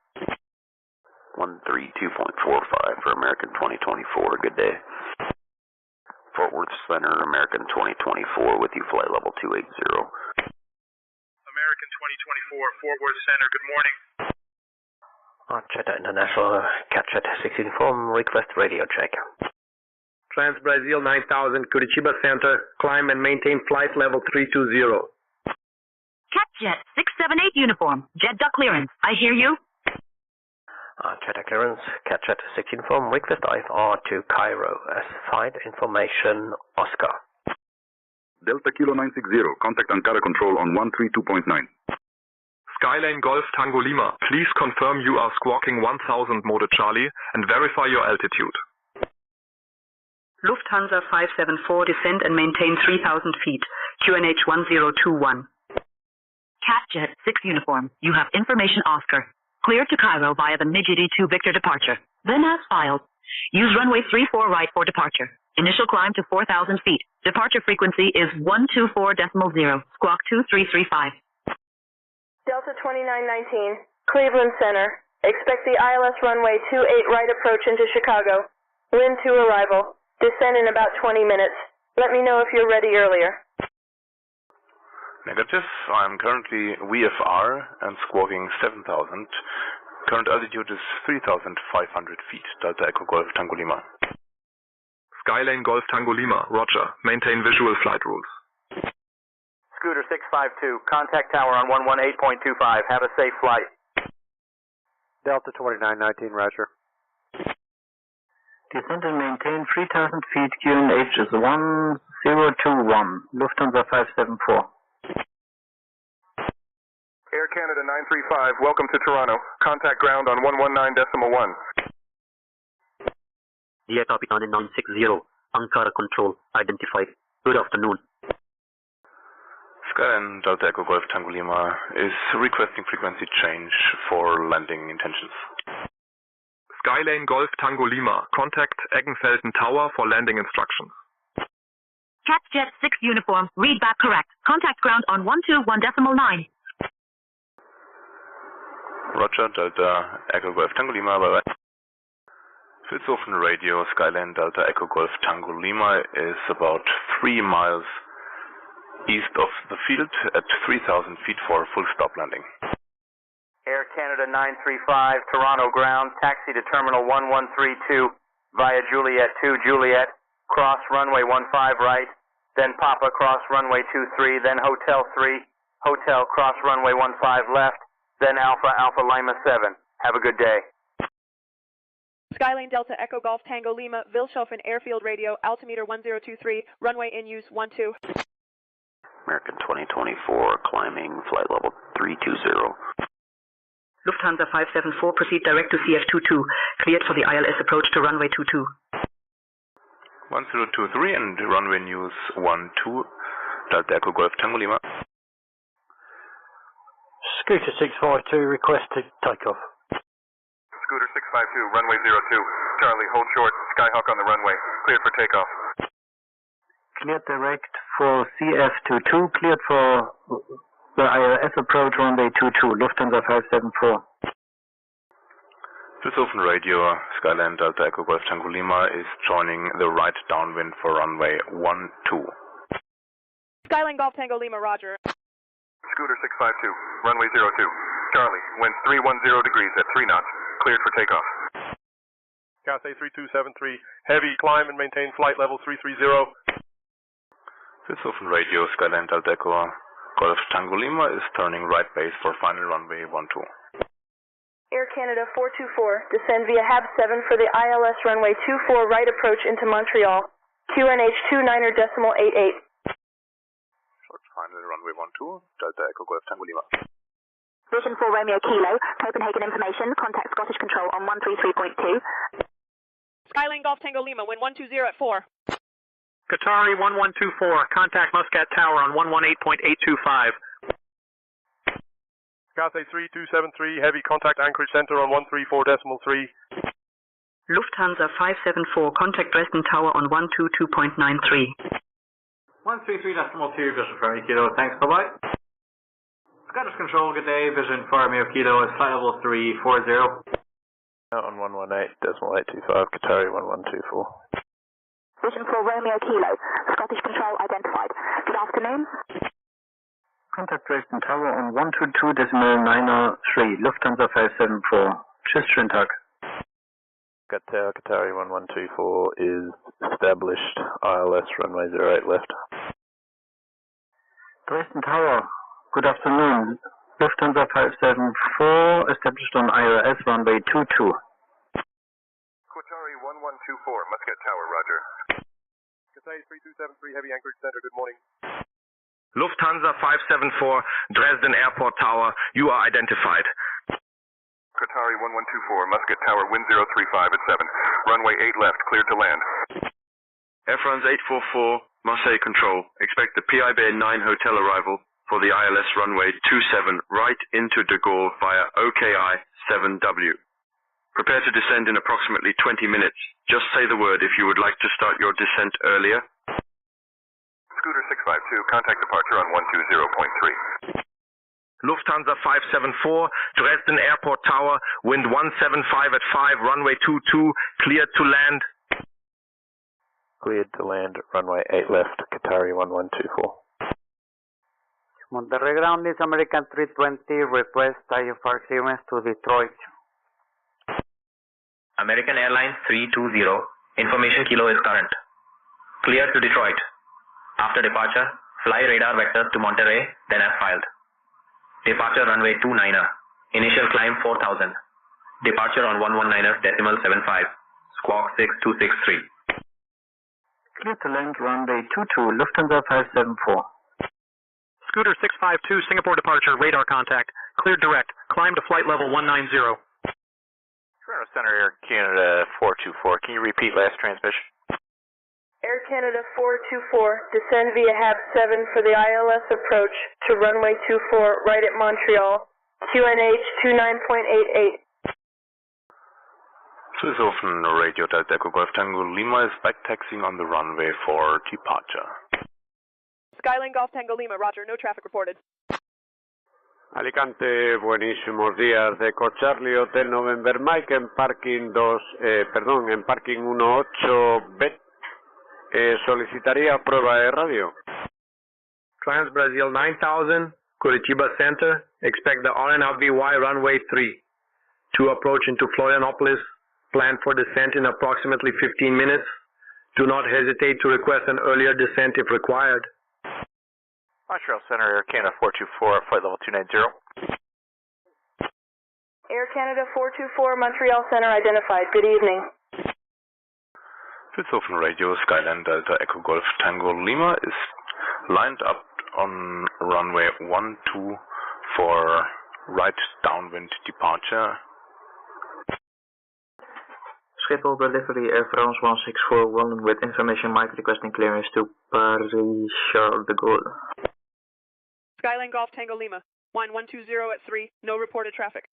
132.45 for American 2024. Good day. Fort Worth Center, American 2024 with you, flight level 280. American 2024, Fort Worth Center, good morning. Cheddar International, Catchet 16 form, request radio check. Transbrasil 9000, Curitiba Center, climb and maintain flight level 320. Catjet 678 uniform, jet duck clearance. I hear you. Cheddar clearance, Catchet 16 form, request IFR to Cairo as find information Oscar. Delta Kilo 960, contact Ankara Control on 132.9. Skylane Golf Tango Lima, please confirm you are squawking 1000 mode Charlie and verify your altitude. Lufthansa 574, descend and maintain 3,000 feet, QNH 1021. Catjet 6 uniform, you have information Oscar. Cleared to Cairo via the MiG-82 Victor departure. Then as filed. Use runway 34 right for departure. Initial climb to 4,000 feet. Departure frequency is 124.0. Squawk 2335. Delta 2919, Cleveland Center. Expect the ILS runway 28 right approach into Chicago. Wind 2 arrival. Descend in about 20 minutes. Let me know if you're ready earlier. Negative. I'm currently VFR and squawking 7,000. Current altitude is 3,500 feet. Delta Echo Golf Tango Lima. Skylane Golf Tango Lima, roger. Maintain visual flight rules. Scooter 652, contact tower on 118.25. Have a safe flight. Delta 2919, roger. Descend and maintain 3,000 feet. QNH is 1021. Lufthansa 574. Air Canada 935, welcome to Toronto. Contact ground on 119.1. Dear Captain 960, Ankara control identified. Good afternoon. Skyline Delta Echo Golf Tango Lima is requesting frequency change for landing intentions. Skyline Golf Tango Lima, contact Eggenfelden Tower for landing instructions. Catjet 6 uniform, read back correct. Contact ground on 121.9. Roger, Delta Echo Golf Tango Lima, bye-bye. Vilshofen Radio, Skyline Delta Echo Golf Tango Lima is about 3 miles east of the field at 3,000 feet for full stop landing. Air Canada 935, Toronto ground, taxi to Terminal 1132 via Juliet 2, Juliet, cross runway 15 right, then Papa cross runway 23, then Hotel 3, Hotel cross runway 15 left, then Alpha, Alpha Lima 7. Have a good day. Skyline Delta Echo Golf Tango Lima, Vilshofen Airfield Radio, altimeter 1023, runway in use 12. American 2024, climbing flight level 320. Lufthansa 574, proceed direct to CF22. Cleared for the ILS approach to runway 22. 1023 and runway news 12, Delta Echo Golf Tango Lima. Scooter 652, request to take off. Scooter 652, runway 02. Charlie, hold short. Skyhawk on the runway. Cleared for takeoff. Cleared direct for CF22, cleared for the ILS approach runway 22, Lufthansa 574. Vilshofen Radio, Skyline Delta Echo Golf Tango Lima is joining the right downwind for runway 12. Skyline Golf Tango Lima, roger. Scooter 652, runway 02. Charlie, wind 310 degrees at 3 knots. Cleared for takeoff. Cathay 3273, heavy, climb and maintain flight level 330. Vilshofen Radio, Skyline Delta Echo Golf Tango Lima is turning right base for final runway 12. Air Canada 424, descend via HAB 7 for the ILS runway 24 right approach into Montreal. QNH 29.88. Short final runway 12, Delta Echo Golf Tango Lima. Vision 4 Romeo Kilo, Copenhagen information, contact Scottish Control on 133.2. Skyline Golf Tango Lima, wind 120 at 4. Qatari 1124, contact Muscat Tower on 118.825. Cathay 3273, heavy, contact Anchorage Center on 134.3. Lufthansa 574, contact Dresden Tower on 122.93. 133.2, Vision for Romeo Kilo, thanks, bye-bye. Scottish Control, good day, Vision for Romeo Kilo, it's flight level 340. On 118.825, Qatari 1124. Vision 4 Romeo Kilo, Scottish Control identified. Good afternoon. Contact Dresden Tower on 122.903, Lufthansa 574. Tschüss, schönen Tag. Qatari 1124 is established, ILS runway 08 left. Dresden Tower, good afternoon. Lufthansa 574, established on ILS runway 22. Qatari 1124, Muscat Tower, roger. Cathay 3273, heavy, Anchorage Center, good morning. Lufthansa 574, Dresden Airport Tower, you are identified. Qatari 1124, Muscat Tower, wind 035 at 7. Runway 8 left, cleared to land. Air France 844, Marseille Control. Expect the PIB 9 hotel arrival for the ILS runway 27 right into de Gaulle via OKI 7W. Prepare to descend in approximately 20 minutes. Just say the word if you would like to start your descent earlier. Scooter 652, contact departure on 120.3. Lufthansa 574, Dresden Airport Tower, wind 175 at 5, runway 22, cleared to land. Cleared to land, runway 8 left, Qatari 1124. Monterrey ground is American 320, request IFR clearance to Detroit. American Airlines 320, information kilo is current. Clear to Detroit. After departure, fly radar vectors to Monterrey, then as filed. Departure runway 29er. Initial climb 4000. Departure on 119.75. Squawk 6263. Clear to land runway 22, Lufthansa 574. Scooter 652, Singapore departure, radar contact. Cleared direct. Climb to flight level 190. Toronto Center Air Canada 424, can you repeat last transmission? Air Canada 424, descend via HAB 7 for the ILS approach to runway 24 right at Montreal, QNH 29.88. Swiss Open Radio Delta Echo Golf Tango Lima is back taxiing on the runway for departure. Skyline Golf Tango Lima, roger, no traffic reported. Alicante, buenísimos días, de Eco Charlie Hotel November Mike en parking 18B. Solicitaría prueba de radio. Trans Brazil 9000, Curitiba Center, expect the RNLVY runway 3. To approach into Florianopolis, plan for descent in approximately 15 minutes. Do not hesitate to request an earlier descent if required. Montreal Center, Air Canada 424, flight level 290. Air Canada 424, Montreal Center identified. Good evening. Swiss Open Radio Skyline Delta Echo Golf Tango Lima is lined up on runway 12 for right downwind departure. Schiphol delivery Air France 1641 with information Mike requesting clearance to Paris Charles de Gaulle. Skyline Golf Tango Lima, line 120 at 3, no reported traffic.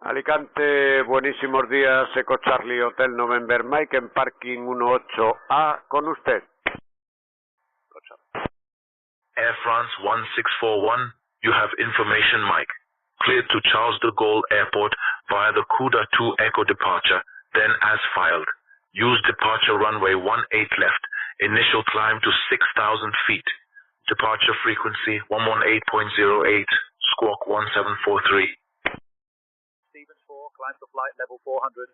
Alicante, buenísimos días, Eco Charlie Hotel November Mike en parking 18A con usted. Air France 1641, you have information Mike. Cleared to Charles de Gaulle Airport via the CUDA 2 Echo departure, then as filed. Use departure runway 18 left, initial climb to 6,000 feet. Departure frequency 118.08, squawk 1743. Stevens 4, climb to flight level 400.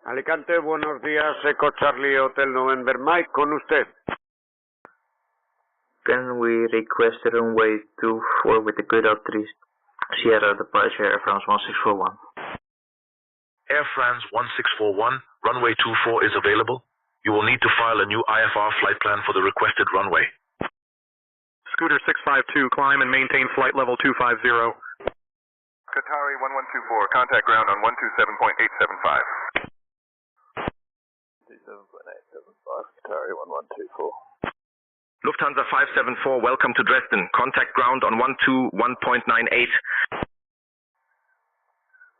Alicante, buenos días, Eco Charlie Hotel November Mike con usted. Can we request runway 24 with the CUDA 3 Sierra departure Air France 1641? Air France 1641, runway 24 is available. You will need to file a new IFR flight plan for the requested runway. Scooter 652, climb and maintain flight level 250. Qatari 1124, contact ground on 127.875. 27.875, Qatari 1124. Lufthansa 574, welcome to Dresden. Contact ground on 121.98.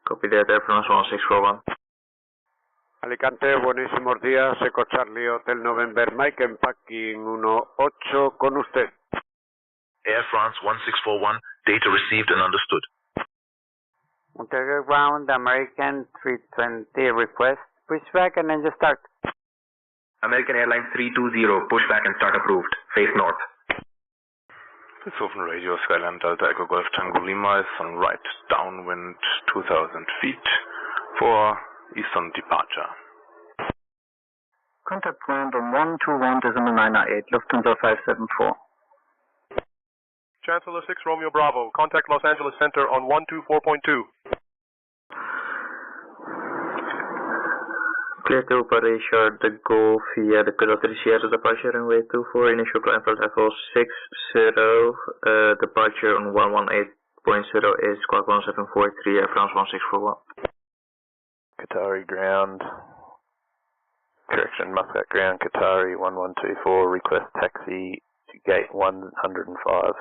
Copy that, Air France 1641. Alicante, buenísimos días, Eco Charlie Hotel November Mike en parking 18 con usted. Air France 1641, data received and understood. Ontario ground, American 320, request pushback and engine start. American Airlines 320, pushback and start approved. Face north. Swiss Open Radio Skyline Delta Echo Golf Tango Lima is on right downwind 2,000 feet for eastern departure. Contact ground on 121.998, Lufthansa 574. Chancellor 6 Romeo Bravo, contact Los Angeles Center on 124.2. Clear to Paris Charles de Gaulle via the CUDA 3 Sierra departure runway 24, initial climb for level 60, departure on 118.0 is squawk 1743, Air France 1641. Qatari ground, correction, Muscat ground, Qatari 1124, request taxi to gate 105.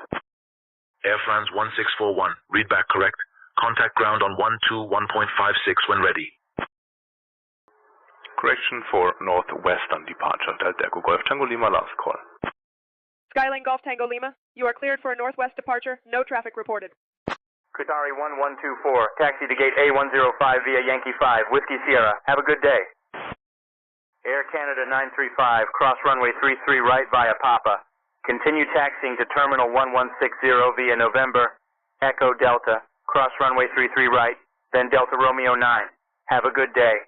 Air France 1641, read back correct. Contact ground on 121.56 when ready. Correction for northwestern departure, Delta Echo Golf Tango Lima, last call. Skyline Golf Tango Lima, you are cleared for a northwest departure, no traffic reported. Qatari 1124, taxi to gate A105 via Yankee 5, Whiskey Sierra. Have a good day. Air Canada 935, cross runway 33 right via Papa. Continue taxiing to terminal 1160 via November, Echo Delta, cross runway 33 right, then Delta Romeo 9. Have a good day.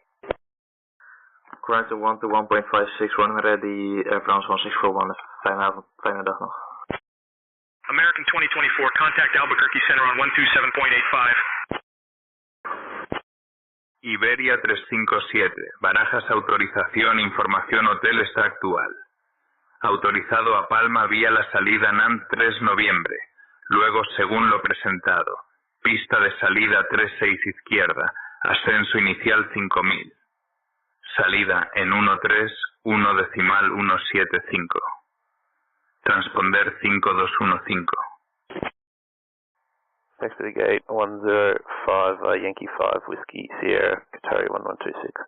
Ground to 121.56, when ready, Air France 1641, fijne dag nog. American 2024, contact Albuquerque Center on 127.85. Iberia 357, barajas autorización, información hotel está actual. Autorizado a Palma vía la salida NAM 3 noviembre, luego según lo presentado, pista de salida 36 izquierda, ascenso inicial 5000. Salida en 13-1.175. Transponder 5215. Next to the gate, 105 Yankee 5 Whiskey Sierra Qatari 1126.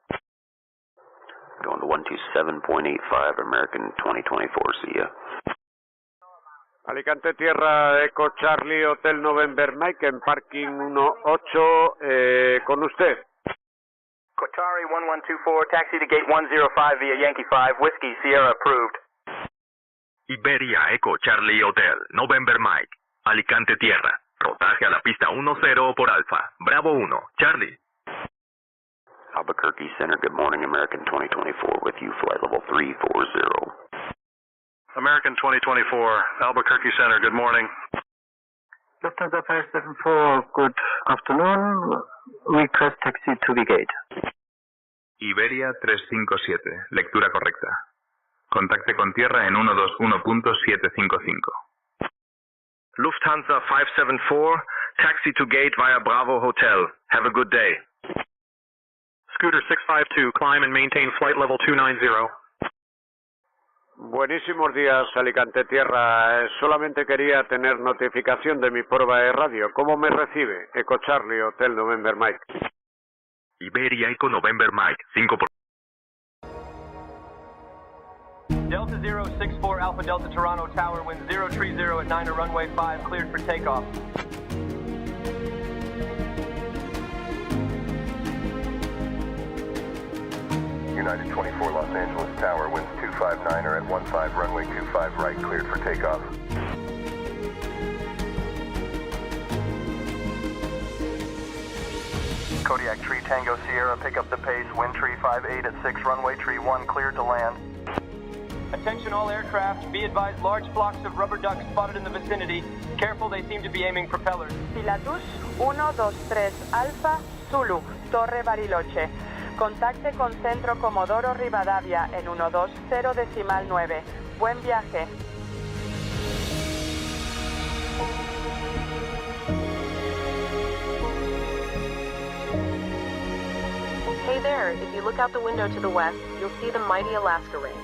Going to 127.85 American 2024, see ya. Alicante Tierra, Eco Charlie, Hotel November Mike, en parking 18, con usted. Qatari 1124, taxi to gate 105 via Yankee 5, Whiskey Sierra approved. Iberia Eco Charlie Hotel, November Mike, Alicante Tierra, rotaje a la pista 10 por Alfa, Bravo 1, Charlie. Albuquerque Center, good morning, American 2024, with you, flight level 340. American 2024, Albuquerque Center, good morning. Lufthansa 574, good afternoon. Request taxi to the gate. Iberia 357, lectura correcta. Contacte con tierra en 121.755. Lufthansa 574, taxi to gate via Bravo Hotel. Have a good day. Scooter 652, climb and maintain flight level 290. Buenísimos días, Alicante Tierra. Solamente quería tener notificación de mi prueba de radio. ¿Cómo me recibe? Eco Charlie, Hotel November Mike. Iberia Eco November Mike, 5 por... Delta 064 Alpha Delta Toronto Tower, wind 030 at 9 runway 5, cleared for takeoff. United 24 Los Angeles Tower, winds 259 at 15 runway 25 right, cleared for takeoff. Kodiak Tree Tango Sierra, pick up the pace, wind tree 58 at 6 runway tree 1, cleared to land. Attention all aircraft, be advised large flocks of rubber ducks spotted in the vicinity. Careful, they seem to be aiming propellers. Pilatus 123 Alfa Zulu, Torre Bariloche. Contacte con Centro Comodoro Rivadavia en 120.9. Buen viaje. Hey there, if you look out the window to the west, you'll see the mighty Alaska Range.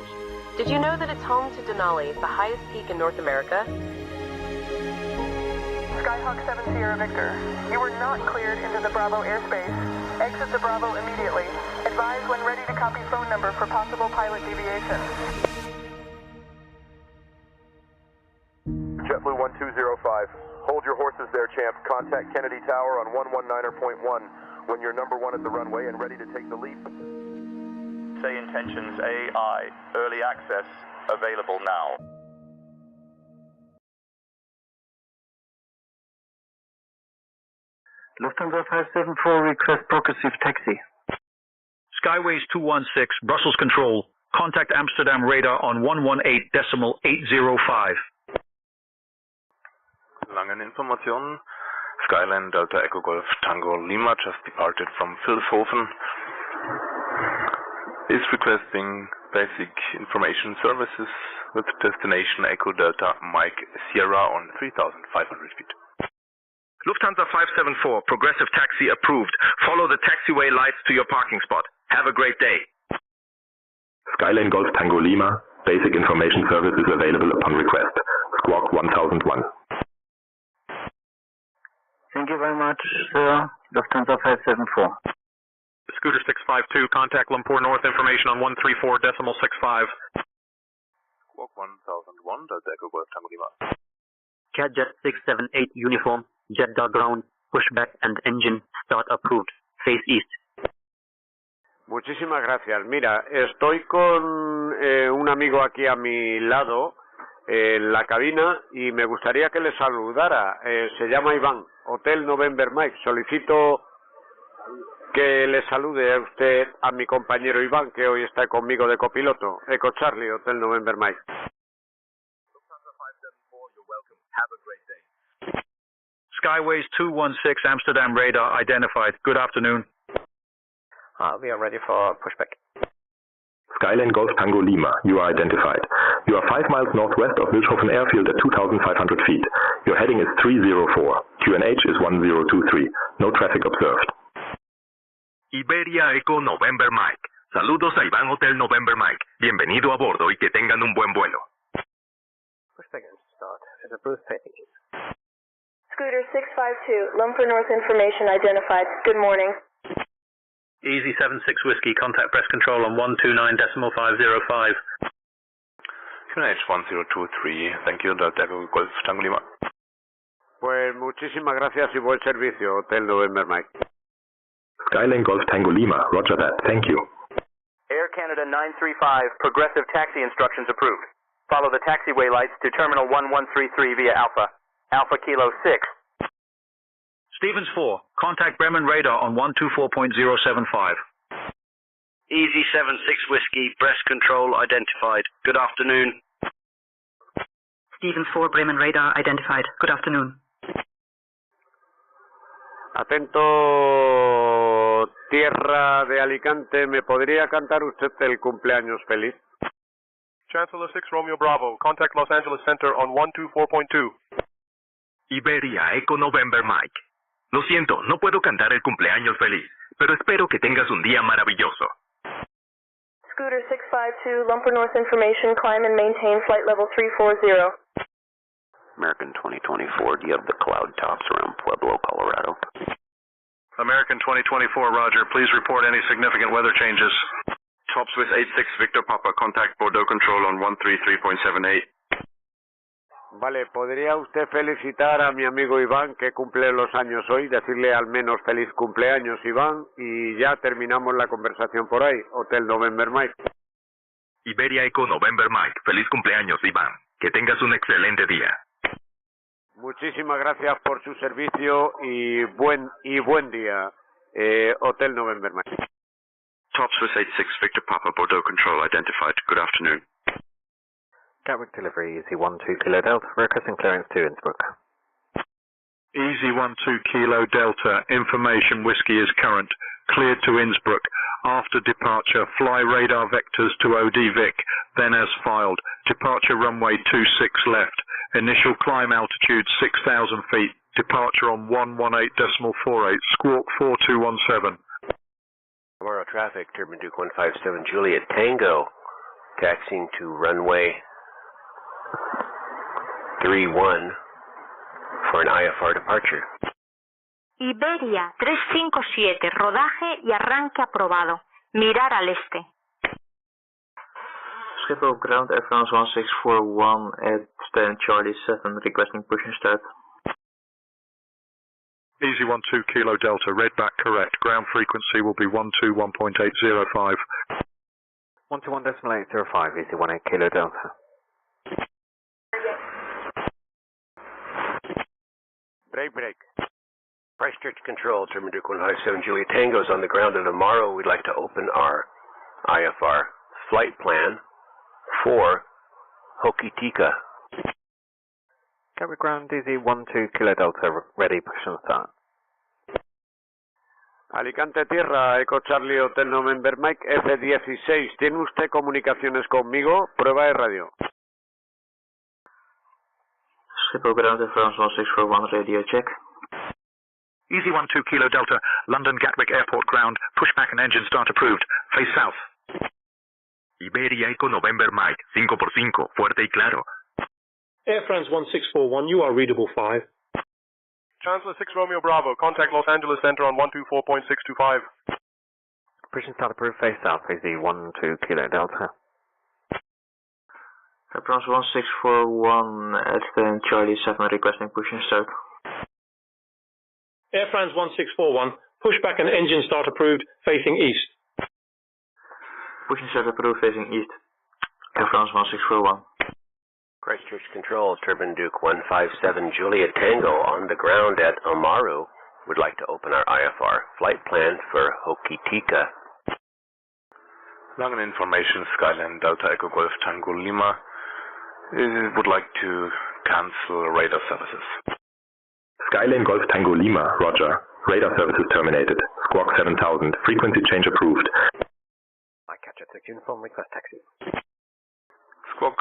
Did you know that it's home to Denali, the highest peak in North America? Skyhawk 7 Sierra Victor, you were not cleared into the Bravo airspace. Exit the Bravo immediately. Advise when ready to copy phone number for possible pilot deviation. JetBlue 1205, hold your horses there, champ. Contact Kennedy Tower on 119.1 when you're number 1 at the runway and ready to take the leap. SayIntentions.AI, early access, available now. Lufthansa 574, request progressive taxi. Skyways 216, Brussels Control. Contact Amsterdam radar on 118.805. Langeninformationen. Skyline Delta Echo Golf Tango Lima just departed from Vilshofen. Is requesting basic information services with destination Echo Delta Mike Sierra on 3,500 feet. Lufthansa 574, progressive taxi approved. Follow the taxiway lights to your parking spot. Have a great day. Skyline Golf Tango Lima, basic information service is available upon request. Squawk 1001. Thank you very much, sir. Lufthansa 574. Scooter 652, contact Lumpur North, information on 134.65. Squawk 1001, Delta Echo Golf Tango Lima. Catjet 678 uniform, jet dog ground, pushback and engine start approved. Face east. Muchísimas gracias. Mira, estoy con un amigo aquí a mi lado en la cabina y me gustaría que le saludara. Se llama Iván, Hotel November Mike. Solicito que le salude a usted a mi compañero Iván, que hoy está conmigo de copiloto. Eco Charlie, Hotel November Mike. Skyways 216, Amsterdam radar identified. Good afternoon. We are ready for pushback. Skyline Golf Tango Lima, you are identified. You are 5 miles northwest of Vilshofen Airfield at 2,500 feet. Your heading is 304. QNH is 1023. No traffic observed. Iberia Echo November Mike, Saludos a Iván Hotel November Mike. Bienvenido a bordo y que tengan un buen vuelo. Scooter 652, Lumber North information identified. Good morning. Easy 76 Whiskey, contact press control on 129.505. QNH 1023, thank you, Delta Echo Golf Tango Lima. Pues muchísimas gracias y buen servicio, Hotel November Mike. Skyline Golf Tango Lima, roger that, thank you. Air Canada 935, progressive taxi instructions approved. Follow the taxiway lights to Terminal 1133 via Alpha. Alpha Kilo 6. Stevens 4, contact Bremen radar on 124.075. Easy 76 Whiskey, breast control identified. Good afternoon. Stevens 4, Bremen radar identified. Good afternoon. Atento, tierra de Alicante, ¿me podría cantar usted el cumpleaños feliz? Chancellor 6 Romeo Bravo, contact Los Angeles Center on 124.2. Iberia Echo November Mike. Lo siento, no puedo cantar el cumpleaños feliz, pero espero que tengas un día maravilloso. Scooter 652, Lumber North information, climb and maintain flight level 340. American 2024, do you have the cloud tops around Pueblo, Colorado? American 2024, roger. Please report any significant weather changes. Top Swiss 86 Victor Papa, contact Bordeaux Control on 133.78. Vale, ¿podría usted felicitar a mi amigo Iván, que cumple los años hoy? Decirle al menos feliz cumpleaños, Iván, y ya terminamos la conversación por ahí. Hotel November Mike. Iberia Echo November Mike. Feliz cumpleaños, Iván. Que tengas un excelente día. Muchísimas gracias por su servicio y buen día. Hotel November Mike. Top Swiss 86 Victor Papa, Bordeaux Control identified. Good afternoon. Gatwick delivery, Easy 12 Kilo Delta, requesting clearance to Innsbruck. Easy 12 Kilo Delta, information whiskey is current, cleared to Innsbruck. After departure, fly radar vectors to OD Vic, then as filed. Departure runway 26 left. Initial climb altitude 6,000 feet. Departure on 118.48, squawk 4217. Tomorrow traffic, Turbine Duke 157 Juliet Tango, taxiing to runway 31 for an IFR departure. Iberia 357, rodaje y arranque aprobado. Mirar al este. Schiphol ground Air France 1641 at stand Charlie 7 requesting push and start. Easy 12 Kilo Delta, red back correct. Ground frequency will be 121.805. 121.805, Easy 18 Kilo Delta. Break. Christchurch Control, Turbine Duke 157 Juliet Tango is on the ground, and tomorrow we'd like to open our IFR flight plan for Hokitika. Gatwick ground, Easy 12 Kilo Delta, ready, push and start. Alicante Tierra, Eco Charlie Hotel November Mike, F16. ¿Tiene usted comunicaciones conmigo? Prueba de radio. Schiphol ground Air France 1641 radio check. Easy 12 Kilo Delta, London Gatwick Airport ground, pushback and engine start approved. Face south. Iberia Echo November Mike, 5x5, fuerte y claro. Air France 1641, you are readable 5. Chancellor 6 Romeo Bravo, contact Los Angeles Center on 124.625. Push and start approved, face south, Easy 12 Kilo Delta. Air France 1641 at stand Charlie 7 requesting push and start. Air France 1641, pushback and engine start approved, facing east. Push and start approved, facing east. Air France 1641. Christchurch Control, Turbine Duke 157 Juliet Tango on the ground at Omaru. We'd like to open our IFR flight plan for Hokitika. Langen information, Skyline Delta Echo Golf Tango Lima would like to cancel radar services. Skyline Golf Tango Lima, roger. Radar services terminated. Squawk 7000, frequency change approved. I catch at 6 uniform, request taxi. Squawk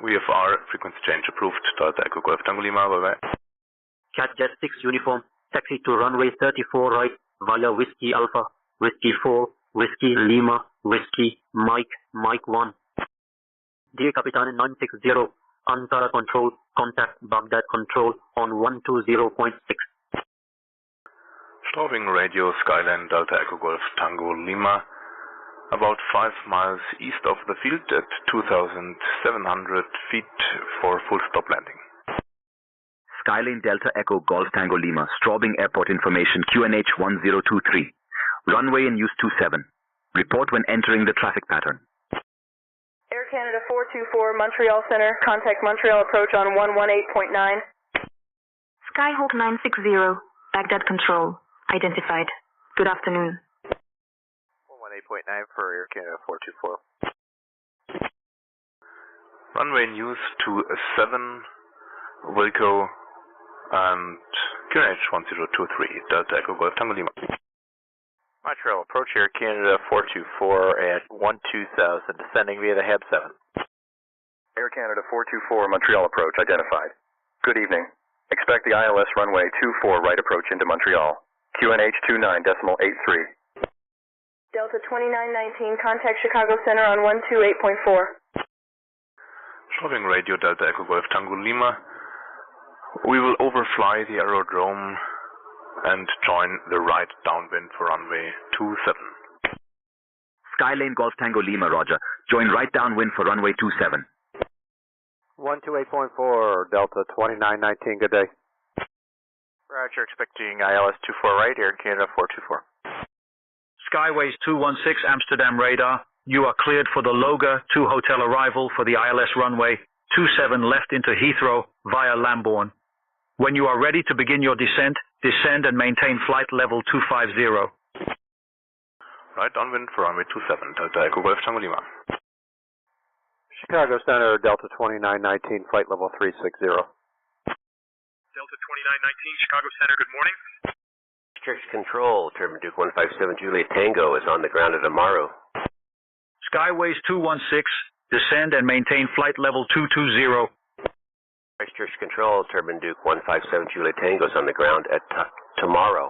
VFR, frequency change approved. Delta Echo Golf Tango Lima, bye-bye. Cat Jet 6 uniform, taxi to runway 34 right, via Whiskey Alpha, Whiskey 4, Whiskey Lima Whiskey Mike Mike 1. Dear Capitan 960, Antara Control, contact Baghdad Control on 120.6. Straubing Radio Skyline Delta Echo Golf Tango Lima, about 5 miles east of the field at 2,700 feet for full stop landing. Skyline Delta Echo Golf Tango Lima, Straubing Airport information QNH 1023. Runway in use 27. Report when entering the traffic pattern. Air Canada 424, Montreal Center. Contact Montreal approach on 118.9. Skyhawk 960, Baghdad Control. Identified. Good afternoon. 118.9 for Air Canada 424. Runway in use 27, Wilco, and QNH 1023, Delta Echo Golf Tango Lima. Montreal approach Air Canada 424 at 12,000, descending via the HAB 7. Air Canada 424, Montreal approach identified. Good evening. Expect the ILS runway 24 right approach into Montreal. QNH 29.83. Delta 2919, contact Chicago Center on 128.4. Straubing Radio Delta Echo Golf Tango Lima. We will overfly the aerodrome and join the right downwind for runway 27. Skylane Golf Tango Lima, Roger. Join right downwind for runway 27. 128.4, Delta 2919, good day. Roger, expecting ILS 24 right, Air Canada 424. Skyways 216 Amsterdam radar. You are cleared for the Loga 2 hotel arrival for the ILS runway 27 left into Heathrow via Lambourne. When you are ready to begin your descent, descend and maintain flight level 250. Right downwind for runway 27, Delta Echo Golf Tango Lima. Chicago Center, Delta 2919, flight level 360. Delta 2919, Chicago Center, good morning. Church Control, German Duke 157 Juliet Tango is on the ground at Amaru. Skyways 216, descend and maintain flight level 220. Christchurch Control, German Duke 157 Juliet Tango is on the ground at Tomorrow.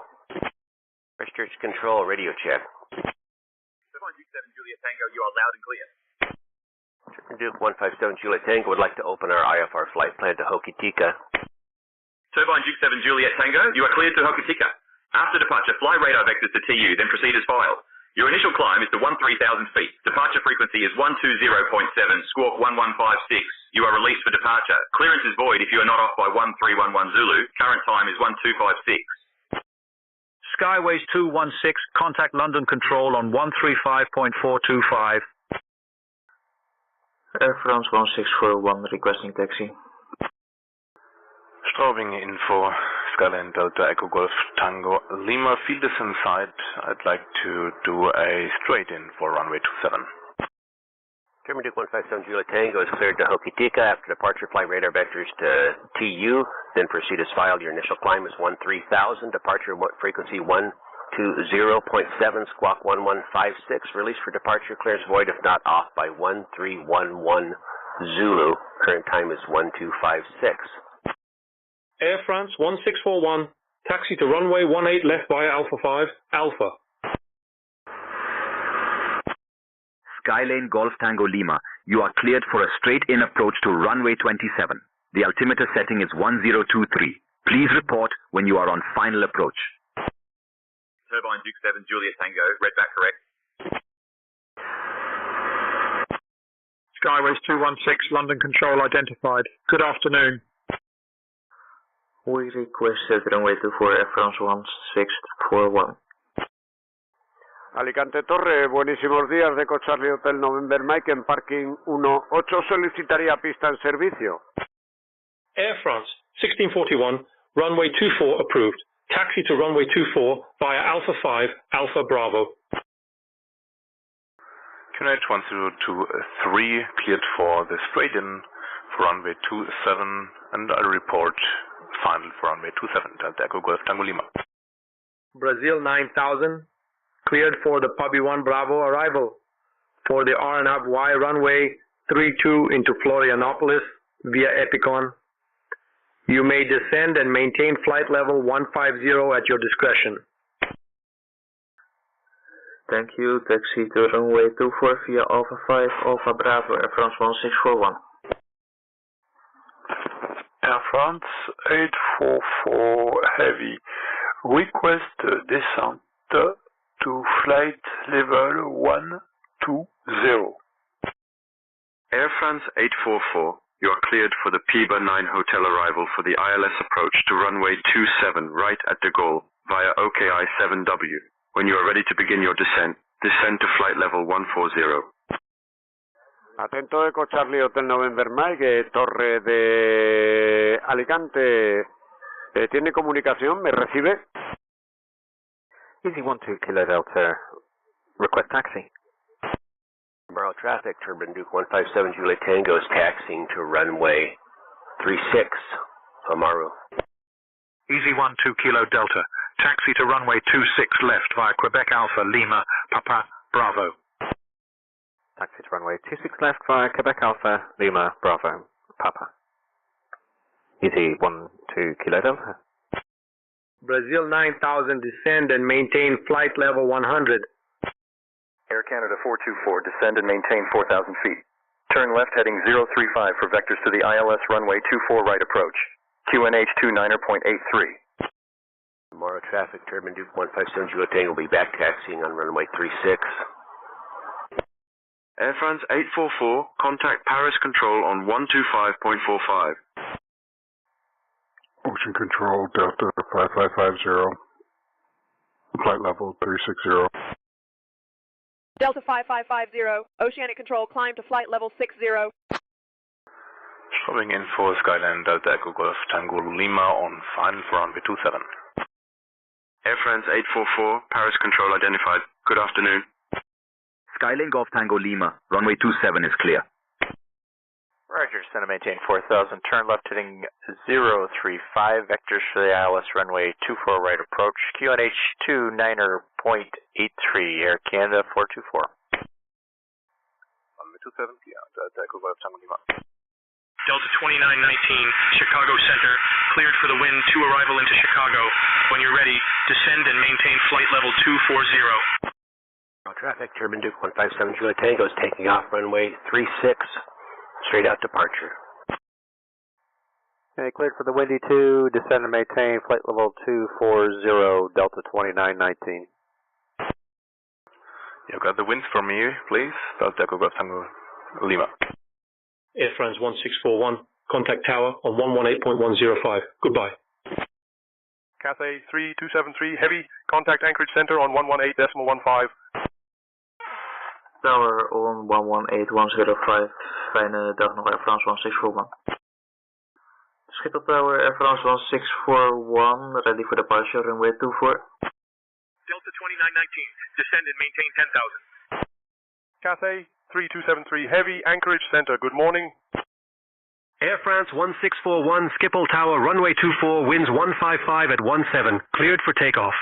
Christchurch Control, radio check. German Duke 7 Juliet Tango, you are loud and clear. German Duke 157 Juliet Tango would like to open our IFR flight plan to Hokitika. Turbine Duke 7 Juliet Tango, you are cleared to Hokitika. After departure, fly radar vectors to TU, then proceed as filed. Your initial climb is to 13,000 feet. Departure frequency is 120.7, squawk 1156. You are released for departure. Clearance is void if you are not off by 1311 Zulu. Current time is 1256. Skyways 216, contact London Control on 135.425. Air France 1641, requesting taxi. Straubing info, Skyline Delta Echo Golf Tango Lima. Field is in sight. I'd like to do a straight in for runway 27. German Duke 157 Juliet Tango is cleared to Hokitika. After departure, flight radar vectors to TU, then proceed as filed. Your initial climb is 13,000. Departure frequency 120.7, squawk 1156. Release for departure, clearance void if not off by 1311 Zulu. Current time is 1256. Air France 1641, taxi to runway 18 left via Alpha 5, Alpha. Skylane Golf Tango Lima, you are cleared for a straight-in approach to runway 27. The altimeter setting is 1023. Please report when you are on final approach. Turbine Duke 7 Juliet Tango, read back correct. Skyways 216, London Control identified. Good afternoon. We requested runway 24 Air France 1641. Alicante Torre, buenísimos días, Deco Charlie Hotel November Mike en parking 18, solicitaría pista en servicio. Air France 1641, runway 24 approved. Taxi to runway 24 via Alpha 5, Alpha Bravo. QNH 1023 cleared for the straight in for runway 27, and I'll report final for runway 27, Delta Echo Golf Tango Lima. Brazil 9000, cleared for the Puppy 1 Bravo arrival for the RNAV-Y runway 32 into Florianopolis via Epicon. You may descend and maintain flight level 150 at your discretion. Thank you. Taxi to runway 24 via Alpha 5, Alpha Bravo, Air France 1641. Air France 844 Heavy. Request descent to flight level 120. Air France 844, you are cleared for the PIBA 9 hotel arrival for the ILS approach to runway 27 right at de Gaulle via OKI 7W. When you are ready to begin your descent, descend to flight level 140. Atento Eco Charlie Hotel November Mike, Torre de Alicante. ¿Tiene comunicación? ¿Me recibe? Easy 12 Kilo Delta, request taxi. Tomorrow traffic, Turbine Duke 157 Juliet Tango is taxiing to runway 36, Amaru. Easy 12 Kilo Delta, taxi to runway 26 left via Quebec Alpha Lima, Papa, Bravo. Taxi to runway 26 left via Quebec Alpha Lima, Bravo, Papa. Easy 12 Kilo Delta. Brazil 9000, descend and maintain flight level 100. Air Canada 424, descend and maintain 4,000 feet. Turn left heading 035 for vectors to the ILS runway 24 right approach. QNH 29.83. Tomorrow traffic, Turbine Duke 157 Juliet Tango will be back taxiing on runway 36. Air France 844, contact Paris Control on 125.45. Ocean Control, Delta 5550, flight level 360. Delta 5550, Oceanic Control, climb to flight level 60. Showing in for Skyline Delta Echo Golf Tango Lima on final for runway 27. Air France 844, Paris Control identified. Good afternoon. Skyline Golf Tango Lima, runway 27 is clear. Roger, descend and maintain 4,000. Turn left heading 035. Vectors for the ILS runway 24 right approach. QNH 29.83. Air Canada 424. Runway 27, Delta Echo Golf Tango Lima. Delta 2919, Chicago Center, cleared for the wind to arrival into Chicago. When you're ready, descend and maintain flight level 240. Traffic, Turbine Duke 157 Juliet Tango is taking off runway 36. Straight out departure. Okay, cleared for the windy 2, descend and maintain flight level 240, Delta 2919. You got the winds for me, please. Delta Echo Golf Tango Lima. Air France 1641, contact tower on 118.105. Goodbye. Cathay 3273 Heavy, contact Anchorage Center on 118.15. Tower on 118.105, fijne dag nog Air France 1641. Schiphol Tower, Air France 1641, ready for departure, runway 24. Delta 2919, descend and maintain 10,000. Cathay 3273 Heavy, Anchorage Center, good morning. Air France 1641, Schiphol Tower, runway 24, winds 155 at 17, cleared for takeoff.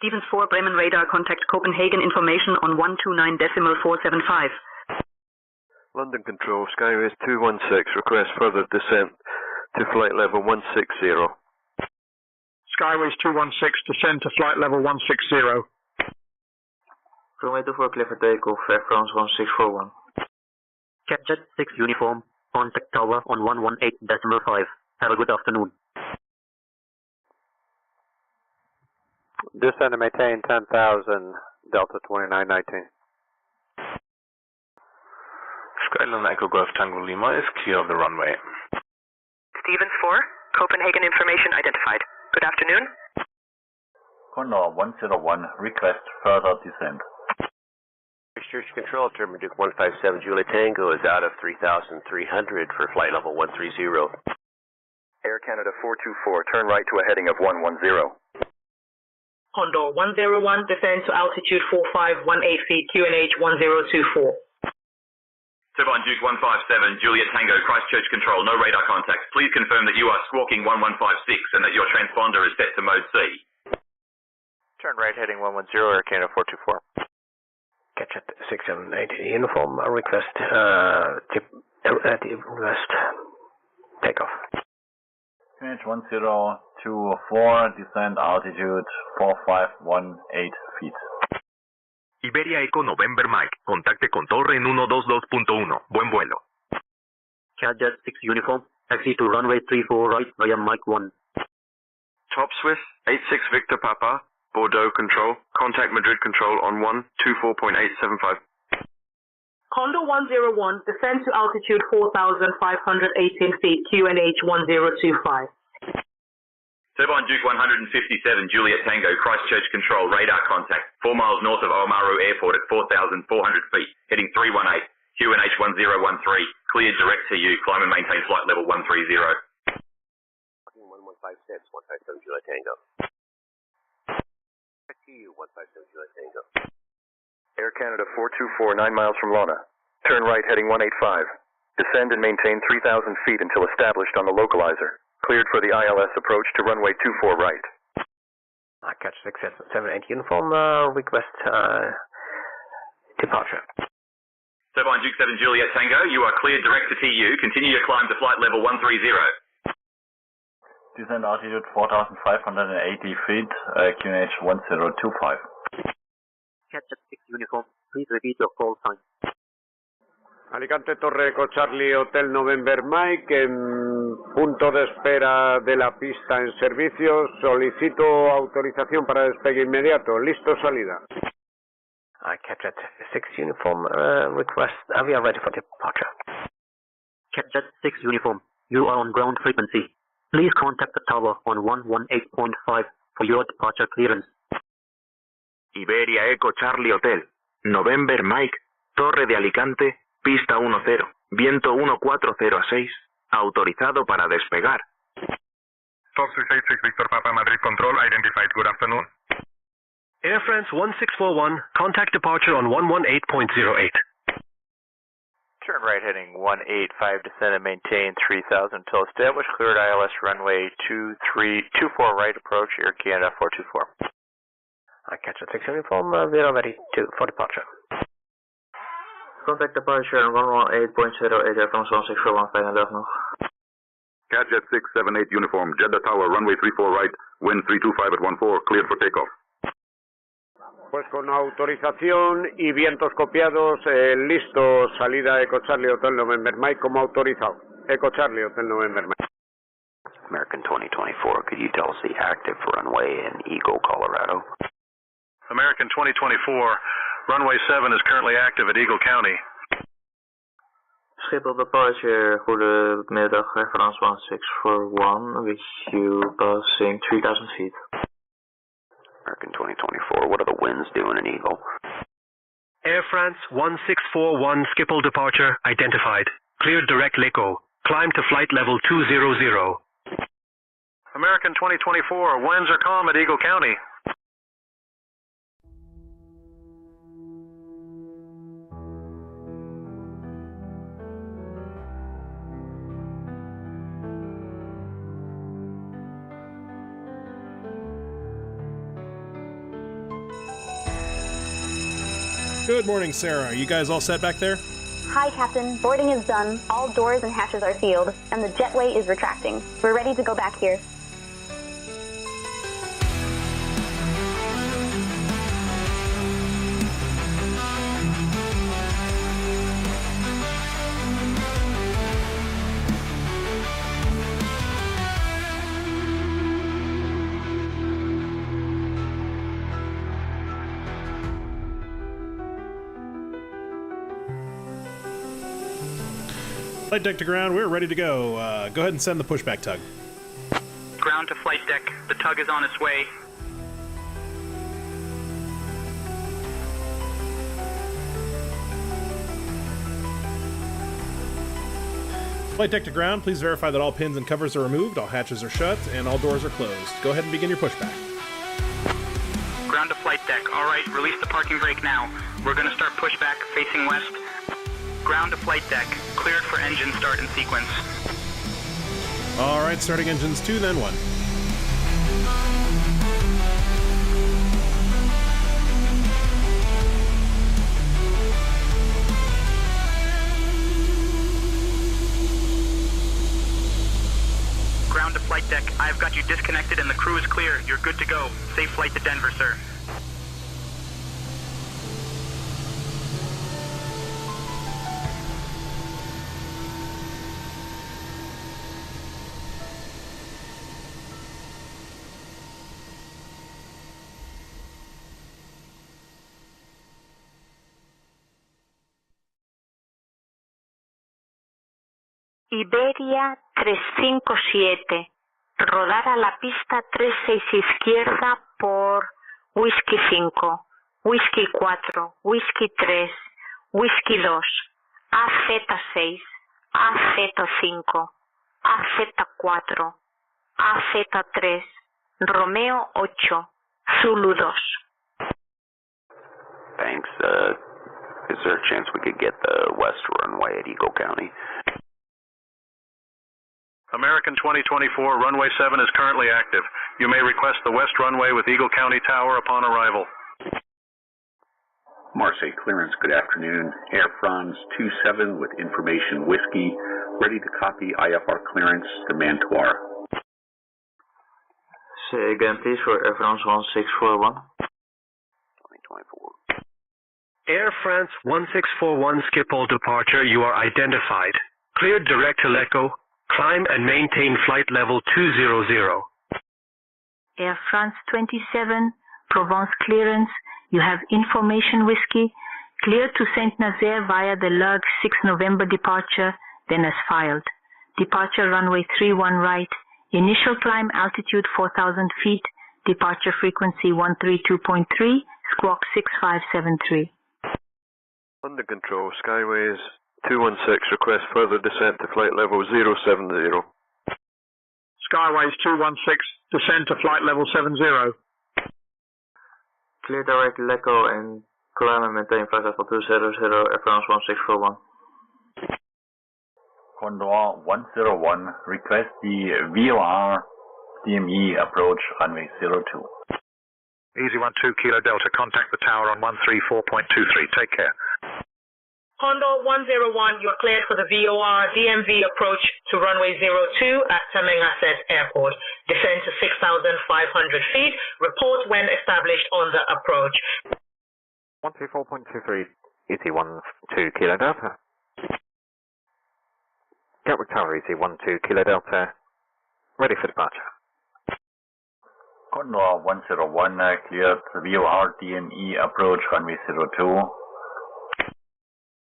Stevens 4, Bremen radar, contact Copenhagen information on 129.475. London Control, Skyways 216, request further descent to flight level 160. Skyways 216, descend to flight level 160. Runway 24, clear for takeoff, Air France 1641. Jet 6 uniform, contact tower on 118.5. Have a good afternoon. Descend and maintain 10,000, Delta 2919. Skyline Echo Golf Tango Lima is clear of the runway. Stevens 4, Copenhagen information identified. Good afternoon. Condor 101, request further descent. Research Control, Turbine Duke 157 Juliet Tango is out of 3,300 for flight level 130. Air Canada 424, turn right to a heading of 110. Condor 101, descend to altitude 4518 feet, QNH 1024. Turbine Duke 157, Juliet Tango, Christchurch Control, no radar contact. Please confirm that you are squawking 1156 and that your transponder is set to mode C. Turn right heading 110, Air Canada 424. Catch at 6780 uniform, request takeoff. QNH 1024, descend altitude 4518 feet. Iberia Eco November Mike. Contacte con torre en 122.1. Buen vuelo. Cadjet 6 Uniform, taxi to runway 34 right via Mike 1. Top Swiss, 86 Victor Papa, Bordeaux Control. Contact Madrid Control on 124.875. Condor 101, descend to altitude 4,518 feet, QNH 1025. Turbine Duke 157, Juliet Tango, Christchurch Control, radar contact, 4 miles north of Oamaru Airport at 4,400 feet, heading 318, QNH 1013, cleared direct to you, climb and maintain flight level 130. 115 steps, 157 Juliet Tango. TU 157 Juliet Tango. Air Canada 424, 9 miles from Lona. Turn right heading 185. Descend and maintain 3,000 feet until established on the localizer. Cleared for the ILS approach to runway 24 right. Catch 678 uniform, request departure. Turbine Duke 7 Juliet Tango, you are cleared direct to TU. Continue your climb to flight level 130. Descend altitude 4,580 feet, QNH 1025. Catch 6 uniform, please repeat your call sign. Alicante Torre Eco Charlie Hotel November Mike, en punto de espera de la pista en servicio. Solicito autorización para despegue inmediato. Listo, salida. Cadjet 6 uniform, request, we are ready for departure. Cadjet 6 uniform, you are on ground frequency. Please contact the tower on 118.5 for your departure clearance. Iberia Eco Charlie Hotel. November Mike. Torre de Alicante. Pista 10. Viento 1406. Autorizado para despegar. Top 686 Victor Papa Madrid Control identified. Good afternoon. Air France 1641, contact departure on 118.08. Turn right heading 185, descend and maintain 3,000 until established. Cleared ILS runway 24 right approach, Air Canada 424. Catch a 6 uniform, we are ready for departure. Contact departure on 118.08, Air France 1641, fijne dag nog. Cadjet 678 uniform, Jeddah Tower, runway 34 right, wind 325 at 14, cleared for takeoff. Pues con autorización y vientos copiados, listo, salida Eco Charlie Hotel November Mike como autorizado. Eco Charlie Hotel November Mike. American 2024, could you tell us the active runway in Eagle, Colorado? American 2024, runway 7 is currently active at Eagle County. Schiphol departure, goedemiddag, Air France 1641, with you passing 3,000 feet. American 2024, what are the winds doing in Eagle? Air France 1641, Schiphol departure identified. Cleared direct LECO. Climb to flight level 200. American 2024, winds are calm at Eagle County. Good morning, Sarah. Are you guys all set back there? Hi, Captain. Boarding is done. All doors and hatches are sealed, and the jetway is retracting. We're ready to go back here. Flight deck to ground, we're ready to go. Go ahead and send the pushback tug. Ground to flight deck. The tug is on its way. Flight deck to ground, please verify that all pins and covers are removed, all hatches are shut, and all doors are closed. Go ahead and begin your pushback. Ground to flight deck. All right, release the parking brake now. We're going to start pushback facing west. Ground to flight deck. Cleared for engine start in sequence. All right, starting engines 2, then 1. Ground to flight deck. I've got you disconnected and the crew is clear. You're good to go. Safe flight to Denver, sir. Iberia 357. Rodar a la pista 36 izquierda por Whisky 5, Whisky 4, Whisky 3, Whisky 2, AZ6, AZ5, AZ4, AZ3, Romeo 8, Zulu 2. Thanks. Is there a chance we could get the west runway at Eagle County? American 2024, runway 7 is currently active. You may request the west runway with Eagle County Tower upon arrival. Marseille clearance, good afternoon. Air France 27 with information whiskey, ready to copy IFR clearance, demand Tour. Say again please for Air France 1641. 2024. Air France 1641 Schiphol departure, you are identified. Cleared direct to Lecco. Climb and maintain flight level 200. Air France 27, Provence clearance. You have information whiskey. Cleared to Saint-Nazaire via the Lug 6 November departure, then as filed. Departure runway 31 right. Initial climb altitude 4,000 feet. Departure frequency 132.3. Squawk 6573. Under control, Skyways 216, request further descent to flight level 070. Skyways 216, descend to flight level 70. Clear direct Lecco and climb and maintain flight level 200, Air France 1641. Condor 101, request the VOR DME approach runway 02. Easy 12 Kilo Delta, contact the tower on 134.23. Take care. Condor 101, you're cleared for the VOR DMV approach to runway 02 at Tamangasset Airport. Descend to 6,500 feet. Report when established on the approach. 134.23, ET 12 Kilo Delta. Gatwick Tower, ET 12 Kilo Delta. Ready for departure. Condor 101, cleared VOR DME approach runway 02.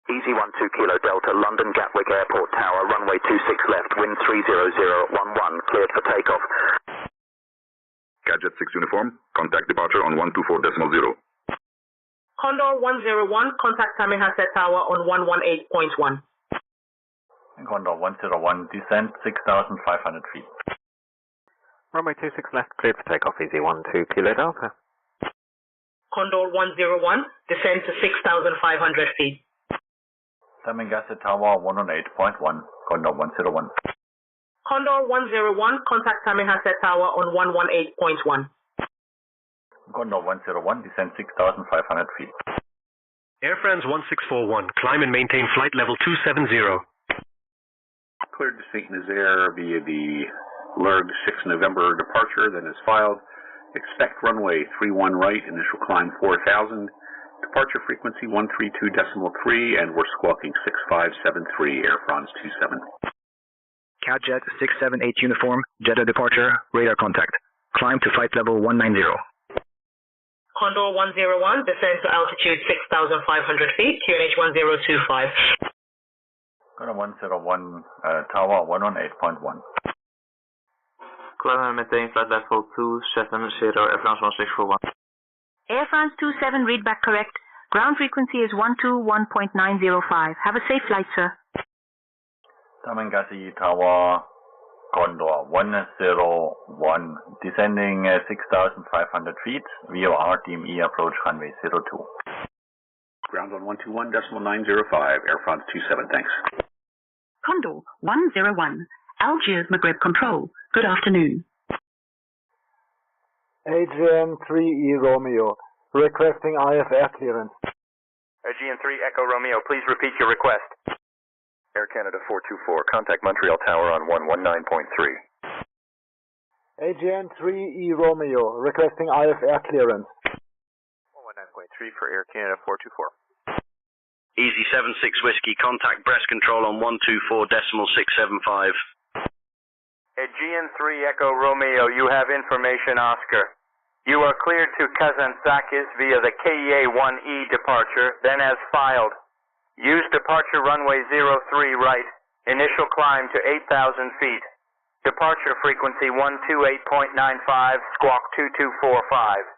Easy 12 Kilo Delta, London Gatwick Airport Tower, runway 26 left, wind 300 at 11, cleared for takeoff. Gadget 6 uniform, contact departure on 124.0. Condor 101, contact Tamangasset Tower on 118.1. Condor 101, descent 6,500 feet. Runway 26 left, cleared for takeoff, easy 12 Kilo Delta. Condor 101, descend to 6,500 feet. Tamangasset Tower 108.1, Condor 101. Condor 101, contact Tamangasset Tower on 118.1. Condor 101, descend 6,500 feet. Air France 1641, climb and maintain flight level 270. Cleared to Saint-Nazaire via the Lurg 6 November departure, then is filed. Expect runway 31 right, initial climb 4,000. Departure frequency 132.3, and we're squawking 6573, Air France 27. CADJet 678 uniform, Jeddah departure, radar contact. Climb to flight level 190. Condor 101, descend to altitude 6,500 feet, QNH 1025. Condor 101, Tower 118.1. Climb and maintain flight level 270, Air France 1641. Air France 27, read back correct. Ground frequency is 121.905. Have a safe flight, sir. Tamangasset Tower, Condor 101, descending 6,500 feet, VOR DME approach runway 02. Ground on 121.905, Air France 27, thanks. Condor 101, Algiers Maghreb Control, good afternoon. AGN 3E Romeo, requesting IFR clearance. AGN 3 Echo Romeo, please repeat your request. Air Canada 424, contact Montreal Tower on 119.3. AGN 3E Romeo, requesting IFR clearance. 119.3 for Air Canada 424. Easy 76 Whiskey, contact Brest Control on 124.675. Aegean 3 Echo Romeo, you have information, Oscar. You are cleared to Kazantzakis via the KEA-1E departure, then as filed. Use departure runway 03 right, Initial climb to 8,000 feet. Departure frequency 128.95, squawk 2245.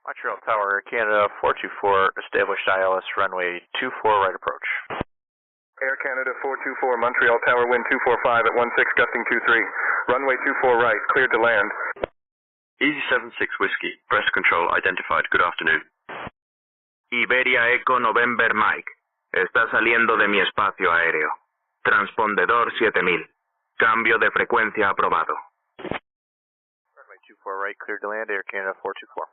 Montreal Tower, Canada 424, established ILS runway 24 right approach. Air Canada 424, Montreal Tower, wind 245 at 16, gusting 23. Runway 24 right, cleared to land. Easy 76 Whiskey, breast control identified. Good afternoon. Iberia Eco November Mike. Está saliendo de mi espacio aéreo. Transpondedor 7000. Cambio de frecuencia aprobado. Runway 24 right, cleared to land, Air Canada 424.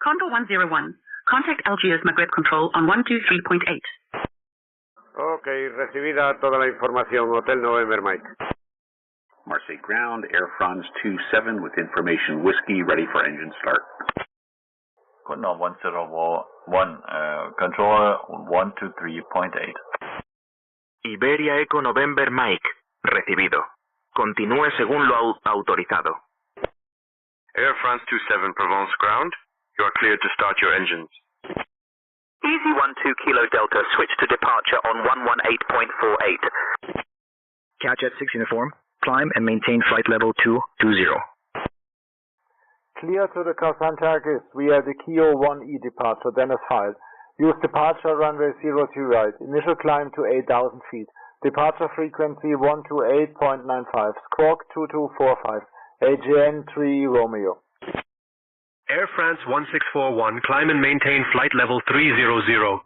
Condor 101. Contact Algiers Maghreb Control on 123.8. Ok, recibida toda la información. Hotel November Mike. Marseille ground, Air France 27 with information whiskey ready for engine start. Condor 101, control 123.8. Iberia Eco November Mike. Recibido. Continúe según lo autorizado. Air France 27 Provence ground. You are cleared to start your engines. Easy 12 Kilo Delta, switch to departure on 118.48. Catch at 6 uniform, climb and maintain flight level 220. Clear to the Casantarkis via the Kio 1E departure, then as filed. Use departure runway 02 right. Initial climb to 8,000 feet. Departure frequency 128.95. Squawk 2245. AGN 3 Romeo. Air France 1641, climb and maintain flight level 300.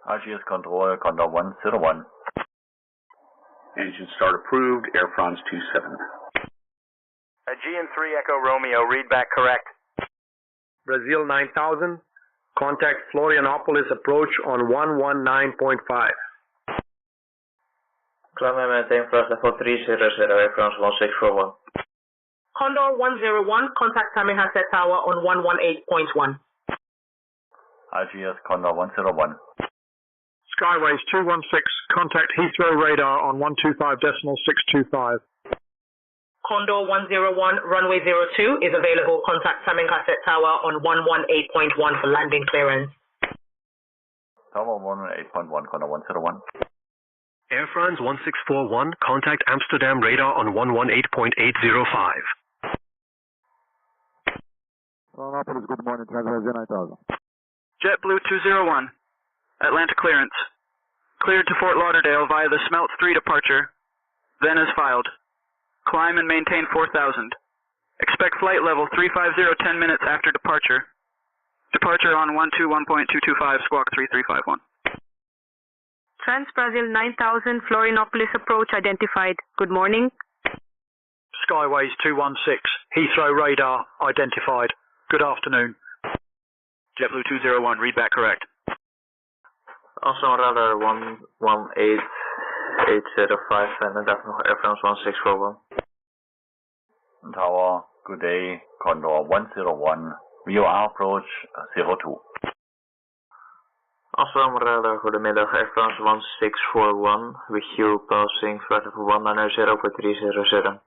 Algiers control, Condor 101. Engine start approved, Air France 27. Aegean 3 Echo Romeo, read back correct. Brazil 9000. Contact Florianopolis approach on 119.5. Climb and maintain flight level 300, Air France 1641. Condor 101, contact Tamanghasset Tower on 118.1. Algiers Condor 101. Skyways 216, contact Heathrow radar on 125.625. Condor 101, runway 02 is available. Contact Tamanghasset Tower on 118.1 for landing clearance. Tower 118.1, Condor 101. Air France 1641, contact Amsterdam radar on 118.805. Florianopolis, good morning, Transversal 9000. JetBlue 201, Atlanta clearance. Cleared to Fort Lauderdale via the Smelt 3 departure, then as filed. Climb and maintain 4,000. Expect flight level 350 10 minutes after departure. Departure on 121.225, squawk 3351. Trans-Brazil 9000, Florianopolis approach identified. Good morning. Skyways 216, Heathrow radar identified. Good afternoon. JetBlue 201, read back correct. Also on radar 118805 en de dag nog Air France 1641. Tower, good day, Condor 101, VOR approach 02. Amsterdam radar, goedemiddag, Air France 1641, with you passing flight level 190 for 300.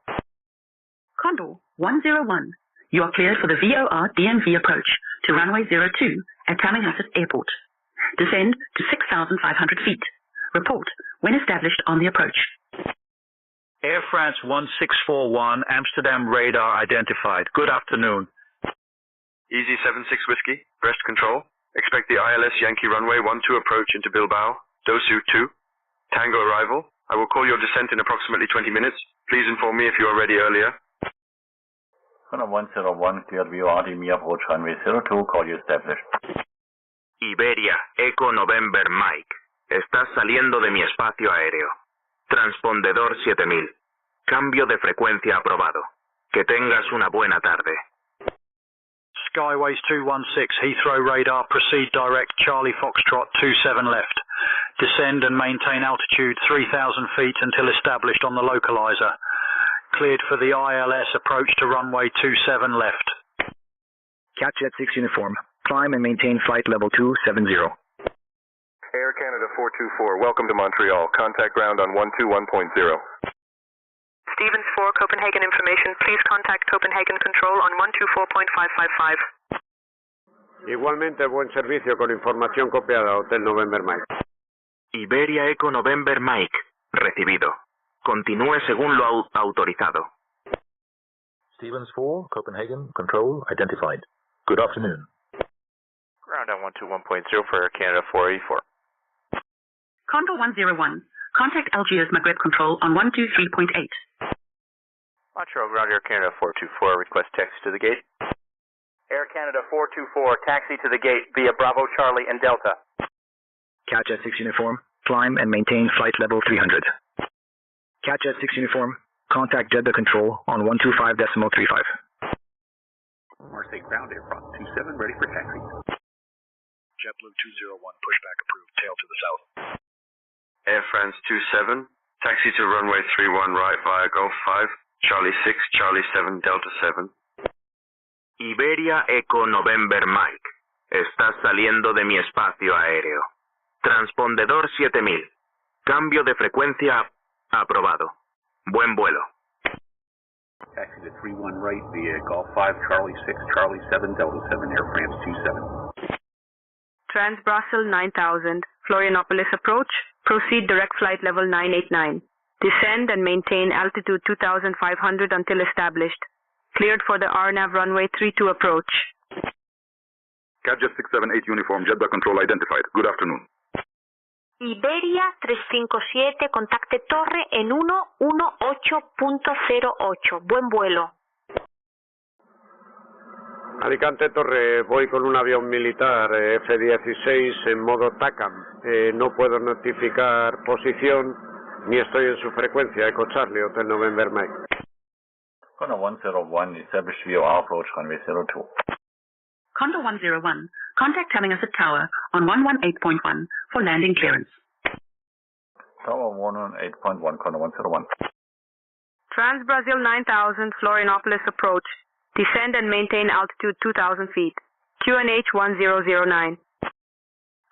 Condor 101. You are cleared for the VOR DMV approach to runway 02 at Tamanghasset Airport. Descend to 6,500 feet. Report when established on the approach. Air France 1641, Amsterdam radar identified. Good afternoon. Easy 76 Whiskey, breast control. Expect the ILS Yankee runway 12 approach into Bilbao, Dosu 2. Tango arrival. I will call your descent in approximately 20 minutes. Please inform me if you are ready earlier. Condor 101, cleared VOR DMV approach runway 02, call you established. Iberia, Eco November Mike. Estás saliendo de mi espacio aéreo. Transpondedor 7000. Cambio de frecuencia aprobado. Que tengas una buena tarde. Skyways 216, Heathrow radar, proceed direct, Charlie Foxtrot 27 left. Descend and maintain altitude 3,000 feet until established on the localizer. Cleared for the ILS approach to runway 27 left. Catch at 6 uniform, climb and maintain flight level 270. Air Canada 424, welcome to Montreal. Contact ground on 121.0. Stevens 4, Copenhagen information. Please contact Copenhagen Control on 124.555. Igualmente, buen servicio con información copiada, Hotel November Mike. Iberia Eco November Mike. Recibido. Continúe según lo autorizado. Stevens 4, Copenhagen, control identified. Good afternoon. Ground on 121.0 for Canada 484. Condor 101. Contact Algiers Maghreb Control on 123.8. Montreal Ground Air Canada 424, request taxi to the gate. Air Canada 424, taxi to the gate via Bravo, Charlie, and Delta. Catch at 6 uniform, climb and maintain flight level 300. Catch at 6 uniform, contact Jeddah Control on 125.35. Marseille Ground Air France 27, ready for taxi. JetBlue 201, pushback approved, tail to the south. Air France 27, taxi to runway 31 right via Gulf 5, Charlie 6, Charlie 7, Delta 7. Iberia Eco November Mike. Estás saliendo de mi espacio aéreo. Transpondedor 7000. Cambio de frecuencia aprobado. Buen vuelo. Taxi to 31 right via Gulf 5, Charlie 6, Charlie 7, Delta 7, Air France 27. Trans-Brussels 9000, Florianopolis approach. Proceed direct flight level 989. Descend and maintain altitude 2,500 until established. Cleared for the RNAV runway 32 approach. Cadjet 678 uniform, Jeddah control identified. Good afternoon. Iberia 357, contacte torre en 118.08. Buen vuelo. Alicante Torre, voy con un avión militar F-16 en modo TACAM. No puedo notificar posición ni estoy en su frecuencia. Echo Charlie, Hotel November Mike. Condor 101, establish VOR approach runway 02. Condor 101. Contact Tamingusset Tower on 118.1 for landing clearance. Tower 118.1, Condor 101. Trans-Brazil 9000, Florianopolis approach. Descend and maintain altitude 2,000 feet. QNH 1009.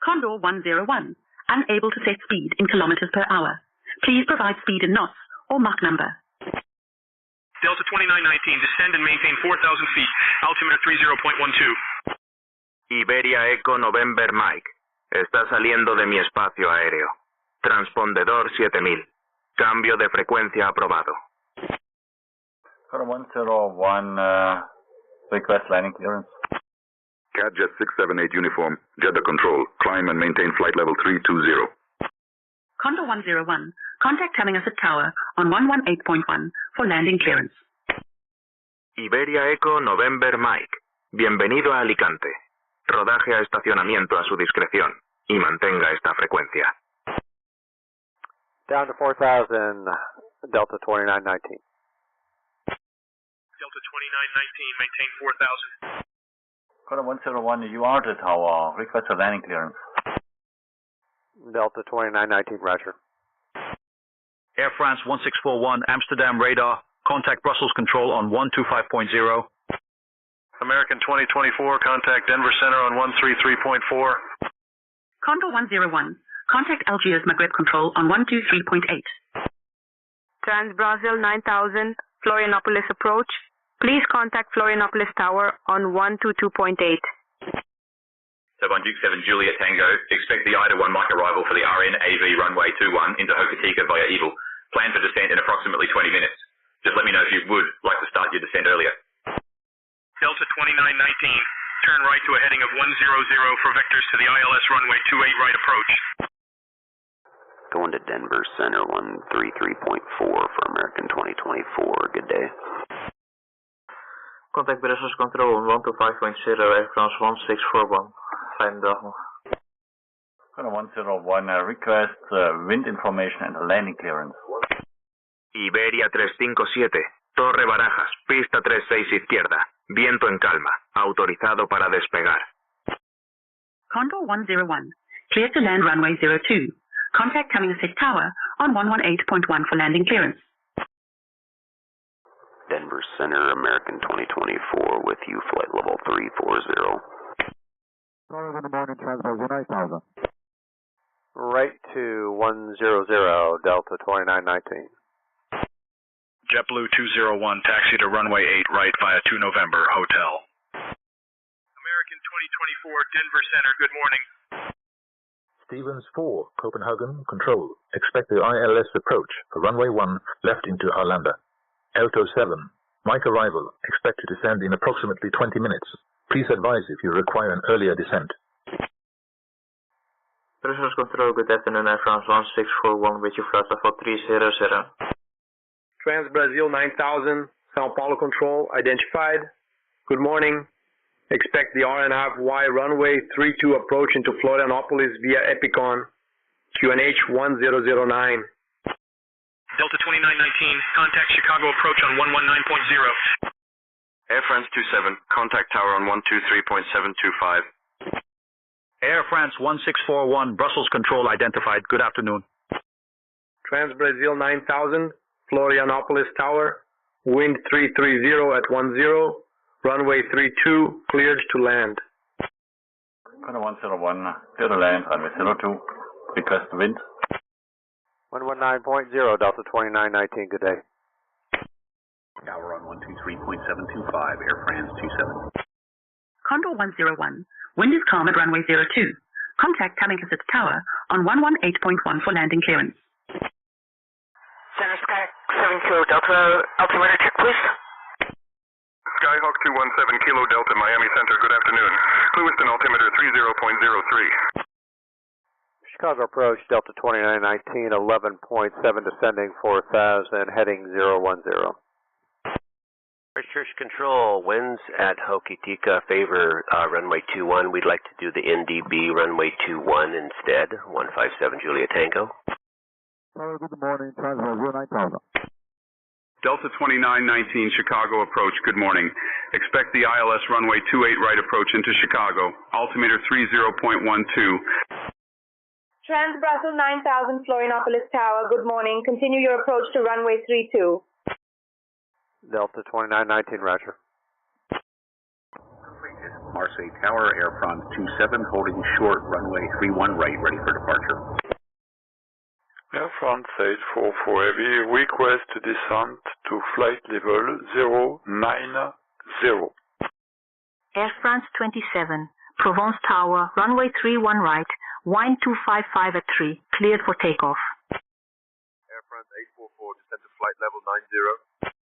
Condor 101. Unable to set speed in kilometers per hour. Please provide speed in knots or Mach number. Delta 2919, descend and maintain 4,000 feet. Altimeter 30.12. Iberia Eco November Mike. Está saliendo de mi espacio aéreo. Transpondedor 7000. Cambio de frecuencia aprobado. Condor 101, request landing clearance. Cadjet 678 uniform, Jeddah control. Climb and maintain flight level 320. Condor 101. Contact Tamingusset Tower on 118.1 for landing clearance. Iberia Eco November Mike. Bienvenido a Alicante. Rodaje a estacionamiento a su discreción y mantenga esta frecuencia. Down to 4,000, Delta 2919. Delta 2919, maintain 4,000. Condor 101, you are the tower. Request a landing clearance. Delta 2919, roger. Air France 1641, Amsterdam radar. Contact Brussels Control on 125.0. American 2024, contact Denver Center on 133.4. Condor 101. Contact Algiers Maghreb Control on 123.8. Trans-Brazil 9000, Florianopolis approach. Please contact Florianopolis Tower on 122.8. Turbine Duke 7 Juliet Tango, expect the IDA 1 Mike arrival for the RNAV runway 21 into Hokitika via Evil. Plan for descent in approximately 20 minutes. Just let me know if you would like to start your descent earlier. Delta 2919, turn right to a heading of 100 for vectors to the ILS runway 28 right approach. Going to Denver Center 133.4 for American 2024. Good day. Contact Brussels Control on 125.0, Air France 1641. Fijne dag nog. Condor 101, request wind information and landing clearance. Iberia 357, Torre Barajas, pista 36 izquierda, viento en calma, autorizado para despegar. Condor 101. Clear to land runway 02. Contact Tamingusset Tower on 118.1 for landing clearance. Denver Center, American 2024 with you, flight level 340. Good morning, Trans-Brazil 9000. Right to 100, Delta 2919. JetBlue 201, taxi to runway 8 right via 2 November, Hotel. American 2024, Denver Center, good morning. Stevens 4, Copenhagen, control. Expect the ILS approach for runway 1, left into Arlanda. Alto 7, Mike arrival. Expect to descend in approximately 20 minutes. Please advise if you require an earlier descent. Brussels Control, good afternoon, Air France 1641, with you flight level 300. Trans Brazil 9000, Sao Paulo Control, identified. Good morning. Expect the R&A-Y runway 32 approach into Florianopolis via Epicon, QNH 1009. Delta 2919, contact Chicago approach on 119.0. Air France 27, contact tower on 123.725. Air France 1641, Brussels Control identified. Good afternoon. Trans Brazil 9000, Florianopolis Tower, wind 330 at 10. Runway 32, cleared to land. Contact 101, clear to land, runway 02. Request wind. 119.0, Delta 2919, good day. Tower on 123.725, Air France 27. Condor 101, wind is calm at runway 02. Contact Tammington Tower on 118.1 for landing clearance. Center Sky 7 Kilo Delta, altimeter check please. Skyhawk 217 Kilo Delta, Miami Center, good afternoon. Lewiston altimeter 30.03. Chicago approach, Delta 2919, 11.7 descending 4,000, heading 010. Church Control, winds at Hokitika favor runway 21. We'd like to do the NDB runway 21 instead, 157 Juliet Tango. Good morning, Trans Brazil 9000. Delta 2919, Chicago approach, good morning. Expect the ILS runway 28 right approach into Chicago, altimeter 30.12. Trans Brussels 9000, Florianopolis Tower, good morning. Continue your approach to runway 32. Delta 2919, roger. Marseille Tower, Air France 27, holding short, runway 31 right, ready for departure. Air France 844 Heavy, request descent to flight level 090. Air France 27, Provence Tower, runway 31 right, wind 255 at 3, cleared for takeoff. Air France 844, descend to flight level 90.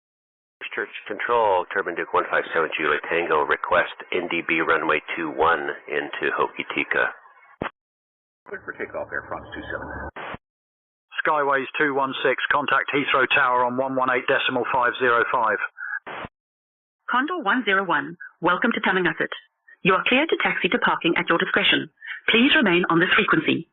Church Control, Turbine Duke 157 Juliet Tango, request NDB runway 21 into Hokitika. Clear for takeoff, Air France 27. Skyways 216, contact Heathrow Tower on 118.505. Condor 101, welcome to Tamangasset. You are cleared to taxi to parking at your discretion. Please remain on this frequency.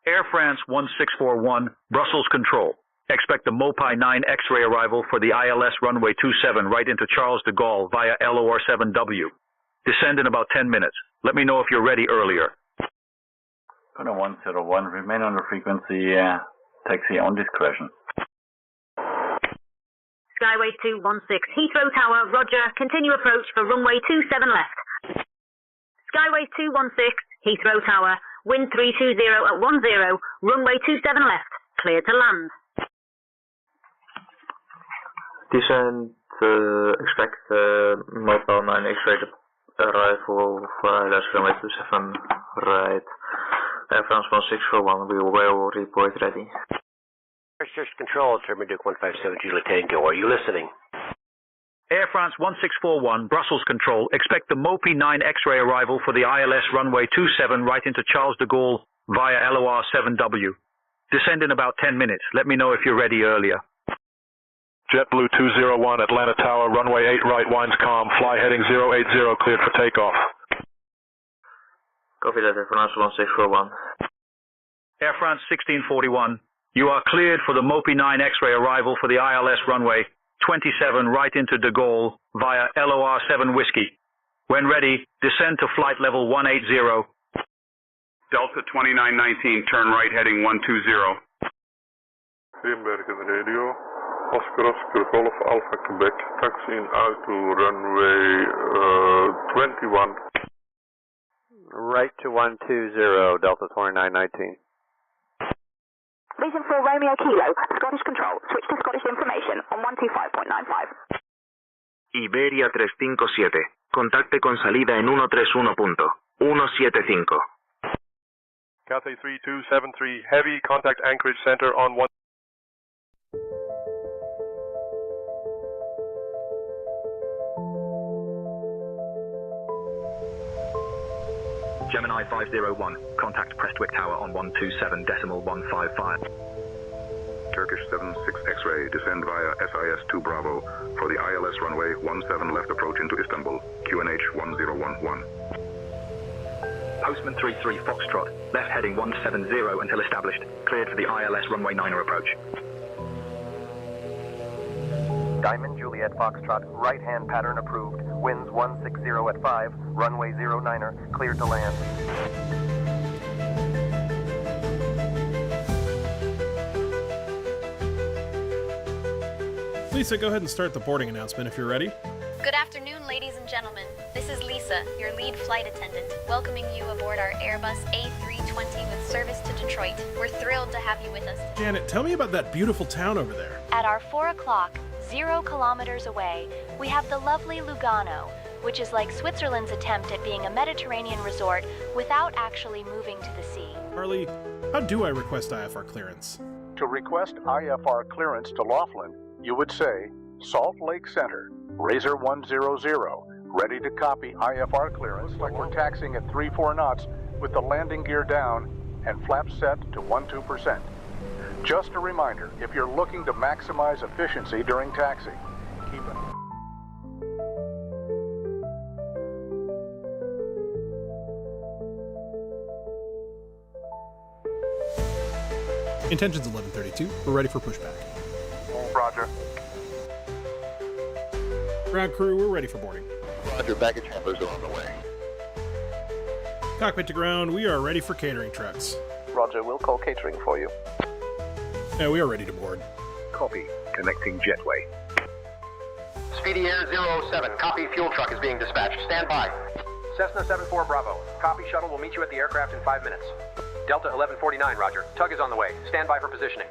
Air France 1641, Brussels Control. Expect the Mopai 9 X-ray arrival for the ILS runway 27 right into Charles de Gaulle via LOR 7W. Descend in about 10 minutes. Let me know if you're ready earlier. Contact 101, remain on the frequency, taxi on discretion. Skyway 216, Heathrow Tower, roger. Continue approach for runway 27 left. Skyway 216, Heathrow Tower, wind 320 at 10, runway 27 left. Clear to land. Descent, expect mobile 9 X-ray arrival for ILS runway 27 right. Air France 1641, we will report ready. Church Control, Turbine Duke 157 Juliet Tango, are you listening? Air France 1641, Brussels Control, expect the Mopai 9 X-ray arrival for the ILS runway 27 right into Charles de Gaulle via LOR 7W. Descend in about 10 minutes. Let me know if you're ready earlier. JetBlue 201, Atlanta Tower, runway 8 right, winds calm, fly heading 080, cleared for takeoff. Copy that, Air France 1641. Air France 1641, you are cleared for the Mopai 9 X-ray arrival for the ILS runway 27 right into de Gaulle via LOR 7 Whiskey. When ready, descend to flight level 180. Delta 2919, turn right heading 120. Greenbergen Radio, Oscar Golf Alpha Quebec, taxiing out to runway 21. Right to 120, Delta 2919. Reason for Romeo Kilo, Scottish Control, switch to Scottish information on 125.95. Iberia 357, contacte con salida en 131.175. Cathay 3273 Heavy, contact Anchorage Center on 1. Gemini 501, contact Prestwick Tower on 127.155. Turkish 76 X-ray, descend via SIS-2 Bravo for the ILS runway 17 left approach into Istanbul, QNH 1011. Postman 33 Foxtrot, left heading 170 until established, cleared for the ILS runway 9er approach. Diamond Juliet Foxtrot, right-hand pattern approved, winds 160 at 5, runway 09er, cleared to land. Lisa, go ahead and start the boarding announcement if you're ready. Good afternoon, ladies and gentlemen. This is Lisa, your lead flight attendant, welcoming you aboard our Airbus A320 with service to Detroit. We're thrilled to have you with us. Janet, tell me about that beautiful town over there. At our 4 o'clock, 0 kilometers away, we have the lovely Lugano, which is like Switzerland's attempt at being a Mediterranean resort without actually moving to the sea. Harley, how do I request IFR clearance? To request IFR clearance to Laughlin, you would say, Salt Lake Center, Razor 100, ready to copy IFR clearance like we're taxiing at 3-4 knots with the landing gear down and flaps set to 12%. Just a reminder, if you're looking to maximize efficiency during taxi, keep it. Intentions 1132. We're ready for pushback. Roger. Ground crew, we're ready for boarding. Roger, baggage handlers are on the way. Cockpit to ground, we are ready for catering trucks. Roger, we'll call catering for you. Yeah, we are ready to board. Copy. Connecting jetway. Speedy Air 07, copy, fuel truck is being dispatched. Stand by. Cessna 74 Bravo. Copy, shuttle will meet you at the aircraft in 5 minutes. Delta 1149, roger. Tug is on the way. Stand by for positioning.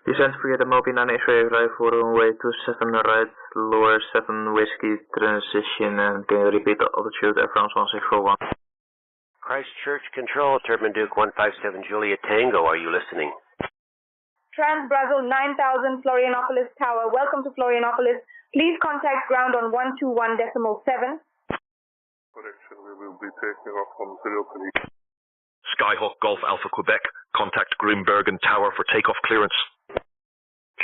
Descent via the Mobi 9 X-ray for runway 27 right, lower 7 whiskey transition, and can you repeat the altitude Air France 1641? Christchurch Control, Turbine Duke 157 Juliet Tango, are you listening? Trans Brazil 9000 Florianopolis Tower, welcome to Florianopolis. Please contact ground on 121.7. Correction, we will be taking off from 0 Skyhawk Golf Alpha Quebec, contact Grimbergen Tower for takeoff clearance.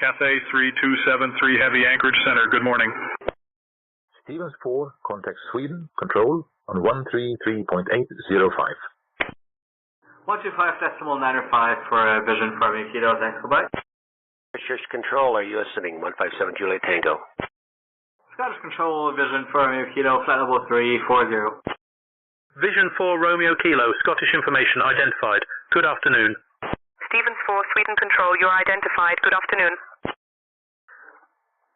Cathay 3273 Heavy, Anchorage Center, good morning. Stevens 4, contact Sweden, control on 133.805. 125.905 for vision for me, Kilo, thanks, goodbye. Christchurch Control, are you listening? 157 Juliet Tango. Scottish Control, vision for me, Kilo, flight level 340. Vision 4 Romeo Kilo, Scottish information identified. Good afternoon. Stevens 4, Sweden Control, you're identified. Good afternoon.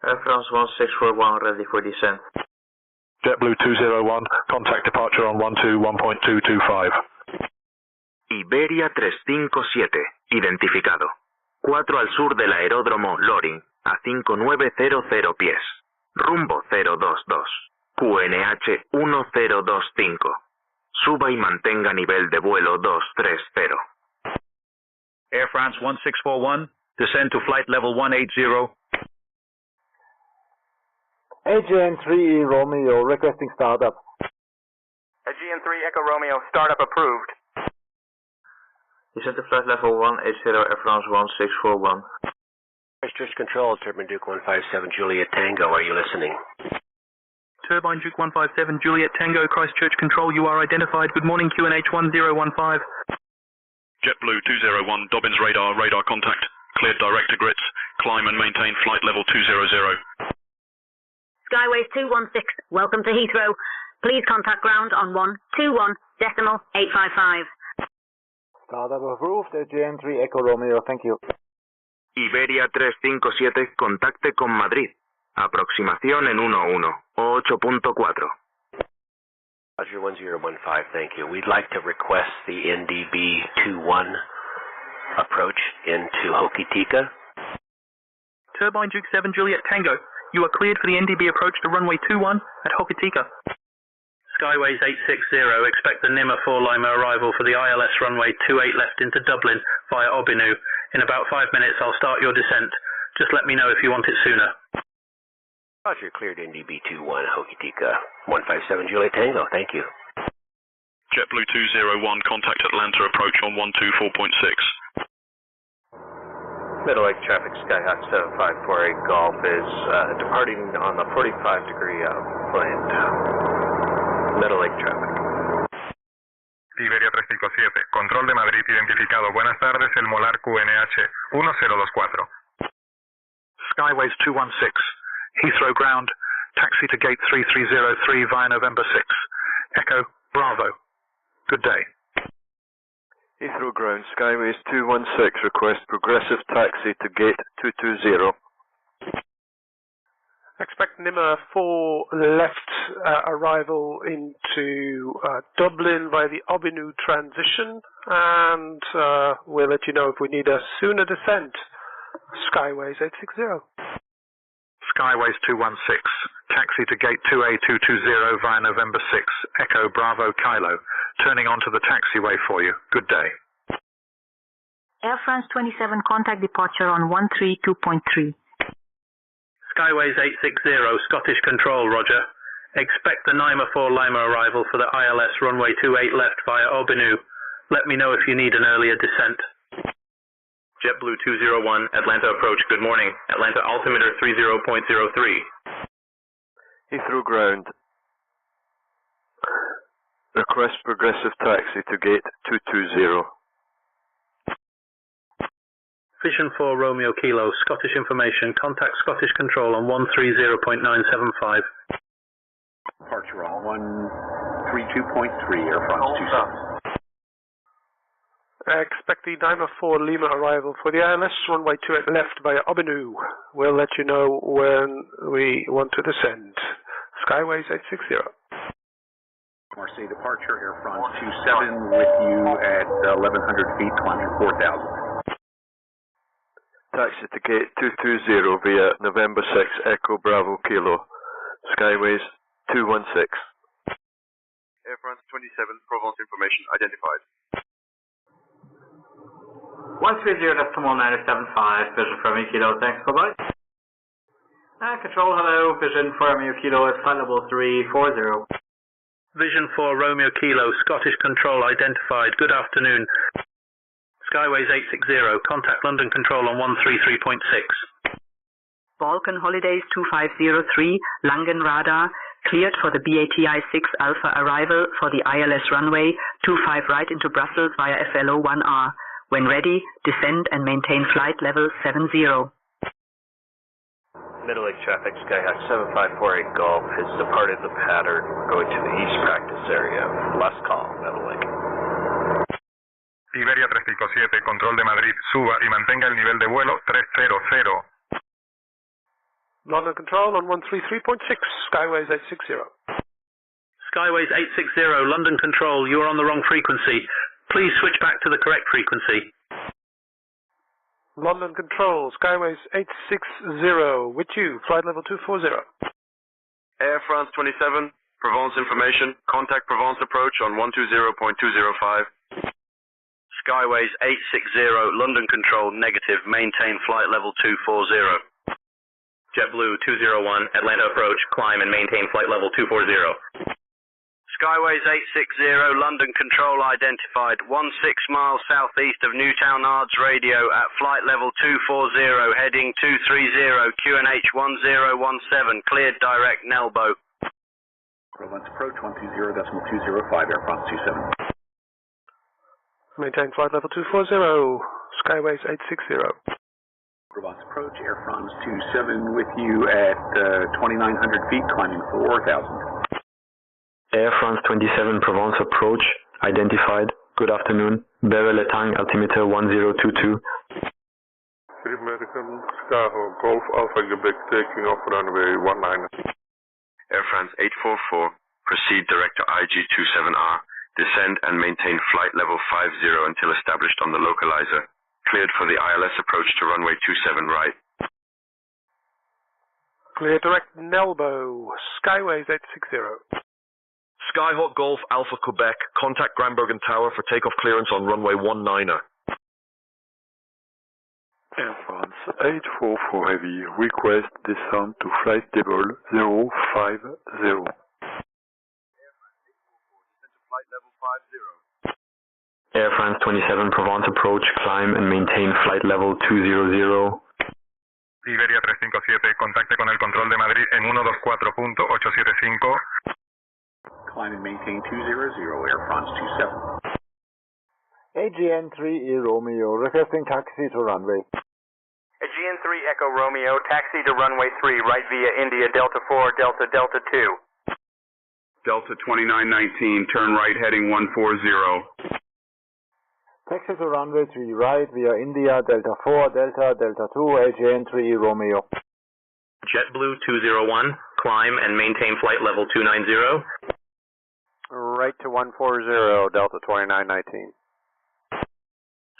Air France 1641, ready for descent. JetBlue 201, contact departure on 121.225. Iberia 357, identificado. 4 al sur del aeródromo Loring, a 5900 pies. Rumbo 022. QNH 1025. Suba y mantenga nivel de vuelo 230. Air France 1641, descend to flight level 180. AGN-3E Romeo, requesting startup. AGN-3 Echo Romeo, startup approved. Descend to flight level 180, Air France 1641. Christchurch Control, Turbine Duke 157 Juliet Tango, are you listening? Turbine Duke 157 Juliet Tango, Christchurch Control, you are identified. Good morning, QNH 1015. JetBlue 201, Dobbins radar contact. Cleared direct to grits. Climb and maintain flight level 200. Skyways 216, welcome to Heathrow. Please contact ground on 121.855. Startup approved, AGN-3 Echo Romeo, thank you. Iberia 357, contacte con Madrid. Aproximación en 11 o 8.4. Roger 1015, thank you. We'd like to request the NDB-21 approach into Hokitika. Turbine Duke 7 Juliet Tango, you are cleared for the NDB approach to runway 21 at Hokitika. Skyways 860, expect the Nima 4 Lima arrival for the ILS runway 28 left into Dublin via Obinu. In about 5 minutes I'll start your descent. Just let me know if you want it sooner. Roger, cleared NDB-21 Hokitika. 157 Juliet Tango, thank you. JetBlue 201, contact Atlanta approach on 124.6. Middle Lake traffic, Skyhawk 7548 Golf is departing on the 45 degree plane. Middle Lake traffic. Iberia 357, control de Madrid identificado. Buenas tardes, el Molar QNH 1024. Skyways 216, Heathrow ground, taxi to gate 3303 via November 6. Echo, Bravo. Good day. Heathrow ground, Skyways 216, request progressive taxi to gate 220. Expect Nima 4 left arrival into Dublin via the Obinu transition, and we'll let you know if we need a sooner descent. Skyways 860. Skyways 216, taxi to gate 2A220 via November 6, Echo Bravo Kilo, turning onto the taxiway for you. Good day. Air France 27, contact departure on 132.3. Skyways 860, Scottish Control, Roger. Expect the Nima 4 Lima arrival for the ILS runway 28 left via Obinu. Let me know if you need an earlier descent. JetBlue 201, Atlanta approach, good morning. Atlanta altimeter 30.03. Heathrow ground, request progressive taxi to gate 220. Vision 4 Romeo Kilo, Scottish information, contact Scottish Control on 130.975. Departure on 132.3, Air France 27. Expect the Nima 4 Lima arrival for the ILS runway 28 left via Obinu. We'll let you know when we want to descend. Skyways 860. Marseille departure, Air France 27 with you at 1100 feet, climbing 4,000. Taxi to gate 220 via November 6 Echo Bravo Kilo, Skyways 216. Air France 27, Provence information identified. 130 left to 1975, vision for Romeo Kilo, thanks, bye-bye. Control, hello, vision for Romeo Kilo at flight level 340. Vision 4 Romeo Kilo, Scottish Control identified, good afternoon. Skyways 860, contact London Control on 133.6. Balkan Holidays 2503, Langen Radar, cleared for the BATI 6 Alpha arrival for the ILS runway 25 right into Brussels via FLO 1R. When ready, descend and maintain flight level 70. Middle Lake traffic, Skyhawk 7548 Golf has departed the pattern. We're going to the east practice area. Last call, Middle Lake. Iberia 357, control de Madrid, suba y mantenga el nivel de vuelo 300. London Control on 133.6, Skyways 860. Skyways 860, London Control, you are on the wrong frequency. Please switch back to the correct frequency. London Control, Skyways 860, with you, flight level 240. Air France 27, Provence information, contact Provence approach on 120.205. Skyways 860, London Control, negative, maintain flight level 240. JetBlue 201, Atlanta approach, climb and maintain flight level 240. Skyways 860, London Control identified, 16 miles southeast of Newtown Ards Radio at flight level 240, heading 230, QNH 1017, cleared direct Nelbo. Provence approach 120.205, Air France 27. Maintain flight level 240, Skyways 860. Provence approach, Air France 27 with you at 2,900 feet, climbing 4,000. Air France 27, Provence approach, identified. Good afternoon. Bevel Etang, altimeter 1022. American Skyhawk Golf Alpha Quebec taking off runway 19. Air France 844, proceed direct to IG27R, descend and maintain flight level 50 until established on the localizer. Cleared for the ILS approach to runway 27 right. Clear direct Nelbo, Skyways 860. Skyhawk Golf Alpha Quebec, contact Granbergen Tower for takeoff clearance on runway 19er. Air France 844 Heavy, request descent to flight table 050. Air France 27 Provence approach, climb and maintain flight level 200. Iberia 357, contacte con el control de Madrid en 124.875. Climb and maintain 200, Air France 27. AGN 3E Romeo, requesting taxi to runway. AGN 3 Echo Romeo, taxi to runway 3, right via India Delta 4, Delta 2. Delta 2919, turn right heading 140. Taxi to runway 3 right via India Delta 4, Delta 2, AGN 3E Romeo. JetBlue 201, climb and maintain flight level 290. Right to 140, Delta 2919.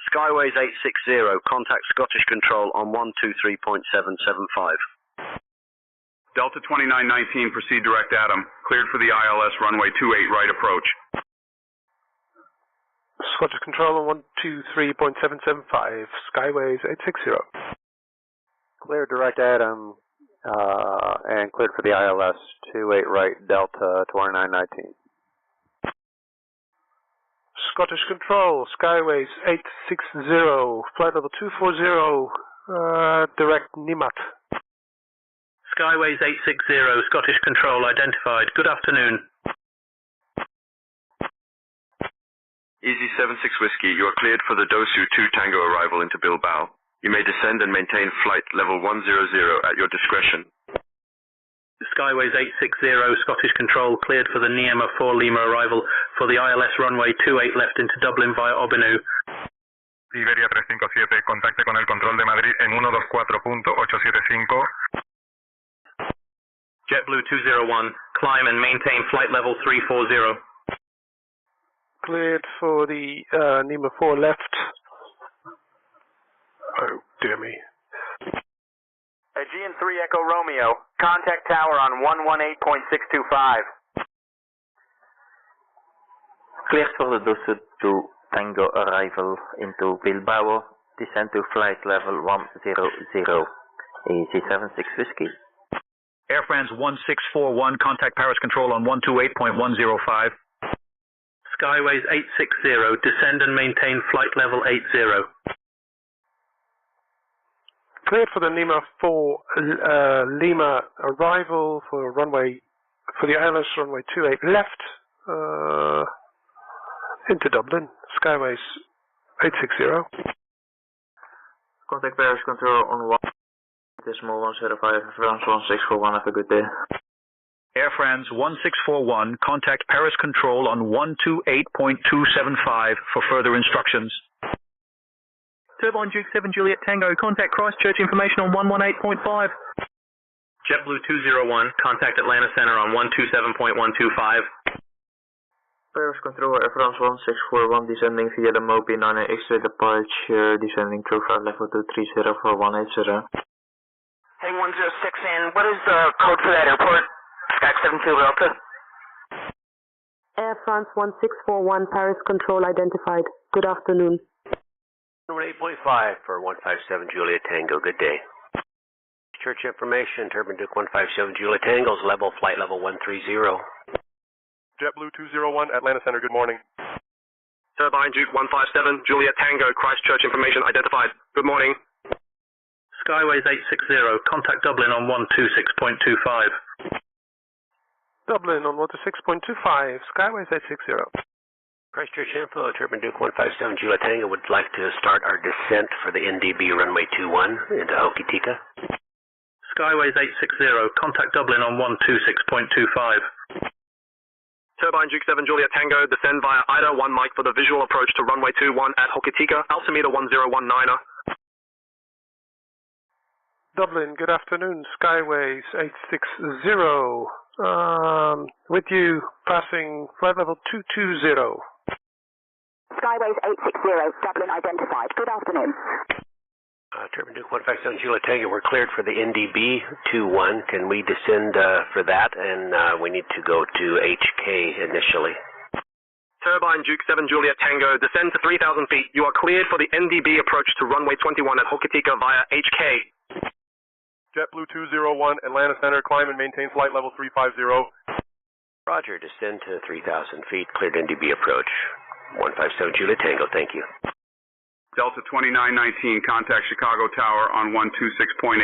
Skyways 860, contact Scottish Control on 123.775. Delta 2919, proceed direct Adam. Cleared for the ILS runway 28 right approach. Scottish Control on 123.775, Skyways 860. Clear direct Adam, and cleared for the ILS 28 right, Delta 2919. Scottish Control, Skyways 860, flight level 240, direct Nimat. Skyways 860, Scottish Control identified. Good afternoon. Easy 76 Whiskey, you are cleared for the Dosu 2 Tango arrival into Bilbao. You may descend and maintain flight level 100 at your discretion. Skyways 860, Scottish Control cleared for the Niema 4 Lima arrival for the ILS runway 28 left into Dublin via Obinu. Iberia 357, contacte con el control de Madrid en 124.875. JetBlue 201, climb and maintain flight level 340. Cleared for the Nima 4 left. Oh, dear me. Aegean 3 Echo Romeo, contact tower on 118.625. Cleared for the Dosu 2 Tango arrival into Bilbao, descend to flight level 100, Easy 76 Whiskey. Air France 1641, contact Paris Control on 128.105. Skyways 860, descend and maintain flight level 80. Cleared for the Lima 4 Lima arrival for the ILS runway 28 left into Dublin, Skyways 860. Contact Paris Control on 1.105, France 1641, have a good day. Air France 1641, contact Paris Control on 128.275 for further instructions. Turbine Duke 7 Juliet Tango, contact Christchurch information on 118.5. JetBlue 201, contact Atlanta Center on 127.125. Paris Control, Air France 1641, descending via the MOPI 9 X-ray departure, descending through flight level 230 for 180. Heading 106 in, what is the code for that airport? Sky 72 Delta. Air France 1641, Paris Control identified. Good afternoon. Number 8.5 for 157 Juliet Tango, good day. Church information, Turbine Duke 157 Juliet Tango's level, flight level 130. JetBlue 201, Atlanta Center, good morning. Turbine Duke 157 Juliet Tango, Christchurch information identified. Good morning. Skyways 860, contact Dublin on 126.25. Dublin on 126.25, Skyways 860. Christchurch info, Turbine Duke 157 Juliet Tango would like to start our descent for the NDB runway 21 into Hokitika. Skyways 860, contact Dublin on 126.25. Turbine Duke 7 Juliet Tango, descend via Ida 1 Mike for the visual approach to runway 21 at Hokitika, altimeter 1019er. Dublin, good afternoon, Skyways 860, With you, passing flight level 220. Skyways 860, Dublin identified. Good afternoon. Turbine Duke 157 Juliet Tango, we're cleared for the NDB 21. Can we descend for that? And we need to go to HK initially. Turbine Duke 7 Juliet Tango, descend to 3,000 feet. You are cleared for the NDB approach to runway 21 at Hokitika via HK. JetBlue 201, Atlanta Center, climb and maintain flight level 350. Roger, descend to 3,000 feet, cleared NDB approach. 157 Juliet Tango, thank you. Delta 2919, contact Chicago Tower on 126.8.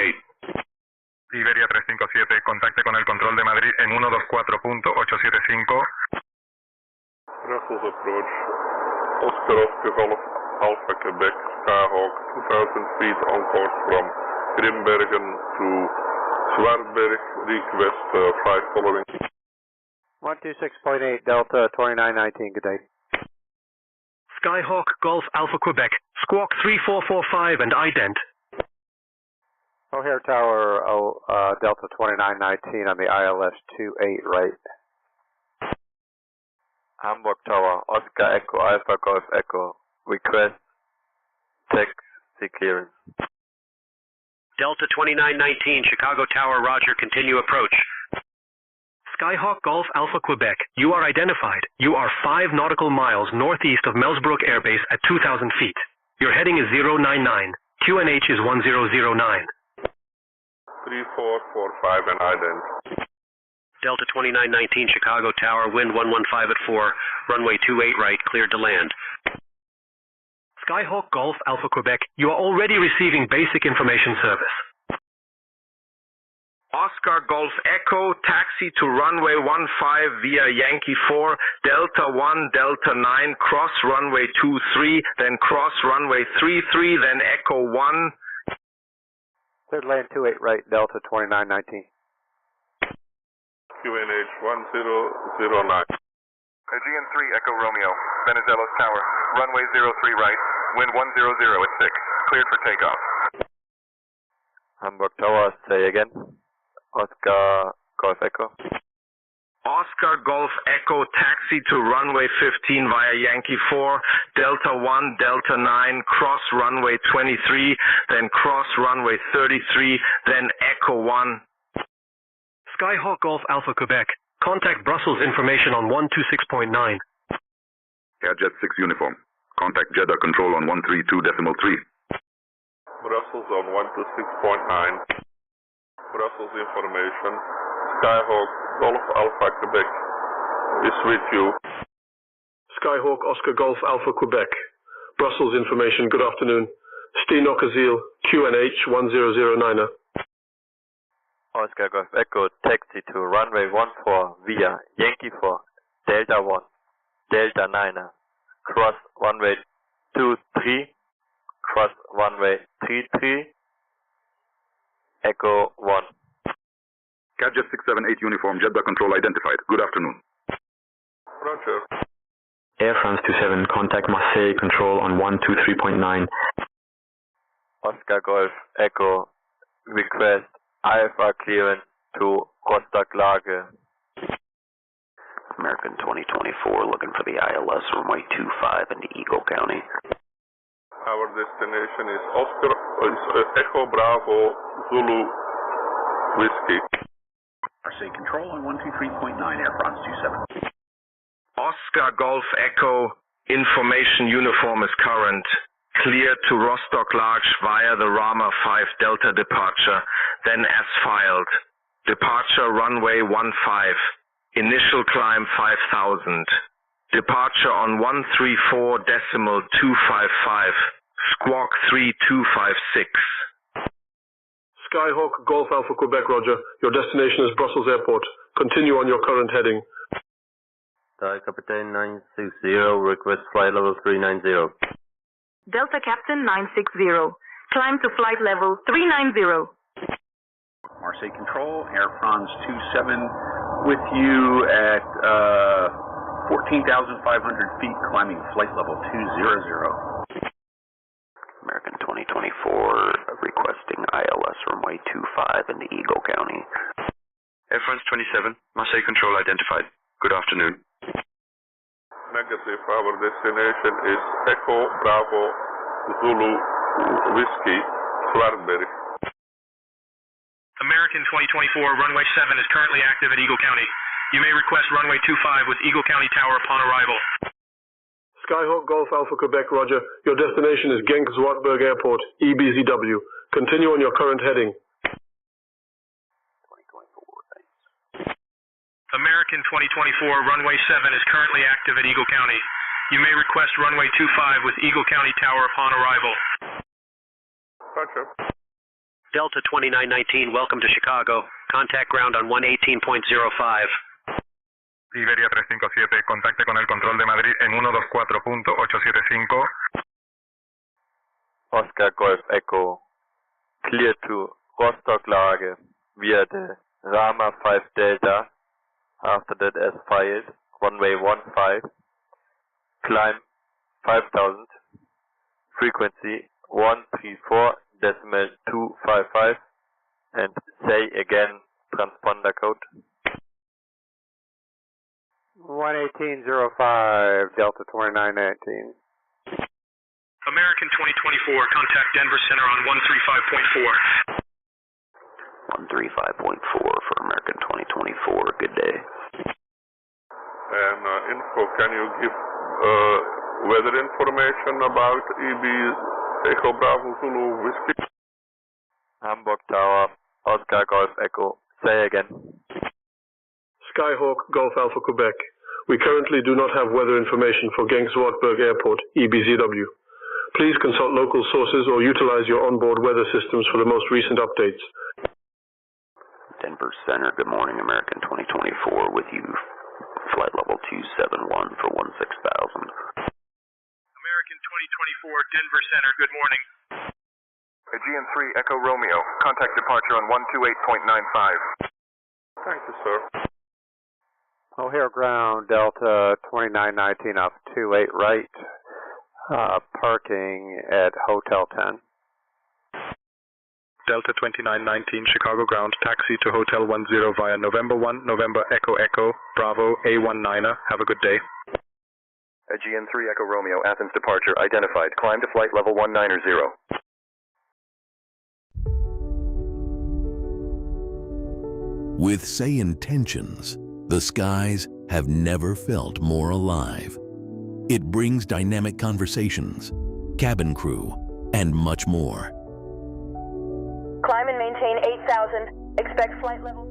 Iberia 357, contacte con el control de Madrid en 124.875. Brussels approach. Oscar Golf Alpha Quebec, Skyhawk, 2,000 feet on course from Grimbergen to Zwartberg, request flight following. 126.8 Delta 2919, good day. Skyhawk Golf Alpha Quebec, squawk 3445 and ident. O'Hare Tower, Delta 2919 on the ILS 28 right. Hamburg Tower, Oscar Echo Alpha Golf Echo, request taxi clearance. Delta 2919, Chicago Tower, roger, continue approach. Skyhawk Golf Alpha Quebec, you are identified. You are 5 nautical miles northeast of Melsbrook Air Base at 2,000 feet. Your heading is 099. QNH is 1009. 3445 and ident. Delta 2919, Chicago Tower, wind 115 at 4, runway 28 right, cleared to land. Skyhawk Golf Alpha Quebec, you are already receiving basic information service. Oscar Golf Echo, taxi to runway 15 via Yankee 4, Delta 1, Delta 9, cross runway 23, then cross runway 33, then Echo 1. Cleared land 28 right, Delta 2919. QNH 1009. Aegean 3 Echo Romeo, Venizelos Tower, runway 03 right, wind 100 at 6, cleared for takeoff. Hamburg Tower, say again. Oscar Golf Echo. Oscar Golf Echo, taxi to runway 15 via Yankee 4, Delta 1, Delta 9, cross runway 23, then cross runway 33, then Echo 1. Skyhawk Golf Alpha Quebec, contact Brussels information on 126.9. Airjet 6 uniform, contact Jeddah control on 132.3. Brussels on 126.9. Brussels information. Skyhawk Golf Alpha Quebec is with you. Skyhawk Oscar Golf Alpha Quebec. Brussels information, good afternoon. Steenok Azil, QNH 1009. Oscar Golf Echo, taxi to runway 14 via Yankee 4, Delta 1, Delta 9, cross runway 23, cross runway 33, Echo 1. Airjet 678 uniform, Jeddah control identified. Good afternoon. Roger. Air France 27, contact Marseille control on 123.9. Oscar Golf Echo, request Alpha clearance to Costa Glage. American 2024, looking for the ILS runway 25 into Eagle County. Our destination is Echo Bravo Zulu Whiskey. RC control on 123.9, Air France 27. Oscar Golf Echo, information uniform is current. Clear to Rostock Large via the Rama 5 Delta departure, then as filed. Departure runway 15. Initial climb 5,000. Departure on 134.255. Squawk 3256. Skyhawk Golf Alpha Quebec, roger. Your destination is Brussels Airport. Continue on your current heading. Thai Captain 960, request flight level 390. Delta Captain 960, climb to flight level 390. Marseille control, Air France 27 with you at 14,500 feet, climbing flight level 200. American 2024, requesting ILS runway 25 into Eagle County. Air France 27, Marseille Control identified. Good afternoon. Negative. Our destination is Echo Bravo Zulu Whiskey, Swartberry. American 2024, runway 7 is currently active at Eagle County. You may request runway 25 with Eagle County Tower upon arrival. Skyhawk Golf Alpha Quebec, roger. Your destination is Genk Zwartberg Airport, EBZW. Continue on your current heading. American 2024, runway 7 is currently active at Eagle County. You may request runway 25 with Eagle County Tower upon arrival. Roger. Delta 2919, welcome to Chicago. Contact ground on 118.05. Iberia 357, contacte con el control de Madrid en 124.875. Oscar Golf Echo, clear to Rostock Lage via the Rama 5 Delta, after that as filed, runway 15, climb 5000, frequency 134.255, and say again transponder code. 118.05, Delta 2919. American 2024, contact Denver Center on 135.4. 135.4 for American 2024. Good day. And info, can you give weather information about EB Echo Bravo Zulu Whiskey? Hamburg Tower, Oscar Golf Echo. Say again. Skyhawk Golf Alpha Quebec. We currently do not have weather information for Genk Zwartberg Airport, EBZW. Please consult local sources or utilize your onboard weather systems for the most recent updates. Denver Center, good morning, American 2024 with you. Flight level 271 for 16,000. American 2024, Denver Center, good morning. Aegean 3 Echo Romeo, contact departure on 128.95. Thank you, sir. O'Hare ground, Delta 2919 off 28 right, parking at Hotel 10. Delta 2919, Chicago ground, taxi to Hotel 10 via November 1, November Echo Echo, Bravo A19er. Have a good day. Aegean 3 Echo Romeo, Athens departure identified. Climb to flight level 190. With SayIntentions, the skies have never felt more alive. It brings dynamic conversations, cabin crew, and much more. Climb and maintain 8,000. Expect flight level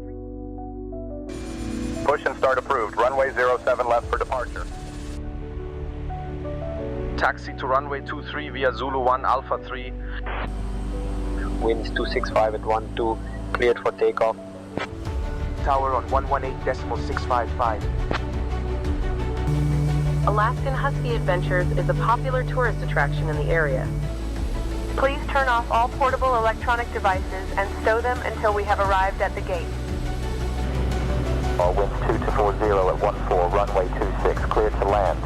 3. Push and start approved. Runway 07 left for departure. Taxi to runway 23 via Zulu 1 Alpha 3. Winds 265 at 12, cleared for takeoff. Tower on 118.655. Alaskan Husky Adventures is a popular tourist attraction in the area. Please turn off all portable electronic devices and stow them until we have arrived at the gate. Winds 2240 at 14, runway 26, cleared to land.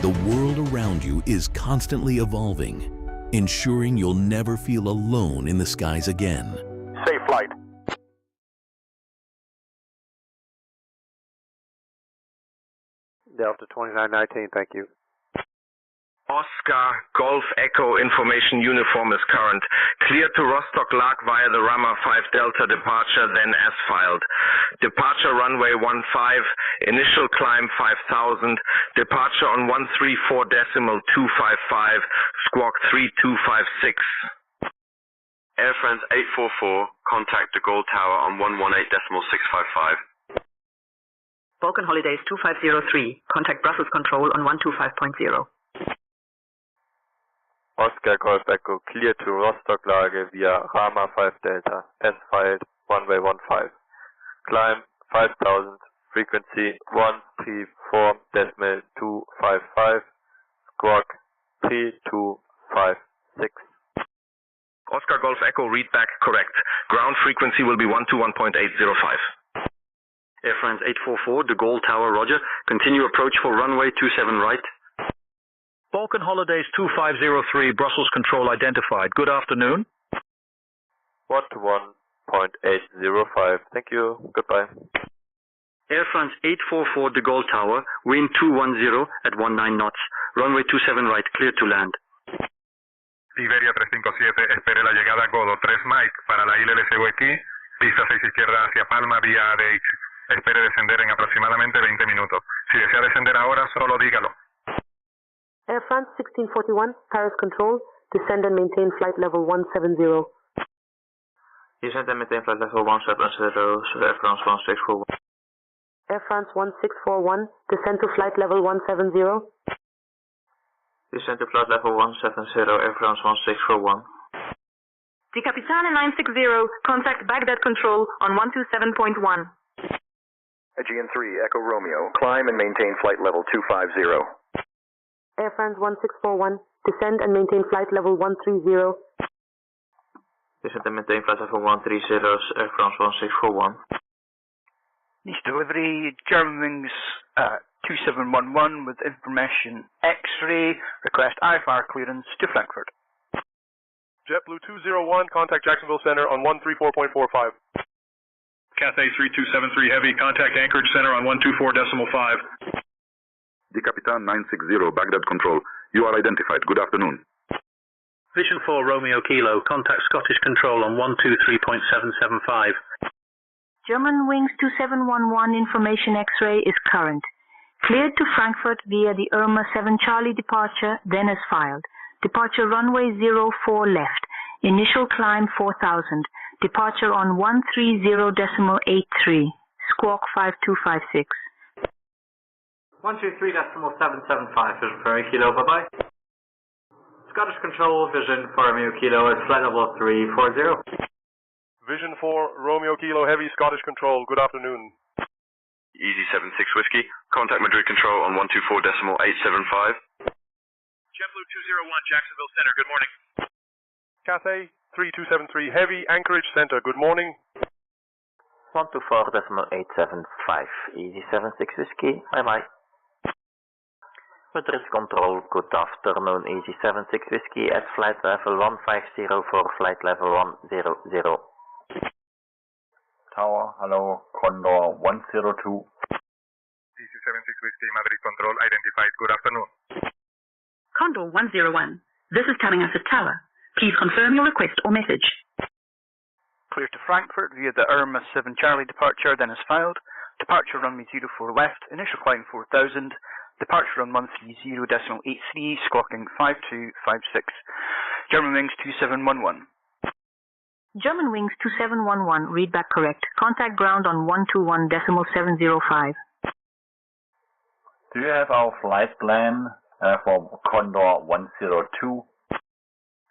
The world around you is constantly evolving, ensuring you'll never feel alone in the skies again. Safe flight. Delta 2919, thank you. Oscar Golf Echo information uniform is current. Clear to Rostock Lag via the Rama 5 Delta departure, then as filed. Departure runway 15, initial climb 5,000, departure on 134.255, squawk 3256. Air France 844, contact the Gold Tower on 118.655. Vulcan Holidays 2503. Contact Brussels Control on 125.0. Oscar Golf Echo, clear to Rostock Lage via Rama 5 Delta, as filed, runway 15. Climb 5000, frequency 134.255, squawk 3256. Oscar Golf Echo, read back correct. Ground frequency will be 121.805. Air France 844, De Gaulle Tower, roger. Continue approach for runway 27 right. Vulcan Holidays 2503, Brussels Control identified. Good afternoon. 121, 0.805. Thank you. Goodbye. Air France 844 de Gaulle Tower, wind 210 at 19 knots, runway 27 right, clear to land. Iberia 357, espere la llegada Godo 3 Mike para la isla LSWQ, pista 6 izquierda hacia Palma vía ADX. Espere descender en aproximadamente 20 minutos. Si desea descender ahora, solo dígalo. Air France 1641, Paris Control, descend and maintain flight level 170. Descend and maintain flight level 170, Air France 1641. Air France 1641, descend to flight level 170. Descend to flight level 170, Air France 1641. The Capitale 960, contact Baghdad Control on 127.1. Aegean 3, Echo Romeo, climb and maintain flight level 250. Air France 1641, descend and maintain flight level 130. Descend and maintain flight level 130, Air France 1641. Nice delivery, Germanwings 2711 with information X-ray, request IFR clearance to Frankfurt. JetBlue 201, contact Jacksonville Center on 134.45. Cathay 3273 Heavy, contact Anchorage Center on 124.5. The Capitan 960, Baghdad Control. You are identified. Good afternoon. Vision 4 Romeo Kilo, contact Scottish Control on 123.775. Germanwings 2711 information X-ray is current. Cleared to Frankfurt via the Irma 7 Charlie departure, then as filed. Departure runway 04 left. Initial climb 4000. Departure on 130.83. Squawk 5256. 123.775 Vision for Kilo, bye-bye. Scottish Control, Vision for Romeo Kilo at flight level 340. Vision 4 Romeo Kilo Heavy, Scottish Control. Good afternoon. Easy 76 Whiskey, contact Madrid Control on 124.875. JetBlue 201, Jacksonville Center, good morning. Cathay 3273 Heavy, Anchorage Center, good morning. 124.875, Easy 76 Whiskey, bye-bye. Madrid Control, good afternoon, Easy 76 Whiskey at flight level 150 for flight level 100. Tower, hello, Condor 102. Easy 76 Whiskey, Madrid Control, identified, good afternoon. Condor 101, this is telling us at Tower. Please confirm your request or message. Clear to Frankfurt via the Irma 7 Charlie departure, then as filed. Departure runway 04 left, initial climb 4000. Departure on 130.83, squawking 5256. Germanwings 2711. Germanwings 2711, read back correct. Contact ground on 121.705. Do you have our flight plan for Condor 102?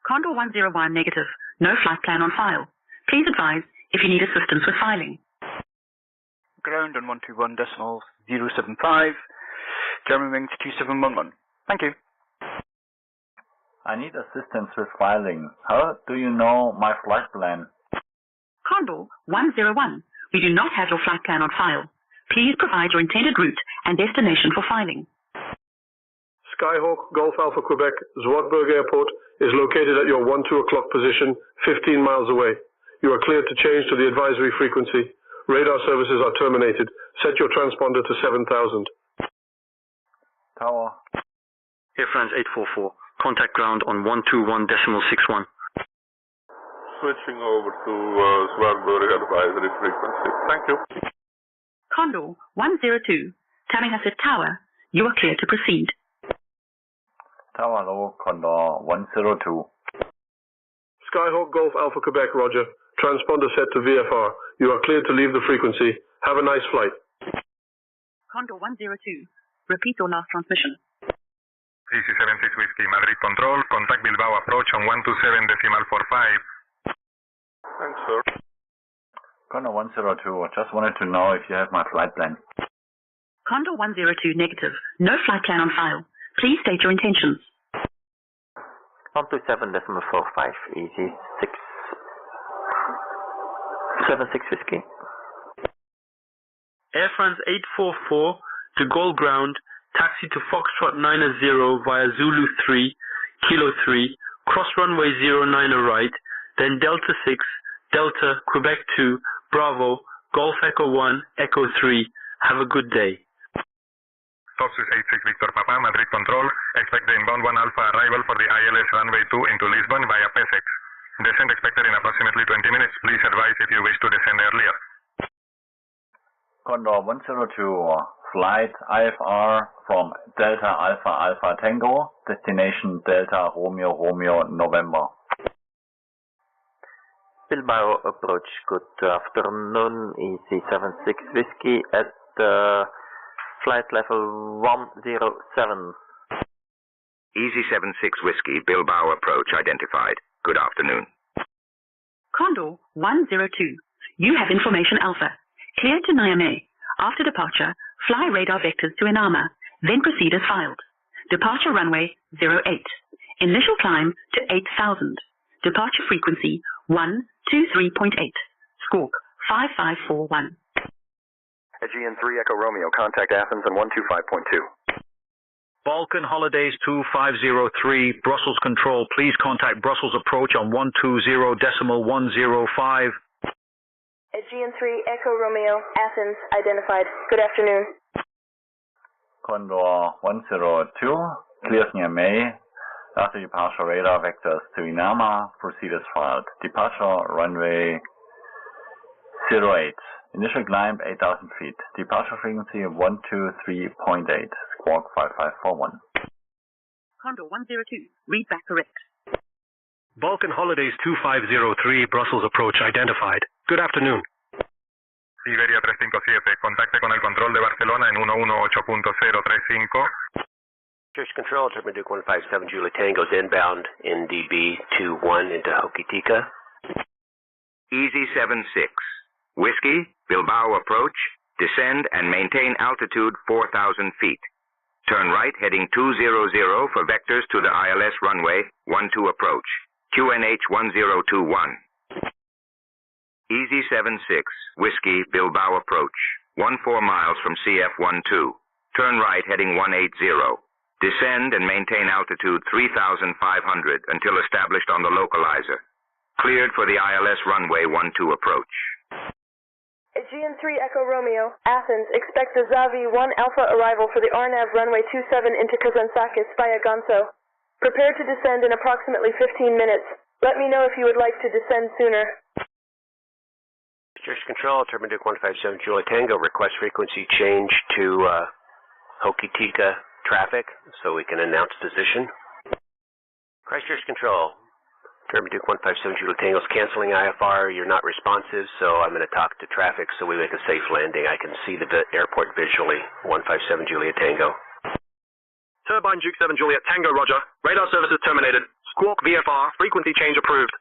Condor 101, negative. No flight plan on file. Please advise if you need assistance with filing. Ground on 121.075. Germanwings 2711. Thank you. I need assistance with filing. How do you know my flight plan? Condor 101, we do not have your flight plan on file. Please provide your intended route and destination for filing. Skyhawk Golf Alpha Quebec, Zwartberg Airport is located at your 1-2 o'clock position, 15 miles away. You are cleared to change to the advisory frequency. Radar services are terminated. Set your transponder to 7000. Tower. Air France 844, contact ground on 121.61. Switching over to Zwartberg advisory frequency. Thank you. Condor 102, telling us at Tower, you are clear to proceed. Tower, hello, Condor 102. Skyhawk Golf Alpha Quebec, roger. Transponder set to VFR. You are cleared to leave the frequency. Have a nice flight. Condor 102, repeat your last transmission. Easy 76 Whiskey, Madrid Control, contact Bilbao approach on 127.45. Thanks, sir. Condor 102, I just wanted to know if you have my flight plan. Condor 102, negative. No flight plan on file. Please state your intentions. 127.45, Easy 76 Whiskey. Air France 844, de Gaulle ground, taxi to Foxtrot 90 via Zulu 3, Kilo 3, cross runway 09 right, then Delta 6, Delta, Quebec 2, Bravo, Golf Echo 1, Echo 3. Have a good day. Toxis 86 Victor Papa, Madrid Control. Expect the inbound 1 Alpha arrival for the ILS runway 2 into Lisbon via PESEX. Descent expected in approximately 20 minutes. Please advise if you wish to descend earlier. Condor 102, flight IFR from Delta Alpha Alpha Tango, destination Delta Romeo Romeo November. Bilbao approach, good afternoon, EC76 Whiskey at flight level 107. Easy 76 Whiskey, Bilbao approach identified. Good afternoon. Condor 102, you have information Alpha. Cleared to Niamey. After departure, fly radar vectors to Inama, then proceed as filed. Departure runway 08. Initial climb to 8,000. Departure frequency 123.8. Squawk 5541. Aegean 3 Echo Romeo, contact Athens on 125.2. Balkan Holidays 2503, Brussels Control. Please contact Brussels approach on 120.105. Aegean 3 Echo Romeo, Athens, identified. Good afternoon. Condor 102, clears near May. After departure, radar vectors to Inama, proceed as filed. Departure runway 08. Initial climb 8,000 feet. Departure frequency 123.8. Squawk 5541. Condor 102, read back correct. Balkan Holidays 2503, Brussels approach identified. Good afternoon. Iberia 357, contacte con el control de Barcelona en 118.035. Church Control, Turban Duke 157, Julie Tango's inbound in DB 21 into Hokitika. Easy 76. Whiskey, Bilbao approach, descend and maintain altitude 4,000 feet. Turn right heading 200 for vectors to the ILS runway 12 approach. QNH 1021. Easy 76, Whiskey, Bilbao approach, 14 miles from CF12. Turn right heading 180. Descend and maintain altitude 3,500 until established on the localizer. Cleared for the ILS runway 12 approach. Aegean 3 Echo Romeo, Athens, expect the Zavi 1 Alpha arrival for the RNAV runway 27 into Kazantzakis via Ganso. Prepare to descend in approximately 15 minutes. Let me know if you would like to descend sooner. Church Control, Turban Duke 157, Julie Tango, request frequency change to Hokitika traffic so we can announce position. Christchurch Control, Turban Duke 157, Julie Tango's canceling IFR. You're not responsive, so I'm going to talk to traffic so we make a safe landing. I can see the airport visually. 157, Juliet Tango. Turbine Duke 7 Juliet Tango, roger. Radar services terminated. Squawk VFR, frequency change approved.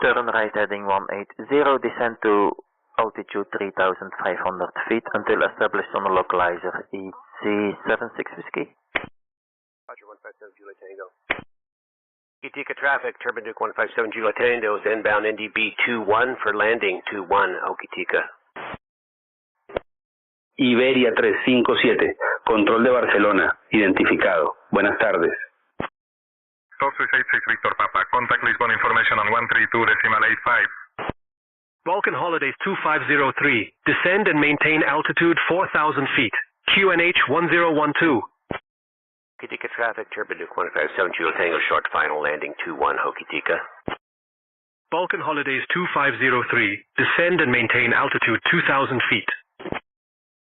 Turn right heading 180, descend to altitude 3,500 feet until established on the localizer. EC76 Whiskey. Roger, 157 Juliet Tango. Hokitika traffic, Turban Duke 157 Juliet Tango is inbound NDB 21 for landing 21 Hokitika. Iberia 357, control de Barcelona, identificado. Buenas tardes. Toxis 86 Victor Papa, contact Lisbon information on 132.85. Balkan Holidays 2503, descend and maintain altitude 4,000 feet. QNH 1012. Hokitika traffic, Turban Duke 157 Juliet Tango, short final landing 21 Hokitika. Balkan Holidays 2503, descend and maintain altitude 2,000 feet.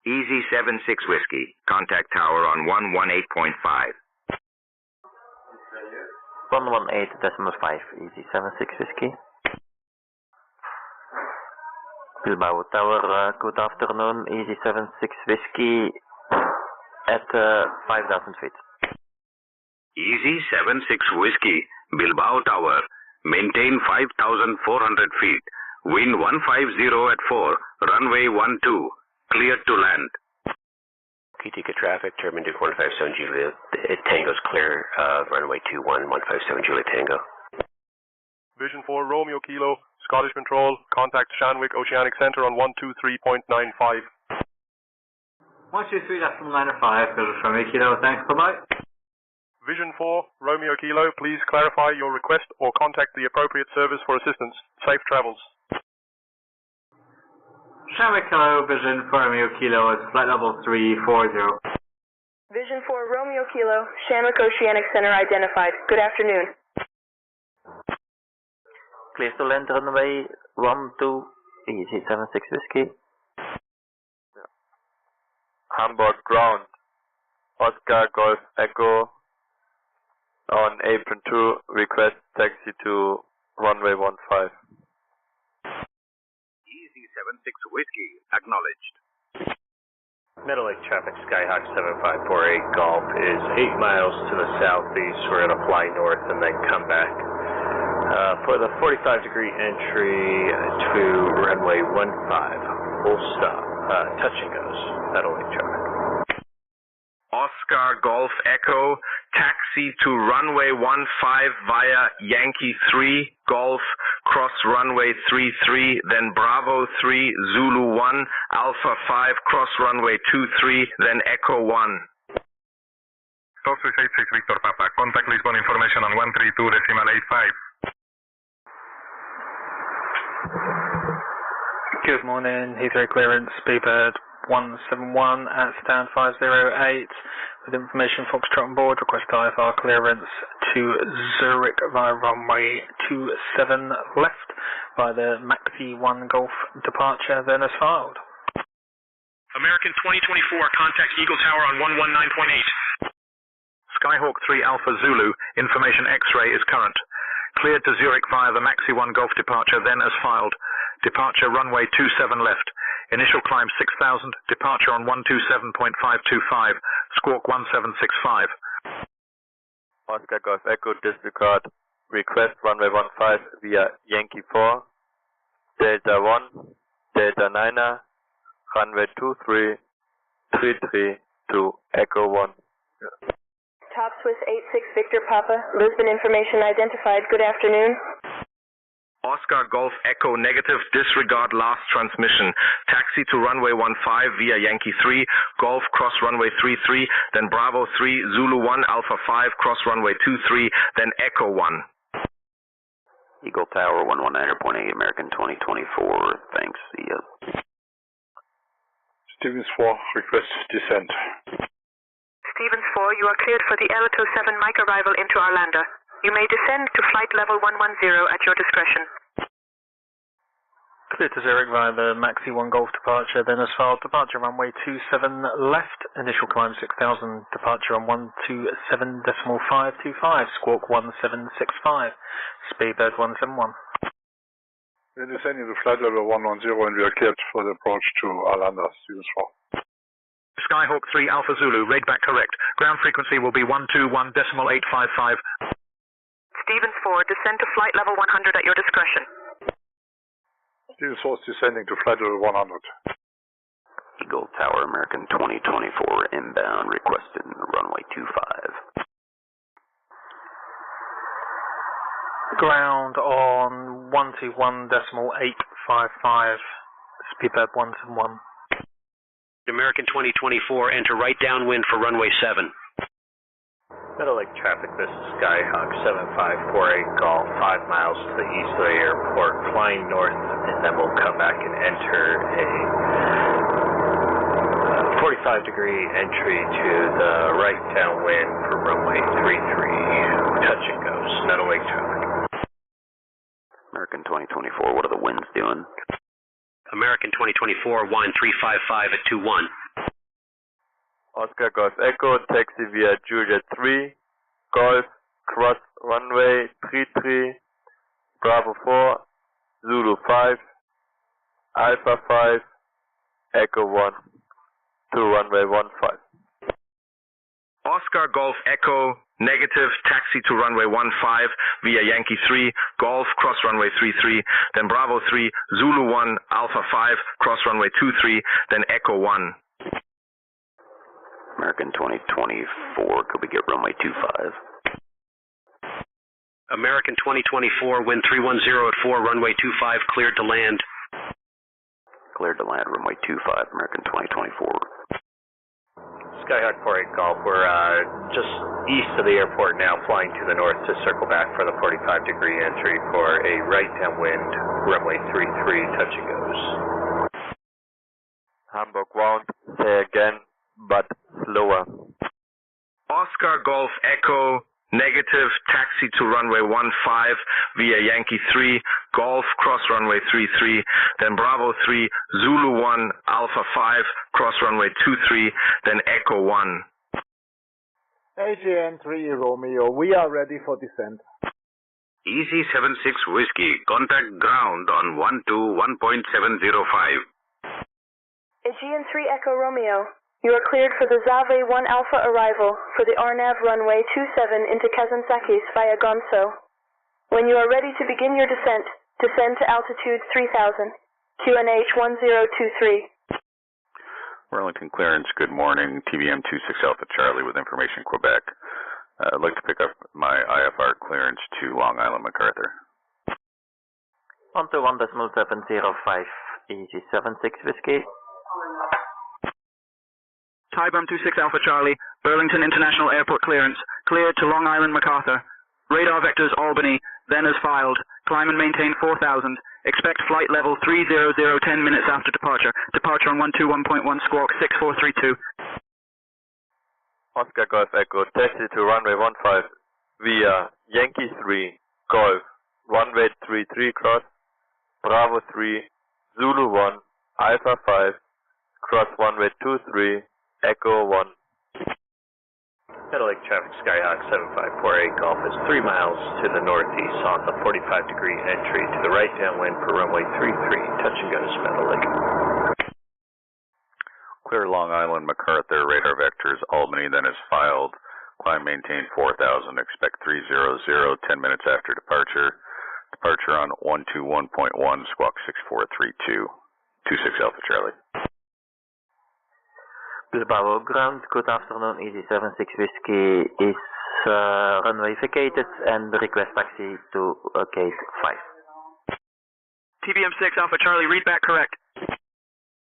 Easy 76 Whiskey, contact tower on 118.5. 118.5, Easy 76 Whiskey. Bilbao Tower, good afternoon, Easy 76 Whiskey at 5,000 feet. Easy 76 Whiskey, Bilbao Tower, maintain 5,400 feet, wind 150 at 4, runway 12. Cleared to land. Hokitika traffic, Turban Duke 157 Juliet Tango's clear, runway 21, 157 Juliet Tango. Vision 4 Romeo Kilo, Scottish Control, contact Shanwick Oceanic Center on 123.95. 123.95, Vision 4 Romeo Kilo, thanks, bye-bye. Vision 4, Romeo Kilo, please clarify your request or contact the appropriate service for assistance. Safe travels. Shamrock Kilo, Vision 4 Romeo Kilo is flight level 340. Vision 4 Romeo Kilo, Shamrock Oceanic Center identified. Good afternoon. Clear to land runway 12, easy 76 Whiskey. Hamburg ground. Oscar Golf Echo on apron 2, request taxi to runway 15. Easy 76 Whiskey, acknowledged. Middle Lake traffic, Skyhawk 7548 Golf is 8 miles to the southeast. We're going to fly north and then come back for the 45-degree entry to runway 15. Full stop. Touch and goes. Middle Lake traffic. Oscar Golf Echo, taxi to runway 15 via Yankee 3, Golf, cross runway 33, then Bravo 3, Zulu 1, Alpha 5, cross runway 23, then Echo 1. Talk to 86 Victor Papa, contact Lisbon information on 132.85. Good morning, Heathrow clearance, Speedbird 171 at stand 508 with information Foxtrot on board, request IFR clearance to Zurich via runway 27 left via the Maxi 1 Golf departure, then as filed. American 2024, contact Eagle Tower on 119.8. Skyhawk 3 Alpha Zulu, information X-ray is current. Cleared to Zurich via the Maxi 1 Golf departure, then as filed. Departure runway 27 left. Initial climb 6,000. Departure on 127.525. Squawk 1765. Oscar Golf Echo, disregard. Request runway 15 via Yankee 4, Delta 1, Delta 9er, runway 23, 33 to Echo 1. Top Swiss 86 Victor Papa, Lisbon information identified. Good afternoon. Oscar Golf Echo negative, disregard last transmission. Taxi to runway 15 via Yankee 3, Golf cross runway 33, then Bravo 3, Zulu 1, Alpha 5, cross runway 23, then Echo 1. Eagle Tower 119.8, American 2024, thanks, see ya. Stevens 4, request descent. Stevens 4, you are cleared for the L27 mic arrival into Arlanda. You may descend to flight level 110 at your discretion. Clear to Zurich via the Maxi 1 Golf departure, then as filed. Departure runway 27 left. Initial climb 6,000. Departure on 127.525. Squawk 1765. Speedbird 171. We're descending to flight level 110 and we are cleared for the approach to Arlanda, Stevens 4. Skyhawk 3 Alpha Zulu, read back correct. Ground frequency will be 121.855. Stevens 4, descend to flight level 100 at your discretion. Stevens 4 is descending to flight level 100. Eagle Tower, American 2024, inbound, requesting runway 25. Ground on 121.855. Speedbird 171. American 2024, enter right downwind for runway 7. Middle Lake traffic, this is Skyhawk 7548 Golf, 5 miles to the east of the airport, flying north, and then we'll come back and enter a 45-degree entry to the right downwind for runway 33, touch and goes, Middle Lake traffic. American 2024, what are the winds doing? American 2024, wind 355 at 21. Oscar Golf Echo, taxi via Juliet 3, Golf, cross runway 33, Bravo 4, Zulu 5, Alpha 5, Echo 1, to runway 15. Oscar Golf Echo, negative, taxi to runway 15 via Yankee 3, Golf, cross runway 33, then Bravo 3, Zulu 1, Alpha 5, cross runway 23, then Echo 1. American 2024, could we get runway 25? American 2024, wind 310 at 4, runway 25, cleared to land. Cleared to land, runway 25, American 2024. Skyhawk 48 Golf, we're just east of the airport now, flying to the north to circle back for the 45-degree entry for a right downwind, runway 33, touch and goes. Hamburg ground, say again, but slower. Oscar Golf Echo, negative, taxi to runway 15 via Yankee 3, Golf cross runway 33, then Bravo 3, Zulu 1, Alpha 5, cross runway 23, then Echo 1. AGN 3 Romeo, we are ready for descent. Easy 76 Whiskey, contact ground on 121.705. Aegean 3 Echo Romeo, you are cleared for the Zave 1 Alpha arrival for the RNAV runway 27 into Kazantzakis via Gonso. When you are ready to begin your descent, descend to altitude 3000, QNH 1023. Burlington Clearance, good morning. TBM 26 Alpha Charlie with information Quebec. I'd like to pick up my IFR clearance to Long Island MacArthur. 121.705, Easy 76 Whiskey. Tyburn 26 Alpha Charlie, Burlington International Airport clearance, cleared to Long Island MacArthur. Radar vectors Albany, then as filed. Climb and maintain 4000. Expect flight level 300 10 minutes after departure. Departure on 121.1 squawk 6432. Oscar Golf Echo, taxi to runway 15 via Yankee 3, Golf, runway 33 cross, Bravo 3, Zulu 1, Alpha 5, cross runway 23, Echo 1. Middle Lake traffic, Skyhawk 7548 Golf is 3 miles to the northeast on the 45-degree entry to the right downwind for runway 33, touch and goes Middle Lake. Clear Long Island MacArthur, radar vectors Albany, then is filed. Climb maintain 4000, expect 300 10 minutes after departure. Departure on 121.1 squawk 6432, 26 Alpha Charlie. Bilbao ground, good afternoon, Easy 76 Whiskey is runway vacated and request taxi to gate 5. TBM 6 Alpha Charlie, read back correct.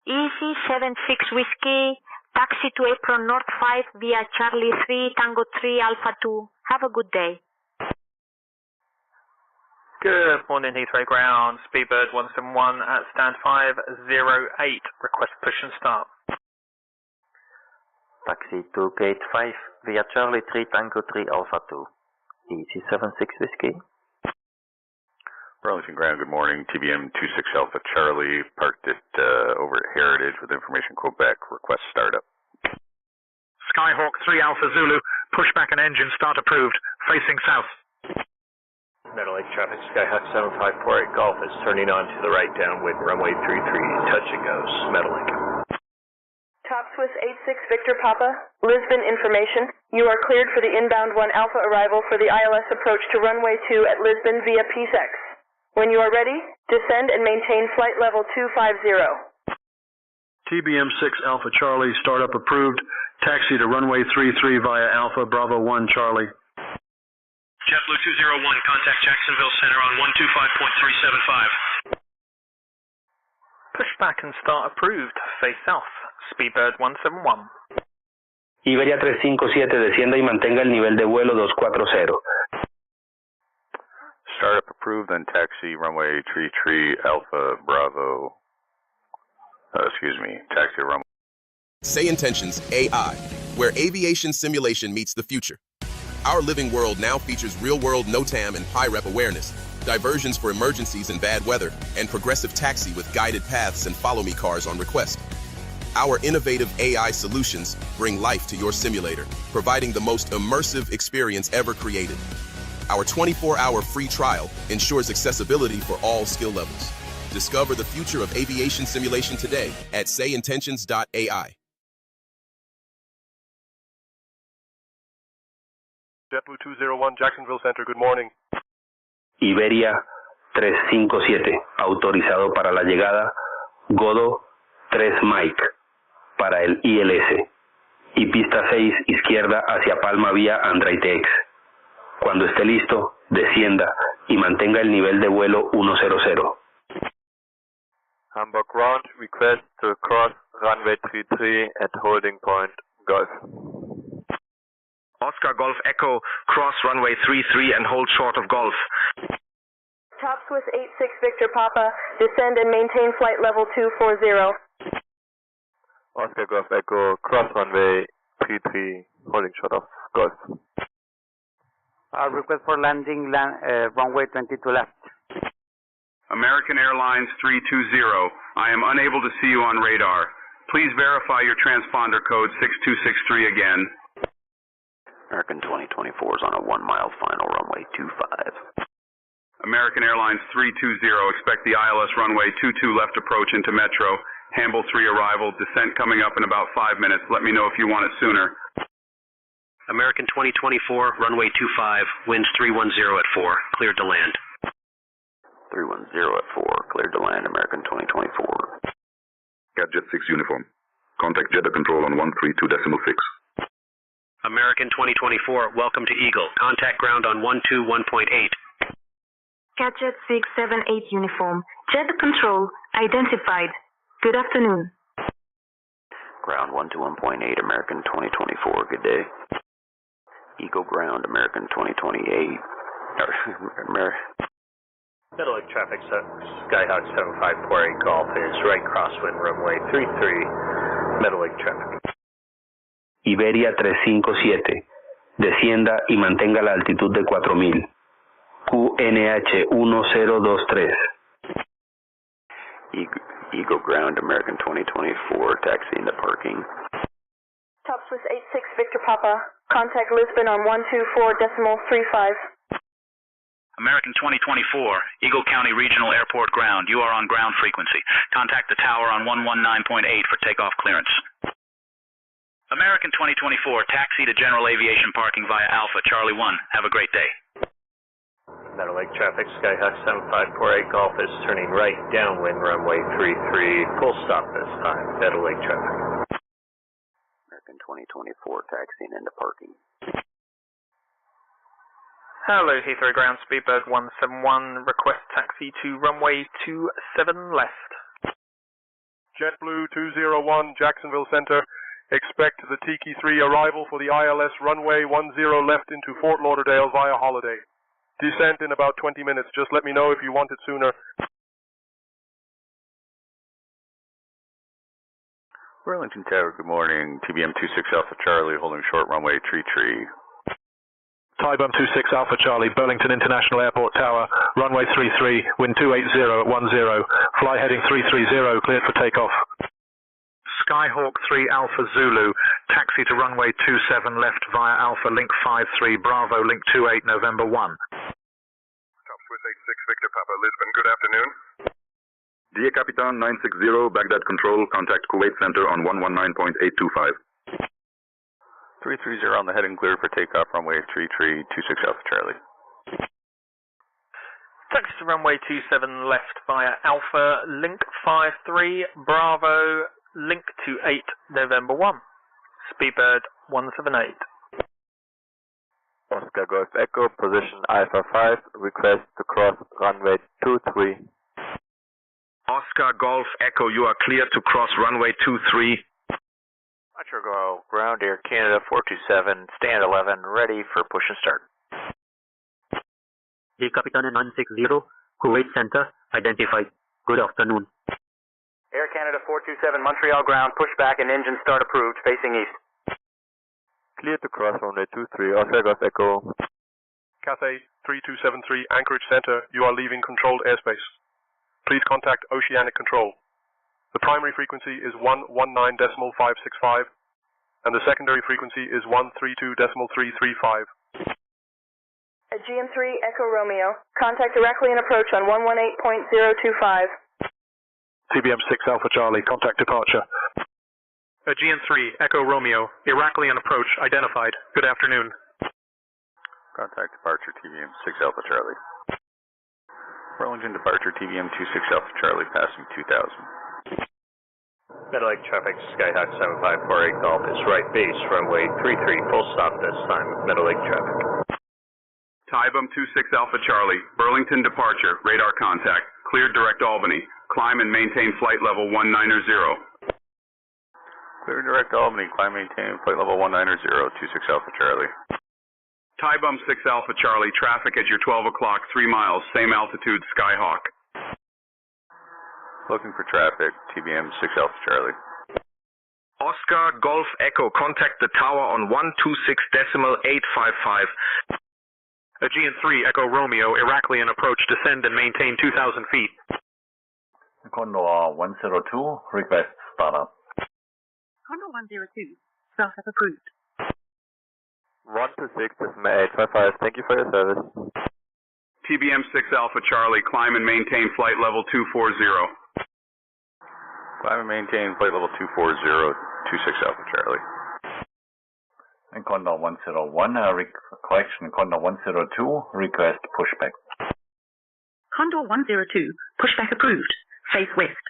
Easy 76 Whiskey, taxi to apron North 5 via Charlie 3, Tango 3, Alpha 2. Have a good day. Good morning, Heathrow ground, Speedbird 171 at stand 508, request push and start. Taxi to gate 5 via Charlie 3 Tango 3 Alpha 2. Easy 76 Whiskey. Burlington Ground, good morning. TBM 26 Alpha Charlie, parked at over at Heritage with information Quebec, request startup. Skyhawk 3 Alpha Zulu, pushback and engine start approved, facing south. Middle Lake traffic, Skyhawk 7548 Golf is turning on to the right downwind, runway 33, touch and goes Middle Lake. Top Swiss 86 Victor Papa, Lisbon information. You are cleared for the inbound 1 Alpha arrival for the ILS approach to runway 2 at Lisbon via PSEX. When you are ready, descend and maintain flight level 250. TBM 6 Alpha Charlie, startup approved. Taxi to runway 33 via Alpha Bravo 1 Charlie. JetBlue 201, contact Jacksonville Center on 125.375. Pushback and start approved, face south. Speedbird 171. Iberia 357, descienda y mantenga el nivel de vuelo 240. Startup approved, then taxi runway 33 Alpha Bravo. Taxi runway. SayIntentions.AI, where aviation simulation meets the future. Our living world now features real-world NOTAM and PIREP awareness, diversions for emergencies and bad weather, and progressive taxi with guided paths and follow-me cars on request. Our innovative AI solutions bring life to your simulator, providing the most immersive experience ever created. Our 24-hour free trial ensures accessibility for all skill levels. Discover the future of aviation simulation today at SayIntentions.AI. JetBlue 201, Jacksonville Center, good morning. Iberia 357, autorizado para la llegada, Godo 3 Mike, para el ILS, y pista 6 izquierda hacia Palma vía Andraitex. Cuando esté listo, descienda y mantenga el nivel de vuelo 100. Hamburg ground, request to cross runway 33 at holding point Golf. Oscar Golf Echo, cross runway 33 and hold short of Golf. Top Swiss 86 Victor Papa, descend and maintain flight level 240. Oscar Golf Echo, cross runway 33, holding short of Golf. Request for landing, runway 22 left. American Airlines 320, I am unable to see you on radar. Please verify your transponder code 6263 again. American 2024 is on a 1 mile final runway 25. American Airlines 320, expect the ILS runway 22 left approach into Metro. Hamble 3 arrival, descent coming up in about 5 minutes. Let me know if you want it sooner. American 2024, runway 25, winds 310 at 4, cleared to land. 310 at 4, cleared to land, American 2024. Jet 6 uniform. Contact Jeddah Control on 132.6. American 2024, welcome to Eagle. Contact ground on 121.8. Jet 678 uniform. Jet control identified. Good afternoon. Ground 121.8, American 2024, good day. Eagle ground, American 2028. Middle Lake traffic, Skyhawk 7548 Golf is right crosswind runway 33, Middle Lake traffic. Iberia 357, descienda y mantenga la altitud de 4000. QNH 1023. Eagle ground, American 2024, taxi into parking. Top Swiss 86 Victor Papa, contact Lisbon on 124.35. American 2024, Eagle County Regional Airport ground. You are on ground frequency. Contact the tower on 119.8 for takeoff clearance. American 2024, taxi to General Aviation Parking via Alpha, Charlie 1. Have a great day. Middle Lake traffic, Skyhawk 7548 Golf is turning right downwind runway 33, full stop this time, Middle Lake traffic. American 2024, taxiing into parking. Hello, Heathrow ground, Speedbird 171, request taxi to runway 27 left. JetBlue 201, Jacksonville Center. Expect the Tiki 3 arrival for the ILS runway 10 left into Fort Lauderdale via Holiday. Descent in about 20 minutes. Just let me know if you want it sooner. Burlington Tower, good morning. TBM 26 Alpha Charlie, holding short runway 33. Tybum 26 Alpha Charlie, Burlington International Airport Tower, runway 33, wind 280 at 10, fly heading 330, cleared for takeoff. Skyhawk 3 Alpha Zulu, taxi to runway 27 left via Alpha Link 53, Bravo Link 28, November 1. Top Swiss 86 Victor Papa, Lisbon, good afternoon. Dia Capitan 960, Baghdad Control, contact Kuwait Center on 119.825. 330 on the heading, cleared for takeoff, runway 33, 26 Alpha Charlie. Taxi to runway 27 left via Alpha Link 53, Bravo Link 28, November 1. Speedbird 178. Oscar Golf Echo, position Alpha 5, request to cross runway 23. Oscar Golf Echo, you are cleared to cross runway 23. Metro Go, ground Air Canada 427, stand 11, ready for push and start. J Capitan 960, Kuwait Center, identified. Good afternoon. Air Canada 427, Montreal ground, push back and engine start approved, facing east. Clear to cross runway 23, Oscar Golf Echo. Cathay 3273, Anchorage Center, you are leaving controlled airspace. Please contact Oceanic Control. The primary frequency is 119.565, and the secondary frequency is 132.335. Aegean 3 Echo Romeo, contact directly and approach on 118.025. TBM 6 Alpha Charlie, contact departure. Aegean 3 Echo Romeo, Iraklian approach identified. Good afternoon. Contact departure TBM 6 Alpha Charlie. Burlington departure TBM 26 Alpha Charlie, passing 2000. Middle Lake traffic, Skyhawk 7548 Golf is right base, runway 33, full stop this time, Middle Lake traffic. Tybum 26 Alpha Charlie, Burlington departure, radar contact, cleared direct Albany. Climb and maintain flight level 190. Clear direct to Albany, climb maintain, flight level 190, 26 Alpha Charlie. Tie bump 6 Alpha Charlie, traffic at your 12 o'clock, 3 miles, same altitude, Skyhawk. Looking for traffic, TBM 6 Alpha Charlie. Oscar Golf Echo, contact the tower on 126.855. Aegean 3 Echo Romeo, Iraklian approach, descend and maintain 2,000 feet. Condor 102, request startup. Condor 102, startup approved. 126, this is 855. Thank you for your service. TBM 6 Alpha Charlie, climb and maintain flight level 240. Climb and maintain flight level 240, 26 Alpha Charlie. And Condor 101, correction, Condor 102, request pushback. Condor 102, pushback approved. Face west.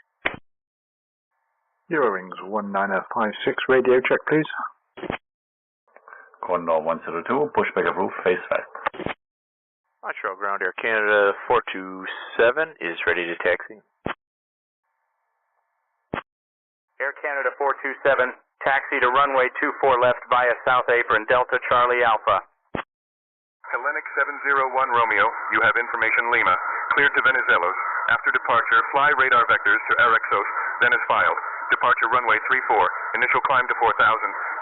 Eurowings 19056, radio check please. Condor 102, pushback approved, face west. Montreal Ground Air Canada 427 is ready to taxi. Air Canada 427, taxi to runway 24 left via South Apron, Delta Charlie Alpha. Hellenic 701 Romeo, you have information Lima. Cleared to Venizelos. After departure, fly radar vectors to Erexos, then as filed. Departure runway 34. Initial climb to 4,000.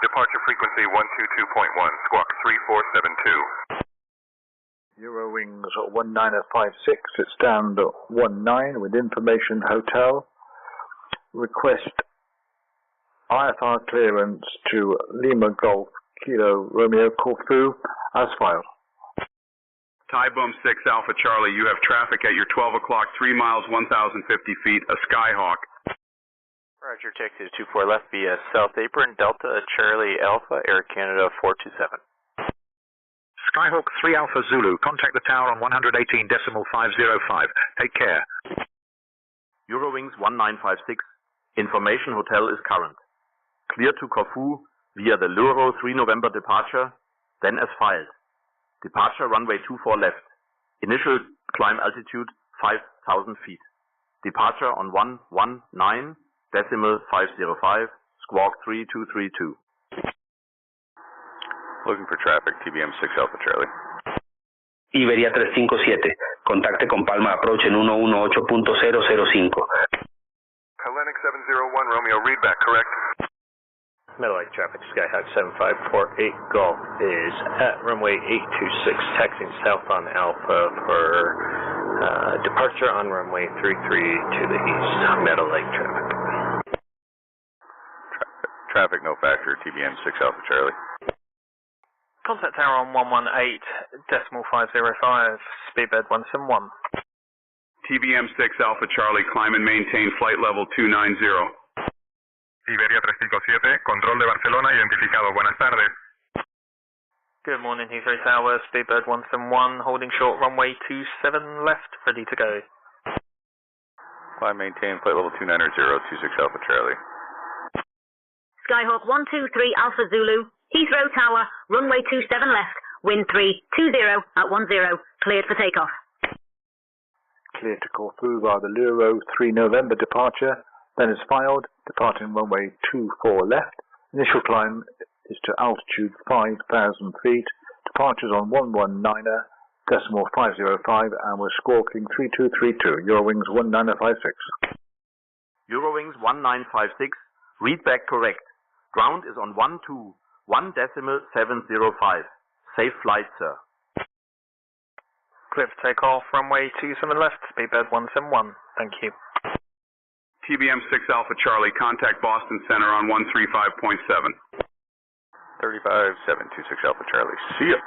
Departure frequency 122.1. Squawk 3472. Eurowings 19056, it's down to 19 with information hotel. Request IFR clearance to Lima Golf Kilo Romeo Corfu as filed. Tie bump 6 Alpha Charlie, you have traffic at your 12 o'clock, 3 miles, 1,050 feet, a Skyhawk. Roger, taxi to 24 left via South Apron, Delta Charlie Alpha, Air Canada 427. Skyhawk 3 Alpha Zulu, contact the tower on 118.505. Take care. Eurowings 1956, information hotel is current. Clear to Corfu via the Luro 3 November departure, then as filed. Departure runway 24 left. Initial climb altitude 5,000 feet. Departure on 119.505, squawk 3232. Looking for traffic, TBM 6 Alpha Charlie. Iberia 357, contacte con Palma Approach en 118.005. Hellenic 701 Romeo, readback, correct? Meadowlake traffic, Skyhawk 7548 Golf is at runway 826, taxiing south on Alpha for departure on runway 33 to the east. Meadowlake traffic. Traffic no factor, TBM 6 Alpha Charlie. Contact tower on 118.505, speedbird 171. TBM 6 Alpha Charlie, climb and maintain flight level 290. Iberia 357, control de Barcelona identificado. Buenas tardes. Good morning, Heathrow Tower, speedbird 171, holding short runway 27 left, ready to go. Climb maintain flight level 290, 26 Alpha Charlie. Skyhawk 123 Alpha Zulu, Heathrow Tower, runway 27 left, wind 320 at 10, cleared for takeoff. Clear to Corfu via the Luro 3 November departure, then is filed, departing runway 24 left. Initial climb is to altitude 5,000 feet. Departures on 119.505 and we're squawking 3232. Eurowings 19056. Eurowings 1956, readback correct. Ground is on 121.705. Safe flight, sir. Clear for takeoff, runway 27 left, speedbird 171. Thank you. TBM 6 Alpha Charlie, contact Boston Center on 135.7. 35.726 Alpha Charlie. See ya.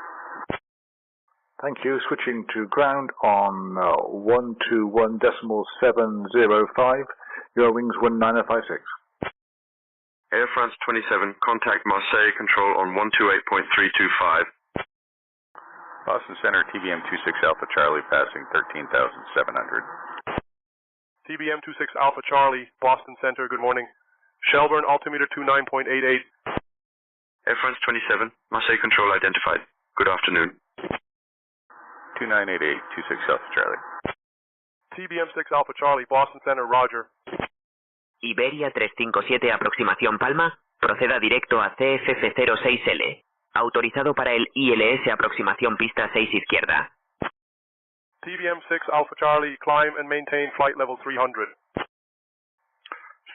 Thank you. Switching to ground on 121.705. Eurowings 19056. Air France 27, contact Marseille control on 128.325. Boston Center, TBM 26 Alpha Charlie, passing 13,700. TBM 26 Alpha Charlie, Boston Center, good morning. Shelburne, altimeter 29.88. Air France 27, Marseille control identified. Good afternoon. 2988, 26 Alpha Charlie. TBM 6 Alpha Charlie, Boston Center, roger. Iberia 357, aproximación Palma, Proceda directo a CFF06L. Autorizado para el ILS aproximación pista 6 izquierda. TBM 6 Alpha Charlie, climb and maintain flight level 300.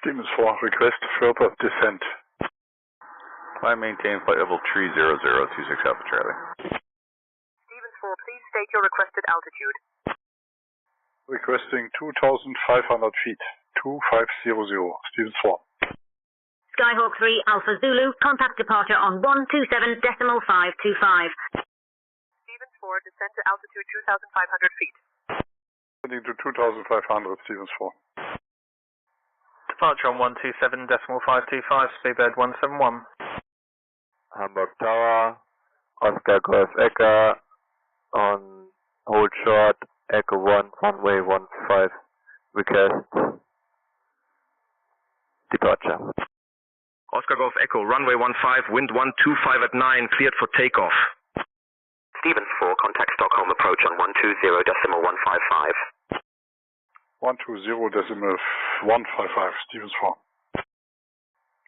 Stevens 4, request further descent. Climb, maintain flight level 30026 Alpha Charlie. Stevens 4, please state your requested altitude. Requesting 2,500 feet, 2500, Stevens 4. Skyhawk 3 Alpha Zulu, contact departure on 127.525. Stevens 4, descend to altitude 2,500 feet. Heading to 2,500, Stevens 4. Departure on 127.525, speedbird 171. Hamburg Tower, Oscar Golf Echo, on hold short, Echo 1, runway 15, request departure. Oscar Golf Echo, runway 15, wind 125 at 9, cleared for takeoff. Stevens 4, contact Stockholm approach on 120.155. 120.155, Stevens 4.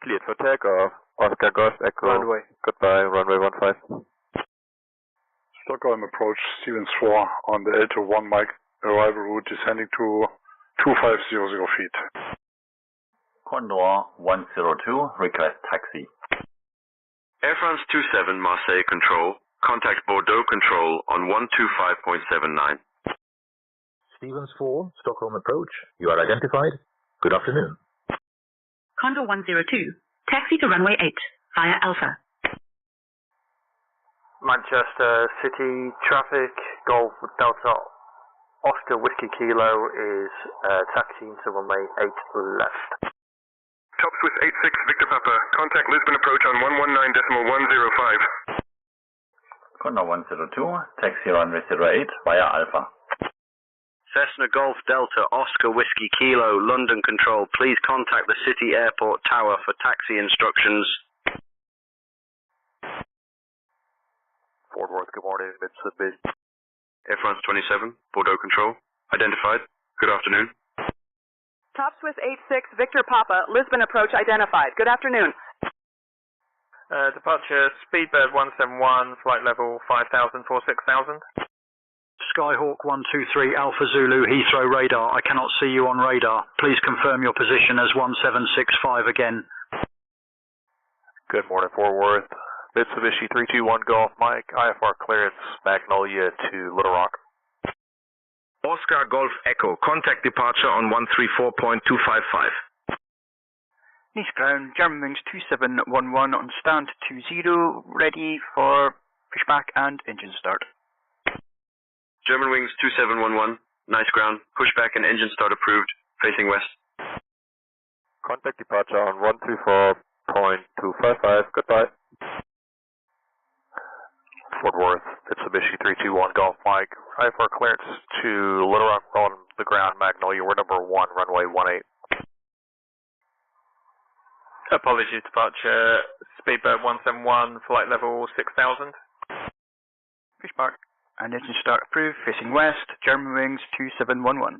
Cleared for takeoff. Oscar Golf Echo. Runway. Goodbye, runway 15. Stockholm approach, Stevens 4 on the L to 1 Mike arrival route descending to 2500 feet. Condor 102, request taxi. Air France 27 Marseille Control, contact Bordeaux Control on 125.79. Stevens 4, Stockholm approach. You are identified. Good afternoon. Condor 102, taxi to runway 8 via Alpha. Manchester City traffic, Golf Delta Oscar Whiskey Kilo is taxiing to runway 8 left. Top Swiss 86 Victor Papa, contact Lisbon approach on 119.105. Condor 102, taxi runway 08 via Alpha. Cessna Golf Delta Oscar Whiskey Kilo, London Control, please contact the City Airport Tower for taxi instructions. Fort Worth, good morning, Mid-Sydney. Air France 27, Bordeaux Control, identified. Good afternoon. Top Swiss 86 Victor Papa, Lisbon approach identified. Good afternoon. Departure Speedbird 171, flight level 5,000 for 6,000. Skyhawk 123 Alpha Zulu, Heathrow radar. I cannot see you on radar. Please confirm your position as 1765 again. Good morning, Fort Worth. Mitsubishi 321 Golf Mike, IFR clearance, Magnolia to Little Rock. Oscar Golf Echo, contact departure on 134.255. Nice ground, Germanwings 2711 on stand 20, ready for pushback and engine start. Germanwings 2711, nice ground, pushback and engine start approved, facing west. Contact departure on 134.255, goodbye. Fort Worth, Mitsubishi 321 Golf Mike, IFR clearance to Little Rock on the ground, Magnolia, we're number 1, runway 18. Apologies, departure Speedbird 171, flight level 6,000. Pushback and engine start approved, facing west, Germanwings 2711.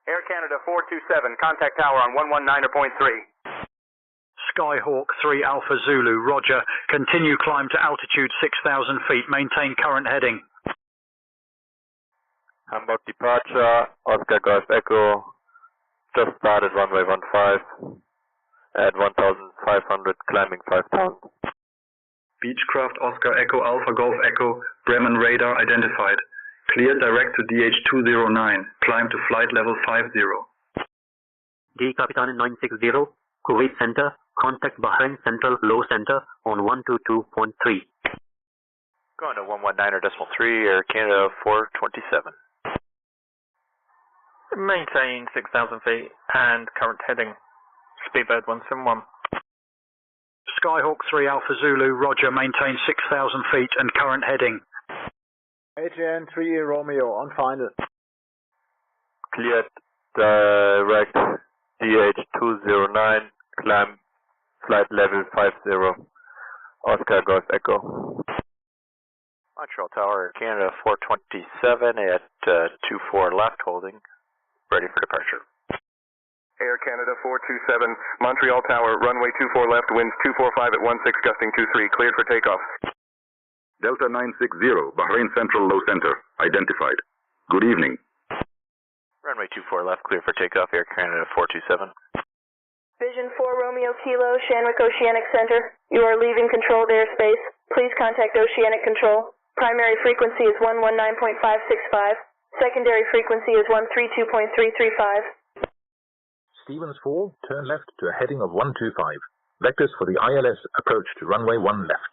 Air Canada 427, contact tower on 119.3. Skyhawk 3 Alpha Zulu, roger. Continue climb to altitude 6,000 feet. Maintain current heading. Hamburg departure, Oscar Golf Echo, just started runway 15, at 1,500, climbing 5,000. Beechcraft Oscar Echo Alpha Golf Echo, Bremen radar identified. Clear direct to DH209, climb to flight level 50. D Capitan 960, Kuwait Center, contact Bahrain Central Low Center on 122.3. Going to 119.3, Air Canada 427. Maintain 6,000 feet and current heading. Speedbird 171. Skyhawk 3 Alpha Zulu, roger. Maintain 6,000 feet and current heading. ATN 3 Romeo, unfounded. Cleared direct DH209, climb flight level 50, Oscar Golf Echo. Montreal Tower, Air Canada 427 at 24 left holding, ready for departure. Air Canada 427, Montreal Tower, runway 24 left, winds 245 at 16, gusting 23, cleared for takeoff. Delta 960, Bahrain Central Low Center, identified. Good evening. Runway 24 left, clear for takeoff, Air Canada 427. Vision 4 Romeo Kilo, Shanwick Oceanic Center. You are leaving controlled airspace. Please contact Oceanic Control. Primary frequency is 119.565. Secondary frequency is 132.335. Stevens 4, turn left to a heading of 125. Vectors for the ILS approach to runway 1 left.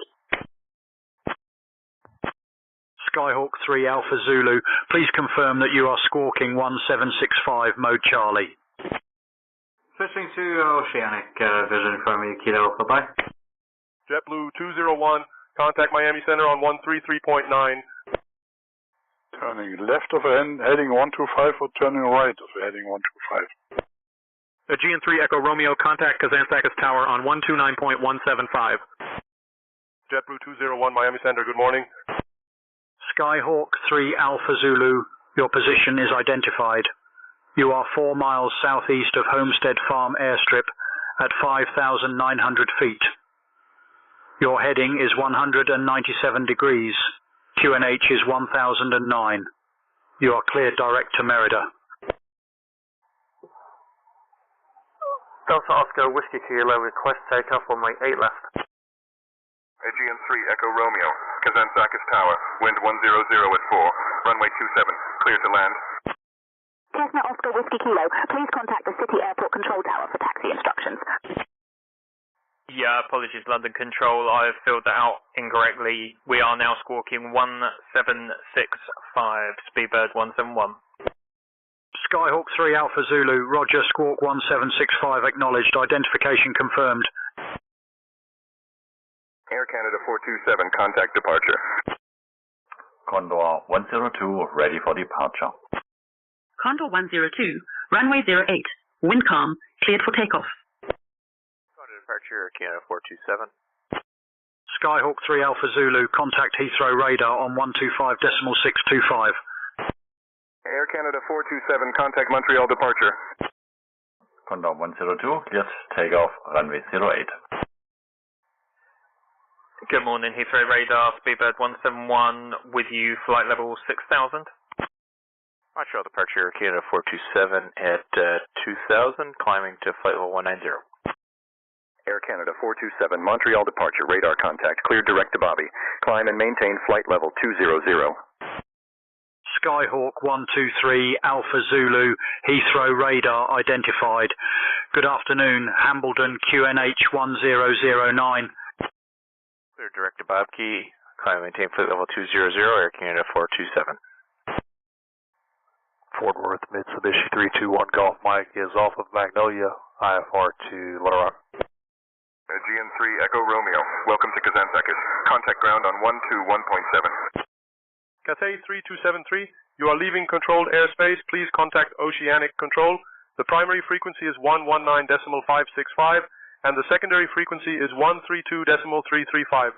Skyhawk 3 Alpha Zulu, please confirm that you are squawking 1765 mode Charlie. Switching to Oceanic Vision from Kilo Alpha, bye. JetBlue 201, contact Miami Center on 133.9. Turning left of a heading 125 or turning right of a heading 125? Aegean 3 Echo Romeo, contact Kazantzakis Tower on 129.175. JetBlue 201, Miami Center, good morning. Skyhawk 3 Alpha Zulu, your position is identified. You are 4 miles southeast of Homestead Farm Airstrip at 5,900 feet. Your heading is 197 degrees. QNH is 1009. You are cleared direct to Merida. Delta Oscar Whiskey Kilo, request takeoff on my 8 left. Aegean 3 Echo Romeo, Kazantzakis Tower, wind 100 at 4, runway 27, clear to land. Cessna Oscar Whiskey Kilo, please contact the City Airport Control Tower for taxi instructions. Yeah, apologies, London Control. I have filled that out incorrectly. We are now squawking 1765, Speedbird 171. Skyhawk 3 Alpha Zulu, roger, squawk 1765 acknowledged, identification confirmed. Air Canada 427, contact departure. Condor 102, ready for departure. Condor 102, runway 08, wind calm, cleared for takeoff. Departure, Canada 427. Skyhawk 3 Alpha Zulu, contact Heathrow radar on 125.625. Air Canada 427, contact Montreal departure. Condor 102, cleared takeoff, runway 08. Good morning, Heathrow radar, Speedbird 171, with you, flight level 6000. Montreal departure, Canada 427 at 2000, climbing to flight level 190. Air Canada 427, Montreal departure, radar contact, cleared direct to Bobby. Climb and maintain flight level 200. Skyhawk 123 Alpha Zulu, Heathrow radar identified. Good afternoon, Hambledon QNH 1009. Clear direct to Bobkey, climb and maintain flight level 200, Air Canada 427. Fort Worth Mitsubishi 321 Golf Mike is off of Magnolia, IFR to Little Rock. Aegean 3 Echo Romeo, welcome to Kazantzakis. Contact ground on 121.7. Cathay 3273, you are leaving controlled airspace. Please contact Oceanic Control. The primary frequency is 119.565, and the secondary frequency is 132.335.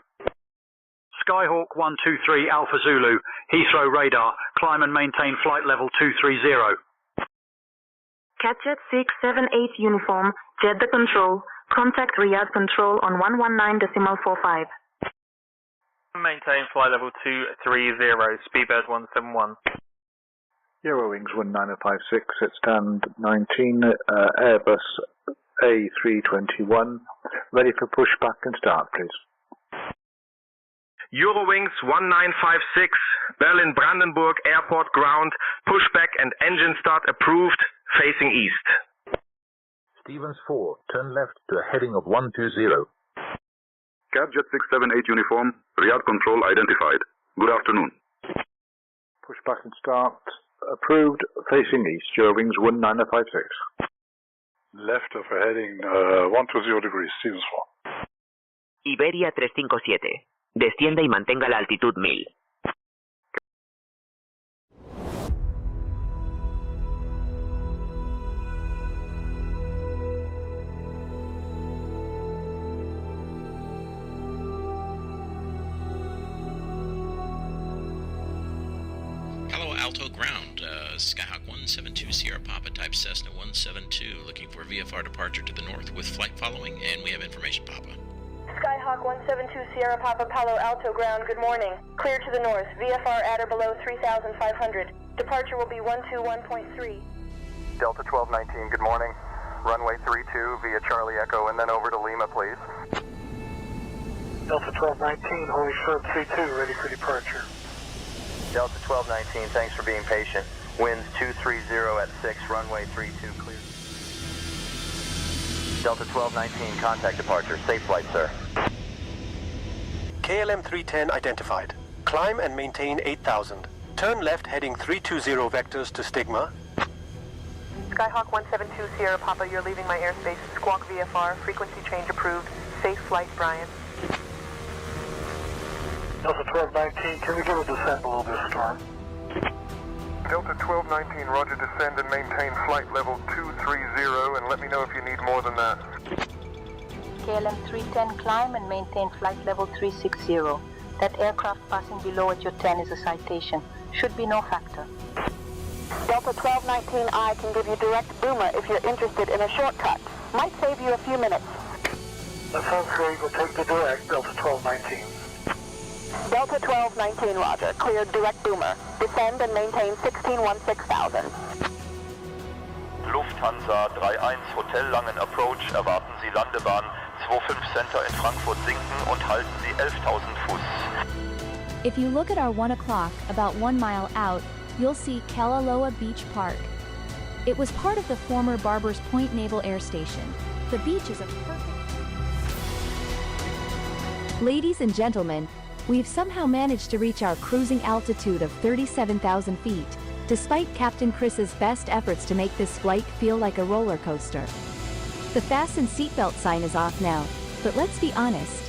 Skyhawk 123 Alpha Zulu, Heathrow radar, climb and maintain flight level 230. Catjet 678 uniform, Jeddah Control. Contact Riyadh Control on 119.45. Maintain flight level 230, Speedbird 171. Eurowings 19056 at stand 19, Airbus A321, ready for pushback and start, please. Eurowings 1956, Berlin Brandenburg Airport ground, pushback and engine start approved, facing east. Stevens 4, turn left to a heading of 120. Cabjet 678 uniform, Riyadh control identified. Good afternoon. Pushback and start approved, facing east, Eurowings 1956. Left of a heading 120 degrees, Stevens 4. Iberia 357, descienda y mantenga la altitud 1000. Alto ground, Skyhawk 172 Sierra Papa type Cessna 172, looking for VFR departure to the north with flight following, and we have information, Papa. Skyhawk 172 Sierra Papa Palo Alto ground, good morning. Clear to the north, VFR at or below 3,500. Departure will be 121.3. Delta 1219, good morning. Runway 32 via Charlie Echo and then over to Lima, please. Delta 1219, Holy Sharp 32, ready for departure. Delta 1219, thanks for being patient. Winds 230 at 6, runway 32 clear. Delta 1219, contact departure. Safe flight, sir. KLM 310 identified. Climb and maintain 8,000. Turn left heading 320 vectors to Stigma. Skyhawk 172 Sierra Papa, you're leaving my airspace. Squawk VFR, frequency change approved. Safe flight, Brian. Delta 1219, can we get a descent below this storm? Delta 1219, roger, descend and maintain flight level 230, and let me know if you need more than that. KLM 310, climb and maintain flight level 360. That aircraft passing below at your 10 is a citation. Should be no factor. Delta 1219I can give you direct boomer if you're interested in a shortcut. Might save you a few minutes. That sounds great. We'll take the direct, Delta 1219. Delta 1219, roger. Cleared direct boomer. Descend and maintain 16,000. Lufthansa 31 Hotel Langen Approach, erwarten Sie Landebahn 25 Center in Frankfurt sinken und halten Sie 11.000 Fuß. If you look at our 1 o'clock, about 1 mile out, you'll see Kalaloa Beach Park. It was part of the former Barbers Point Naval Air Station. The beach is a perfect... Ladies and gentlemen, we've somehow managed to reach our cruising altitude of 37,000 feet, despite Captain Chris's best efforts to make this flight feel like a roller coaster. The fasten seatbelt sign is off now, but let's be honest.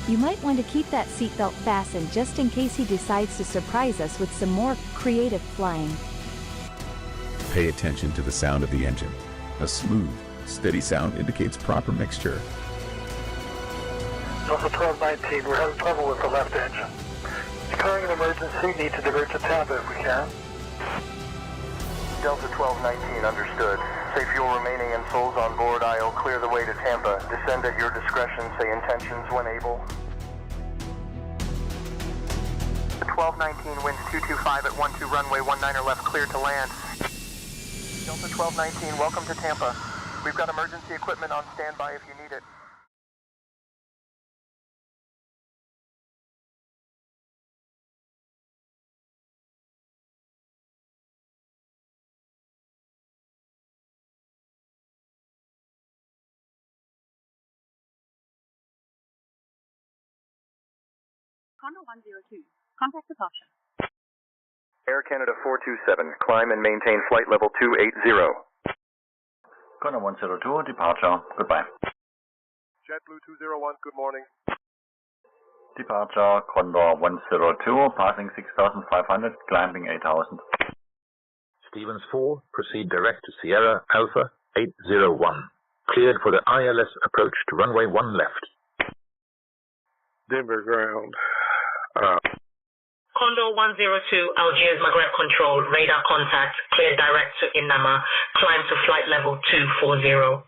You might want to keep that seatbelt fastened just in case he decides to surprise us with some more creative flying. Pay attention to the sound of the engine. A smooth, steady sound indicates proper mixture. Delta 1219, we're having trouble with the left engine. Declaring an emergency, need to divert to Tampa if we can. Delta 1219, understood. Safe fuel remaining and souls on board. I'll clear the way to Tampa. Descend at your discretion. Say intentions when able. 1219, winds 225 at 12 runway 19er left, clear to land. Delta 1219, welcome to Tampa. We've got emergency equipment on standby if you need it. Condor 102, contact departure. Air Canada 427, climb and maintain flight level 280. Condor 102, departure, goodbye. JetBlue 201, good morning. Departure, Condor 102, passing 6,500, climbing 8,000. Stevens 4, proceed direct to Sierra Alpha 801. Cleared for the ILS approach to runway 1 left. Denver ground. Condor 102, Algiers Maghreb Control, radar contact, clear direct to Inama, climb to flight level 240.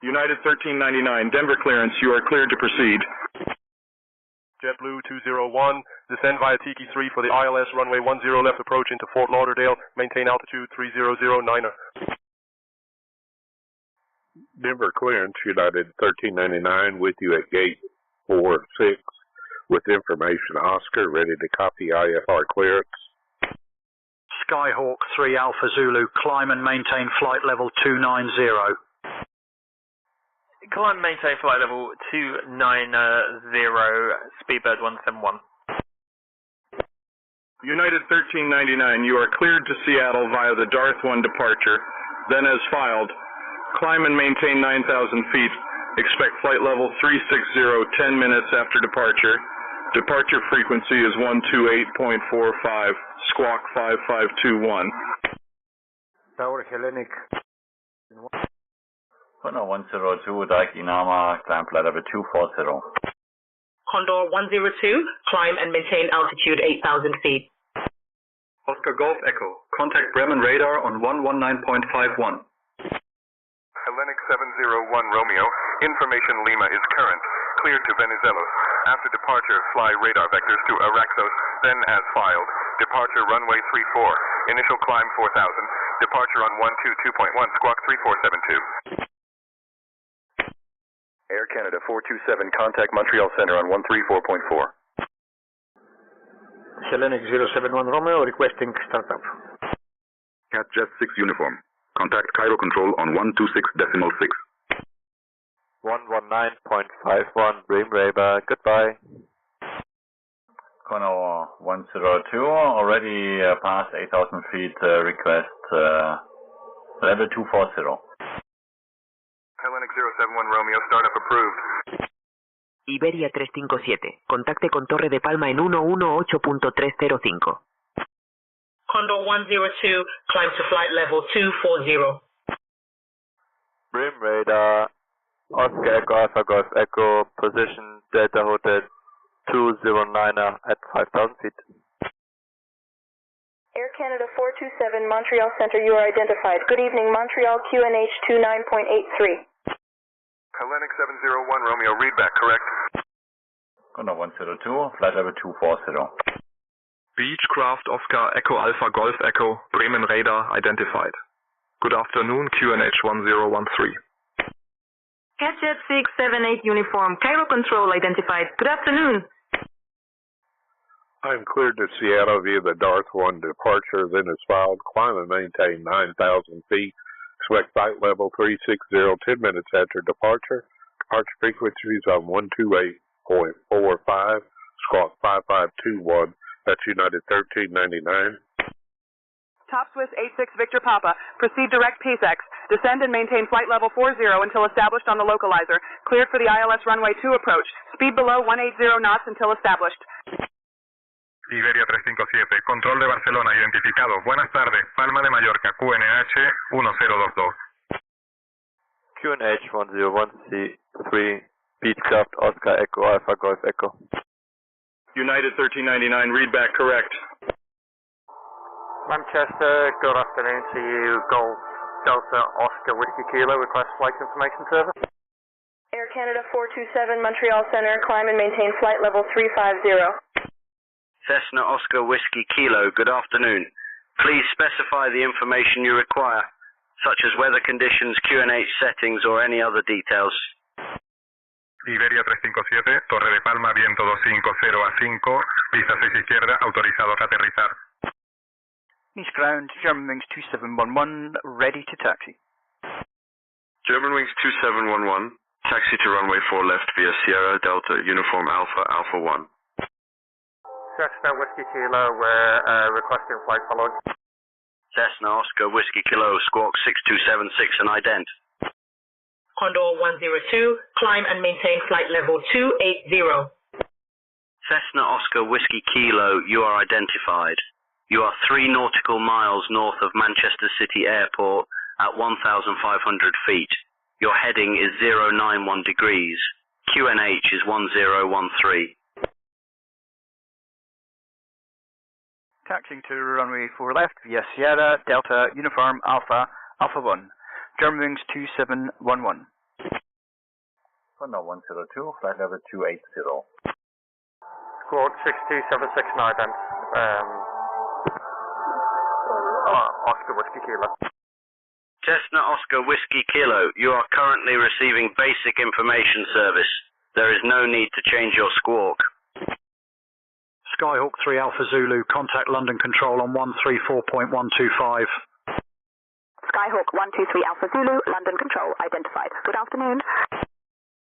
United 1399, Denver clearance, you are cleared to proceed. JetBlue 201, descend via Tiki 3 for the ILS runway 10 left approach into Fort Lauderdale, maintain altitude 3009er. Denver clearance, United 1399, with you at gate 46. With information, Oscar, ready to copy IFR clearance. Skyhawk 3 Alpha Zulu, climb and maintain flight level 290. Climb and maintain flight level 290, Speedbird 171. United 1399, you are cleared to Seattle via the Darth 1 departure. Then as filed, climb and maintain 9,000 feet. Expect flight level 360 10 minutes after departure. Departure frequency is 128.45, squawk 5521. Tower Hellenic. Condor 102, direct Inama, climb flight level 240. Condor 102, climb and maintain altitude 8,000 feet. Oscar Golf Echo, contact Bremen radar on 119.51. Hellenic 701 Romeo, information Lima is current. Cleared to Venizelos. After departure, fly radar vectors to Araxos, then as filed. Departure runway 34. Initial climb 4000. Departure on 122.1, squawk 3472. Air Canada 427, contact Montreal Center on 134.4. Hellenic 071 Romeo requesting startup. Cat Jet 6 Uniform. Contact Cairo Control on 126.6. 119.51, Bream Radar, goodbye. Conor 102, already past 8,000 feet, request level 240. Hellenic 071 Romeo, startup approved. Iberia 357, contacte con Torre de Palma en 118.305. Condor 102, climb to flight level 240. Bream Radar, Oscar Echo Alpha Golf Echo, position Delta Hotel 209er at 5,000 feet. Air Canada 427, Montreal Center, you are identified. Good evening, Montreal QNH 29.83. Hellenic 701 Romeo, readback, correct? Conor 102, flight level 240. Beechcraft Oscar Echo Alpha Golf Echo, Bremen radar identified. Good afternoon, QNH 1013. Catjet 678 uniform, Cairo Control identified. Good afternoon. I'm cleared to Seattle via the Darth 1 departure, then is filed. Climb and maintain 9,000 feet. Expect flight level 360, 10 minutes after departure. Departure frequencies on 128.45, squawk 5521. That's United 1399. Top Swiss 86 Victor Papa, proceed direct PSEX. Descend and maintain flight level 40 until established on the localizer. Cleared for the ILS runway 2 approach. Speed below 180 knots until established. Iberia 357, control de Barcelona identificado. Buenas tardes, Palma de Mallorca, QNH 1022. QNH 101C3, Beechcraft Oscar Echo Alpha Golf Echo. United 1399, readback correct. Manchester, good afternoon to you. Golf Delta Oscar Whiskey Kilo, request flight information service. Air Canada 427, Montreal Center, climb and maintain flight level 350. Cessna Oscar Whiskey Kilo, good afternoon. Please specify the information you require, such as weather conditions, QNH settings, or any other details. Iberia 357, Torre de Palma, viento 250 a 5, pista 6 izquierda, autorizados a aterrizar. East Ground, Germanwings 2711, ready to taxi. Germanwings 2711, taxi to runway 4 left via Sierra Delta Uniform Alpha Alpha 1. Cessna Whiskey Kilo, we're requesting flight following. Cessna Oscar Whiskey Kilo, squawk 6276 and ident. Condor 102, climb and maintain flight level 280. Cessna Oscar Whiskey Kilo, you are identified. You are 3 nautical miles north of Manchester City Airport at 1,500 feet. Your heading is 091 degrees. QNH is 1013. Taxiing to runway 4 left via Sierra Delta Uniform Alpha Alpha 1. Germanwings 2711. Conor 102, flight level 280. Squawk 6276 ident. Oscar Whiskey Kilo. Cessna Oscar Whiskey Kilo, you are currently receiving basic information service. There is no need to change your squawk. Skyhawk 3 Alpha Zulu, contact London Control on 134.125. Skyhawk 123 Alpha Zulu, London Control identified. Good afternoon.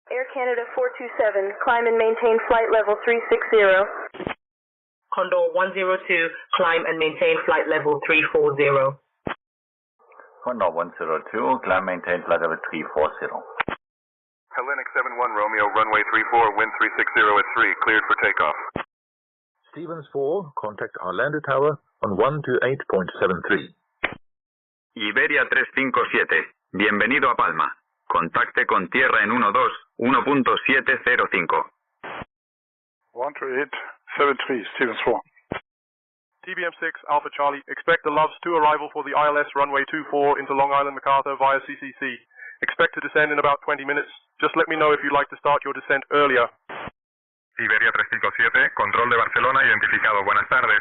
Air Canada 427, climb and maintain flight level 360. Condor 102, climb and maintain flight level 340. Condor 102, climb maintain flight level 340. Hellenic 71 Romeo, runway 34, wind 360 at 3, cleared for takeoff. Stevens 4, contact our landing tower on 128.73. Iberia 357, bienvenido a Palma. Contacte con tierra en 1.705. 13873, Stevens 4. TBM6 Alpha Charlie, expect the Loves 2 arrival for the ILS runway 24 into Long Island MacArthur via CCC. Expect to descend in about 20 minutes. Just let me know if you'd like to start your descent earlier. Iberia 357, control de Barcelona identificado. Buenas tardes.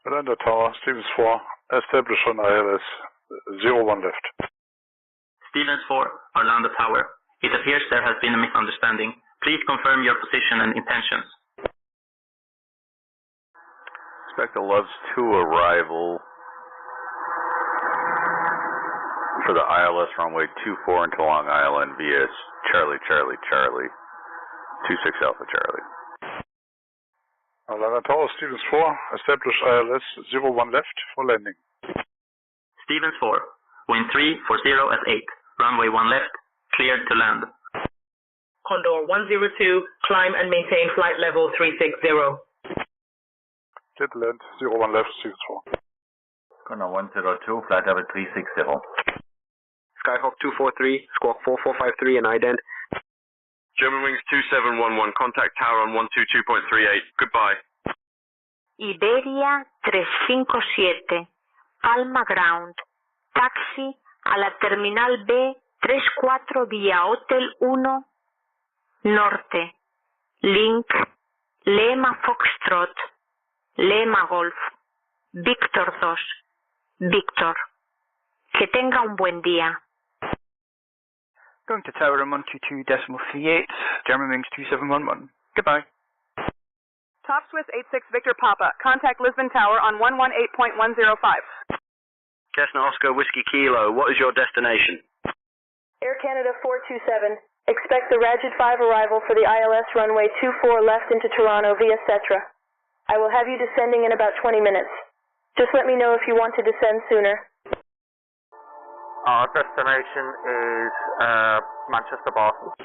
Atlanta Tower, Stevens 4, establish on ILS 01 left. Stevens 4, Orlando Tower. It appears there has been a misunderstanding. Please confirm your position and intentions. Expect the Loves 2 arrival for the ILS runway 24 into Long Island via Charlie, 26 Alpha Charlie. Atlanta Tower, Stevens 4, establish ILS 01 left for landing. Stevens 4, wind 340 at 8, runway 1 left, cleared to land. Condor 102, climb and maintain flight level 360. Clear to land, 01 left, Stevens 4. Condor 102, flight level 360. Skyhawk 243, squawk 4453 and ident. Germanwings 2711, contact tower on 122.38. Goodbye. Iberia 357, Palma Ground, taxi a la terminal B34 vía Hotel 1 Norte, link Lema Foxtrot, Lema Golf, Víctor 2, Víctor. Que tenga un buen día. Going to tower on 122.38, Germanwings 2711. Goodbye. Top Swiss 86 Victor Papa, contact Lisbon Tower on 118.105. Cessna Oscar Whiskey Kilo, what is your destination? Air Canada 427, expect the Rajid 5 arrival for the ILS runway 24 left into Toronto via Cetra. I will have you descending in about 20 minutes. Just let me know if you want to descend sooner. Our destination is Manchester, Boston.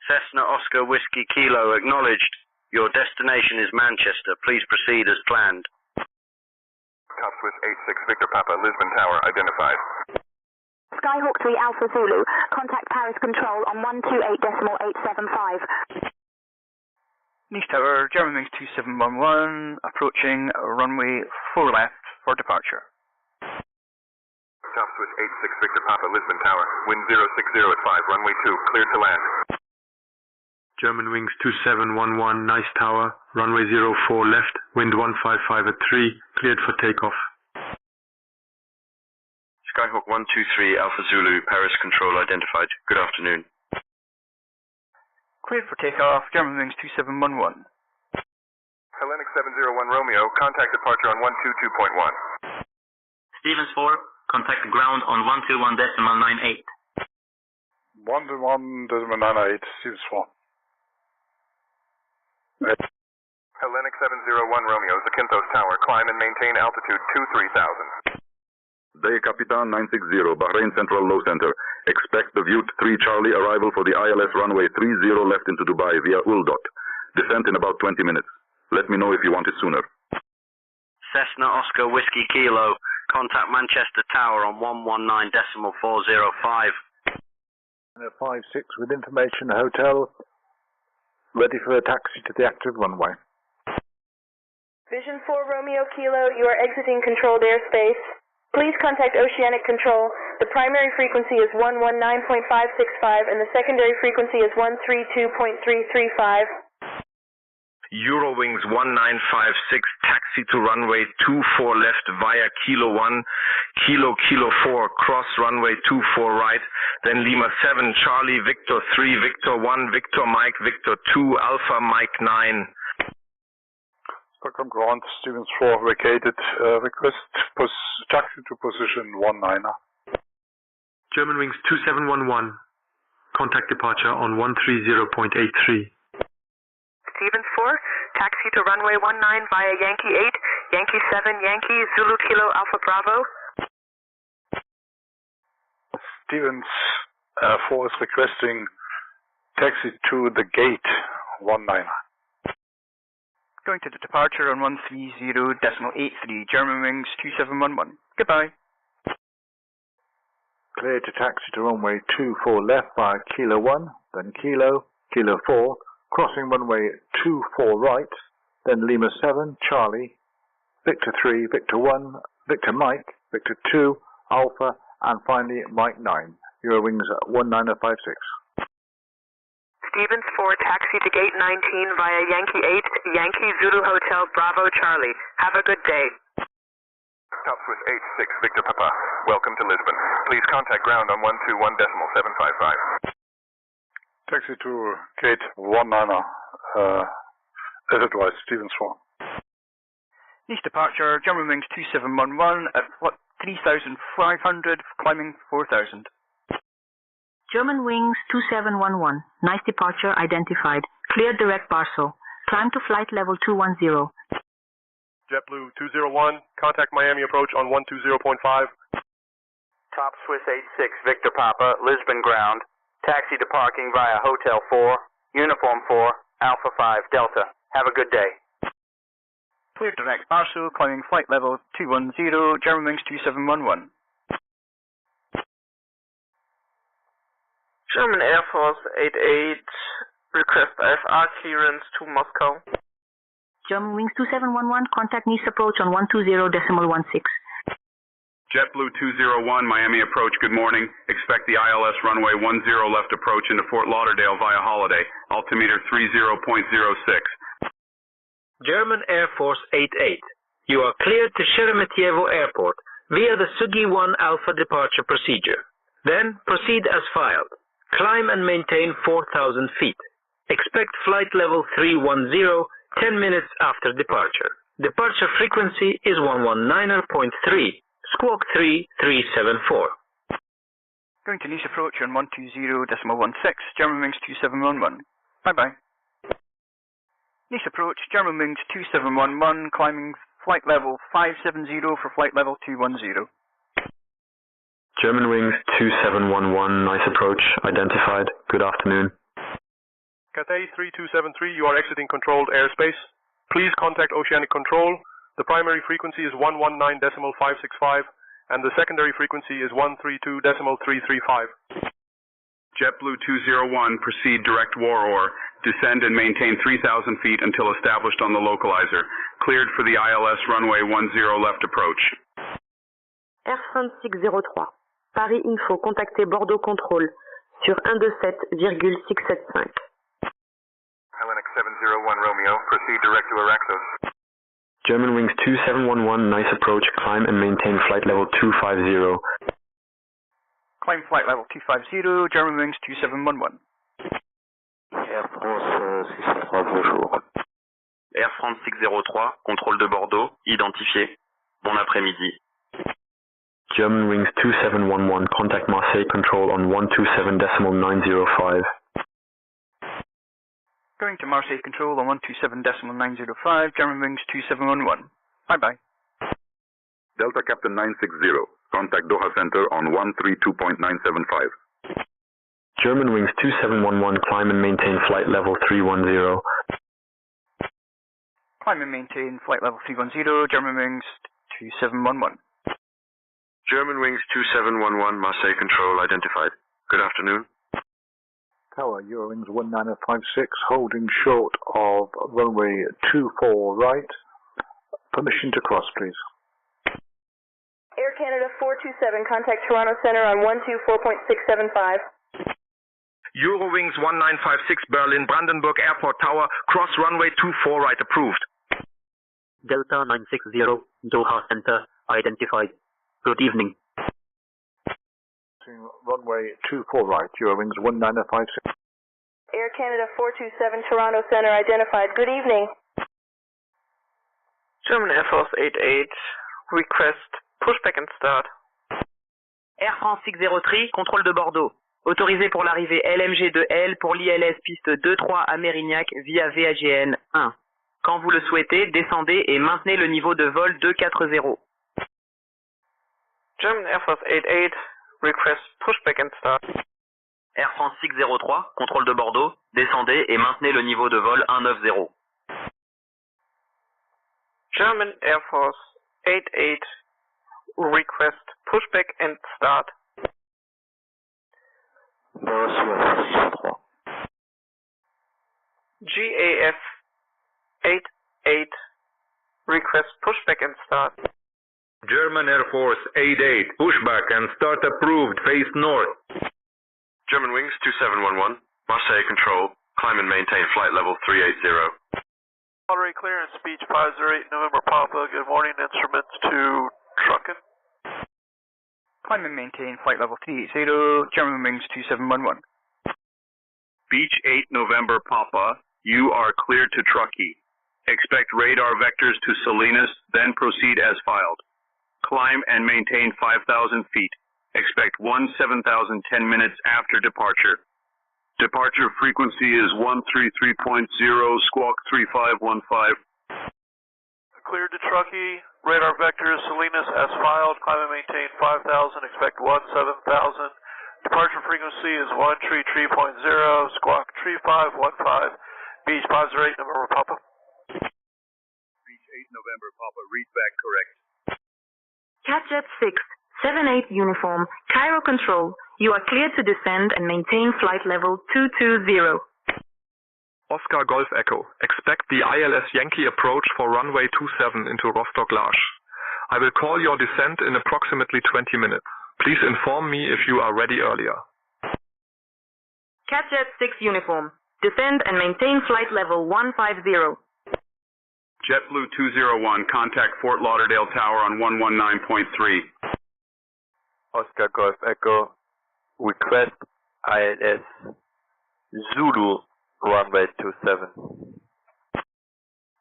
Cessna Oscar Whiskey Kilo acknowledged. Your destination is Manchester. Please proceed as planned. Top Swiss 86 Victor Papa, Lisbon Tower identified. Skyhawk 3 Alpha Zulu, contact Paris Control on 128.875. Nice Tower, Germanwings 2711, approaching runway 4 left for departure. Top Swiss 86 Victor Papa, Lisbon Tower, wind 060 at 5, runway 2, cleared to land. Germanwings 2711, nice tower, runway 04 left, wind 155 at 3, cleared for takeoff. Skyhawk 123 Alpha Zulu, Paris Control identified. Good afternoon. Cleared for takeoff, Germanwings 2711. Hellenic 701 Romeo, contact departure on 122.1. Stevens 4, contact ground on 121.98. 121.98, Stevens 4. Hellenic 701 Romeo, Zakynthos Tower, climb and maintain altitude 23,000. Day Capitan 960, Bahrain Central Low Center. Expect the Vute 3 Charlie arrival for the ILS runway 30 left into Dubai via Uldot. Descent in about 20 minutes. Let me know if you want it sooner. Cessna Oscar Whiskey Kilo, contact Manchester Tower on 119.405. 56 with information hotel, ready for a taxi to the active runway. Vision 4 Romeo Kilo, you are exiting controlled airspace. Please contact Oceanic Control. The primary frequency is 119.565 and the secondary frequency is 132.335. Eurowings 1956, taxi to runway 24 left via Kilo 1, Kilo 4, cross runway 24 right, then Lima 7, Charlie, Victor 3, Victor 1, Victor Mike, Victor 2, Alpha Mike 9. Stockholm ground, Stevens 4 vacated, request taxi to position 19er. Germanwings 2711, contact departure on 130.83. Stevens 4, taxi to runway 19 via Yankee 8, Yankee 7, Yankee, Zulu Kilo Alpha Bravo. Stevens 4 is requesting taxi to the gate 19er. Going to the departure on 130.83, Germanwings 2711. Goodbye. Clear to taxi to runway 24 left via Kilo 1, then Kilo 4, crossing runway 24 right, then Lima 7, Charlie, Victor 3, Victor 1, Victor Mike, Victor 2, Alpha, and finally Mike 9. Eurowings 19056. Stevens 4, taxi to gate 19 via Yankee 8, Yankee Zulu Hotel, Bravo Charlie. Have a good day. Top Swiss 86, Victor Papa. Welcome to Lisbon. Please contact ground on 121.755. Taxi to gate 19, as advised, Stevens 4. Nice departure, German wings 2711 at 3,500, climbing 4,000. German wings 2711, nice departure identified, cleared direct parcel, climb to flight level 210. JetBlue 201, contact Miami approach on 120.5. Top Swiss 86, Victor Papa, Lisbon ground, taxi to parking via Hotel 4, Uniform 4, Alpha 5, Delta. Have a good day. Cleared direct parcel, climbing flight level 210, German wings 2711. German Air Force 88, request IFR clearance to Moscow. German wings 2711, contact Nice approach on 120.16. JetBlue 201, Miami approach, good morning. Expect the ILS runway 10 left approach into Fort Lauderdale via Holiday, altimeter 30.06. German Air Force 88, you are cleared to Sheremetyevo Airport via the Sugi 1 Alpha departure procedure. Then proceed as filed. Climb and maintain 4,000 feet. Expect flight level 310 10 minutes after departure. Departure frequency is 119.3, squawk 3374. Going to Nice approach on 120.16, German wings 2711. Bye-bye. Nice approach, German wings 2711, climbing flight level 570 for flight level 210. German wings 2711, nice approach, identified. Good afternoon. Cathay 3273, you are exiting controlled airspace. Please contact Oceanic Control. The primary frequency is 119.565, and the secondary frequency is 132.335. JetBlue 201, proceed direct Waror. Descend and maintain 3,000 feet until established on the localizer. Cleared for the ILS runway 10 left approach. Air France 603. Paris Info, contactez Bordeaux Contrôle sur 127,675. Hellenic 701 Romeo, proceed direct to Araxos. German wings 2711, nice approach, climb and maintain flight level 250. Climb flight level 250, German wings 2711. Air France 603, bonjour. Air France 603, contrôle de Bordeaux, identifié. Bon après-midi. German wings 2711, contact Marseille Control on 127.905. Going to Marseille Control on 127.905, German wings 2711. Bye-bye. Delta Captain 960, contact Doha Center on 132.975. German wings 2711, climb and maintain flight level 310. Climb and maintain flight level 310, German wings 2711. German wings 2711, Marseille Control identified. Good afternoon. Tower, Eurowings 19056, holding short of runway 24 right. Permission to cross, please. Air Canada 427, contact Toronto Center on 124.675. Eurowings 1956, Berlin, Brandenburg Airport Tower, cross runway 24 right approved. Delta 960, Doha Center, identified. Good evening. Runway 24 right, Eurowings 19056. Air Canada 427, Toronto Center, identified. Good evening. German Air Force 88, request pushback and start. Air France 603, contrôle de Bordeaux. Autorisé pour l'arrivée LMG de L pour l'ILS piste 23 à Mérignac via VAGN 1. Quand vous le souhaitez, descendez et maintenez le niveau de vol 240. German Air Force 88, request pushback and start. Air France 603, contrôle de Bordeaux, descendez et maintenez le niveau de vol 190. German Air Force 88, request pushback and start. GAF 8. Request pushback and start. German Air Force 88, pushback and start approved, face north. German Wings 2711, Marseille Control, climb and maintain flight level 380. Moderate clearance, speech 508 November Papa, good morning, instruments to Truckin. Climb and maintain flight level 380, German Wings 2711. Beach 8 November Papa, you are cleared to Truckee. Expect radar vectors to Salinas, then proceed as filed. Climb and maintain 5,000 feet. Expect 17,000 10 minutes after departure. Departure frequency is 133.0, squawk 3515. Cleared to Truckee, radar vectors Salinas as filed, climb and maintain 5,000, expect 17,000. Departure frequency is 133.0, squawk 3515. Beach 508 November Papa. Beach 8 November Papa, read back correct. Catjet 6, 78 uniform, Cairo Control. You are cleared to descend and maintain flight level 220. Oscar Golf Echo. Expect the ILS Yankee approach for runway 27 into Rostock Large. I will call your descent in approximately 20 minutes. Please inform me if you are ready earlier. Catjet 6 uniform. Descend and maintain flight level 150. JetBlue 201, contact Fort Lauderdale Tower on 119.3. Oscar Golf Echo, request ILS Zulu runway 27.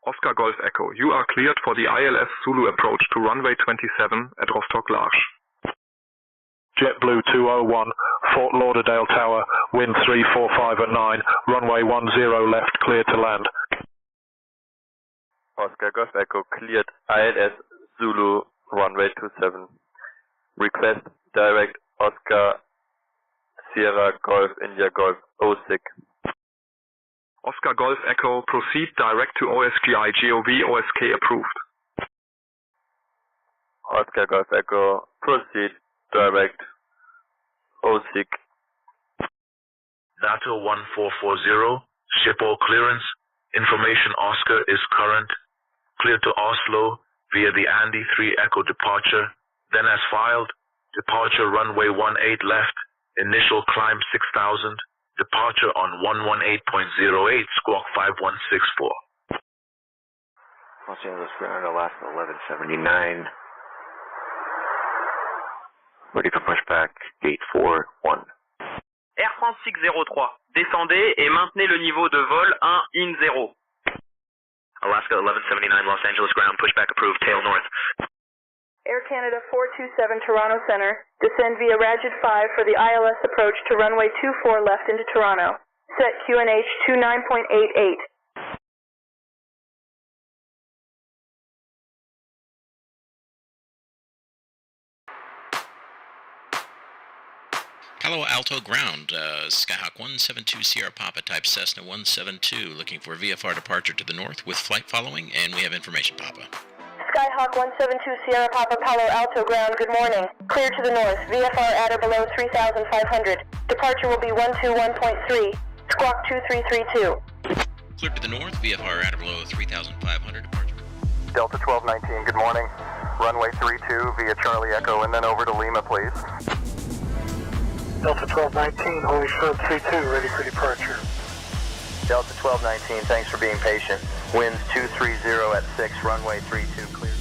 Oscar Golf Echo, you are cleared for the ILS Zulu approach to runway 27 at Rostock Large. JetBlue 201, Fort Lauderdale Tower, wind 345 at 9, runway 10 left, cleared to land. Oscar Golf Echo, cleared ILS Zulu runway 27. Request direct Oscar Sierra Golf India Golf 06. Oscar Golf Echo, proceed direct to OSGI GOV OSK approved. Oscar Golf Echo, proceed direct OSIC. NATO 1440, ship all clearance. Information Oscar is current. Cleared to Oslo via the Andy 3 Echo departure. Then as filed, departure runway 18 left. Initial climb 6,000. Departure on 118.08, squawk 5164. Los Angeles ground, Alaska 1179. Ready for pushback, gate 41. Air France 603, descendez et maintenez le niveau de vol 1 in 0. Alaska 1179, Los Angeles ground, pushback approved, tail north. Air Canada 427 Toronto Center, descend via Ragid 5 for the ILS approach to runway 24 left into Toronto. Set QNH 29.88. Palo Alto ground, Skyhawk 172 Sierra Papa type Cessna 172, looking for VFR departure to the north with flight following, and we have information, Papa. Skyhawk 172 Sierra Papa Palo Alto ground, good morning. Clear to the north, VFR at or below 3,500. Departure will be 121.3, squawk 2332. Cleared to the north, VFR at or below 3,500, departure. Delta 1219, good morning. Runway 32 via Charlie Echo and then over to Lima, please. Delta 1219, Holy Short 32, ready for departure. Delta 1219, thanks for being patient. Winds 230 at 6, runway 32 clear.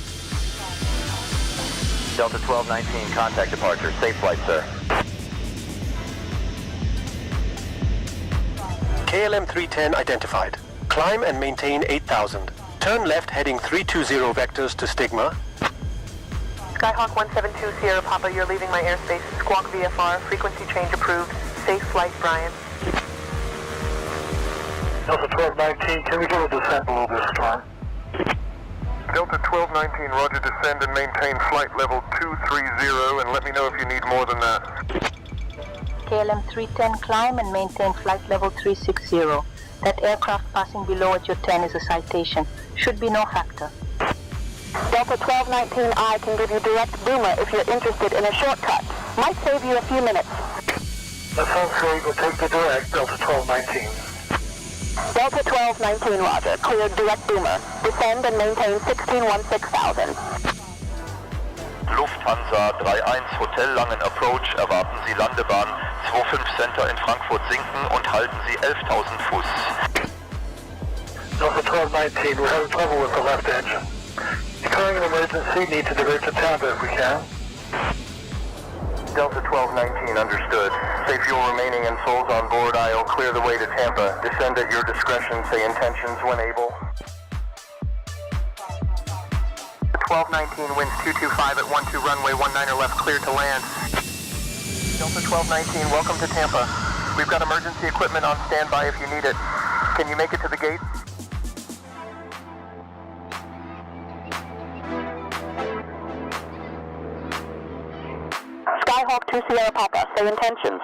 Delta 1219, contact departure. Safe flight, sir. KLM 310 identified. Climb and maintain 8,000. Turn left heading 320 vectors to Stigma. Skyhawk 172 Sierra Papa, you're leaving my airspace. Squawk VFR, frequency change approved. Safe flight, Brian. Delta 1219, can we get a descent below this storm? Delta 1219, roger, descend and maintain flight level 230 and let me know if you need more than that. KLM 310, climb and maintain flight level 360. That aircraft passing below at your 10 is a citation. Should be no factor. Delta 1219I can give you direct boomer if you're interested in a shortcut. Might save you a few minutes. That sounds great. We'll take the direct, Delta 1219. Delta 1219, roger. Cleared direct boomer. Descend and maintain 1616,000. Lufthansa 31 Hotel Langen Approach, erwarten Sie Landebahn 25 Center in Frankfurt sinken und halten Sie 11.000 Fuß. Delta 1219, we're having trouble with the left engine. Declaring an emergency, need to divert to Tampa if we can. Delta 1219, understood. Say fuel remaining and souls on board aisle, clear the way to Tampa. Descend at your discretion, say intentions when able. 1219, winds 225 at 12 runway 19er left, clear to land. Delta 1219, welcome to Tampa. We've got emergency equipment on standby if you need it. Can you make it to the gate? Skyhawk 2 Sierra Papa, say intentions.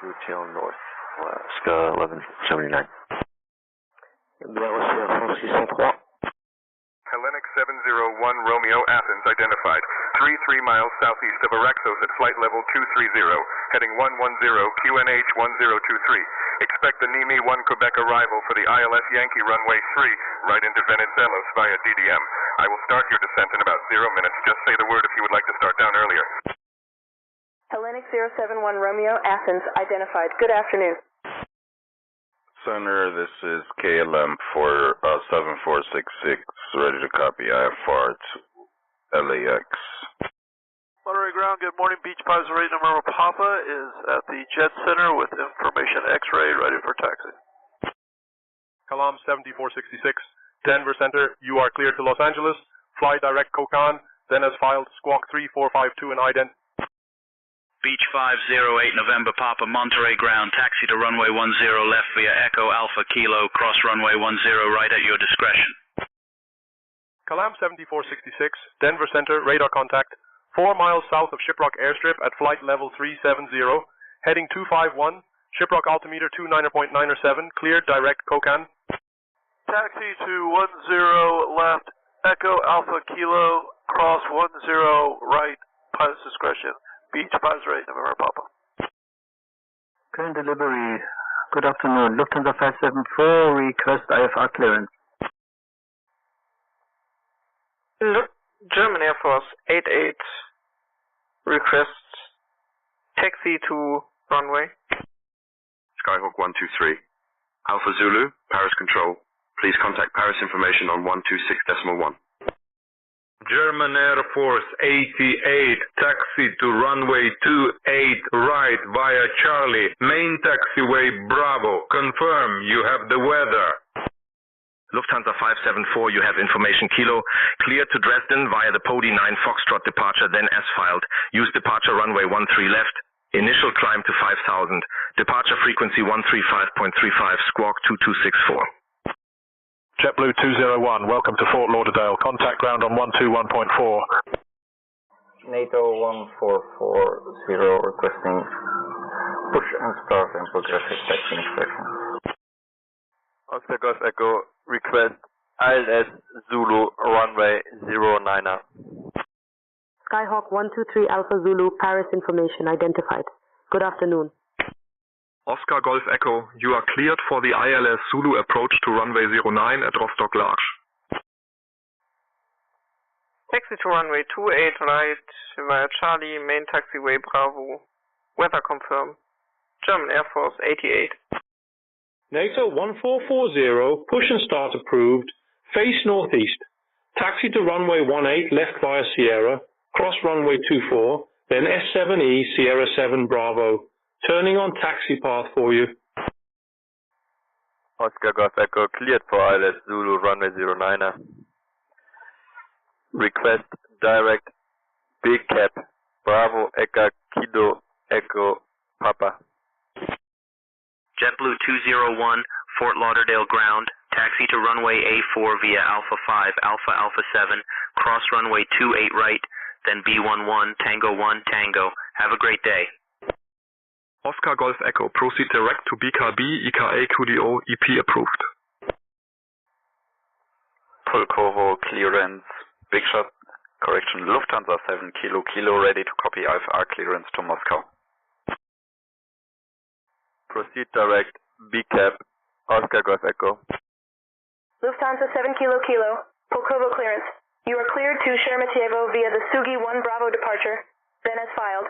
Blue tail north, Alaska 1179. Hellenic 701 Romeo Athens identified. 33 miles southeast of Araxos at flight level 230, heading 110 QNH 1023. Expect the Nimi 1 Quebec arrival for the ILS Yankee runway 3 right into Venizelos via DDM. I will start your descent in about 0 minutes. Just say the word if you would like to start down earlier. Hellenic 071 Romeo Athens identified. Good afternoon. Center, this is KLM for 7466, ready to copy IFR to LAX. Monterey ground, good morning. Beach Pies rate number Papa is at the Jet Center with information X-ray, ready for taxi. Kalam 7466, Denver Center, you are cleared to Los Angeles. Fly direct Kokan, then as filed Squawk 3452 and ident. Beach 508 November Papa, Monterey ground, taxi to runway 10 left via Echo Alpha Kilo, cross runway 10 right at your discretion. Kalam 7466, Denver Center, radar contact, 4 miles south of Shiprock Airstrip at flight level 370, heading 251, Shiprock altimeter 29.97, cleared direct Kokan. Taxi to 10 left, Echo Alpha Kilo, cross 10 right, pilot's discretion. Beach Pies rate November Papa. Current delivery. Good afternoon. Lufthansa 574, request IFR clearance. German Air Force 88 requests taxi to runway. Skyhawk 123. Alpha Zulu, Paris Control. Please contact Paris information on 126.1. German Air Force 88, taxi to runway 28 right via Charlie, main taxiway Bravo. Confirm you have the weather. Lufthansa 574, you have information Kilo. Cleared to Dresden via the Podi 9 Foxtrot departure, then as filed. Use departure runway 13 left. Initial climb to 5000. Departure frequency 135.35, squawk 2264. JetBlue 201, welcome to Fort Lauderdale. Contact ground on 121.4. NATO 1440 requesting push and start and progressive taxi inspection. Oscar Golf Echo, request ILS Zulu runway 09er. Skyhawk 123 Alpha Zulu, Paris information identified. Good afternoon. Oscar Golf Echo, you are cleared for the ILS Zulu approach to runway 09 at Rostock Large. Taxi to runway 28 right via Charlie, main taxiway Bravo. Weather confirm. German Air Force 88. NATO 1440, push and start approved, face northeast. Taxi to runway 18 left via Sierra, cross runway 24, then S7E Sierra 7 Bravo. Turning on taxi path for you. Oscar Golf Echo, cleared for ILS Zulu runway 09er. Request direct Big Cap Bravo Echo Kilo Echo Papa. JetBlue 201, Fort Lauderdale ground, taxi to runway A4 via Alpha 5, Alpha Alpha 7, cross runway 28 right, then B11, Tango 1, Tango. Have a great day. Oscar Golf Echo, proceed direct to BKB, EKA, QDO, EP approved. Pulkovo, clearance, big shot, correction, Lufthansa 7 Kilo Kilo, ready to copy IFR clearance to Moscow. Proceed direct, BCAB, Oscar Golf Echo. Lufthansa 7 Kilo Kilo, Pulkovo clearance. You are cleared to Sheremetyevo via the Sugi 1 Bravo departure, then as filed.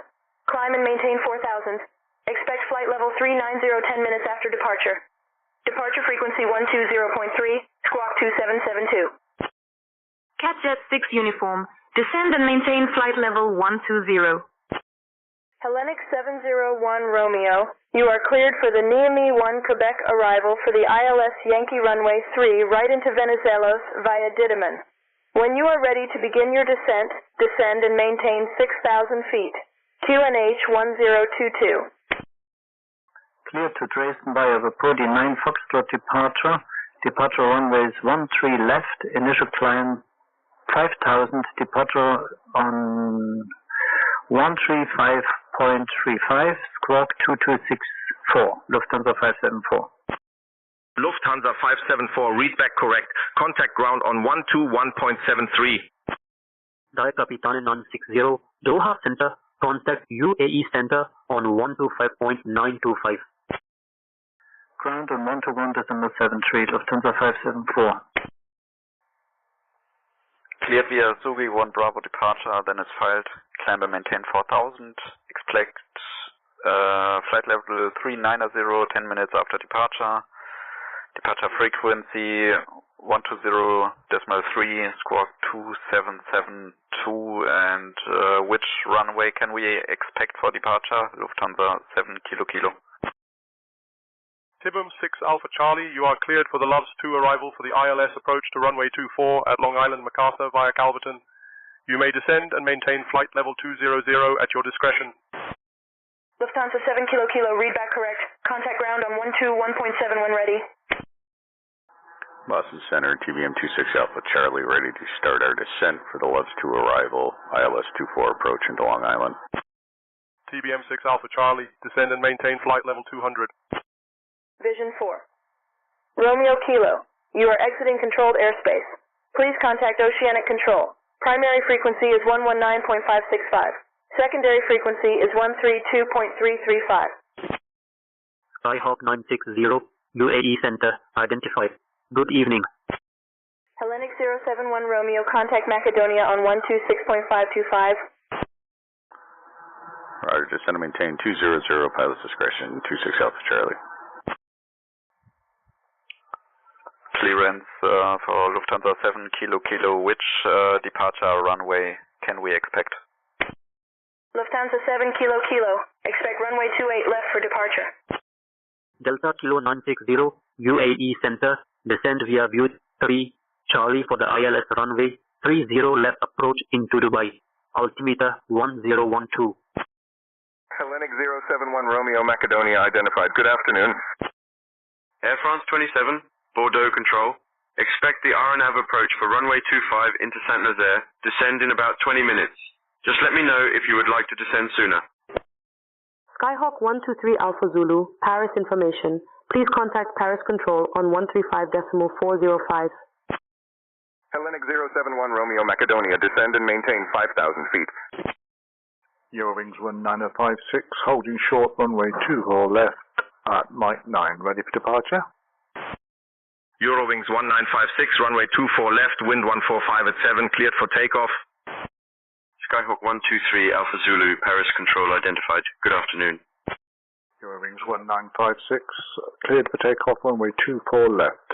Climb and maintain 4,000. Expect flight level 390 10 minutes after departure. Departure frequency 120.3, squawk 2772. Catjet 6 uniform, descend and maintain flight level 120. Hellenic 701 Romeo, you are cleared for the Niamey 1 Quebec arrival for the ILS Yankee Runway 3 right into Venizelos via Didyman. When you are ready to begin your descent, descend and maintain 6,000 feet. QNH 1022. Clear to Dresden via the Podi 9 Foxtrot departure. Departure runways 13 left. Initial climb 5,000. Departure on 135.35. Squawk 2264. Lufthansa 574. Lufthansa 574, read back correct. Contact ground on 121.73. Direct Capitane 960, Doha Center. Contact UAE Center on 125.925. Ground on 121.73, Lufthansa 574. Cleared via Sugi 1 Bravo departure, then is filed. Climb and maintain 4,000. Expect flight level 390 10 minutes after departure. Departure frequency 120.3, squawk 2772, and which runway can we expect for departure? Lufthansa 7 Kilo Kilo. Tibum 6 Alpha Charlie, you are cleared for the Loves 2 arrival for the ILS approach to runway 24 at Long Island MacArthur via Calverton. You may descend and maintain flight level 200 at your discretion. Lufthansa 7 Kilo Kilo, read back correct. Contact ground on 121.7 when ready. Boston Center, TBM 26 Alpha Charlie, ready to start our descent for the Loves 2 arrival, ILS 24 approach into Long Island. TBM 6 Alpha Charlie, descend and maintain flight level 200. Vision 4. Romeo Kilo, you are exiting controlled airspace. Please contact Oceanic Control. Primary frequency is 119.565. Secondary frequency is 132.335. Skyhawk 960, UAE Center, identified. Good evening. Hellenic 071 Romeo, contact Macedonia on 126.525. Roger, descend and maintain 200, pilot's discretion, 26 Alpha Charlie. Clearance for Lufthansa 7 Kilo Kilo, which departure runway can we expect? Lufthansa 7 Kilo Kilo, expect runway 28 left for departure. Delta Kilo 960, UAE Center, descend via view 3 Charlie for the ILS runway 30 left approach into Dubai. Altimeter 1012. Hellenic 071 Romeo Macedonia identified. Good afternoon. Air France 27, Bordeaux Control. Expect the RNAV approach for runway 25 into Saint-Nazaire. Descend in about 20 minutes. Just let me know if you would like to descend sooner. Skyhawk 123 Alpha Zulu, Paris information. Please contact Paris Control on 135.405. Hellenic 071 Romeo Macedonia, descend and maintain 5,000 feet. Eurowings 19056, holding short runway 24 left at Mike 9, ready for departure. Eurowings 1956, runway 24 left, wind 145 at 7, cleared for takeoff. Skyhawk 123 Alpha Zulu, Paris Control identified. Good afternoon. Eurowings 1956, cleared for takeoff, runway 24 left.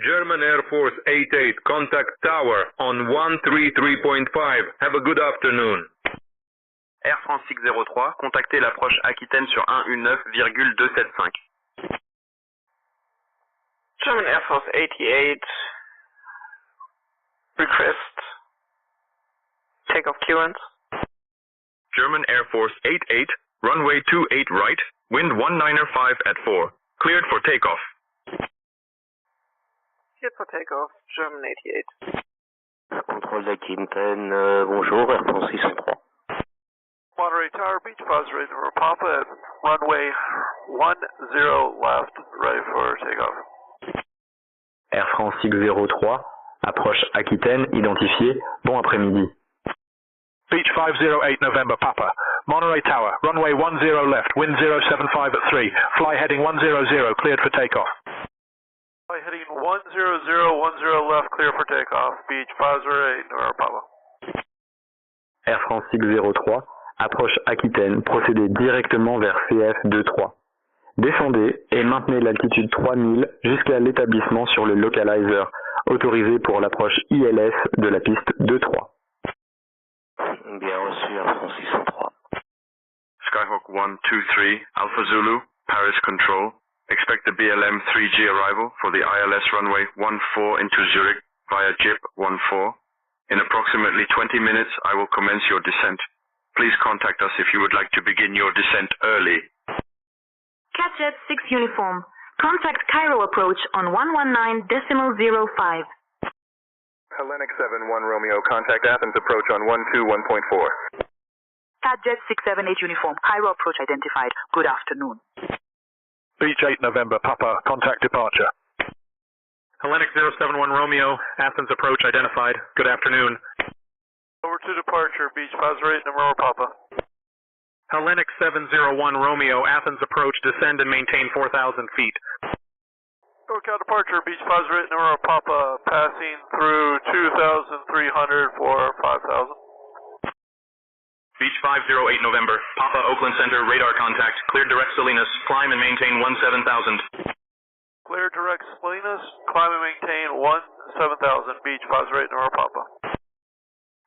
German Air Force 88, contact tower on 133.5. Have a good afternoon. Air France 603, contactez l'approche Aquitaine sur 119,275. German Air Force 88, request takeoff clearance. German Air Force 88, runway 28 right, wind 195 at 4, cleared for takeoff. Cleared for takeoff, German 88. Contrôle d'Aquitaine, bonjour, Air France 603. Monterey Tower, Beach 50 November Papa, at runway 10 left, ready for takeoff. Air France 603, approche Aquitaine, identifiée, bon après-midi. Beach 508 November Papa, Monterey Tower, runway 10 left, wind 075 at 3, fly heading 100, cleared for takeoff. Fly heading 10010 left, clear for takeoff, Beach 508 November Papa. Air France 603, approche Aquitaine, procédez directement vers CF 23. Descendez et maintenez l'altitude 3000 jusqu'à l'établissement sur le localizer, autorisé pour l'approche ILS de la piste 2-3. Bien reçu, Air France 603. Skyhawk 123, Alpha Zulu, Paris Control. Expect the BLM 3G arrival for the ILS runway 14 into Zurich via JIP 14. In approximately 20 minutes, I will commence your descent. Please contact us if you would like to begin your descent early. CatJet 6 Uniform. Contact Cairo approach on 119.05. Hellenic 7-1 Romeo, contact Athens approach on 121.4. CatJet 678 Uniform. Cairo approach identified. Good afternoon. Beach 8 November Papa, contact departure. Hellenic 071 Romeo, Athens approach identified. Good afternoon. Over to departure, Beach 508 November Papa. Hellenic 701 Romeo, Athens approach, descend and maintain 4,000 feet. SoCal departure, Beach 508 November Papa, passing through 2,300 for 5,000. Beach 508 November, Papa Oakland Center, radar contact, cleared direct Salinas, climb and maintain 17,000. Clear direct Salinas, climb and maintain 17,000, Beach 508 November Papa.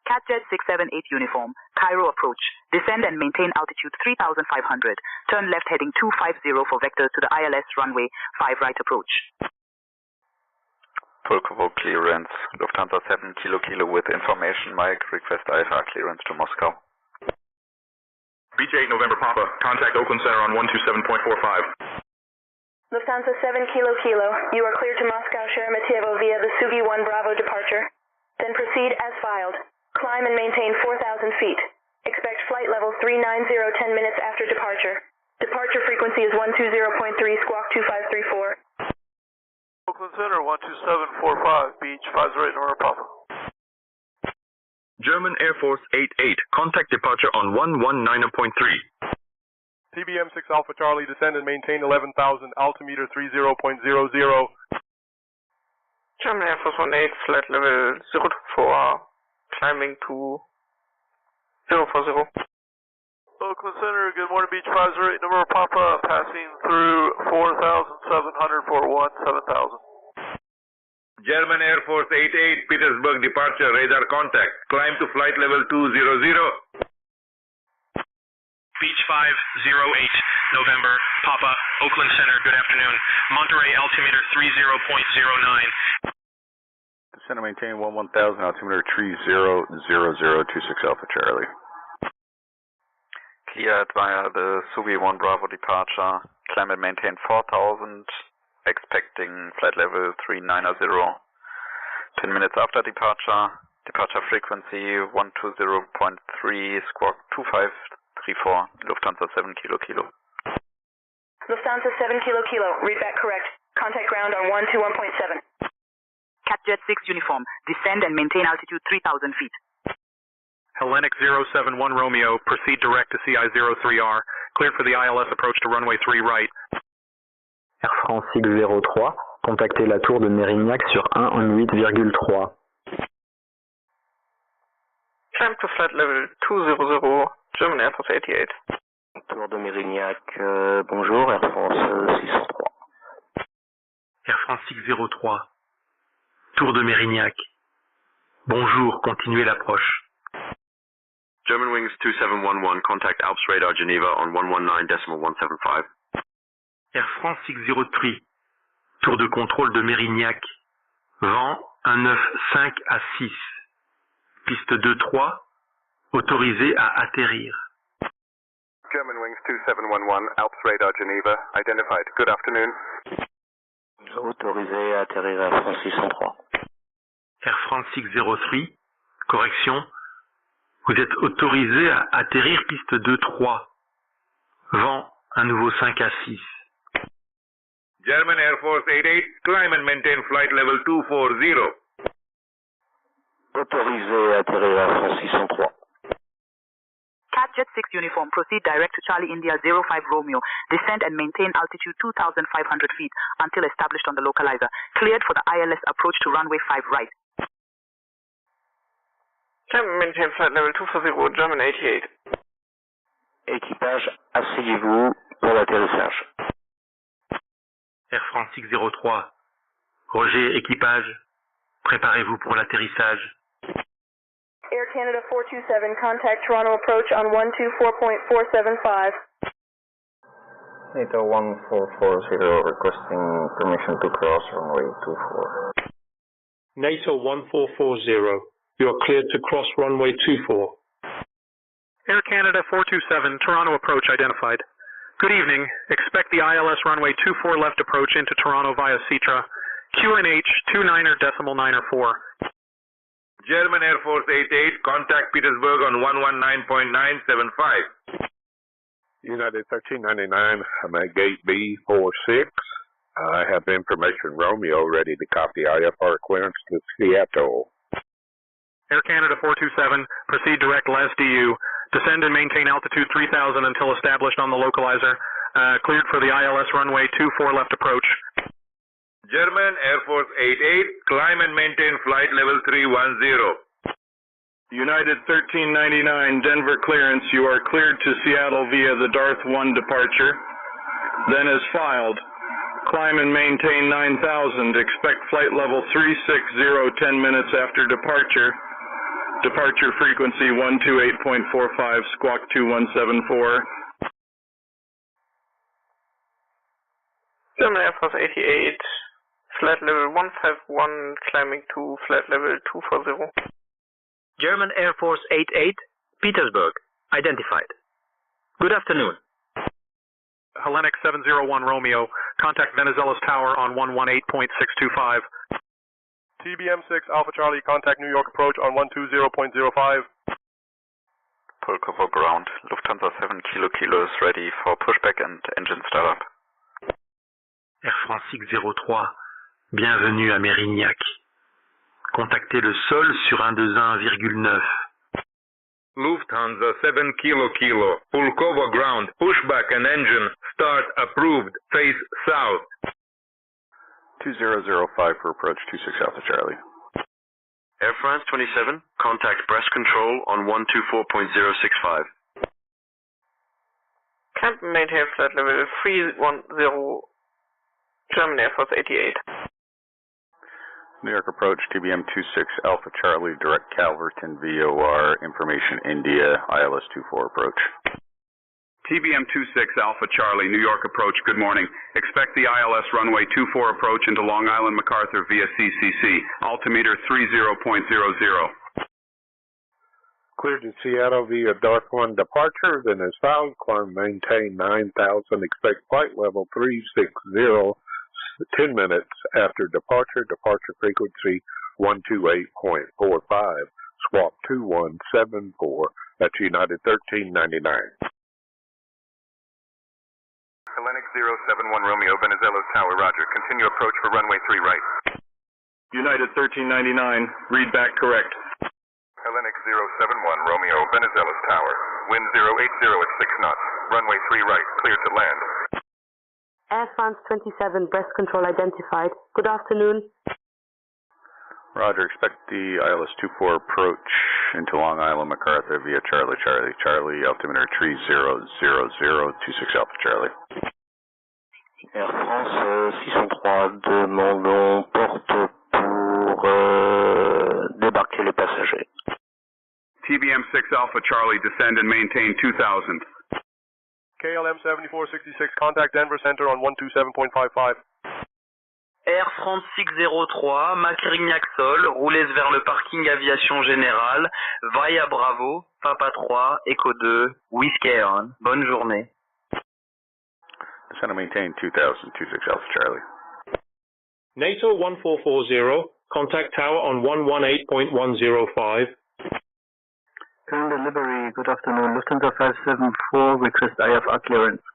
CatJet 678 Uniform, Cairo approach, descend and maintain altitude 3,500, turn left heading 250 for vector to the ILS runway 5 right approach. Pulkovo clearance, Lufthansa 7 Kilo Kilo with information, Mike, request IFR clearance to Moscow. Beach 8 November Papa, contact Oakland Center on 127.45. Lufthansa 7 Kilo Kilo, you are cleared to Moscow Sheremetyevo via the Sugi 1 Bravo departure. Then proceed as filed. Climb and maintain 4,000 feet. Expect flight level 390 10 minutes after departure. Departure frequency is 120.3, squawk 2534. Oakland Center 12745, Beach 508 November Papa. German Air Force 88, contact departure on 119.3. TBM 6 Alpha Charlie, descend and maintain 11,000, altimeter 30.00. German Air Force 18, flight level 04, climbing to 040. Oakland Center, good morning, Beach 508 November Papa, passing through 4,700 for 17,000. German Air Force 88, Petersburg departure, radar contact. Climb to flight level 200. Beach 508 November Papa, Oakland Center, good afternoon. Monterey altimeter 30.09. Descend and maintain 11,000, altimeter 300026 Alpha Charlie. Cleared via the Sugi 1 Bravo departure, climb and maintain 4,000, expecting flight level 390, 10 minutes after departure, departure frequency 120.3, squawk 2534, Lufthansa 7 Kilo Kilo. Lufthansa 7 Kilo Kilo, read back correct. Contact ground on 121.7. CatJet 6 Uniform, descend and maintain altitude 3,000 feet. Hellenic 071 Romeo, proceed direct to CI-03R, cleared for the ILS approach to runway 3 right. Air France 603, contactez la tour de Mérignac sur 118,3. Climb to flight level 200, German Air Force 88. Tour de Mérignac, bonjour, Air France 603. Air France 603, tour de Mérignac. Bonjour, continuez l'approche. German Wings 2711, contact Alps Radar Geneva on 119.175. Air France 603, tour de contrôle de Mérignac. Vent 195 à 6. Piste 2-3, autorisé à atterrir. German Wings 2711, Alps Radar Geneva, identified. Good afternoon. Autorisé à atterrir Air France 603. Air France 603, correction. Vous êtes autorisé à atterrir piste 2-3. Vent, un nouveau 5 à 6. German Air Force 88, climb and maintain flight level 240. Autorisé à atterrir à France 603. Cat Jet 6 uniform, proceed direct to Charlie India 05 Romeo. Descend and maintain altitude 2,500 feet until established on the localizer. Cleared for the ILS approach to runway 5 right. Maintain flight level 240, German 88. Équipage, asseyez-vous pour l'atterrissage. Air France 603. Roger, équipage. Préparez-vous pour l'atterrissage. Air Canada 427, contact Toronto approach on 124.475. NATO 1440 requesting permission to cross runway 24. NATO 1440, you are cleared to cross runway 24. Air Canada 427, Toronto approach identified. Good evening. Expect the ILS runway 24 left approach into Toronto via Citra. QNH 29.904. German Air Force 88, contact Petersburg on 119.975. United 1399, I'm at gate B46. I have information Romeo ready to copy IFR clearance to Seattle. Air Canada 427, proceed direct LASDU. Descend and maintain altitude 3000 until established on the localizer. Cleared for the ILS runway 24 left approach. German Air Force 88, climb and maintain flight level 310. United 1399, Denver clearance. You are cleared to Seattle via the Darth 1 departure. Then as filed, climb and maintain 9000. Expect flight level 360 10 minutes after departure. Departure frequency 128.45, squawk 2174. German Air Force 88, flight level 151, climbing to flight level 240. German Air Force 88, Petersburg, identified. Good afternoon. Hellenic 701 Romeo, contact Venizelos Tower on 118.625. TBM6 Alpha Charlie, contact New York approach on 120.05. Pulkovo ground, Lufthansa 7 Kilo is ready for pushback and engine startup. Air France 603, bienvenue à Mérignac. Contactez le sol sur 121,9. Lufthansa 7 Kilo, Pulkovo ground, pushback and engine, start approved, face south. 2005 for approach 26 Alpha Charlie. Air France 27, contact breast control on 124.065. Camp maintain flight level 310, German Air Force 88. New York approach TBM 26 Alpha Charlie, direct Calverton VOR, information India, ILS 24 approach. TBM 26 Alpha Charlie, New York approach, good morning. Expect the ILS runway 24 approach into Long Island MacArthur via CCC, altimeter 30.00. Cleared to Seattle via Darth 1 departure, then as filed, climb maintain 9000, expect flight level 360, 10 minutes after departure, departure frequency 128.45, swap 2174, that's United 1399. Hellenic 071 Romeo, Venizelos Tower, roger. Continue approach for runway 3 right. United 1399, read back correct. Hellenic 071 Romeo, Venizelos Tower. Wind 080 at 6 knots. Runway 3 right, clear to land. Air France 27, breast control identified. Good afternoon. Roger, expect the ILS 24 approach into Long Island MacArthur via Charlie, altimeter 300026 Alpha Charlie. Air France 603, demandons porte pour débarquer les passagers. TBM 6 Alpha Charlie, descend and maintain 2000. KLM 7466, contact Denver Center on 127.55. Air France 603, Macrignac Sol, roulez vers le parking aviation générale, via Bravo, Papa 3, Echo 2, Whiskey on. Bonne journée. Descend and maintain 2026 Alpha Charlie. NATO 1440, contact tower on 118.105. Current delivery, good afternoon. Lufthansa 574, request IFR clearance.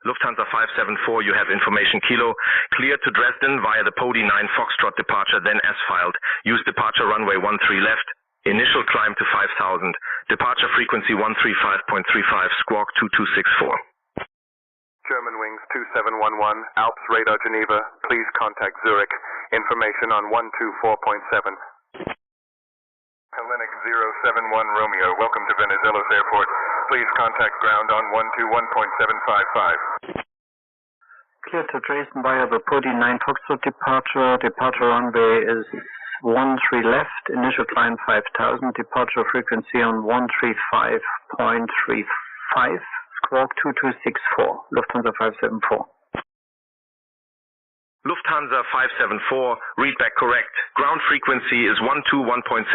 Lufthansa 574, you have information Kilo. Cleared to Dresden via the Podi 9 Foxtrot departure, then as filed. Use departure runway 13 left. Initial climb to 5,000. Departure frequency 135.35, squawk 2264. German wings 2711, Alps radar Geneva. Please contact Zurich. Information on 124.7. Hellenic 071 Romeo, welcome to Venizelos Airport. Please contact ground on 121.755. Clear to Dresden via the Podi 9 Foxtrot departure. Departure runway is 13 left. Initial climb 5,000. Departure frequency on 135.35. Squawk 2264. Lufthansa 574. Lufthansa 574, read back correct. Ground frequency is 121.73.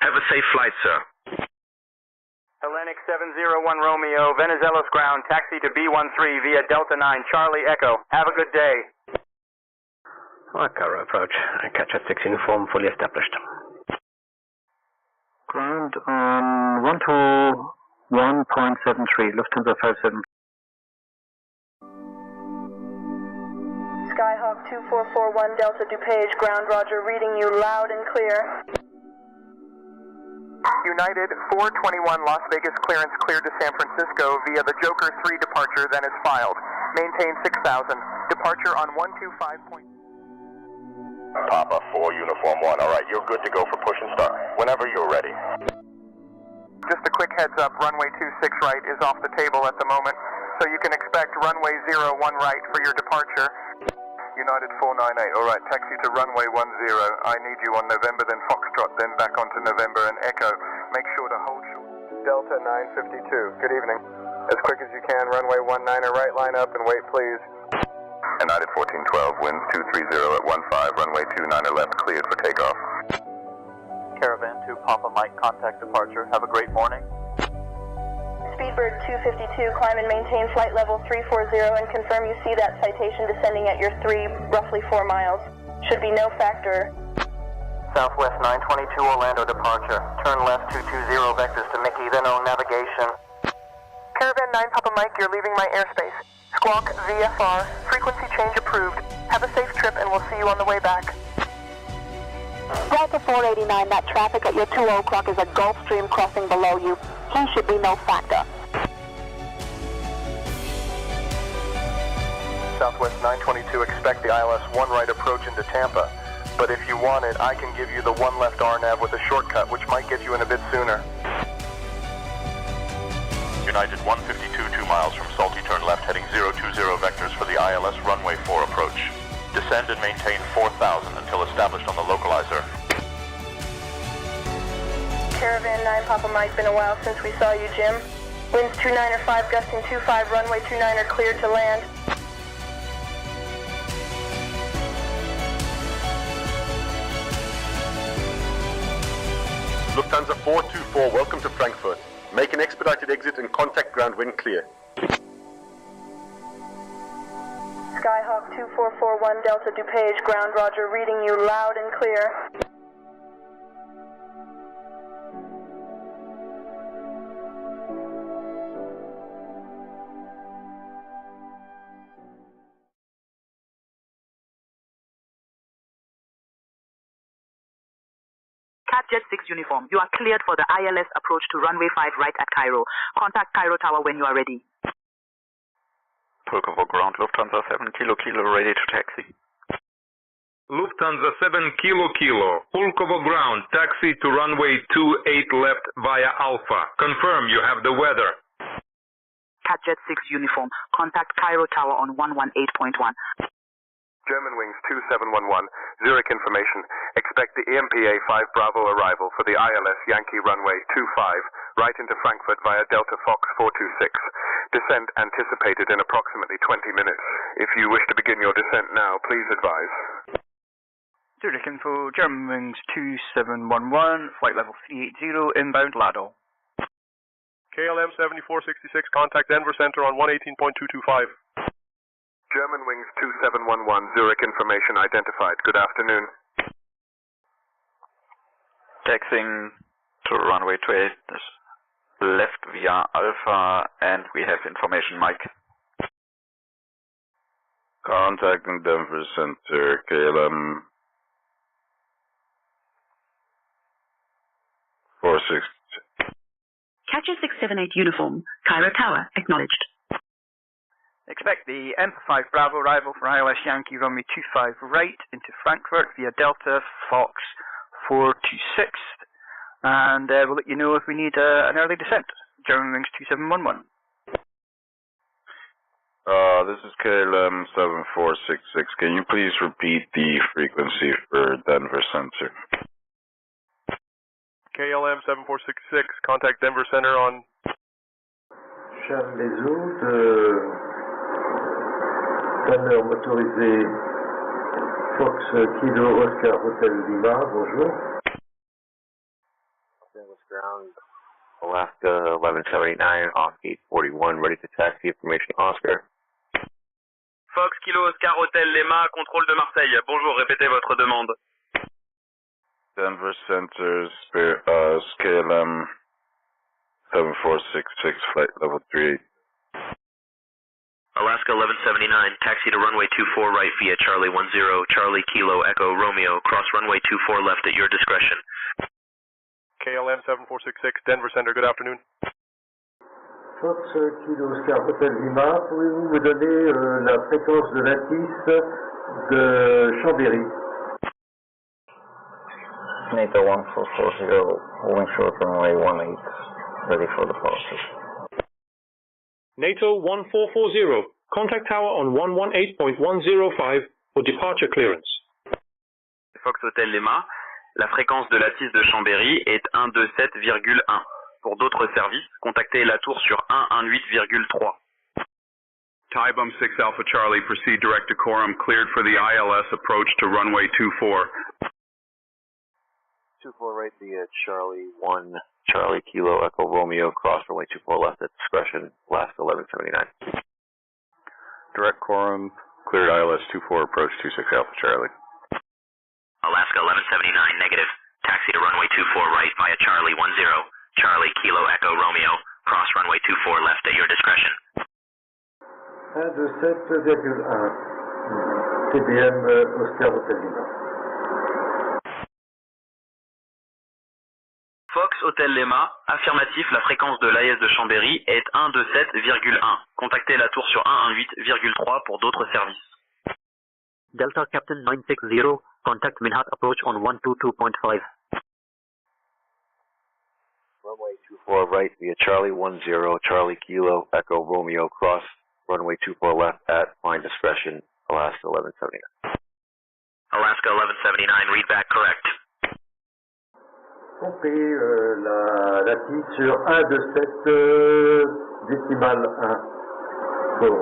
Have a safe flight, sir. Hellenic 701 Romeo, Venizelos ground, taxi to B13 via Delta 9, Charlie Echo. Have a good day. Cairo approach, catch at 6 uniform, fully established. Ground on 121.73, Lufthansa 574. Skyhawk 2441 Delta DuPage, ground roger, reading you loud and clear. United 421 Las Vegas clearance cleared to San Francisco via the Joker 3 departure, then is filed. Maintain 6,000. Departure on 125. Papa 4 Uniform 1. All right, you're good to go for push and start. Whenever you're ready. Just a quick heads up, runway 26 right is off the table at the moment, so you can expect runway 01 right for your departure. United 498, all right, taxi to runway 10. I need you on November, then Foxtrot, then back onto November and Echo. Make sure to hold short. Delta 952, good evening. As quick as you can, runway 19 right, line up and wait, please. United 1412, winds 230 at 15, runway 29 left, cleared for takeoff. Caravan 2 Papa Mike, contact departure. Have a great morning. Speedbird 252, climb and maintain flight level 340 and confirm you see that citation descending at your 3, roughly 4 miles. Should be no factor. Southwest 922 Orlando departure. Turn left 220 vectors to Mickey, then on navigation. Caravan 9 Papa Mike, you're leaving my airspace. Squawk VFR, frequency change approved. Have a safe trip and we'll see you on the way back. Delta 489, that traffic at your 2 o'clock is a Gulf Stream crossing below you. He should be no factor. Southwest 922, expect the ILS 1 right approach into Tampa. But if you want it, I can give you the 1 left RNAV with a shortcut, which might get you in a bit sooner. United 152, 2 miles from Salty, turn left, heading 020 vectors for the ILS runway 4 approach. Descend and maintain 4,000 until established on the localizer. Caravan 9 Papa Mike, been a while since we saw you, Jim. Winds 295, gusting 25, runway 29 are cleared to land. Lufthansa 424, welcome to Frankfurt. Make an expedited exit and contact ground when clear. Skyhawk 2441 Delta DuPage, ground roger, reading you loud and clear. Jet 6 uniform, you are cleared for the ILS approach to runway 5 right at Cairo. Contact Cairo Tower when you are ready. Pulkovo ground, Lufthansa 7 Kilo Kilo, ready to taxi. Lufthansa 7 Kilo Kilo, Pulkovo ground, taxi to runway 28 left via Alpha. Confirm you have the weather. Jet 6 uniform, contact Cairo Tower on 118.1. German wings 2711, Zurich information. Expect the EMPA 5 Bravo arrival for the ILS Yankee runway 25, right into Frankfurt via Delta Fox 426. Descent anticipated in approximately 20 minutes. If you wish to begin your descent now, please advise. Zurich info, German wings 2711, flight level 380, inbound Lado. KLM 7466, contact Denver Center on 118.225. German wings 2711, Zurich information identified. Good afternoon. Taxiing to runway 28 left via Alpha, and we have information, Mike. Contacting Denver Center, KLM 46. Catcher 678 uniform, Cairo Tower, acknowledged. Expect the Emperor 5 Bravo arrival for ILS Yankee runway 25 right into Frankfurt via Delta Fox 426, and we'll let you know if we need an early descent. Germanwings 2711. This is KLM 7466. Can you please repeat the frequency for Denver Center? KLM 7466, contact Denver Center on... Charles planeur motorisé Fox Kilo Oscar Hotel Lima, bonjour. Ground, Alaska 1179 off gate 41, ready to taxi, information Oscar. Fox Kilo Oscar Hotel Lima, contrôle de Marseille. Bonjour, répétez votre demande. Denver Center, KLM 7466, flight level 38. Alaska 1179, taxi to runway 24 right via Charlie 10, Charlie Kilo Echo Romeo, cross runway 24 left at your discretion. KLM 7466, Denver Center, good afternoon. Fox Kilo Oscar Hotel Lima, pouvez-vous me donner la fréquence de l'ATIS de Chambéry? NATO 1440, holding short runway 18, ready for departure. NATO 1440, contact tower on 118.105 for departure clearance. Fox Hotel Lima, la fréquence de la TIS de Chambéry est 127,1. Pour d'autres services, contactez la tour sur 118,3. Tybum 6 Alpha Charlie, proceed direct to Coram, cleared for the ILS approach to runway 24. 24 right via Charlie 1, Charlie Kilo Echo Romeo, cross runway 24 left at discretion, Alaska 1179. Direct Coram, cleared ILS 24, approach 26 Alpha Charlie. Alaska 1179, negative. Taxi to runway 24 right via Charlie 10, Charlie Kilo Echo Romeo, cross runway 24 left at your discretion. 127,1, TBM Oscar Hotel Lima. Fox Hotel Lima, affirmatif, la fréquence de l'AS de Chambéry est 127,1. Contactez la tour sur 118,3 pour d'autres services. Delta Captain 960, contact Minhat approach on 122.5. Runway 24 right via Charlie 10, Charlie Kilo Echo Romeo, cross runway 24 left at fine discretion, Alaska 1179. Alaska 1179, read back correct. Comptez la TIS sur 127 décimal 1 pour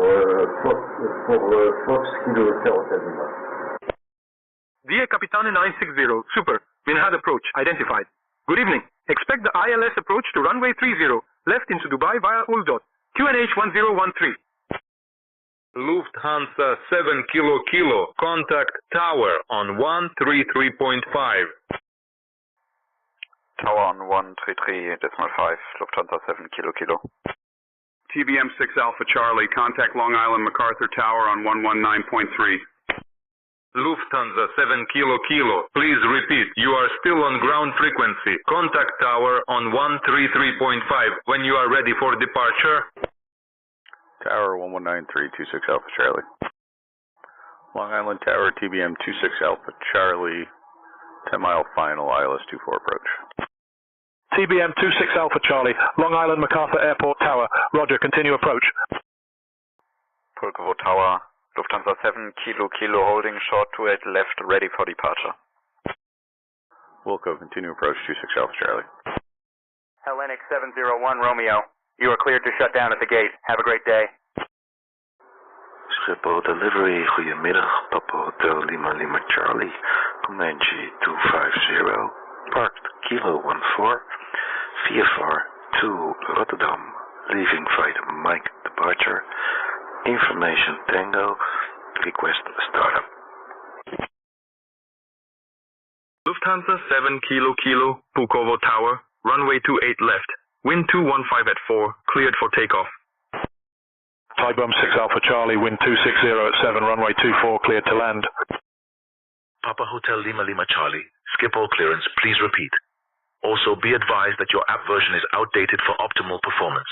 Fox Kilo Oscar Hotel Lima. Via Capitane 960, super. Minhad approach, identified. Good evening. Expect the ILS approach to runway 30, left into Dubai via Uldot. QNH 1013. Lufthansa 7 Kilo Kilo, contact tower on 133.5. Tower on 133.5, Lufthansa 7 Kilo Kilo. TBM 6 Alpha Charlie, contact Long Island MacArthur Tower on 119.3. Lufthansa 7 Kilo Kilo, please repeat, you are still on ground frequency. Contact tower on 133.5 when you are ready for departure. Tower 119326 Alpha Charlie. Long Island Tower, TBM 26 Alpha Charlie, 10-mile final, ILS 24 approach. TBM 26 Alpha Charlie, Long Island MacArthur Airport Tower, roger, continue approach. Pulkovo Tower, Lufthansa 7 Kilo Kilo, holding short to 8 left, ready for departure. Wilco, continue approach 26 Alpha Charlie. Hellenic 701 Romeo, you are cleared to shut down at the gate. Have a great day. Schiphol delivery, goedemiddag, Papa Hotel Lima Lima Charlie, Comanche 250, parked Kilo 14, VFR to Rotterdam, leaving flight Mike departure, information Tango, request startup. Lufthansa 7 Kilo Kilo, Pulkovo Tower, runway 28 left, wind 215 at 4, cleared for takeoff. Tybum 6 Alpha Charlie, wind 260 at 7, runway 24, cleared to land. Papa Hotel Lima Lima Charlie, skip all clearance, please repeat. Also, be advised that your app version is outdated for optimal performance.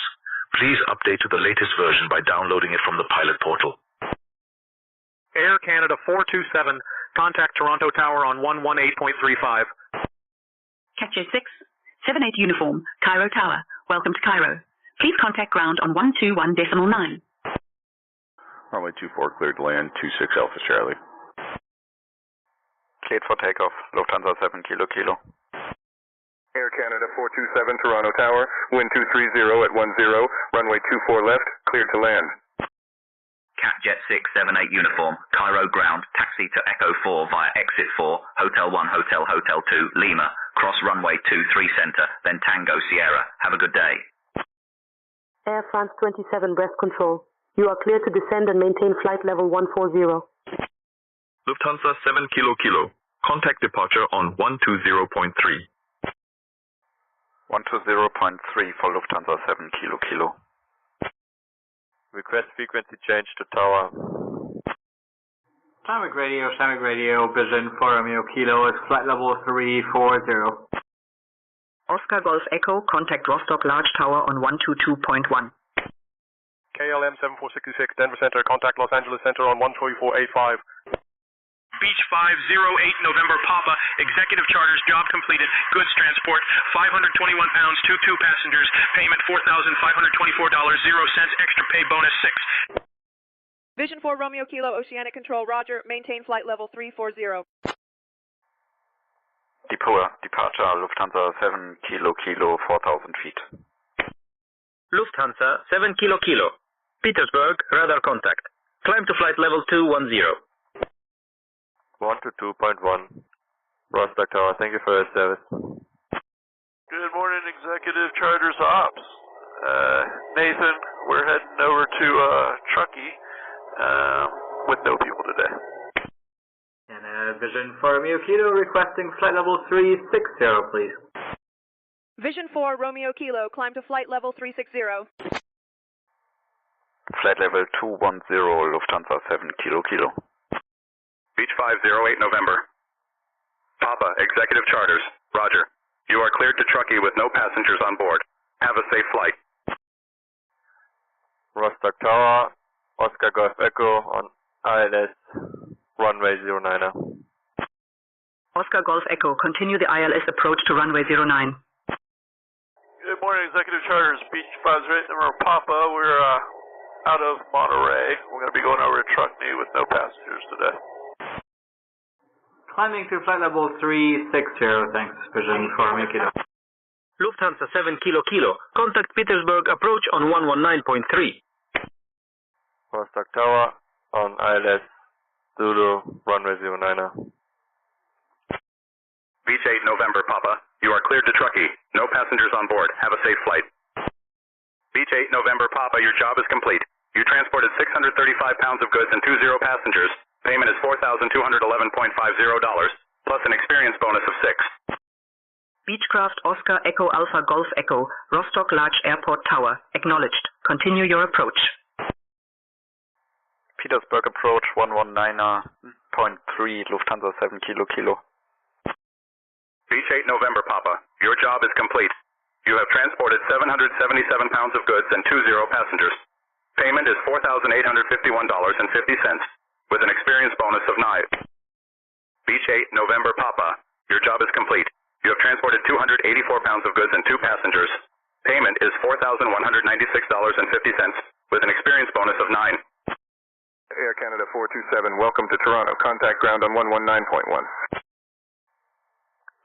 Please update to the latest version by downloading it from the pilot portal. Air Canada 427, contact Toronto Tower on 118.35. Catcher 678 uniform, Cairo Tower. Welcome to Cairo. Please contact ground on 121.9. Runway 24 cleared to land, 26 Alpha Charlie. Cleared for takeoff, Lufthansa 7 Kilo Kilo. Air Canada 427 Toronto Tower, wind 230 at 10, runway 24 left, cleared to land. Catjet 678 uniform, Cairo ground, taxi to Echo 4 via exit 4, Hotel 1, Hotel 2, Lima, cross runway 23 center, then Tango Sierra. Have a good day. Air France 27 breast control. You are clear to descend and maintain flight level 140. Lufthansa 7 Kilo Kilo. Contact departure on 120.3. 120.3 for Lufthansa 7 Kilo Kilo. Request frequency change to tower. Samic Radio, Vision 4 Romeo Kilo is flight level 340. Oscar Golf Echo, contact Rostock Large Tower on 122.1. KLM 7466 Denver Center, contact Los Angeles Center on 144.85. Beach 508 November Papa, executive charters, job completed, goods transport, 521 pounds, 22 passengers, payment $4,524, 0 cents, extra pay bonus 6. Vision 4 Romeo Kilo, Oceanic Control, roger, maintain flight level 340. Departure Lufthansa 7 Kilo Kilo, 4,000 feet. Lufthansa 7 Kilo Kilo, Petersburg, radar contact. Climb to flight level 210. 122.1. Rostock Tower, thank you for your service. Good morning, Executive Charters Ops. Nathan, we're heading over to Truckee with no people today. And Vision 4 Romeo Kilo requesting flight level 360, please. Vision 4 Romeo Kilo, climb to flight level 360. Flight level 210, Lufthansa 7 Kilo Kilo. Beach 508 November. Papa, Executive Charters, roger. You are cleared to Truckee with no passengers on board. Have a safe flight. Rostock Tower, Oscar Golf Echo on ILS, runway 09. Oscar Golf Echo, continue the ILS approach to runway 09. Good morning, Executive Charters, Beach 508 November Papa. We're out of Monterey. We're going to be going over to Truckee with no passengers today. Climbing to flight level 360, thanks, Vision 4 Romeo Kilo. Lufthansa 7 Kilo Kilo, contact Petersburg approach on 119.3. Rostock Tower on ILS, Zulu, runway 09. Beach 8 November, Papa. You are cleared to Truckee. No passengers on board. Have a safe flight. Beach 8 November, Papa. Your job is complete. You transported 635 pounds of goods and 20 passengers. Payment is $4,211.50, plus an experience bonus of 6. Beechcraft Oscar Echo Alpha Golf Echo, Rostock Large Airport Tower. Acknowledged. Continue your approach. Petersburg approach 119.3, Lufthansa 7 Kilo Kilo. Beach 8 November, Papa. Your job is complete. You have transported 777 pounds of goods and 20 passengers. Payment is $4,851.50, with an experience bonus of 9. Beach 8 November, Papa. Your job is complete. You have transported 284 pounds of goods and 2 passengers. Payment is $4,196.50, with an experience bonus of 9. Air Canada 427, welcome to Toronto. Contact ground on 119.1.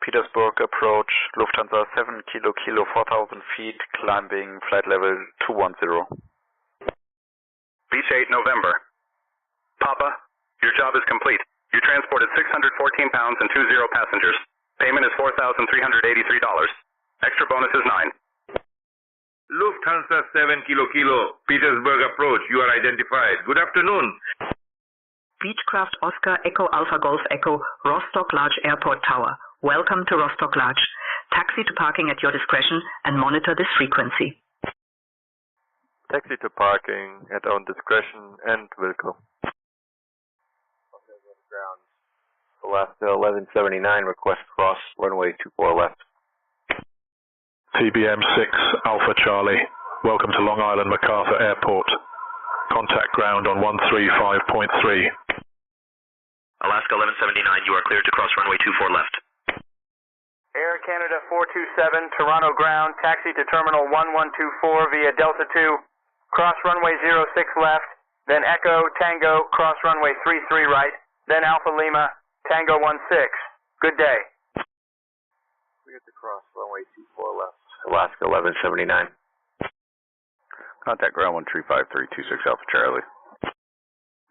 Petersburg approach, Lufthansa 7 Kilo Kilo, 4,000 feet, climbing flight level 210. Beach 8 November. Papa, your job is complete. You transported 614 pounds and 20 passengers. Payment is $4,383. Extra bonus is 9. Lufthansa 7 Kilo Kilo, Petersburg approach. You are identified. Good afternoon. Beechcraft Oscar Echo Alpha Golf Echo, Rostock Large Airport Tower. Welcome to Rostock Large. Taxi to parking at your discretion and monitor this frequency. Taxi to parking at own discretion and Wilco. Ground. Alaska 1179, request cross runway 24 left. TBM 6 Alpha Charlie, welcome to Long Island MacArthur Airport. Contact ground on 135.3. Alaska 1179, you are cleared to cross runway 24 left. Air Canada 427, Toronto ground, taxi to terminal 1124 via Delta 2, cross runway 06 left, then Echo, Tango, cross runway 33 right, then Alpha Lima, Tango 16. Good day. Cleared to cross runway 24 left. Alaska 1179. Contact ground 135.326 Alpha Charlie.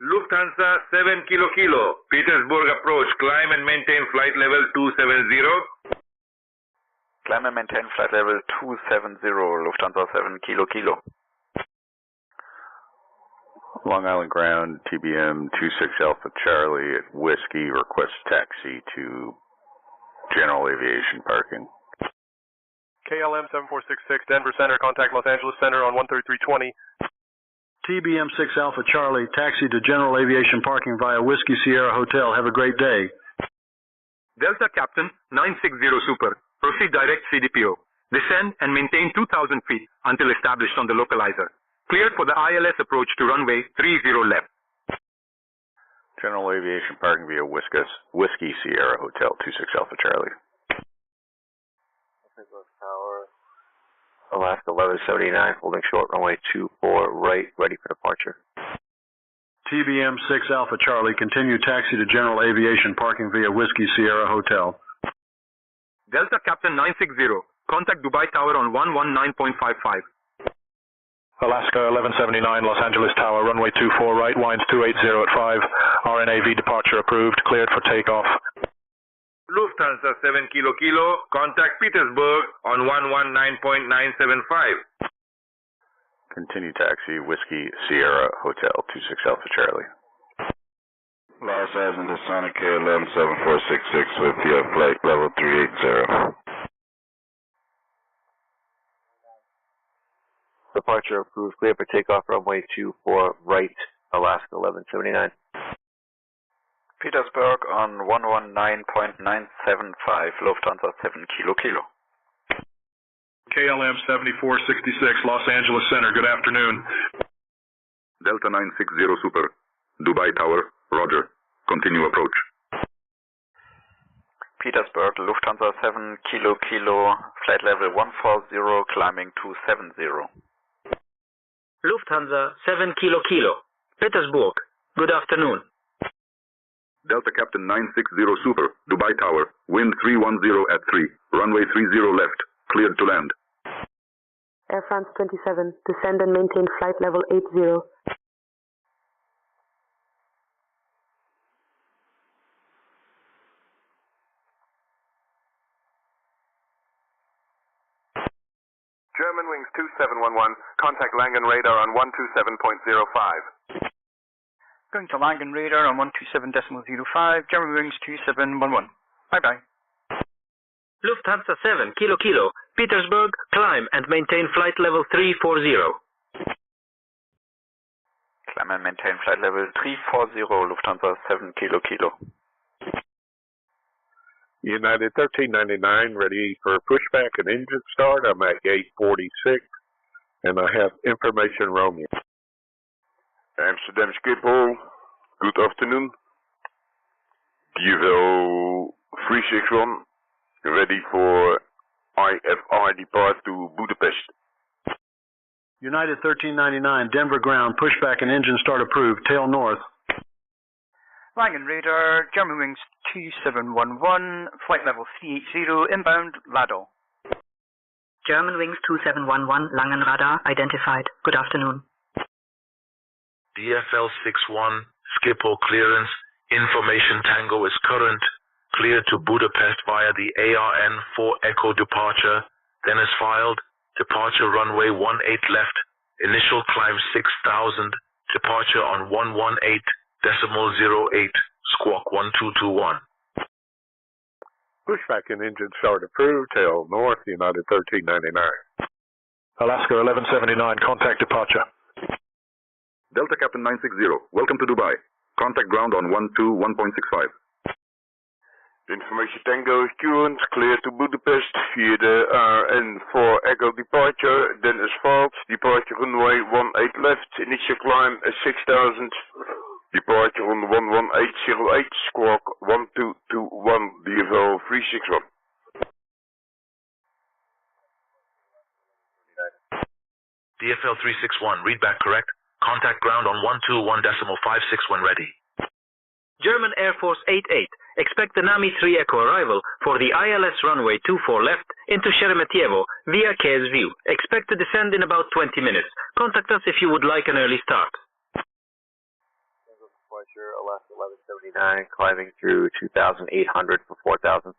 Lufthansa 7 Kilo Kilo, Petersburg approach, climb and maintain flight level 270. Climb and maintain flight level 270, Lufthansa 7 Kilo Kilo. Long Island ground, TBM 26 Alpha Charlie at Whiskey, request taxi to General Aviation Parking. KLM 7466 Denver Center, contact Los Angeles Center on 13320. TBM 6 Alpha Charlie, taxi to General Aviation Parking via Whiskey Sierra Hotel. Have a great day. Delta Captain 960 Super, proceed direct CDPO. Descend and maintain 2,000 feet until established on the localizer. Cleared for the ILS approach to runway 30 left. General Aviation Parking via Whiskey Sierra Hotel 26 Alpha Charlie. Tower, Alaska 1179, holding short runway 24 right, ready for departure. TBM 6 Alpha Charlie, continue taxi to General Aviation Parking via Whiskey Sierra Hotel. Delta Captain 960, contact Dubai Tower on 119.55. Alaska 1179, Los Angeles Tower, runway 24 right, winds 280 at 5. RNAV departure approved, cleared for takeoff. Lufthansa 7 Kilo Kilo, contact Petersburg on 119.975. Continue taxi, Whiskey Sierra Hotel 26 Alpha Charlie. Los Angeles Sonic KLM 7466 with your flight level 380. Departure approved, clear for takeoff runway 24 right, Alaska 1179. Petersburg on 119.975, Lufthansa 7 Kilo Kilo. KLM 7466, Los Angeles Center, good afternoon. Delta 960 Super, Dubai Tower, roger. Continue approach. Petersburg, Lufthansa 7 Kilo Kilo, flight level 140, climbing 270. Lufthansa 7 Kilo Kilo, Petersburg. Good afternoon. Delta Captain 960 Super, Dubai Tower, wind 310 at 3, runway 30 left, cleared to land. Air France 27, descend and maintain flight level 80. German wings 2711, contact Langen radar on 127.05. Going to Langen radar on 127.05, German wings 2711. Bye-bye. Lufthansa 7 Kilo Kilo, Petersburg, climb and maintain flight level 340. Climb and maintain flight level 340, Lufthansa 7 Kilo Kilo. United 1399, ready for pushback and engine start. I'm at gate 46, and I have information Romeo. Amsterdam Schiphol, good afternoon. DVL 361, ready for IFR depart to Budapest. United 1399, Denver ground, pushback and engine start approved, tail north. Langen radar, German wings 2711, flight level 380, inbound Ladol. German wings 2711, Langen radar identified. Good afternoon. DFL 61, Schiphol clearance, information Tango is current, cleared to Budapest via the ARN 4 Echo departure, then is filed, departure runway 18 left, initial climb 6000, departure on 118.08, squawk 1221. Pushback and engine start approved. Tail north, United 1399. Alaska 1179, contact departure. Delta Captain 960, welcome to Dubai. Contact ground on 121.65. Information Tango is current, clear to Budapest via the RN4 Echo departure, then asphalt, departure runway 18 left, initial climb 6000, departure on 11808, squawk 1221, DFL 361. DFL 361, read back correct. Contact ground on 121.56 when ready. German Air Force 88. Expect the Nami 3 Echo arrival for the ILS runway 24 left into Sheremetyevo via Kez View. Expect to descend in about 20 minutes. Contact us if you would like an early start. Departure, Alaska 1179, climbing through 2,800 for 4,000.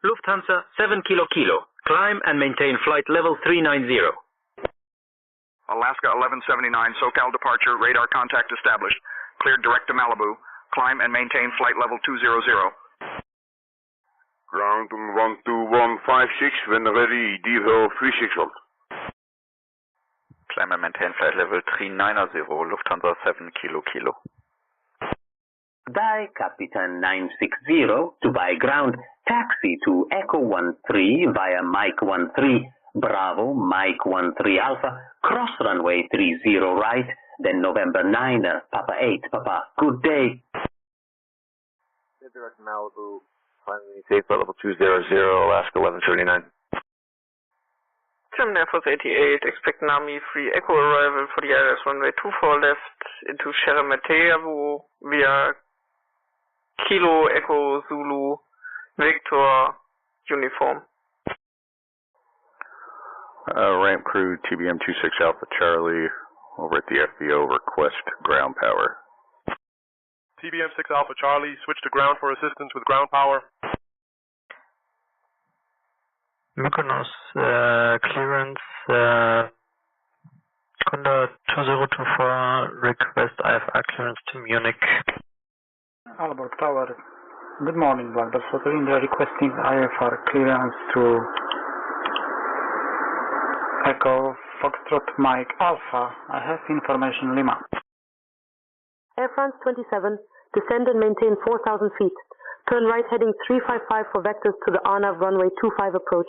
Lufthansa 7 Kilo Kilo. Climb and maintain flight level 390. Alaska 1179, SoCal departure, radar contact established. Cleared direct to Malibu. Climb and maintain flight level 200. Ground on 12156, when ready, DFL 361. Climb and maintain flight level 390, Lufthansa 7 Kilo Kilo. Dubai Captain 960, Dubai ground, taxi to Echo 13 via Mike 13, Bravo, Mike 13 Alpha, cross runway 30 right, then November 9, Papa 8, Papa, good day. Direct Malibu, climbing safe level 200, Alaska 1179. German Air Force 88, expect Nami 3 Echo arrival for the ILS runway 24 left into Sheremetyevo via Kilo Echo Zulu Victor uniform. Ramp crew TBM 26 Alpha Charlie over at the FBO, request ground power. TBM 6 Alpha Charlie, switch to ground for assistance with ground power. Mykonos, clearance, Condor 2024, request IFR clearance to Munich. Albert Tower, good morning, Blackbird Hotel India, requesting IFR clearance to Echo Foxtrot Mike Alpha. I have information Lima. Air France 27, descend and maintain 4,000 feet. Turn right heading 355 for vectors to the Arnav runway 25 approach.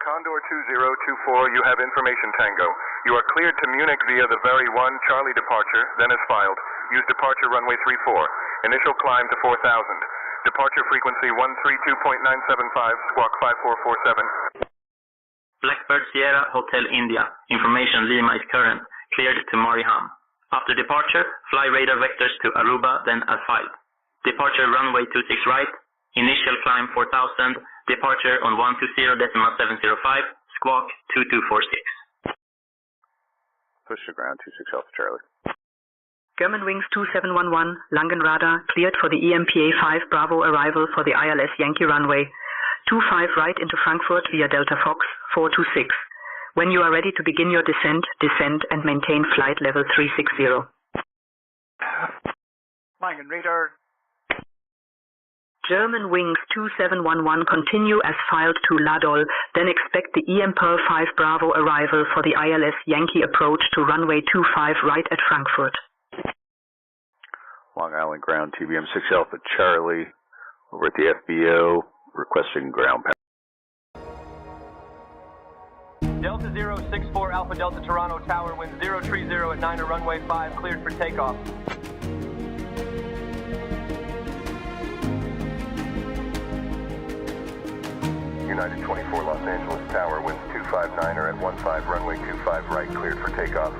Condor 2024, you have information Tango. You are cleared to Munich via the Very 1 Charlie departure, then as filed. Use departure runway 34. Initial climb to 4,000. Departure frequency 132.975, squawk 5447. Blackbird Sierra Hotel India. Information Lima is current. Cleared to Mariham. After departure, fly radar vectors to Aruba, then as filed. Departure runway 26 right. Initial climb 4,000. Departure on 120.705. Squawk 2246. Push to ground 26 Alpha Charlie. German Wings 2711, Langen Radar, cleared for the EMPA 5 Bravo arrival for the ILS Yankee runway. 25 right into Frankfurt via Delta Fox 426. When you are ready to begin your descent, descend and maintain flight level 360. Langen Radar. German Wings 2711 continue as filed to Ladol, then expect the EMPERL 5 Bravo arrival for the ILS Yankee approach to runway 25 right at Frankfurt. Long Island ground TBM 6 Alpha Charlie over at the FBO, requesting ground power. Delta 064 Alpha Delta Toronto Tower, wind 030 at 9 to runway 5, cleared for takeoff. United 24 Los Angeles Tower, winds 259 are at 15 runway 25 right, cleared for takeoff.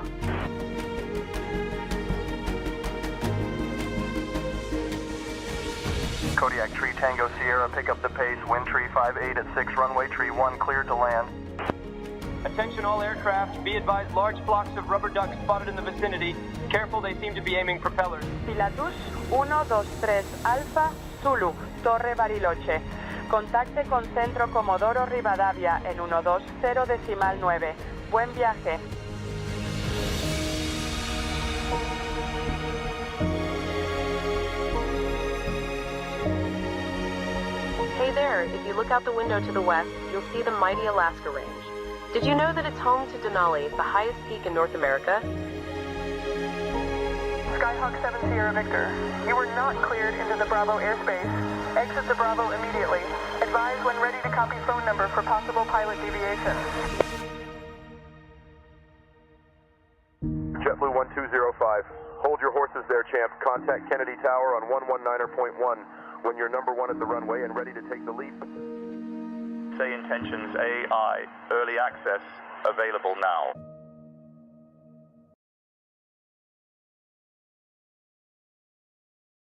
Kodiak Tree Tango Sierra, pick up the pace, wind tree 58 at 6 runway tree 1, cleared to land. Attention all aircraft, be advised large flocks of rubber ducks spotted in the vicinity. Careful, they seem to be aiming propellers. Pilatus 123 Alfa Zulu, Torre Bariloche. Contacte con Centro Comodoro Rivadavia en 120.9. Buen viaje. there, if you look out the window to the west, you'll see the mighty Alaska Range. Did you know that it's home to Denali, the highest peak in North America? Skyhawk 7 Sierra Victor, you were not cleared into the Bravo airspace. Exit the Bravo immediately. Advise when ready to copy phone number for possible pilot deviation. JetBlue 1205. Hold your horses there, champ. Contact Kennedy Tower on 119.1 when you're number one at the runway and ready to take the leap. SayIntentions.AI. Early access available now.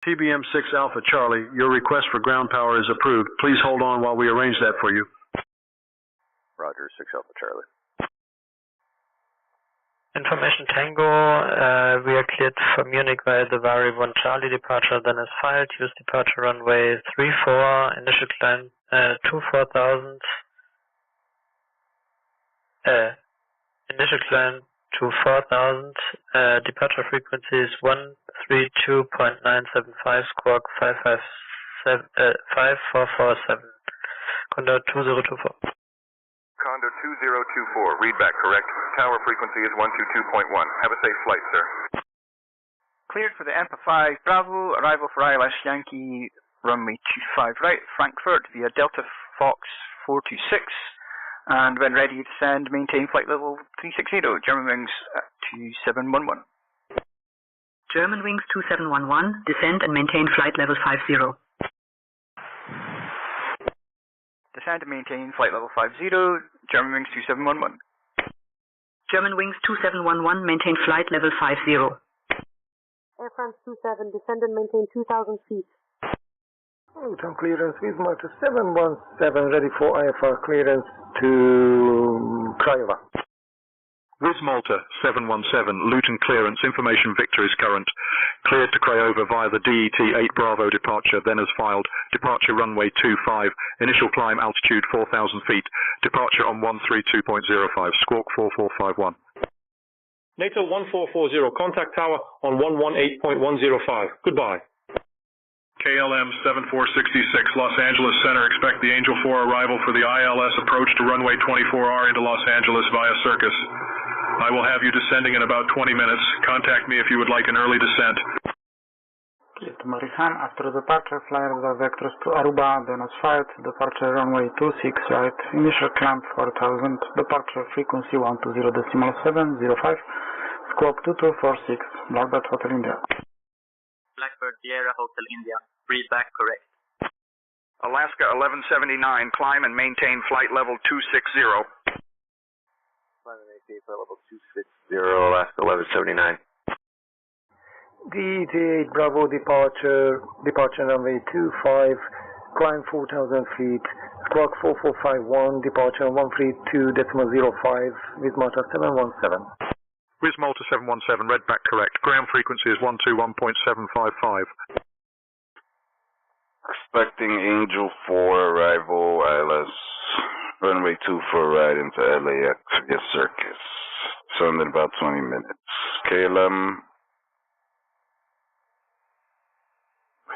TBM 6 Alpha Charlie, your request for ground power is approved. Please hold on while we arrange that for you. Roger, 6 Alpha Charlie. Information Tango, we are cleared for Munich via the Vari 1 Charlie departure, then is filed. Use departure runway 34, initial climb 24,000. Initial climb to 4,000. Departure frequency is 132.975, squawk 5447. Condor 2024. Condor 2024, read back correct. Tower frequency is 122.1. Have a safe flight, sir. Cleared for the EMPA 5 Bravo, arrival for ILS Yankee, runway 25 right, Frankfurt via Delta Fox 426, and when ready to descend, maintain flight level 360, German wings at 2711. German wings 2711, descend and maintain flight level 50. Descend and maintain flight level 50, German wings 2711. German wings 2711, maintain flight level 50. Air France 27, descend and maintain 2,000 feet. Return clearance with Malta 717, ready for IFR clearance to Craiova. With Malta 717, Luton clearance, information Victor is current. Cleared to Craiova via the DET 8 Bravo departure, then as filed. Departure runway 25, initial climb altitude 4,000 feet. Departure on 132.05, squawk 4451. NATO 1440, contact tower on 118.105. Goodbye. KLM 7466, Los Angeles Center, expect the Angel 4 arrival for the ILS approach to runway 24R into Los Angeles via Circus. I will have you descending in about 20 minutes. Contact me if you would like an early descent. Clear to Mariham. After departure, fly the vectors to Aruba, then as fired. Departure runway 26 right. Initial climb 4,000. Departure frequency 120.705. Squawk 2246. Blackbird Hotel India. Blackbird Sierra Hotel India. Read back correct. Alaska 1179, climb and maintain flight level 260. Climb and maintain flight level 260, Alaska 1179. DET 8 Bravo departure runway 25, climb 4,000 feet, squawk 4451, departure 132.05 with Malta 717. With Malta 717, read back correct. Ground frequency is 121.755. Expecting Angel 4 arrival, ILS runway 24 right into LAX via Circus. Sound in about 20 minutes. KLM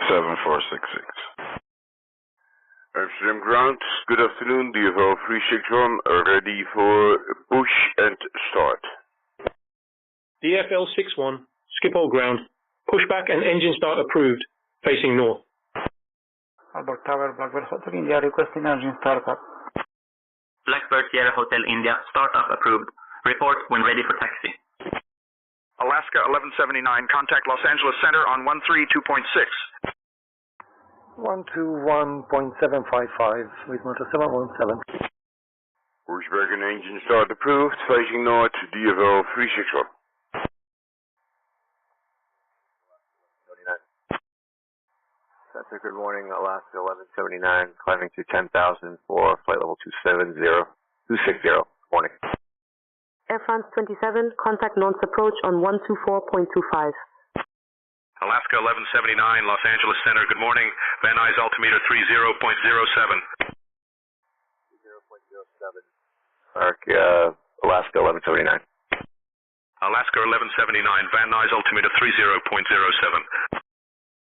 7466. Amsterdam ground, good afternoon. DFL 361 ready for push and start. DFL 61, Schiphol ground. Pushback and engine start approved. Facing north. Albert Tower, Blackbird Hotel India, requesting engine startup. Blackbird Sierra Hotel India, startup approved. Report when ready for taxi. Alaska 1179, contact Los Angeles Center on 132.6. 121.755 with Malta 717. Pushback and engine start approved. Facing north, DFL 361. Center, good morning, Alaska 1179, climbing to 10,000 for flight level 260. Morning. Air France 27, contact nonce approach on 124.25. Alaska 1179, Los Angeles Center, good morning. Van Nuys altimeter 30.07. 30.07. Alaska 1179. Alaska 1179, Van Nuys altimeter 30.07.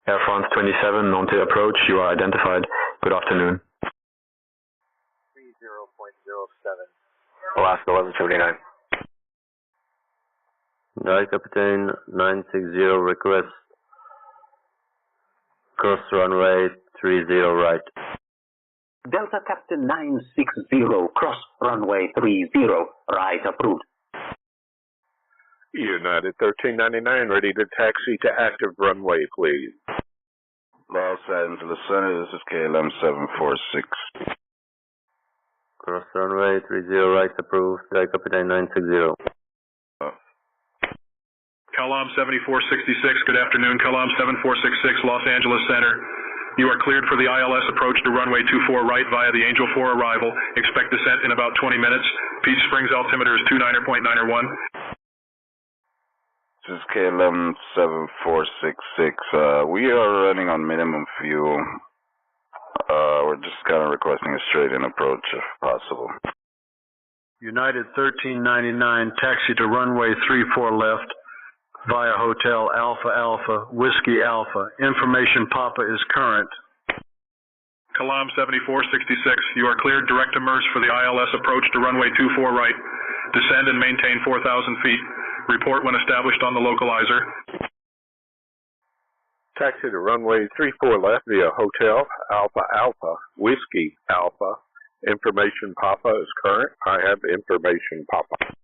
Air France 27, Nantes approach, you are identified. Good afternoon. Alaska 1179. Right, Captain 960, request cross runway 30 right. Delta Captain 960, cross runway 30 right, approved. United 1399, ready to taxi to active runway, please. Los Angeles Center, this is KLM 746. Cross runway 30 right, approved. Right, Captain 960. KLM 7466, good afternoon. KLM 7466, Los Angeles Center. You are cleared for the ILS approach to runway 24 right via the Angel 4 arrival. Expect descent in about 20 minutes. Peach Springs altimeter is 29.901. This is KLM 7466. We are running on minimum fuel. We're just kind of requesting a straight-in approach if possible. United 1399, taxi to runway 34 left via Hotel Alpha Alpha, Whiskey Alpha. Information Papa is current. KLM 7466, you are cleared direct immerse for the ILS approach to runway 24 right. Descend and maintain 4,000 feet. Report when established on the localizer. Taxi to runway 34 left via Hotel Alpha Alpha, Whiskey Alpha. Information Papa is current. I have information Papa.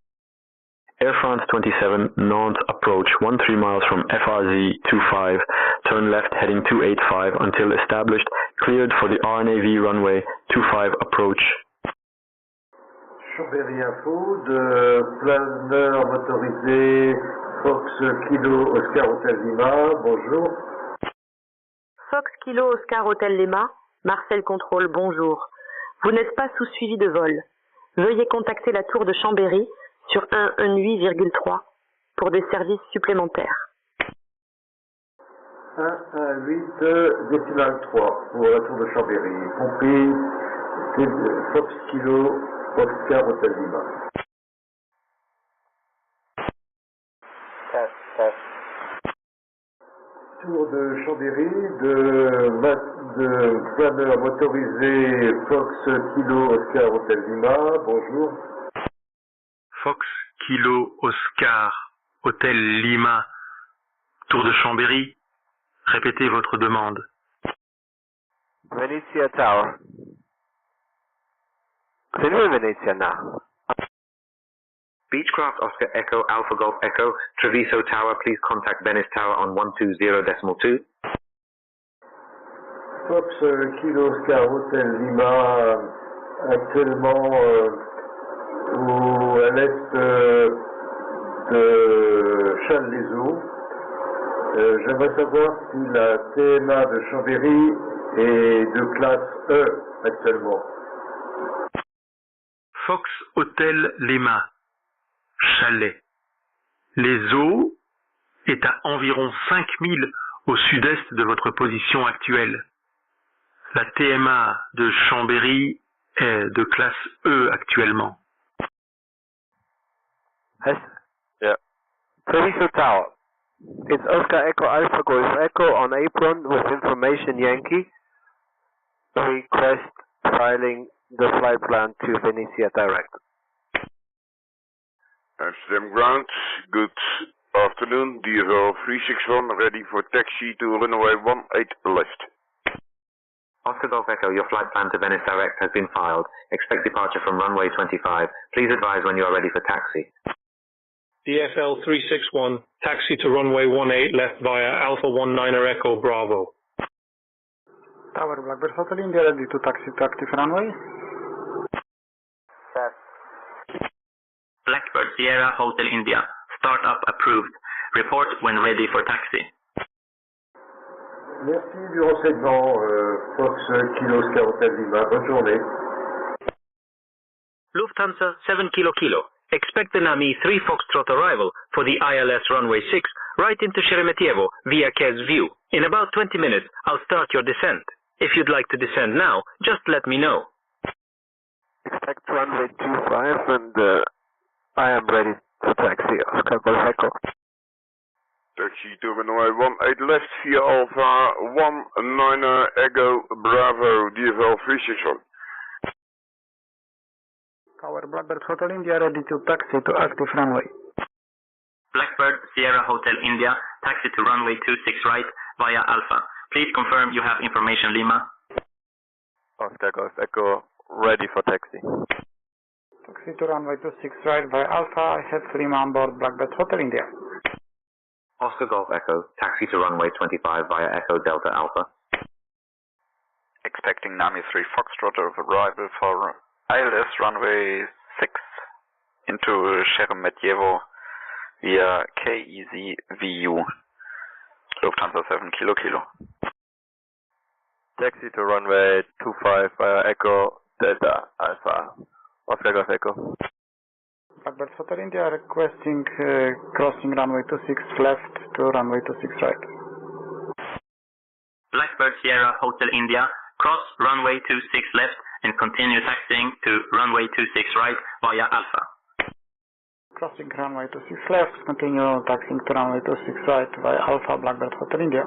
Air France 27, Nantes approach 13 miles from FRZ 25, turn left heading 285 until established, cleared for the RNAV runway 25 approach. Chambéry Info, de planeur motorisé Fox Kilo Oscar Hotel Lima, bonjour. Fox Kilo Oscar Hotel Lima, Marcel Contrôle, bonjour. Vous n'êtes pas sous suivi de vol. Veuillez contacter la tour de Chambéry sur 118,3 pour des services supplémentaires. 118,3 pour la tour de Chambéry, compris Fox Kilo Oscar Hotel Lima. Test. Tour de Chambéry, de planeur motorisé Fox Kilo Oscar Hotel Lima, bonjour. Fox Kilo Oscar Hotel Lima, tour de Chambéry. Répétez votre demande. Venezia Tower. Clear Venezia now. Beechcraft Oscar Echo Alpha Golf Echo, Treviso Tower, please contact Venice Tower on 120.2. Fox Kilo Oscar Hotel Lima, actuellement à l'est de Challes-les-Eaux. J'aimerais savoir si la TMA de Chambéry est de classe E actuellement. Fox Hotel Lima, Chalet. Les eaux est à environ 5000 au sud-est de votre position actuelle. La TMA de Chambéry est de classe E actuellement. Yeah. Treviso Tower. It's Oscar Echo Alpha Golf Echo on apron with information Yankee. Request filing the flight plan to Venezia direct. Amsterdam ground, good afternoon. DFL 361 ready for taxi to runway 18 left. Oscar Golf Echo, your flight plan to Venice direct has been filed. Expect departure from runway 25. Please advise when you are ready for taxi. DFL 361, taxi to runway 18 left via Alpha 19er Echo Bravo. Tower Blackbird Hotel India, ready to taxi to active runway. Blackbird Sierra Hotel India, startup approved. Report when ready for taxi. Merci du renseignement, Fox Kilo Oscar Hotel Lima. Bonne journée. Lufthansa 7 Kilo Kilo. Expect the NAMI 3 Foxtrot arrival for the ILS runway 6 right into Sheremetyevo via Kes View. In about 20 minutes, I'll start your descent. If you'd like to descend now, just let me know. Expect runway 25 and I am ready to taxi Oscar Golf Echo. Taxi to runway 18 left via Alpha 19er Echo Bravo DFL 361. Tower, Blackbird Hotel India, ready to taxi to active runway. Blackbird Sierra Hotel India, taxi to runway 26 right via Alpha. Please confirm you have information Lima. Oscar Golf Echo, ready for taxi. Taxi to runway 26 right via Alpha. I have Lima on board Blackbird Hotel India. Oscar Golf Echo, taxi to runway 25 via Echo Delta Alpha. Expecting Nami 3 Foxtrot of arrival for ILS runway 6 into Sheremetyevo via KEZ VU. Lufthansa 7 Kilo Kilo. Taxi to runway 25 via Echo Delta Alpha. Oscar Golf Echo. Blackbird Hotel India requesting crossing runway 26 left to runway 26 right. Blackbird Sierra Hotel India, cross runway 26 left and continue taxiing to runway 26 right via Alpha. Crossing runway 26 left, continue taxiing to runway 26 right via Alpha, Blackbird Hotel India.